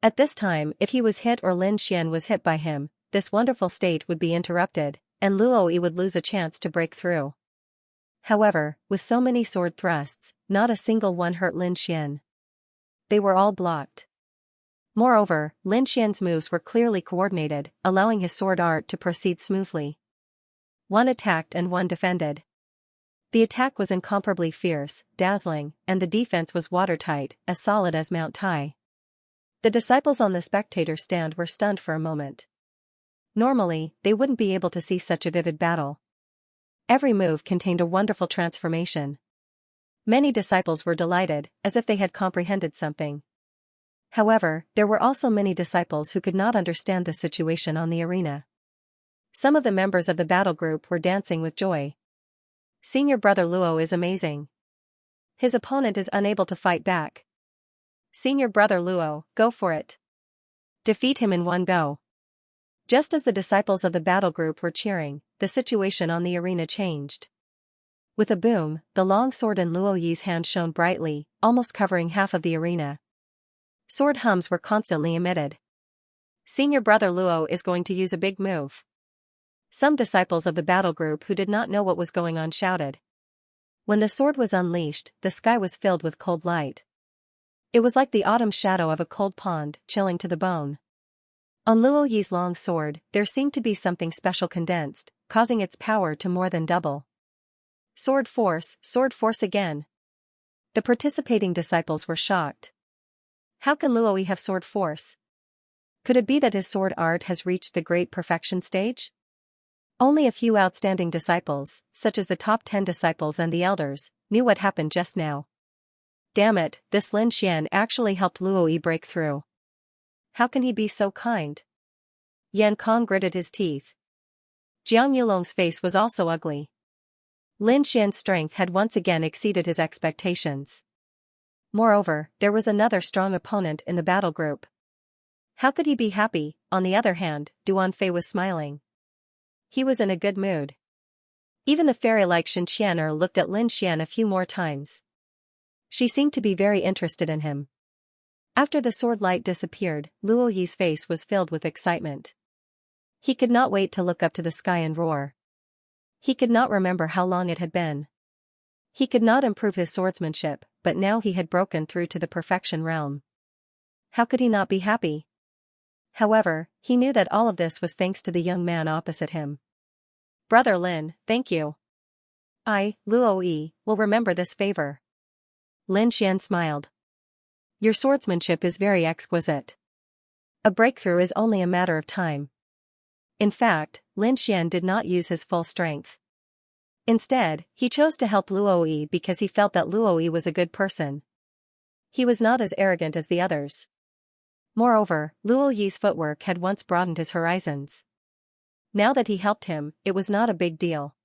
At this time, if he was hit or Lin Xian was hit by him, this wonderful state would be interrupted, and Luo Yi would lose a chance to break through. However, with so many sword thrusts, not a single one hurt Lin Xian. They were all blocked. Moreover, Lin Xian's moves were clearly coordinated, allowing his sword art to proceed smoothly. One attacked and one defended. The attack was incomparably fierce, dazzling, and the defense was watertight, as solid as Mount Tai. The disciples on the spectator stand were stunned for a moment. Normally, they wouldn't be able to see such a vivid battle. Every move contained a wonderful transformation. Many disciples were delighted, as if they had comprehended something. Luoyi, there were also many disciples who could not understand the situation on the arena. Some of the members of the battle group were dancing with joy. Senior brother Luo is amazing. His opponent is unable to fight back. Senior brother Luo, go for it. Defeat him in one go. Just as the disciples of the battle group were cheering, the situation on the arena changed. With a boom, the long sword in Luoyi's hand shone brightly, almost covering half of the arena. Sword hums were constantly emitted. Senior brother Luo is going to use a big move. Some disciples of the battle group who did not know what was going on shouted. When the sword was unleashed, the sky was filled with cold light. It was like the autumn shadow of a cold pond, chilling to the bone. On Luoyi's long sword, there seemed to be something special condensed, causing its power to more than double. Sword force again. The participating disciples were shocked. How can Luoyi have sword force? Could it be that his sword art has reached the great perfection stage? Only a few outstanding disciples, such as the top 10 disciples and the elders, knew what happened just now. Damn it, this Lin Xian actually helped Luoyi break through. How can he be so kind? Yan Kong gritted his teeth. Jiang Yulong's face was also ugly. Lin Xian's strength had once again exceeded his expectations. Moreover, there was another strong opponent in the battle group. How could he be happy? On the other hand, Duanfei was smiling. He was in a good mood. Even the fairy-like Xianxia looked at Lin Xian a few more times. She seemed to be very interested in him. After the sword light disappeared, Luoyi's face was filled with excitement. He could not wait to look up to the sky and roar. He could not remember how long it had been. He could not improve his swordsmanship, but now he had broken through to the perfection realm. How could he not be happy? However, he knew that all of this was thanks to the young man opposite him. Brother Lin, thank you. I, Luoyi, will remember this favor. Lin Xian smiled. Your swordsmanship is very exquisite. A breakthrough is only a matter of time. In fact, Lin Xian did not use his full strength. Instead, he chose to help Luoyi because he felt that Luoyi was a good person. He was not as arrogant as the others. Moreover, Luoyi's footwork had once broadened his horizons. Now that he helped him, it was not a big deal.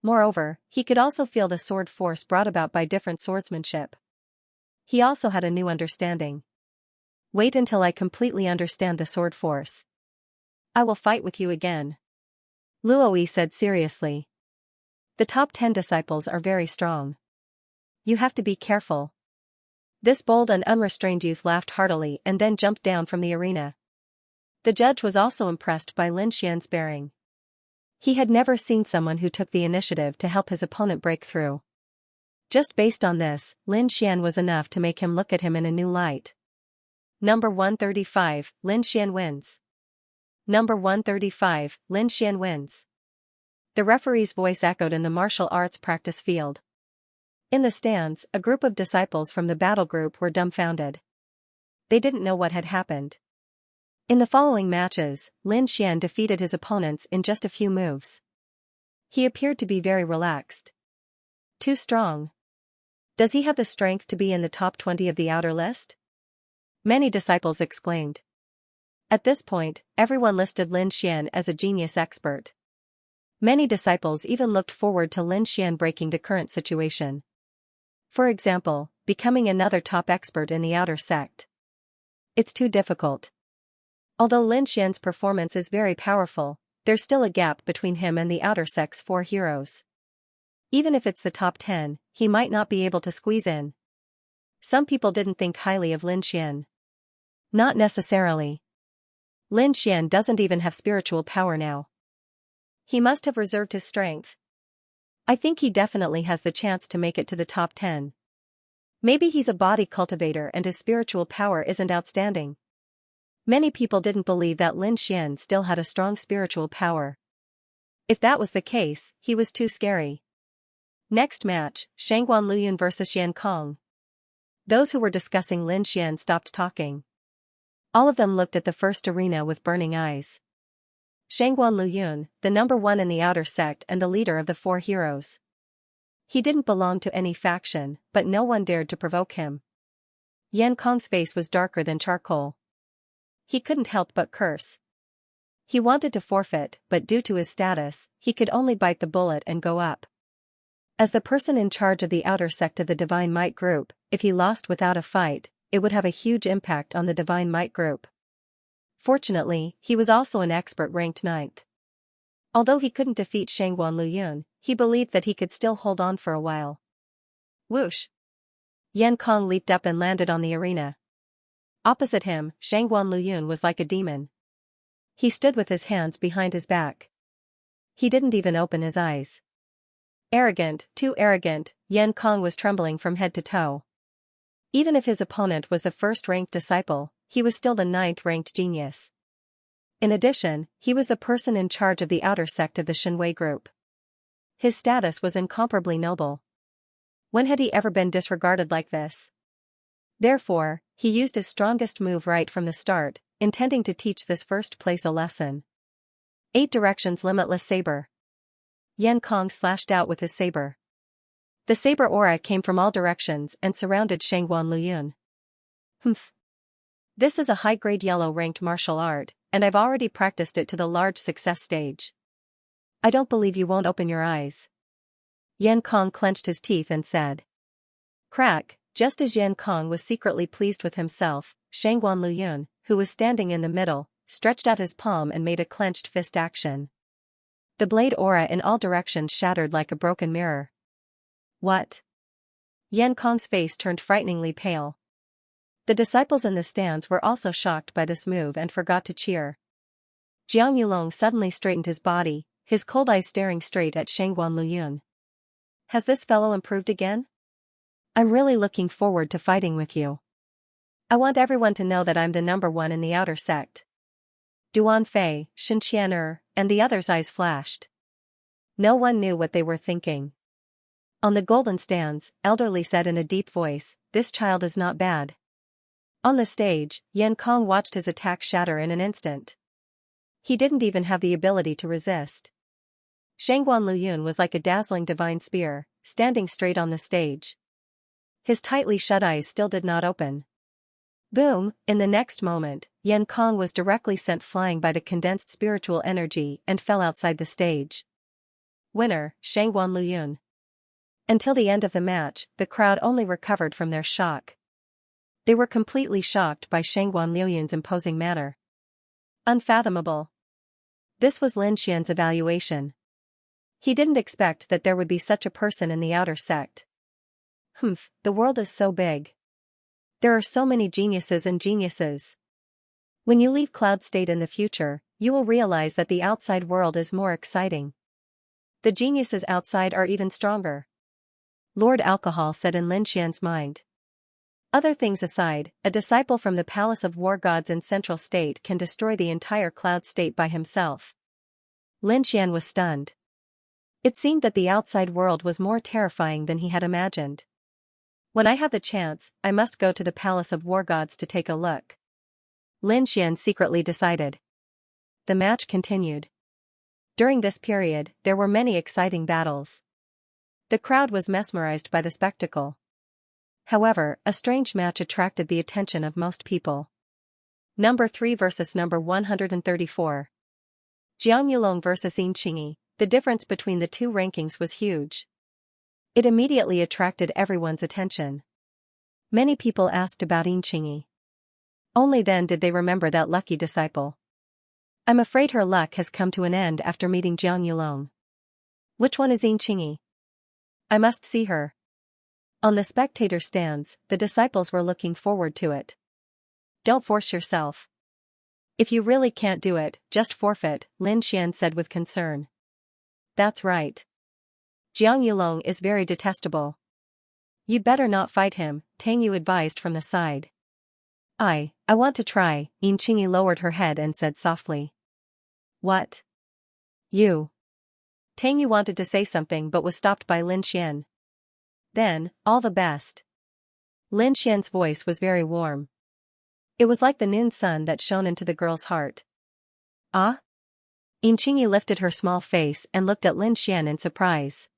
Moreover, he could also feel the sword force brought about by different swordsmanship. He also had a new understanding. Wait until I completely understand the sword force. I will fight with you again. Luoyi said seriously. The top 10 disciples are very strong. You have to be careful. This bold and unrestrained youth laughed heartily and then jumped down from the arena. The judge was also impressed by Lin Xian's bearing. He had never seen someone who took the initiative to help his opponent break through. Just based on this, Lin Xian was enough to make him look at him in a new light. Number 135, Lin Xian wins. Number 135, Lin Xian wins. The referee's voice echoed in the martial arts practice field. In the stands, a group of disciples from the battle group were dumbfounded. They didn't know what had happened. In the following matches, Lin Xian defeated his opponents in just a few moves. He appeared to be very relaxed. Too strong. Does he have the strength to be in the top 20 of the outer list? Many disciples exclaimed. At this point, everyone listed Lin Xian as a genius expert. Many disciples even looked forward to Lin Xian breaking the current situation. For example, becoming another top expert in the outer sect. It's too difficult. Although Lin Xian's performance is very powerful, there's still a gap between him and the outer sect's 4 heroes. Even if it's the top 10, he might not be able to squeeze in. Some people didn't think highly of Lin Xian. Not necessarily. Lin Xian doesn't even have spiritual power now. He must have reserved his strength. I think he definitely has the chance to make it to the top 10. Maybe he's a body cultivator and his spiritual power isn't outstanding. Many people didn't believe that Lin Xian still had a strong spiritual power. If that was the case, he was too scary. Next match, Shangguan Luyun vs Yan Kong. Those who were discussing Lin Xian stopped talking. All of them looked at the first arena with burning eyes. Shangguan Luyun, the number one in the outer sect and the leader of the four heroes. He didn't belong to any faction, but no one dared to provoke him. Yan Kong's face was darker than charcoal. He couldn't help but curse. He wanted to forfeit, but due to his status, he could only bite the bullet and go up. As the person in charge of the outer sect of the Divine Might group, if he lost without a fight, it would have a huge impact on the Divine Might group. Fortunately, he was also an expert ranked 9th. Although he couldn't defeat Shangguan Luyun, he believed that he could still hold on for a while. Whoosh! Yan Kong leaped up and landed on the arena. Opposite him, Shangguan Luyun was like a demon. He stood with his hands behind his back. He didn't even open his eyes. Arrogant, too arrogant, Yan Kong was trembling from head to toe. Even if his opponent was the first-ranked disciple, he was still the 9th-ranked genius. In addition, he was the person in charge of the outer sect of the Shenwei group. His status was incomparably noble. When had he ever been disregarded like this? Therefore, he used his strongest move right from the start, intending to teach this first place a lesson. 8 Directions Limitless Saber. Yan Kong slashed out with his saber. The saber aura came from all directions and surrounded Shangguan Luyun. Humph. This is a high-grade yellow-ranked martial art, and I've already practiced it to the large success stage. I don't believe you won't open your eyes. Yan Kong clenched his teeth and said. Crack, just as Yan Kong was secretly pleased with himself, Shangguan Luyun, who was standing in the middle, stretched out his palm and made a clenched fist action. The blade aura in all directions shattered like a broken mirror. What? Yan Kong's face turned frighteningly pale. The disciples in the stands were also shocked by this move and forgot to cheer. Jiang Yulong suddenly straightened his body, his cold eyes staring straight at Shangguan Luyun. Has this fellow improved again? I'm really looking forward to fighting with you. I want everyone to know that I'm the number one in the outer sect. Duan Fei, Xianxia, and the others' eyes flashed. No one knew what they were thinking. On the golden stands, Elderly said in a deep voice, this child is not bad. On the stage, Yan Kong watched his attack shatter in an instant. He didn't even have the ability to resist. Shangguan Luyun was like a dazzling divine spear, standing straight on the stage. His tightly shut eyes still did not open. Boom! In the next moment, Yan Kong was directly sent flying by the condensed spiritual energy and fell outside the stage. Winner, Shangguan Luyun. Until the end of the match, the crowd only recovered from their shock. They were completely shocked by Shangguan Luyun's imposing manner. Unfathomable. This was Lin Xian's evaluation. He didn't expect that there would be such a person in the outer sect. Humph, the world is so big. There are so many geniuses and geniuses. When you leave Cloud State in the future, you will realize that the outside world is more exciting. The geniuses outside are even stronger. Lord Alcohol said in Lin Xian's mind. Other things aside, a disciple from the Palace of War Gods in Central State can destroy the entire Cloud State by himself. Lin Xian was stunned. It seemed that the outside world was more terrifying than he had imagined. When I have the chance, I must go to the Palace of War Gods to take a look. Lin Xian secretly decided. The match continued. During this period, there were many exciting battles. The crowd was mesmerized by the spectacle. However, a strange match attracted the attention of most people. Number 3 versus number 134. Jiang Yulong versus Yin Qingyi. The difference between the two rankings was huge. It immediately attracted everyone's attention. Many people asked about Yin Qingyi. Only then did they remember that lucky disciple. I'm afraid her luck has come to an end after meeting Jiang Yulong. Which one is Yin Qingyi? I must see her. On the spectator stands, the disciples were looking forward to it. Don't force yourself. If you really can't do it, just forfeit, Lin Xian said with concern. That's right. Jiang Yulong is very detestable. You'd better not fight him, Tang Yu advised from the side. I want to try, Yin Qingyi lowered her head and said softly. What? You? Tang Yu wanted to say something but was stopped by Lin Xian. Then, all the best. Lin Xian's voice was very warm. It was like the noon sun that shone into the girl's heart. Ah? Xianxia lifted her small face and looked at Lin Xian in surprise.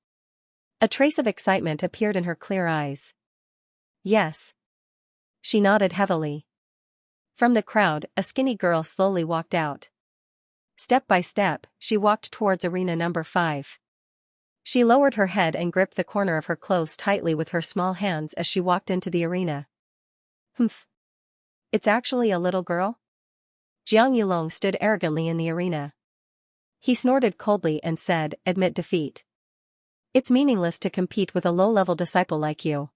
A trace of excitement appeared in her clear eyes. Yes. She nodded heavily. From the crowd, a skinny girl slowly walked out. Step by step, she walked towards arena number 5. She lowered her head and gripped the corner of her clothes tightly with her small hands as she walked into the arena. Humph. It's actually a little girl? Jiang Yulong stood arrogantly in the arena. He snorted coldly and said, "Admit defeat. It's meaningless to compete with a low-level disciple like you."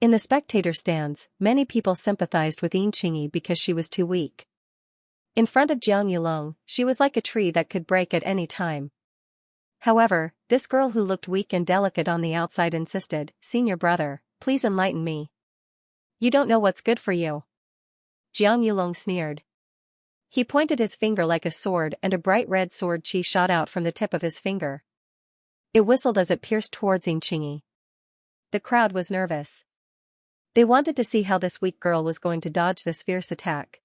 In the spectator stands, many people sympathized with Xianxia because she was too weak. In front of Jiang Yulong, she was like a tree that could break at any time. However, this girl who looked weak and delicate on the outside insisted, "Senior brother, please enlighten me. You don't know what's good for you." Jiang Yulong sneered. He pointed his finger like a sword and a bright red sword chi shot out from the tip of his finger. It whistled as it pierced towards Xianxia. The crowd was nervous. They wanted to see how this weak girl was going to dodge this fierce attack.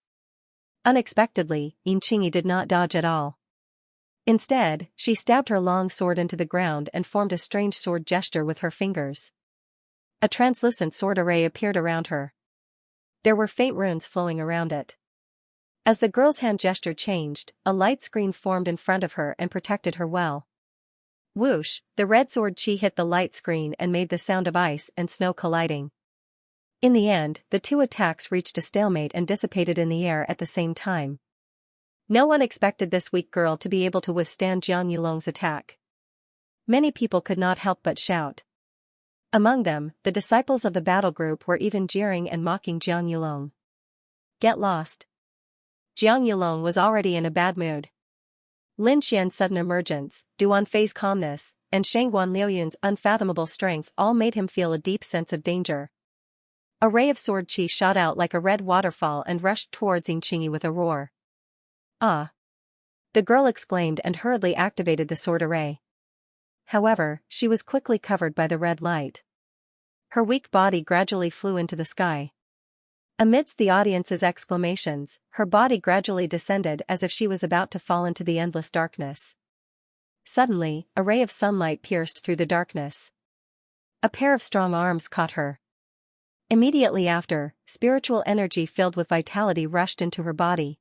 Unexpectedly, Xianxia did not dodge at all. Instead, she stabbed her long sword into the ground and formed a strange sword gesture with her fingers. A translucent sword array appeared around her. There were faint runes flowing around it. As the girl's hand gesture changed, a light screen formed in front of her and protected her well. Whoosh, the red sword chi hit the light screen and made the sound of ice and snow colliding. In the end, the two attacks reached a stalemate and dissipated in the air at the same time. No one expected this weak girl to be able to withstand Jiang Yulong's attack. Many people could not help but shout. Among them, the disciples of the battle group were even jeering and mocking Jiang Yulong. Get lost. Jiang Yulong was already in a bad mood. Lin Xian's sudden emergence, Duan Fei's calmness, and Shangguan Liuyun's unfathomable strength all made him feel a deep sense of danger. A ray of sword chi shot out like a red waterfall and rushed towards Xianxia with a roar. Ah! The girl exclaimed and hurriedly activated the sword array. However, she was quickly covered by the red light. Her weak body gradually flew into the sky. Amidst the audience's exclamations, her body gradually descended as if she was about to fall into the endless darkness. Suddenly, a ray of sunlight pierced through the darkness. A pair of strong arms caught her. Immediately after, spiritual energy filled with vitality rushed into her body.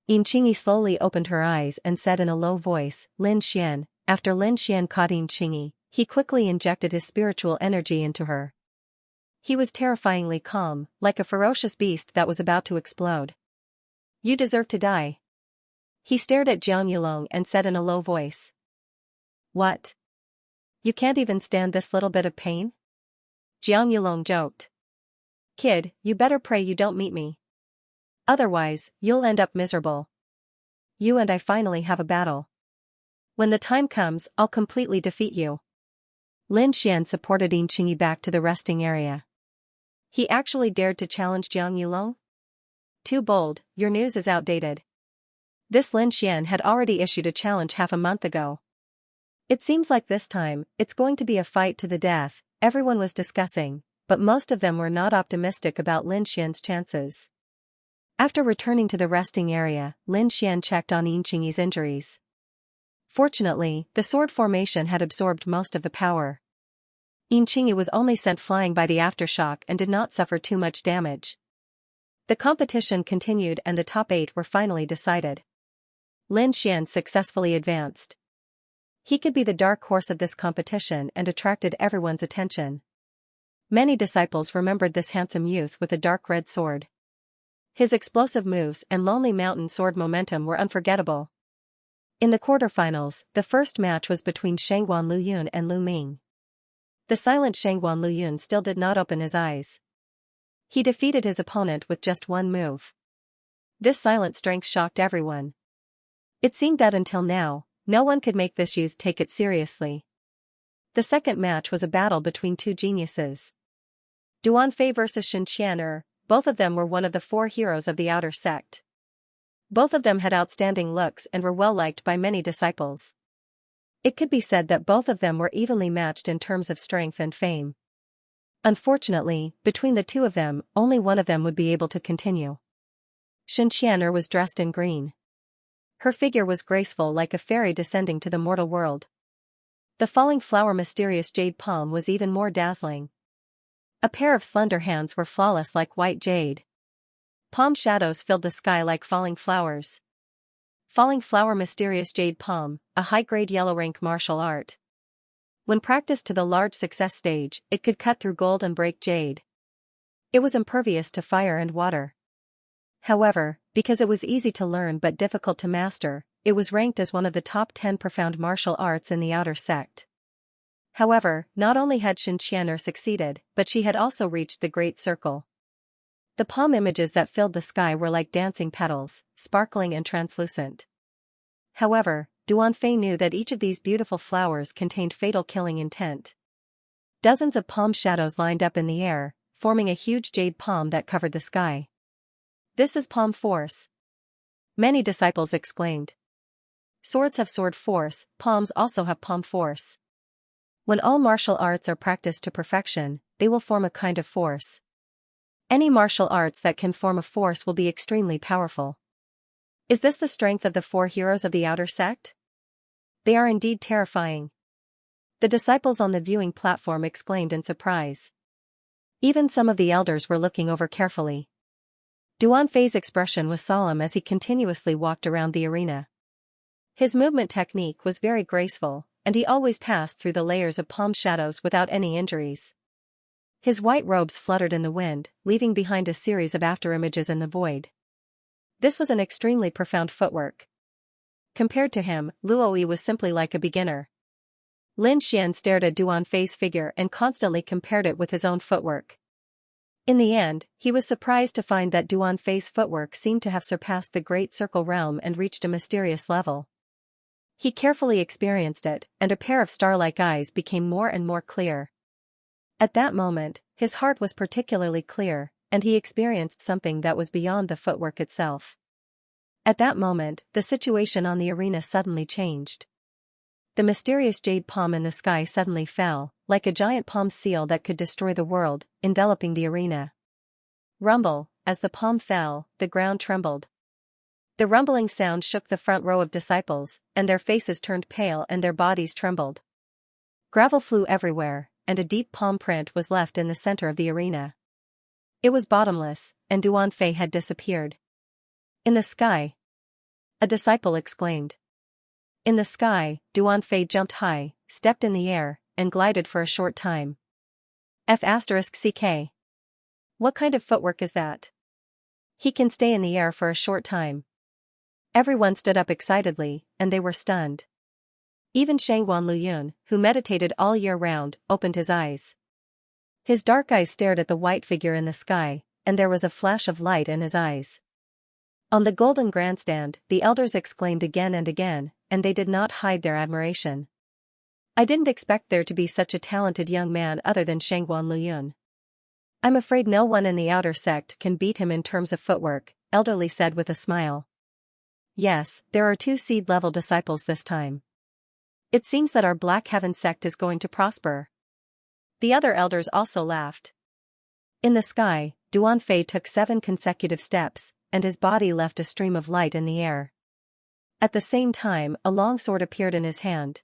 Xianxia slowly opened her eyes and said in a low voice, "Lin Xian." After Lin Xian caught Xianxia, he quickly injected his spiritual energy into her. He was terrifyingly calm, like a ferocious beast that was about to explode. "You deserve to die." He stared at Jiang Yulong and said in a low voice. "What? You can't even stand this little bit of pain?" Jiang Yulong joked. "Kid, you better pray you don't meet me. Otherwise, you'll end up miserable. You and I finally have a battle. When the time comes, I'll completely defeat you." Lin Xian supported Xianxia back to the resting area. He actually dared to challenge Jiang Yulong? Too bold, your news is outdated. This Lin Xian had already issued a challenge half a month ago. It seems like this time, it's going to be a fight to the death, everyone was discussing, but most of them were not optimistic about Lin Xian's chances. After returning to the resting area, Lin Xian checked on Xianxia's injuries. Fortunately, the sword formation had absorbed most of the power. Xianxia was only sent flying by the aftershock and did not suffer too much damage. The competition continued and the top 8 were finally decided. Lin Xian successfully advanced. He could be the dark horse of this competition and attracted everyone's attention. Many disciples remembered this handsome youth with a dark red sword. His explosive moves and lonely mountain sword momentum were unforgettable. In the quarterfinals, the first match was between Shangguan Liuyun and Lu Ming. The silent Shangguan Liuyun still did not open his eyes. He defeated his opponent with just one move. This silent strength shocked everyone. It seemed that until now, no one could make this youth take it seriously. The second match was a battle between two geniuses. Duan Fei versus Xianxia, both of them were one of the 4 heroes of the outer sect. Both of them had outstanding looks and were well liked by many disciples. It could be said that both of them were evenly matched in terms of strength and fame. Unfortunately, between the two of them, only one of them would be able to continue. Xianxia was dressed in green. Her figure was graceful like a fairy descending to the mortal world. The falling flower mysterious jade palm was even more dazzling. A pair of slender hands were flawless like white jade. Palm shadows filled the sky like falling flowers. Falling flower mysterious jade palm, a high-grade yellow rank martial art. When practiced to the large success stage, it could cut through gold and break jade. It was impervious to fire and water. However, because it was easy to learn but difficult to master, it was ranked as one of the top 10 profound martial arts in the outer sect. However, not only had Xianxia succeeded, but she had also reached the Great Circle. The palm images that filled the sky were like dancing petals, sparkling and translucent. However, Duanfei knew that each of these beautiful flowers contained fatal killing intent. Dozens of palm shadows lined up in the air, forming a huge jade palm that covered the sky. This is palm force. Many disciples exclaimed. Swords have sword force, palms also have palm force. When all martial arts are practiced to perfection, they will form a kind of force. Any martial arts that can form a force will be extremely powerful. Is this the strength of the 4 heroes of the outer sect? They are indeed terrifying. The disciples on the viewing platform exclaimed in surprise. Even some of the elders were looking over carefully. Duanfei's expression was solemn as he continuously walked around the arena. His movement technique was very graceful, and he always passed through the layers of palm shadows without any injuries. His white robes fluttered in the wind, leaving behind a series of afterimages in the void. This was an extremely profound footwork. Compared to him, Luoyi was simply like a beginner. Lin Xian stared at Duanfei's figure and constantly compared it with his own footwork. In the end, he was surprised to find that Duanfei's footwork seemed to have surpassed the Great Circle realm and reached a mysterious level. He carefully experienced it, and a pair of star-like eyes became more and more clear. At that moment, his heart was particularly clear, and he experienced something that was beyond the footwork itself. At that moment, the situation on the arena suddenly changed. The mysterious jade palm in the sky suddenly fell, like a giant palm seal that could destroy the world, enveloping the arena. Rumble, as the palm fell, the ground trembled. The rumbling sound shook the front row of disciples, and their faces turned pale and their bodies trembled. Gravel flew everywhere, and a deep palm print was left in the center of the arena. It was bottomless, and Duanfei had disappeared. In the sky! A disciple exclaimed. In the sky, Duanfei jumped high, stepped in the air, and glided for a short time. F***CK. What kind of footwork is that? He can stay in the air for a short time. Everyone stood up excitedly, and they were stunned. Even Shangguan Luyun, who meditated all year round, opened his eyes. His dark eyes stared at the white figure in the sky, and there was a flash of light in his eyes. On the golden grandstand, the elders exclaimed again and again, and they did not hide their admiration. I didn't expect there to be such a talented young man other than Shangguan Luyun. I'm afraid no one in the outer sect can beat him in terms of footwork, Elderly said with a smile. Yes, there are 2 seed-level disciples this time. It seems that our Black Heaven sect is going to prosper. The other elders also laughed. In the sky, Duanfei took 7 consecutive steps, and his body left a stream of light in the air. At the same time, a long sword appeared in his hand.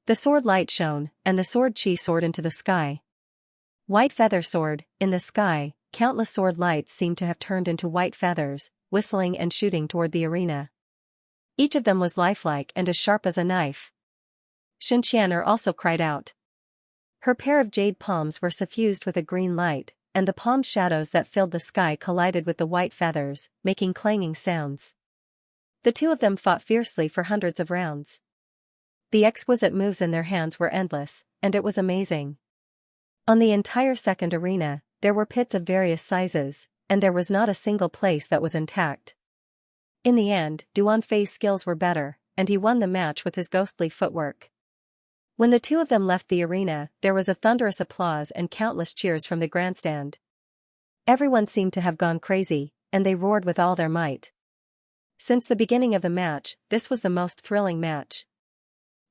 The sword light shone, and the sword chi soared into the sky. White feather sword, in the sky, countless sword lights seemed to have turned into white feathers, whistling and shooting toward the arena. Each of them was lifelike and as sharp as a knife. Xianxia also cried out. Her pair of jade palms were suffused with a green light, and the palm shadows that filled the sky collided with the white feathers, making clanging sounds. The 2 of them fought fiercely for hundreds of rounds. The exquisite moves in their hands were endless, and it was amazing. On the entire second arena, there were pits of various sizes, and there was not a single place that was intact. In the end, Duanfei's skills were better, and he won the match with his ghostly footwork. When the 2 of them left the arena, there was a thunderous applause and countless cheers from the grandstand. Everyone seemed to have gone crazy, and they roared with all their might. Since the beginning of the match, this was the most thrilling match.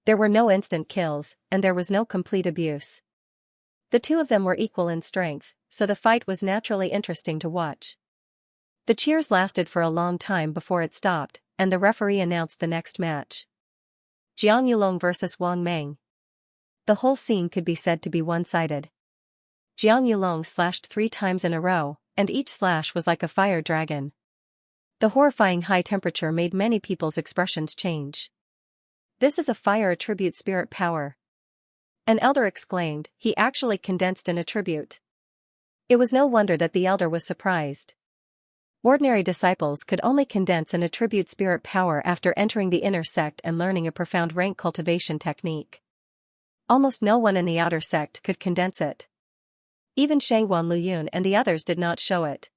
There were no instant kills, and there was no complete abuse. The 2 of them were equal in strength, so the fight was naturally interesting to watch. The cheers lasted for a long time before it stopped, and the referee announced the next match. Jiang Yulong vs Wang Meng. The whole scene could be said to be one-sided. Jiang Yulong slashed 3 times in a row, and each slash was like a fire dragon. The horrifying high temperature made many people's expressions change. "This is a fire attribute spirit power." An elder exclaimed, "He actually condensed an attribute." It was no wonder that the elder was surprised. Ordinary disciples could only condense an attribute spirit power after entering the inner sect and learning a profound rank cultivation technique. Almost no one in the outer sect could condense it. Even Shangguan Luyun and the others did not show it.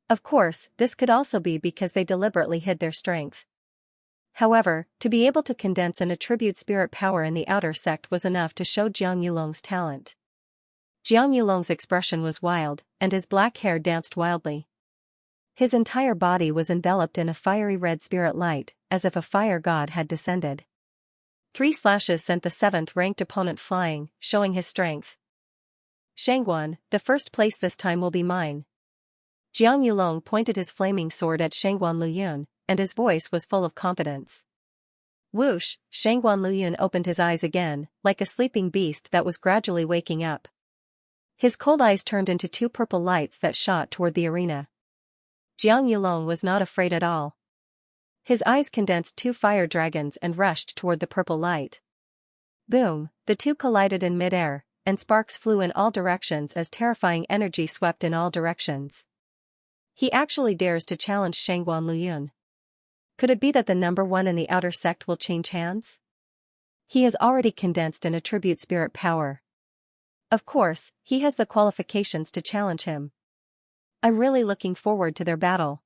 Of course, this could also be because they deliberately hid their strength. However, to be able to condense an attribute spirit power in the outer sect was enough to show Jiang Yulong's talent. Jiang Yulong's expression was wild, and his black hair danced wildly. His entire body was enveloped in a fiery red spirit light, as if a fire god had descended. 3 slashes sent the 7th-ranked opponent flying, showing his strength. "Shangguan, the first place this time will be mine." Jiang Yulong pointed his flaming sword at Shangguan Luyun, and his voice was full of confidence. Whoosh! Shangguan Luyun opened his eyes again, like a sleeping beast that was gradually waking up. His cold eyes turned into 2 purple lights that shot toward the arena. Jiang Yulong was not afraid at all. His eyes condensed 2 fire dragons and rushed toward the purple light. Boom! The 2 collided in midair, and sparks flew in all directions as terrifying energy swept in all directions. He actually dares to challenge Shangguan Luyun. Could it be that the number 1 in the outer sect will change hands? He has already condensed an attribute spirit power. Of course, he has the qualifications to challenge him. I'm really looking forward to their battle.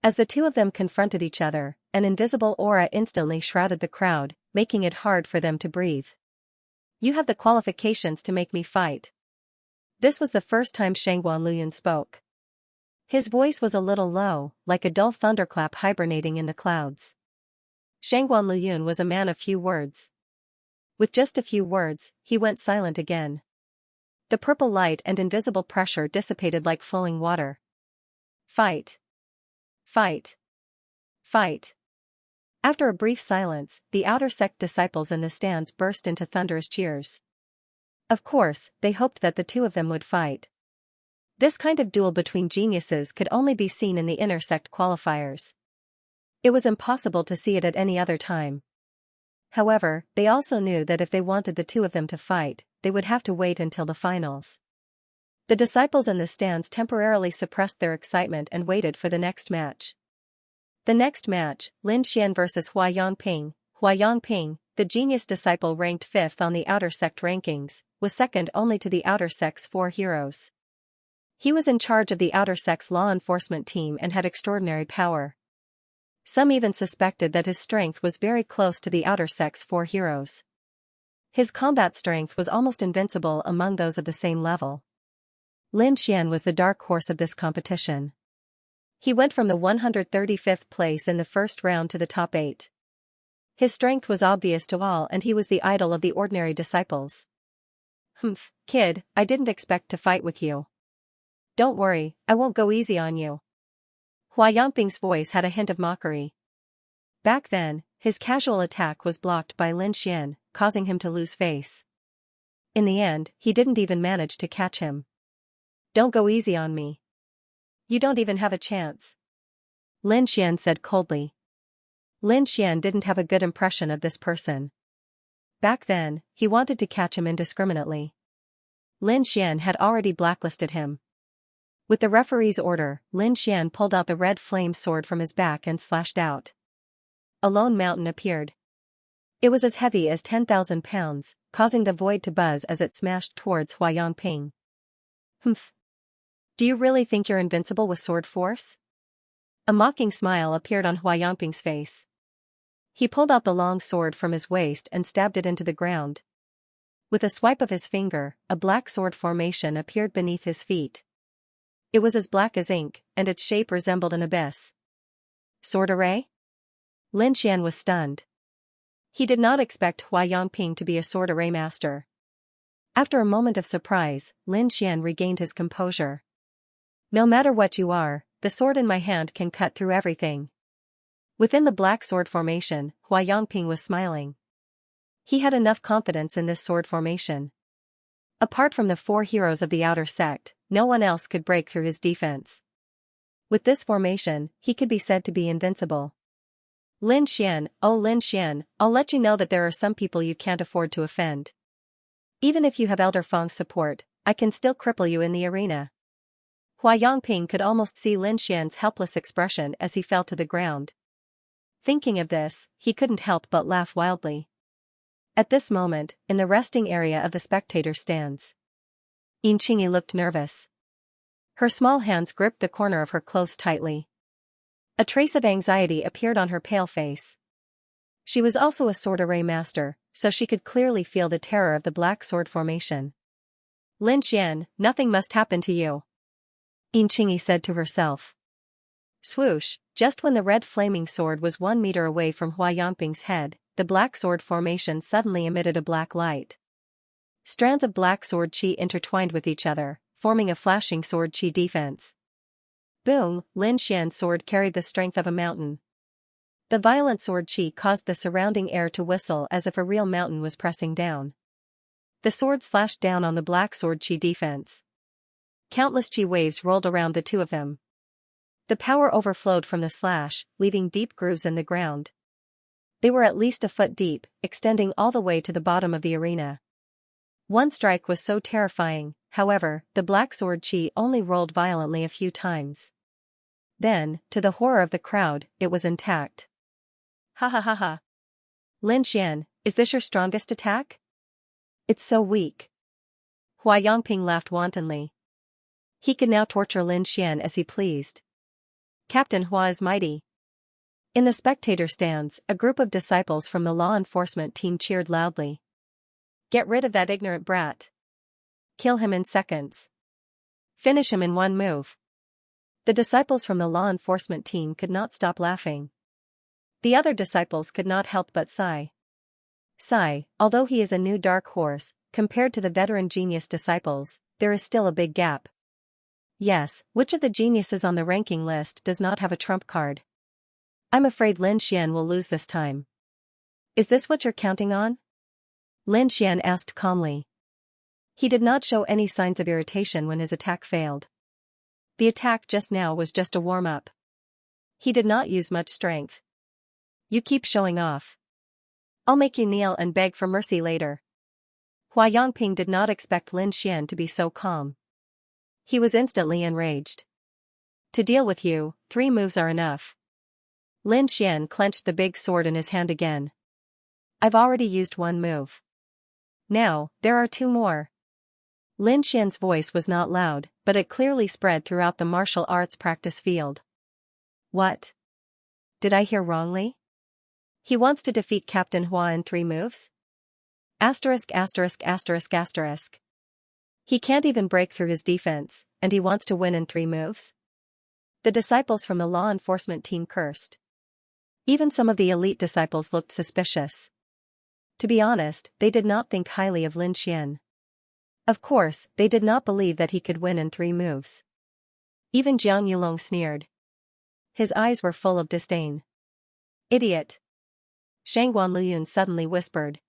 As the 2 of them confronted each other, an invisible aura instantly shrouded the crowd, making it hard for them to breathe. "You have the qualifications to make me fight." This was the first time Shangguan Luyun spoke. His voice was a little low, like a dull thunderclap hibernating in the clouds. Shangguan Luyun was a man of few words. With just a few words, he went silent again. The purple light and invisible pressure dissipated like flowing water. "Fight! Fight! Fight!" After a brief silence, the outer sect disciples in the stands burst into thunderous cheers. Of course, they hoped that the 2 of them would fight. This kind of duel between geniuses could only be seen in the inner sect qualifiers. It was impossible to see it at any other time. However, they also knew that if they wanted the 2 of them to fight, they would have to wait until the finals. The disciples in the stands temporarily suppressed their excitement and waited for the next match. The next match, Lin Xian vs Hua Yangping. Hua Yangping, the genius disciple ranked 5th on the outer sect rankings, was second only to the outer sect's 4 heroes. He was in charge of the outer sect's law enforcement team and had extraordinary power. Some even suspected that his strength was very close to the outer sect's 4 heroes. His combat strength was almost invincible among those of the same level. Lin Xian was the dark horse of this competition. He went from the 135th place in the first round to the top 8. His strength was obvious to all and he was the idol of the ordinary disciples. "Humph, kid, I didn't expect to fight with you. Don't worry, I won't go easy on you." Hua Yangping's voice had a hint of mockery. Back then, his casual attack was blocked by Lin Xian, causing him to lose face. In the end, he didn't even manage to catch him. "Don't go easy on me. You don't even have a chance," Lin Xian said coldly. Lin Xian didn't have a good impression of this person. Back then, he wanted to catch him indiscriminately. Lin Xian had already blacklisted him. With the referee's order, Lin Xian pulled out the red flame sword from his back and slashed out. A lone mountain appeared. It was as heavy as 10,000 pounds, causing the void to buzz as it smashed towards Hua Yangping. "Humph. Do you really think you're invincible with sword force?" A mocking smile appeared on Hua Yangping's face. He pulled out the long sword from his waist and stabbed it into the ground. With a swipe of his finger, a black sword formation appeared beneath his feet. It was as black as ink, and its shape resembled an abyss. "Sword array?" Lin Xian was stunned. He did not expect Hua Yangping to be a sword array master. After a moment of surprise, Lin Xian regained his composure. "No matter what you are, the sword in my hand can cut through everything. Within the black sword formation, Hua Yongping was smiling. He had enough confidence in this sword formation. Apart from the 4 heroes of the outer sect, no one else could break through his defense. With this formation, he could be said to be invincible. Lin Xian, oh Lin Xian, I'll let you know that there are some people you can't afford to offend. Even if you have Elder Feng's support, I can still cripple you in the arena. Hua Yongping could almost see Lin Xian's helpless expression as he fell to the ground. Thinking of this, he couldn't help but laugh wildly. At this moment, in the resting area of the spectator stands, Xianxia looked nervous. Her small hands gripped the corner of her clothes tightly. A trace of anxiety appeared on her pale face. She was also a sword array master, so she could clearly feel the terror of the black sword formation. Lin Xian, nothing must happen to you, Xianxia said to herself. Swoosh, just when the red flaming sword was 1 meter away from Hua Yongping's head, the black sword formation suddenly emitted a black light. Strands of black sword chi intertwined with each other, forming a flashing sword chi defense. Boom, Lin Xian's sword carried the strength of a mountain. The violent sword chi caused the surrounding air to whistle as if a real mountain was pressing down. The sword slashed down on the black sword chi defense. Countless chi waves rolled around the two of them. The power overflowed from the slash, leaving deep grooves in the ground. They were at least a foot deep, extending all the way to the bottom of the arena. One strike was so terrifying, however, the black sword chi only rolled violently a few times. Then, to the horror of the crowd, it was intact. Ha ha ha ha. Lin Xian, is this your strongest attack? It's so weak. Hua Yongping laughed wantonly. He could now torture Lin Xian as he pleased. Captain Hua is mighty. In the spectator stands, a group of disciples from the law enforcement team cheered loudly. Get rid of that ignorant brat. Kill him in seconds. Finish him in 1 move. The disciples from the law enforcement team could not stop laughing. The other disciples could not help but sigh. Sigh, although he is a new dark horse, compared to the veteran genius disciples, there is still a big gap. Yes, which of the geniuses on the ranking list does not have a trump card? I'm afraid Lin Xian will lose this time. Is this what you're counting on? Lin Xian asked calmly. He did not show any signs of irritation when his attack failed. The attack just now was just a warm-up. He did not use much strength. You keep showing off. I'll make you kneel and beg for mercy later. Hua Yongping did not expect Lin Xian to be so calm. He was instantly enraged. To deal with you, 3 moves are enough. Lin Xian clenched the big sword in his hand again. I've already used 1 move. Now, there are 2 more. Lin Xian's voice was not loud, but it clearly spread throughout the martial arts practice field. What? Did I hear wrongly? He wants to defeat Captain Hua in 3 moves? Asterisk asterisk asterisk asterisk. He can't even break through his defense, and he wants to win in 3 moves? The disciples from the law enforcement team cursed. Even some of the elite disciples looked suspicious. To be honest, they did not think highly of Lin Xian. Of course, they did not believe that he could win in 3 moves. Even Jiang Yulong sneered. His eyes were full of disdain. Idiot! Shangguan Luyun suddenly whispered.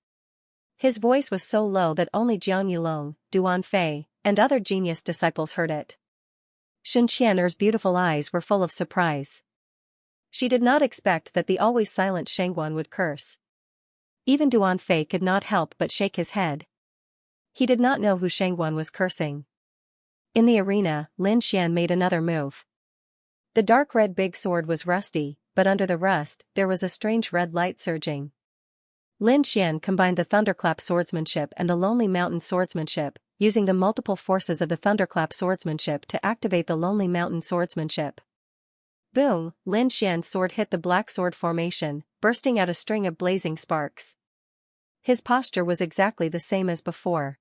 His voice was so low that only Jiang Yulong, Duan Fei, and other genius disciples heard it. Sun Qianer's beautiful eyes were full of surprise. She did not expect that the always silent Shangguan would curse. Even Duan Fei could not help but shake his head. He did not know who Shangguan was cursing. In the arena, Lin Xian made another move. The dark red big sword was rusty, but under the rust, there was a strange red light surging. Lin Xian combined the thunderclap swordsmanship and the lonely mountain swordsmanship, using the multiple forces of the thunderclap swordsmanship to activate the lonely mountain swordsmanship. Boom! Lin Xian's sword hit the black sword formation, bursting out a string of blazing sparks. His posture was exactly the same as before.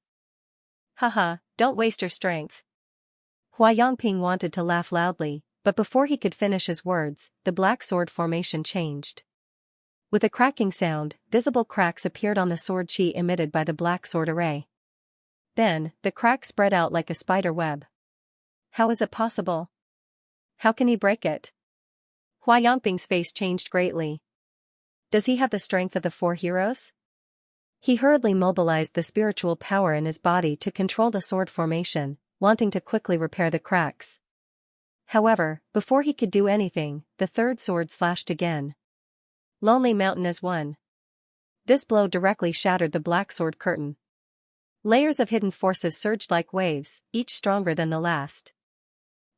Haha, don't waste your strength. Hua Yongping wanted to laugh loudly, but before he could finish his words, the black sword formation changed. With a cracking sound, visible cracks appeared on the sword chi emitted by the black sword array. Then, the crack spread out like a spider web. How is it possible? How can he break it? Hua Yongping's face changed greatly. Does he have the strength of the four heroes? He hurriedly mobilized the spiritual power in his body to control the sword formation, wanting to quickly repair the cracks. However, before he could do anything, the third sword slashed again. Lonely Mountain as one. This blow directly shattered the black sword curtain. Layers of hidden forces surged like waves, each stronger than the last.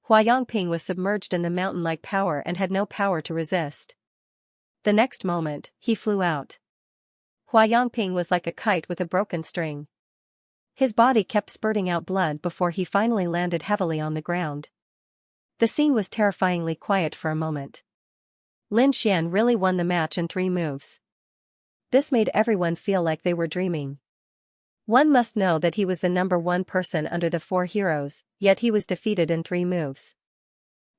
Hua Yongping was submerged in the mountain-like power and had no power to resist. The next moment, he flew out. Hua Yongping was like a kite with a broken string. His body kept spurting out blood before he finally landed heavily on the ground. The scene was terrifyingly quiet for a moment. Lin Xian really won the match in 3 moves. This made everyone feel like they were dreaming. One must know that he was the number 1 person under the 4 heroes, yet he was defeated in 3 moves.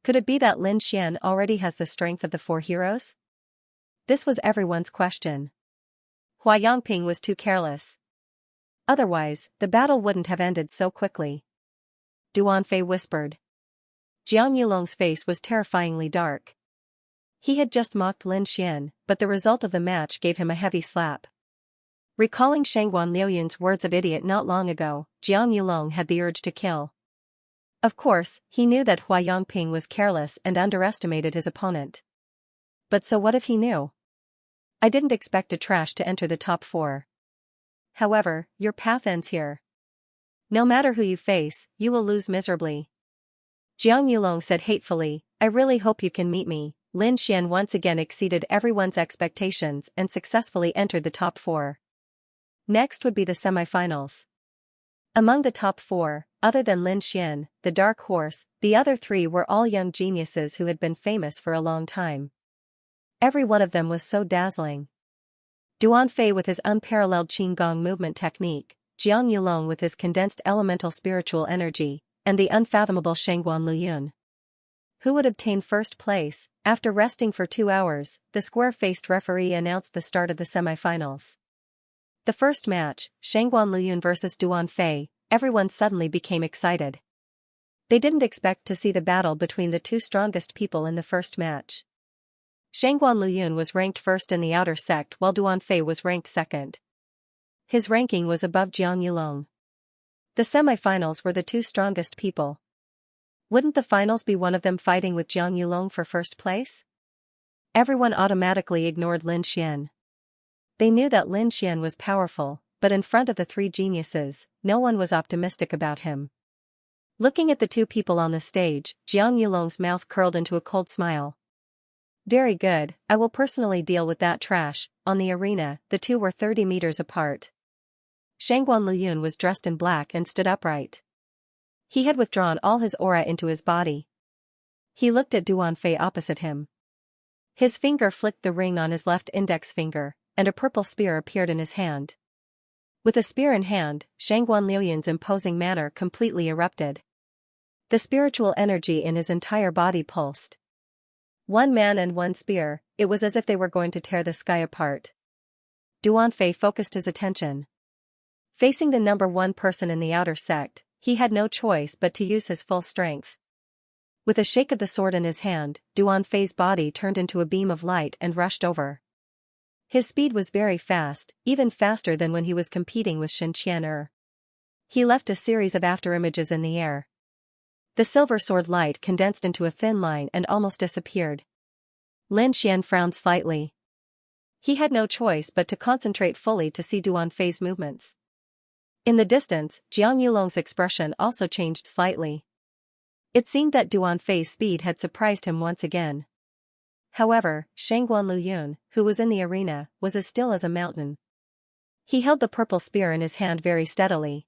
Could it be that Lin Xian already has the strength of the 4 heroes? This was everyone's question. Hua Yongping was too careless. Otherwise, the battle wouldn't have ended so quickly. Duan Fei whispered. Jiang Yulong's face was terrifyingly dark. He had just mocked Lin Xian, but the result of the match gave him a heavy slap. Recalling Shangguan Liuyun's words of idiot not long ago, Jiang Yulong had the urge to kill. Of course, he knew that Hua Yongping was careless and underestimated his opponent. But so what if he knew? I didn't expect a trash to enter the top 4. However, your path ends here. No matter who you face, you will lose miserably. Jiang Yulong said hatefully, I really hope you can meet me. Lin Xian once again exceeded everyone's expectations and successfully entered the top 4. Next would be the semifinals. Among the top 4, other than Lin Xian, the dark horse, the other 3 were all young geniuses who had been famous for a long time. Every one of them was so dazzling. Duan Fei with his unparalleled Qigong movement technique, Jiang Yulong with his condensed elemental spiritual energy, and the unfathomable Shangguan Liyun. Who would obtain first place? After resting for 2 hours, the square-faced referee announced the start of the semifinals. The first match, Shangguan Liyun vs Duan Fei, everyone suddenly became excited. They didn't expect to see the battle between the 2 strongest people in the first match. Shangguan Liyun was ranked first in the outer sect while Duan Fei was ranked second. His ranking was above Jiang Yulong. The semifinals were the 2 strongest people. Wouldn't the finals be one of them fighting with Jiang Yulong for first place? Everyone automatically ignored Lin Xian. They knew that Lin Xian was powerful, but in front of the 3 geniuses, no one was optimistic about him. Looking at the 2 people on the stage, Jiang Yulong's mouth curled into a cold smile. Very good, I will personally deal with that trash. On the arena, the 2 were 30 meters apart. Shangguan Liyun was dressed in black and stood upright. He had withdrawn all his aura into his body. He looked at Duan Fei opposite him. His finger flicked the ring on his left index finger, and a purple spear appeared in his hand. With a spear in hand, Shangguan Liuyun's imposing manner completely erupted. The spiritual energy in his entire body pulsed. 1 man and 1 spear, it was as if they were going to tear the sky apart. Duan Fei focused his attention. Facing the number 1 person in the outer sect, he had no choice but to use his full strength. With a shake of the sword in his hand, Duan Fei's body turned into a beam of light and rushed over. His speed was very fast, even faster than when he was competing with Xianxia. He left a series of afterimages in the air. The silver sword light condensed into a thin line and almost disappeared. Lin Xian frowned slightly. He had no choice but to concentrate fully to see Duan Fei's movements. In the distance, Jiang Yulong's expression also changed slightly. It seemed that Duan Fei's speed had surprised him once again. However, Shangguan Liyun, who was in the arena, was as still as a mountain. He held the purple spear in his hand very steadily.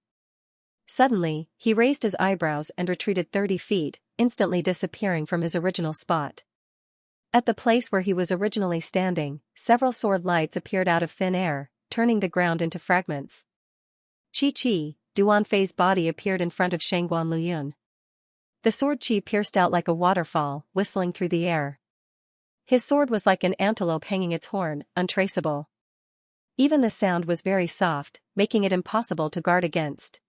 Suddenly, he raised his eyebrows and retreated 30 feet, instantly disappearing from his original spot. At the place where he was originally standing, several sword lights appeared out of thin air, turning the ground into fragments. Chi, Duan Fei's body appeared in front of Shangguan Liyun. The sword chi pierced out like a waterfall, whistling through the air. His sword was like an antelope hanging its horn, untraceable. Even the sound was very soft, making it impossible to guard against.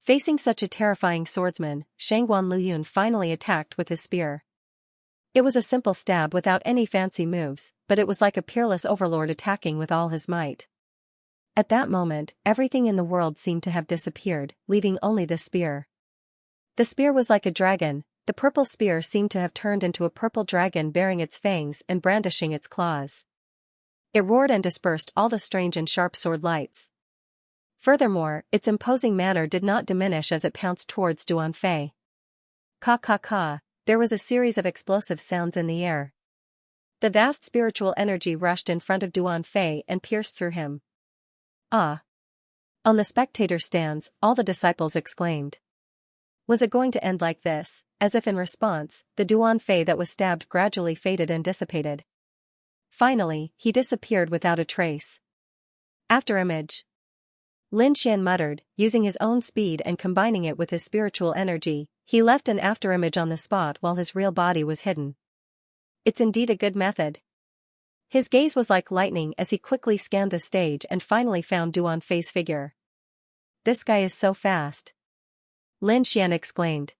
Facing such a terrifying swordsman, Shangguan Liyun finally attacked with his spear. It was a simple stab without any fancy moves, but it was like a peerless overlord attacking with all his might. At that moment, everything in the world seemed to have disappeared, leaving only the spear. The spear was like a dragon. The purple spear seemed to have turned into a purple dragon bearing its fangs and brandishing its claws. It roared and dispersed all the strange and sharp sword lights. Furthermore, its imposing manner did not diminish as it pounced towards Duan Fei. Ka ka ka, there was a series of explosive sounds in the air. The vast spiritual energy rushed in front of Duan Fei and pierced through him. Ah! On the spectator stands, all the disciples exclaimed. Was it going to end like this? As if in response, the Duan Fei that was stabbed gradually faded and dissipated. Finally, he disappeared without a trace. Afterimage. Lin Xian muttered, using his own speed and combining it with his spiritual energy, he left an afterimage on the spot while his real body was hidden. It's indeed a good method. His gaze was like lightning as he quickly scanned the stage and finally found Duan Fei's figure. This guy is so fast. Lin Xian exclaimed.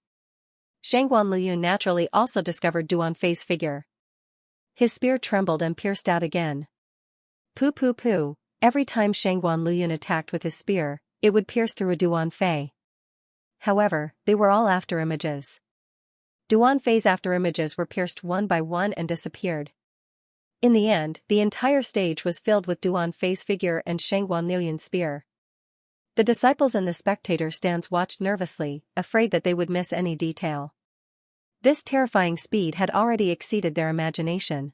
Shangguan Luyun naturally also discovered Duan Fei's figure. His spear trembled and pierced out again. Pooh pooh pooh, every time Shangguan Luyun attacked with his spear, it would pierce through a Duan Fei. However, they were all afterimages. Duan Fei's afterimages were pierced one by one and disappeared. In the end, the entire stage was filled with Duan Fei's figure and Shangguan Luyun's spear. The disciples in the spectator stands watched nervously, afraid that they would miss any detail. This terrifying speed had already exceeded their imagination.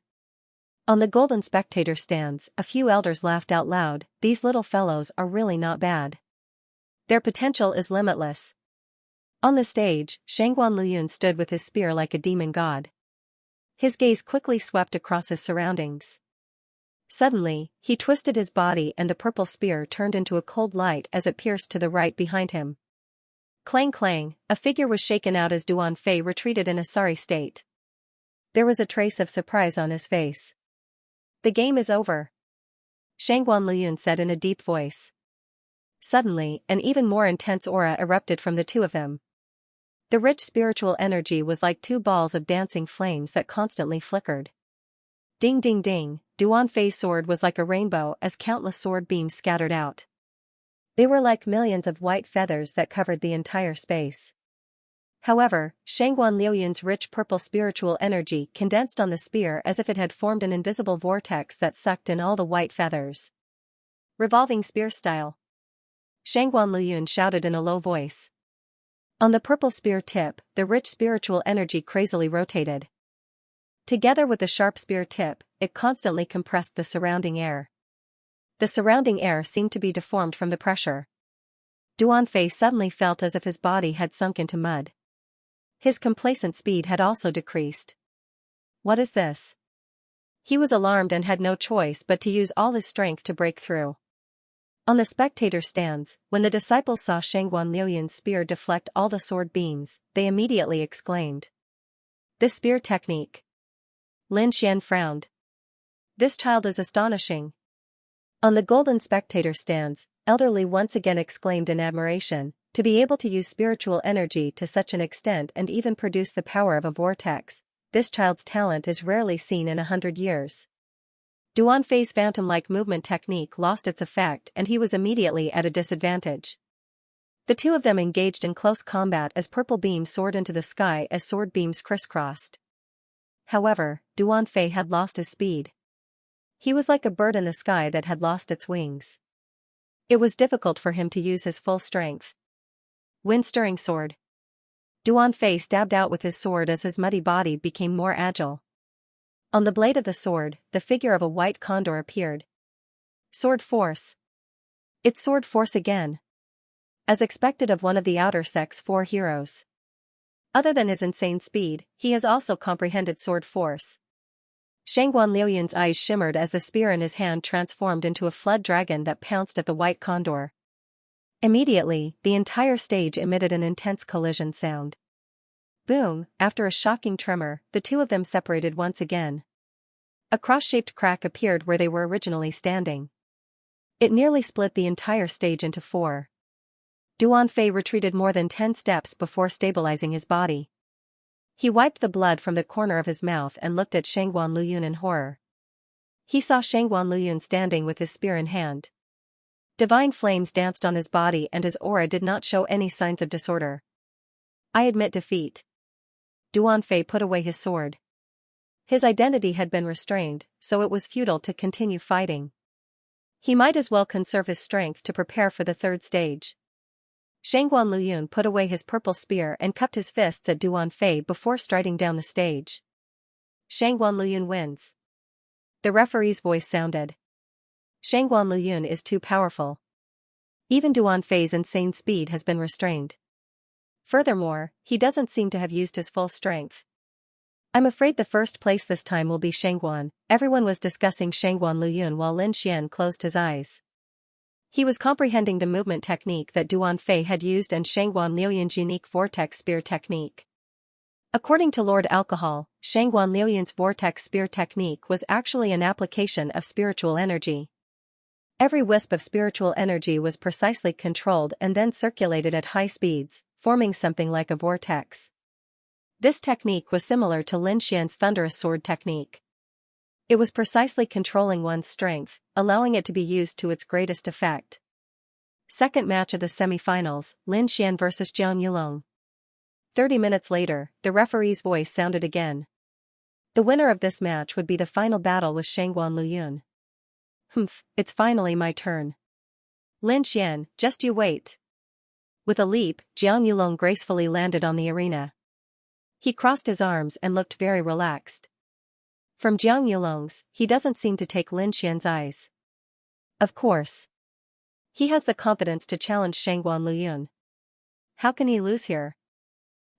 On the golden spectator stands, a few elders laughed out loud. These little fellows are really not bad. Their potential is limitless. On the stage, Shangguan Luyun stood with his spear like a demon god. His gaze quickly swept across his surroundings. Suddenly, he twisted his body and the purple spear turned into a cold light as it pierced to the right behind him. Clang clang, a figure was shaken out as Duan Fei retreated in a sorry state. There was a trace of surprise on his face. The game is over. Shangguan Luyun said in a deep voice. Suddenly, an even more intense aura erupted from the two of them. The rich spiritual energy was like two balls of dancing flames that constantly flickered. Ding ding ding, Duan Fei's sword was like a rainbow as countless sword beams scattered out. They were like millions of white feathers that covered the entire space. However, Shangguan Luyun's rich purple spiritual energy condensed on the spear as if it had formed an invisible vortex that sucked in all the white feathers. Revolving spear style. Shangguan Luyun shouted in a low voice. On the purple spear tip, the rich spiritual energy crazily rotated. Together with the sharp spear tip, it constantly compressed the surrounding air. The surrounding air seemed to be deformed from the pressure. Duan Fei suddenly felt as if his body had sunk into mud. His complacent speed had also decreased. What is this? He was alarmed and had no choice but to use all his strength to break through. On the spectator stands, when the disciples saw Shangguan Luyun's spear deflect all the sword beams, they immediately exclaimed. This spear technique. Lin Xian frowned. This child is astonishing. On the golden spectator stands, Elderly once again exclaimed in admiration, to be able to use spiritual energy to such an extent and even produce the power of a vortex, this child's talent is rarely seen in 100 years. Duan Fei's phantom-like movement technique lost its effect and he was immediately at a disadvantage. The two of them engaged in close combat as purple beams soared into the sky as sword beams crisscrossed. However, Duan Fei had lost his speed. He was like a bird in the sky that had lost its wings. It was difficult for him to use his full strength. Wind-stirring sword. Duan Fei stabbed out with his sword as his muddy body became more agile. On the blade of the sword, the figure of a white condor appeared. Sword force. It's sword force again. As expected of one of the Outer Sect's 4 heroes. Other than his insane speed, he has also comprehended sword force. Shangguan Liuyun's eyes shimmered as the spear in his hand transformed into a flood dragon that pounced at the white condor. Immediately, the entire stage emitted an intense collision sound. Boom, after a shocking tremor, the two of them separated once again. A cross-shaped crack appeared where they were originally standing. It nearly split the entire stage into 4. Duan Fei retreated more than 10 steps before stabilizing his body. He wiped the blood from the corner of his mouth and looked at Shangguan Luyun in horror. He saw Shangguan Luyun standing with his spear in hand. Divine flames danced on his body and his aura did not show any signs of disorder. I admit defeat. Duanfei put away his sword. His identity had been restrained, so it was futile to continue fighting. He might as well conserve his strength to prepare for the third stage. Shangguan Luyun put away his purple spear and cupped his fists at Duanfei before striding down the stage. Shangguan Luyun wins. The referee's voice sounded. Shangguan Luyun is too powerful. Even Duanfei's insane speed has been restrained. Furthermore, he doesn't seem to have used his full strength. I'm afraid the first place this time will be Shangguan. Everyone was discussing Shangguan Luyun while Lin Xian closed his eyes. He was comprehending the movement technique that Duanfei had used and Shangguan Liuyun's unique vortex spear technique. According to Lord Alcohol, Shangguan Liuyun's vortex spear technique was actually an application of spiritual energy. Every wisp of spiritual energy was precisely controlled and then circulated at high speeds, forming something like a vortex. This technique was similar to Lin Xian's thunderous sword technique. It was precisely controlling one's strength, allowing it to be used to its greatest effect. Second match of the semi-finals, Lin Xian vs Jiang Yulong. 30 minutes later, the referee's voice sounded again. The winner of this match would be the final battle with Shangguan Luyun. It's finally my turn. Lin Xian, just you wait. With a leap, Jiang Yulong gracefully landed on the arena. He crossed his arms and looked very relaxed. From Jiang Yulong's, he doesn't seem to take Lin Xian's eyes. Of course. He has the confidence to challenge Shangguan Luyun. How can he lose here?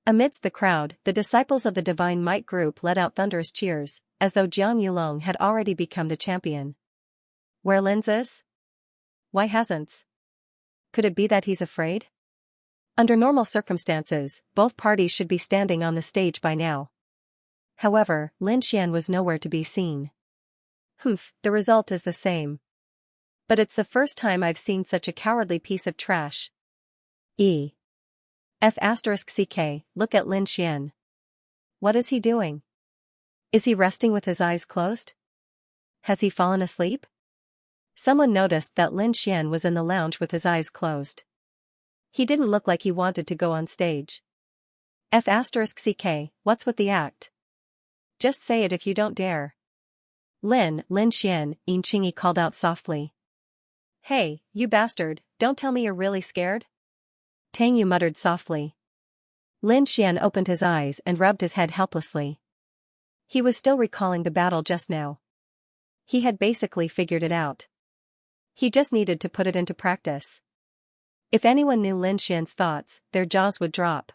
Amidst the crowd, the disciples of the Divine Might group let out thunderous cheers, as though Jiang Yulong had already become the champion. Where Lin's is? Why hasn't? Could it be that he's afraid? Under normal circumstances, both parties should be standing on the stage by now. However, Lin Xian was nowhere to be seen. The result is the same. But it's the first time I've seen such a cowardly piece of trash. F***ck, look at Lin Xian. What is he doing? Is he resting with his eyes closed? Has he fallen asleep? Someone noticed that Lin Xian was in the lounge with his eyes closed. He didn't look like he wanted to go on stage. F***ck, what's with the act? Just say it if you don't dare. Lin Xian, Yin Qingyi called out softly. Hey, you bastard, don't tell me you're really scared? Tang Yu muttered softly. Lin Xian opened his eyes and rubbed his head helplessly. He was still recalling the battle just now. He had basically figured it out. He just needed to put it into practice. If anyone knew Lin Xian's thoughts, their jaws would drop.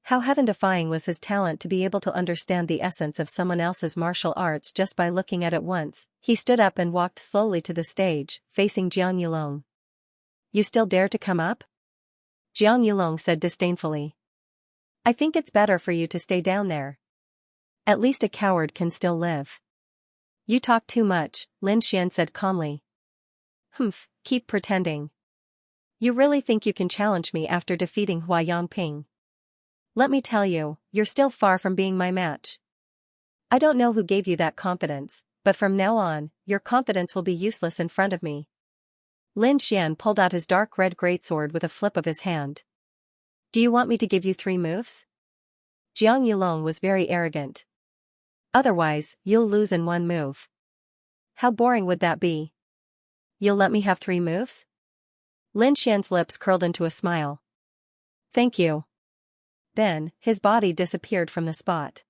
How heaven-defying was his talent to be able to understand the essence of someone else's martial arts just by looking at it once. He stood up and walked slowly to the stage, facing Jiang Yulong. You still dare to come up? Jiang Yulong said disdainfully. I think it's better for you to stay down there. At least a coward can still live. You talk too much, Lin Xian said calmly. Keep pretending. You really think you can challenge me after defeating Hua Yangping? Let me tell you, you're still far from being my match. I don't know who gave you that confidence, but from now on, your confidence will be useless in front of me. Lin Xian pulled out his dark red greatsword with a flip of his hand. Do you want me to give you 3 moves? Jiang Yulong was very arrogant. Otherwise, you'll lose in 1 move. How boring would that be? You'll let me have 3 moves? Lin Xian's lips curled into a smile. Thank you. Then, his body disappeared from the spot.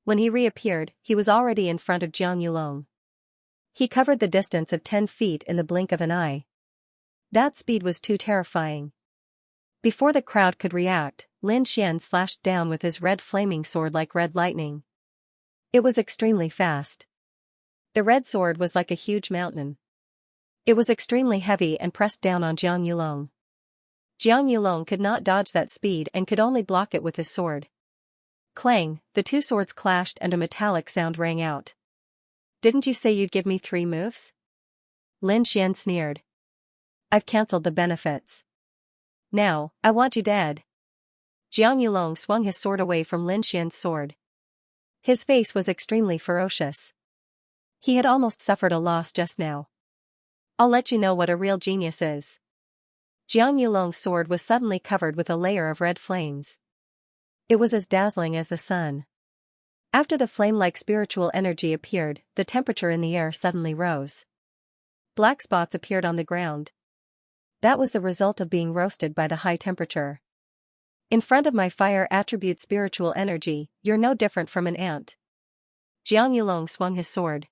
When he reappeared, he was already in front of Jiang Yulong. He covered the distance of 10 feet in the blink of an eye. That speed was too terrifying. Before the crowd could react, Lin Xian slashed down with his red flaming sword like red lightning. It was extremely fast. The red sword was like a huge mountain. It was extremely heavy and pressed down on Jiang Yulong. Jiang Yulong could not dodge that speed and could only block it with his sword. Clang, the 2 swords clashed and a metallic sound rang out. Didn't you say you'd give me 3 moves? Lin Xian sneered. I've cancelled the benefits. Now, I want you dead. Jiang Yulong swung his sword away from Lin Xian's sword. His face was extremely ferocious. He had almost suffered a loss just now. I'll let you know what a real genius is. Jiang Yulong's sword was suddenly covered with a layer of red flames. It was as dazzling as the sun. After the flame-like spiritual energy appeared, the temperature in the air suddenly rose. Black spots appeared on the ground. That was the result of being roasted by the high temperature. In front of my fire attribute spiritual energy, you're no different from an ant. Jiang Yulong swung his sword.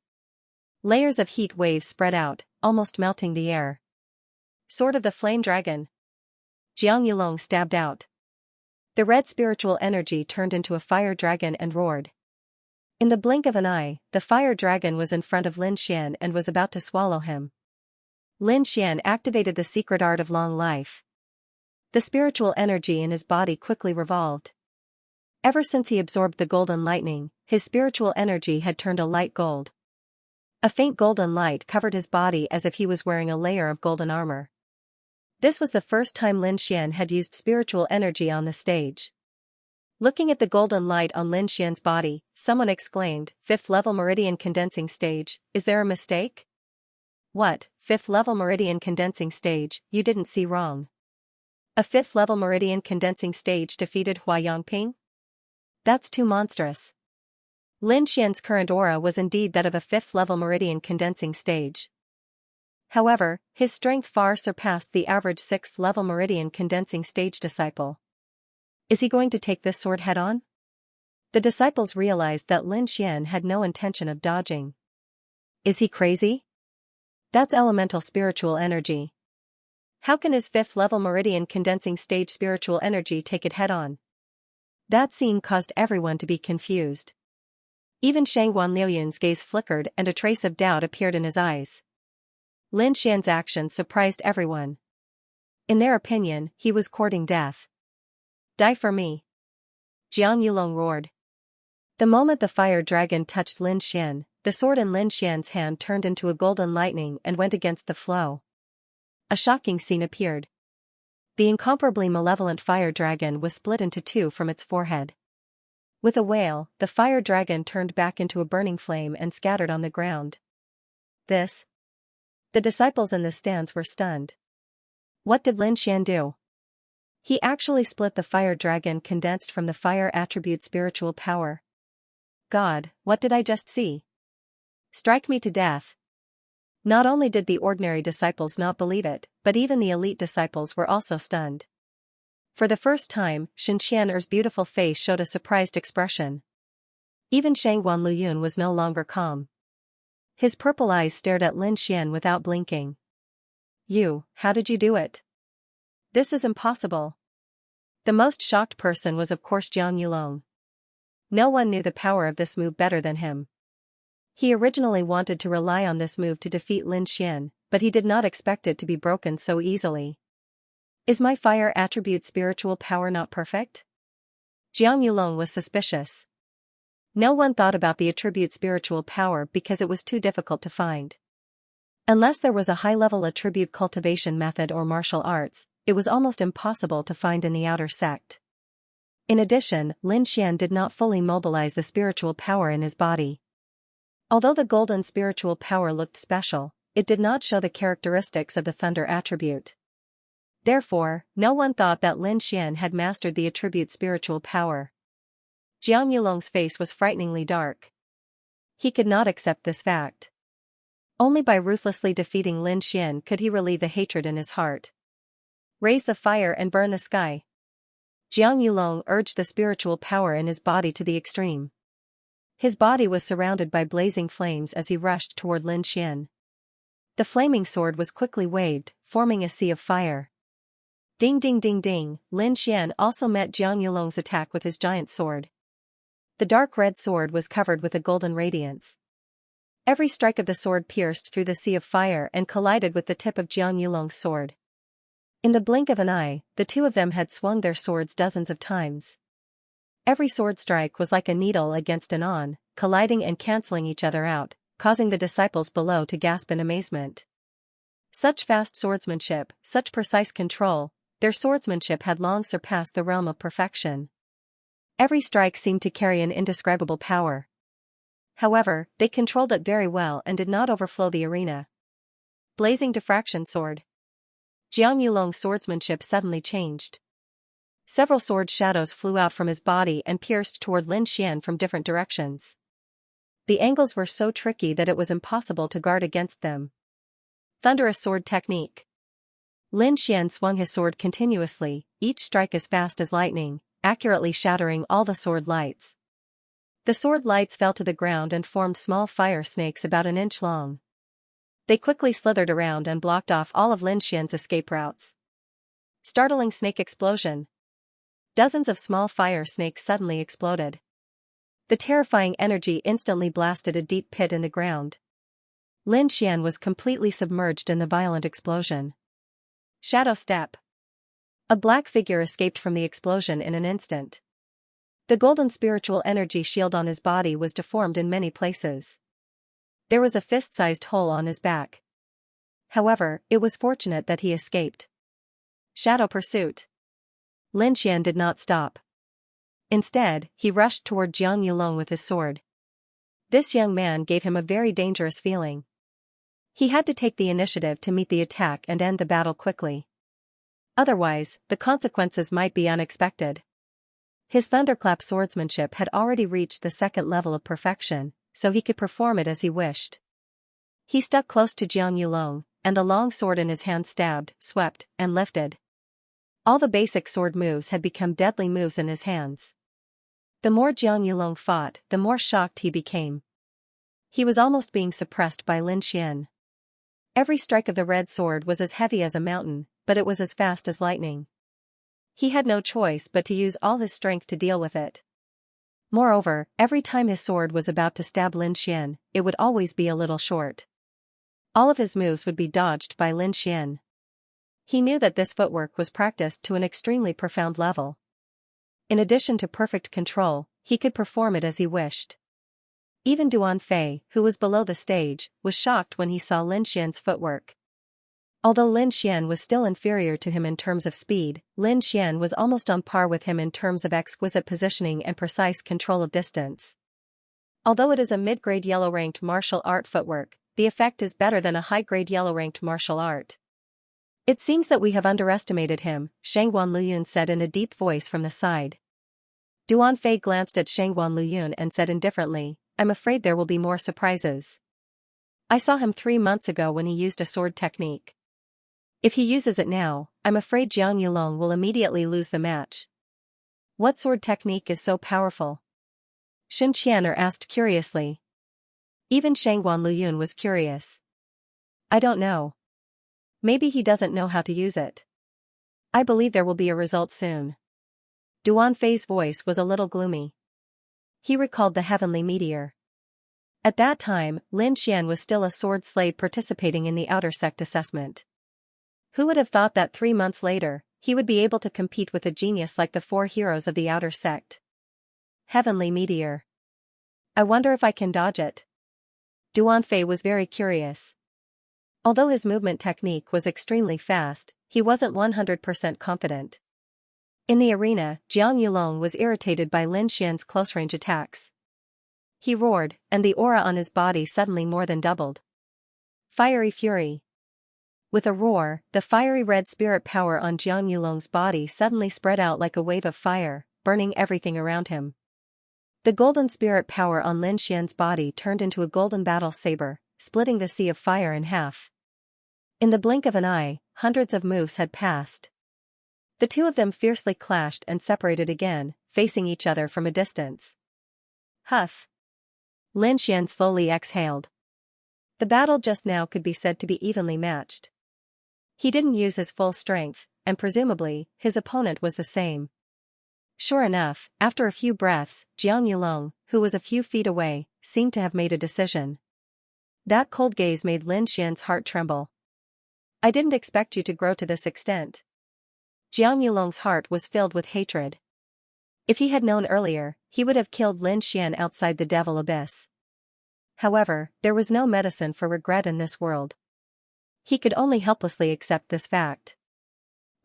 Layers of heat waves spread out, almost melting the air. Sword of the Flame Dragon. Jiang Yulong stabbed out. The red spiritual energy turned into a fire dragon and roared. In the blink of an eye, the fire dragon was in front of Lin Xian and was about to swallow him. Lin Xian activated the secret art of long life. The spiritual energy in his body quickly revolved. Ever since he absorbed the golden lightning, his spiritual energy had turned a light gold. A faint golden light covered his body as if he was wearing a layer of golden armor. This was the first time Lin Xian had used spiritual energy on the stage. Looking at the golden light on Lin Xian's body, someone exclaimed, "Fifth level meridian condensing stage, is there a mistake?" What, fifth level meridian condensing stage, you didn't see wrong. A fifth level meridian condensing stage defeated Hua Yangping? That's too monstrous. Lin Xian's current aura was indeed that of a fifth level meridian condensing stage. However, his strength far surpassed the average sixth level meridian condensing stage disciple. Is he going to take this sword head-on? The disciples realized that Lin Xian had no intention of dodging. Is he crazy? That's elemental spiritual energy. How can his fifth level meridian condensing stage spiritual energy take it head-on? That scene caused everyone to be confused. Even Shangguan Liuyun's gaze flickered and a trace of doubt appeared in his eyes. Lin Xian's actions surprised everyone. In their opinion, he was courting death. Die for me. Jiang Yulong roared. The moment the fire dragon touched Lin Xian, the sword in Lin Xian's hand turned into a golden lightning and went against the flow. A shocking scene appeared. The incomparably malevolent fire dragon was split into two from its forehead. With a wail, the fire dragon turned back into a burning flame and scattered on the ground. This? The disciples in the stands were stunned. What did Lin Xian do? He actually split the fire dragon condensed from the fire attribute spiritual power. God, what did I just see? Strike me to death. Not only did the ordinary disciples not believe it, but even the elite disciples were also stunned. For the first time, Xianxia beautiful face showed a surprised expression. Even Shangguan Liuyun was no longer calm. His purple eyes stared at Lin Xian without blinking. How did you do it? This is impossible. The most shocked person was of course Jiang Yulong. No one knew the power of this move better than him. He originally wanted to rely on this move to defeat Lin Xian, but he did not expect it to be broken so easily. Is my fire attribute spiritual power not perfect? Jiang Yulong was suspicious. No one thought about the attribute spiritual power because it was too difficult to find. Unless there was a high-level attribute cultivation method or martial arts, it was almost impossible to find in the outer sect. In addition, Lin Xian did not fully mobilize the spiritual power in his body. Although the golden spiritual power looked special, it did not show the characteristics of the thunder attribute. Therefore, no one thought that Lin Xian had mastered the attribute spiritual power. Jiang Yulong's face was frighteningly dark. He could not accept this fact. Only by ruthlessly defeating Lin Xian could he relieve the hatred in his heart. Raise the fire and burn the sky. Jiang Yulong urged the spiritual power in his body to the extreme. His body was surrounded by blazing flames as he rushed toward Lin Xian. The flaming sword was quickly waved, forming a sea of fire. Ding ding ding ding, Lin Xian also met Jiang Yulong's attack with his giant sword. The dark red sword was covered with a golden radiance. Every strike of the sword pierced through the sea of fire and collided with the tip of Jiang Yulong's sword. In the blink of an eye, the two of them had swung their swords dozens of times. Every sword strike was like a needle against an awn, colliding and canceling each other out, causing the disciples below to gasp in amazement. Such fast swordsmanship, such precise control, their swordsmanship had long surpassed the realm of perfection. Every strike seemed to carry an indescribable power. However, they controlled it very well and did not overflow the arena. Blazing diffraction sword. Jiang Yulong's swordsmanship suddenly changed. Several sword shadows flew out from his body and pierced toward Lin Xian from different directions. The angles were so tricky that it was impossible to guard against them. Thunderous sword technique. Lin Xian swung his sword continuously, each strike as fast as lightning, accurately shattering all the sword lights. The sword lights fell to the ground and formed small fire snakes about an inch long. They quickly slithered around and blocked off all of Lin Xian's escape routes. Startling snake explosion. Dozens of small fire snakes suddenly exploded. The terrifying energy instantly blasted a deep pit in the ground. Lin Xian was completely submerged in the violent explosion. Shadow step. A black figure escaped from the explosion in an instant. The golden spiritual energy shield on his body was deformed in many places. There was a fist-sized hole on his back. However, it was fortunate that he escaped. Shadow pursuit. Lin Xian did not stop. Instead, he rushed toward Jiang Yulong with his sword. This young man gave him a very dangerous feeling. He had to take the initiative to meet the attack and end the battle quickly. Otherwise, the consequences might be unexpected. His thunderclap swordsmanship had already reached the second level of perfection, so he could perform it as he wished. He stuck close to Jiang Yulong, and the long sword in his hand stabbed, swept, and lifted. All the basic sword moves had become deadly moves in his hands. The more Jiang Yulong fought, the more shocked he became. He was almost being suppressed by Lin Xian. Every strike of the red sword was as heavy as a mountain, but it was as fast as lightning. He had no choice but to use all his strength to deal with it. Moreover, every time his sword was about to stab Lin Xian, it would always be a little short. All of his moves would be dodged by Lin Xian. He knew that this footwork was practiced to an extremely profound level. In addition to perfect control, he could perform it as he wished. Even Duan Fei, who was below the stage, was shocked when he saw Lin Xian's footwork. Although Lin Xian was still inferior to him in terms of speed, Lin Xian was almost on par with him in terms of exquisite positioning and precise control of distance. Although it is a mid-grade yellow-ranked martial art footwork, the effect is better than a high-grade yellow-ranked martial art. It seems that we have underestimated him, Shangguan Luyun said in a deep voice from the side. Duan Fei glanced at Shangguan Luyun and said indifferently, "I'm afraid there will be more surprises. I saw him 3 months ago when he used a sword technique. If he uses it now, I'm afraid Jiang Yulong will immediately lose the match." What sword technique is so powerful? Shen Qianer asked curiously. Even Shangguan Luyun was curious. I don't know. Maybe he doesn't know how to use it. I believe there will be a result soon. Duan Fei's voice was a little gloomy. He recalled the heavenly meteor. At that time, Lin Xian was still a sword slave participating in the outer sect assessment. Who would have thought that 3 months later, he would be able to compete with a genius like the 4 heroes of the outer sect? Heavenly meteor. I wonder if I can dodge it. Duan Fei was very curious. Although his movement technique was extremely fast, he wasn't 100% confident. In the arena, Jiang Yulong was irritated by Lin Xian's close-range attacks. He roared, and the aura on his body suddenly more than doubled. Fiery fury. With a roar, the fiery red spirit power on Jiang Yulong's body suddenly spread out like a wave of fire, burning everything around him. The golden spirit power on Lin Xian's body turned into a golden battle saber, splitting the sea of fire in half. In the blink of an eye, hundreds of moves had passed. The two of them fiercely clashed and separated again, facing each other from a distance. Huff. Lin Xian slowly exhaled. The battle just now could be said to be evenly matched. He didn't use his full strength, and presumably, his opponent was the same. Sure enough, after a few breaths, Jiang Yulong, who was a few feet away, seemed to have made a decision. That cold gaze made Lin Xian's heart tremble. I didn't expect you to grow to this extent. Jiang Yulong's heart was filled with hatred. If he had known earlier, he would have killed Lin Xian outside the Devil Abyss. However, there was no medicine for regret in this world. He could only helplessly accept this fact.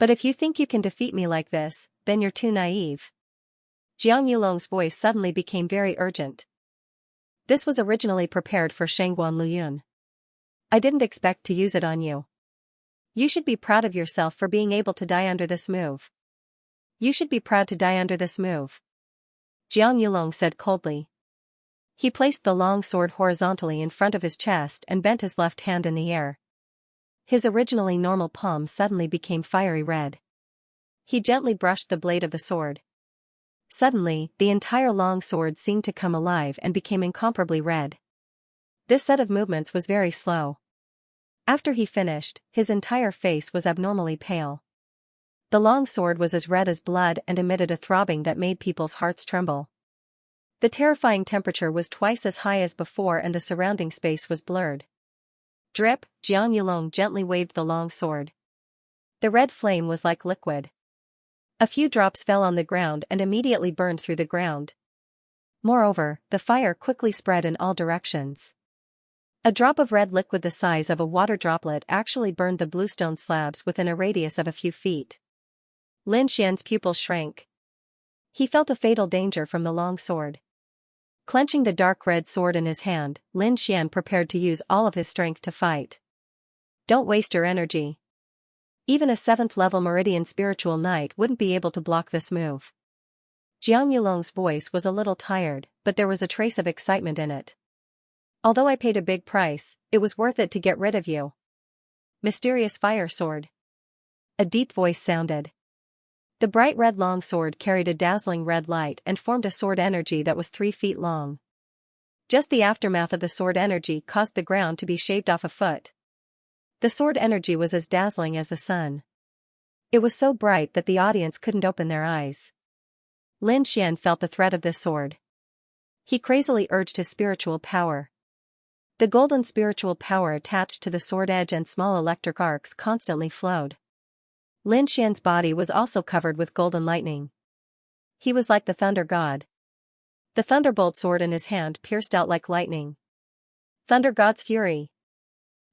But if you think you can defeat me like this, then you're too naive. Jiang Yulong's voice suddenly became very urgent. This was originally prepared for Shangguan Luyun. I didn't expect to use it on you. You should be proud of yourself for being able to die under this move. You should be proud to die under this move. Jiang Yulong said coldly. He placed the long sword horizontally in front of his chest and bent his left hand in the air. His originally normal palm suddenly became fiery red. He gently brushed the blade of the sword. Suddenly, the entire long sword seemed to come alive and became incomparably red. This set of movements was very slow. After he finished, his entire face was abnormally pale. The long sword was as red as blood and emitted a throbbing that made people's hearts tremble. The terrifying temperature was twice as high as before and the surrounding space was blurred. Drip, Jiang Yulong gently waved the long sword. The red flame was like liquid. A few drops fell on the ground and immediately burned through the ground. Moreover, the fire quickly spread in all directions. A drop of red liquid the size of a water droplet actually burned the bluestone slabs within a radius of a few feet. Lin Xian's pupils shrank. He felt a fatal danger from the long sword. Clenching the dark red sword in his hand, Lin Xian prepared to use all of his strength to fight. Don't waste your energy. Even a 7th level Meridian Spiritual Knight wouldn't be able to block this move. Jiang Yulong's voice was a little tired, but there was a trace of excitement in it. Although I paid a big price, it was worth it to get rid of you. Mysterious fire sword. A deep voice sounded. The bright red long sword carried a dazzling red light and formed a sword energy that was 3 feet long. Just the aftermath of the sword energy caused the ground to be shaved off a foot. The sword energy was as dazzling as the sun. It was so bright that the audience couldn't open their eyes. Lin Xian felt the threat of this sword. He crazily urged his spiritual power. The golden spiritual power attached to the sword edge and small electric arcs constantly flowed. Lin Xian's body was also covered with golden lightning. He was like the thunder god. The thunderbolt sword in his hand pierced out like lightning. Thunder god's fury.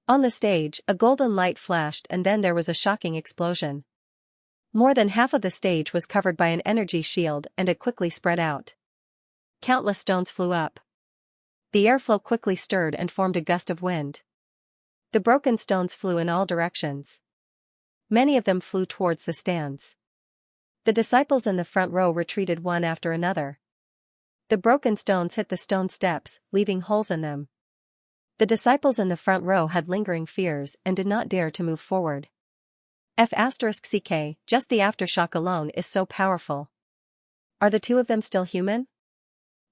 On the stage, a golden light flashed and then there was a shocking explosion. More than half of the stage was covered by an energy shield and it quickly spread out. Countless stones flew up. The airflow quickly stirred and formed a gust of wind. The broken stones flew in all directions. Many of them flew towards the stands. The disciples in the front row retreated one after another. The broken stones hit the stone steps, leaving holes in them. The disciples in the front row had lingering fears and did not dare to move forward. F***ck, just the aftershock alone is so powerful. Are the two of them still human?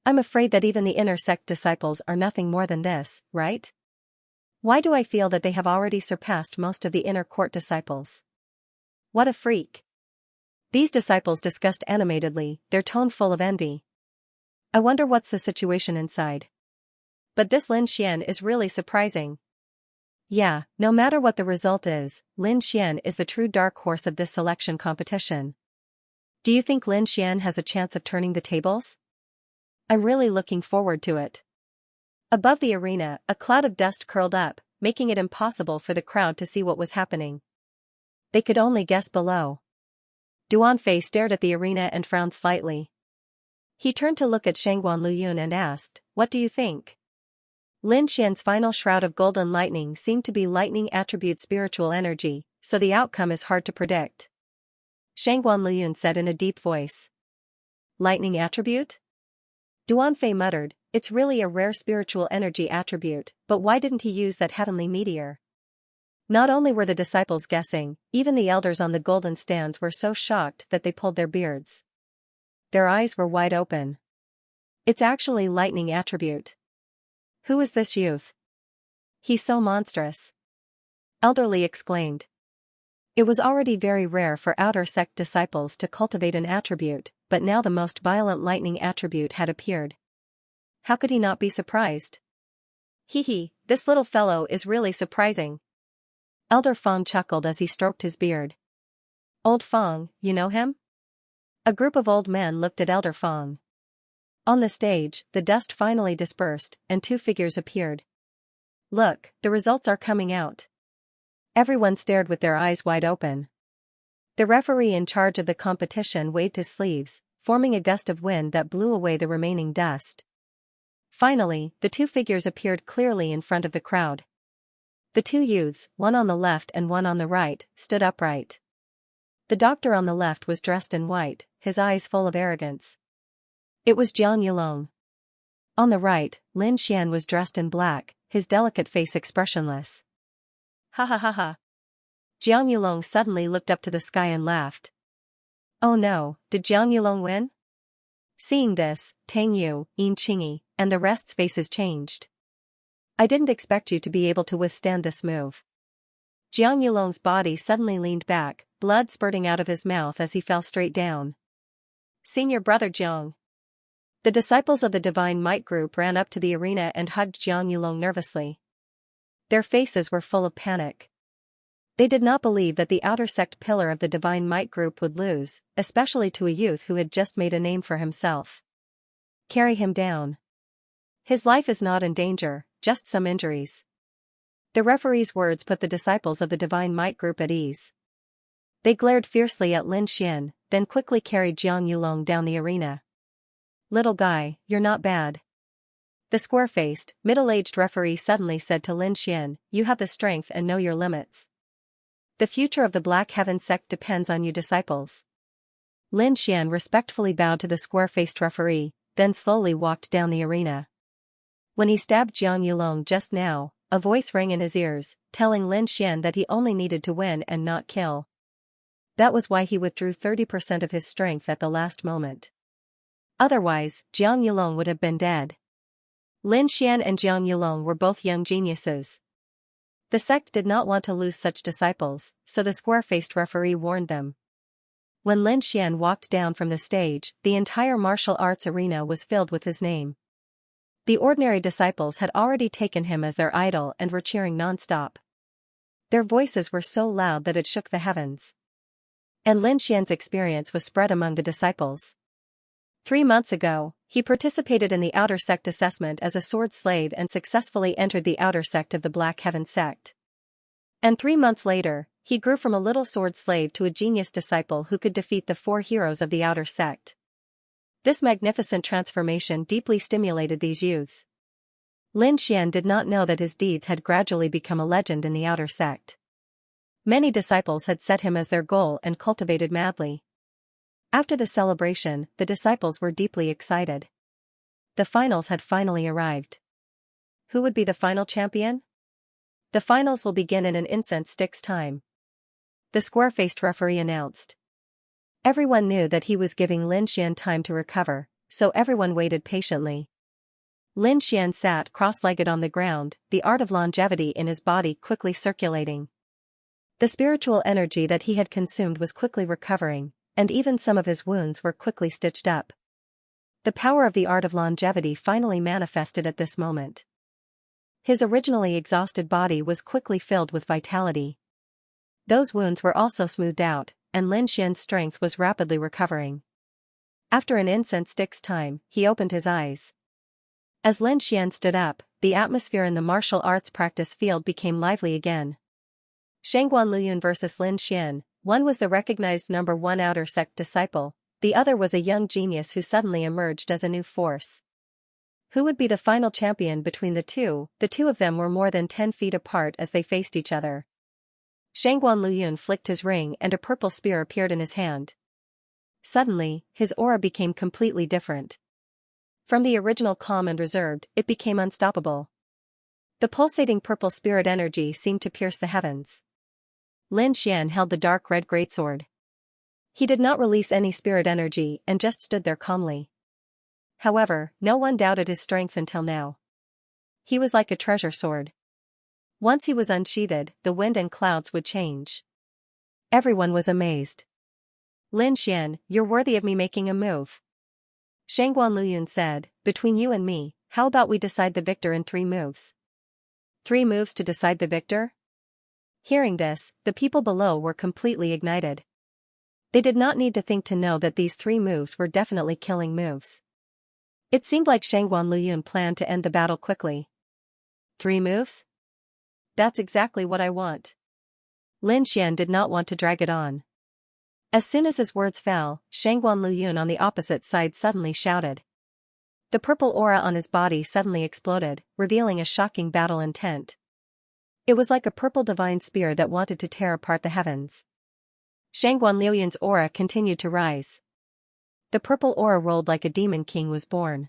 I'm afraid that even the inner sect disciples are nothing more than this, right? Why do I feel that they have already surpassed most of the inner court disciples? What a freak. These disciples discussed animatedly, their tone full of envy. I wonder what's the situation inside. But this Lin Xian is really surprising. Yeah, no matter what the result is, Lin Xian is the true dark horse of this selection competition. Do you think Lin Xian has a chance of turning the tables? I'm really looking forward to it. Above the arena, a cloud of dust curled up, making it impossible for the crowd to see what was happening. They could only guess below. Duanfei stared at the arena and frowned slightly. He turned to look at Shangguan Luyun and asked, "What do you think?" Lin Xian's final shroud of golden lightning seemed to be lightning attribute spiritual energy, so the outcome is hard to predict. Shangguan Luyun said in a deep voice. Lightning attribute? Duanfei muttered, it's really a rare spiritual energy attribute, but why didn't he use that heavenly meteor? Not only were the disciples guessing, even the elders on the golden stands were so shocked that they pulled their beards. Their eyes were wide open. It's actually lightning attribute. Who is this youth? He's so monstrous. Elderly exclaimed. It was already very rare for outer sect disciples to cultivate an attribute, but now the most violent lightning attribute had appeared. How could he not be surprised? Hee, this little fellow is really surprising. Elder Fong chuckled as he stroked his beard. Old Fong, you know him? A group of old men looked at Elder Fong. On the stage, the dust finally dispersed, and 2 figures appeared. Look, the results are coming out. Everyone stared with their eyes wide open. The referee in charge of the competition waved his sleeves, forming a gust of wind that blew away the remaining dust. Finally, the two figures appeared clearly in front of the crowd. The two youths, one on the left and one on the right, stood upright. The doctor on the left was dressed in white, his eyes full of arrogance. It was Jiang Yulong. On the right, Lin Xian was dressed in black, his delicate face expressionless. Ha ha ha ha. Jiang Yulong suddenly looked up to the sky and laughed. Oh no, did Jiang Yulong win? Seeing this, Tang Yu, Yin Qingyi, and the rest's faces changed. I didn't expect you to be able to withstand this move. Jiang Yulong's body suddenly leaned back, blood spurting out of his mouth as he fell straight down. Senior brother Jiang. The disciples of the Divine Might group ran up to the arena and hugged Jiang Yulong nervously. Their faces were full of panic. They did not believe that the outer sect pillar of the Divine Might group would lose, especially to a youth who had just made a name for himself. Carry him down. His life is not in danger, just some injuries. The referee's words put the disciples of the Divine Might group at ease. They glared fiercely at Lin Xian, then quickly carried Jiang Yulong down the arena. Little guy, you're not bad. The square-faced, middle-aged referee suddenly said to Lin Xian, you have the strength and know your limits. The future of the Black Heaven sect depends on you disciples. Lin Xian respectfully bowed to the square-faced referee, then slowly walked down the arena. When he stabbed Jiang Yulong just now, a voice rang in his ears, telling Lin Xian that he only needed to win and not kill. That was why he withdrew 30% of his strength at the last moment. Otherwise, Jiang Yulong would have been dead. Lin Xian and Jiang Yulong were both young geniuses. The sect did not want to lose such disciples, so the square-faced referee warned them. When Lin Xian walked down from the stage, the entire martial arts arena was filled with his name. The ordinary disciples had already taken him as their idol and were cheering non-stop. Their voices were so loud that it shook the heavens. And Lin Xian's experience was spread among the disciples. 3 months ago, he participated in the outer sect assessment as a sword slave and successfully entered the outer sect of the Black Heaven sect. And 3 months later, he grew from a little sword slave to a genius disciple who could defeat the 4 heroes of the outer sect. This magnificent transformation deeply stimulated these youths. Lin Xian did not know that his deeds had gradually become a legend in the outer sect. Many disciples had set him as their goal and cultivated madly. After the celebration, the disciples were deeply excited. The finals had finally arrived. Who would be the final champion? The finals will begin in an incense stick's time. The square-faced referee announced. Everyone knew that he was giving Lin Xian time to recover, so everyone waited patiently. Lin Xian sat cross-legged on the ground, the art of longevity in his body quickly circulating. The spiritual energy that he had consumed was quickly recovering, and even some of his wounds were quickly stitched up. The power of the art of longevity finally manifested at this moment. His originally exhausted body was quickly filled with vitality. Those wounds were also smoothed out, and Lin Xian's strength was rapidly recovering. After an incense stick's time, he opened his eyes. As Lin Xian stood up, the atmosphere in the martial arts practice field became lively again. Shangguan Luyun versus Lin Xian. One was the recognized number 1 outer sect disciple, the other was a young genius who suddenly emerged as a new force. Who would be the final champion between the two? The two of them were more than 10 feet apart as they faced each other. Shangguan Luyun flicked his ring and a purple spear appeared in his hand. Suddenly, his aura became completely different. From the original calm and reserved, it became unstoppable. The pulsating purple spirit energy seemed to pierce the heavens. Lin Xian held the dark red greatsword. He did not release any spirit energy and just stood there calmly. However, no one doubted his strength until now. He was like a treasure sword. Once he was unsheathed, the wind and clouds would change. Everyone was amazed. Lin Xian, you're worthy of me making a move. Shangguan Luyun said, between you and me, how about we decide the victor in 3 moves? 3 moves to decide the victor? Hearing this, the people below were completely ignited. They did not need to think to know that these 3 moves were definitely killing moves. It seemed like Shangguan Luyun planned to end the battle quickly. 3 moves? That's exactly what I want. Lin Xian did not want to drag it on. As soon as his words fell, Shangguan Luyun on the opposite side suddenly shouted. The purple aura on his body suddenly exploded, revealing a shocking battle intent. It was like a purple divine spear that wanted to tear apart the heavens. Shangguan Luyun's aura continued to rise. The purple aura rolled like a demon king was born.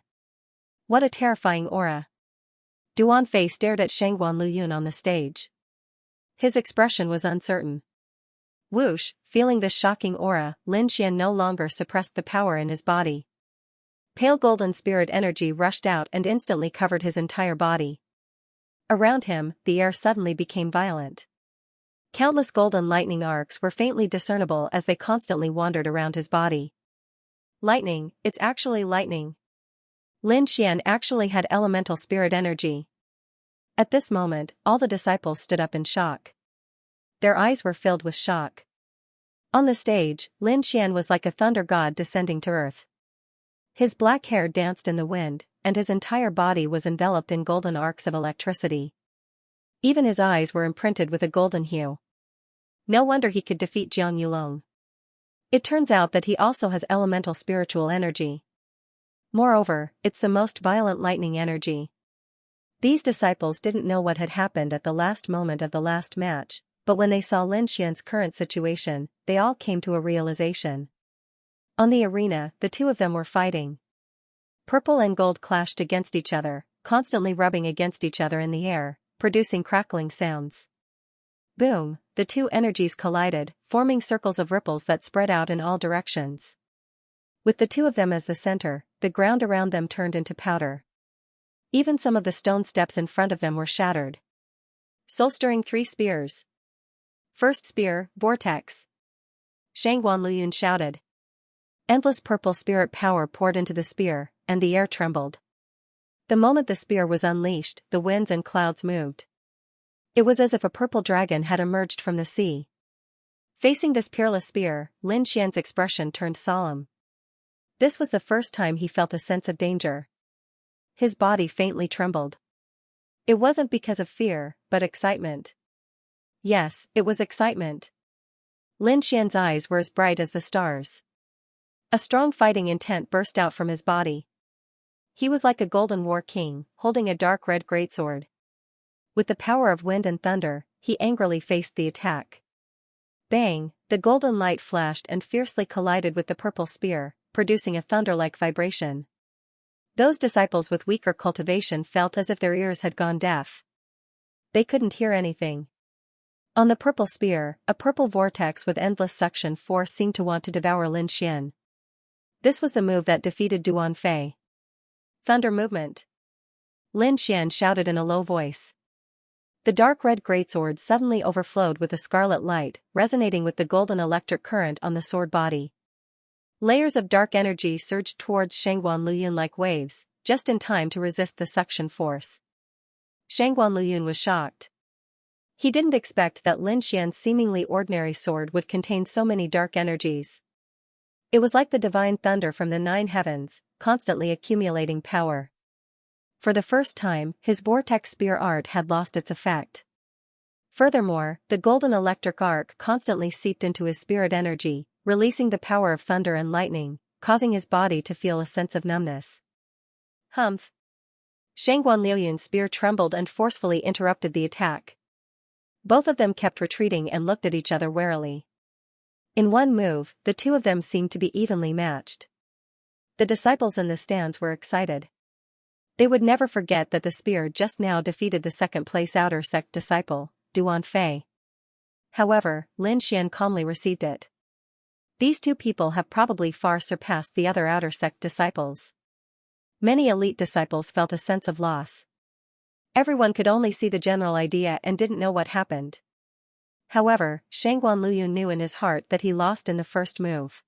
What a terrifying aura! Duan Fei stared at Shangguan Luyun on the stage. His expression was uncertain. Whoosh, feeling this shocking aura, Lin Xian no longer suppressed the power in his body. Pale golden spirit energy rushed out and instantly covered his entire body. Around him, the air suddenly became violent. Countless golden lightning arcs were faintly discernible as they constantly wandered around his body. Lightning, it's actually lightning. Lin Xian actually had elemental spirit energy. At this moment, all the disciples stood up in shock. Their eyes were filled with shock. On the stage, Lin Xian was like a thunder god descending to earth. His black hair danced in the wind, and his entire body was enveloped in golden arcs of electricity. Even his eyes were imprinted with a golden hue. No wonder he could defeat Jiang Yulong. It turns out that he also has elemental spiritual energy. Moreover, it's the most violent lightning energy. These disciples didn't know what had happened at the last moment of the last match, but when they saw Lin Xian's current situation, they all came to a realization. On the arena, the two of them were fighting. Purple and gold clashed against each other, constantly rubbing against each other in the air, producing crackling sounds. Boom, the two energies collided, forming circles of ripples that spread out in all directions. With the two of them as the center, the ground around them turned into powder. Even some of the stone steps in front of them were shattered. Soul-stirring 3 spears. First spear, vortex. Shangguan Luyun shouted. Endless purple spirit power poured into the spear, and the air trembled. The moment the spear was unleashed, the winds and clouds moved. It was as if a purple dragon had emerged from the sea. Facing this peerless spear, Lin Xian's expression turned solemn. This was the first time he felt a sense of danger. His body faintly trembled. It wasn't because of fear, but excitement. Yes, it was excitement. Lin Xian's eyes were as bright as the stars. A strong fighting intent burst out from his body. He was like a golden war king, holding a dark red greatsword. With the power of wind and thunder, he angrily faced the attack. Bang, the golden light flashed and fiercely collided with the purple spear, producing a thunder-like vibration. Those disciples with weaker cultivation felt as if their ears had gone deaf. They couldn't hear anything. On the purple spear, a purple vortex with endless suction force seemed to want to devour Lin Xian. This was the move that defeated Duan Fei. Thunder movement. Lin Xian shouted in a low voice. The dark red greatsword suddenly overflowed with a scarlet light, resonating with the golden electric current on the sword body. Layers of dark energy surged towards Shangguan Luyun like waves, just in time to resist the suction force. Shangguan Luyun was shocked. He didn't expect that Lin Xian's seemingly ordinary sword would contain so many dark energies. It was like the divine thunder from the 9 heavens, constantly accumulating power. For the first time, his vortex spear art had lost its effect. Furthermore, the golden electric arc constantly seeped into his spirit energy, releasing the power of thunder and lightning, causing his body to feel a sense of numbness. Humph! Shangguan Luyun's spear trembled and forcefully interrupted the attack. Both of them kept retreating and looked at each other warily. In one move, the two of them seemed to be evenly matched. The disciples in the stands were excited. They would never forget that the spear just now defeated the second-place outer sect disciple, Duan Fei. However, Lin Xian calmly received it. These two people have probably far surpassed the other outer sect disciples. Many elite disciples felt a sense of loss. Everyone could only see the general idea and didn't know what happened. However, Shangguan Luyun knew in his heart that he lost in the first move.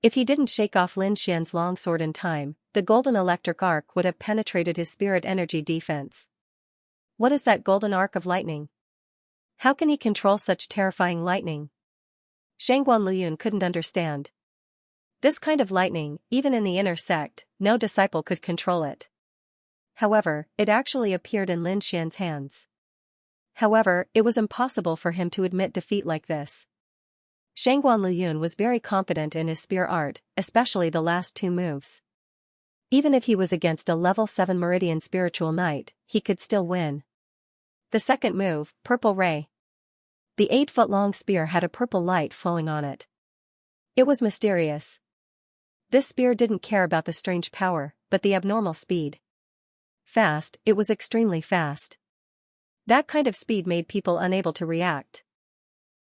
If he didn't shake off Lin Xian's longsword in time, the golden electric arc would have penetrated his spirit energy defense. What is that golden arc of lightning? How can he control such terrifying lightning? Shangguan Luyun couldn't understand. This kind of lightning, even in the inner sect, no disciple could control it. However, it actually appeared in Lin Xian's hands. However, it was impossible for him to admit defeat like this. Shangguan Luyun was very confident in his spear art, especially the last two moves. Even if he was against a level 7 Meridian Spiritual Knight, he could still win. The second move, Purple Ray. The 8-foot-long spear had a purple light flowing on it. It was mysterious. This spear didn't care about the strange power, but the abnormal speed. Fast, it was extremely fast. That kind of speed made people unable to react.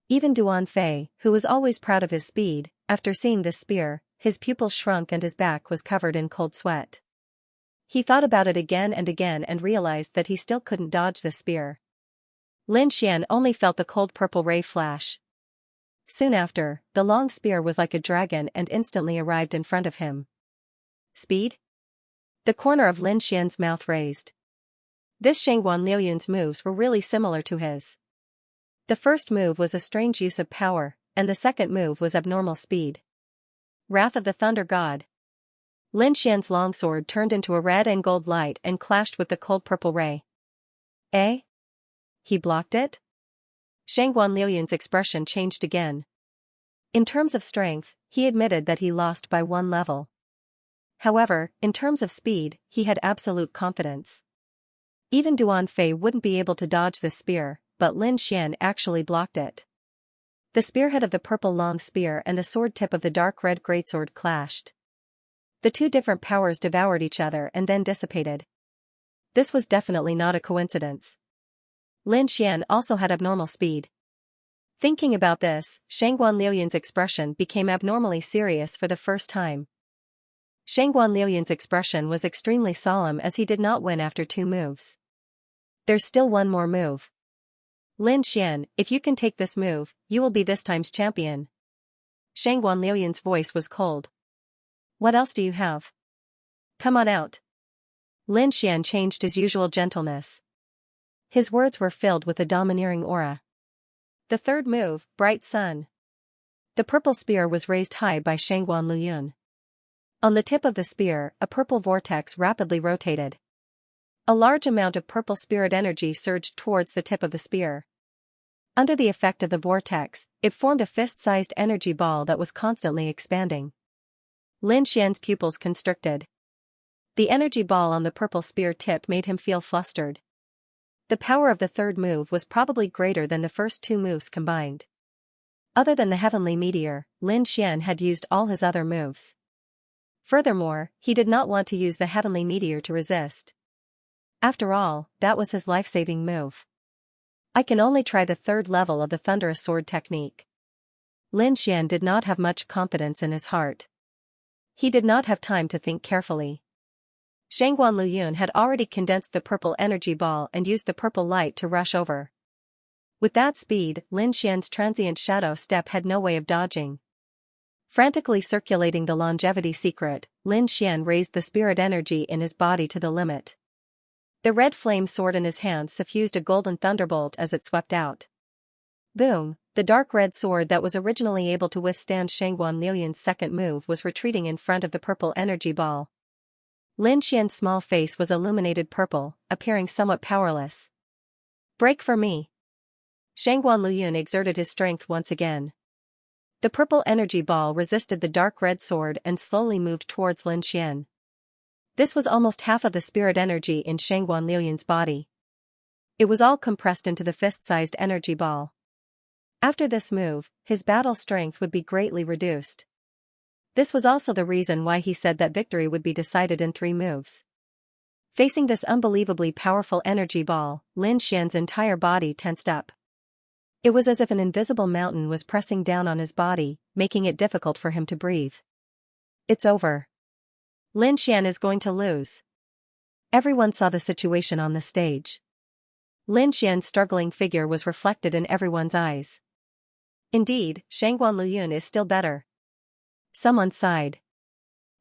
Even Duan Fei, who was always proud of his speed, after seeing this spear, his pupils shrunk and his back was covered in cold sweat. He thought about it again and realized that he still couldn't dodge the spear. Lin Xian only felt the cold purple ray flash. Soon after, the long spear was like a dragon and instantly arrived in front of him. Speed? The corner of Lin Xian's mouth raised. This Shangguan Liuyun's moves were really similar to his. The first move was a strange use of power, and the second move was abnormal speed. Wrath of the Thunder God. Lin Xian's longsword turned into a red and gold light and clashed with the cold purple ray. Eh? He blocked it? Shangguan Liuyun's expression changed again. In terms of strength, he admitted that he lost by 1 level. However, in terms of speed, he had absolute confidence. Even Duan Fei wouldn't be able to dodge this spear, but Lin Xian actually blocked it. The spearhead of the purple long spear and the sword tip of the dark red greatsword clashed. The two different powers devoured each other and then dissipated. This was definitely not a coincidence. Lin Xian also had abnormal speed. Thinking about this, Shangguan Liuyun's expression became abnormally serious for the first time. Shangguan Liuyun's expression was extremely solemn as he did not win after 2 moves. There's still one more move. Lin Xian, if you can take this move, you will be this time's champion. Shangguan Liuyun's voice was cold. What else do you have? Come on out. Lin Xian changed his usual gentleness. His words were filled with a domineering aura. The third move, Bright Sun. The purple spear was raised high by Shangguan Luyun. On the tip of the spear, a purple vortex rapidly rotated. A large amount of purple spirit energy surged towards the tip of the spear. Under the effect of the vortex, it formed a fist-sized energy ball that was constantly expanding. Lin Xian's pupils constricted. The energy ball on the purple spear tip made him feel flustered. The power of the third move was probably greater than the first 2 moves combined. Other than the heavenly meteor, Lin Xian had used all his other moves. Furthermore, he did not want to use the heavenly meteor to resist. After all, that was his life-saving move. I can only try the 3rd level of the thunderous sword technique. Lin Xian did not have much confidence in his heart. He did not have time to think carefully. Shangguan Luyun had already condensed the purple energy ball and used the purple light to rush over. With that speed, Lin Xian's transient shadow step had no way of dodging. Frantically circulating the longevity secret, Lin Xian raised the spirit energy in his body to the limit. The red flame sword in his hand suffused a golden thunderbolt as it swept out. Boom! The dark red sword that was originally able to withstand Shangguan Liuyun's second move was retreating in front of the purple energy ball. Lin Xian's small face was illuminated purple, appearing somewhat powerless. Break for me! Shangguan Luyun exerted his strength once again. The purple energy ball resisted the dark red sword and slowly moved towards Lin Xian. This was almost half of the spirit energy in Shangguan Liuyun's body. It was all compressed into the fist-sized energy ball. After this move, his battle strength would be greatly reduced. This was also the reason why he said that victory would be decided in 3 moves. Facing this unbelievably powerful energy ball, Lin Xian's entire body tensed up. It was as if an invisible mountain was pressing down on his body, making it difficult for him to breathe. It's over. Lin Xian is going to lose. Everyone saw the situation on the stage. Lin Xian's struggling figure was reflected in everyone's eyes. Indeed, Shangguan Luyun is still better. Someone sighed.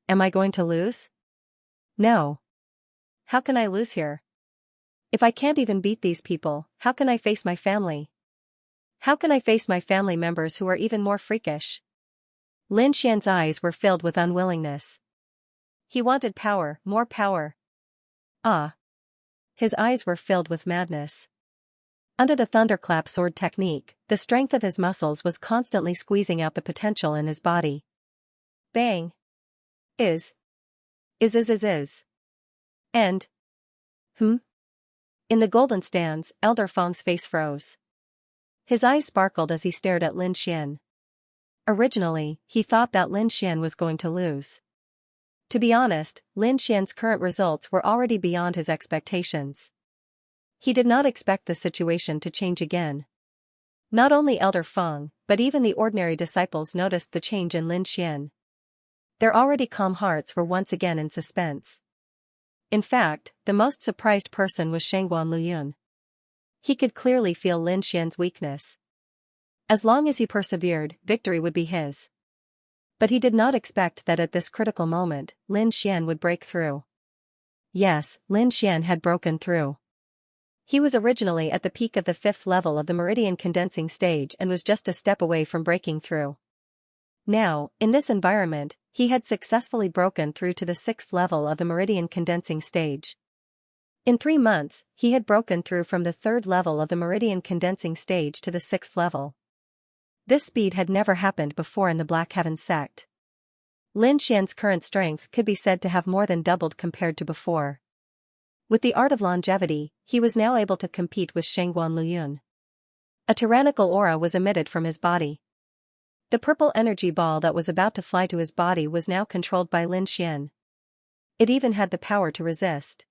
Am I going to lose? No. How can I lose here? If I can't even beat these people, how can I face my family? How can I face my family members who are even more freakish? Lin Xian's eyes were filled with unwillingness. He wanted power, more power. Ah. His eyes were filled with madness. Under the thunderclap sword technique, the strength of his muscles was constantly squeezing out the potential in his body. Bang. Is. And. In the golden stands, Elder Feng's face froze. His eyes sparkled as he stared at Lin Xian. Originally, he thought that Lin Xian was going to lose. To be honest, Lin Xian's current results were already beyond his expectations. He did not expect the situation to change again. Not only Elder Feng, but even the ordinary disciples noticed the change in Lin Xian. Their already calm hearts were once again in suspense. In fact, the most surprised person was Shangguan Luyun. He could clearly feel Lin Xian's weakness. As long as he persevered, victory would be his. But he did not expect that at this critical moment, Lin Xian would break through. Yes, Lin Xian had broken through. He was originally at the peak of the 5th level of the meridian condensing stage and was just a step away from breaking through. Now, in this environment, he had successfully broken through to the 6th level of the meridian condensing stage. In 3 months, he had broken through from the 3rd level of the meridian condensing stage to the 6th level. This speed had never happened before in the Black Heaven sect. Lin Xian's current strength could be said to have more than doubled compared to before. With the art of longevity, he was now able to compete with Shangguan Luyun. A tyrannical aura was emitted from his body. The purple energy ball that was about to fly to his body was now controlled by Lin Xian. It even had the power to resist.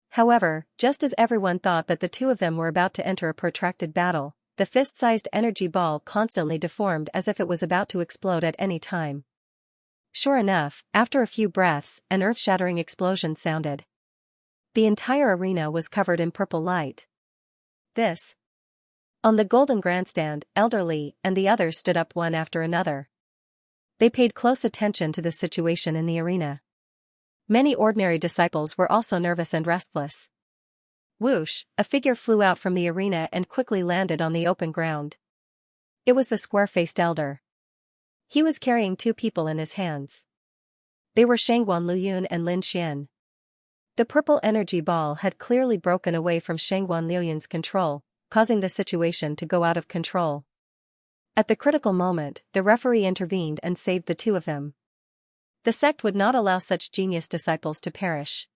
However, just as everyone thought that the two of them were about to enter a protracted battle, the fist-sized energy ball constantly deformed as if it was about to explode at any time. Sure enough, after a few breaths, an earth-shattering explosion sounded. The entire arena was covered in purple light. This. On the golden grandstand, Elder Li and the others stood up one after another. They paid close attention to the situation in the arena. Many ordinary disciples were also nervous and restless. Whoosh, a figure flew out from the arena and quickly landed on the open ground. It was the square-faced elder. He was carrying 2 people in his hands. They were Shangguan Luyun and Lin Xian. The purple energy ball had clearly broken away from Shangguan Luyun's control, causing the situation to go out of control. At the critical moment, the referee intervened and saved the 2 of them. The sect would not allow such genius disciples to perish.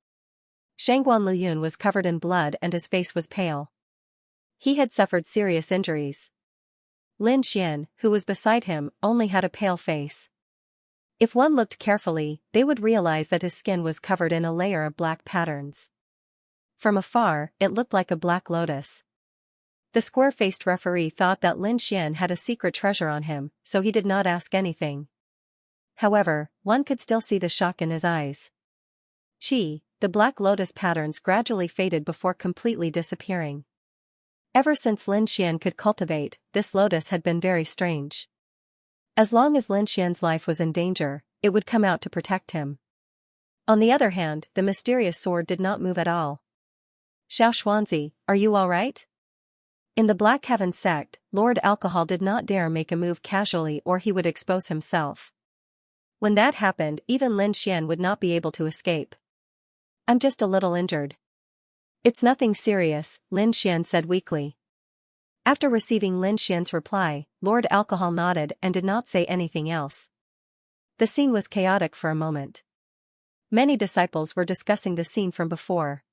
Shangguan Luyun was covered in blood and his face was pale. He had suffered serious injuries. Lin Xian, who was beside him, only had a pale face. If one looked carefully, they would realize that his skin was covered in a layer of black patterns. From afar, it looked like a black lotus. The square-faced referee thought that Lin Xian had a secret treasure on him, so he did not ask anything. However, one could still see the shock in his eyes. The black lotus patterns gradually faded before completely disappearing. Ever since Lin Xian could cultivate, this lotus had been very strange. As long as Lin Xian's life was in danger, it would come out to protect him. On the other hand, the mysterious sword did not move at all. Xiao Xuanzi, are you alright? In the Black Heaven sect, Lord Alcohol did not dare make a move casually or he would expose himself. When that happened, even Lin Xian would not be able to escape. I'm just a little injured. It's nothing serious, Lin Xian said weakly. After receiving Lin Xian's reply, Lord Alcohol nodded and did not say anything else. The scene was chaotic for a moment. Many disciples were discussing the scene from before.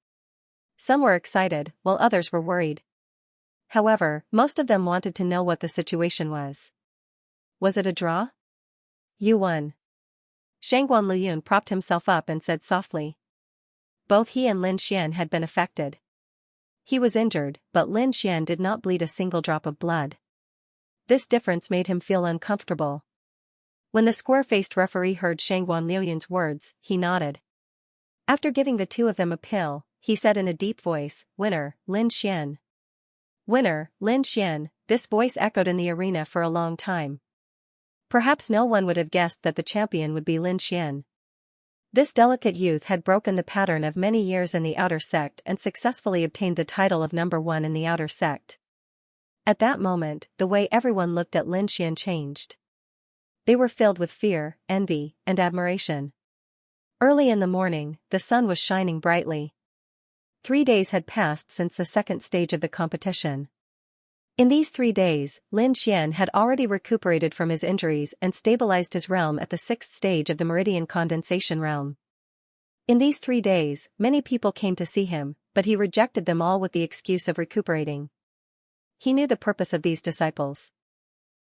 Some were excited, while others were worried. However, most of them wanted to know what the situation was. Was it a draw? You won. Shangguan Luyun propped himself up and said softly. Both he and Lin Xian had been affected. He was injured, but Lin Xian did not bleed a single drop of blood. This difference made him feel uncomfortable. When the square-faced referee heard Shangguan Luyun's words, he nodded. After giving the 2 of them a pill, he said in a deep voice, "Winner, Lin Xian." "Winner, Lin Xian," this voice echoed in the arena for a long time. Perhaps no one would have guessed that the champion would be Lin Xian. This delicate youth had broken the pattern of many years in the outer sect and successfully obtained the title of number 1 in the outer sect. At that moment, the way everyone looked at Lin Xian changed. They were filled with fear, envy, and admiration. Early in the morning, the sun was shining brightly. 3 days had passed since the second stage of the competition. In these 3 days, Lin Xian had already recuperated from his injuries and stabilized his realm at the 6th stage of the meridian condensation realm. In these 3 days, many people came to see him, but he rejected them all with the excuse of recuperating. He knew the purpose of these disciples.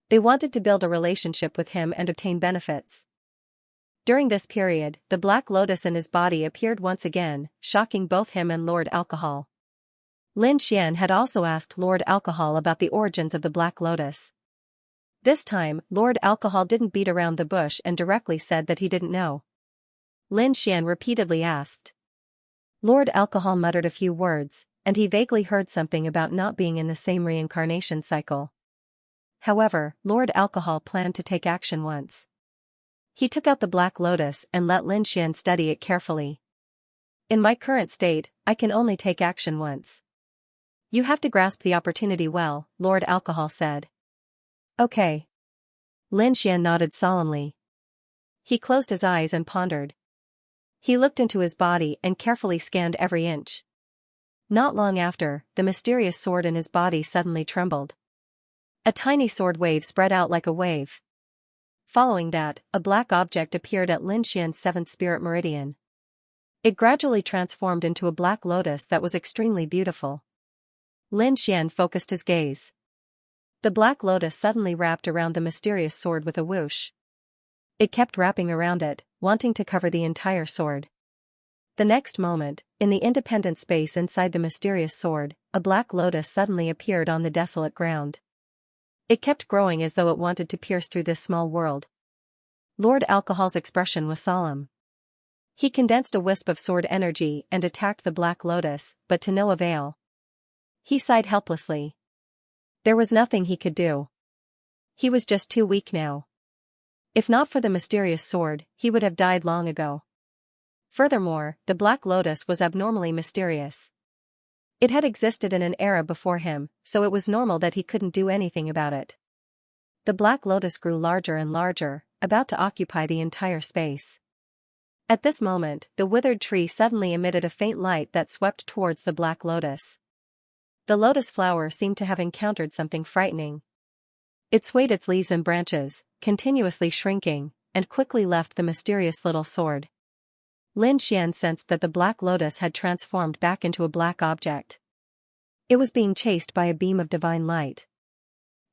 They wanted to build a relationship with him and obtain benefits. During this period, the black lotus in his body appeared once again, shocking both him and Lord Alcohol. Lin Xian had also asked Lord Alcohol about the origins of the black lotus. This time, Lord Alcohol didn't beat around the bush and directly said that he didn't know. Lin Xian repeatedly asked. Lord Alcohol muttered a few words, and he vaguely heard something about not being in the same reincarnation cycle. However, Lord Alcohol planned to take action once. He took out the black lotus and let Lin Xian study it carefully. In my current state, I can only take action once. You have to grasp the opportunity well, Lord Alcohol said. Okay. Lin Xian nodded solemnly. He closed his eyes and pondered. He looked into his body and carefully scanned every inch. Not long after, the mysterious sword in his body suddenly trembled. A tiny sword wave spread out like a wave. Following that, a black object appeared at Lin Xian's 7th spirit meridian. It gradually transformed into a black lotus that was extremely beautiful. Lin Xian focused his gaze. The black lotus suddenly wrapped around the mysterious sword with a whoosh. It kept wrapping around it, wanting to cover the entire sword. The next moment, in the independent space inside the mysterious sword, a black lotus suddenly appeared on the desolate ground. It kept growing as though it wanted to pierce through this small world. Lord Alcohol's expression was solemn. He condensed a wisp of sword energy and attacked the black lotus, but to no avail. He sighed helplessly. There was nothing he could do. He was just too weak now. If not for the mysterious sword, he would have died long ago. Furthermore, the black lotus was abnormally mysterious. It had existed in an era before him, so it was normal that he couldn't do anything about it. The black lotus grew larger and larger, about to occupy the entire space. At this moment, the withered tree suddenly emitted a faint light that swept towards the black lotus. The lotus flower seemed to have encountered something frightening. It swayed its leaves and branches, continuously shrinking, and quickly left the mysterious little sword. Lin Xian sensed that the black lotus had transformed back into a black object. It was being chased by a beam of divine light.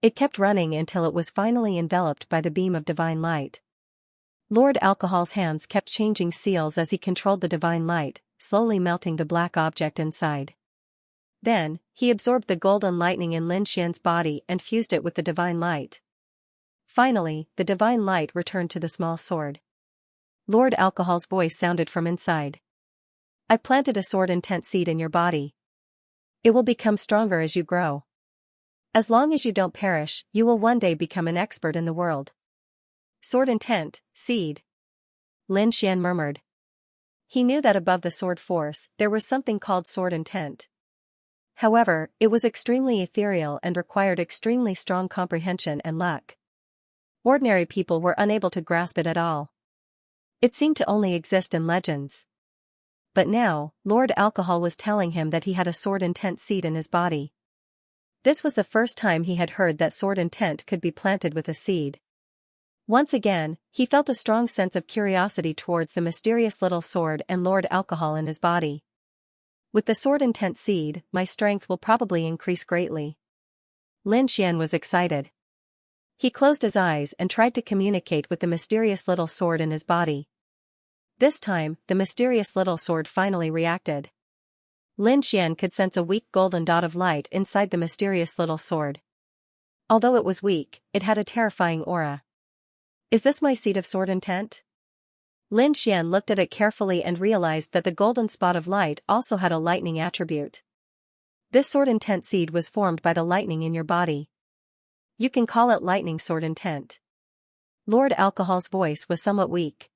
It kept running until it was finally enveloped by the beam of divine light. Lord Alcohol's hands kept changing seals as he controlled the divine light, slowly melting the black object inside. Then, he absorbed the golden lightning in Lin Xian's body and fused it with the divine light. Finally, the divine light returned to the small sword. Lord Alcohol's voice sounded from inside. I planted a sword intent seed in your body. It will become stronger as you grow. As long as you don't perish, you will one day become an expert in the world. Sword intent, seed. Lin Xian murmured. He knew that above the sword force, there was something called sword intent. However, it was extremely ethereal and required extremely strong comprehension and luck. Ordinary people were unable to grasp it at all. It seemed to only exist in legends. But now, Lord Alcohol was telling him that he had a sword intent seed in his body. This was the first time he had heard that sword intent could be planted with a seed. Once again, he felt a strong sense of curiosity towards the mysterious little sword and Lord Alcohol in his body. With the sword intent seed, my strength will probably increase greatly. Lin Xian was excited. He closed his eyes and tried to communicate with the mysterious little sword in his body. This time, the mysterious little sword finally reacted. Lin Xian could sense a weak golden dot of light inside the mysterious little sword. Although it was weak, it had a terrifying aura. Is this my seed of sword intent? Lin Xian looked at it carefully and realized that the golden spot of light also had a lightning attribute. This sword intent seed was formed by the lightning in your body. You can call it lightning sword intent. Lord Alcohol's voice was somewhat weak.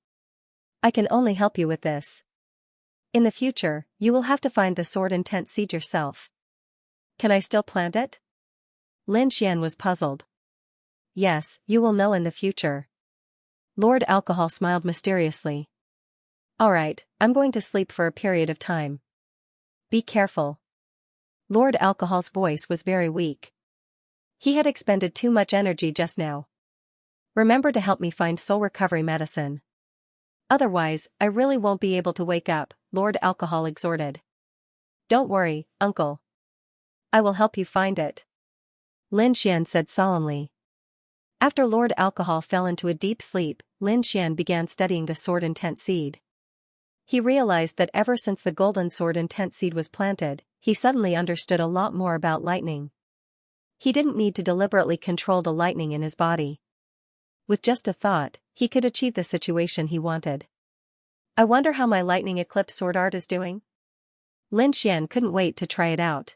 I can only help you with this. In the future, you will have to find the sword intent seed yourself. Can I still plant it? Lin Xian was puzzled. Yes, you will know in the future. Lord Alcohol smiled mysteriously. Alright, I'm going to sleep for a period of time. Be careful. Lord Alcohol's voice was very weak. He had expended too much energy just now. Remember to help me find soul recovery medicine. Otherwise, I really won't be able to wake up, Lord Alcohol exhorted. Don't worry, uncle. I will help you find it, Lin Xian said solemnly. After Lord Alcohol fell into a deep sleep, Lin Xian began studying the sword intent seed. He realized that ever since the golden sword intent seed was planted, he suddenly understood a lot more about lightning. He didn't need to deliberately control the lightning in his body. With just a thought, he could achieve the situation he wanted. I wonder how my lightning eclipse sword art is doing? Lin Xian couldn't wait to try it out.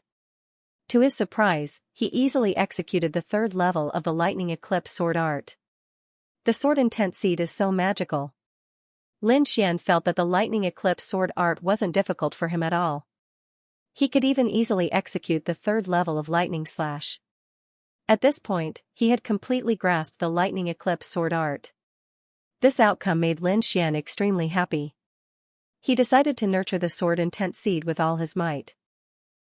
To his surprise, he easily executed the third level of the lightning eclipse sword art. The sword intent seed is so magical. Lin Xian felt that the lightning eclipse sword art wasn't difficult for him at all. He could even easily execute the third level of lightning slash. At this point, he had completely grasped the lightning eclipse sword art. This outcome made Lin Xian extremely happy. He decided to nurture the sword intent seed with all his might.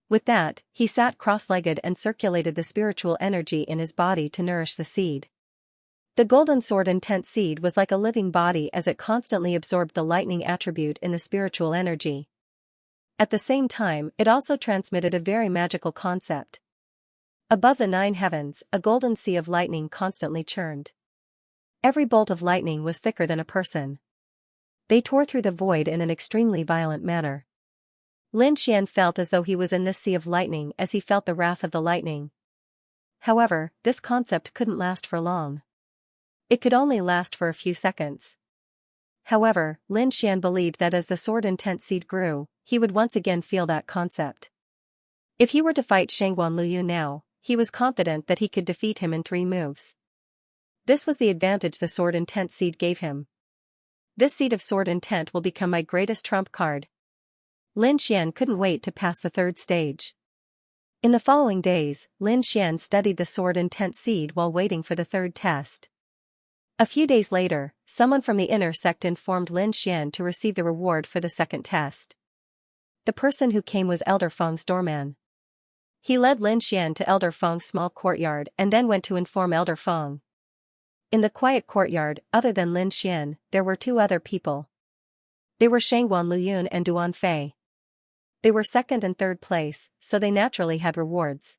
With that, he sat cross-legged and circulated the spiritual energy in his body to nourish the seed. The golden sword intent seed was like a living body as it constantly absorbed the lightning attribute in the spiritual energy. At the same time, it also transmitted a very magical concept. Above the 9 heavens, a golden sea of lightning constantly churned. Every bolt of lightning was thicker than a person. They tore through the void in an extremely violent manner. Lin Xian felt as though he was in this sea of lightning as he felt the wrath of the lightning. However, this concept couldn't last for long. It could only last for a few seconds. However, Lin Xian believed that as the sword intent seed grew, he would once again feel that concept. If he were to fight Shangguan Luyu now, he was confident that he could defeat him in 3 moves. This was the advantage the sword intent seed gave him. This seed of sword intent will become my greatest trump card. Lin Xian couldn't wait to pass the 3rd stage. In the following days, Lin Xian studied the sword intent seed while waiting for the 3rd test. A few days later, someone from the inner sect informed Lin Xian to receive the reward for the 2nd test. The person who came was Elder Feng's doorman. He led Lin Xian to Elder Feng's small courtyard and then went to inform Elder Feng. In the quiet courtyard, other than Lin Xian, there were 2 other people. They were Shangguan Luyun and Duan Fei. They were 2nd and 3rd place, so they naturally had rewards.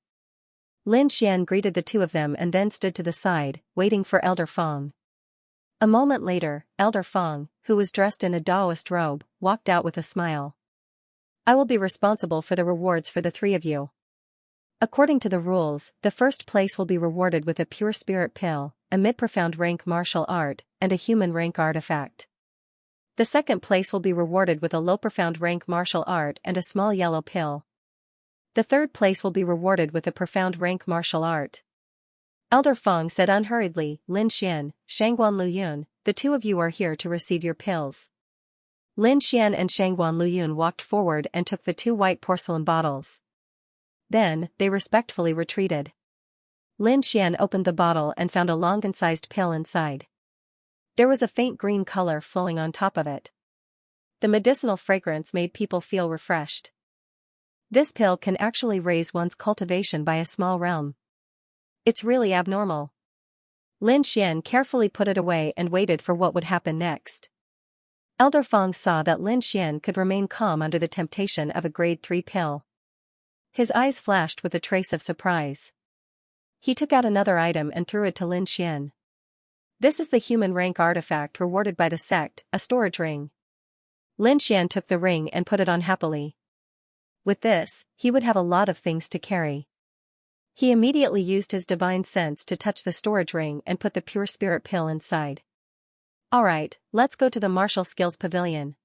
Lin Xian greeted the 2 of them and then stood to the side, waiting for Elder Feng. A moment later, Elder Feng, who was dressed in a Taoist robe, walked out with a smile. I will be responsible for the rewards for the 3 of you. According to the rules, the 1st place will be rewarded with a pure spirit pill, a mid-profound rank martial art, and a human rank artifact. The 2nd place will be rewarded with a low-profound rank martial art and a small yellow pill. The 3rd place will be rewarded with a profound rank martial art. Elder Feng said unhurriedly, Lin Xian, Shangguan Luyun, the 2 of you are here to receive your pills. Lin Xian and Shangguan Luyun walked forward and took the 2 white porcelain bottles. Then, they respectfully retreated. Lin Xian opened the bottle and found a longan-sized pill inside. There was a faint green color flowing on top of it. The medicinal fragrance made people feel refreshed. This pill can actually raise one's cultivation by a small realm. It's really abnormal. Lin Xian carefully put it away and waited for what would happen next. Elder Feng saw that Lin Xian could remain calm under the temptation of a grade 3 pill. His eyes flashed with a trace of surprise. He took out another item and threw it to Lin Xian. This is the human rank artifact rewarded by the sect, a storage ring. Lin Xian took the ring and put it on happily. With this, he would have a lot of things to carry. He immediately used his divine sense to touch the storage ring and put the pure spirit pill inside. Alright, let's go to the martial skills pavilion.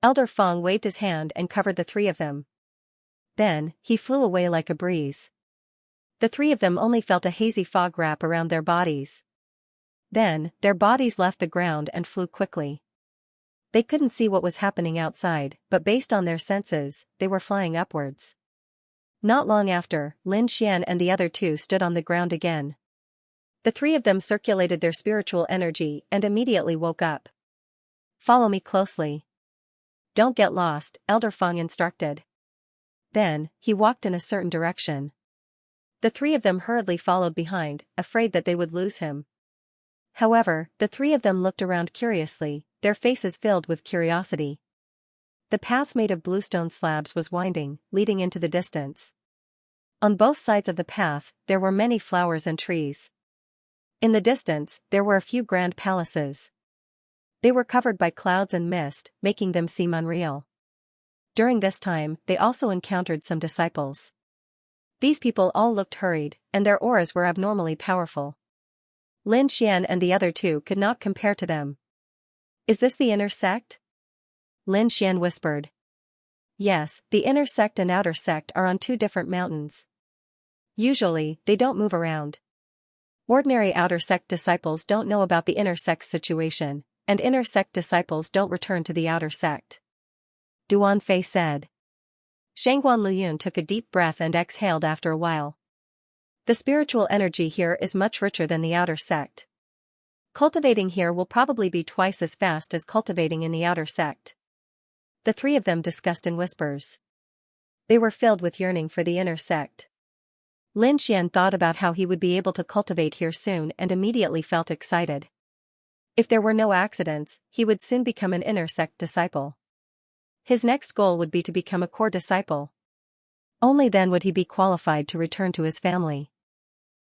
Elder Feng waved his hand and covered the 3 of them. Then, he flew away like a breeze. The 3 of them only felt a hazy fog wrap around their bodies. Then, their bodies left the ground and flew quickly. They couldn't see what was happening outside, but based on their senses, they were flying upwards. Not long after, Lin Xian and the other 2 stood on the ground again. The 3 of them circulated their spiritual energy and immediately woke up. Follow me closely. Don't get lost, Elder Feng instructed. Then, he walked in a certain direction. The three of them hurriedly followed behind, afraid that they would lose him. However, the three of them looked around curiously, their faces filled with curiosity. The path made of bluestone slabs was winding, leading into the distance. On both sides of the path, there were many flowers and trees. In the distance, there were a few grand palaces. They were covered by clouds and mist, making them seem unreal. During this time, they also encountered some disciples. These people all looked hurried, and their auras were abnormally powerful. Lin Xian and the other two could not compare to them. "Is this the inner sect?" Lin Xian whispered. "Yes, the inner sect and outer sect are on two different mountains. Usually, they don't move around. Ordinary outer sect disciples don't know about the inner sect situation, and inner sect disciples don't return to the outer sect," Duan Fei said. Shangguan Luyun took a deep breath and exhaled after a while. "The spiritual energy here is much richer than the outer sect. Cultivating here will probably be twice as fast as cultivating in the outer sect." The three of them discussed in whispers. They were filled with yearning for the inner sect. Lin Xian thought about how he would be able to cultivate here soon and immediately felt excited. If there were no accidents, he would soon become an inner sect disciple. His next goal would be to become a core disciple. Only then would he be qualified to return to his family.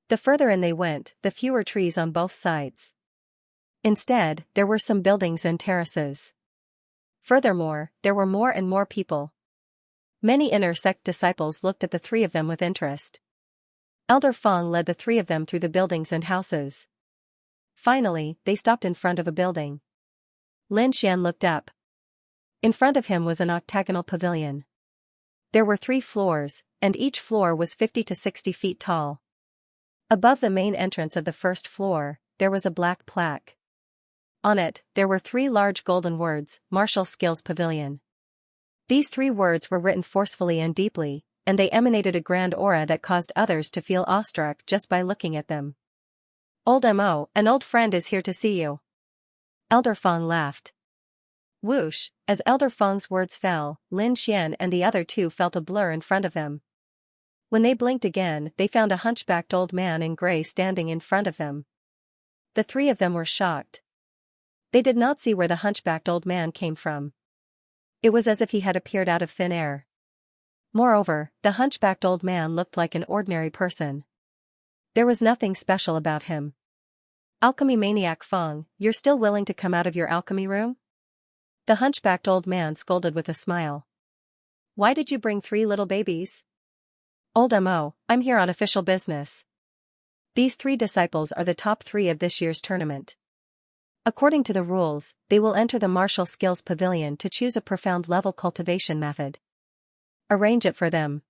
The further in they went, the fewer trees on both sides. Instead, there were some buildings and terraces. Furthermore, there were more and more people. Many inner sect disciples looked at the three of them with interest. Elder Feng led the three of them through the buildings and houses. Finally, they stopped in front of a building. Lin Xian looked up. In front of him was an octagonal pavilion. There were 3 floors, and each floor was 50 to 60 feet tall. Above the main entrance of the first floor, there was a black plaque. On it, there were 3 large golden words, Martial Skills Pavilion. These 3 words were written forcefully and deeply, and they emanated a grand aura that caused others to feel awestruck just by looking at them. "Old Mo, an old friend is here to see you." Elder Feng laughed. Whoosh, as Elder Feng's words fell, Lin Xian and the other 2 felt a blur in front of them. When they blinked again, they found a hunchbacked old man in gray standing in front of them. The 3 of them were shocked. They did not see where the hunchbacked old man came from. It was as if he had appeared out of thin air. Moreover, the hunchbacked old man looked like an ordinary person. There was nothing special about him. "Alchemy maniac Feng, you're still willing to come out of your alchemy room?" The hunchbacked old man scolded with a smile. "Why did you bring 3 little babies?" "Old Mo, I'm here on official business. These 3 disciples are the top 3 of this year's tournament. According to the rules, they will enter the Martial Skills Pavilion to choose a profound level cultivation method. Arrange it for them."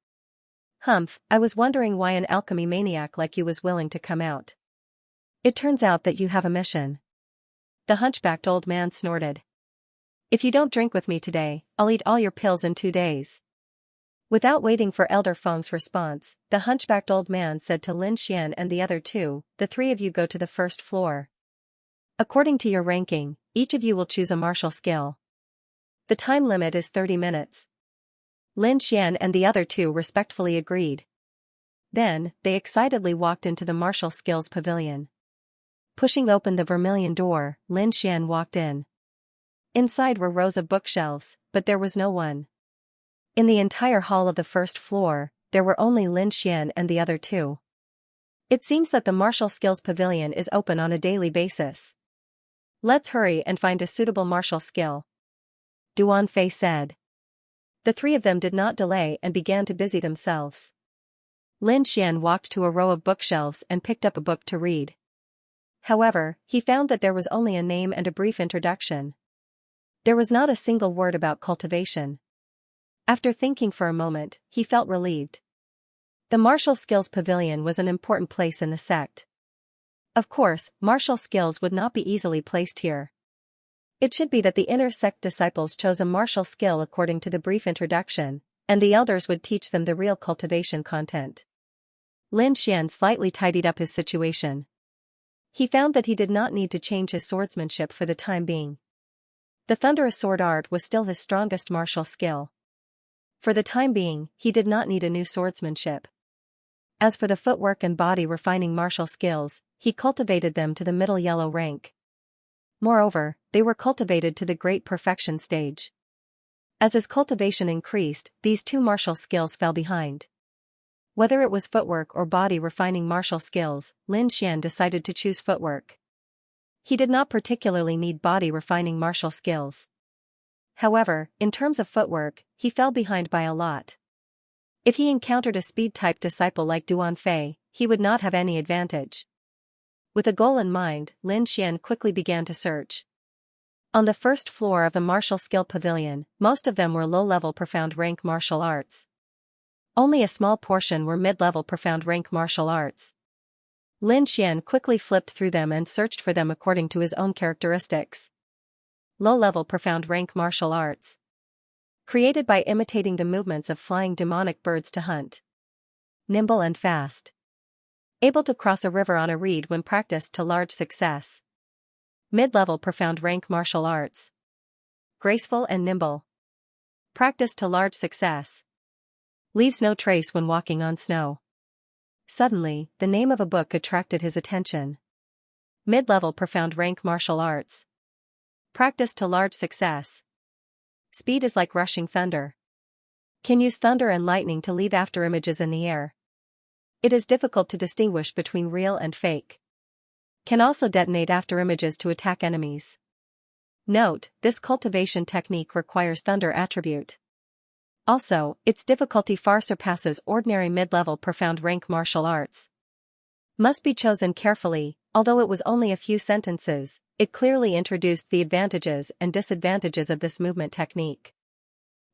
"Humph, I was wondering why an alchemy maniac like you was willing to come out. It turns out that you have a mission." The hunchbacked old man snorted. "If you don't drink with me today, I'll eat all your pills in 2 days." Without waiting for Elder Feng's response, the hunchbacked old man said to Lin Xian and the other 2, "The 3 of you go to the first floor. According to your ranking, each of you will choose a martial skill. The time limit is 30 minutes. Lin Xian and the other 2 respectfully agreed. Then, they excitedly walked into the Martial Skills Pavilion. Pushing open the vermilion door, Lin Xian walked in. Inside were rows of bookshelves, but there was no one. In the entire hall of the first floor, there were only Lin Xian and the other 2. "It seems that the Martial Skills Pavilion is open on a daily basis. Let's hurry and find a suitable martial skill," Duan Fei said. The 3 of them did not delay and began to busy themselves. Lin Xian walked to a row of bookshelves and picked up a book to read. However, he found that there was only a name and a brief introduction. There was not a single word about cultivation. After thinking for a moment, he felt relieved. The Martial Skills Pavilion was an important place in the sect. Of course, martial skills would not be easily placed here. It should be that the inner sect disciples chose a martial skill according to the brief introduction, and the elders would teach them the real cultivation content. Lin Xian slightly tidied up his situation. He found that he did not need to change his swordsmanship for the time being. The thunderous sword art was still his strongest martial skill. For the time being, he did not need a new swordsmanship. As for the footwork and body refining martial skills, he cultivated them to the middle yellow rank. Moreover, they were cultivated to the great perfection stage. As his cultivation increased, these two martial skills fell behind. Whether it was footwork or body refining martial skills, Lin Xian decided to choose footwork. He did not particularly need body refining martial skills. However, in terms of footwork, he fell behind by a lot. If he encountered a speed-type disciple like Duan Fei, he would not have any advantage. With a goal in mind, Lin Xian quickly began to search. On the first floor of the martial skill pavilion, most of them were low-level profound rank martial arts. Only a small portion were mid-level profound rank martial arts. Lin Xian quickly flipped through them and searched for them according to his own characteristics. Low-level profound rank martial arts. Created by imitating the movements of flying demonic birds to hunt. Nimble and fast. Able to cross a river on a reed when practiced to large success. Mid-level profound rank martial arts. Graceful and nimble. Practiced to large success. Leaves no trace when walking on snow. Suddenly, the name of a book attracted his attention. Mid-level profound rank martial arts. Practiced to large success. Speed is like rushing thunder. Can use thunder and lightning to leave after images in the air. It is difficult to distinguish between real and fake. Can also detonate after images to attack enemies. Note, this cultivation technique requires thunder attribute. Also, its difficulty far surpasses ordinary mid-level profound rank martial arts. Must be chosen carefully, although it was only a few sentences, it clearly introduced the advantages and disadvantages of this movement technique.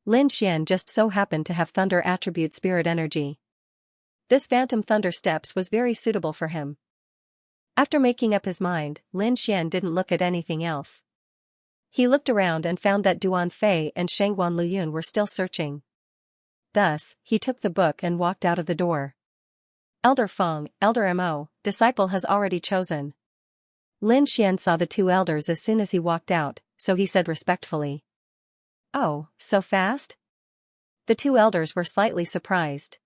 Lin Xian just so happened to have thunder attribute spirit energy. This phantom thunder steps was very suitable for him. After making up his mind, Lin Xian didn't look at anything else. He looked around and found that Duan Fei and Shangguan Luyun were still searching. Thus, he took the book and walked out of the door. Elder Feng, Elder Mo, disciple has already chosen. Lin Xian saw the two elders as soon as he walked out, so he said respectfully. Oh, so fast? The two elders were slightly surprised.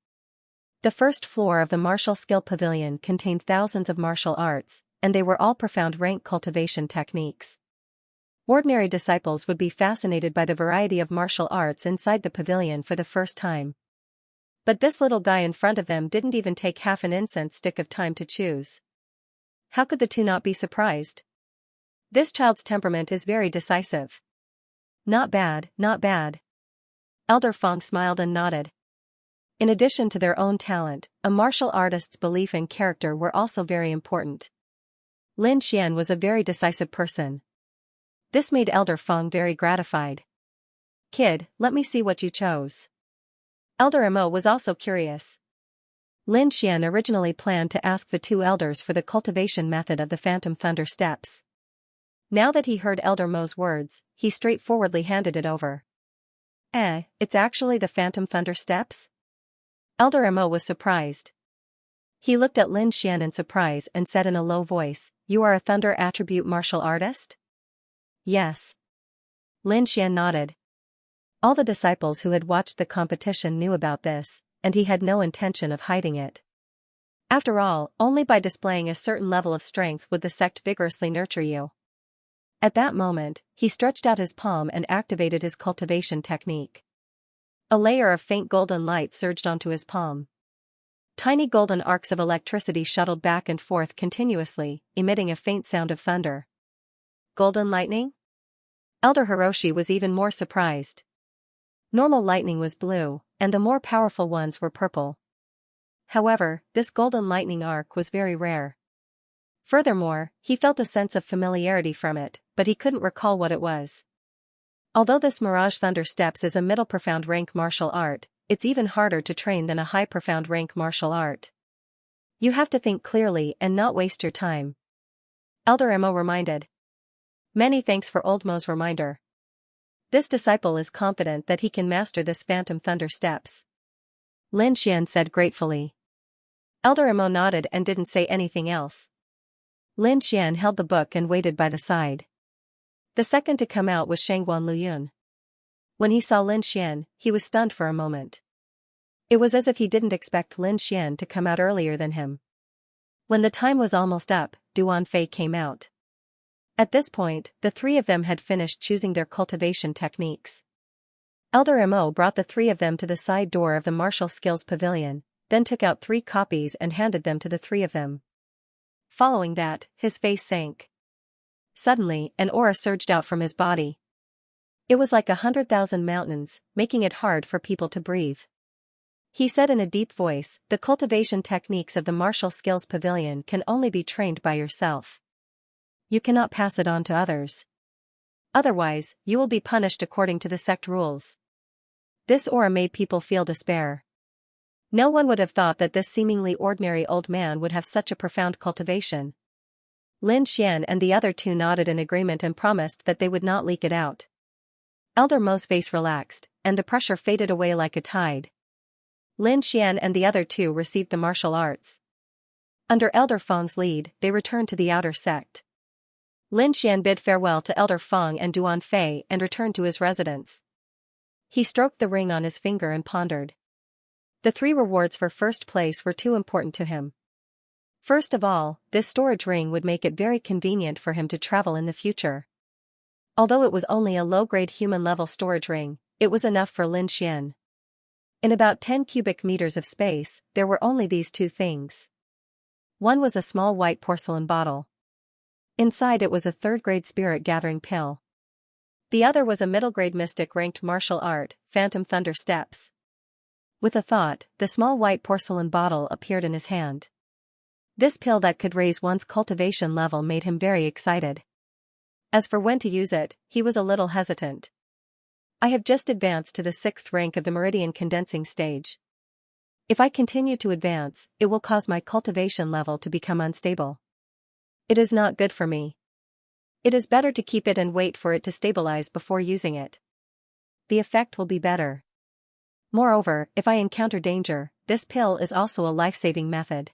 The first floor of the martial skill pavilion contained thousands of martial arts, and they were all profound rank cultivation techniques. Ordinary disciples would be fascinated by the variety of martial arts inside the pavilion for the first time. But this little guy in front of them didn't even take half an incense stick of time to choose. How could the two not be surprised? This child's temperament is very decisive. Not bad, not bad. Elder Feng smiled and nodded. In addition to their own talent, a martial artist's belief and character were also very important. Lin Xian was a very decisive person. This made Elder Feng very gratified. Kid, let me see what you chose. Elder Mo was also curious. Lin Xian originally planned to ask the two elders for the cultivation method of the Phantom Thunder Steps. Now that he heard Elder Mo's words, he straightforwardly handed it over. It's actually the Phantom Thunder Steps? Elder Mo was surprised. He looked at Lin Xian in surprise and said in a low voice, "You are a thunder attribute martial artist?" Yes. Lin Xian nodded. All the disciples who had watched the competition knew about this, and he had no intention of hiding it. After all, only by displaying a certain level of strength would the sect vigorously nurture you. At that moment, he stretched out his palm and activated his cultivation technique. A layer of faint golden light surged onto his palm. Tiny golden arcs of electricity shuttled back and forth continuously, emitting a faint sound of thunder. Golden lightning? Elder Hiroshi was even more surprised. Normal lightning was blue, and the more powerful ones were purple. However, this golden lightning arc was very rare. Furthermore, he felt a sense of familiarity from it, but he couldn't recall what it was. Although this Mirage Thunder Steps is a middle profound rank martial art, it's even harder to train than a high profound rank martial art. You have to think clearly and not waste your time. Elder Mo reminded. Many thanks for Old Mo's reminder. This disciple is confident that he can master this Phantom Thunder Steps. Lin Xian said gratefully. Elder Mo nodded and didn't say anything else. Lin Xian held the book and waited by the side. The second to come out was Shangguan Luyun. When he saw Lin Xian, he was stunned for a moment. It was as if he didn't expect Lin Xian to come out earlier than him. When the time was almost up, Duanfei came out. At this point, the three of them had finished choosing their cultivation techniques. Elder Mo brought the three of them to the side door of the martial skills pavilion, then took out 3 copies and handed them to the three of them. Following that, his face sank. Suddenly, an aura surged out from his body. It was like 100,000 mountains, making it hard for people to breathe. He said in a deep voice, "The cultivation techniques of the martial skills pavilion can only be trained by yourself. You cannot pass it on to others. Otherwise, you will be punished according to the sect rules." This aura made people feel despair. No one would have thought that this seemingly ordinary old man would have such a profound cultivation. Lin Xian and the other two nodded in agreement and promised that they would not leak it out. Elder Mo's face relaxed, and the pressure faded away like a tide. Lin Xian and the other two received the martial arts. Under Elder Feng's lead, they returned to the outer sect. Lin Xian bid farewell to Elder Feng and Duanfei and returned to his residence. He stroked the ring on his finger and pondered. The 3 rewards for first place were too important to him. First of all, this storage ring would make it very convenient for him to travel in the future. Although it was only a low-grade human-level storage ring, it was enough for Lin Xian. In about 10 cubic meters of space, there were only these 2 things. One was a small white porcelain bottle. Inside it was a 3rd-grade spirit-gathering pill. The other was a middle-grade mystic-ranked martial art, Phantom Thunder Steps. With a thought, the small white porcelain bottle appeared in his hand. This pill that could raise one's cultivation level made him very excited. As for when to use it, he was a little hesitant. I have just advanced to the 6th rank of the meridian condensing stage. If I continue to advance, it will cause my cultivation level to become unstable. It is not good for me. It is better to keep it and wait for it to stabilize before using it. The effect will be better. Moreover, if I encounter danger, this pill is also a life-saving method.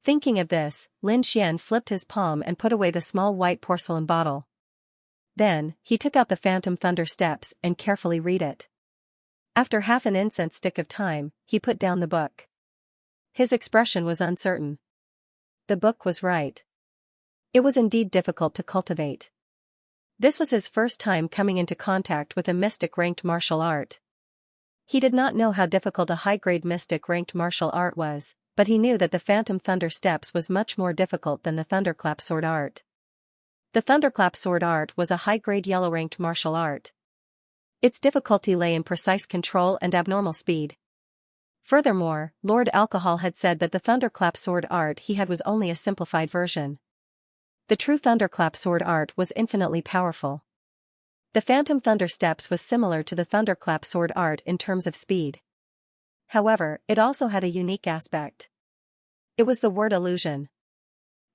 Thinking of this, Lin Xian flipped his palm and put away the small white porcelain bottle. Then, he took out the Phantom Thunder Steps and carefully read it. After half an incense stick of time, he put down the book. His expression was uncertain. The book was right. It was indeed difficult to cultivate. This was his first time coming into contact with a mystic-ranked martial art. He did not know how difficult a high-grade mystic-ranked martial art was, but he knew that the Phantom Thunder Steps was much more difficult than the Thunderclap Sword art. The Thunderclap Sword art was a high-grade yellow-ranked martial art. Its difficulty lay in precise control and abnormal speed. Furthermore, Lord Alcohol had said that the Thunderclap Sword art he had was only a simplified version. The true Thunderclap Sword art was infinitely powerful. The Phantom Thunder Steps was similar to the Thunderclap Sword art in terms of speed. However, it also had a unique aspect. It was the word illusion.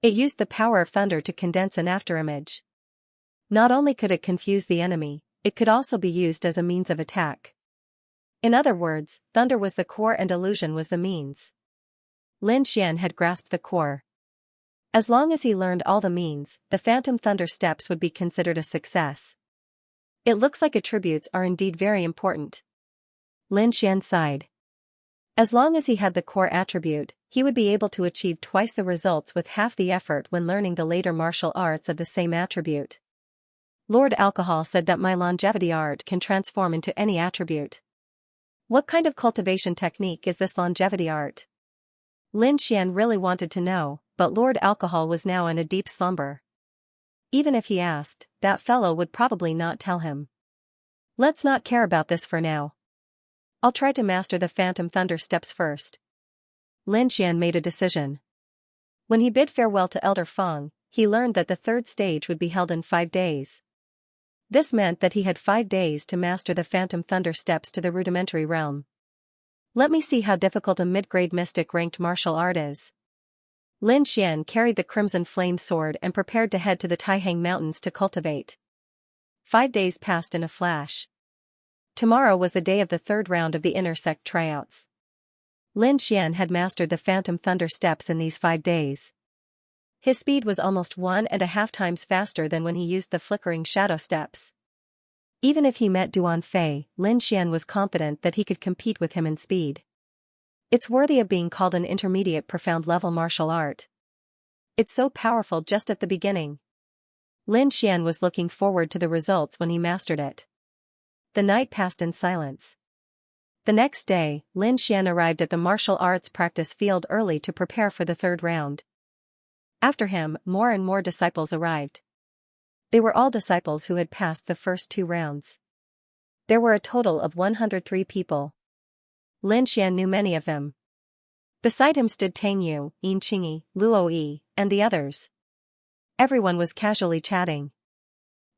It used the power of thunder to condense an afterimage. Not only could it confuse the enemy, it could also be used as a means of attack. In other words, thunder was the core and illusion was the means. Lin Xian had grasped the core. As long as he learned all the means, the Phantom Thunder Steps would be considered a success. It looks like attributes are indeed very important. Lin Xian sighed. As long as he had the core attribute, he would be able to achieve twice the results with half the effort when learning the later martial arts of the same attribute. Lord Alcohol said that my longevity art can transform into any attribute. What kind of cultivation technique is this longevity art? Lin Xian really wanted to know, but Lord Alcohol was now in a deep slumber. Even if he asked, that fellow would probably not tell him. Let's not care about this for now. I'll try to master the Phantom Thunder Steps first. Lin Xian made a decision. When he bid farewell to Elder Feng, he learned that the 3rd stage would be held in 5 days. This meant that he had 5 days to master the Phantom Thunder Steps to the rudimentary realm. Let me see how difficult a mid-grade mystic-ranked martial art is. Lin Xian carried the Crimson Flame Sword and prepared to head to the Taihang Mountains to cultivate. 5 days passed in a flash. Tomorrow was the day of the 3rd round of the Inner Sect tryouts. Lin Xian had mastered the Phantom Thunder Steps in these 5 days. His speed was almost 1.5 times faster than when he used the flickering shadow steps. Even if he met Duanfei, Lin Xian was confident that he could compete with him in speed. It's worthy of being called an intermediate profound level martial art. It's so powerful just at the beginning. Lin Xian was looking forward to the results when he mastered it. The night passed in silence. The next day, Lin Xian arrived at the martial arts practice field early to prepare for the third round. After him, more and more disciples arrived. They were all disciples who had passed the first 2 rounds. There were a total of 103 people. Lin Xian knew many of them. Beside him stood Tang Yu, Yin Qingyi, Luo Yi, and the others. Everyone was casually chatting.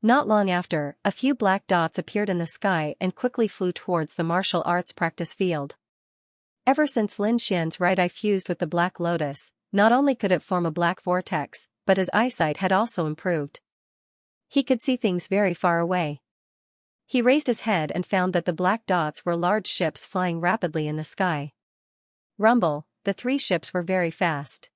Not long after, a few black dots appeared in the sky and quickly flew towards the martial arts practice field. Ever since Lin Xian's right eye fused with the black lotus, not only could it form a black vortex, but his eyesight had also improved. He could see things very far away. He raised his head and found that the black dots were large ships flying rapidly in the sky. Rumble, the 3 ships were very fast.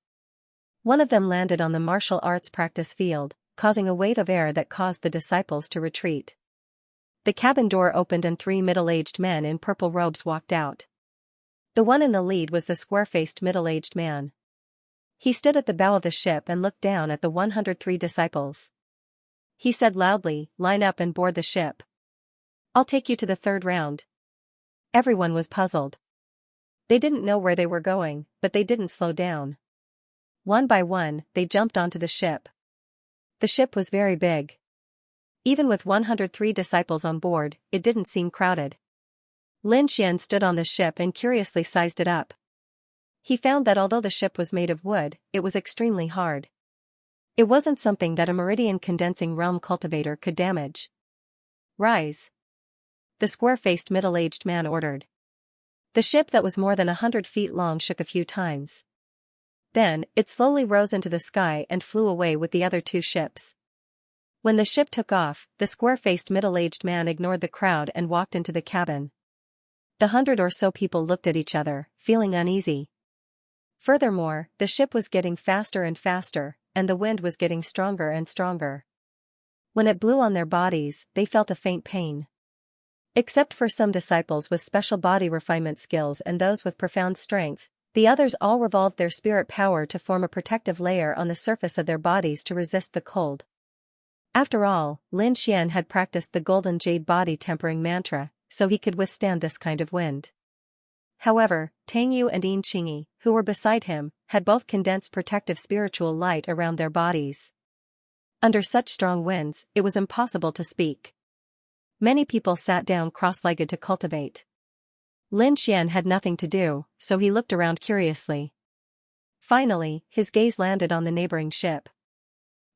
One of them landed on the martial arts practice field, causing a wave of air that caused the disciples to retreat. The cabin door opened and 3 middle-aged men in purple robes walked out. The one in the lead was the square-faced middle-aged man. He stood at the bow of the ship and looked down at the 103 disciples. He said loudly, "Line up and board the ship. I'll take you to the third round." Everyone was puzzled. They didn't know where they were going, but they didn't slow down. One by one, they jumped onto the ship. The ship was very big. Even with 103 disciples on board, it didn't seem crowded. Lin Xian stood on the ship and curiously sized it up. He found that although the ship was made of wood, it was extremely hard. It wasn't something that a meridian condensing realm cultivator could damage. "Rise," the square-faced middle-aged man ordered. The ship that was more than 100 feet long shook a few times. Then, it slowly rose into the sky and flew away with the other 2 ships. When the ship took off, the square-faced middle-aged man ignored the crowd and walked into the cabin. The 100 or so people looked at each other, feeling uneasy. Furthermore, the ship was getting faster and faster, and the wind was getting stronger and stronger. When it blew on their bodies, they felt a faint pain. Except for some disciples with special body refinement skills and those with profound strength, the others all revolved their spirit power to form a protective layer on the surface of their bodies to resist the cold. After all, Lin Xian had practiced the golden jade body tempering mantra, so he could withstand this kind of wind. However, Tang Yu and Yin Qingyi, who were beside him, had both condensed protective spiritual light around their bodies. Under such strong winds, it was impossible to speak. Many people sat down cross-legged to cultivate. Lin Xian had nothing to do, so he looked around curiously. Finally, his gaze landed on the neighboring ship.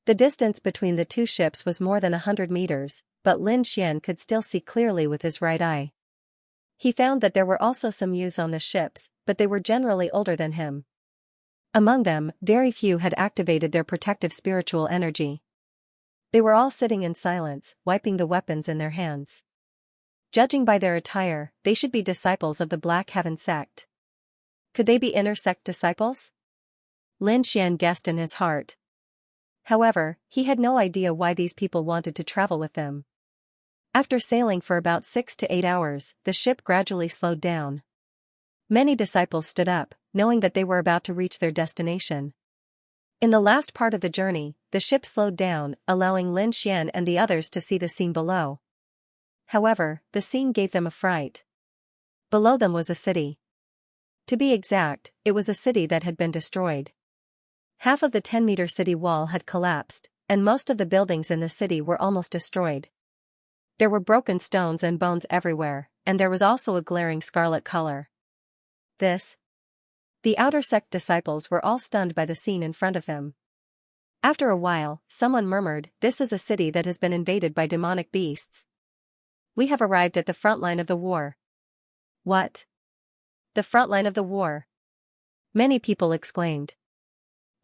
The distance between the 2 ships was more than 100 meters, but Lin Xian could still see clearly with his right eye. He found that there were also some youths on the ships, but they were generally older than him. Among them, very few had activated their protective spiritual energy. They were all sitting in silence, wiping the weapons in their hands. Judging by their attire, they should be disciples of the Black Heaven sect. Could they be inner sect disciples? Lin Xian guessed in his heart. However, he had no idea why these people wanted to travel with them. After sailing for about 6 to 8 hours, the ship gradually slowed down. Many disciples stood up, knowing that they were about to reach their destination. In the last part of the journey, the ship slowed down, allowing Lin Xian and the others to see the scene below. However, the scene gave them a fright. Below them was a city. To be exact, it was a city that had been destroyed. Half of the 10-meter city wall had collapsed, and most of the buildings in the city were almost destroyed. There were broken stones and bones everywhere, and there was also a glaring scarlet color. The outer sect disciples were all stunned by the scene in front of them. After a while, someone murmured, "This is a city that has been invaded by demonic beasts. We have arrived at the front line of the war." "What? The front line of the war?" many people exclaimed.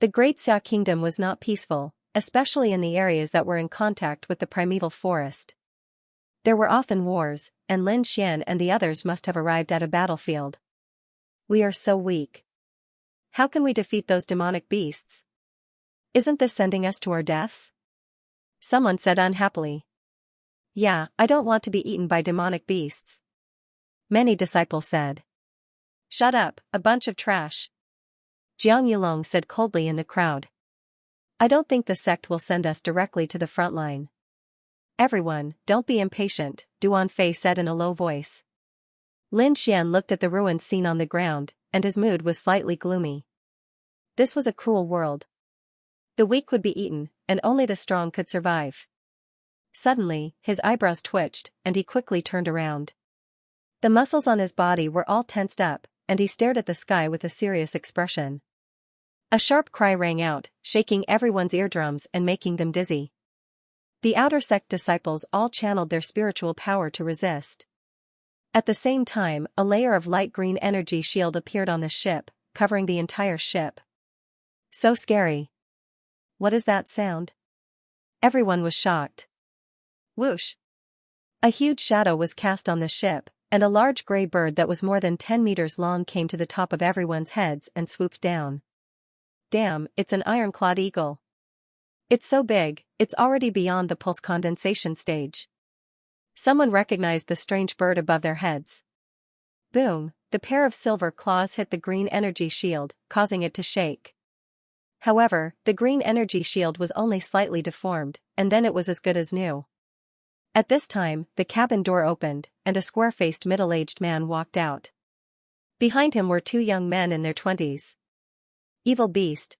The Great Xia Kingdom was not peaceful, especially in the areas that were in contact with the primeval forest. There were often wars, and Lin Xian and the others must have arrived at a battlefield. "We are so weak. How can we defeat those demonic beasts? Isn't this sending us to our deaths?" someone said unhappily. "Yeah, I don't want to be eaten by demonic beasts," many disciples said. "Shut up, a bunch of trash," Jiang Yulong said coldly in the crowd. "I don't think the sect will send us directly to the front line." "Everyone, don't be impatient," Duan Fei said in a low voice. Lin Xian looked at the ruined scene on the ground, and his mood was slightly gloomy. This was a cruel world. The weak would be eaten, and only the strong could survive. Suddenly, his eyebrows twitched, and he quickly turned around. The muscles on his body were all tensed up, and he stared at the sky with a serious expression. A sharp cry rang out, shaking everyone's eardrums and making them dizzy. The outer sect disciples all channeled their spiritual power to resist. At the same time, a layer of light green energy shield appeared on the ship, covering the entire ship. So scary. What is that sound? Everyone was shocked. Whoosh! A huge shadow was cast on the ship, and a large gray bird that was more than 10 meters long came to the top of everyone's heads and swooped down. Damn, it's an iron-clawed eagle. It's so big, it's already beyond the pulse condensation stage. Someone recognized the strange bird above their heads. Boom, the pair of silver claws hit the green energy shield, causing it to shake. However, the green energy shield was only slightly deformed, and then it was as good as new. At this time, the cabin door opened, and a square-faced middle-aged man walked out. Behind him were two young men in their 20s. Evil beast.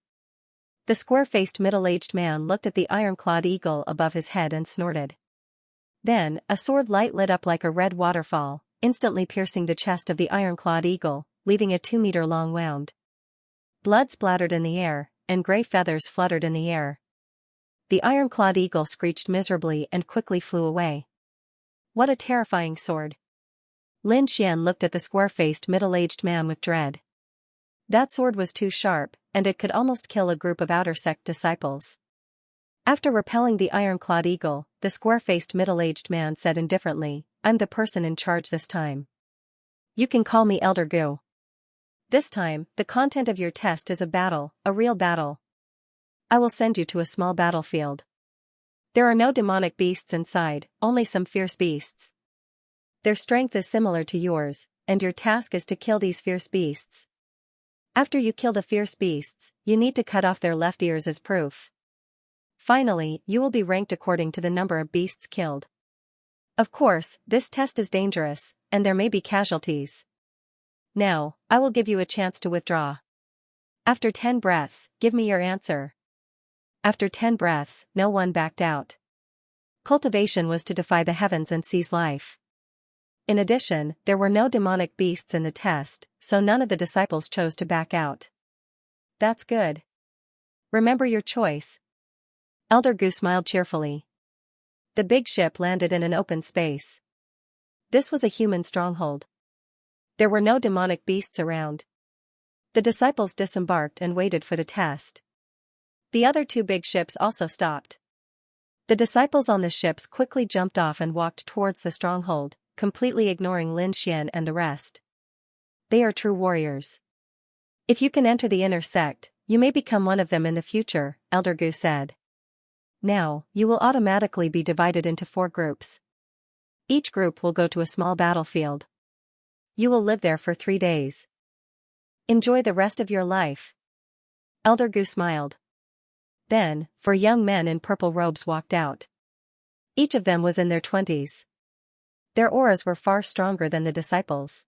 The square-faced middle-aged man looked at the iron-clawed eagle above his head and snorted. Then, a sword light lit up like a red waterfall, instantly piercing the chest of the iron-clawed eagle, leaving a 2-meter-long wound. Blood splattered in the air, and gray feathers fluttered in the air. The iron-clawed eagle screeched miserably and quickly flew away. What a terrifying sword. Lin Xian looked at the square-faced middle-aged man with dread. That sword was too sharp, and it could almost kill a group of outer sect disciples. After repelling the iron-clawed eagle, the square-faced middle-aged man said indifferently, "I'm the person in charge this time. You can call me Elder Gu. This time, the content of your test is a battle, a real battle. I will send you to a small battlefield. There are no demonic beasts inside, only some fierce beasts. Their strength is similar to yours, and your task is to kill these fierce beasts. After you kill the fierce beasts, you need to cut off their left ears as proof. Finally, you will be ranked according to the number of beasts killed. Of course, this test is dangerous, and there may be casualties. Now, I will give you a chance to withdraw. After 10 breaths, give me your answer." After 10 breaths, no one backed out. Cultivation was to defy the heavens and seize life. In addition, there were no demonic beasts in the test, so none of the disciples chose to back out. That's good. Remember your choice. Elder Gu smiled cheerfully. The big ship landed in an open space. This was a human stronghold. There were no demonic beasts around. The disciples disembarked and waited for the test. The other two big ships also stopped. The disciples on the ships quickly jumped off and walked towards the stronghold, completely ignoring Lin Xian and the rest. They are true warriors. If you can enter the inner sect, you may become one of them in the future, Elder Gu said. Now, you will automatically be divided into 4 groups. Each group will go to a small battlefield. You will live there for 3 days. Enjoy the rest of your life. Elder Gu smiled. Then, 4 young men in purple robes walked out. Each of them was in their 20s. Their auras were far stronger than the disciples.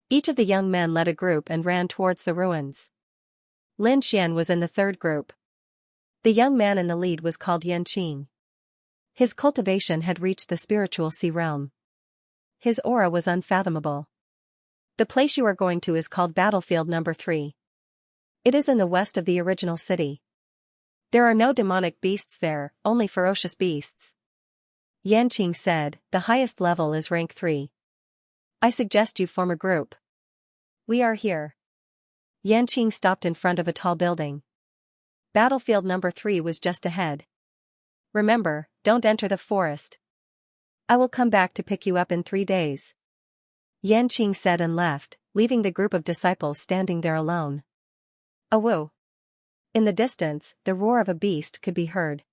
Each of the young men led a group and ran towards the ruins. Lin Xian was in the 3rd group. The young man in the lead was called Yanqing. His cultivation had reached the spiritual sea realm. His aura was unfathomable. The place you are going to is called Battlefield Number 3. It is in the west of the original city. There are no demonic beasts there, only ferocious beasts. Yanqing said, the highest level is rank 3. I suggest you form a group. We are here. Yanqing stopped in front of a tall building. Battlefield Number 3 was just ahead. Remember, don't enter the forest. I will come back to pick you up in 3 days. Yanqing said and left, leaving the group of disciples standing there alone. Awoo! In the distance, the roar of a beast could be heard.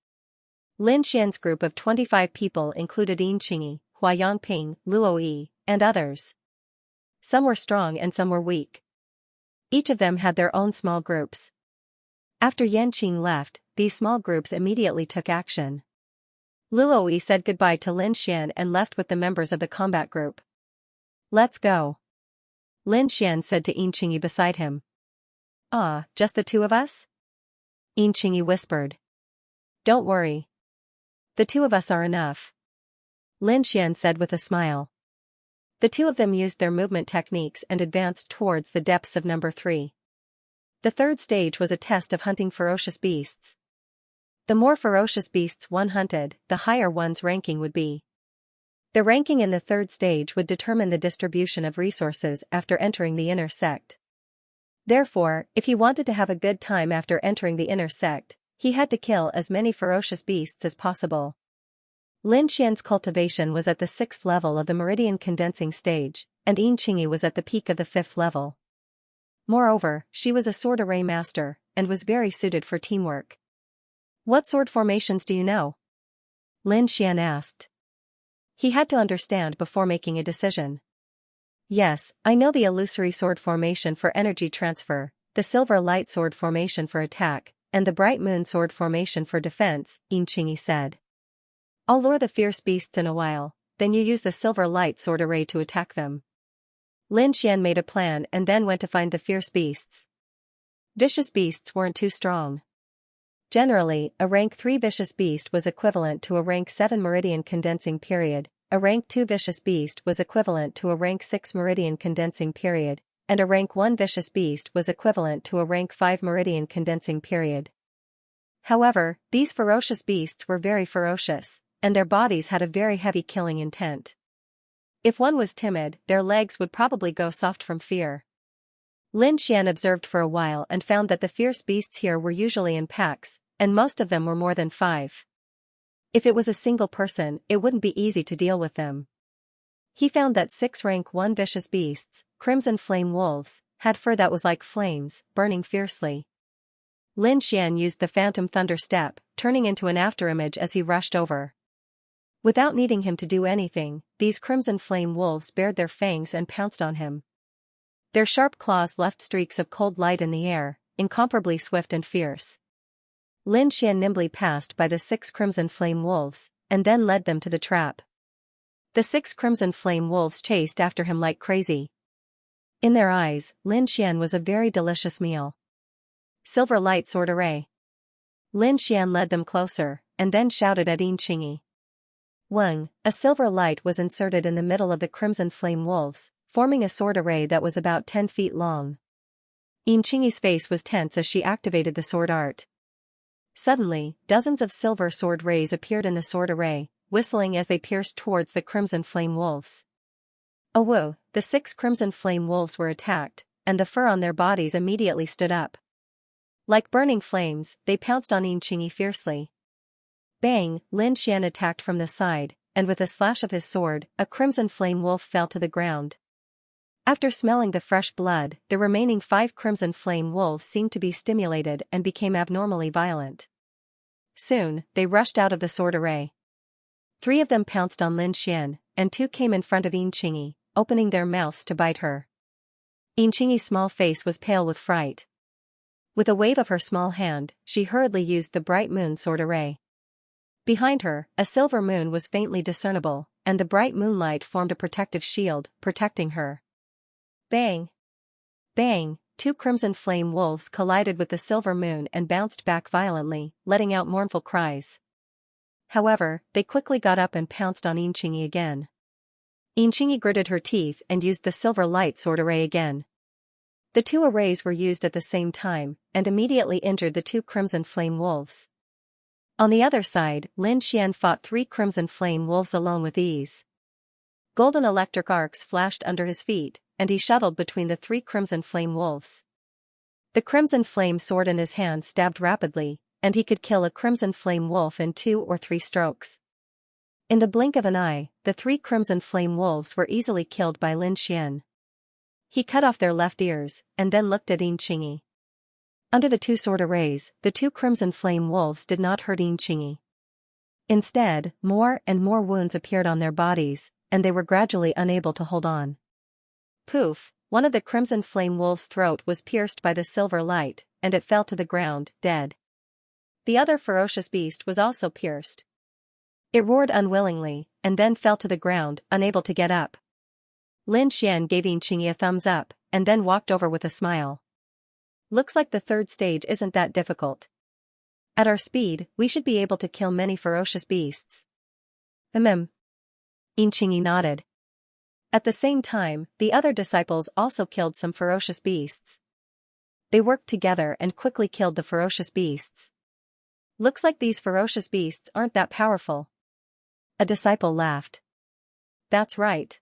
Lin Xian's group of 25 people included Yin Qingyi, Hua Yangping, Luo Yi, and others. Some were strong and some were weak. Each of them had their own small groups. After Yanqing left, these small groups immediately took action. Luoyi said goodbye to Lin Xian and left with the members of the combat group. "Let's go," Lin Xian said to Yinqingyi beside him. "Ah, just the two of us?" Yinqingyi whispered. "Don't worry. The two of us are enough," Lin Xian said with a smile. The two of them used their movement techniques and advanced towards the depths of number 3. The third stage was a test of hunting ferocious beasts. The more ferocious beasts one hunted, the higher one's ranking would be. The ranking in the third stage would determine the distribution of resources after entering the inner sect. Therefore, if he wanted to have a good time after entering the inner sect, he had to kill as many ferocious beasts as possible. Lin Xian's cultivation was at the 6th level of the meridian condensing stage, and Yinqingyi was at the peak of the 5th level. Moreover, she was a sword array master, and was very suited for teamwork. "What sword formations do you know?" Lin Xian asked. He had to understand before making a decision. "Yes, I know the illusory sword formation for energy transfer, the silver light sword formation for attack, and the bright moon sword formation for defense," Yinqingyi said. "I'll lure the fierce beasts in a while, then you use the silver light sword array to attack them." Lin Xian made a plan and then went to find the fierce beasts. Vicious beasts weren't too strong. Generally, a rank 3 vicious beast was equivalent to a rank 7 meridian condensing period, a rank 2 vicious beast was equivalent to a rank 6 meridian condensing period, and a rank 1 vicious beast was equivalent to a rank 5 meridian condensing period. However, these ferocious beasts were very ferocious, and their bodies had a very heavy killing intent. If one was timid, their legs would probably go soft from fear. Lin Xian observed for a while and found that the fierce beasts here were usually in packs, and most of them were more than 5. If it was a single person, it wouldn't be easy to deal with them. He found that 6 rank 1 vicious beasts, crimson flame wolves, had fur that was like flames, burning fiercely. Lin Xian used the phantom thunder step, turning into an afterimage as he rushed over. Without needing him to do anything, these crimson flame wolves bared their fangs and pounced on him. Their sharp claws left streaks of cold light in the air, incomparably swift and fierce. Lin Xian nimbly passed by the 6 crimson flame wolves, and then led them to the trap. The 6 crimson flame wolves chased after him like crazy. In their eyes, Lin Xian was a very delicious meal. "Silver light sword array." Lin Xian led them closer, and then shouted at Yinqingyi. Weng, a silver light was inserted in the middle of the crimson flame wolves, forming a sword array that was about 10 feet long. Yinqingyi's face was tense as she activated the sword art. Suddenly, dozens of silver sword rays appeared in the sword array, whistling as they pierced towards the crimson flame wolves. Oh whoa, the 6 crimson flame wolves were attacked, and the fur on their bodies immediately stood up. Like burning flames, they pounced on Yinqingyi fiercely. Bang, Lin Xian attacked from the side, and with a slash of his sword, a crimson flame wolf fell to the ground. After smelling the fresh blood, the remaining 5 crimson flame wolves seemed to be stimulated and became abnormally violent. Soon, they rushed out of the sword array. 3 of them pounced on Lin Xian, and 2 came in front of Yinqingyi, opening their mouths to bite her. Yinqingyi's small face was pale with fright. With a wave of her small hand, she hurriedly used the bright moon sword array. Behind her, a silver moon was faintly discernible, and the bright moonlight formed a protective shield, protecting her. Bang! Bang! 2 crimson flame wolves collided with the silver moon and bounced back violently, letting out mournful cries. However, they quickly got up and pounced on Yinqingyi again. Yinqingyi gritted her teeth and used the silver light sword array again. The 2 arrays were used at the same time, and immediately injured the 2 crimson flame wolves. On the other side, Lin Xian fought 3 crimson flame wolves alone with ease. Golden electric arcs flashed under his feet, and he shuttled between the 3 crimson flame wolves. The crimson flame sword in his hand stabbed rapidly, and he could kill a crimson flame wolf in 2 or 3 strokes. In the blink of an eye, the 3 crimson flame wolves were easily killed by Lin Xian. He cut off their left ears, and then looked at Yinqingyi. Under the 2 sword arrays, the 2 crimson flame wolves did not hurt Yinqingyi. Instead, more and more wounds appeared on their bodies, and they were gradually unable to hold on. Poof, one of the crimson flame wolf's throat was pierced by the silver light, and it fell to the ground, dead. The other ferocious beast was also pierced. It roared unwillingly, and then fell to the ground, unable to get up. Lin Xian gave Xianxia a thumbs up, and then walked over with a smile. Looks like the third stage isn't that difficult. At our speed, we should be able to kill many ferocious beasts. Xianxia nodded. At the same time, the other disciples also killed some ferocious beasts. They worked together and quickly killed the ferocious beasts. Looks like these ferocious beasts aren't that powerful. A disciple laughed. That's right.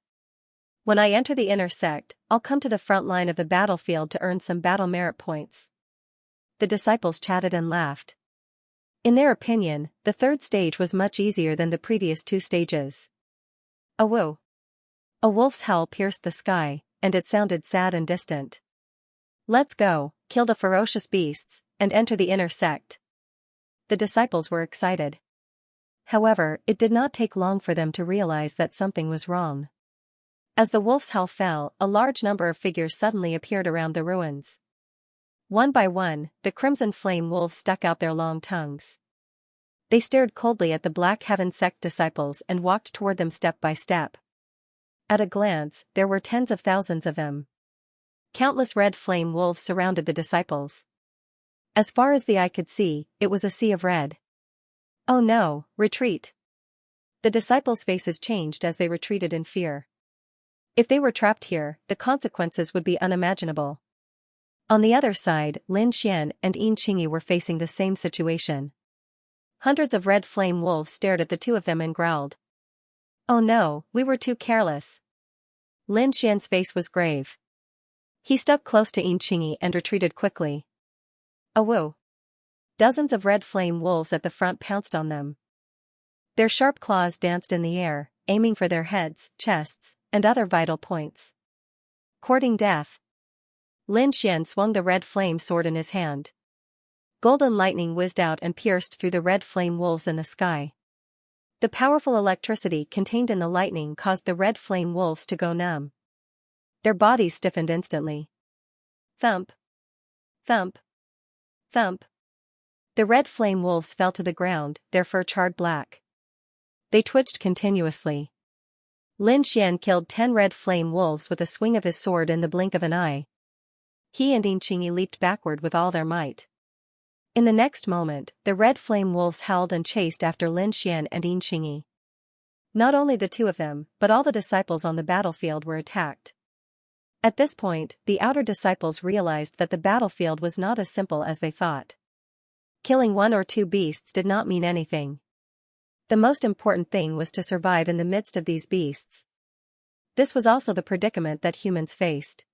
When I enter the inner sect, I'll come to the front line of the battlefield to earn some battle merit points. The disciples chatted and laughed. In their opinion, the third stage was much easier than the previous two stages. Awoo! A wolf's howl pierced the sky, and it sounded sad and distant. Let's go, kill the ferocious beasts, and enter the inner sect. The disciples were excited. However, it did not take long for them to realize that something was wrong. As the wolf's howl fell, a large number of figures suddenly appeared around the ruins. One by one, the crimson flame wolves stuck out their long tongues. They stared coldly at the Black Heaven sect disciples and walked toward them step by step. At a glance, there were tens of thousands of them. Countless red flame wolves surrounded the disciples. As far as the eye could see, it was a sea of red. Oh no, retreat! The disciples' faces changed as they retreated in fear. If they were trapped here, the consequences would be unimaginable. On the other side, Lin Xian and Xianxia were facing the same situation. Hundreds of red flame wolves stared at the two of them and growled. Oh no, we were too careless. Lin Xian's face was grave. He stuck close to Xianxia and retreated quickly. Awoo! Dozens of red flame wolves at the front pounced on them. Their sharp claws danced in the air, aiming for their heads, chests, and other vital points. Courting death. Lin Xian swung the red flame sword in his hand. Golden lightning whizzed out and pierced through the red flame wolves in the sky. The powerful electricity contained in the lightning caused the red flame wolves to go numb. Their bodies stiffened instantly. Thump! Thump! Thump! The red flame wolves fell to the ground, their fur charred black. They twitched continuously. Lin Xian killed 10 red flame wolves with a swing of his sword in the blink of an eye. He and Xianxia leaped backward with all their might. In the next moment, the red flame wolves howled and chased after Lin Xian and Xianxia. Not only the two of them, but all the disciples on the battlefield were attacked. At this point, the outer disciples realized that the battlefield was not as simple as they thought. Killing one or two beasts did not mean anything. The most important thing was to survive in the midst of these beasts. This was also the predicament that humans faced.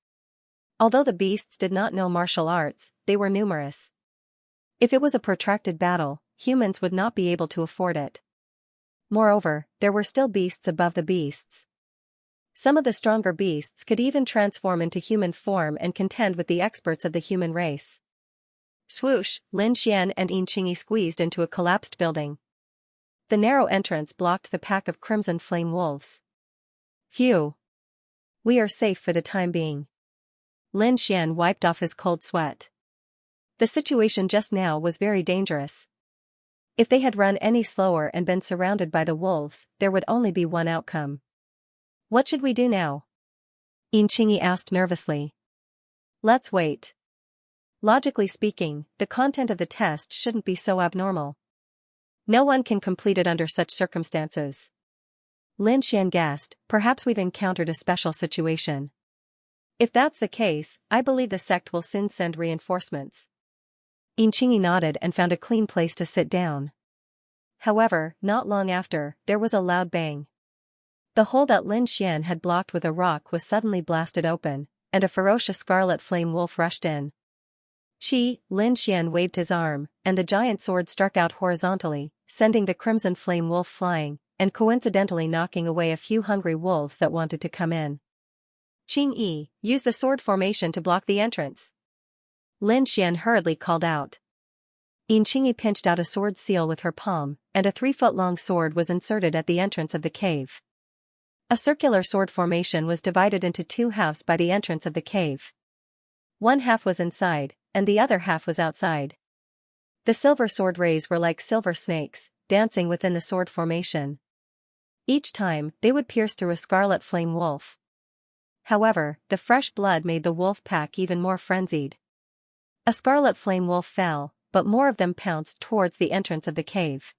Although the beasts did not know martial arts, they were numerous. If it was a protracted battle, humans would not be able to afford it. Moreover, there were still beasts above the beasts. Some of the stronger beasts could even transform into human form and contend with the experts of the human race. Swoosh, Lin Xian and Xianxia squeezed into a collapsed building. The narrow entrance blocked the pack of crimson flame wolves. Phew! We are safe for the time being. Lin Xian wiped off his cold sweat. The situation just now was very dangerous. If they had run any slower and been surrounded by the wolves, there would only be one outcome. What should we do now? Xianxia asked nervously. Let's wait. Logically speaking, the content of the test shouldn't be so abnormal. No one can complete it under such circumstances. Lin Xian guessed, perhaps we've encountered a special situation. If that's the case, I believe the sect will soon send reinforcements. Xianxia nodded and found a clean place to sit down. However, not long after, there was a loud bang. The hole that Lin Xian had blocked with a rock was suddenly blasted open, and a ferocious scarlet flame wolf rushed in. Lin Xian waved his arm, and the giant sword struck out horizontally, sending the crimson flame wolf flying, and coincidentally knocking away a few hungry wolves that wanted to come in. Qing, use the sword formation to block the entrance. Lin Xian hurriedly called out. Xianxia pinched out a sword seal with her palm, and a 3-foot-long sword was inserted at the entrance of the cave. A circular sword formation was divided into two halves by the entrance of the cave. One half was inside, and the other half was outside. The silver sword rays were like silver snakes, dancing within the sword formation. Each time, they would pierce through a scarlet flame wolf. However, the fresh blood made the wolf pack even more frenzied. A scarlet flame wolf fell, but more of them pounced towards the entrance of the cave.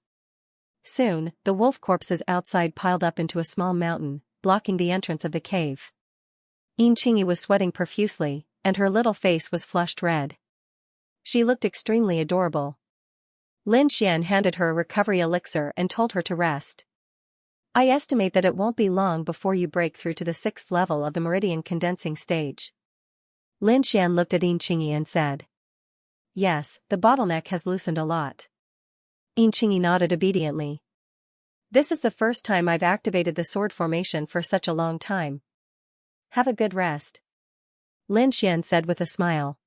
Soon, the wolf corpses outside piled up into a small mountain, blocking the entrance of the cave. Xianxia was sweating profusely, and her little face was flushed red. She looked extremely adorable. Lin Xian handed her a recovery elixir and told her to rest. I estimate that it won't be long before you break through to the 6th level of the meridian condensing stage. Lin Xian looked at Xianxia and said. Yes, the bottleneck has loosened a lot. Xianxia nodded obediently. This is the first time I've activated the sword formation for such a long time. Have a good rest. Lin Xian said with a smile.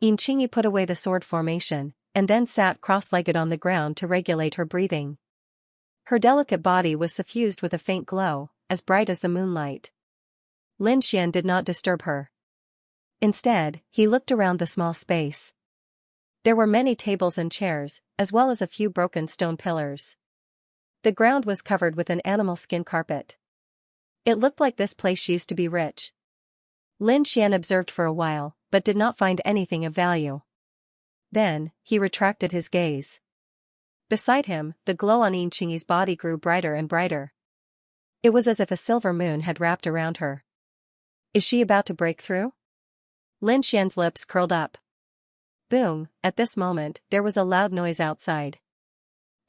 Xianxia put away the sword formation, and then sat cross-legged on the ground to regulate her breathing. Her delicate body was suffused with a faint glow, as bright as the moonlight. Lin Xian did not disturb her. Instead, he looked around the small space. There were many tables and chairs, as well as a few broken stone pillars. The ground was covered with an animal skin carpet. It looked like this place used to be rich. Lin Xian observed for a while, but did not find anything of value. Then, he retracted his gaze. Beside him, the glow on Xianxia's body grew brighter and brighter. It was as if a silver moon had wrapped around her. Is she about to break through? Lin Xian's lips curled up. Boom, at this moment, there was a loud noise outside.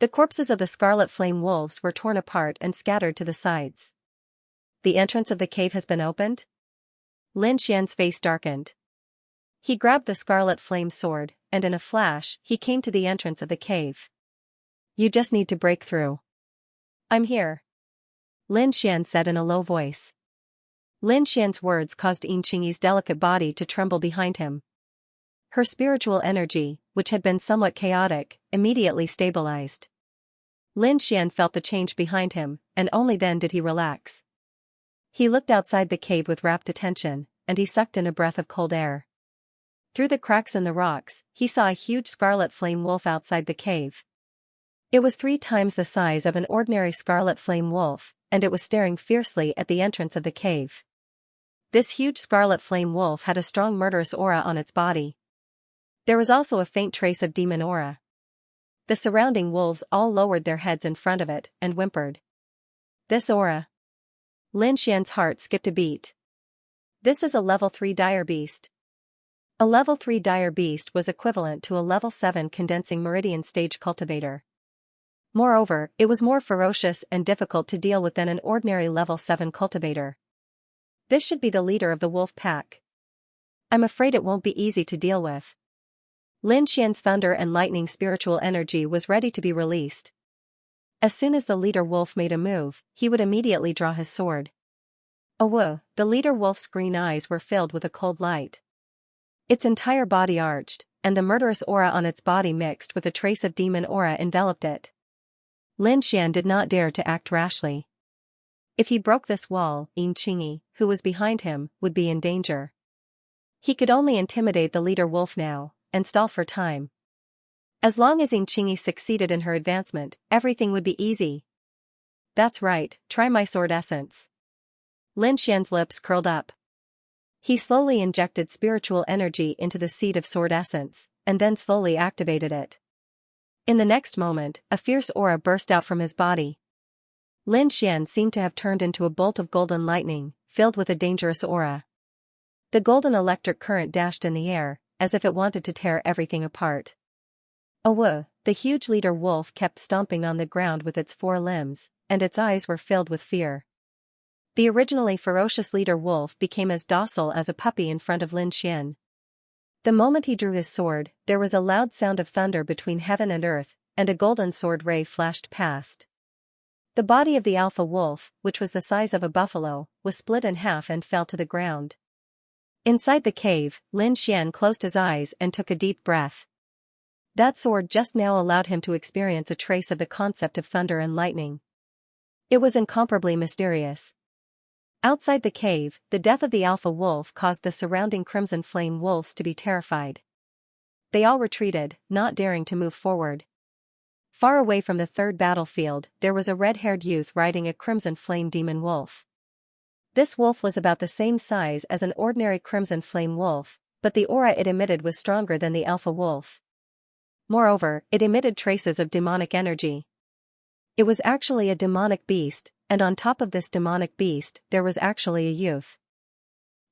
The corpses of the scarlet flame wolves were torn apart and scattered to the sides. The entrance of the cave has been opened? Lin Xian's face darkened. He grabbed the scarlet flame sword, and in a flash, he came to the entrance of the cave. You just need to break through. I'm here. Lin Xian said in a low voice. Lin Xian's words caused Xianxia's delicate body to tremble behind him. Her spiritual energy, which had been somewhat chaotic, immediately stabilized. Lin Xian felt the change behind him, and only then did he relax. He looked outside the cave with rapt attention, and he sucked in a breath of cold air. Through the cracks in the rocks, he saw a huge scarlet flame wolf outside the cave. It was 3 times the size of an ordinary scarlet flame wolf, and it was staring fiercely at the entrance of the cave. This huge scarlet flame wolf had a strong murderous aura on its body. There was also a faint trace of demon aura. The surrounding wolves all lowered their heads in front of it and whimpered. This aura. Lin Xian's heart skipped a beat. This is a level 3 dire beast. A level 3 dire beast was equivalent to a level 7 condensing meridian stage cultivator. Moreover, it was more ferocious and difficult to deal with than an ordinary level 7 cultivator. This should be the leader of the wolf pack. I'm afraid it won't be easy to deal with. Lin Xian's thunder and lightning spiritual energy was ready to be released. As soon as the leader wolf made a move, he would immediately draw his sword. Oh, the leader wolf's green eyes were filled with a cold light. Its entire body arched, and the murderous aura on its body mixed with a trace of demon aura enveloped it. Lin Xian did not dare to act rashly. If he broke this wall, Xianxia, who was behind him, would be in danger. He could only intimidate the leader wolf now, and stall for time. As long as Xianxia succeeded in her advancement, everything would be easy. That's right, try my sword essence. Lin Xian's lips curled up. He slowly injected spiritual energy into the seed of sword essence, and then slowly activated it. In the next moment, a fierce aura burst out from his body. Lin Xian seemed to have turned into a bolt of golden lightning, filled with a dangerous aura. The golden electric current dashed in the air, as if it wanted to tear everything apart. Oh, the huge leader wolf kept stomping on the ground with its 4 limbs, and its eyes were filled with fear. The originally ferocious leader wolf became as docile as a puppy in front of Lin Xian. The moment he drew his sword, there was a loud sound of thunder between heaven and earth, and a golden sword ray flashed past. The body of the alpha wolf, which was the size of a buffalo, was split in half and fell to the ground. Inside the cave, Lin Xian closed his eyes and took a deep breath. That sword just now allowed him to experience a trace of the concept of thunder and lightning. It was incomparably mysterious. Outside the cave, the death of the alpha wolf caused the surrounding crimson flame wolves to be terrified. They all retreated, not daring to move forward. Far away from the third battlefield, there was a red-haired youth riding a crimson flame demon wolf. This wolf was about the same size as an ordinary crimson flame wolf, but the aura it emitted was stronger than the alpha wolf. Moreover, it emitted traces of demonic energy. It was actually a demonic beast, and on top of this demonic beast, there was actually a youth.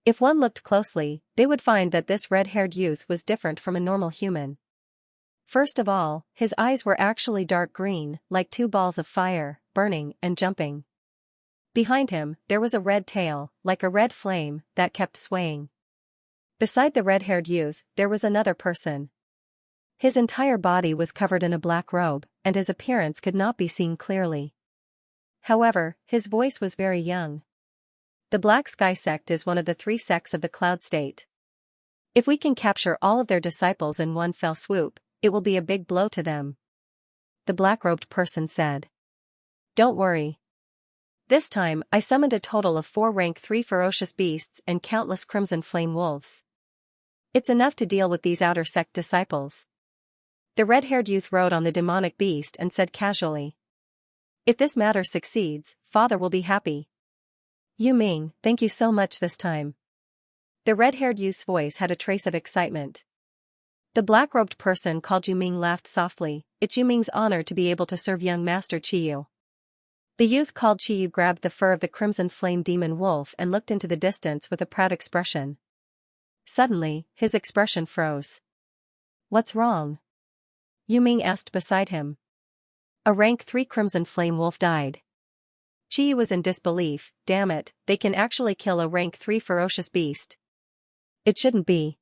If one looked closely, they would find that this red-haired youth was different from a normal human. First of all, his eyes were actually dark green, like two balls of fire, burning and jumping. Behind him, there was a red tail, like a red flame, that kept swaying. Beside the red-haired youth, there was another person. His entire body was covered in a black robe, and his appearance could not be seen clearly. However, his voice was very young. The Black Sky sect is one of the 3 sects of the Cloud State. If we can capture all of their disciples in one fell swoop, it will be a big blow to them. The black-robed person said. Don't worry. This time, I summoned a total of 4 rank 3 ferocious beasts and countless crimson flame wolves. It's enough to deal with these outer sect disciples. The red-haired youth rode on the demonic beast and said casually. If this matter succeeds, Father will be happy. Yu Ming, thank you so much this time. The red-haired youth's voice had a trace of excitement. The black-robed person called Yu Ming laughed softly. It's Yu Ming's honor to be able to serve young Master Chiyu. The youth called Chiyu grabbed the fur of the crimson flame demon wolf and looked into the distance with a proud expression. Suddenly, his expression froze. What's wrong? Yu Ming asked beside him. A rank 3 crimson flame wolf died. Chiyu was in disbelief. Damn it, they can actually kill a rank 3 ferocious beast. It shouldn't be.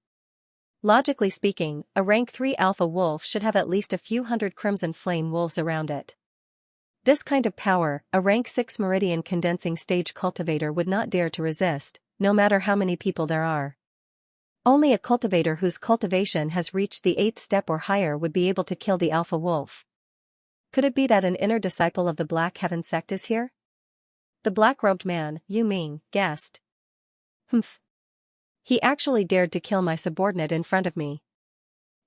Logically speaking, a rank 3 alpha wolf should have at least a few hundred crimson flame wolves around it. This kind of power, a rank 6 meridian condensing stage cultivator would not dare to resist, no matter how many people there are. Only a cultivator whose cultivation has reached the 8th step or higher would be able to kill the alpha wolf. Could it be that an inner disciple of the Black Heaven sect is here? The black-robed man, Yu Ming, guessed. Humph. He actually dared to kill my subordinate in front of me.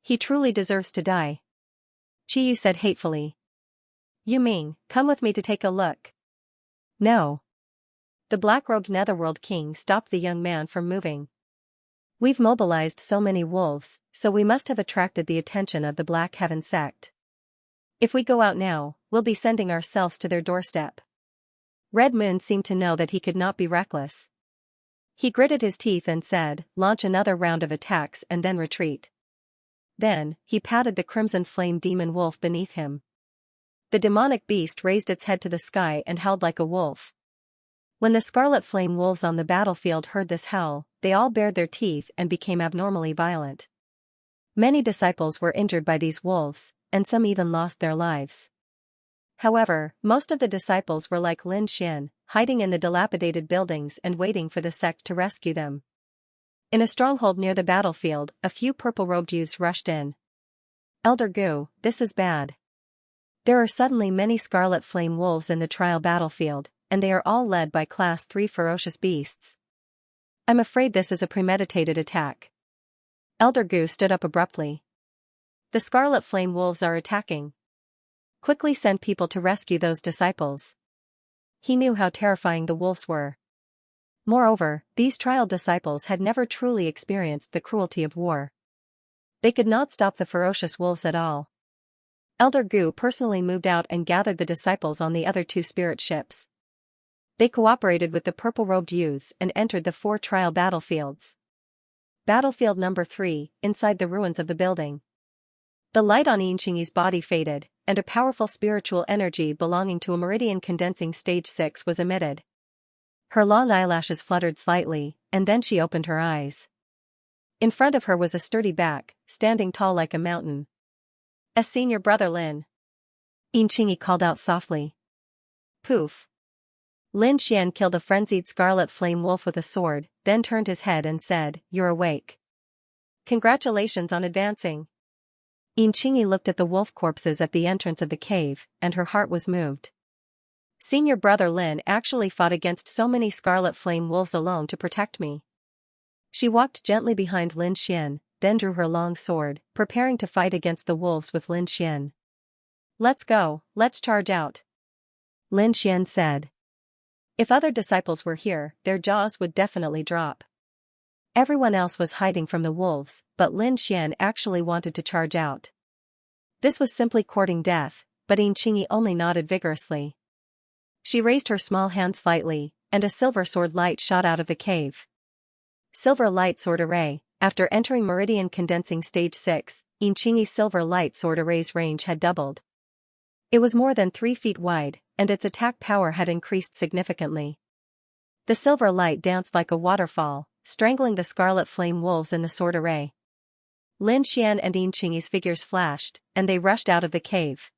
He truly deserves to die. Chiyu said hatefully. Yu Ming, come with me to take a look. No. The black-robed Netherworld King stopped the young man from moving. We've mobilized so many wolves, so we must have attracted the attention of the Black Heaven sect. If we go out now, we'll be sending ourselves to their doorstep. Red Moon seemed to know that he could not be reckless. He gritted his teeth and said, launch another round of attacks and then retreat. Then, he patted the crimson flame demon wolf beneath him. The demonic beast raised its head to the sky and howled like a wolf. When the scarlet flame wolves on the battlefield heard this howl, they all bared their teeth and became abnormally violent. Many disciples were injured by these wolves, and some even lost their lives. However, most of the disciples were like Lin Xian, hiding in the dilapidated buildings and waiting for the sect to rescue them. In a stronghold near the battlefield, a few purple-robed youths rushed in. Elder Gu, this is bad. There are suddenly many scarlet flame wolves in the trial battlefield, and they are all led by Class 3 ferocious beasts. I'm afraid this is a premeditated attack. Elder Gu stood up abruptly. The scarlet flame wolves are attacking. Quickly send people to rescue those disciples. He knew how terrifying the wolves were. Moreover, these trial disciples had never truly experienced the cruelty of war. They could not stop the ferocious wolves at all. Elder Gu personally moved out and gathered the disciples on the other 2 spirit ships. They cooperated with the purple-robed youths and entered the 4 trial battlefields. Battlefield number 3, inside the ruins of the building. The light on Xianxia's body faded, and a powerful spiritual energy belonging to a meridian condensing stage 6 was emitted. Her long eyelashes fluttered slightly, and then she opened her eyes. In front of her was a sturdy back, standing tall like a mountain. A senior brother Lin. Xianxia called out softly. Poof. Lin Xian killed a frenzied scarlet flame wolf with a sword, then turned his head and said, You're awake. Congratulations on advancing. Xianxia looked at the wolf corpses at the entrance of the cave, and her heart was moved. Senior brother Lin actually fought against so many scarlet flame wolves alone to protect me. She walked gently behind Lin Xian, then drew her long sword, preparing to fight against the wolves with Lin Xian. Let's go, let's charge out, Lin Xian said. If other disciples were here, their jaws would definitely drop. Everyone else was hiding from the wolves, but Lin Xian actually wanted to charge out. This was simply courting death, but Xianxia only nodded vigorously. She raised her small hand slightly, and a silver sword light shot out of the cave. Silver light sword array. After entering Meridian Condensing Stage 6, Xianxia's silver light sword array's range had doubled. It was more than 3 feet wide, and its attack power had increased significantly. The silver light danced like a waterfall, strangling the scarlet flame wolves in the sword array. Lin Xian and Xianxia's figures flashed, and they rushed out of the cave.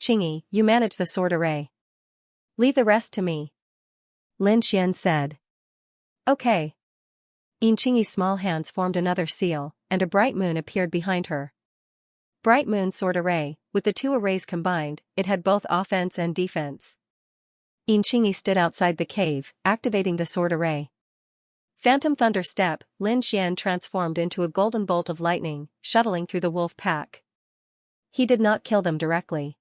Qingyi, you manage the sword array. Leave the rest to me, Lin Xian said. Okay. Xianxia's small hands formed another seal, and a bright moon appeared behind her. Bright moon sword array, with the 2 arrays combined, it had both offense and defense. Xianxia stood outside the cave, activating the sword array. Phantom Thunder Step, Lin Xian transformed into a golden bolt of lightning, shuttling through the wolf pack. He did not kill them directly.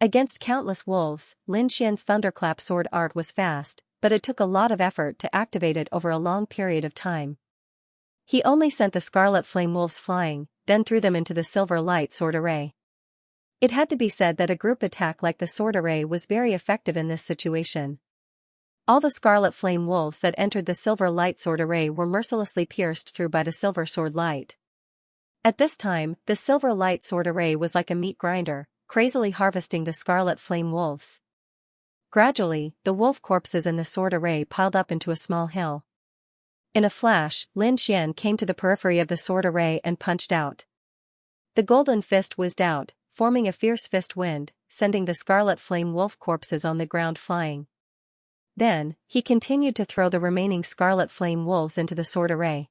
Against countless wolves, Lin Xian's thunderclap sword art was fast, but it took a lot of effort to activate it over a long period of time. He only sent the scarlet flame wolves flying, then threw them into the silver light sword array. It had to be said that a group attack like the sword array was very effective in this situation. All the scarlet flame wolves that entered the silver light sword array were mercilessly pierced through by the silver sword light. At this time, the silver light sword array was like a meat grinder, crazily harvesting the scarlet flame wolves. Gradually, the wolf corpses in the sword array piled up into a small hill. In a flash, Lin Xian came to the periphery of the sword array and punched out. The golden fist whizzed out, forming a fierce fist wind, sending the scarlet flame wolf corpses on the ground flying. Then, he continued to throw the remaining scarlet flame wolves into the sword array.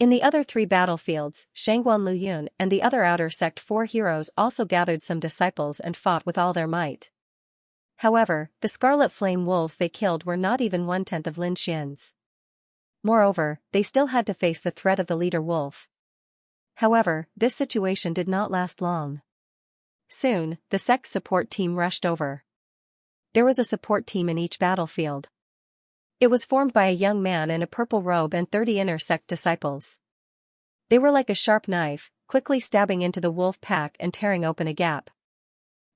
In the other 3 battlefields, Shangguan Luyun and the other outer sect 4 heroes also gathered some disciples and fought with all their might. However, the scarlet flame wolves they killed were not even 1/10 of Lin Xian's. Moreover, they still had to face the threat of the leader wolf. However, this situation did not last long. Soon, the sect's support team rushed over. There was a support team in each battlefield. It was formed by a young man in a purple robe and 30 inner sect disciples. They were like a sharp knife, quickly stabbing into the wolf pack and tearing open a gap.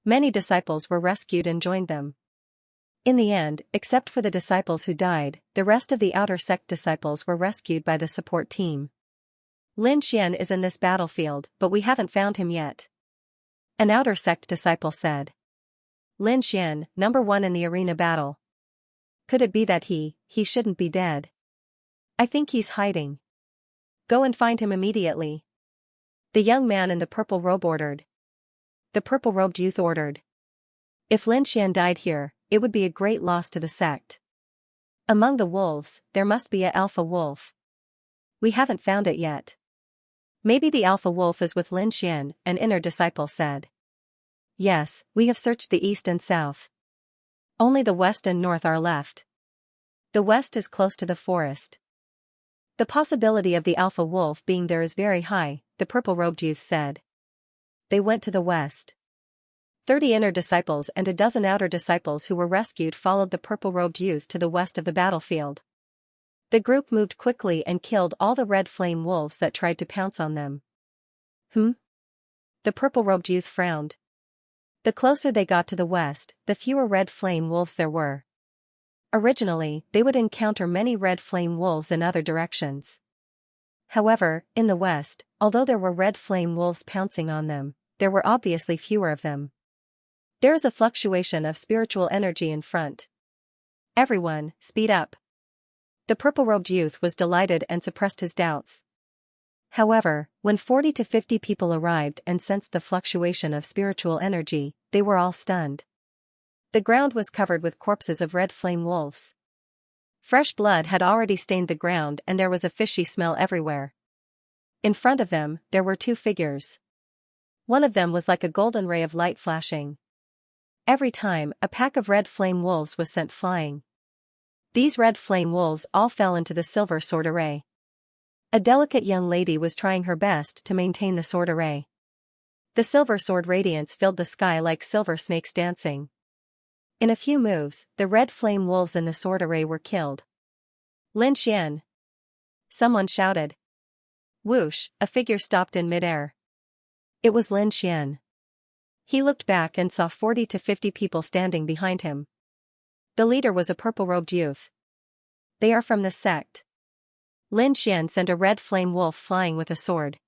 Many disciples were rescued and joined them. In the end, except for the disciples who died, the rest of the outer sect disciples were rescued by the support team. Lin Xian is in this battlefield, but we haven't found him yet, an outer sect disciple said. Lin Xian, number 1 in the arena battle. Could it be that he shouldn't be dead? I think he's hiding. Go and find him immediately, the young man in the purple robe ordered. The purple-robed youth ordered. If Lin Xian died here, it would be a great loss to the sect. Among the wolves, there must be an alpha wolf. We haven't found it yet. Maybe the alpha wolf is with Lin Xian, an inner disciple said. Yes, we have searched the east and south. Only the west and north are left. The west is close to the forest. The possibility of the alpha wolf being there is very high, the purple-robed youth said. They went to the west. 30 inner disciples and a dozen outer disciples who were rescued followed the purple-robed youth to the west of the battlefield. The group moved quickly and killed all the red flame wolves that tried to pounce on them. The purple-robed youth frowned. The closer they got to the west, the fewer red flame wolves there were. Originally, they would encounter many red flame wolves in other directions. However, in the west, although there were red flame wolves pouncing on them, there were obviously fewer of them. There is a fluctuation of spiritual energy in front. Everyone, speed up. The purple-robed youth was delighted and suppressed his doubts. However, when 40 to 50 people arrived and sensed the fluctuation of spiritual energy, they were all stunned. The ground was covered with corpses of red flame wolves. Fresh blood had already stained the ground and there was a fishy smell everywhere. In front of them, there were 2 figures. One of them was like a golden ray of light flashing. Every time, a pack of red flame wolves was sent flying. These red flame wolves all fell into the silver sword array. A delicate young lady was trying her best to maintain the sword array. The silver sword radiance filled the sky like silver snakes dancing. In a few moves, the red flame wolves in the sword array were killed. Lin Xian! Someone shouted. Whoosh, a figure stopped in midair. It was Lin Xian. He looked back and saw 40 to 50 people standing behind him. The leader was a purple-robed youth. They are from the sect. Lin Xian sent a red flame wolf flying with a sword.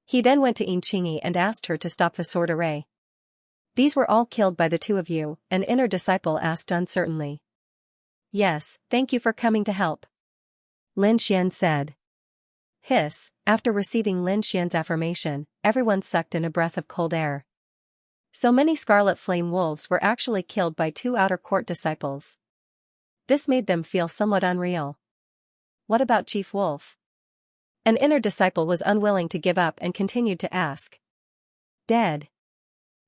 He then went to Xianxia and asked her to stop the sword array. These were all killed by the two of you, an inner disciple asked uncertainly. Yes, thank you for coming to help. Lin Xian said. Hiss, after receiving Lin Xian's affirmation, everyone sucked in a breath of cold air. So many scarlet flame wolves were actually killed by two outer court disciples. This made them feel somewhat unreal. What about Chief Wolf? An inner disciple was unwilling to give up and continued to ask. Dead.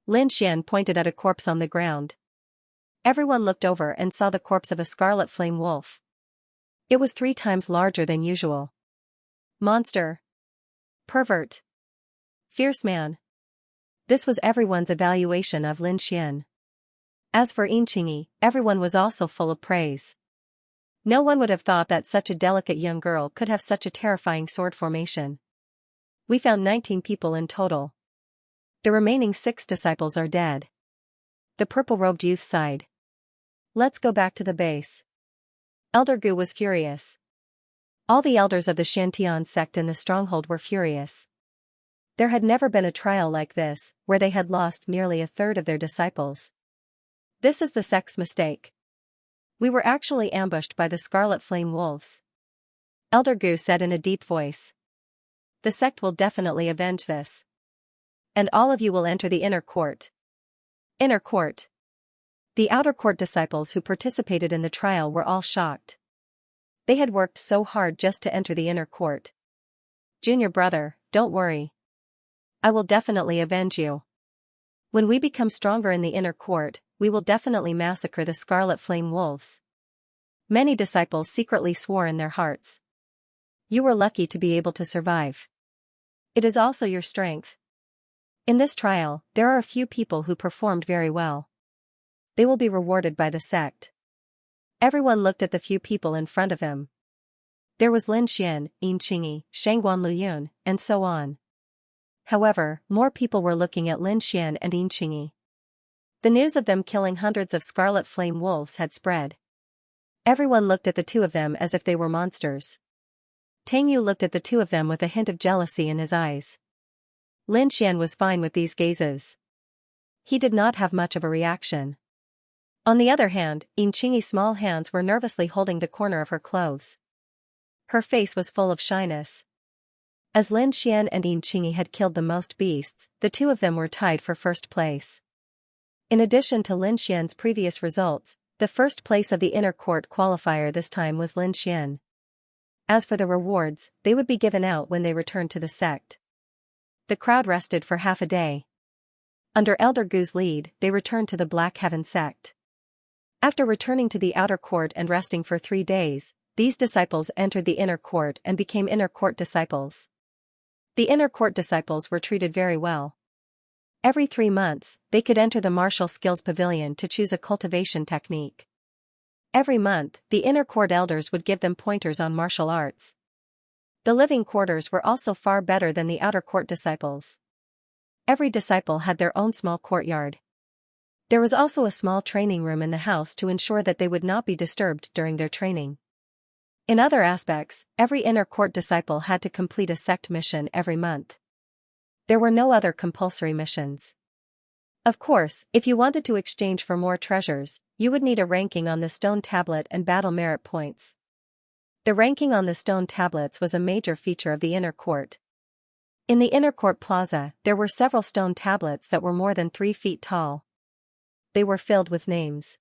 Lin Xian pointed at a corpse on the ground. Everyone looked over and saw the corpse of a scarlet flame wolf. It was 3 times larger than usual. Monster. Pervert. Fierce man. This was everyone's evaluation of Lin Xian. As for Xianxia, everyone was also full of praise. No one would have thought that such a delicate young girl could have such a terrifying sword formation. We found 19 people in total. The remaining 6 disciples are dead. The purple-robed youth sighed. Let's go back to the base. Elder Gu was furious. All the elders of the Xiantian sect in the stronghold were furious. There had never been a trial like this, where they had lost nearly a third of their disciples. This is the sect's mistake. We were actually ambushed by the Scarlet Flame Wolves. Elder Gu said in a deep voice. The sect will definitely avenge this. And all of you will enter the inner court. Inner court. The outer court disciples who participated in the trial were all shocked. They had worked so hard just to enter the inner court. Junior brother, don't worry. I will definitely avenge you. When we become stronger in the inner court, we will definitely massacre the Scarlet Flame Wolves. Many disciples secretly swore in their hearts. You were lucky to be able to survive. It is also your strength. In this trial, there are a few people who performed very well. They will be rewarded by the sect. Everyone looked at the few people in front of him. There was Lin Xian, Xianxia, Shangguan Luyun, and so on. However, more people were looking at Lin Xian and Xianxia. The news of them killing hundreds of Scarlet Flame Wolves had spread. Everyone looked at the two of them as if they were monsters. Tang Yu looked at the two of them with a hint of jealousy in his eyes. Lin Xian was fine with these gazes. He did not have much of a reaction. On the other hand, Xianxia's small hands were nervously holding the corner of her clothes. Her face was full of shyness. As Lin Xian and Xianxia had killed the most beasts, the two of them were tied for first place. In addition to Lin Xian's previous results, the first place of the inner court qualifier this time was Lin Xian. As for the rewards, they would be given out when they returned to the sect. The crowd rested for half a day. Under Elder Gu's lead, they returned to the Black Heaven sect. After returning to the outer court and resting for 3 days, these disciples entered the inner court and became inner court disciples. The inner court disciples were treated very well. Every 3 months, they could enter the martial skills pavilion to choose a cultivation technique. Every month, the inner court elders would give them pointers on martial arts. The living quarters were also far better than the outer court disciples. Every disciple had their own small courtyard. There was also a small training room in the house to ensure that they would not be disturbed during their training. In other aspects, every inner court disciple had to complete a sect mission every month. There were no other compulsory missions. Of course, if you wanted to exchange for more treasures, you would need a ranking on the stone tablet and battle merit points. The ranking on the stone tablets was a major feature of the inner court. In the inner court plaza, there were several stone tablets that were more than 3 feet tall. They were filled with names.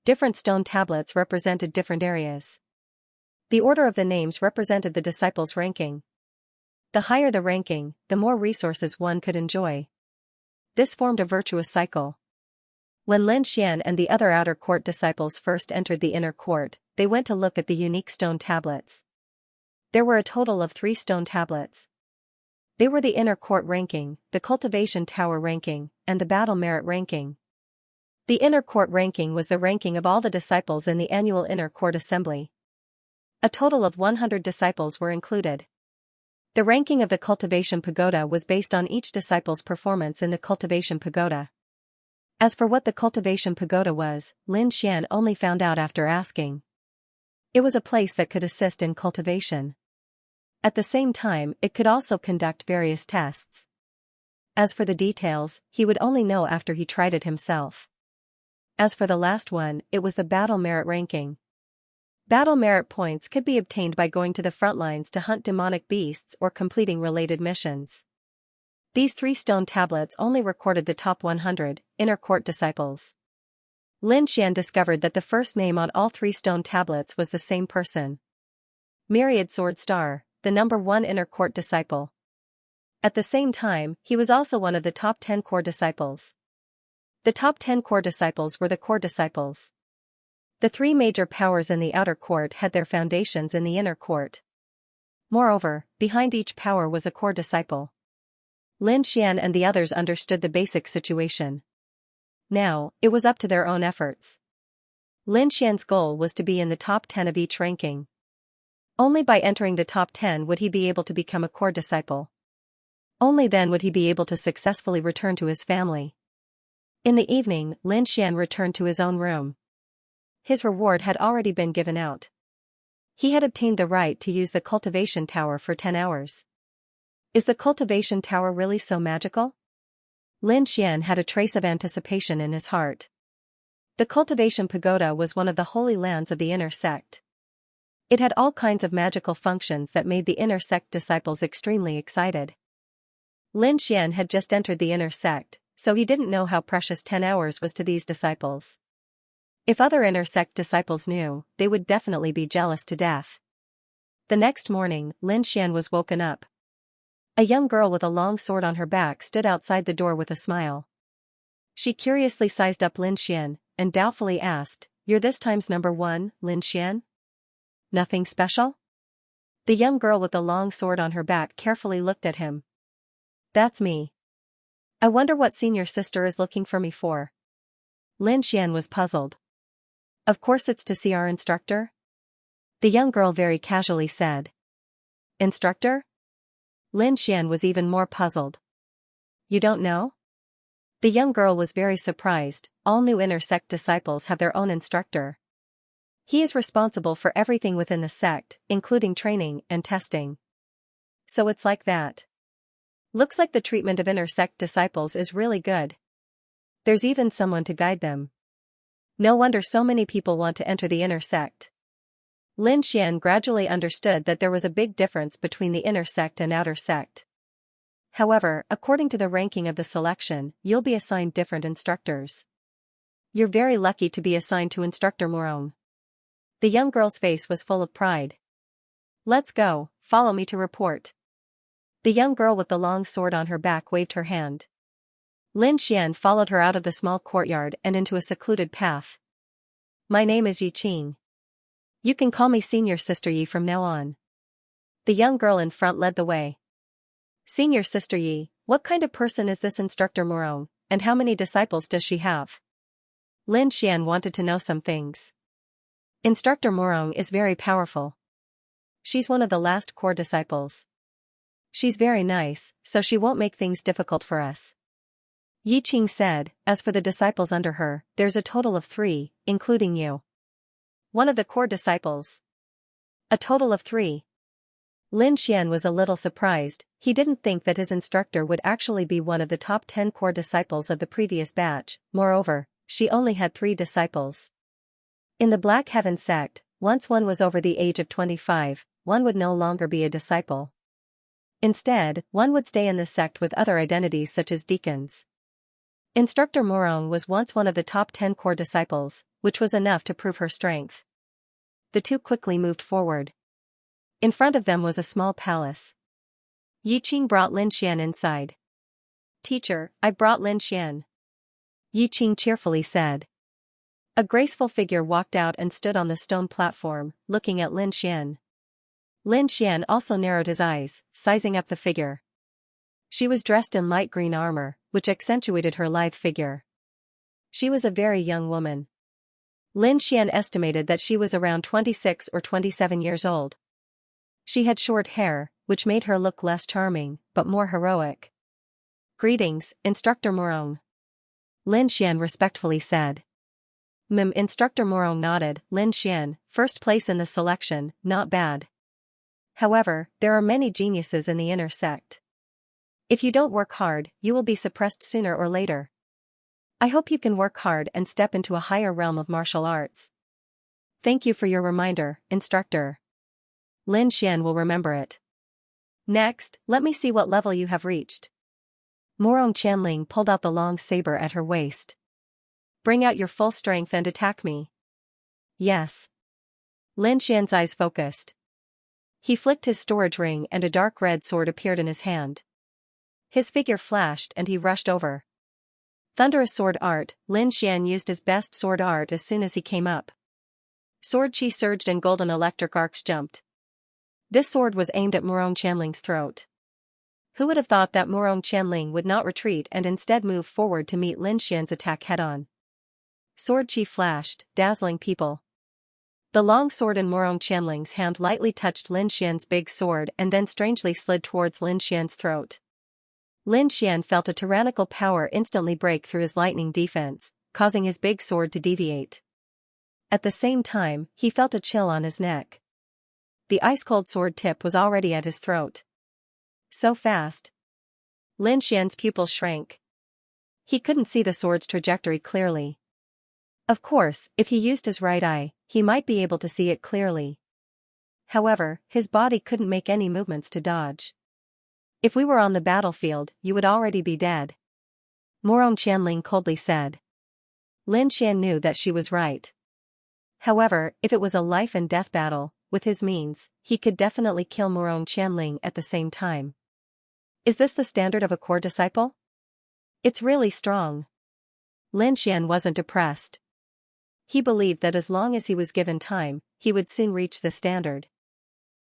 Different stone tablets represented different areas. The order of the names represented the disciples' ranking. The higher the ranking, the more resources one could enjoy. This formed a virtuous cycle. When Lin Xian and the other outer court disciples first entered the inner court, they went to look at the unique stone tablets. There were a total of 3 stone tablets. They were the inner court ranking, the cultivation tower ranking, and the battle merit ranking. The inner court ranking was the ranking of all the disciples in the annual inner court assembly. A total of 100 disciples were included. The ranking of the cultivation pagoda was based on each disciple's performance in the cultivation pagoda. As for what the cultivation pagoda was, Lin Xian only found out after asking. It was a place that could assist in cultivation. At the same time, it could also conduct various tests. As for the details, he would only know after he tried it himself. As for the last one, it was the battle merit ranking. Battle merit points could be obtained by going to the front lines to hunt demonic beasts or completing related missions. These 3 stone tablets only recorded the top 100 inner court disciples. Lin Xian discovered that the first name on all 3 stone tablets was the same person. Myriad Sword Star, the number 1 inner court disciple. At the same time, he was also one of the top 10 core disciples. The top 10 core disciples were the core disciples. The 3 major powers in the outer court had their foundations in the inner court. Moreover, behind each power was a core disciple. Lin Xian and the others understood the basic situation. Now, it was up to their own efforts. Lin Xian's goal was to be in the top 10 of each ranking. Only by entering the top 10 would he be able to become a core disciple. Only then would he be able to successfully return to his family. In the evening, Lin Xian returned to his own room. His reward had already been given out. He had obtained the right to use the cultivation tower for 10 hours. Is the cultivation tower really so magical? Lin Xian had a trace of anticipation in his heart. The cultivation pagoda was one of the holy lands of the inner sect. It had all kinds of magical functions that made the inner sect disciples extremely excited. Lin Xian had just entered the inner sect, so he didn't know how precious 10 hours was to these disciples. If other inner sect disciples knew, they would definitely be jealous to death. The next morning, Lin Xian was woken up. A young girl with a long sword on her back stood outside the door with a smile. She curiously sized up Lin Xian, and doubtfully asked, "You're this time's number 1, Lin Xian? Nothing special?" The young girl with the long sword on her back carefully looked at him. "That's me. I wonder what senior sister is looking for me for." Lin Xian was puzzled. "Of course it's to see our instructor," the young girl very casually said. "Instructor?" Lin Xian was even more puzzled. "You don't know?" The young girl was very surprised. All new inner sect disciples have their own instructor. He is responsible for everything within the sect, including training and testing. So it's like that. Looks like the treatment of inner sect disciples is really good. There's even someone to guide them. No wonder so many people want to enter the inner sect. Lin Xian gradually understood that there was a big difference between the inner sect and outer sect. However, according to the ranking of the selection, you'll be assigned different instructors. You're very lucky to be assigned to Instructor Morong. The young girl's face was full of pride. "Let's go, follow me to report." The young girl with the long sword on her back waved her hand. Lin Xian followed her out of the small courtyard and into a secluded path. "My name is Yi Qing. You can call me Senior Sister Yi from now on." The young girl in front led the way. "Senior Sister Yi, what kind of person is this Instructor Morong, and how many disciples does she have?" Lin Xian wanted to know some things. "Instructor Morong is very powerful. She's one of the last core disciples. She's very nice, so she won't make things difficult for us," Yi Qing said. "As for the disciples under her, there's a total of 3, including you. One of the core disciples. A total of 3. Lin Xian was a little surprised. He didn't think that his instructor would actually be one of the top 10 core disciples of the previous batch. Moreover, she only had 3 disciples. In the Black Heaven sect, once one was over the age of 25, one would no longer be a disciple. Instead, one would stay in the sect with other identities such as deacons. Instructor Morong was once one of the top 10 core disciples, which was enough to prove her strength. The two quickly moved forward. In front of them was a small palace. Yi Qing brought Lin Xian inside. "Teacher, I brought Lin Xian." Yi Qing cheerfully said. A graceful figure walked out and stood on the stone platform, looking at Lin Xian. Lin Xian also narrowed his eyes, sizing up the figure. She was dressed in light green armor, which accentuated her lithe figure. She was a very young woman. Lin Xian estimated that she was around 26 or 27 years old. She had short hair, which made her look less charming, but more heroic. Greetings, Instructor Morong. Lin Xian respectfully said. Instructor Morong nodded. Lin Xian, first place in the selection, not bad. However, there are many geniuses in the inner sect. If you don't work hard, you will be suppressed sooner or later. I hope you can work hard and step into a higher realm of martial arts. Thank you for your reminder, Instructor. Lin Xian will remember it. Next, let me see what level you have reached. Morong Chanling pulled out the long saber at her waist. Bring out your full strength and attack me. Yes. Lin Xian's eyes focused. He flicked his storage ring and a dark red sword appeared in his hand. His figure flashed and he rushed over. Thunderous sword art. Lin Xian used his best sword art as soon as he came up. Sword chi surged and golden electric arcs jumped. This sword was aimed at Morong Chanling's throat. Who would have thought that Morong Chanling would not retreat and instead move forward to meet Lin Xian's attack head-on? Sword chi flashed, dazzling people. The long sword in Morong Chanling's hand lightly touched Lin Xian's big sword and then strangely slid towards Lin Xian's throat. Lin Xian felt a tyrannical power instantly break through his lightning defense, causing his big sword to deviate. At the same time, he felt a chill on his neck. The ice-cold sword tip was already at his throat. So fast. Lin Xian's pupils shrank. He couldn't see the sword's trajectory clearly. Of course, if he used his right eye, he might be able to see it clearly. However, his body couldn't make any movements to dodge. If we were on the battlefield, you would already be dead. Morong Chanling coldly said. Lin Xian knew that she was right. However, if it was a life-and-death battle, with his means, he could definitely kill Morong Chanling at the same time. Is this the standard of a core disciple? It's really strong. Lin Xian wasn't depressed. He believed that as long as he was given time, he would soon reach the standard.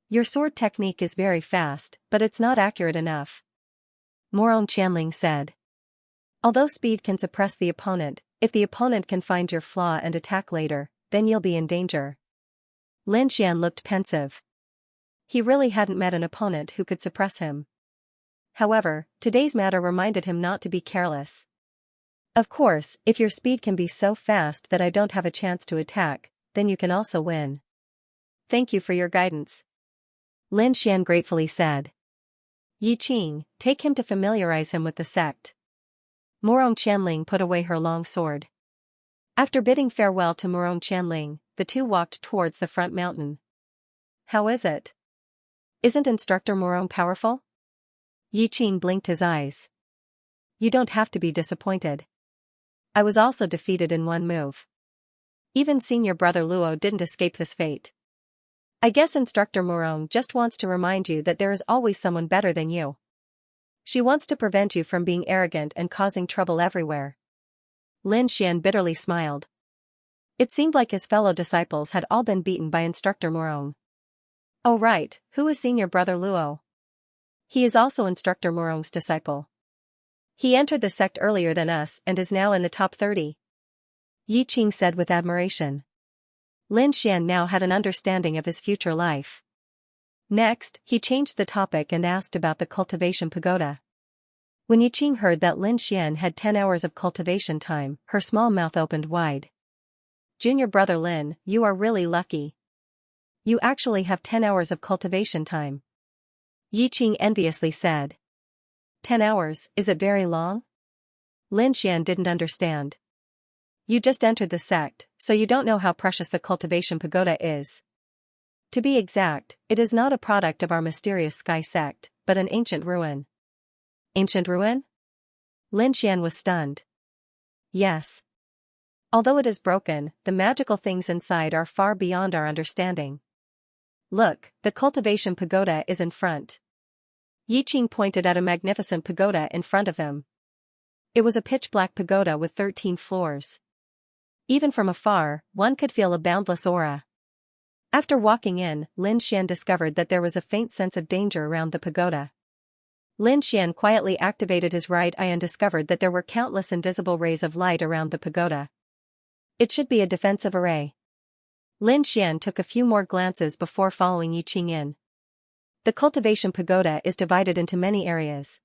Your sword technique is very fast, but it's not accurate enough. Morong Chanling said. Although speed can suppress the opponent, if the opponent can find your flaw and attack later, then you'll be in danger. Lin Xian looked pensive. He really hadn't met an opponent who could suppress him. However, today's matter reminded him not to be careless. Of course, if your speed can be so fast that I don't have a chance to attack, then you can also win. Thank you for your guidance. Lin Xian gratefully said. Yi Qing, take him to familiarize him with the sect. Morong Chanling put away her long sword. After bidding farewell to Morong Chanling, the two walked towards the front mountain. How is it? Isn't Instructor Morong powerful? Yi Qing blinked his eyes. You don't have to be disappointed. I was also defeated in one move. Even senior brother Luo didn't escape this fate. I guess Instructor Morong just wants to remind you that there is always someone better than you. She wants to prevent you from being arrogant and causing trouble everywhere. Lin Xian bitterly smiled. It seemed like his fellow disciples had all been beaten by Instructor Morong. Oh right, who is senior brother Luo? He is also Instructor Morong's disciple. He entered the sect earlier than us and is now in the top 30. Yi Qing said with admiration. Lin Xian now had an understanding of his future life. Next, he changed the topic and asked about the Cultivation Pagoda. When Yi Qing heard that Lin Xian had 10 hours of cultivation time, her small mouth opened wide. Junior brother Lin, you are really lucky. You actually have 10 hours of cultivation time. Yi Qing enviously said. 10 hours, is it very long? Lin Xian didn't understand. You just entered the sect, so you don't know how precious the Cultivation Pagoda is. To be exact, it is not a product of our mysterious sky sect, but an ancient ruin. Ancient ruin? Lin Xian was stunned. Yes. Although it is broken, the magical things inside are far beyond our understanding. Look, the Cultivation Pagoda is in front. Yi Qing pointed at a magnificent pagoda in front of him. It was a pitch-black pagoda with 13 floors. Even from afar, one could feel a boundless aura. After walking in, Lin Xian discovered that there was a faint sense of danger around the pagoda. Lin Xian quietly activated his right eye and discovered that there were countless invisible rays of light around the pagoda. It should be a defensive array. Lin Xian took a few more glances before following Yiqing in. The Cultivation Pagoda is divided into many areas.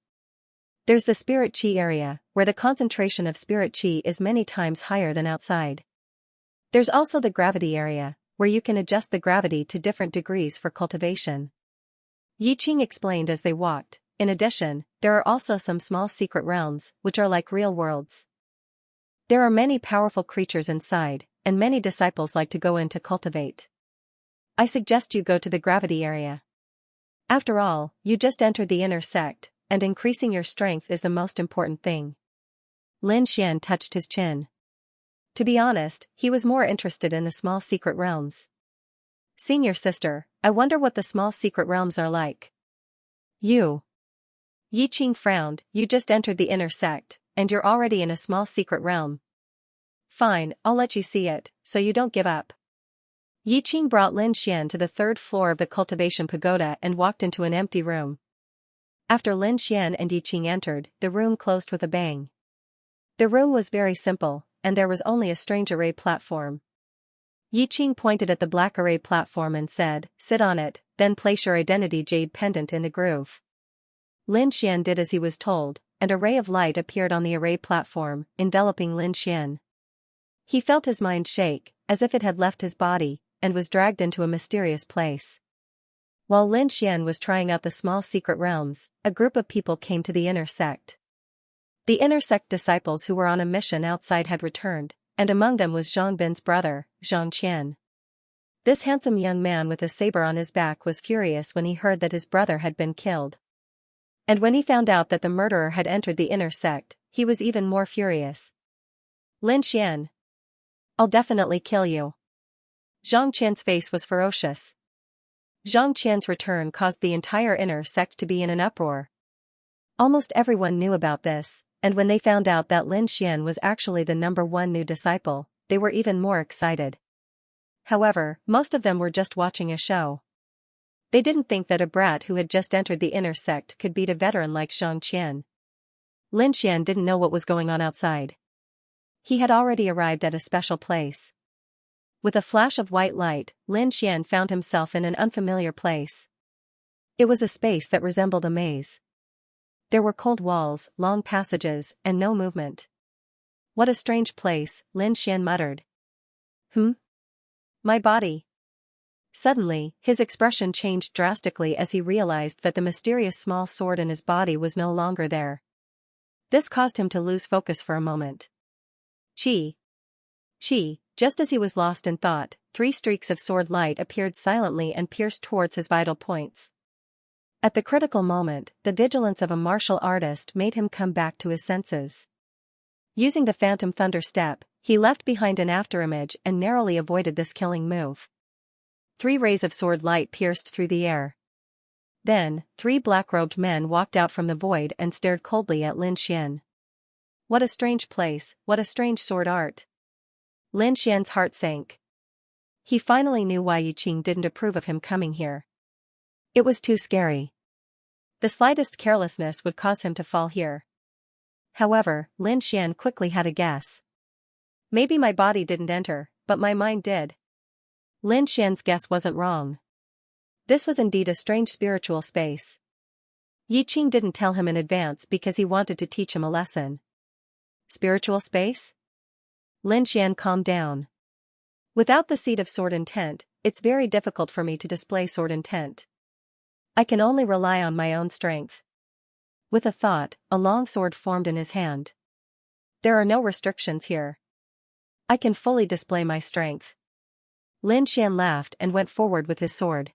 There's the Spirit Qi area, where the concentration of Spirit Qi is many times higher than outside. There's also the Gravity area, where you can adjust the gravity to different degrees for cultivation. Yiqing explained as they walked. In addition, there are also some small secret realms, which are like real worlds. There are many powerful creatures inside, and many disciples like to go in to cultivate. I suggest you go to the Gravity area. After all, you just entered the inner sect, and increasing your strength is the most important thing. Lin Xian touched his chin. To be honest, he was more interested in the small secret realms. Senior sister, I wonder what the small secret realms are like. You. Yiqing frowned. You just entered the inner sect, and you're already in a small secret realm. Fine, I'll let you see it, so you don't give up. Yiqing brought Lin Xian to the third floor of the Cultivation Pagoda and walked into an empty room. After Lin Xian and Yiqing entered, the room closed with a bang. The room was very simple, and there was only a strange array platform. Yiqing pointed at the black array platform and said, "Sit on it, then place your identity jade pendant in the groove." Lin Xian did as he was told, and a ray of light appeared on the array platform, enveloping Lin Xian. He felt his mind shake, as if it had left his body, and was dragged into a mysterious place. While Lin Xian was trying out the small secret realms, a group of people came to the inner sect. The inner sect disciples who were on a mission outside had returned, and among them was Zhang Bin's brother, Zhang Qian. This handsome young man with a saber on his back was furious when he heard that his brother had been killed. And when he found out that the murderer had entered the inner sect, he was even more furious. Lin Xian. I'll definitely kill you. Zhang Qian's face was ferocious. Zhang Qian's return caused the entire inner sect to be in an uproar. Almost everyone knew about this, and when they found out that Lin Xian was actually the #1 new disciple, they were even more excited. However, most of them were just watching a show. They didn't think that a brat who had just entered the inner sect could beat a veteran like Zhang Qian. Lin Xian didn't know what was going on outside. He had already arrived at a special place. With a flash of white light, Lin Xian found himself in an unfamiliar place. It was a space that resembled a maze. There were cold walls, long passages, and no movement. What a strange place, Lin Xian muttered. My body. Suddenly, his expression changed drastically as he realized that the mysterious small sword in his body was no longer there. This caused him to lose focus for a moment. Qi. Just as he was lost in thought, 3 streaks of sword light appeared silently and pierced towards his vital points. At the critical moment, the vigilance of a martial artist made him come back to his senses. Using the Phantom Thunder Step, he left behind an afterimage and narrowly avoided this killing move. 3 rays of sword light pierced through the air. Then, 3 black-robed men walked out from the void and stared coldly at Lin Xian. What a strange place, what a strange sword art. Lin Xian's heart sank. He finally knew why Yiqing didn't approve of him coming here. It was too scary. The slightest carelessness would cause him to fall here. However, Lin Xian quickly had a guess. Maybe my body didn't enter, but my mind did. Lin Xian's guess wasn't wrong. This was indeed a strange spiritual space. Yiqing didn't tell him in advance because he wanted to teach him a lesson. Spiritual space? Lin Xian calmed down. Without the seed of sword intent, it's very difficult for me to display sword intent. I can only rely on my own strength. With a thought, a long sword formed in his hand. There are no restrictions here. I can fully display my strength. Lin Xian laughed and went forward with his sword.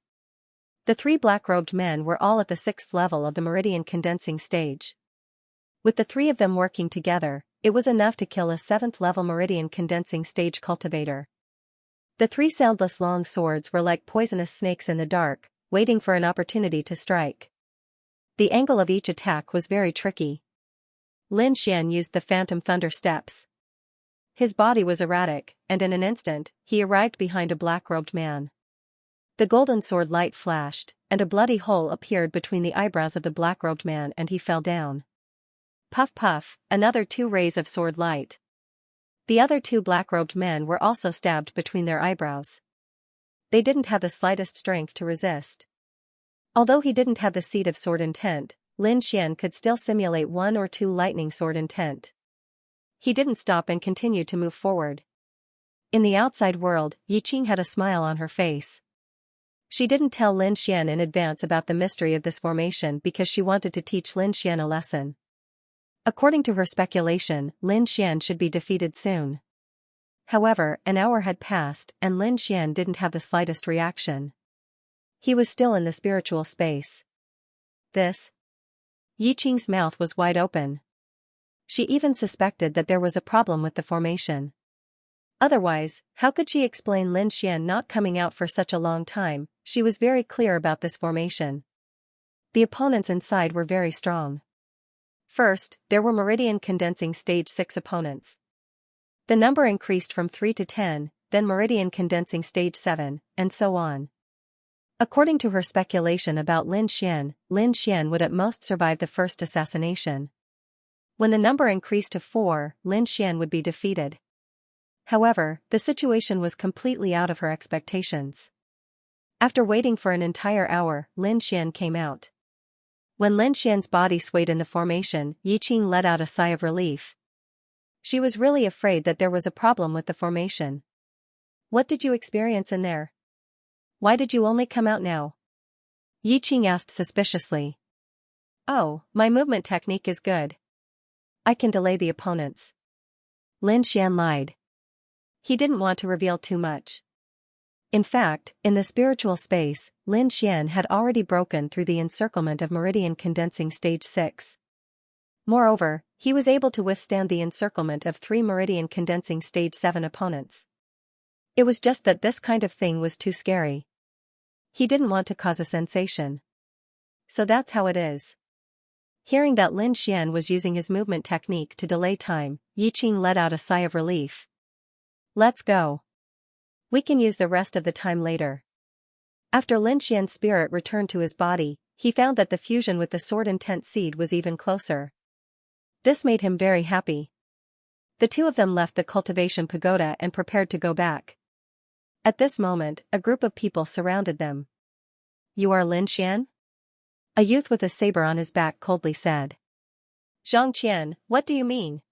The 3 black-robed men were all at the 6th level of the meridian condensing stage. With the 3 of them working together, it was enough to kill a 7th-level meridian condensing stage cultivator. The 3 soundless long swords were like poisonous snakes in the dark, waiting for an opportunity to strike. The angle of each attack was very tricky. Lin Xian used the phantom thunder steps. His body was erratic, and in an instant, he arrived behind a black-robed man. The golden sword light flashed, and a bloody hole appeared between the eyebrows of the black-robed man, and he fell down. Puff puff, another 2 rays of sword light. The other 2 black-robed men were also stabbed between their eyebrows. They didn't have the slightest strength to resist. Although he didn't have the seed of sword intent, Lin Xian could still simulate 1 or 2 lightning sword intent. He didn't stop and continued to move forward. In the outside world, Yiqing had a smile on her face. She didn't tell Lin Xian in advance about the mystery of this formation because she wanted to teach Lin Xian a lesson. According to her speculation, Lin Xian should be defeated soon. However, an hour had passed and Lin Xian didn't have the slightest reaction. He was still in the spiritual space. Yiqing's mouth was wide open. She even suspected that there was a problem with the formation. Otherwise, how could she explain Lin Xian not coming out for such a long time? She was very clear about this formation. The opponents inside were very strong. First, there were Meridian Condensing Stage 6 opponents. The number increased from 3 to 10, then Meridian Condensing Stage 7, and so on. According to her speculation about Lin Xian would at most survive the first assassination. When the number increased to 4, Lin Xian would be defeated. However, the situation was completely out of her expectations. After waiting for an entire hour, Lin Xian came out. When Lin Xian's body swayed in the formation, Yiqing let out a sigh of relief. She was really afraid that there was a problem with the formation. What did you experience in there? Why did you only come out now? Yiqing asked suspiciously. Oh, my movement technique is good. I can delay the opponents. Lin Xian lied. He didn't want to reveal too much. In fact, in the spiritual space, Lin Xian had already broken through the encirclement of Meridian Condensing Stage 6. Moreover, he was able to withstand the encirclement of 3 Meridian Condensing Stage 7 opponents. It was just that this kind of thing was too scary. He didn't want to cause a sensation. So that's how it is. Hearing that Lin Xian was using his movement technique to delay time, Yiqing let out a sigh of relief. Let's go. We can use the rest of the time later. After Lin Xian's spirit returned to his body, he found that the fusion with the sword intent seed was even closer. This made him very happy. The 2 of them left the cultivation pagoda and prepared to go back. At this moment, a group of people surrounded them. You are Lin Xian? A youth with a saber on his back coldly said. Xianxia, what do you mean?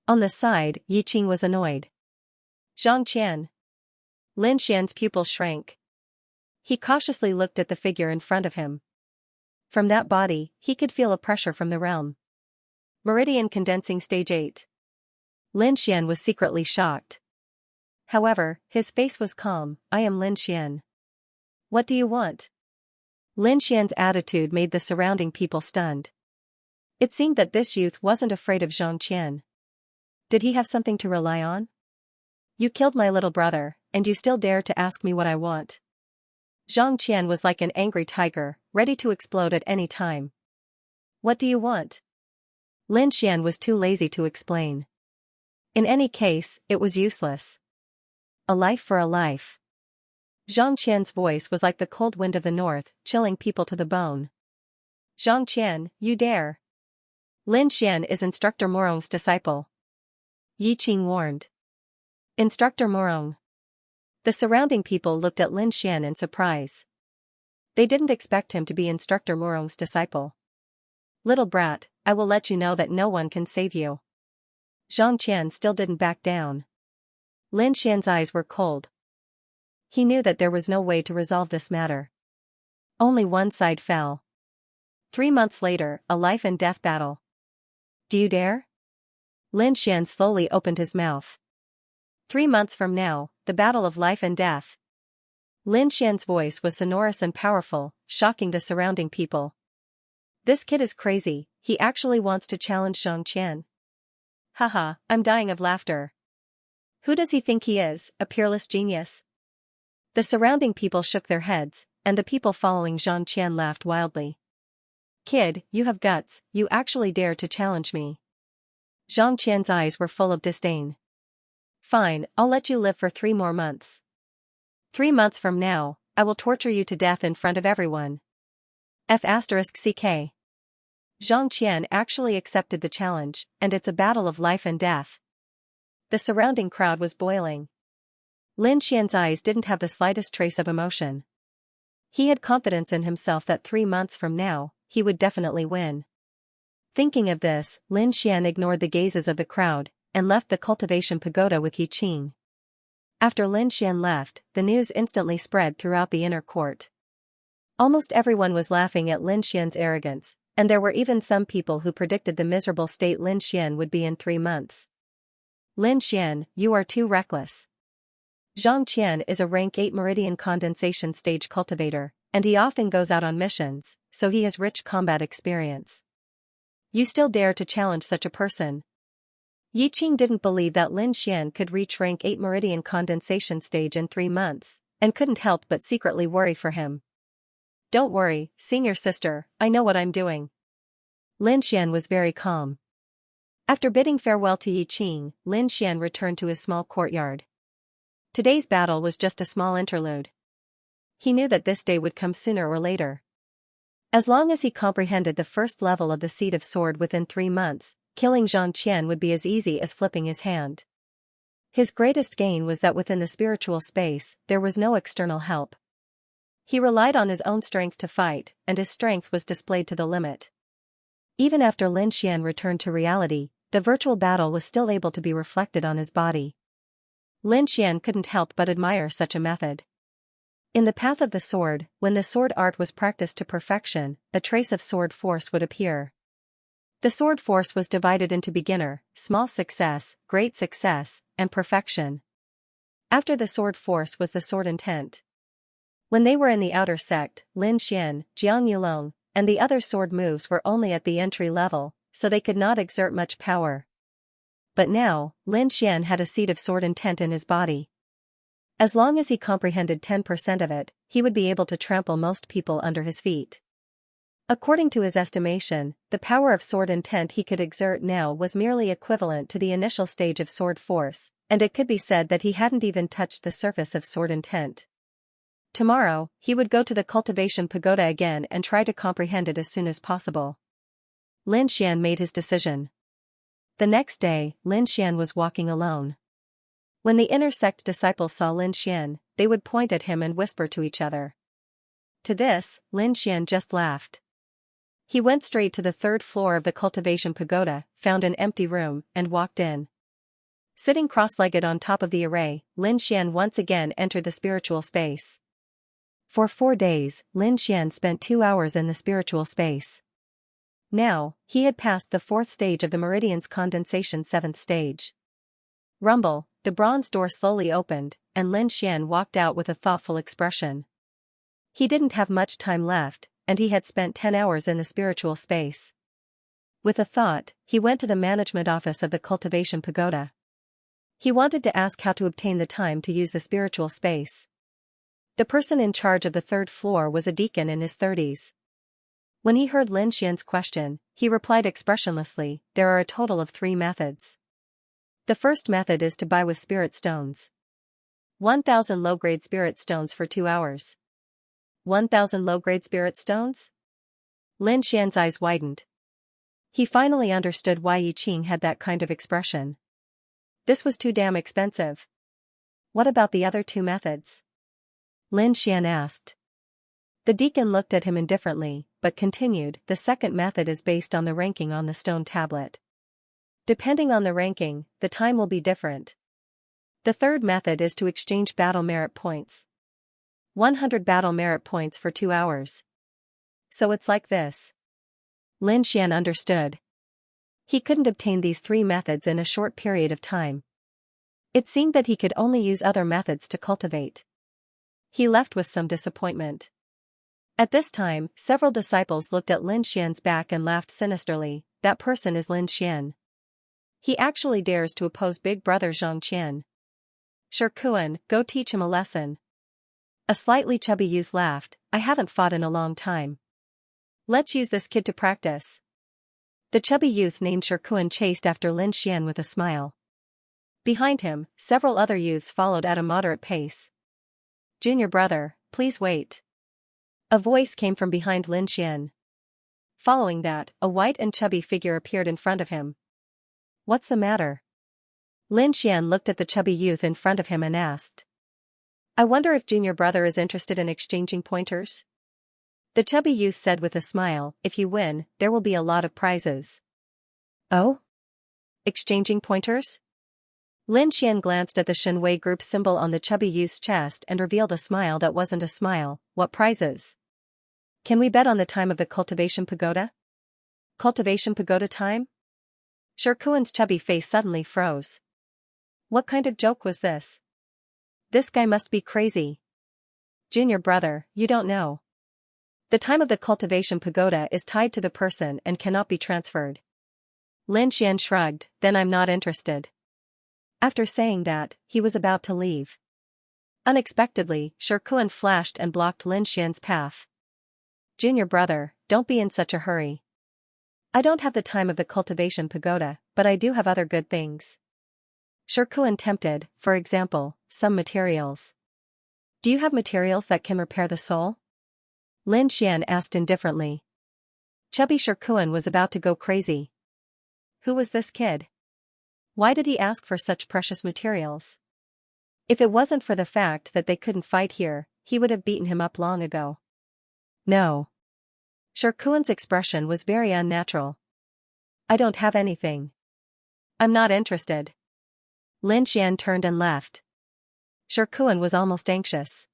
On the side, Yiqing was annoyed. Xianxia. Lin Xian's pupil shrank. He cautiously looked at the figure in front of him. From that body, he could feel a pressure from the realm. Meridian Condensing Stage 8. Lin Xian was secretly shocked. However, his face was calm. I am Lin Xian. What do you want? Lin Xian's attitude made the surrounding people stunned. It seemed that this youth wasn't afraid of Xianxia. Did he have something to rely on? You killed my little brother, and you still dare to ask me what I want. Xianxia was like an angry tiger, ready to explode at any time. What do you want? Lin Xian was too lazy to explain. In any case, it was useless. A life for a life. Xianxia's voice was like the cold wind of the north, chilling people to the bone. Xianxia, you dare. Lin Xian is Instructor Morong's disciple. Yiqing warned. Instructor Morong. The surrounding people looked at Lin Xian in surprise. They didn't expect him to be Instructor Morong's disciple. Little brat, I will let you know that no one can save you. Xianxia still didn't back down. Lin Xian's eyes were cold. He knew that there was no way to resolve this matter. Only one side fell. 3 months later, a life and death battle. Do you dare? Lin Xian slowly opened his mouth. 3 months from now, the battle of life and death. Lin Xian's voice was sonorous and powerful, shocking the surrounding people. This kid is crazy, he actually wants to challenge Xianxia. Haha, I'm dying of laughter. Who does he think he is, a peerless genius? The surrounding people shook their heads, and the people following Xianxia laughed wildly. Kid, you have guts, you actually dare to challenge me. Zhang Qian's eyes were full of disdain. Fine, I'll let you live for 3 more months. 3 months from now, I will torture you to death in front of everyone. F***ck. Zhang Qian actually accepted the challenge, and it's a battle of life and death. The surrounding crowd was boiling. Lin Xian's eyes didn't have the slightest trace of emotion. He had confidence in himself that 3 months from now, he would definitely win. Thinking of this, Lin Xian ignored the gazes of the crowd, and left the cultivation pagoda with Yi Qing. After Lin Xian left, the news instantly spread throughout the inner court. Almost everyone was laughing at Lin Xian's arrogance, and there were even some people who predicted the miserable state Lin Xian would be in 3 months. Lin Xian, you are too reckless. Zhang Qian is a rank 8 meridian condensation stage cultivator, and he often goes out on missions, so he has rich combat experience. You still dare to challenge such a person? Yi Qing didn't believe that Lin Xian could reach rank 8 meridian condensation stage in 3 months, and couldn't help but secretly worry for him. Don't worry, senior sister, I know what I'm doing. Lin Xian was very calm. After bidding farewell to Yi Qing, Lin Xian returned to his small courtyard. Today's battle was just a small interlude. He knew that this day would come sooner or later. As long as he comprehended the first level of the seed of sword within 3 months, killing Zhang Qian would be as easy as flipping his hand. His greatest gain was that within the spiritual space, there was no external help. He relied on his own strength to fight, and his strength was displayed to the limit. Even after Lin Xian returned to reality, the virtual battle was still able to be reflected on his body. Lin Xian couldn't help but admire such a method. In the path of the sword, when the sword art was practiced to perfection, a trace of sword force would appear. The sword force was divided into beginner, small success, great success, and perfection. After the sword force was the sword intent. When they were in the outer sect, Lin Xian, Jiang Yulong, and the other sword moves were only at the entry level, so they could not exert much power. But now, Lin Xian had a seed of sword intent in his body. As long as he comprehended 10% of it, he would be able to trample most people under his feet. According to his estimation, the power of sword intent he could exert now was merely equivalent to the initial stage of sword force, and it could be said that he hadn't even touched the surface of sword intent. Tomorrow, he would go to the cultivation pagoda again and try to comprehend it as soon as possible. Lin Xian made his decision. The next day, Lin Xian was walking alone. When the inner sect disciples saw Lin Xian, they would point at him and whisper to each other. To this, Lin Xian just laughed. He went straight to the 3rd floor of the cultivation pagoda, found an empty room, and walked in. Sitting cross-legged on top of the array, Lin Xian once again entered the spiritual space. For 4 days, Lin Xian spent 2 hours in the spiritual space. Now, he had passed the 4th stage of the meridian's condensation 7th stage. Rumble, the bronze door slowly opened, and Lin Xian walked out with a thoughtful expression. He didn't have much time left, and he had spent 10 hours in the spiritual space. With a thought, he went to the management office of the cultivation pagoda. He wanted to ask how to obtain the time to use the spiritual space. The person in charge of the 3rd floor was a deacon in his 30s. When he heard Lin Xian's question, he replied expressionlessly, there are a total of 3 methods. The first method is to buy with spirit stones. 1,000 low-grade spirit stones for 2 hours. 1,000 low-grade spirit stones? Lin Xian's eyes widened. He finally understood why Yi Qing had that kind of expression. This was too damn expensive. What about the other 2 methods? Lin Xian asked. The deacon looked at him indifferently, but continued, the second method is based on the ranking on the stone tablet. Depending on the ranking, the time will be different. The third method is to exchange battle merit points. 100 battle merit points for 2 hours. So it's like this. Lin Xian understood. He couldn't obtain these 3 methods in a short period of time. It seemed that he could only use other methods to cultivate. He left with some disappointment. At this time, several disciples looked at Lin Xian's back and laughed sinisterly. That person is Lin Xian. He actually dares to oppose big brother Zhang Qian. Shirkuan, go teach him a lesson. A slightly chubby youth laughed, I haven't fought in a long time. Let's use this kid to practice. The chubby youth named Shirkuan chased after Lin Xian with a smile. Behind him, several other youths followed at a moderate pace. "Junior brother, please wait." A voice came from behind Lin Xian. Following that, a white and chubby figure appeared in front of him. "What's the matter?" Lin Xian looked at the chubby youth in front of him and asked. "I wonder if junior brother is interested in exchanging pointers?" The chubby youth said with a smile, "If you win, there will be a lot of prizes." "Oh? Exchanging pointers?" Lin Xian glanced at the Shenwei group symbol on the chubby youth's chest and revealed a smile that wasn't a smile. "What prizes? Can we bet on the time of the cultivation pagoda?" "Cultivation pagoda time?" Shirkuan's chubby face suddenly froze. What kind of joke was this? This guy must be crazy. "Junior brother, you don't know. The time of the cultivation pagoda is tied to the person and cannot be transferred." Lin Xian shrugged, "Then I'm not interested." After saying that, he was about to leave. Unexpectedly, Shirkuan flashed and blocked Lin Xian's path. "Junior brother, don't be in such a hurry. I don't have the time of the cultivation pagoda, but I do have other good things." Shirkuan tempted, "For example, some materials." "Do you have materials that can repair the soul?" Lin Xian asked indifferently. Chubby Shirkuan was about to go crazy. Who was this kid? Why did he ask for such precious materials? If it wasn't for the fact that they couldn't fight here, he would have beaten him up long ago. No. Shirkuan's expression was very unnatural. "I don't have anything. I'm not interested." Lin Xian turned and left. Shirkuan was almost anxious.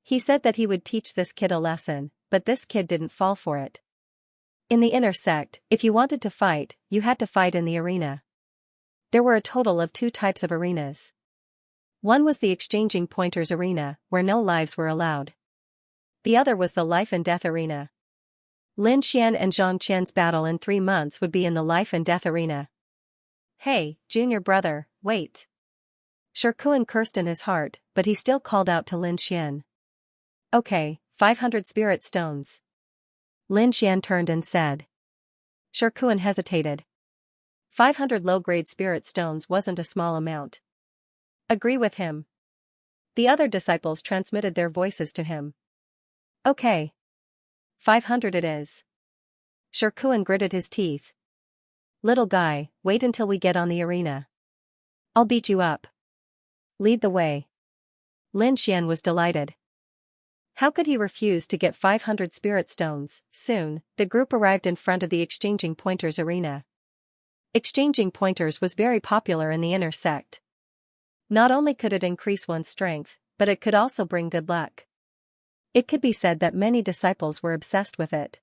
He said that he would teach this kid a lesson, but this kid didn't fall for it. In the inner sect, if you wanted to fight, you had to fight in the arena. There were a total of 2 types of arenas. One was the exchanging pointers arena, where no lives were allowed. The other was the life and death arena. Lin Xian and Zhang Qian's battle in 3 months would be in the life and death arena. "Hey, junior brother, wait." Shirkuan cursed in his heart, but he still called out to Lin Xian. "Okay, 500 spirit stones." Lin Xian turned and said. Shirkuan hesitated. 500 low-grade spirit stones wasn't a small amount. "Agree with him." The other disciples transmitted their voices to him. "Okay. 500 it is." Shirkuan gritted his teeth. "Little guy, wait until we get on the arena. I'll beat you up. Lead the way." Lin Xian was delighted. How could he refuse to get 500 spirit stones? Soon, the group arrived in front of the exchanging pointers arena. Exchanging pointers was very popular in the inner sect. Not only could it increase one's strength, but it could also bring good luck. It could be said that many disciples were obsessed with it.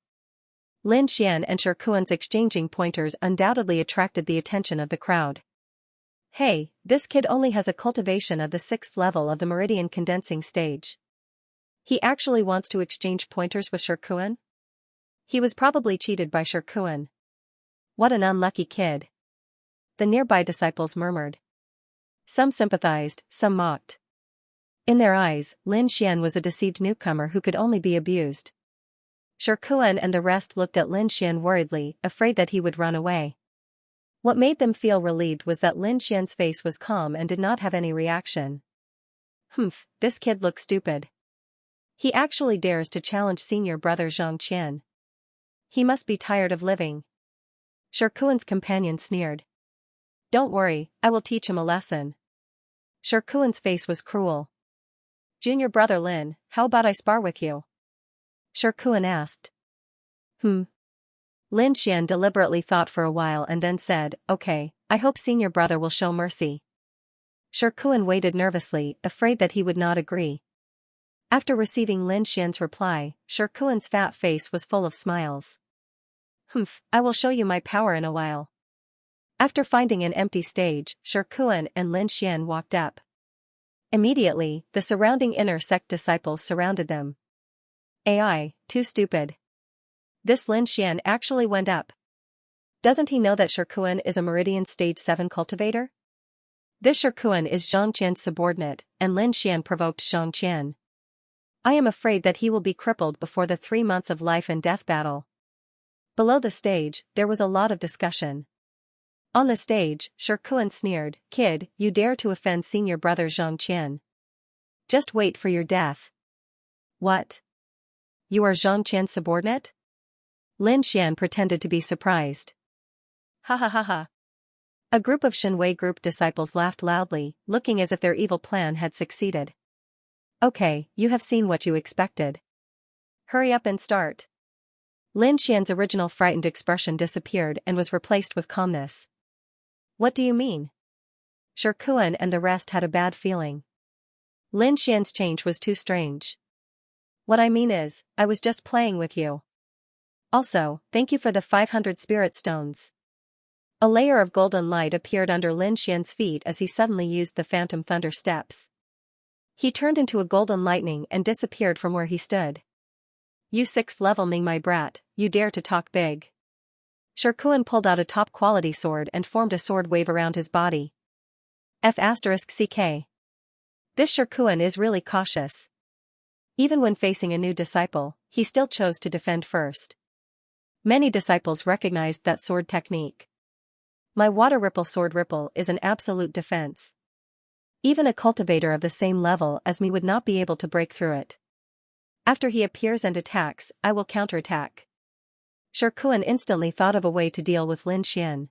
Lin Xian and Shirkuan's exchanging pointers undoubtedly attracted the attention of the crowd. "Hey, this kid only has a cultivation of the 6th level of the meridian condensing stage. He actually wants to exchange pointers with Shirkuan? He was probably cheated by Shirkuan. What an unlucky kid." The nearby disciples murmured. Some sympathized, some mocked. In their eyes, Lin Xian was a deceived newcomer who could only be abused. Shirkuan and the rest looked at Lin Xian worriedly, afraid that he would run away. What made them feel relieved was that Lin Xian's face was calm and did not have any reaction. "Humph, this kid looks stupid. He actually dares to challenge senior brother Zhang Qian. He must be tired of living." Shirkuan's companion sneered. "Don't worry, I will teach him a lesson." Shirkuan's face was cruel. "Junior brother Lin, how about I spar with you?" Shirkuan asked. Lin Xian deliberately thought for a while and then said, "Okay, I hope senior brother will show mercy." Shirkuan waited nervously, afraid that he would not agree. After receiving Lin Xian's reply, Shirkuan's fat face was full of smiles. I will show you my power in a while." After finding an empty stage, Shirkuan and Lin Xian walked up. Immediately, the surrounding inner sect disciples surrounded them. "AI, too stupid. This Lin Xian actually went up. Doesn't he know that Shirkuan is a Meridian Stage 7 cultivator? This Shirkuan is Zhang Qian's subordinate, and Lin Xian provoked Zhang Qian. I am afraid that he will be crippled before the 3 months of life and death battle." Below the stage, there was a lot of discussion. On the stage, Shikuan sneered, "Kid, you dare to offend senior brother Xianxia. Just wait for your death." "What? You are Xianxia's subordinate?" Lin Xian pretended to be surprised. "Ha ha ha ha." A group of Shenwei group disciples laughed loudly, looking as if their evil plan had succeeded. "Okay, you have seen what you expected. Hurry up and start." Lin Xian's original frightened expression disappeared and was replaced with calmness. "What do you mean?" Shikuan and the rest had a bad feeling. Lin Xian's change was too strange. "What I mean is, I was just playing with you. Also, thank you for the 500 spirit stones." A layer of golden light appeared under Lin Xian's feet as he suddenly used the phantom thunder steps. He turned into a golden lightning and disappeared from where he stood. "You 6th level Ming my brat, you dare to talk big." Shikuan pulled out a top-quality sword and formed a sword wave around his body. F***CK. This Shikuan is really cautious. Even when facing a new disciple, he still chose to defend first. Many disciples recognized that sword technique. My water ripple sword ripple is an absolute defense. Even a cultivator of the same level as me would not be able to break through it. After he appears and attacks, I will counterattack. Shikuan instantly thought of a way to deal with Lin Xian.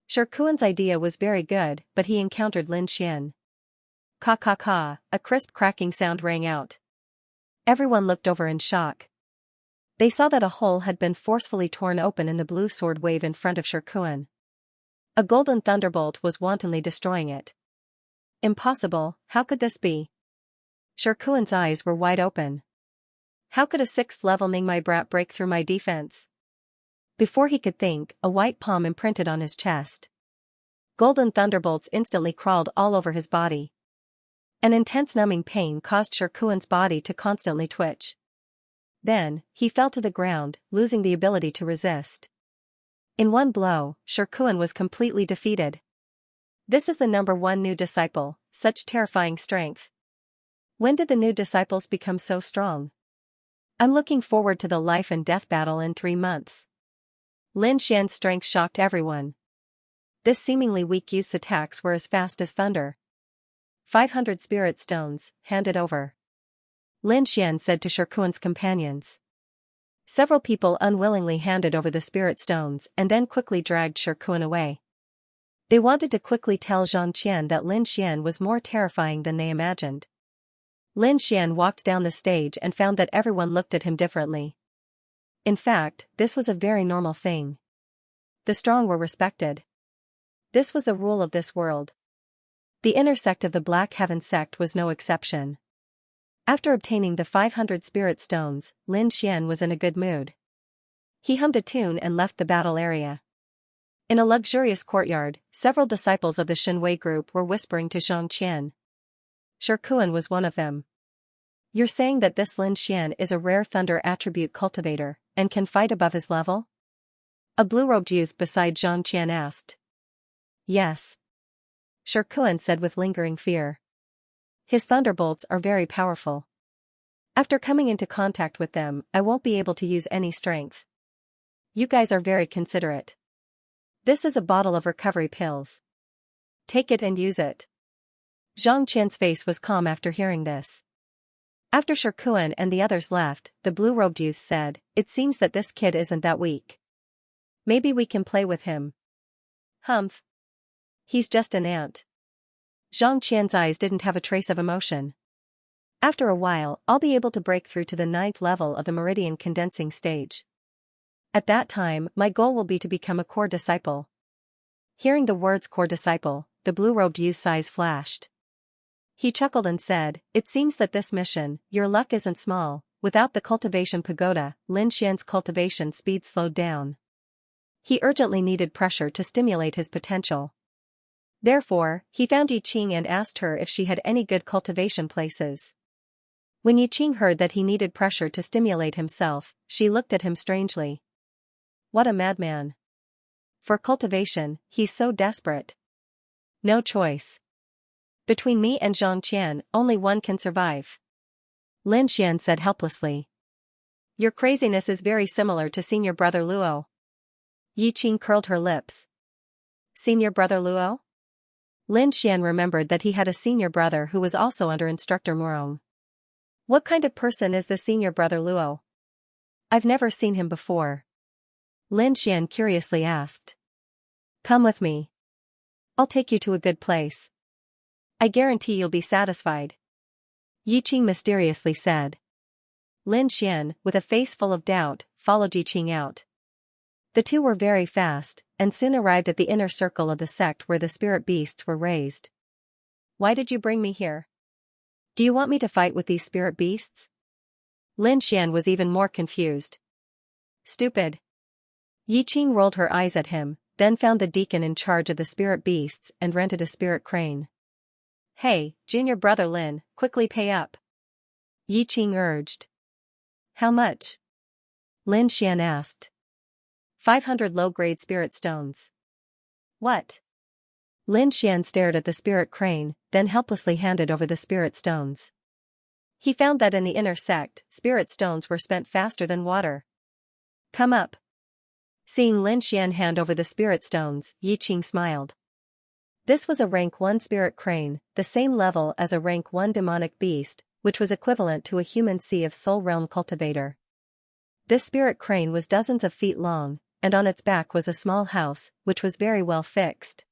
Shikuan's idea was very good, but he encountered Lin Xian. "Ka ka ka," a crisp cracking sound rang out. Everyone looked over in shock. They saw that a hole had been forcefully torn open in the blue sword wave in front of Shikuan. A golden thunderbolt was wantonly destroying it. Impossible, how could this be? Shikuan's eyes were wide open. How could a 6th level Ning my brat break through my defense? Before he could think, a white palm imprinted on his chest. Golden thunderbolts instantly crawled all over his body. An intense numbing pain caused Shikuan's body to constantly twitch. Then, he fell to the ground, losing the ability to resist. In one blow, Shikuan was completely defeated. This is the #1 new disciple, such terrifying strength. When did the new disciples become so strong? I'm looking forward to the life and death battle in 3 months. Lin Xian's strength shocked everyone. This seemingly weak youth's attacks were as fast as thunder. 500 spirit stones, hand it over. Lin Xian said to Shikuan's companions. Several people unwillingly handed over the spirit stones and then quickly dragged Shikuan away. They wanted to quickly tell Xianxia that Lin Xian was more terrifying than they imagined. Lin Xian walked down the stage and found that everyone looked at him differently. In fact, this was a very normal thing. The strong were respected. This was the rule of this world. The inner sect of the Black Heaven sect was no exception. After obtaining the 500 spirit stones, Lin Xian was in a good mood. He hummed a tune and left the battle area. In a luxurious courtyard, several disciples of the Shenwei group were whispering to Xianxia. Shikuan was one of them. "You're saying that this Lin Xian is a rare thunder attribute cultivator, and can fight above his level?" A blue-robed youth beside Xianxia asked. "Yes." Shikuan said with lingering fear. "His thunderbolts are very powerful. After coming into contact with them, I won't be able to use any strength." "You guys are very considerate. This is a bottle of recovery pills. Take it and use it." Zhang Qian's face was calm after hearing this. After Shikuan and the others left, the blue-robed youth said, "It seems that this kid isn't that weak. Maybe we can play with him." "Humph. He's just an ant." Zhang Qian's eyes didn't have a trace of emotion. "After a while, I'll be able to break through to the 9th level of the meridian condensing stage. At that time, my goal will be to become a core disciple." Hearing the words core disciple, the blue-robed youth's eyes flashed. He chuckled and said, "It seems that this mission, your luck isn't small." Without the cultivation pagoda, Lin Xian's cultivation speed slowed down. He urgently needed pressure to stimulate his potential. Therefore, he found Yi Qing and asked her if she had any good cultivation places. When Yi Qing heard that he needed pressure to stimulate himself, she looked at him strangely. What a madman. For cultivation, he's so desperate. No choice. Between me and Zhang Qian, only one can survive. Lin Xian said helplessly. Your craziness is very similar to Senior Brother Luo. Yi Qing curled her lips. Senior Brother Luo? Lin Xian remembered that he had a senior brother who was also under Instructor Murong. What kind of person is the Senior Brother Luo? I've never seen him before. Lin Xian curiously asked. Come with me. I'll take you to a good place. I guarantee you'll be satisfied. Yi Qing mysteriously said. Lin Xian, with a face full of doubt, followed Yi Qing out. The two were very fast, and soon arrived at the inner circle of the sect where the spirit beasts were raised. Why did you bring me here? Do you want me to fight with these spirit beasts? Lin Xian was even more confused. Stupid. Yi Qing rolled her eyes at him, then found the deacon in charge of the spirit beasts and rented a spirit crane. Hey, junior brother Lin, quickly pay up. Yi Qing urged. How much? Lin Xian asked. 500 low-grade spirit stones. What? Lin Xian stared at the spirit crane, then helplessly handed over the spirit stones. He found that in the inner sect, spirit stones were spent faster than water. Come up. Seeing Lin Xian hand over the spirit stones, Yi Qing smiled. This was a rank 1 spirit crane, the same level as a rank 1 demonic beast, which was equivalent to a human Sea of Soul Realm cultivator. This spirit crane was dozens of feet long, and on its back was a small house, which was very well fixed.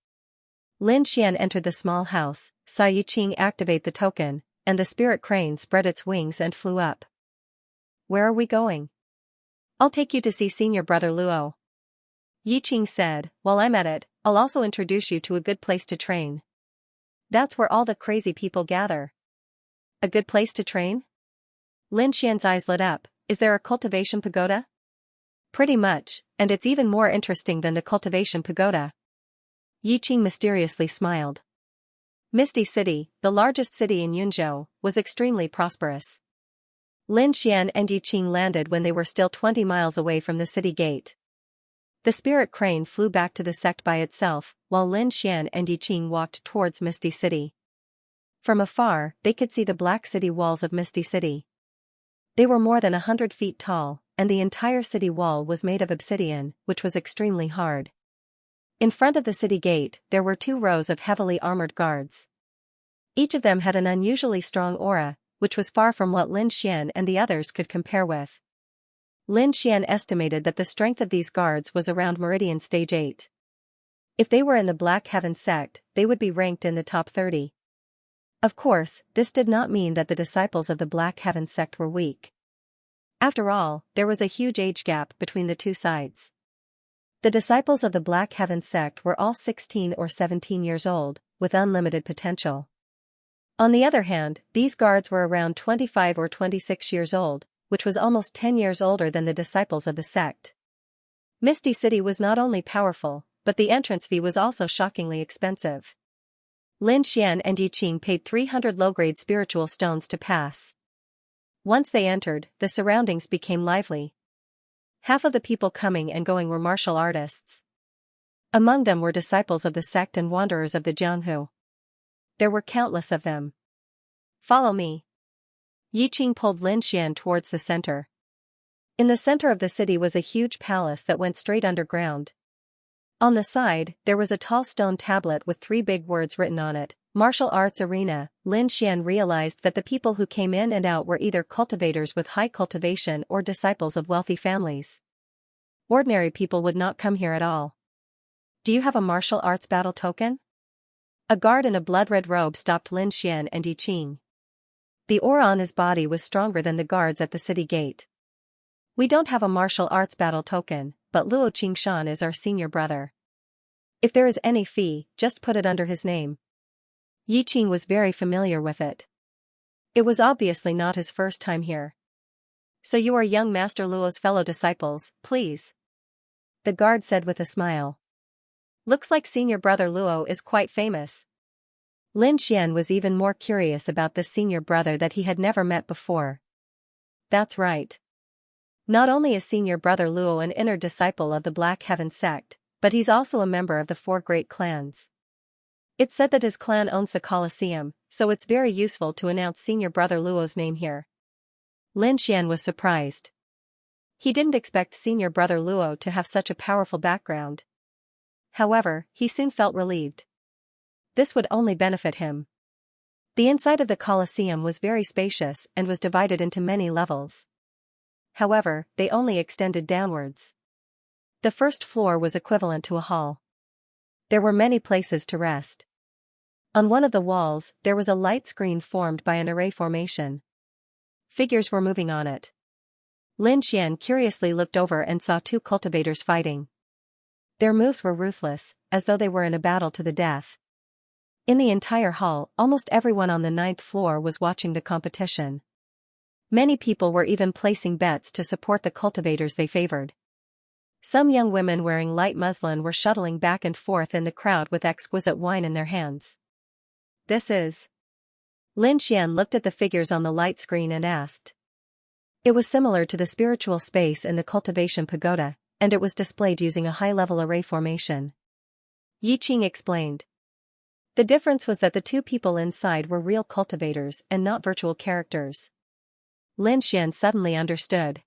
Lin Xian entered the small house, saw Yi Qing activate the token, and the spirit crane spread its wings and flew up. Where are we going? I'll take you to see Senior Brother Luo. Yi Qing said, while I'm at it, I'll also introduce you to a good place to train. That's where all the crazy people gather. A good place to train? Lin Xian's eyes lit up. Is there a cultivation pagoda? Pretty much, and it's even more interesting than the cultivation pagoda. Yi Qing mysteriously smiled. Misty City, the largest city in Yunzhou, was extremely prosperous. Lin Xian and Yi Qing landed when they were still 20 miles away from the city gate. The spirit crane flew back to the sect by itself, while Lin Xian and Yi Qing walked towards Misty City. From afar, they could see the black city walls of Misty City. They were more than 100 feet tall, and the entire city wall was made of obsidian, which was extremely hard. In front of the city gate, there were 2 rows of heavily armored guards. Each of them had an unusually strong aura, which was far from what Lin Xian and the others could compare with. Lin Xian estimated that the strength of these guards was around Meridian Stage 8. If they were in the Black Heaven sect, they would be ranked in the top 30. Of course, this did not mean that the disciples of the Black Heaven sect were weak. After all, there was a huge age gap between the two sides. The disciples of the Black Heaven sect were all 16 or 17 years old, with unlimited potential. On the other hand, these guards were around 25 or 26 years old, which was almost 10 years older than the disciples of the sect. Misty City was not only powerful, but the entrance fee was also shockingly expensive. Lin Xian and Yi Qing paid 300 low-grade spiritual stones to pass. Once they entered, the surroundings became lively. Half of the people coming and going were martial artists. Among them were disciples of the sect and wanderers of the Jianghu. There were countless of them. Follow me. Yi Qing pulled Lin Xian towards the center. In the center of the city was a huge palace that went straight underground. On the side, there was a tall stone tablet with 3 big words written on it, Martial Arts Arena. Lin Xian realized that the people who came in and out were either cultivators with high cultivation or disciples of wealthy families. Ordinary people would not come here at all. Do you have a martial arts battle token? A guard in a blood-red robe stopped Lin Xian and Yi Qing. The aura on his body was stronger than the guards at the city gate. We don't have a martial arts battle token, but Luo Qingshan is our senior brother. If there is any fee, just put it under his name. Yi Qing was very familiar with it. It was obviously not his first time here. So you are young Master Luo's fellow disciples, please. The guard said with a smile. Looks like senior brother Luo is quite famous. Lin Xian was even more curious about this senior brother that he had never met before. That's right. Not only is senior brother Luo an inner disciple of the Black Heaven sect, but he's also a member of the 4 great clans. It's said that his clan owns the Colosseum, so it's very useful to announce senior brother Luo's name here. Lin Xian was surprised. He didn't expect senior brother Luo to have such a powerful background. However, he soon felt relieved. This would only benefit him. The inside of the Colosseum was very spacious and was divided into many levels. However, they only extended downwards. The first floor was equivalent to a hall. There were many places to rest. On one of the walls, there was a light screen formed by an array formation. Figures were moving on it. Lin Xian curiously looked over and saw two cultivators fighting. Their moves were ruthless, as though they were in a battle to the death. In the entire hall, almost everyone on the 9th floor was watching the competition. Many people were even placing bets to support the cultivators they favored. Some young women wearing light muslin were shuttling back and forth in the crowd with exquisite wine in their hands. This is... Lin Xian looked at the figures on the light screen and asked. It was similar to the spiritual space in the Cultivation Pagoda, and it was displayed using a high-level array formation. Yi Qing explained. The difference was that the two people inside were real cultivators and not virtual characters. Lin Xian suddenly understood.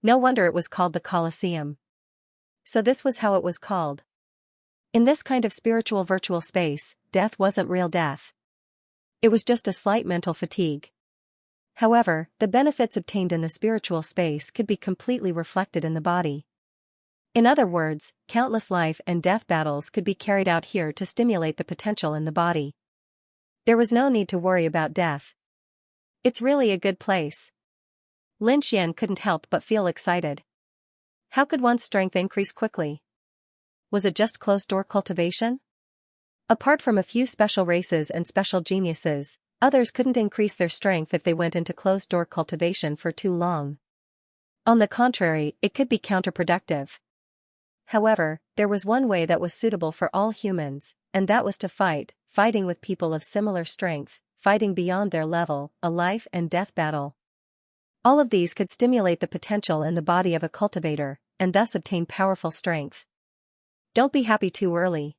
No wonder it was called the Colosseum. So this was how it was called. In this kind of spiritual virtual space, death wasn't real death. It was just a slight mental fatigue. However, the benefits obtained in the spiritual space could be completely reflected in the body. In other words, countless life and death battles could be carried out here to stimulate the potential in the body. There was no need to worry about death. It's really a good place. Lin Xian couldn't help but feel excited. How could one's strength increase quickly? Was it just closed-door cultivation? Apart from a few special races and special geniuses, others couldn't increase their strength if they went into closed-door cultivation for too long. On the contrary, it could be counterproductive. However, there was one way that was suitable for all humans, and that was to fight, fighting with people of similar strength, fighting beyond their level, a life and death battle. All of these could stimulate the potential in the body of a cultivator, and thus obtain powerful strength. Don't be happy too early.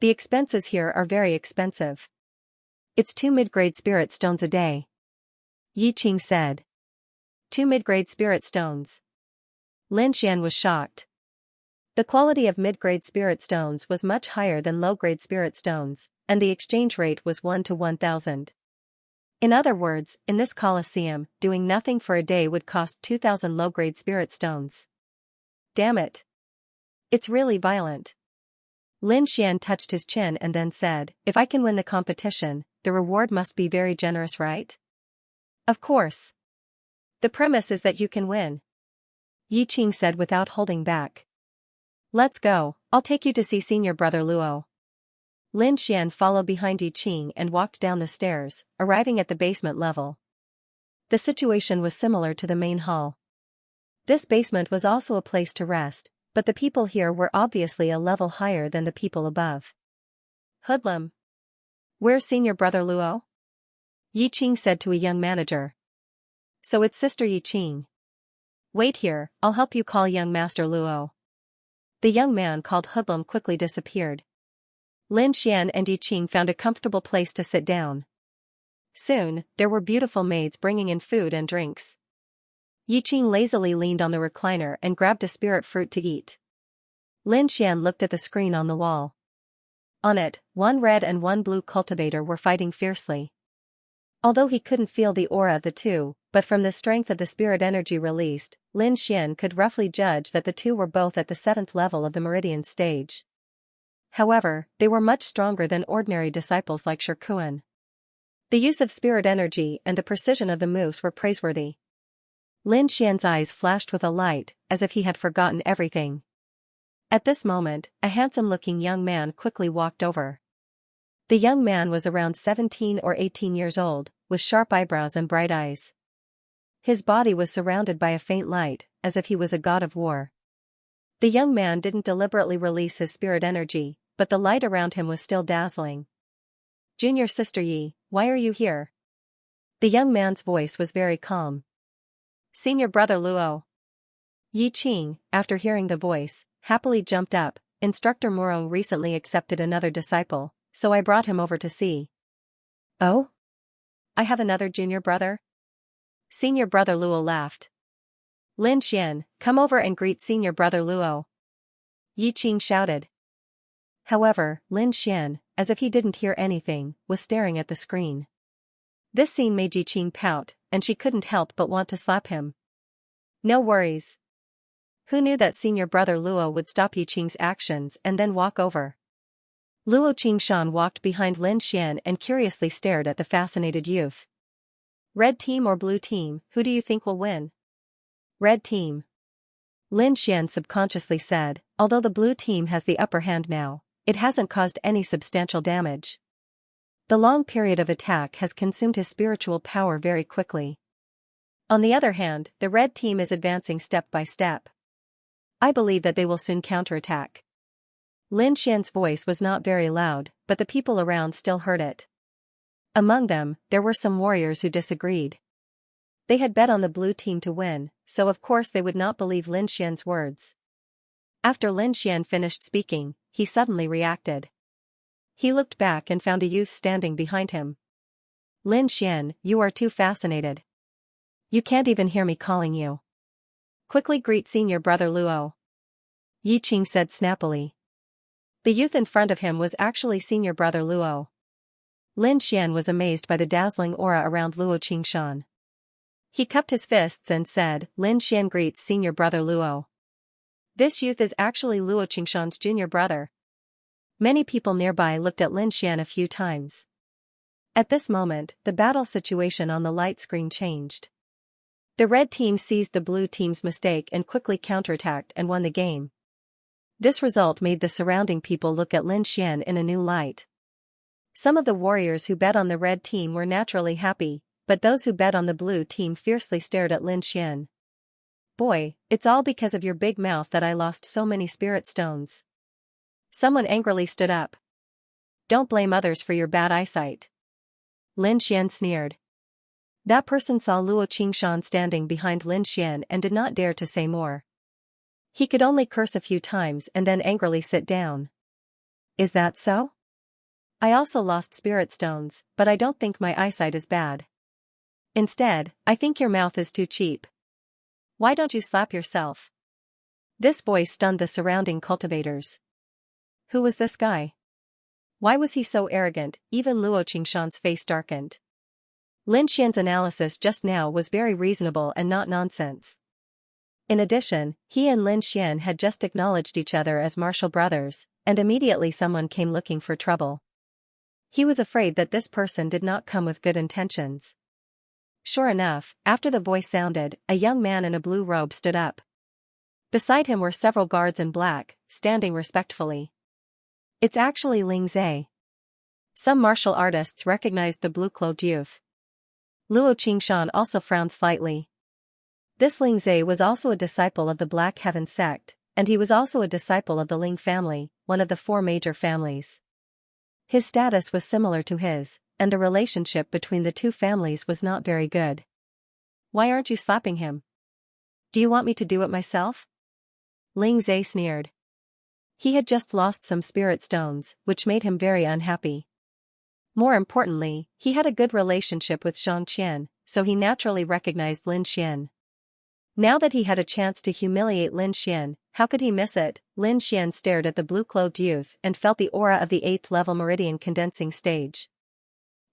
The expenses here are very expensive. It's 2 mid-grade spirit stones a day. Yi Qing said. 2 mid-grade spirit stones. Lin Xian was shocked. The quality of mid-grade spirit stones was much higher than low-grade spirit stones, and the exchange rate was 1 to 1,000. In other words, in this Colosseum, doing nothing for a day would cost 2,000 low-grade spirit stones. Damn it. It's really violent. Lin Xian touched his chin and then said, if I can win the competition, the reward must be very generous, right? Of course. The premise is that you can win. Yi Qing said without holding back. Let's go, I'll take you to see senior brother Luo. Lin Xian followed behind Yi Qing and walked down the stairs, arriving at the basement level. The situation was similar to the main hall. This basement was also a place to rest, but the people here were obviously a level higher than the people above. Hoodlum. Where's senior brother Luo? Yi Qing said to a young manager. So it's Sister Yi Qing. Wait here, I'll help you call young Master Luo. The young man called Hoodlum quickly disappeared. Lin Xian and Yi Qing found a comfortable place to sit down. Soon, there were beautiful maids bringing in food and drinks. Yi Qing lazily leaned on the recliner and grabbed a spirit fruit to eat. Lin Xian looked at the screen on the wall. On it, 1 red and 1 blue cultivator were fighting fiercely. Although he couldn't feel the aura of the two, but from the strength of the spirit energy released, Lin Xian could roughly judge that the two were both at the 7th level of the meridian stage. However, they were much stronger than ordinary disciples like Shikuan. The use of spirit energy and the precision of the moves were praiseworthy. Lin Xian's eyes flashed with a light, as if he had forgotten everything. At this moment, a handsome-looking young man quickly walked over. The young man was around 17 or 18 years old, with sharp eyebrows and bright eyes. His body was surrounded by a faint light, as if he was a god of war. The young man didn't deliberately release his spirit energy, but the light around him was still dazzling. Junior Sister Yi, why are you here? The young man's voice was very calm. Senior brother Luo. Yi Qing, after hearing the voice, happily jumped up. Instructor Murong recently accepted another disciple, so I brought him over to see. Oh? I have another junior brother? Senior brother Luo laughed. Lin Xian, come over and greet senior brother Luo. Yi Qing shouted. However, Lin Xian, as if he didn't hear anything, was staring at the screen. This scene made Yi Qing pout, and she couldn't help but want to slap him. No worries. Who knew that senior brother Luo would stop Yi Qing's actions and then walk over? Luo Qingshan walked behind Lin Xian and curiously stared at the fascinated youth. Red team or blue team, who do you think will win? Red team. Lin Xian subconsciously said, although the blue team has the upper hand now, it hasn't caused any substantial damage. The long period of attack has consumed his spiritual power very quickly. On the other hand, the red team is advancing step by step. I believe that they will soon counterattack. Lin Xian's voice was not very loud, but the people around still heard it. Among them, there were some warriors who disagreed. They had bet on the blue team to win, so of course they would not believe Lin Xian's words. After Lin Xian finished speaking, he suddenly reacted. He looked back and found a youth standing behind him. Lin Xian, you are too fascinated. You can't even hear me calling you. Quickly greet senior brother Luo. Yi Qing said snappily. The youth in front of him was actually senior brother Luo. Lin Xian was amazed by the dazzling aura around Luo Qingshan. He cupped his fists and said, Lin Xian greets senior brother Luo. This youth is actually Luo Qingshan's junior brother. Many people nearby looked at Lin Xian a few times. At this moment, the battle situation on the light screen changed. The red team seized the blue team's mistake and quickly counterattacked and won the game. This result made the surrounding people look at Lin Xian in a new light. Some of the warriors who bet on the red team were naturally happy, but those who bet on the blue team fiercely stared at Lin Xian. Boy, it's all because of your big mouth that I lost so many spirit stones. Someone angrily stood up. Don't blame others for your bad eyesight. Lin Xian sneered. That person saw Luo Qingshan standing behind Lin Xian and did not dare to say more. He could only curse a few times and then angrily sit down. Is that so? I also lost spirit stones, but I don't think my eyesight is bad. Instead, I think your mouth is too cheap. Why don't you slap yourself? This voice stunned the surrounding cultivators. Who was this guy? Why was he so arrogant? Even Luo Qingshan's face darkened. Lin Xian's analysis just now was very reasonable and not nonsense. In addition, he and Lin Xian had just acknowledged each other as martial brothers, and immediately someone came looking for trouble. He was afraid that this person did not come with good intentions. Sure enough, after the voice sounded, a young man in a blue robe stood up. Beside him were several guards in black, standing respectfully. It's actually Ling Zhe. Some martial artists recognized the blue-clothed youth. Luo Qingshan also frowned slightly. This Ling Zhe was also a disciple of the Black Heaven sect, and he was also a disciple of the Ling family, one of the 4 major families. His status was similar to his, and the relationship between the 2 families was not very good. Why aren't you slapping him? Do you want me to do it myself? Ling Zhe sneered. He had just lost some spirit stones, which made him very unhappy. More importantly, he had a good relationship with Xianxia, so he naturally recognized Lin Xian. Now that he had a chance to humiliate Lin Xian, how could he miss it? Lin Xian stared at the blue-clothed youth and felt the aura of the 8th level meridian condensing stage.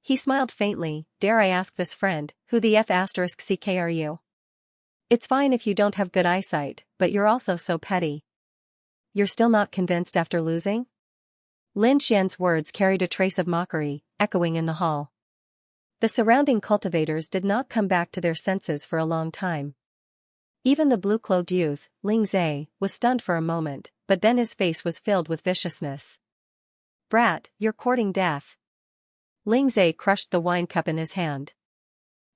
He smiled faintly. Dare I ask this friend, who the F***ck are you? It's fine if you don't have good eyesight, but you're also so petty. You're still not convinced after losing? Lin Xian's words carried a trace of mockery, echoing in the hall. The surrounding cultivators did not come back to their senses for a long time. Even the blue-clothed youth, Ling Zhe, was stunned for a moment, but then his face was filled with viciousness. Brat, you're courting death. Ling Zhe crushed the wine cup in his hand.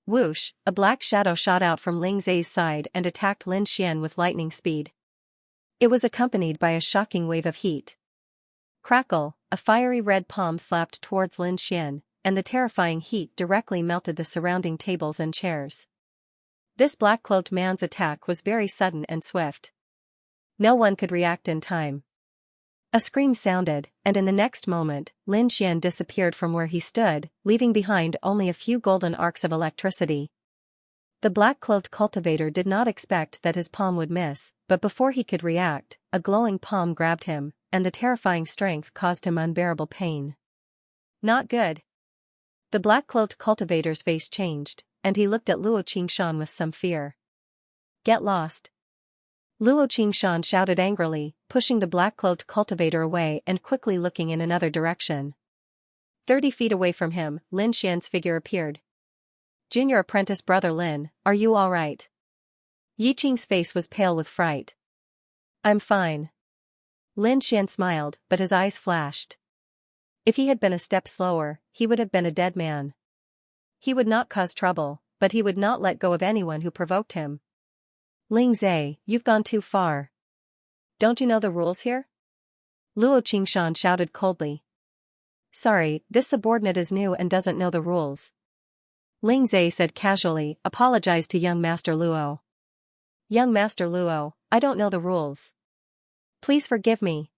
Whoosh, a black shadow shot out from Ling Zhe's side and attacked Lin Xian with lightning speed. It was accompanied by a shocking wave of heat. Crackle, a fiery red palm slapped towards Lin Xian, and the terrifying heat directly melted the surrounding tables and chairs. This black-cloaked man's attack was very sudden and swift. No one could react in time. A scream sounded, and in the next moment, Lin Xian disappeared from where he stood, leaving behind only a few golden arcs of electricity. The black-cloaked cultivator did not expect that his palm would miss, but before he could react, a glowing palm grabbed him, and the terrifying strength caused him unbearable pain. Not good. The black-cloaked cultivator's face changed, and he looked at Luo Qingshan with some fear. Get lost. Luo Qingshan shouted angrily, pushing the black-cloaked cultivator away and quickly looking in another direction. 30 feet away from him, Lin Xian's figure appeared. Junior apprentice brother Lin, are you all right? Yi Qing's face was pale with fright. I'm fine. Lin Xian smiled, but his eyes flashed. If he had been a step slower, he would have been a dead man. He would not cause trouble, but he would not let go of anyone who provoked him. Ling Zai, you've gone too far. Don't you know the rules here? Luo Qingshan shouted coldly. Sorry, this subordinate is new and doesn't know the rules. Ling Zai said casually, apologized to young Master Luo. Young Master Luo, I don't know the rules. Please forgive me.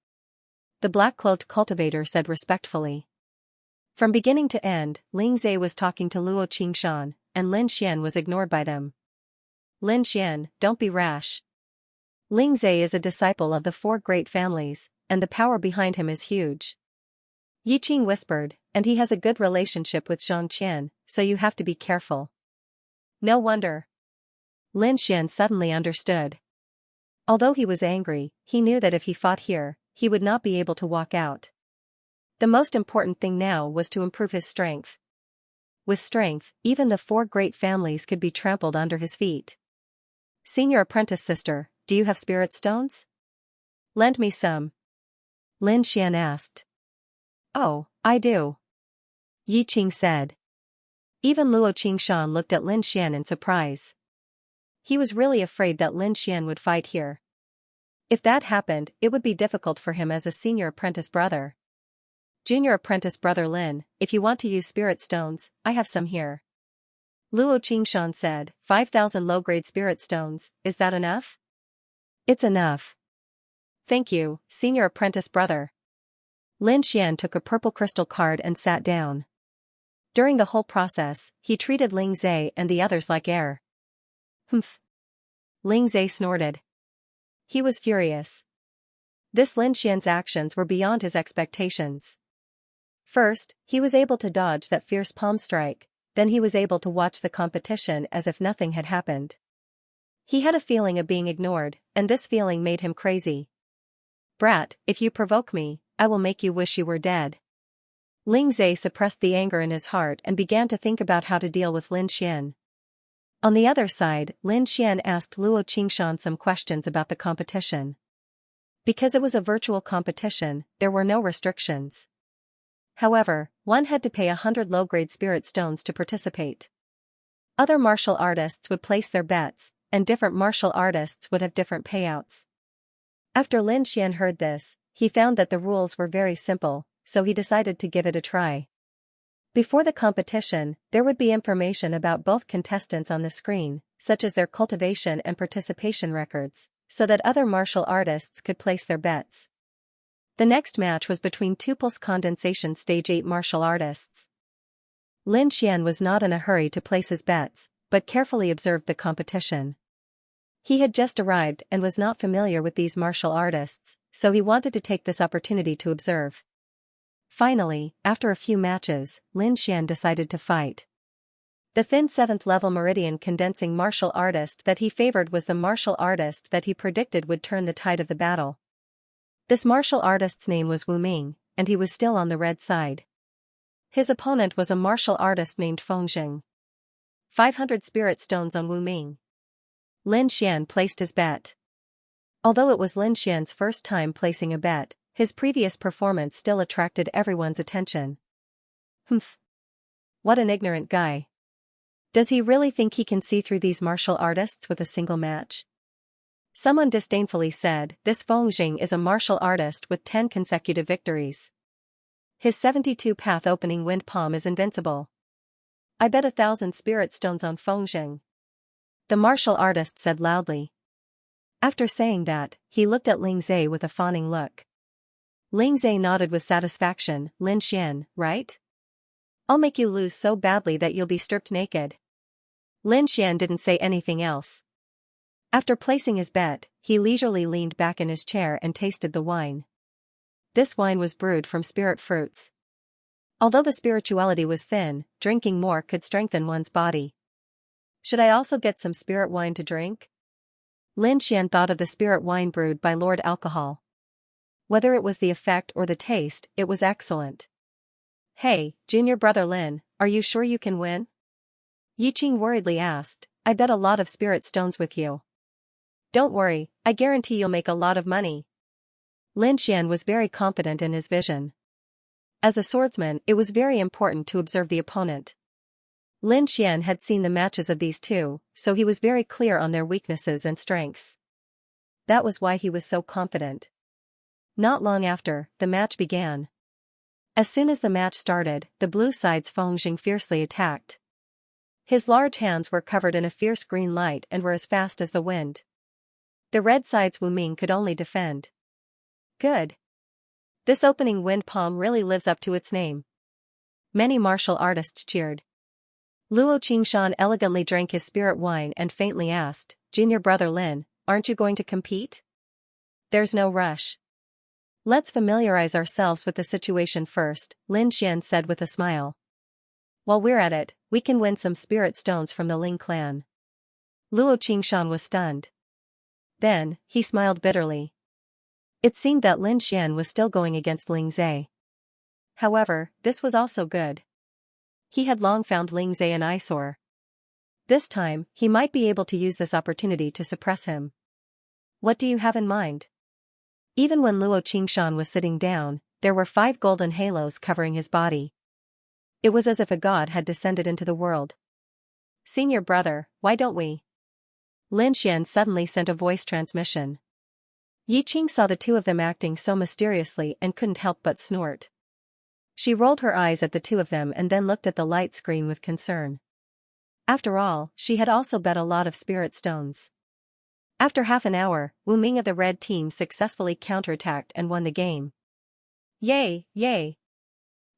The black-cloaked cultivator said respectfully. From beginning to end, Ling Zai was talking to Luo Qingshan, and Lin Xian was ignored by them. Lin Xian, don't be rash. Ling Zai is a disciple of the 4 great families, and the power behind him is huge. Yi Qing whispered, and he has a good relationship with Zhang Qian, so you have to be careful. No wonder. Lin Xian suddenly understood. Although he was angry, he knew that if he fought here, he would not be able to walk out. The most important thing now was to improve his strength. With strength, even the 4 great families could be trampled under his feet. Senior apprentice sister, do you have spirit stones? Lend me some. Lin Xian asked. Oh, I do. Yi Qing said. Even Luo Qingshan looked at Lin Xian in surprise. He was really afraid that Lin Xian would fight here. If that happened, it would be difficult for him as a senior apprentice brother. Junior apprentice brother Lin, if you want to use spirit stones, I have some here. Luo Qingshan said, 5,000 low-grade spirit stones, is that enough? It's enough. Thank you, senior apprentice brother. Lin Xian took a purple crystal card and sat down. During the whole process, he treated Ling Zai and the others like air. Humph. Ling Zai snorted. He was furious. This Lin Xian's actions were beyond his expectations. First, he was able to dodge that fierce palm strike, then he was able to watch the competition as if nothing had happened. He had a feeling of being ignored, and this feeling made him crazy. Brat, if you provoke me, I will make you wish you were dead. Ling Zai suppressed the anger in his heart and began to think about how to deal with Lin Xian. On the other side, Lin Xian asked Luo Qingshan some questions about the competition. Because it was a virtual competition, there were no restrictions. However, one had to pay 100 low-grade spirit stones to participate. Other martial artists would place their bets, and different martial artists would have different payouts. After Lin Xian heard this, he found that the rules were very simple, so he decided to give it a try. Before the competition, there would be information about both contestants on the screen, such as their cultivation and participation records, so that other martial artists could place their bets. The next match was between two Pulse Condensation Stage 8 martial artists. Lin Xian was not in a hurry to place his bets, but carefully observed the competition. He had just arrived and was not familiar with these martial artists, so he wanted to take this opportunity to observe. Finally, after a few matches, Lin Xian decided to fight. The thin 7th level Meridian condensing martial artist that he favored was the martial artist that he predicted would turn the tide of the battle. This martial artist's name was Wu Ming, and he was still on the red side. His opponent was a martial artist named Feng Jing. 500 spirit stones on Wu Ming. Lin Xian placed his bet. Although it was Lin Xian's first time placing a bet, his previous performance still attracted everyone's attention. Humph. What an ignorant guy. Does he really think he can see through these martial artists with a single match? Someone disdainfully said, this Feng Jing is a martial artist with 10 consecutive victories. His 72 path opening wind palm is invincible. I bet 1,000 spirit stones on Feng Jing. The martial artist said loudly. After saying that, he looked at Ling Zai with a fawning look. Ling Zai nodded with satisfaction. Lin Xian, right? I'll make you lose so badly that you'll be stripped naked. Lin Xian didn't say anything else. After placing his bet, he leisurely leaned back in his chair and tasted the wine. This wine was brewed from spirit fruits. Although the spirituality was thin, drinking more could strengthen one's body. Should I also get some spirit wine to drink? Lin Xian thought of the spirit wine brewed by Lord Alcohol. Whether it was the effect or the taste, it was excellent. Hey, junior brother Lin, are you sure you can win? Yiqing worriedly asked. I bet a lot of spirit stones with you. Don't worry, I guarantee you'll make a lot of money. Lin Xian was very confident in his vision. As a swordsman, it was very important to observe the opponent. Lin Xian had seen the matches of these two, so he was very clear on their weaknesses and strengths. That was why he was so confident. Not long after, the match began. As soon as the match started, the blue side's Feng Jing fiercely attacked. His large hands were covered in a fierce green light and were as fast as the wind. The red side's Wu Ming could only defend. Good. This opening wind palm really lives up to its name. Many martial artists cheered. Luo Qingshan elegantly drank his spirit wine and faintly asked, Junior brother Lin, aren't you going to compete? There's no rush. Let's familiarize ourselves with the situation first, Lin Xian said with a smile. While we're at it, we can win some spirit stones from the Ling clan. Luo Qingshan was stunned. Then, he smiled bitterly. It seemed that Lin Xian was still going against Ling Zhe. However, this was also good. He had long found Ling Zhe an eyesore. This time, he might be able to use this opportunity to suppress him. What do you have in mind? Even when Luo Qingshan was sitting down, there were 5 golden halos covering his body. It was as if a god had descended into the world. Senior brother, why don't we? Lin Xian suddenly sent a voice transmission. Yiqing saw the two of them acting so mysteriously and couldn't help but snort. She rolled her eyes at the two of them and then looked at the light screen with concern. After all, she had also bet a lot of spirit stones. After half an hour, Wu Ming of the red team successfully counterattacked and won the game. Yay, yay!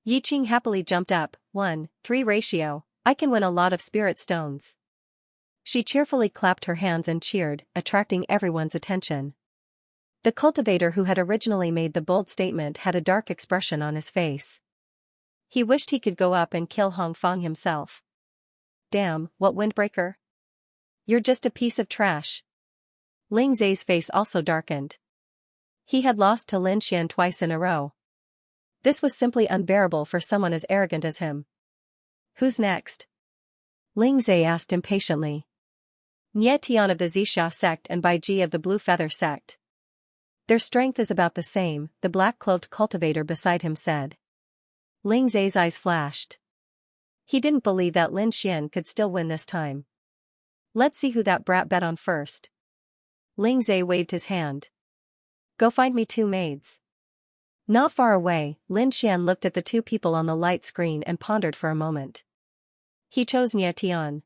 Yiqing happily jumped up, 1-3 ratio, I can win a lot of spirit stones. She cheerfully clapped her hands and cheered, attracting everyone's attention. The cultivator who had originally made the bold statement had a dark expression on his face. He wished he could go up and kill Hong Fong himself. Damn, what windbreaker? You're just a piece of trash. Ling Zhe's face also darkened. He had lost to Lin Xian twice in a row. This was simply unbearable for someone as arrogant as him. Who's next? Ling Zhe asked impatiently. Nie Tian of the Xixia sect and Bai Ji of the Blue Feather sect. Their strength is about the same, the black-cloaked cultivator beside him said. Ling Zhe's eyes flashed. He didn't believe that Lin Xian could still win this time. Let's see who that brat bet on first. Ling Zhe waved his hand. Go find me 2 maids. Not far away, Lin Xian looked at the 2 people on the light screen and pondered for a moment. He chose Nie Tian.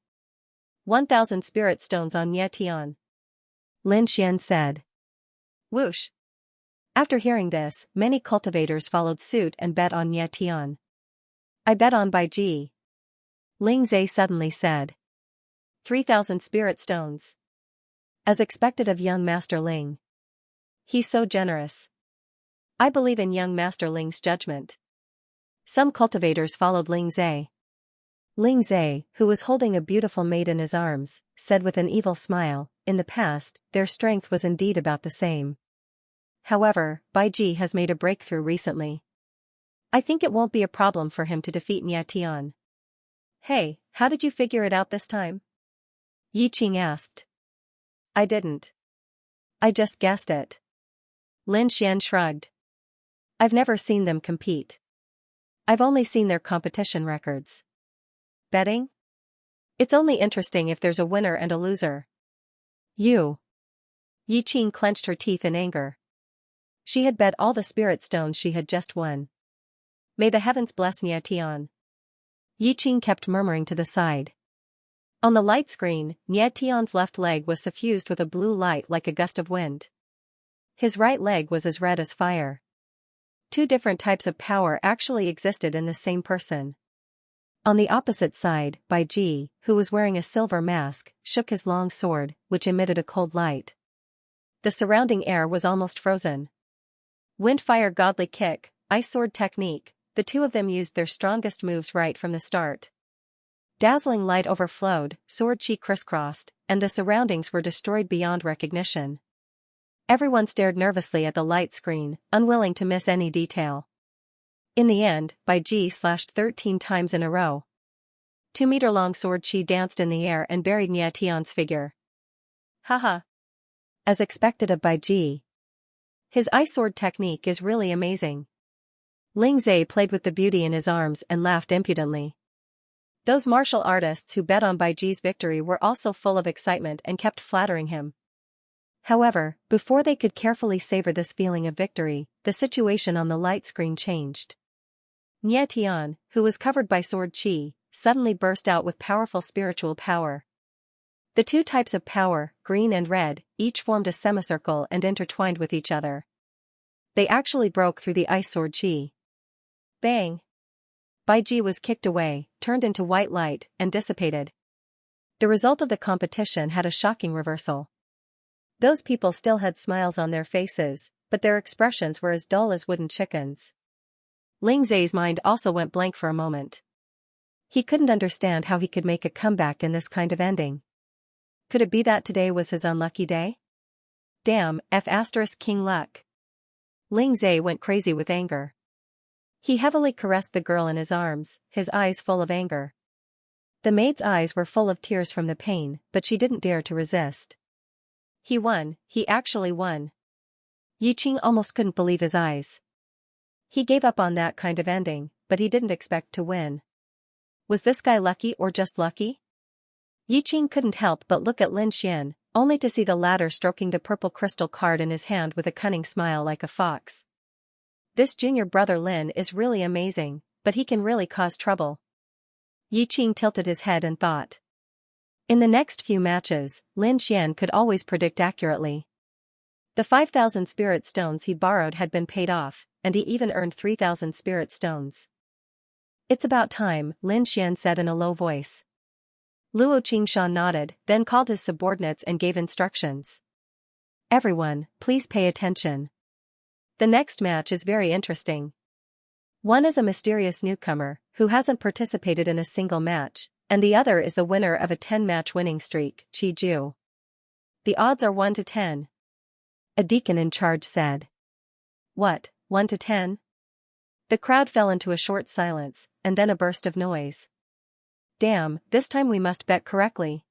1,000 spirit stones on Nie Tian. Lin Xian said. Whoosh. After hearing this, many cultivators followed suit and bet on Nie Tian. I bet on Bai Ji. Ling Zhe suddenly said. 3,000 spirit stones. As expected of young Master Ling. He's so generous. I believe in young Master Ling's judgment. Some cultivators followed Ling Zhe. Ling Zhe, who was holding a beautiful maid in his arms, said with an evil smile, in the past, their strength was indeed about the same. However, Bai Ji has made a breakthrough recently. I think it won't be a problem for him to defeat Nie Tian. Hey, how did you figure it out this time? Yiqing asked. I didn't. I just guessed it. Lin Xian shrugged. I've never seen them compete. I've only seen their competition records. Betting? It's only interesting if there's a winner and a loser. You. Yiqing clenched her teeth in anger. She had bet all the spirit stones she had just won. May the heavens bless Nie Tian. Yiqing kept murmuring to the side. On the light screen, Nie Tian's left leg was suffused with a blue light like a gust of wind. His right leg was as red as fire. 2 different types of power actually existed in the same person. On the opposite side, Bai Ji, who was wearing a silver mask, shook his long sword, which emitted a cold light. The surrounding air was almost frozen. Wind fire godly kick, ice sword technique, the two of them used their strongest moves right from the start. Dazzling light overflowed, sword chi crisscrossed, and the surroundings were destroyed beyond recognition. Everyone stared nervously at the light screen, unwilling to miss any detail. In the end, Bai Ji slashed 13 times in a row. 2-meter-long sword chi danced in the air and buried Nye Tian's figure. Haha. As expected of Bai Ji. His ice sword technique is really amazing. Ling Zai played with the beauty in his arms and laughed impudently. Those martial artists who bet on Bai Ji's victory were also full of excitement and kept flattering him. However, before they could carefully savor this feeling of victory, the situation on the light screen changed. Nye Tian, who was covered by sword chi, suddenly burst out with powerful spiritual power. The two types of power, green and red, each formed a semicircle and intertwined with each other. They actually broke through the ice sword chi. Bang! Bai Ji was kicked away, turned into white light, and dissipated. The result of the competition had a shocking reversal. Those people still had smiles on their faces, but their expressions were as dull as wooden chickens. Ling Zai's mind also went blank for a moment. He couldn't understand how he could make a comeback in this kind of ending. Could it be that today was his unlucky day? Damn, King luck. Ling Zai went crazy with anger. He heavily caressed the girl in his arms, his eyes full of anger. The maid's eyes were full of tears from the pain, but she didn't dare to resist. He won, he actually won. Yi Qing almost couldn't believe his eyes. He gave up on that kind of ending, but he didn't expect to win. Was this guy lucky or just lucky? Yi Qing couldn't help but look at Lin Xian, only to see the latter stroking the purple crystal card in his hand with a cunning smile like a fox. This junior brother Lin is really amazing, but he can really cause trouble. Yi Qing tilted his head and thought. In the next few matches, Lin Xian could always predict accurately. The 5,000 spirit stones he borrowed had been paid off, and he even earned 3,000 spirit stones. It's about time, Lin Xian said in a low voice. Luo Qingshan nodded, then called his subordinates and gave instructions. Everyone, please pay attention. The next match is very interesting. One is a mysterious newcomer, who hasn't participated in a single match, and the other is the winner of a 10-match winning streak, Qi Ju. The odds are 1 to 10. A deacon in charge said. What, 1 to 10? The crowd fell into a short silence, and then a burst of noise. Damn, this time we must bet correctly.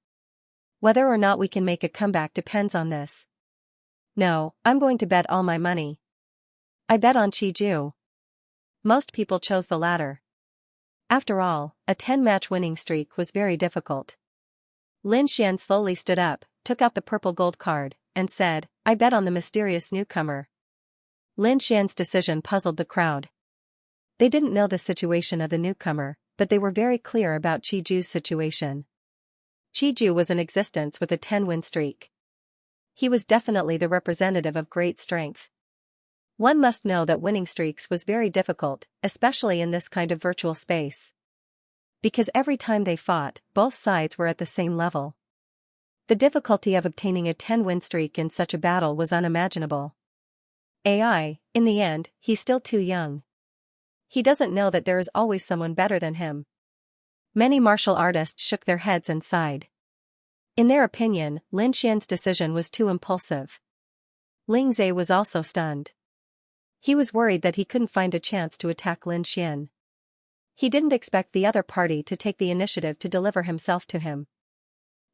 Whether or not we can make a comeback depends on this. No, I'm going to bet all my money. I bet on Qi Ju. Most people chose the latter. After all, a 10-match winning streak was very difficult. Lin Xian slowly stood up, took out the purple gold card, and said, I bet on the mysterious newcomer. Lin Xian's decision puzzled the crowd. They didn't know the situation of the newcomer, but they were very clear about Qi Ju's situation. Qi Ju was in existence with a 10-win streak. He was definitely the representative of great strength. One must know that winning streaks was very difficult, especially in this kind of virtual space. Because every time they fought, both sides were at the same level. The difficulty of obtaining a 10-win streak in such a battle was unimaginable. In the end, he's still too young. He doesn't know that there is always someone better than him. Many martial artists shook their heads and sighed. In their opinion, Lin Xian's decision was too impulsive. Ling Zai was also stunned. He was worried that he couldn't find a chance to attack Lin Xian. He didn't expect the other party to take the initiative to deliver himself to him.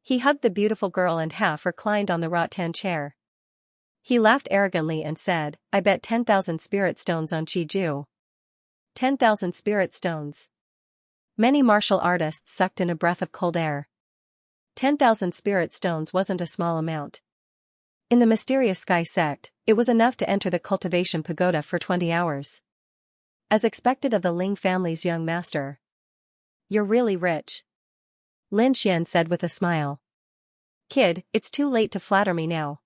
He hugged the beautiful girl and half reclined on the rattan chair. He laughed arrogantly and said, I bet 10,000 spirit stones on Qi Ju. 10,000 spirit stones. Many martial artists sucked in a breath of cold air. 10,000 spirit stones wasn't a small amount. In the mysterious sky sect, it was enough to enter the cultivation pagoda for 20 hours. As expected of the Ling family's young master. You're really rich. Lin Xian said with a smile. Kid, it's too late to flatter me now.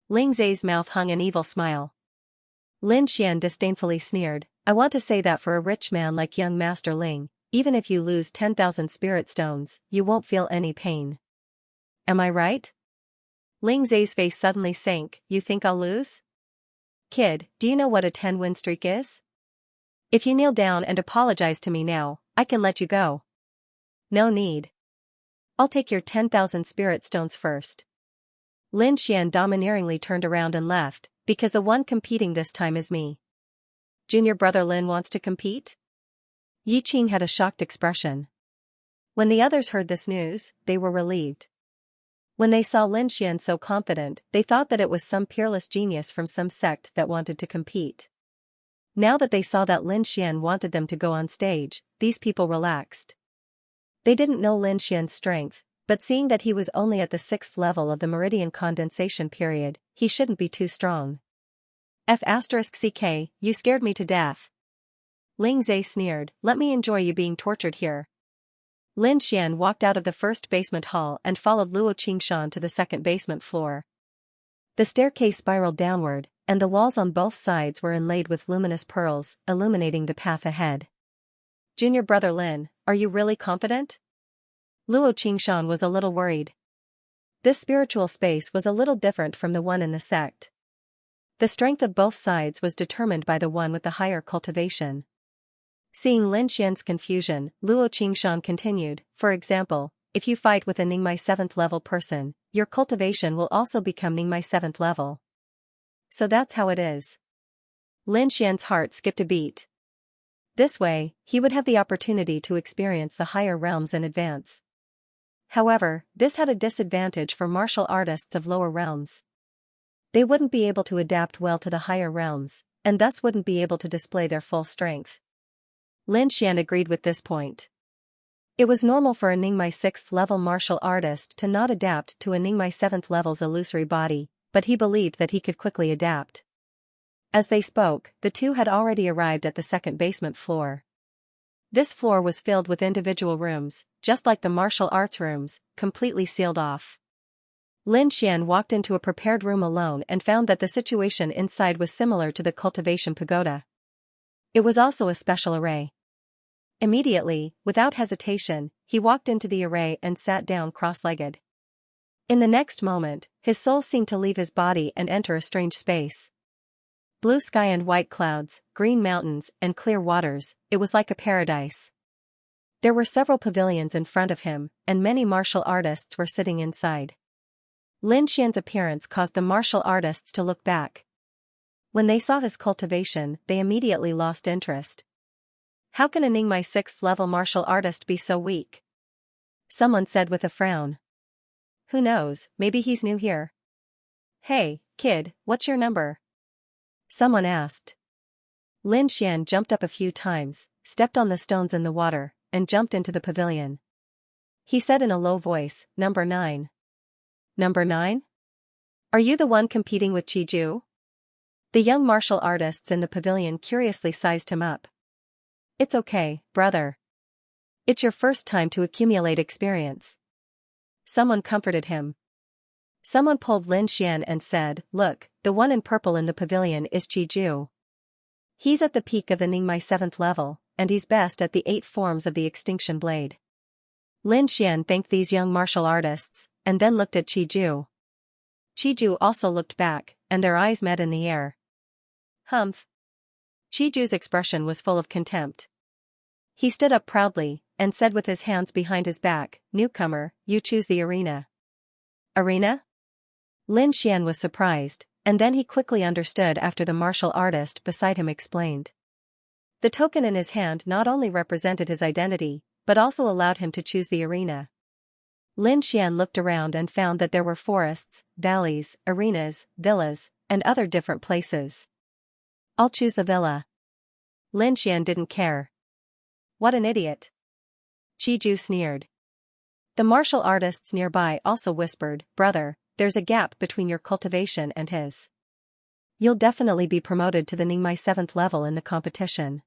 Ling Zai's mouth hung an evil smile. Lin Xian disdainfully sneered, I want to say that for a rich man like young Master Ling, Even if you lose 10,000 spirit stones, you won't feel any pain. Am I right? Ling Zai's face suddenly sank. You think I'll lose? Kid, do you know what a 10-win streak is? If you kneel down and apologize to me now, I can let you go. No need. I'll take your 10,000 spirit stones first. Lin Xian domineeringly turned around and left, because the one competing this time is me. Junior brother Lin wants to compete? Yi Qing had a shocked expression. When the others heard this news, they were relieved. When they saw Lin Xian so confident, they thought that it was some peerless genius from some sect that wanted to compete. Now that they saw that Lin Xian wanted them to go on stage, these people relaxed. They didn't know Lin Xian's strength, but seeing that he was only at the 6th level of the meridian condensation period, he shouldn't be too strong. F*CK, you scared me to death. Ling Zai sneered, let me enjoy you being tortured here. Lin Xian walked out of the first basement hall and followed Luo Qingshan to the second basement floor. The staircase spiraled downward, and the walls on both sides were inlaid with luminous pearls, illuminating the path ahead. Junior brother Lin, are you really confident? Luo Qingshan was a little worried. This spiritual space was a little different from the one in the sect. The strength of both sides was determined by the one with the higher cultivation. Seeing Lin Xian's confusion, Luo Qingshan continued, for example, if you fight with a Ningmai 7th level person, your cultivation will also become Ningmai 7th level. So that's how it is. Lin Xian's heart skipped a beat. This way, he would have the opportunity to experience the higher realms in advance. However, this had a disadvantage for martial artists of lower realms. They wouldn't be able to adapt well to the higher realms, and thus wouldn't be able to display their full strength. Lin Xian agreed with this point. It was normal for a Ningmai 6th level martial artist to not adapt to a Ningmai 7th level's illusory body, but he believed that he could quickly adapt. As they spoke, the two had already arrived at the second basement floor. This floor was filled with individual rooms, just like the martial arts rooms, completely sealed off. Lin Xian walked into a prepared room alone and found that the situation inside was similar to the cultivation pagoda. It was also a special array. Immediately, without hesitation, he walked into the array and sat down cross-legged. In the next moment, his soul seemed to leave his body and enter a strange space. Blue sky and white clouds, green mountains, and clear waters, it was like a paradise. There were several pavilions in front of him, and many martial artists were sitting inside. Lin Xian's appearance caused the martial artists to look back. When they saw his cultivation, they immediately lost interest. How can a Ningmai 6th level martial artist be so weak? Someone said with a frown. Who knows, maybe he's new here. Hey, kid, what's your number? Someone asked. Lin Xian jumped up a few times, stepped on the stones in the water, and jumped into the pavilion. He said in a low voice, Number 9. Number 9? Are you the one competing with Qiju? The young martial artists in the pavilion curiously sized him up. It's okay, brother. It's your first time to accumulate experience. Someone comforted him. Someone pulled Lin Xian and said, Look, the one in purple in the pavilion is Qiju. He's at the peak of the Ningmai 7th level, and he's best at the 8 forms of the extinction blade. Lin Xian thanked these young martial artists, and then looked at Qiju. Qiju also looked back, and their eyes met in the air. Humph. Qiju's expression was full of contempt. He stood up proudly, and said with his hands behind his back, Newcomer, you choose the arena. Arena? Lin Xian was surprised, and then he quickly understood after the martial artist beside him explained. The token in his hand not only represented his identity, but also allowed him to choose the arena. Lin Xian looked around and found that there were forests, valleys, arenas, villas, and other different places. I'll choose the villa. Lin Xian didn't care. What an idiot. Qiju sneered. The martial artists nearby also whispered, Brother, there's a gap between your cultivation and his. You'll definitely be promoted to the Ningmai 7th level in the competition.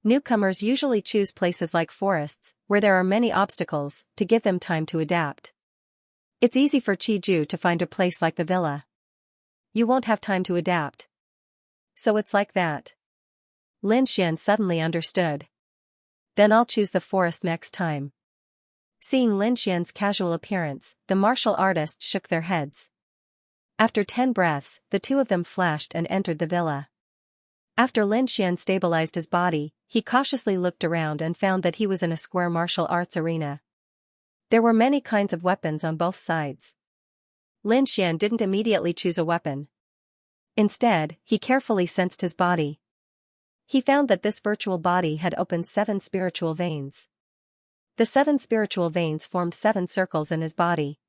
Newcomers usually choose places like forests, where there are many obstacles, to give them time to adapt. It's easy for Qiju to find a place like the villa. You won't have time to adapt. So it's like that. Lin Xian suddenly understood. Then I'll choose the forest next time. Seeing Lin Xian's casual appearance, the martial artists shook their heads. After 10 breaths, the two of them flashed and entered the villa. After Lin Xian stabilized his body, he cautiously looked around and found that he was in a square martial arts arena. There were many kinds of weapons on both sides. Lin Xian didn't immediately choose a weapon. Instead, he carefully sensed his body. He found that this virtual body had opened 7 spiritual veins. The 7 spiritual veins formed 7 circles in his body.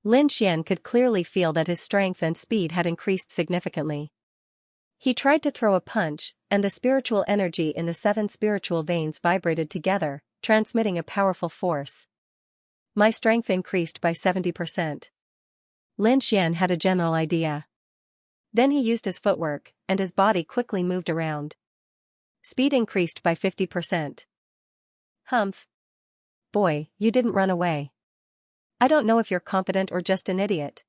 Lin Xian could clearly feel that his strength and speed had increased significantly. He tried to throw a punch, and the spiritual energy in the 7 spiritual veins vibrated together, transmitting a powerful force. My strength increased by 70%. Lin Xian had a general idea. Then he used his footwork, and his body quickly moved around. Speed increased by 50%. Humph. Boy, you didn't run away. I don't know if you're confident or just an idiot.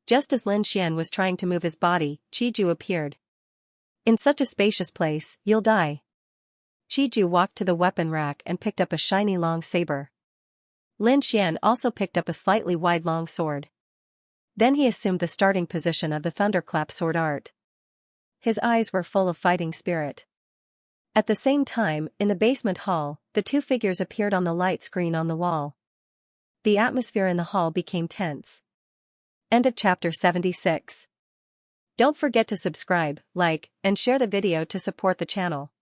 Just as Lin Xian was trying to move his body, Qiju appeared. In such a spacious place, you'll die. Qiju walked to the weapon rack and picked up a shiny long saber. Lin Xian also picked up a slightly wide long sword. Then he assumed the starting position of the thunderclap sword art. His eyes were full of fighting spirit. At the same time, in the basement hall, the two figures appeared on the light screen on the wall. The atmosphere in the hall became tense. End of chapter 76. Don't forget to subscribe, like, and share the video to support the channel.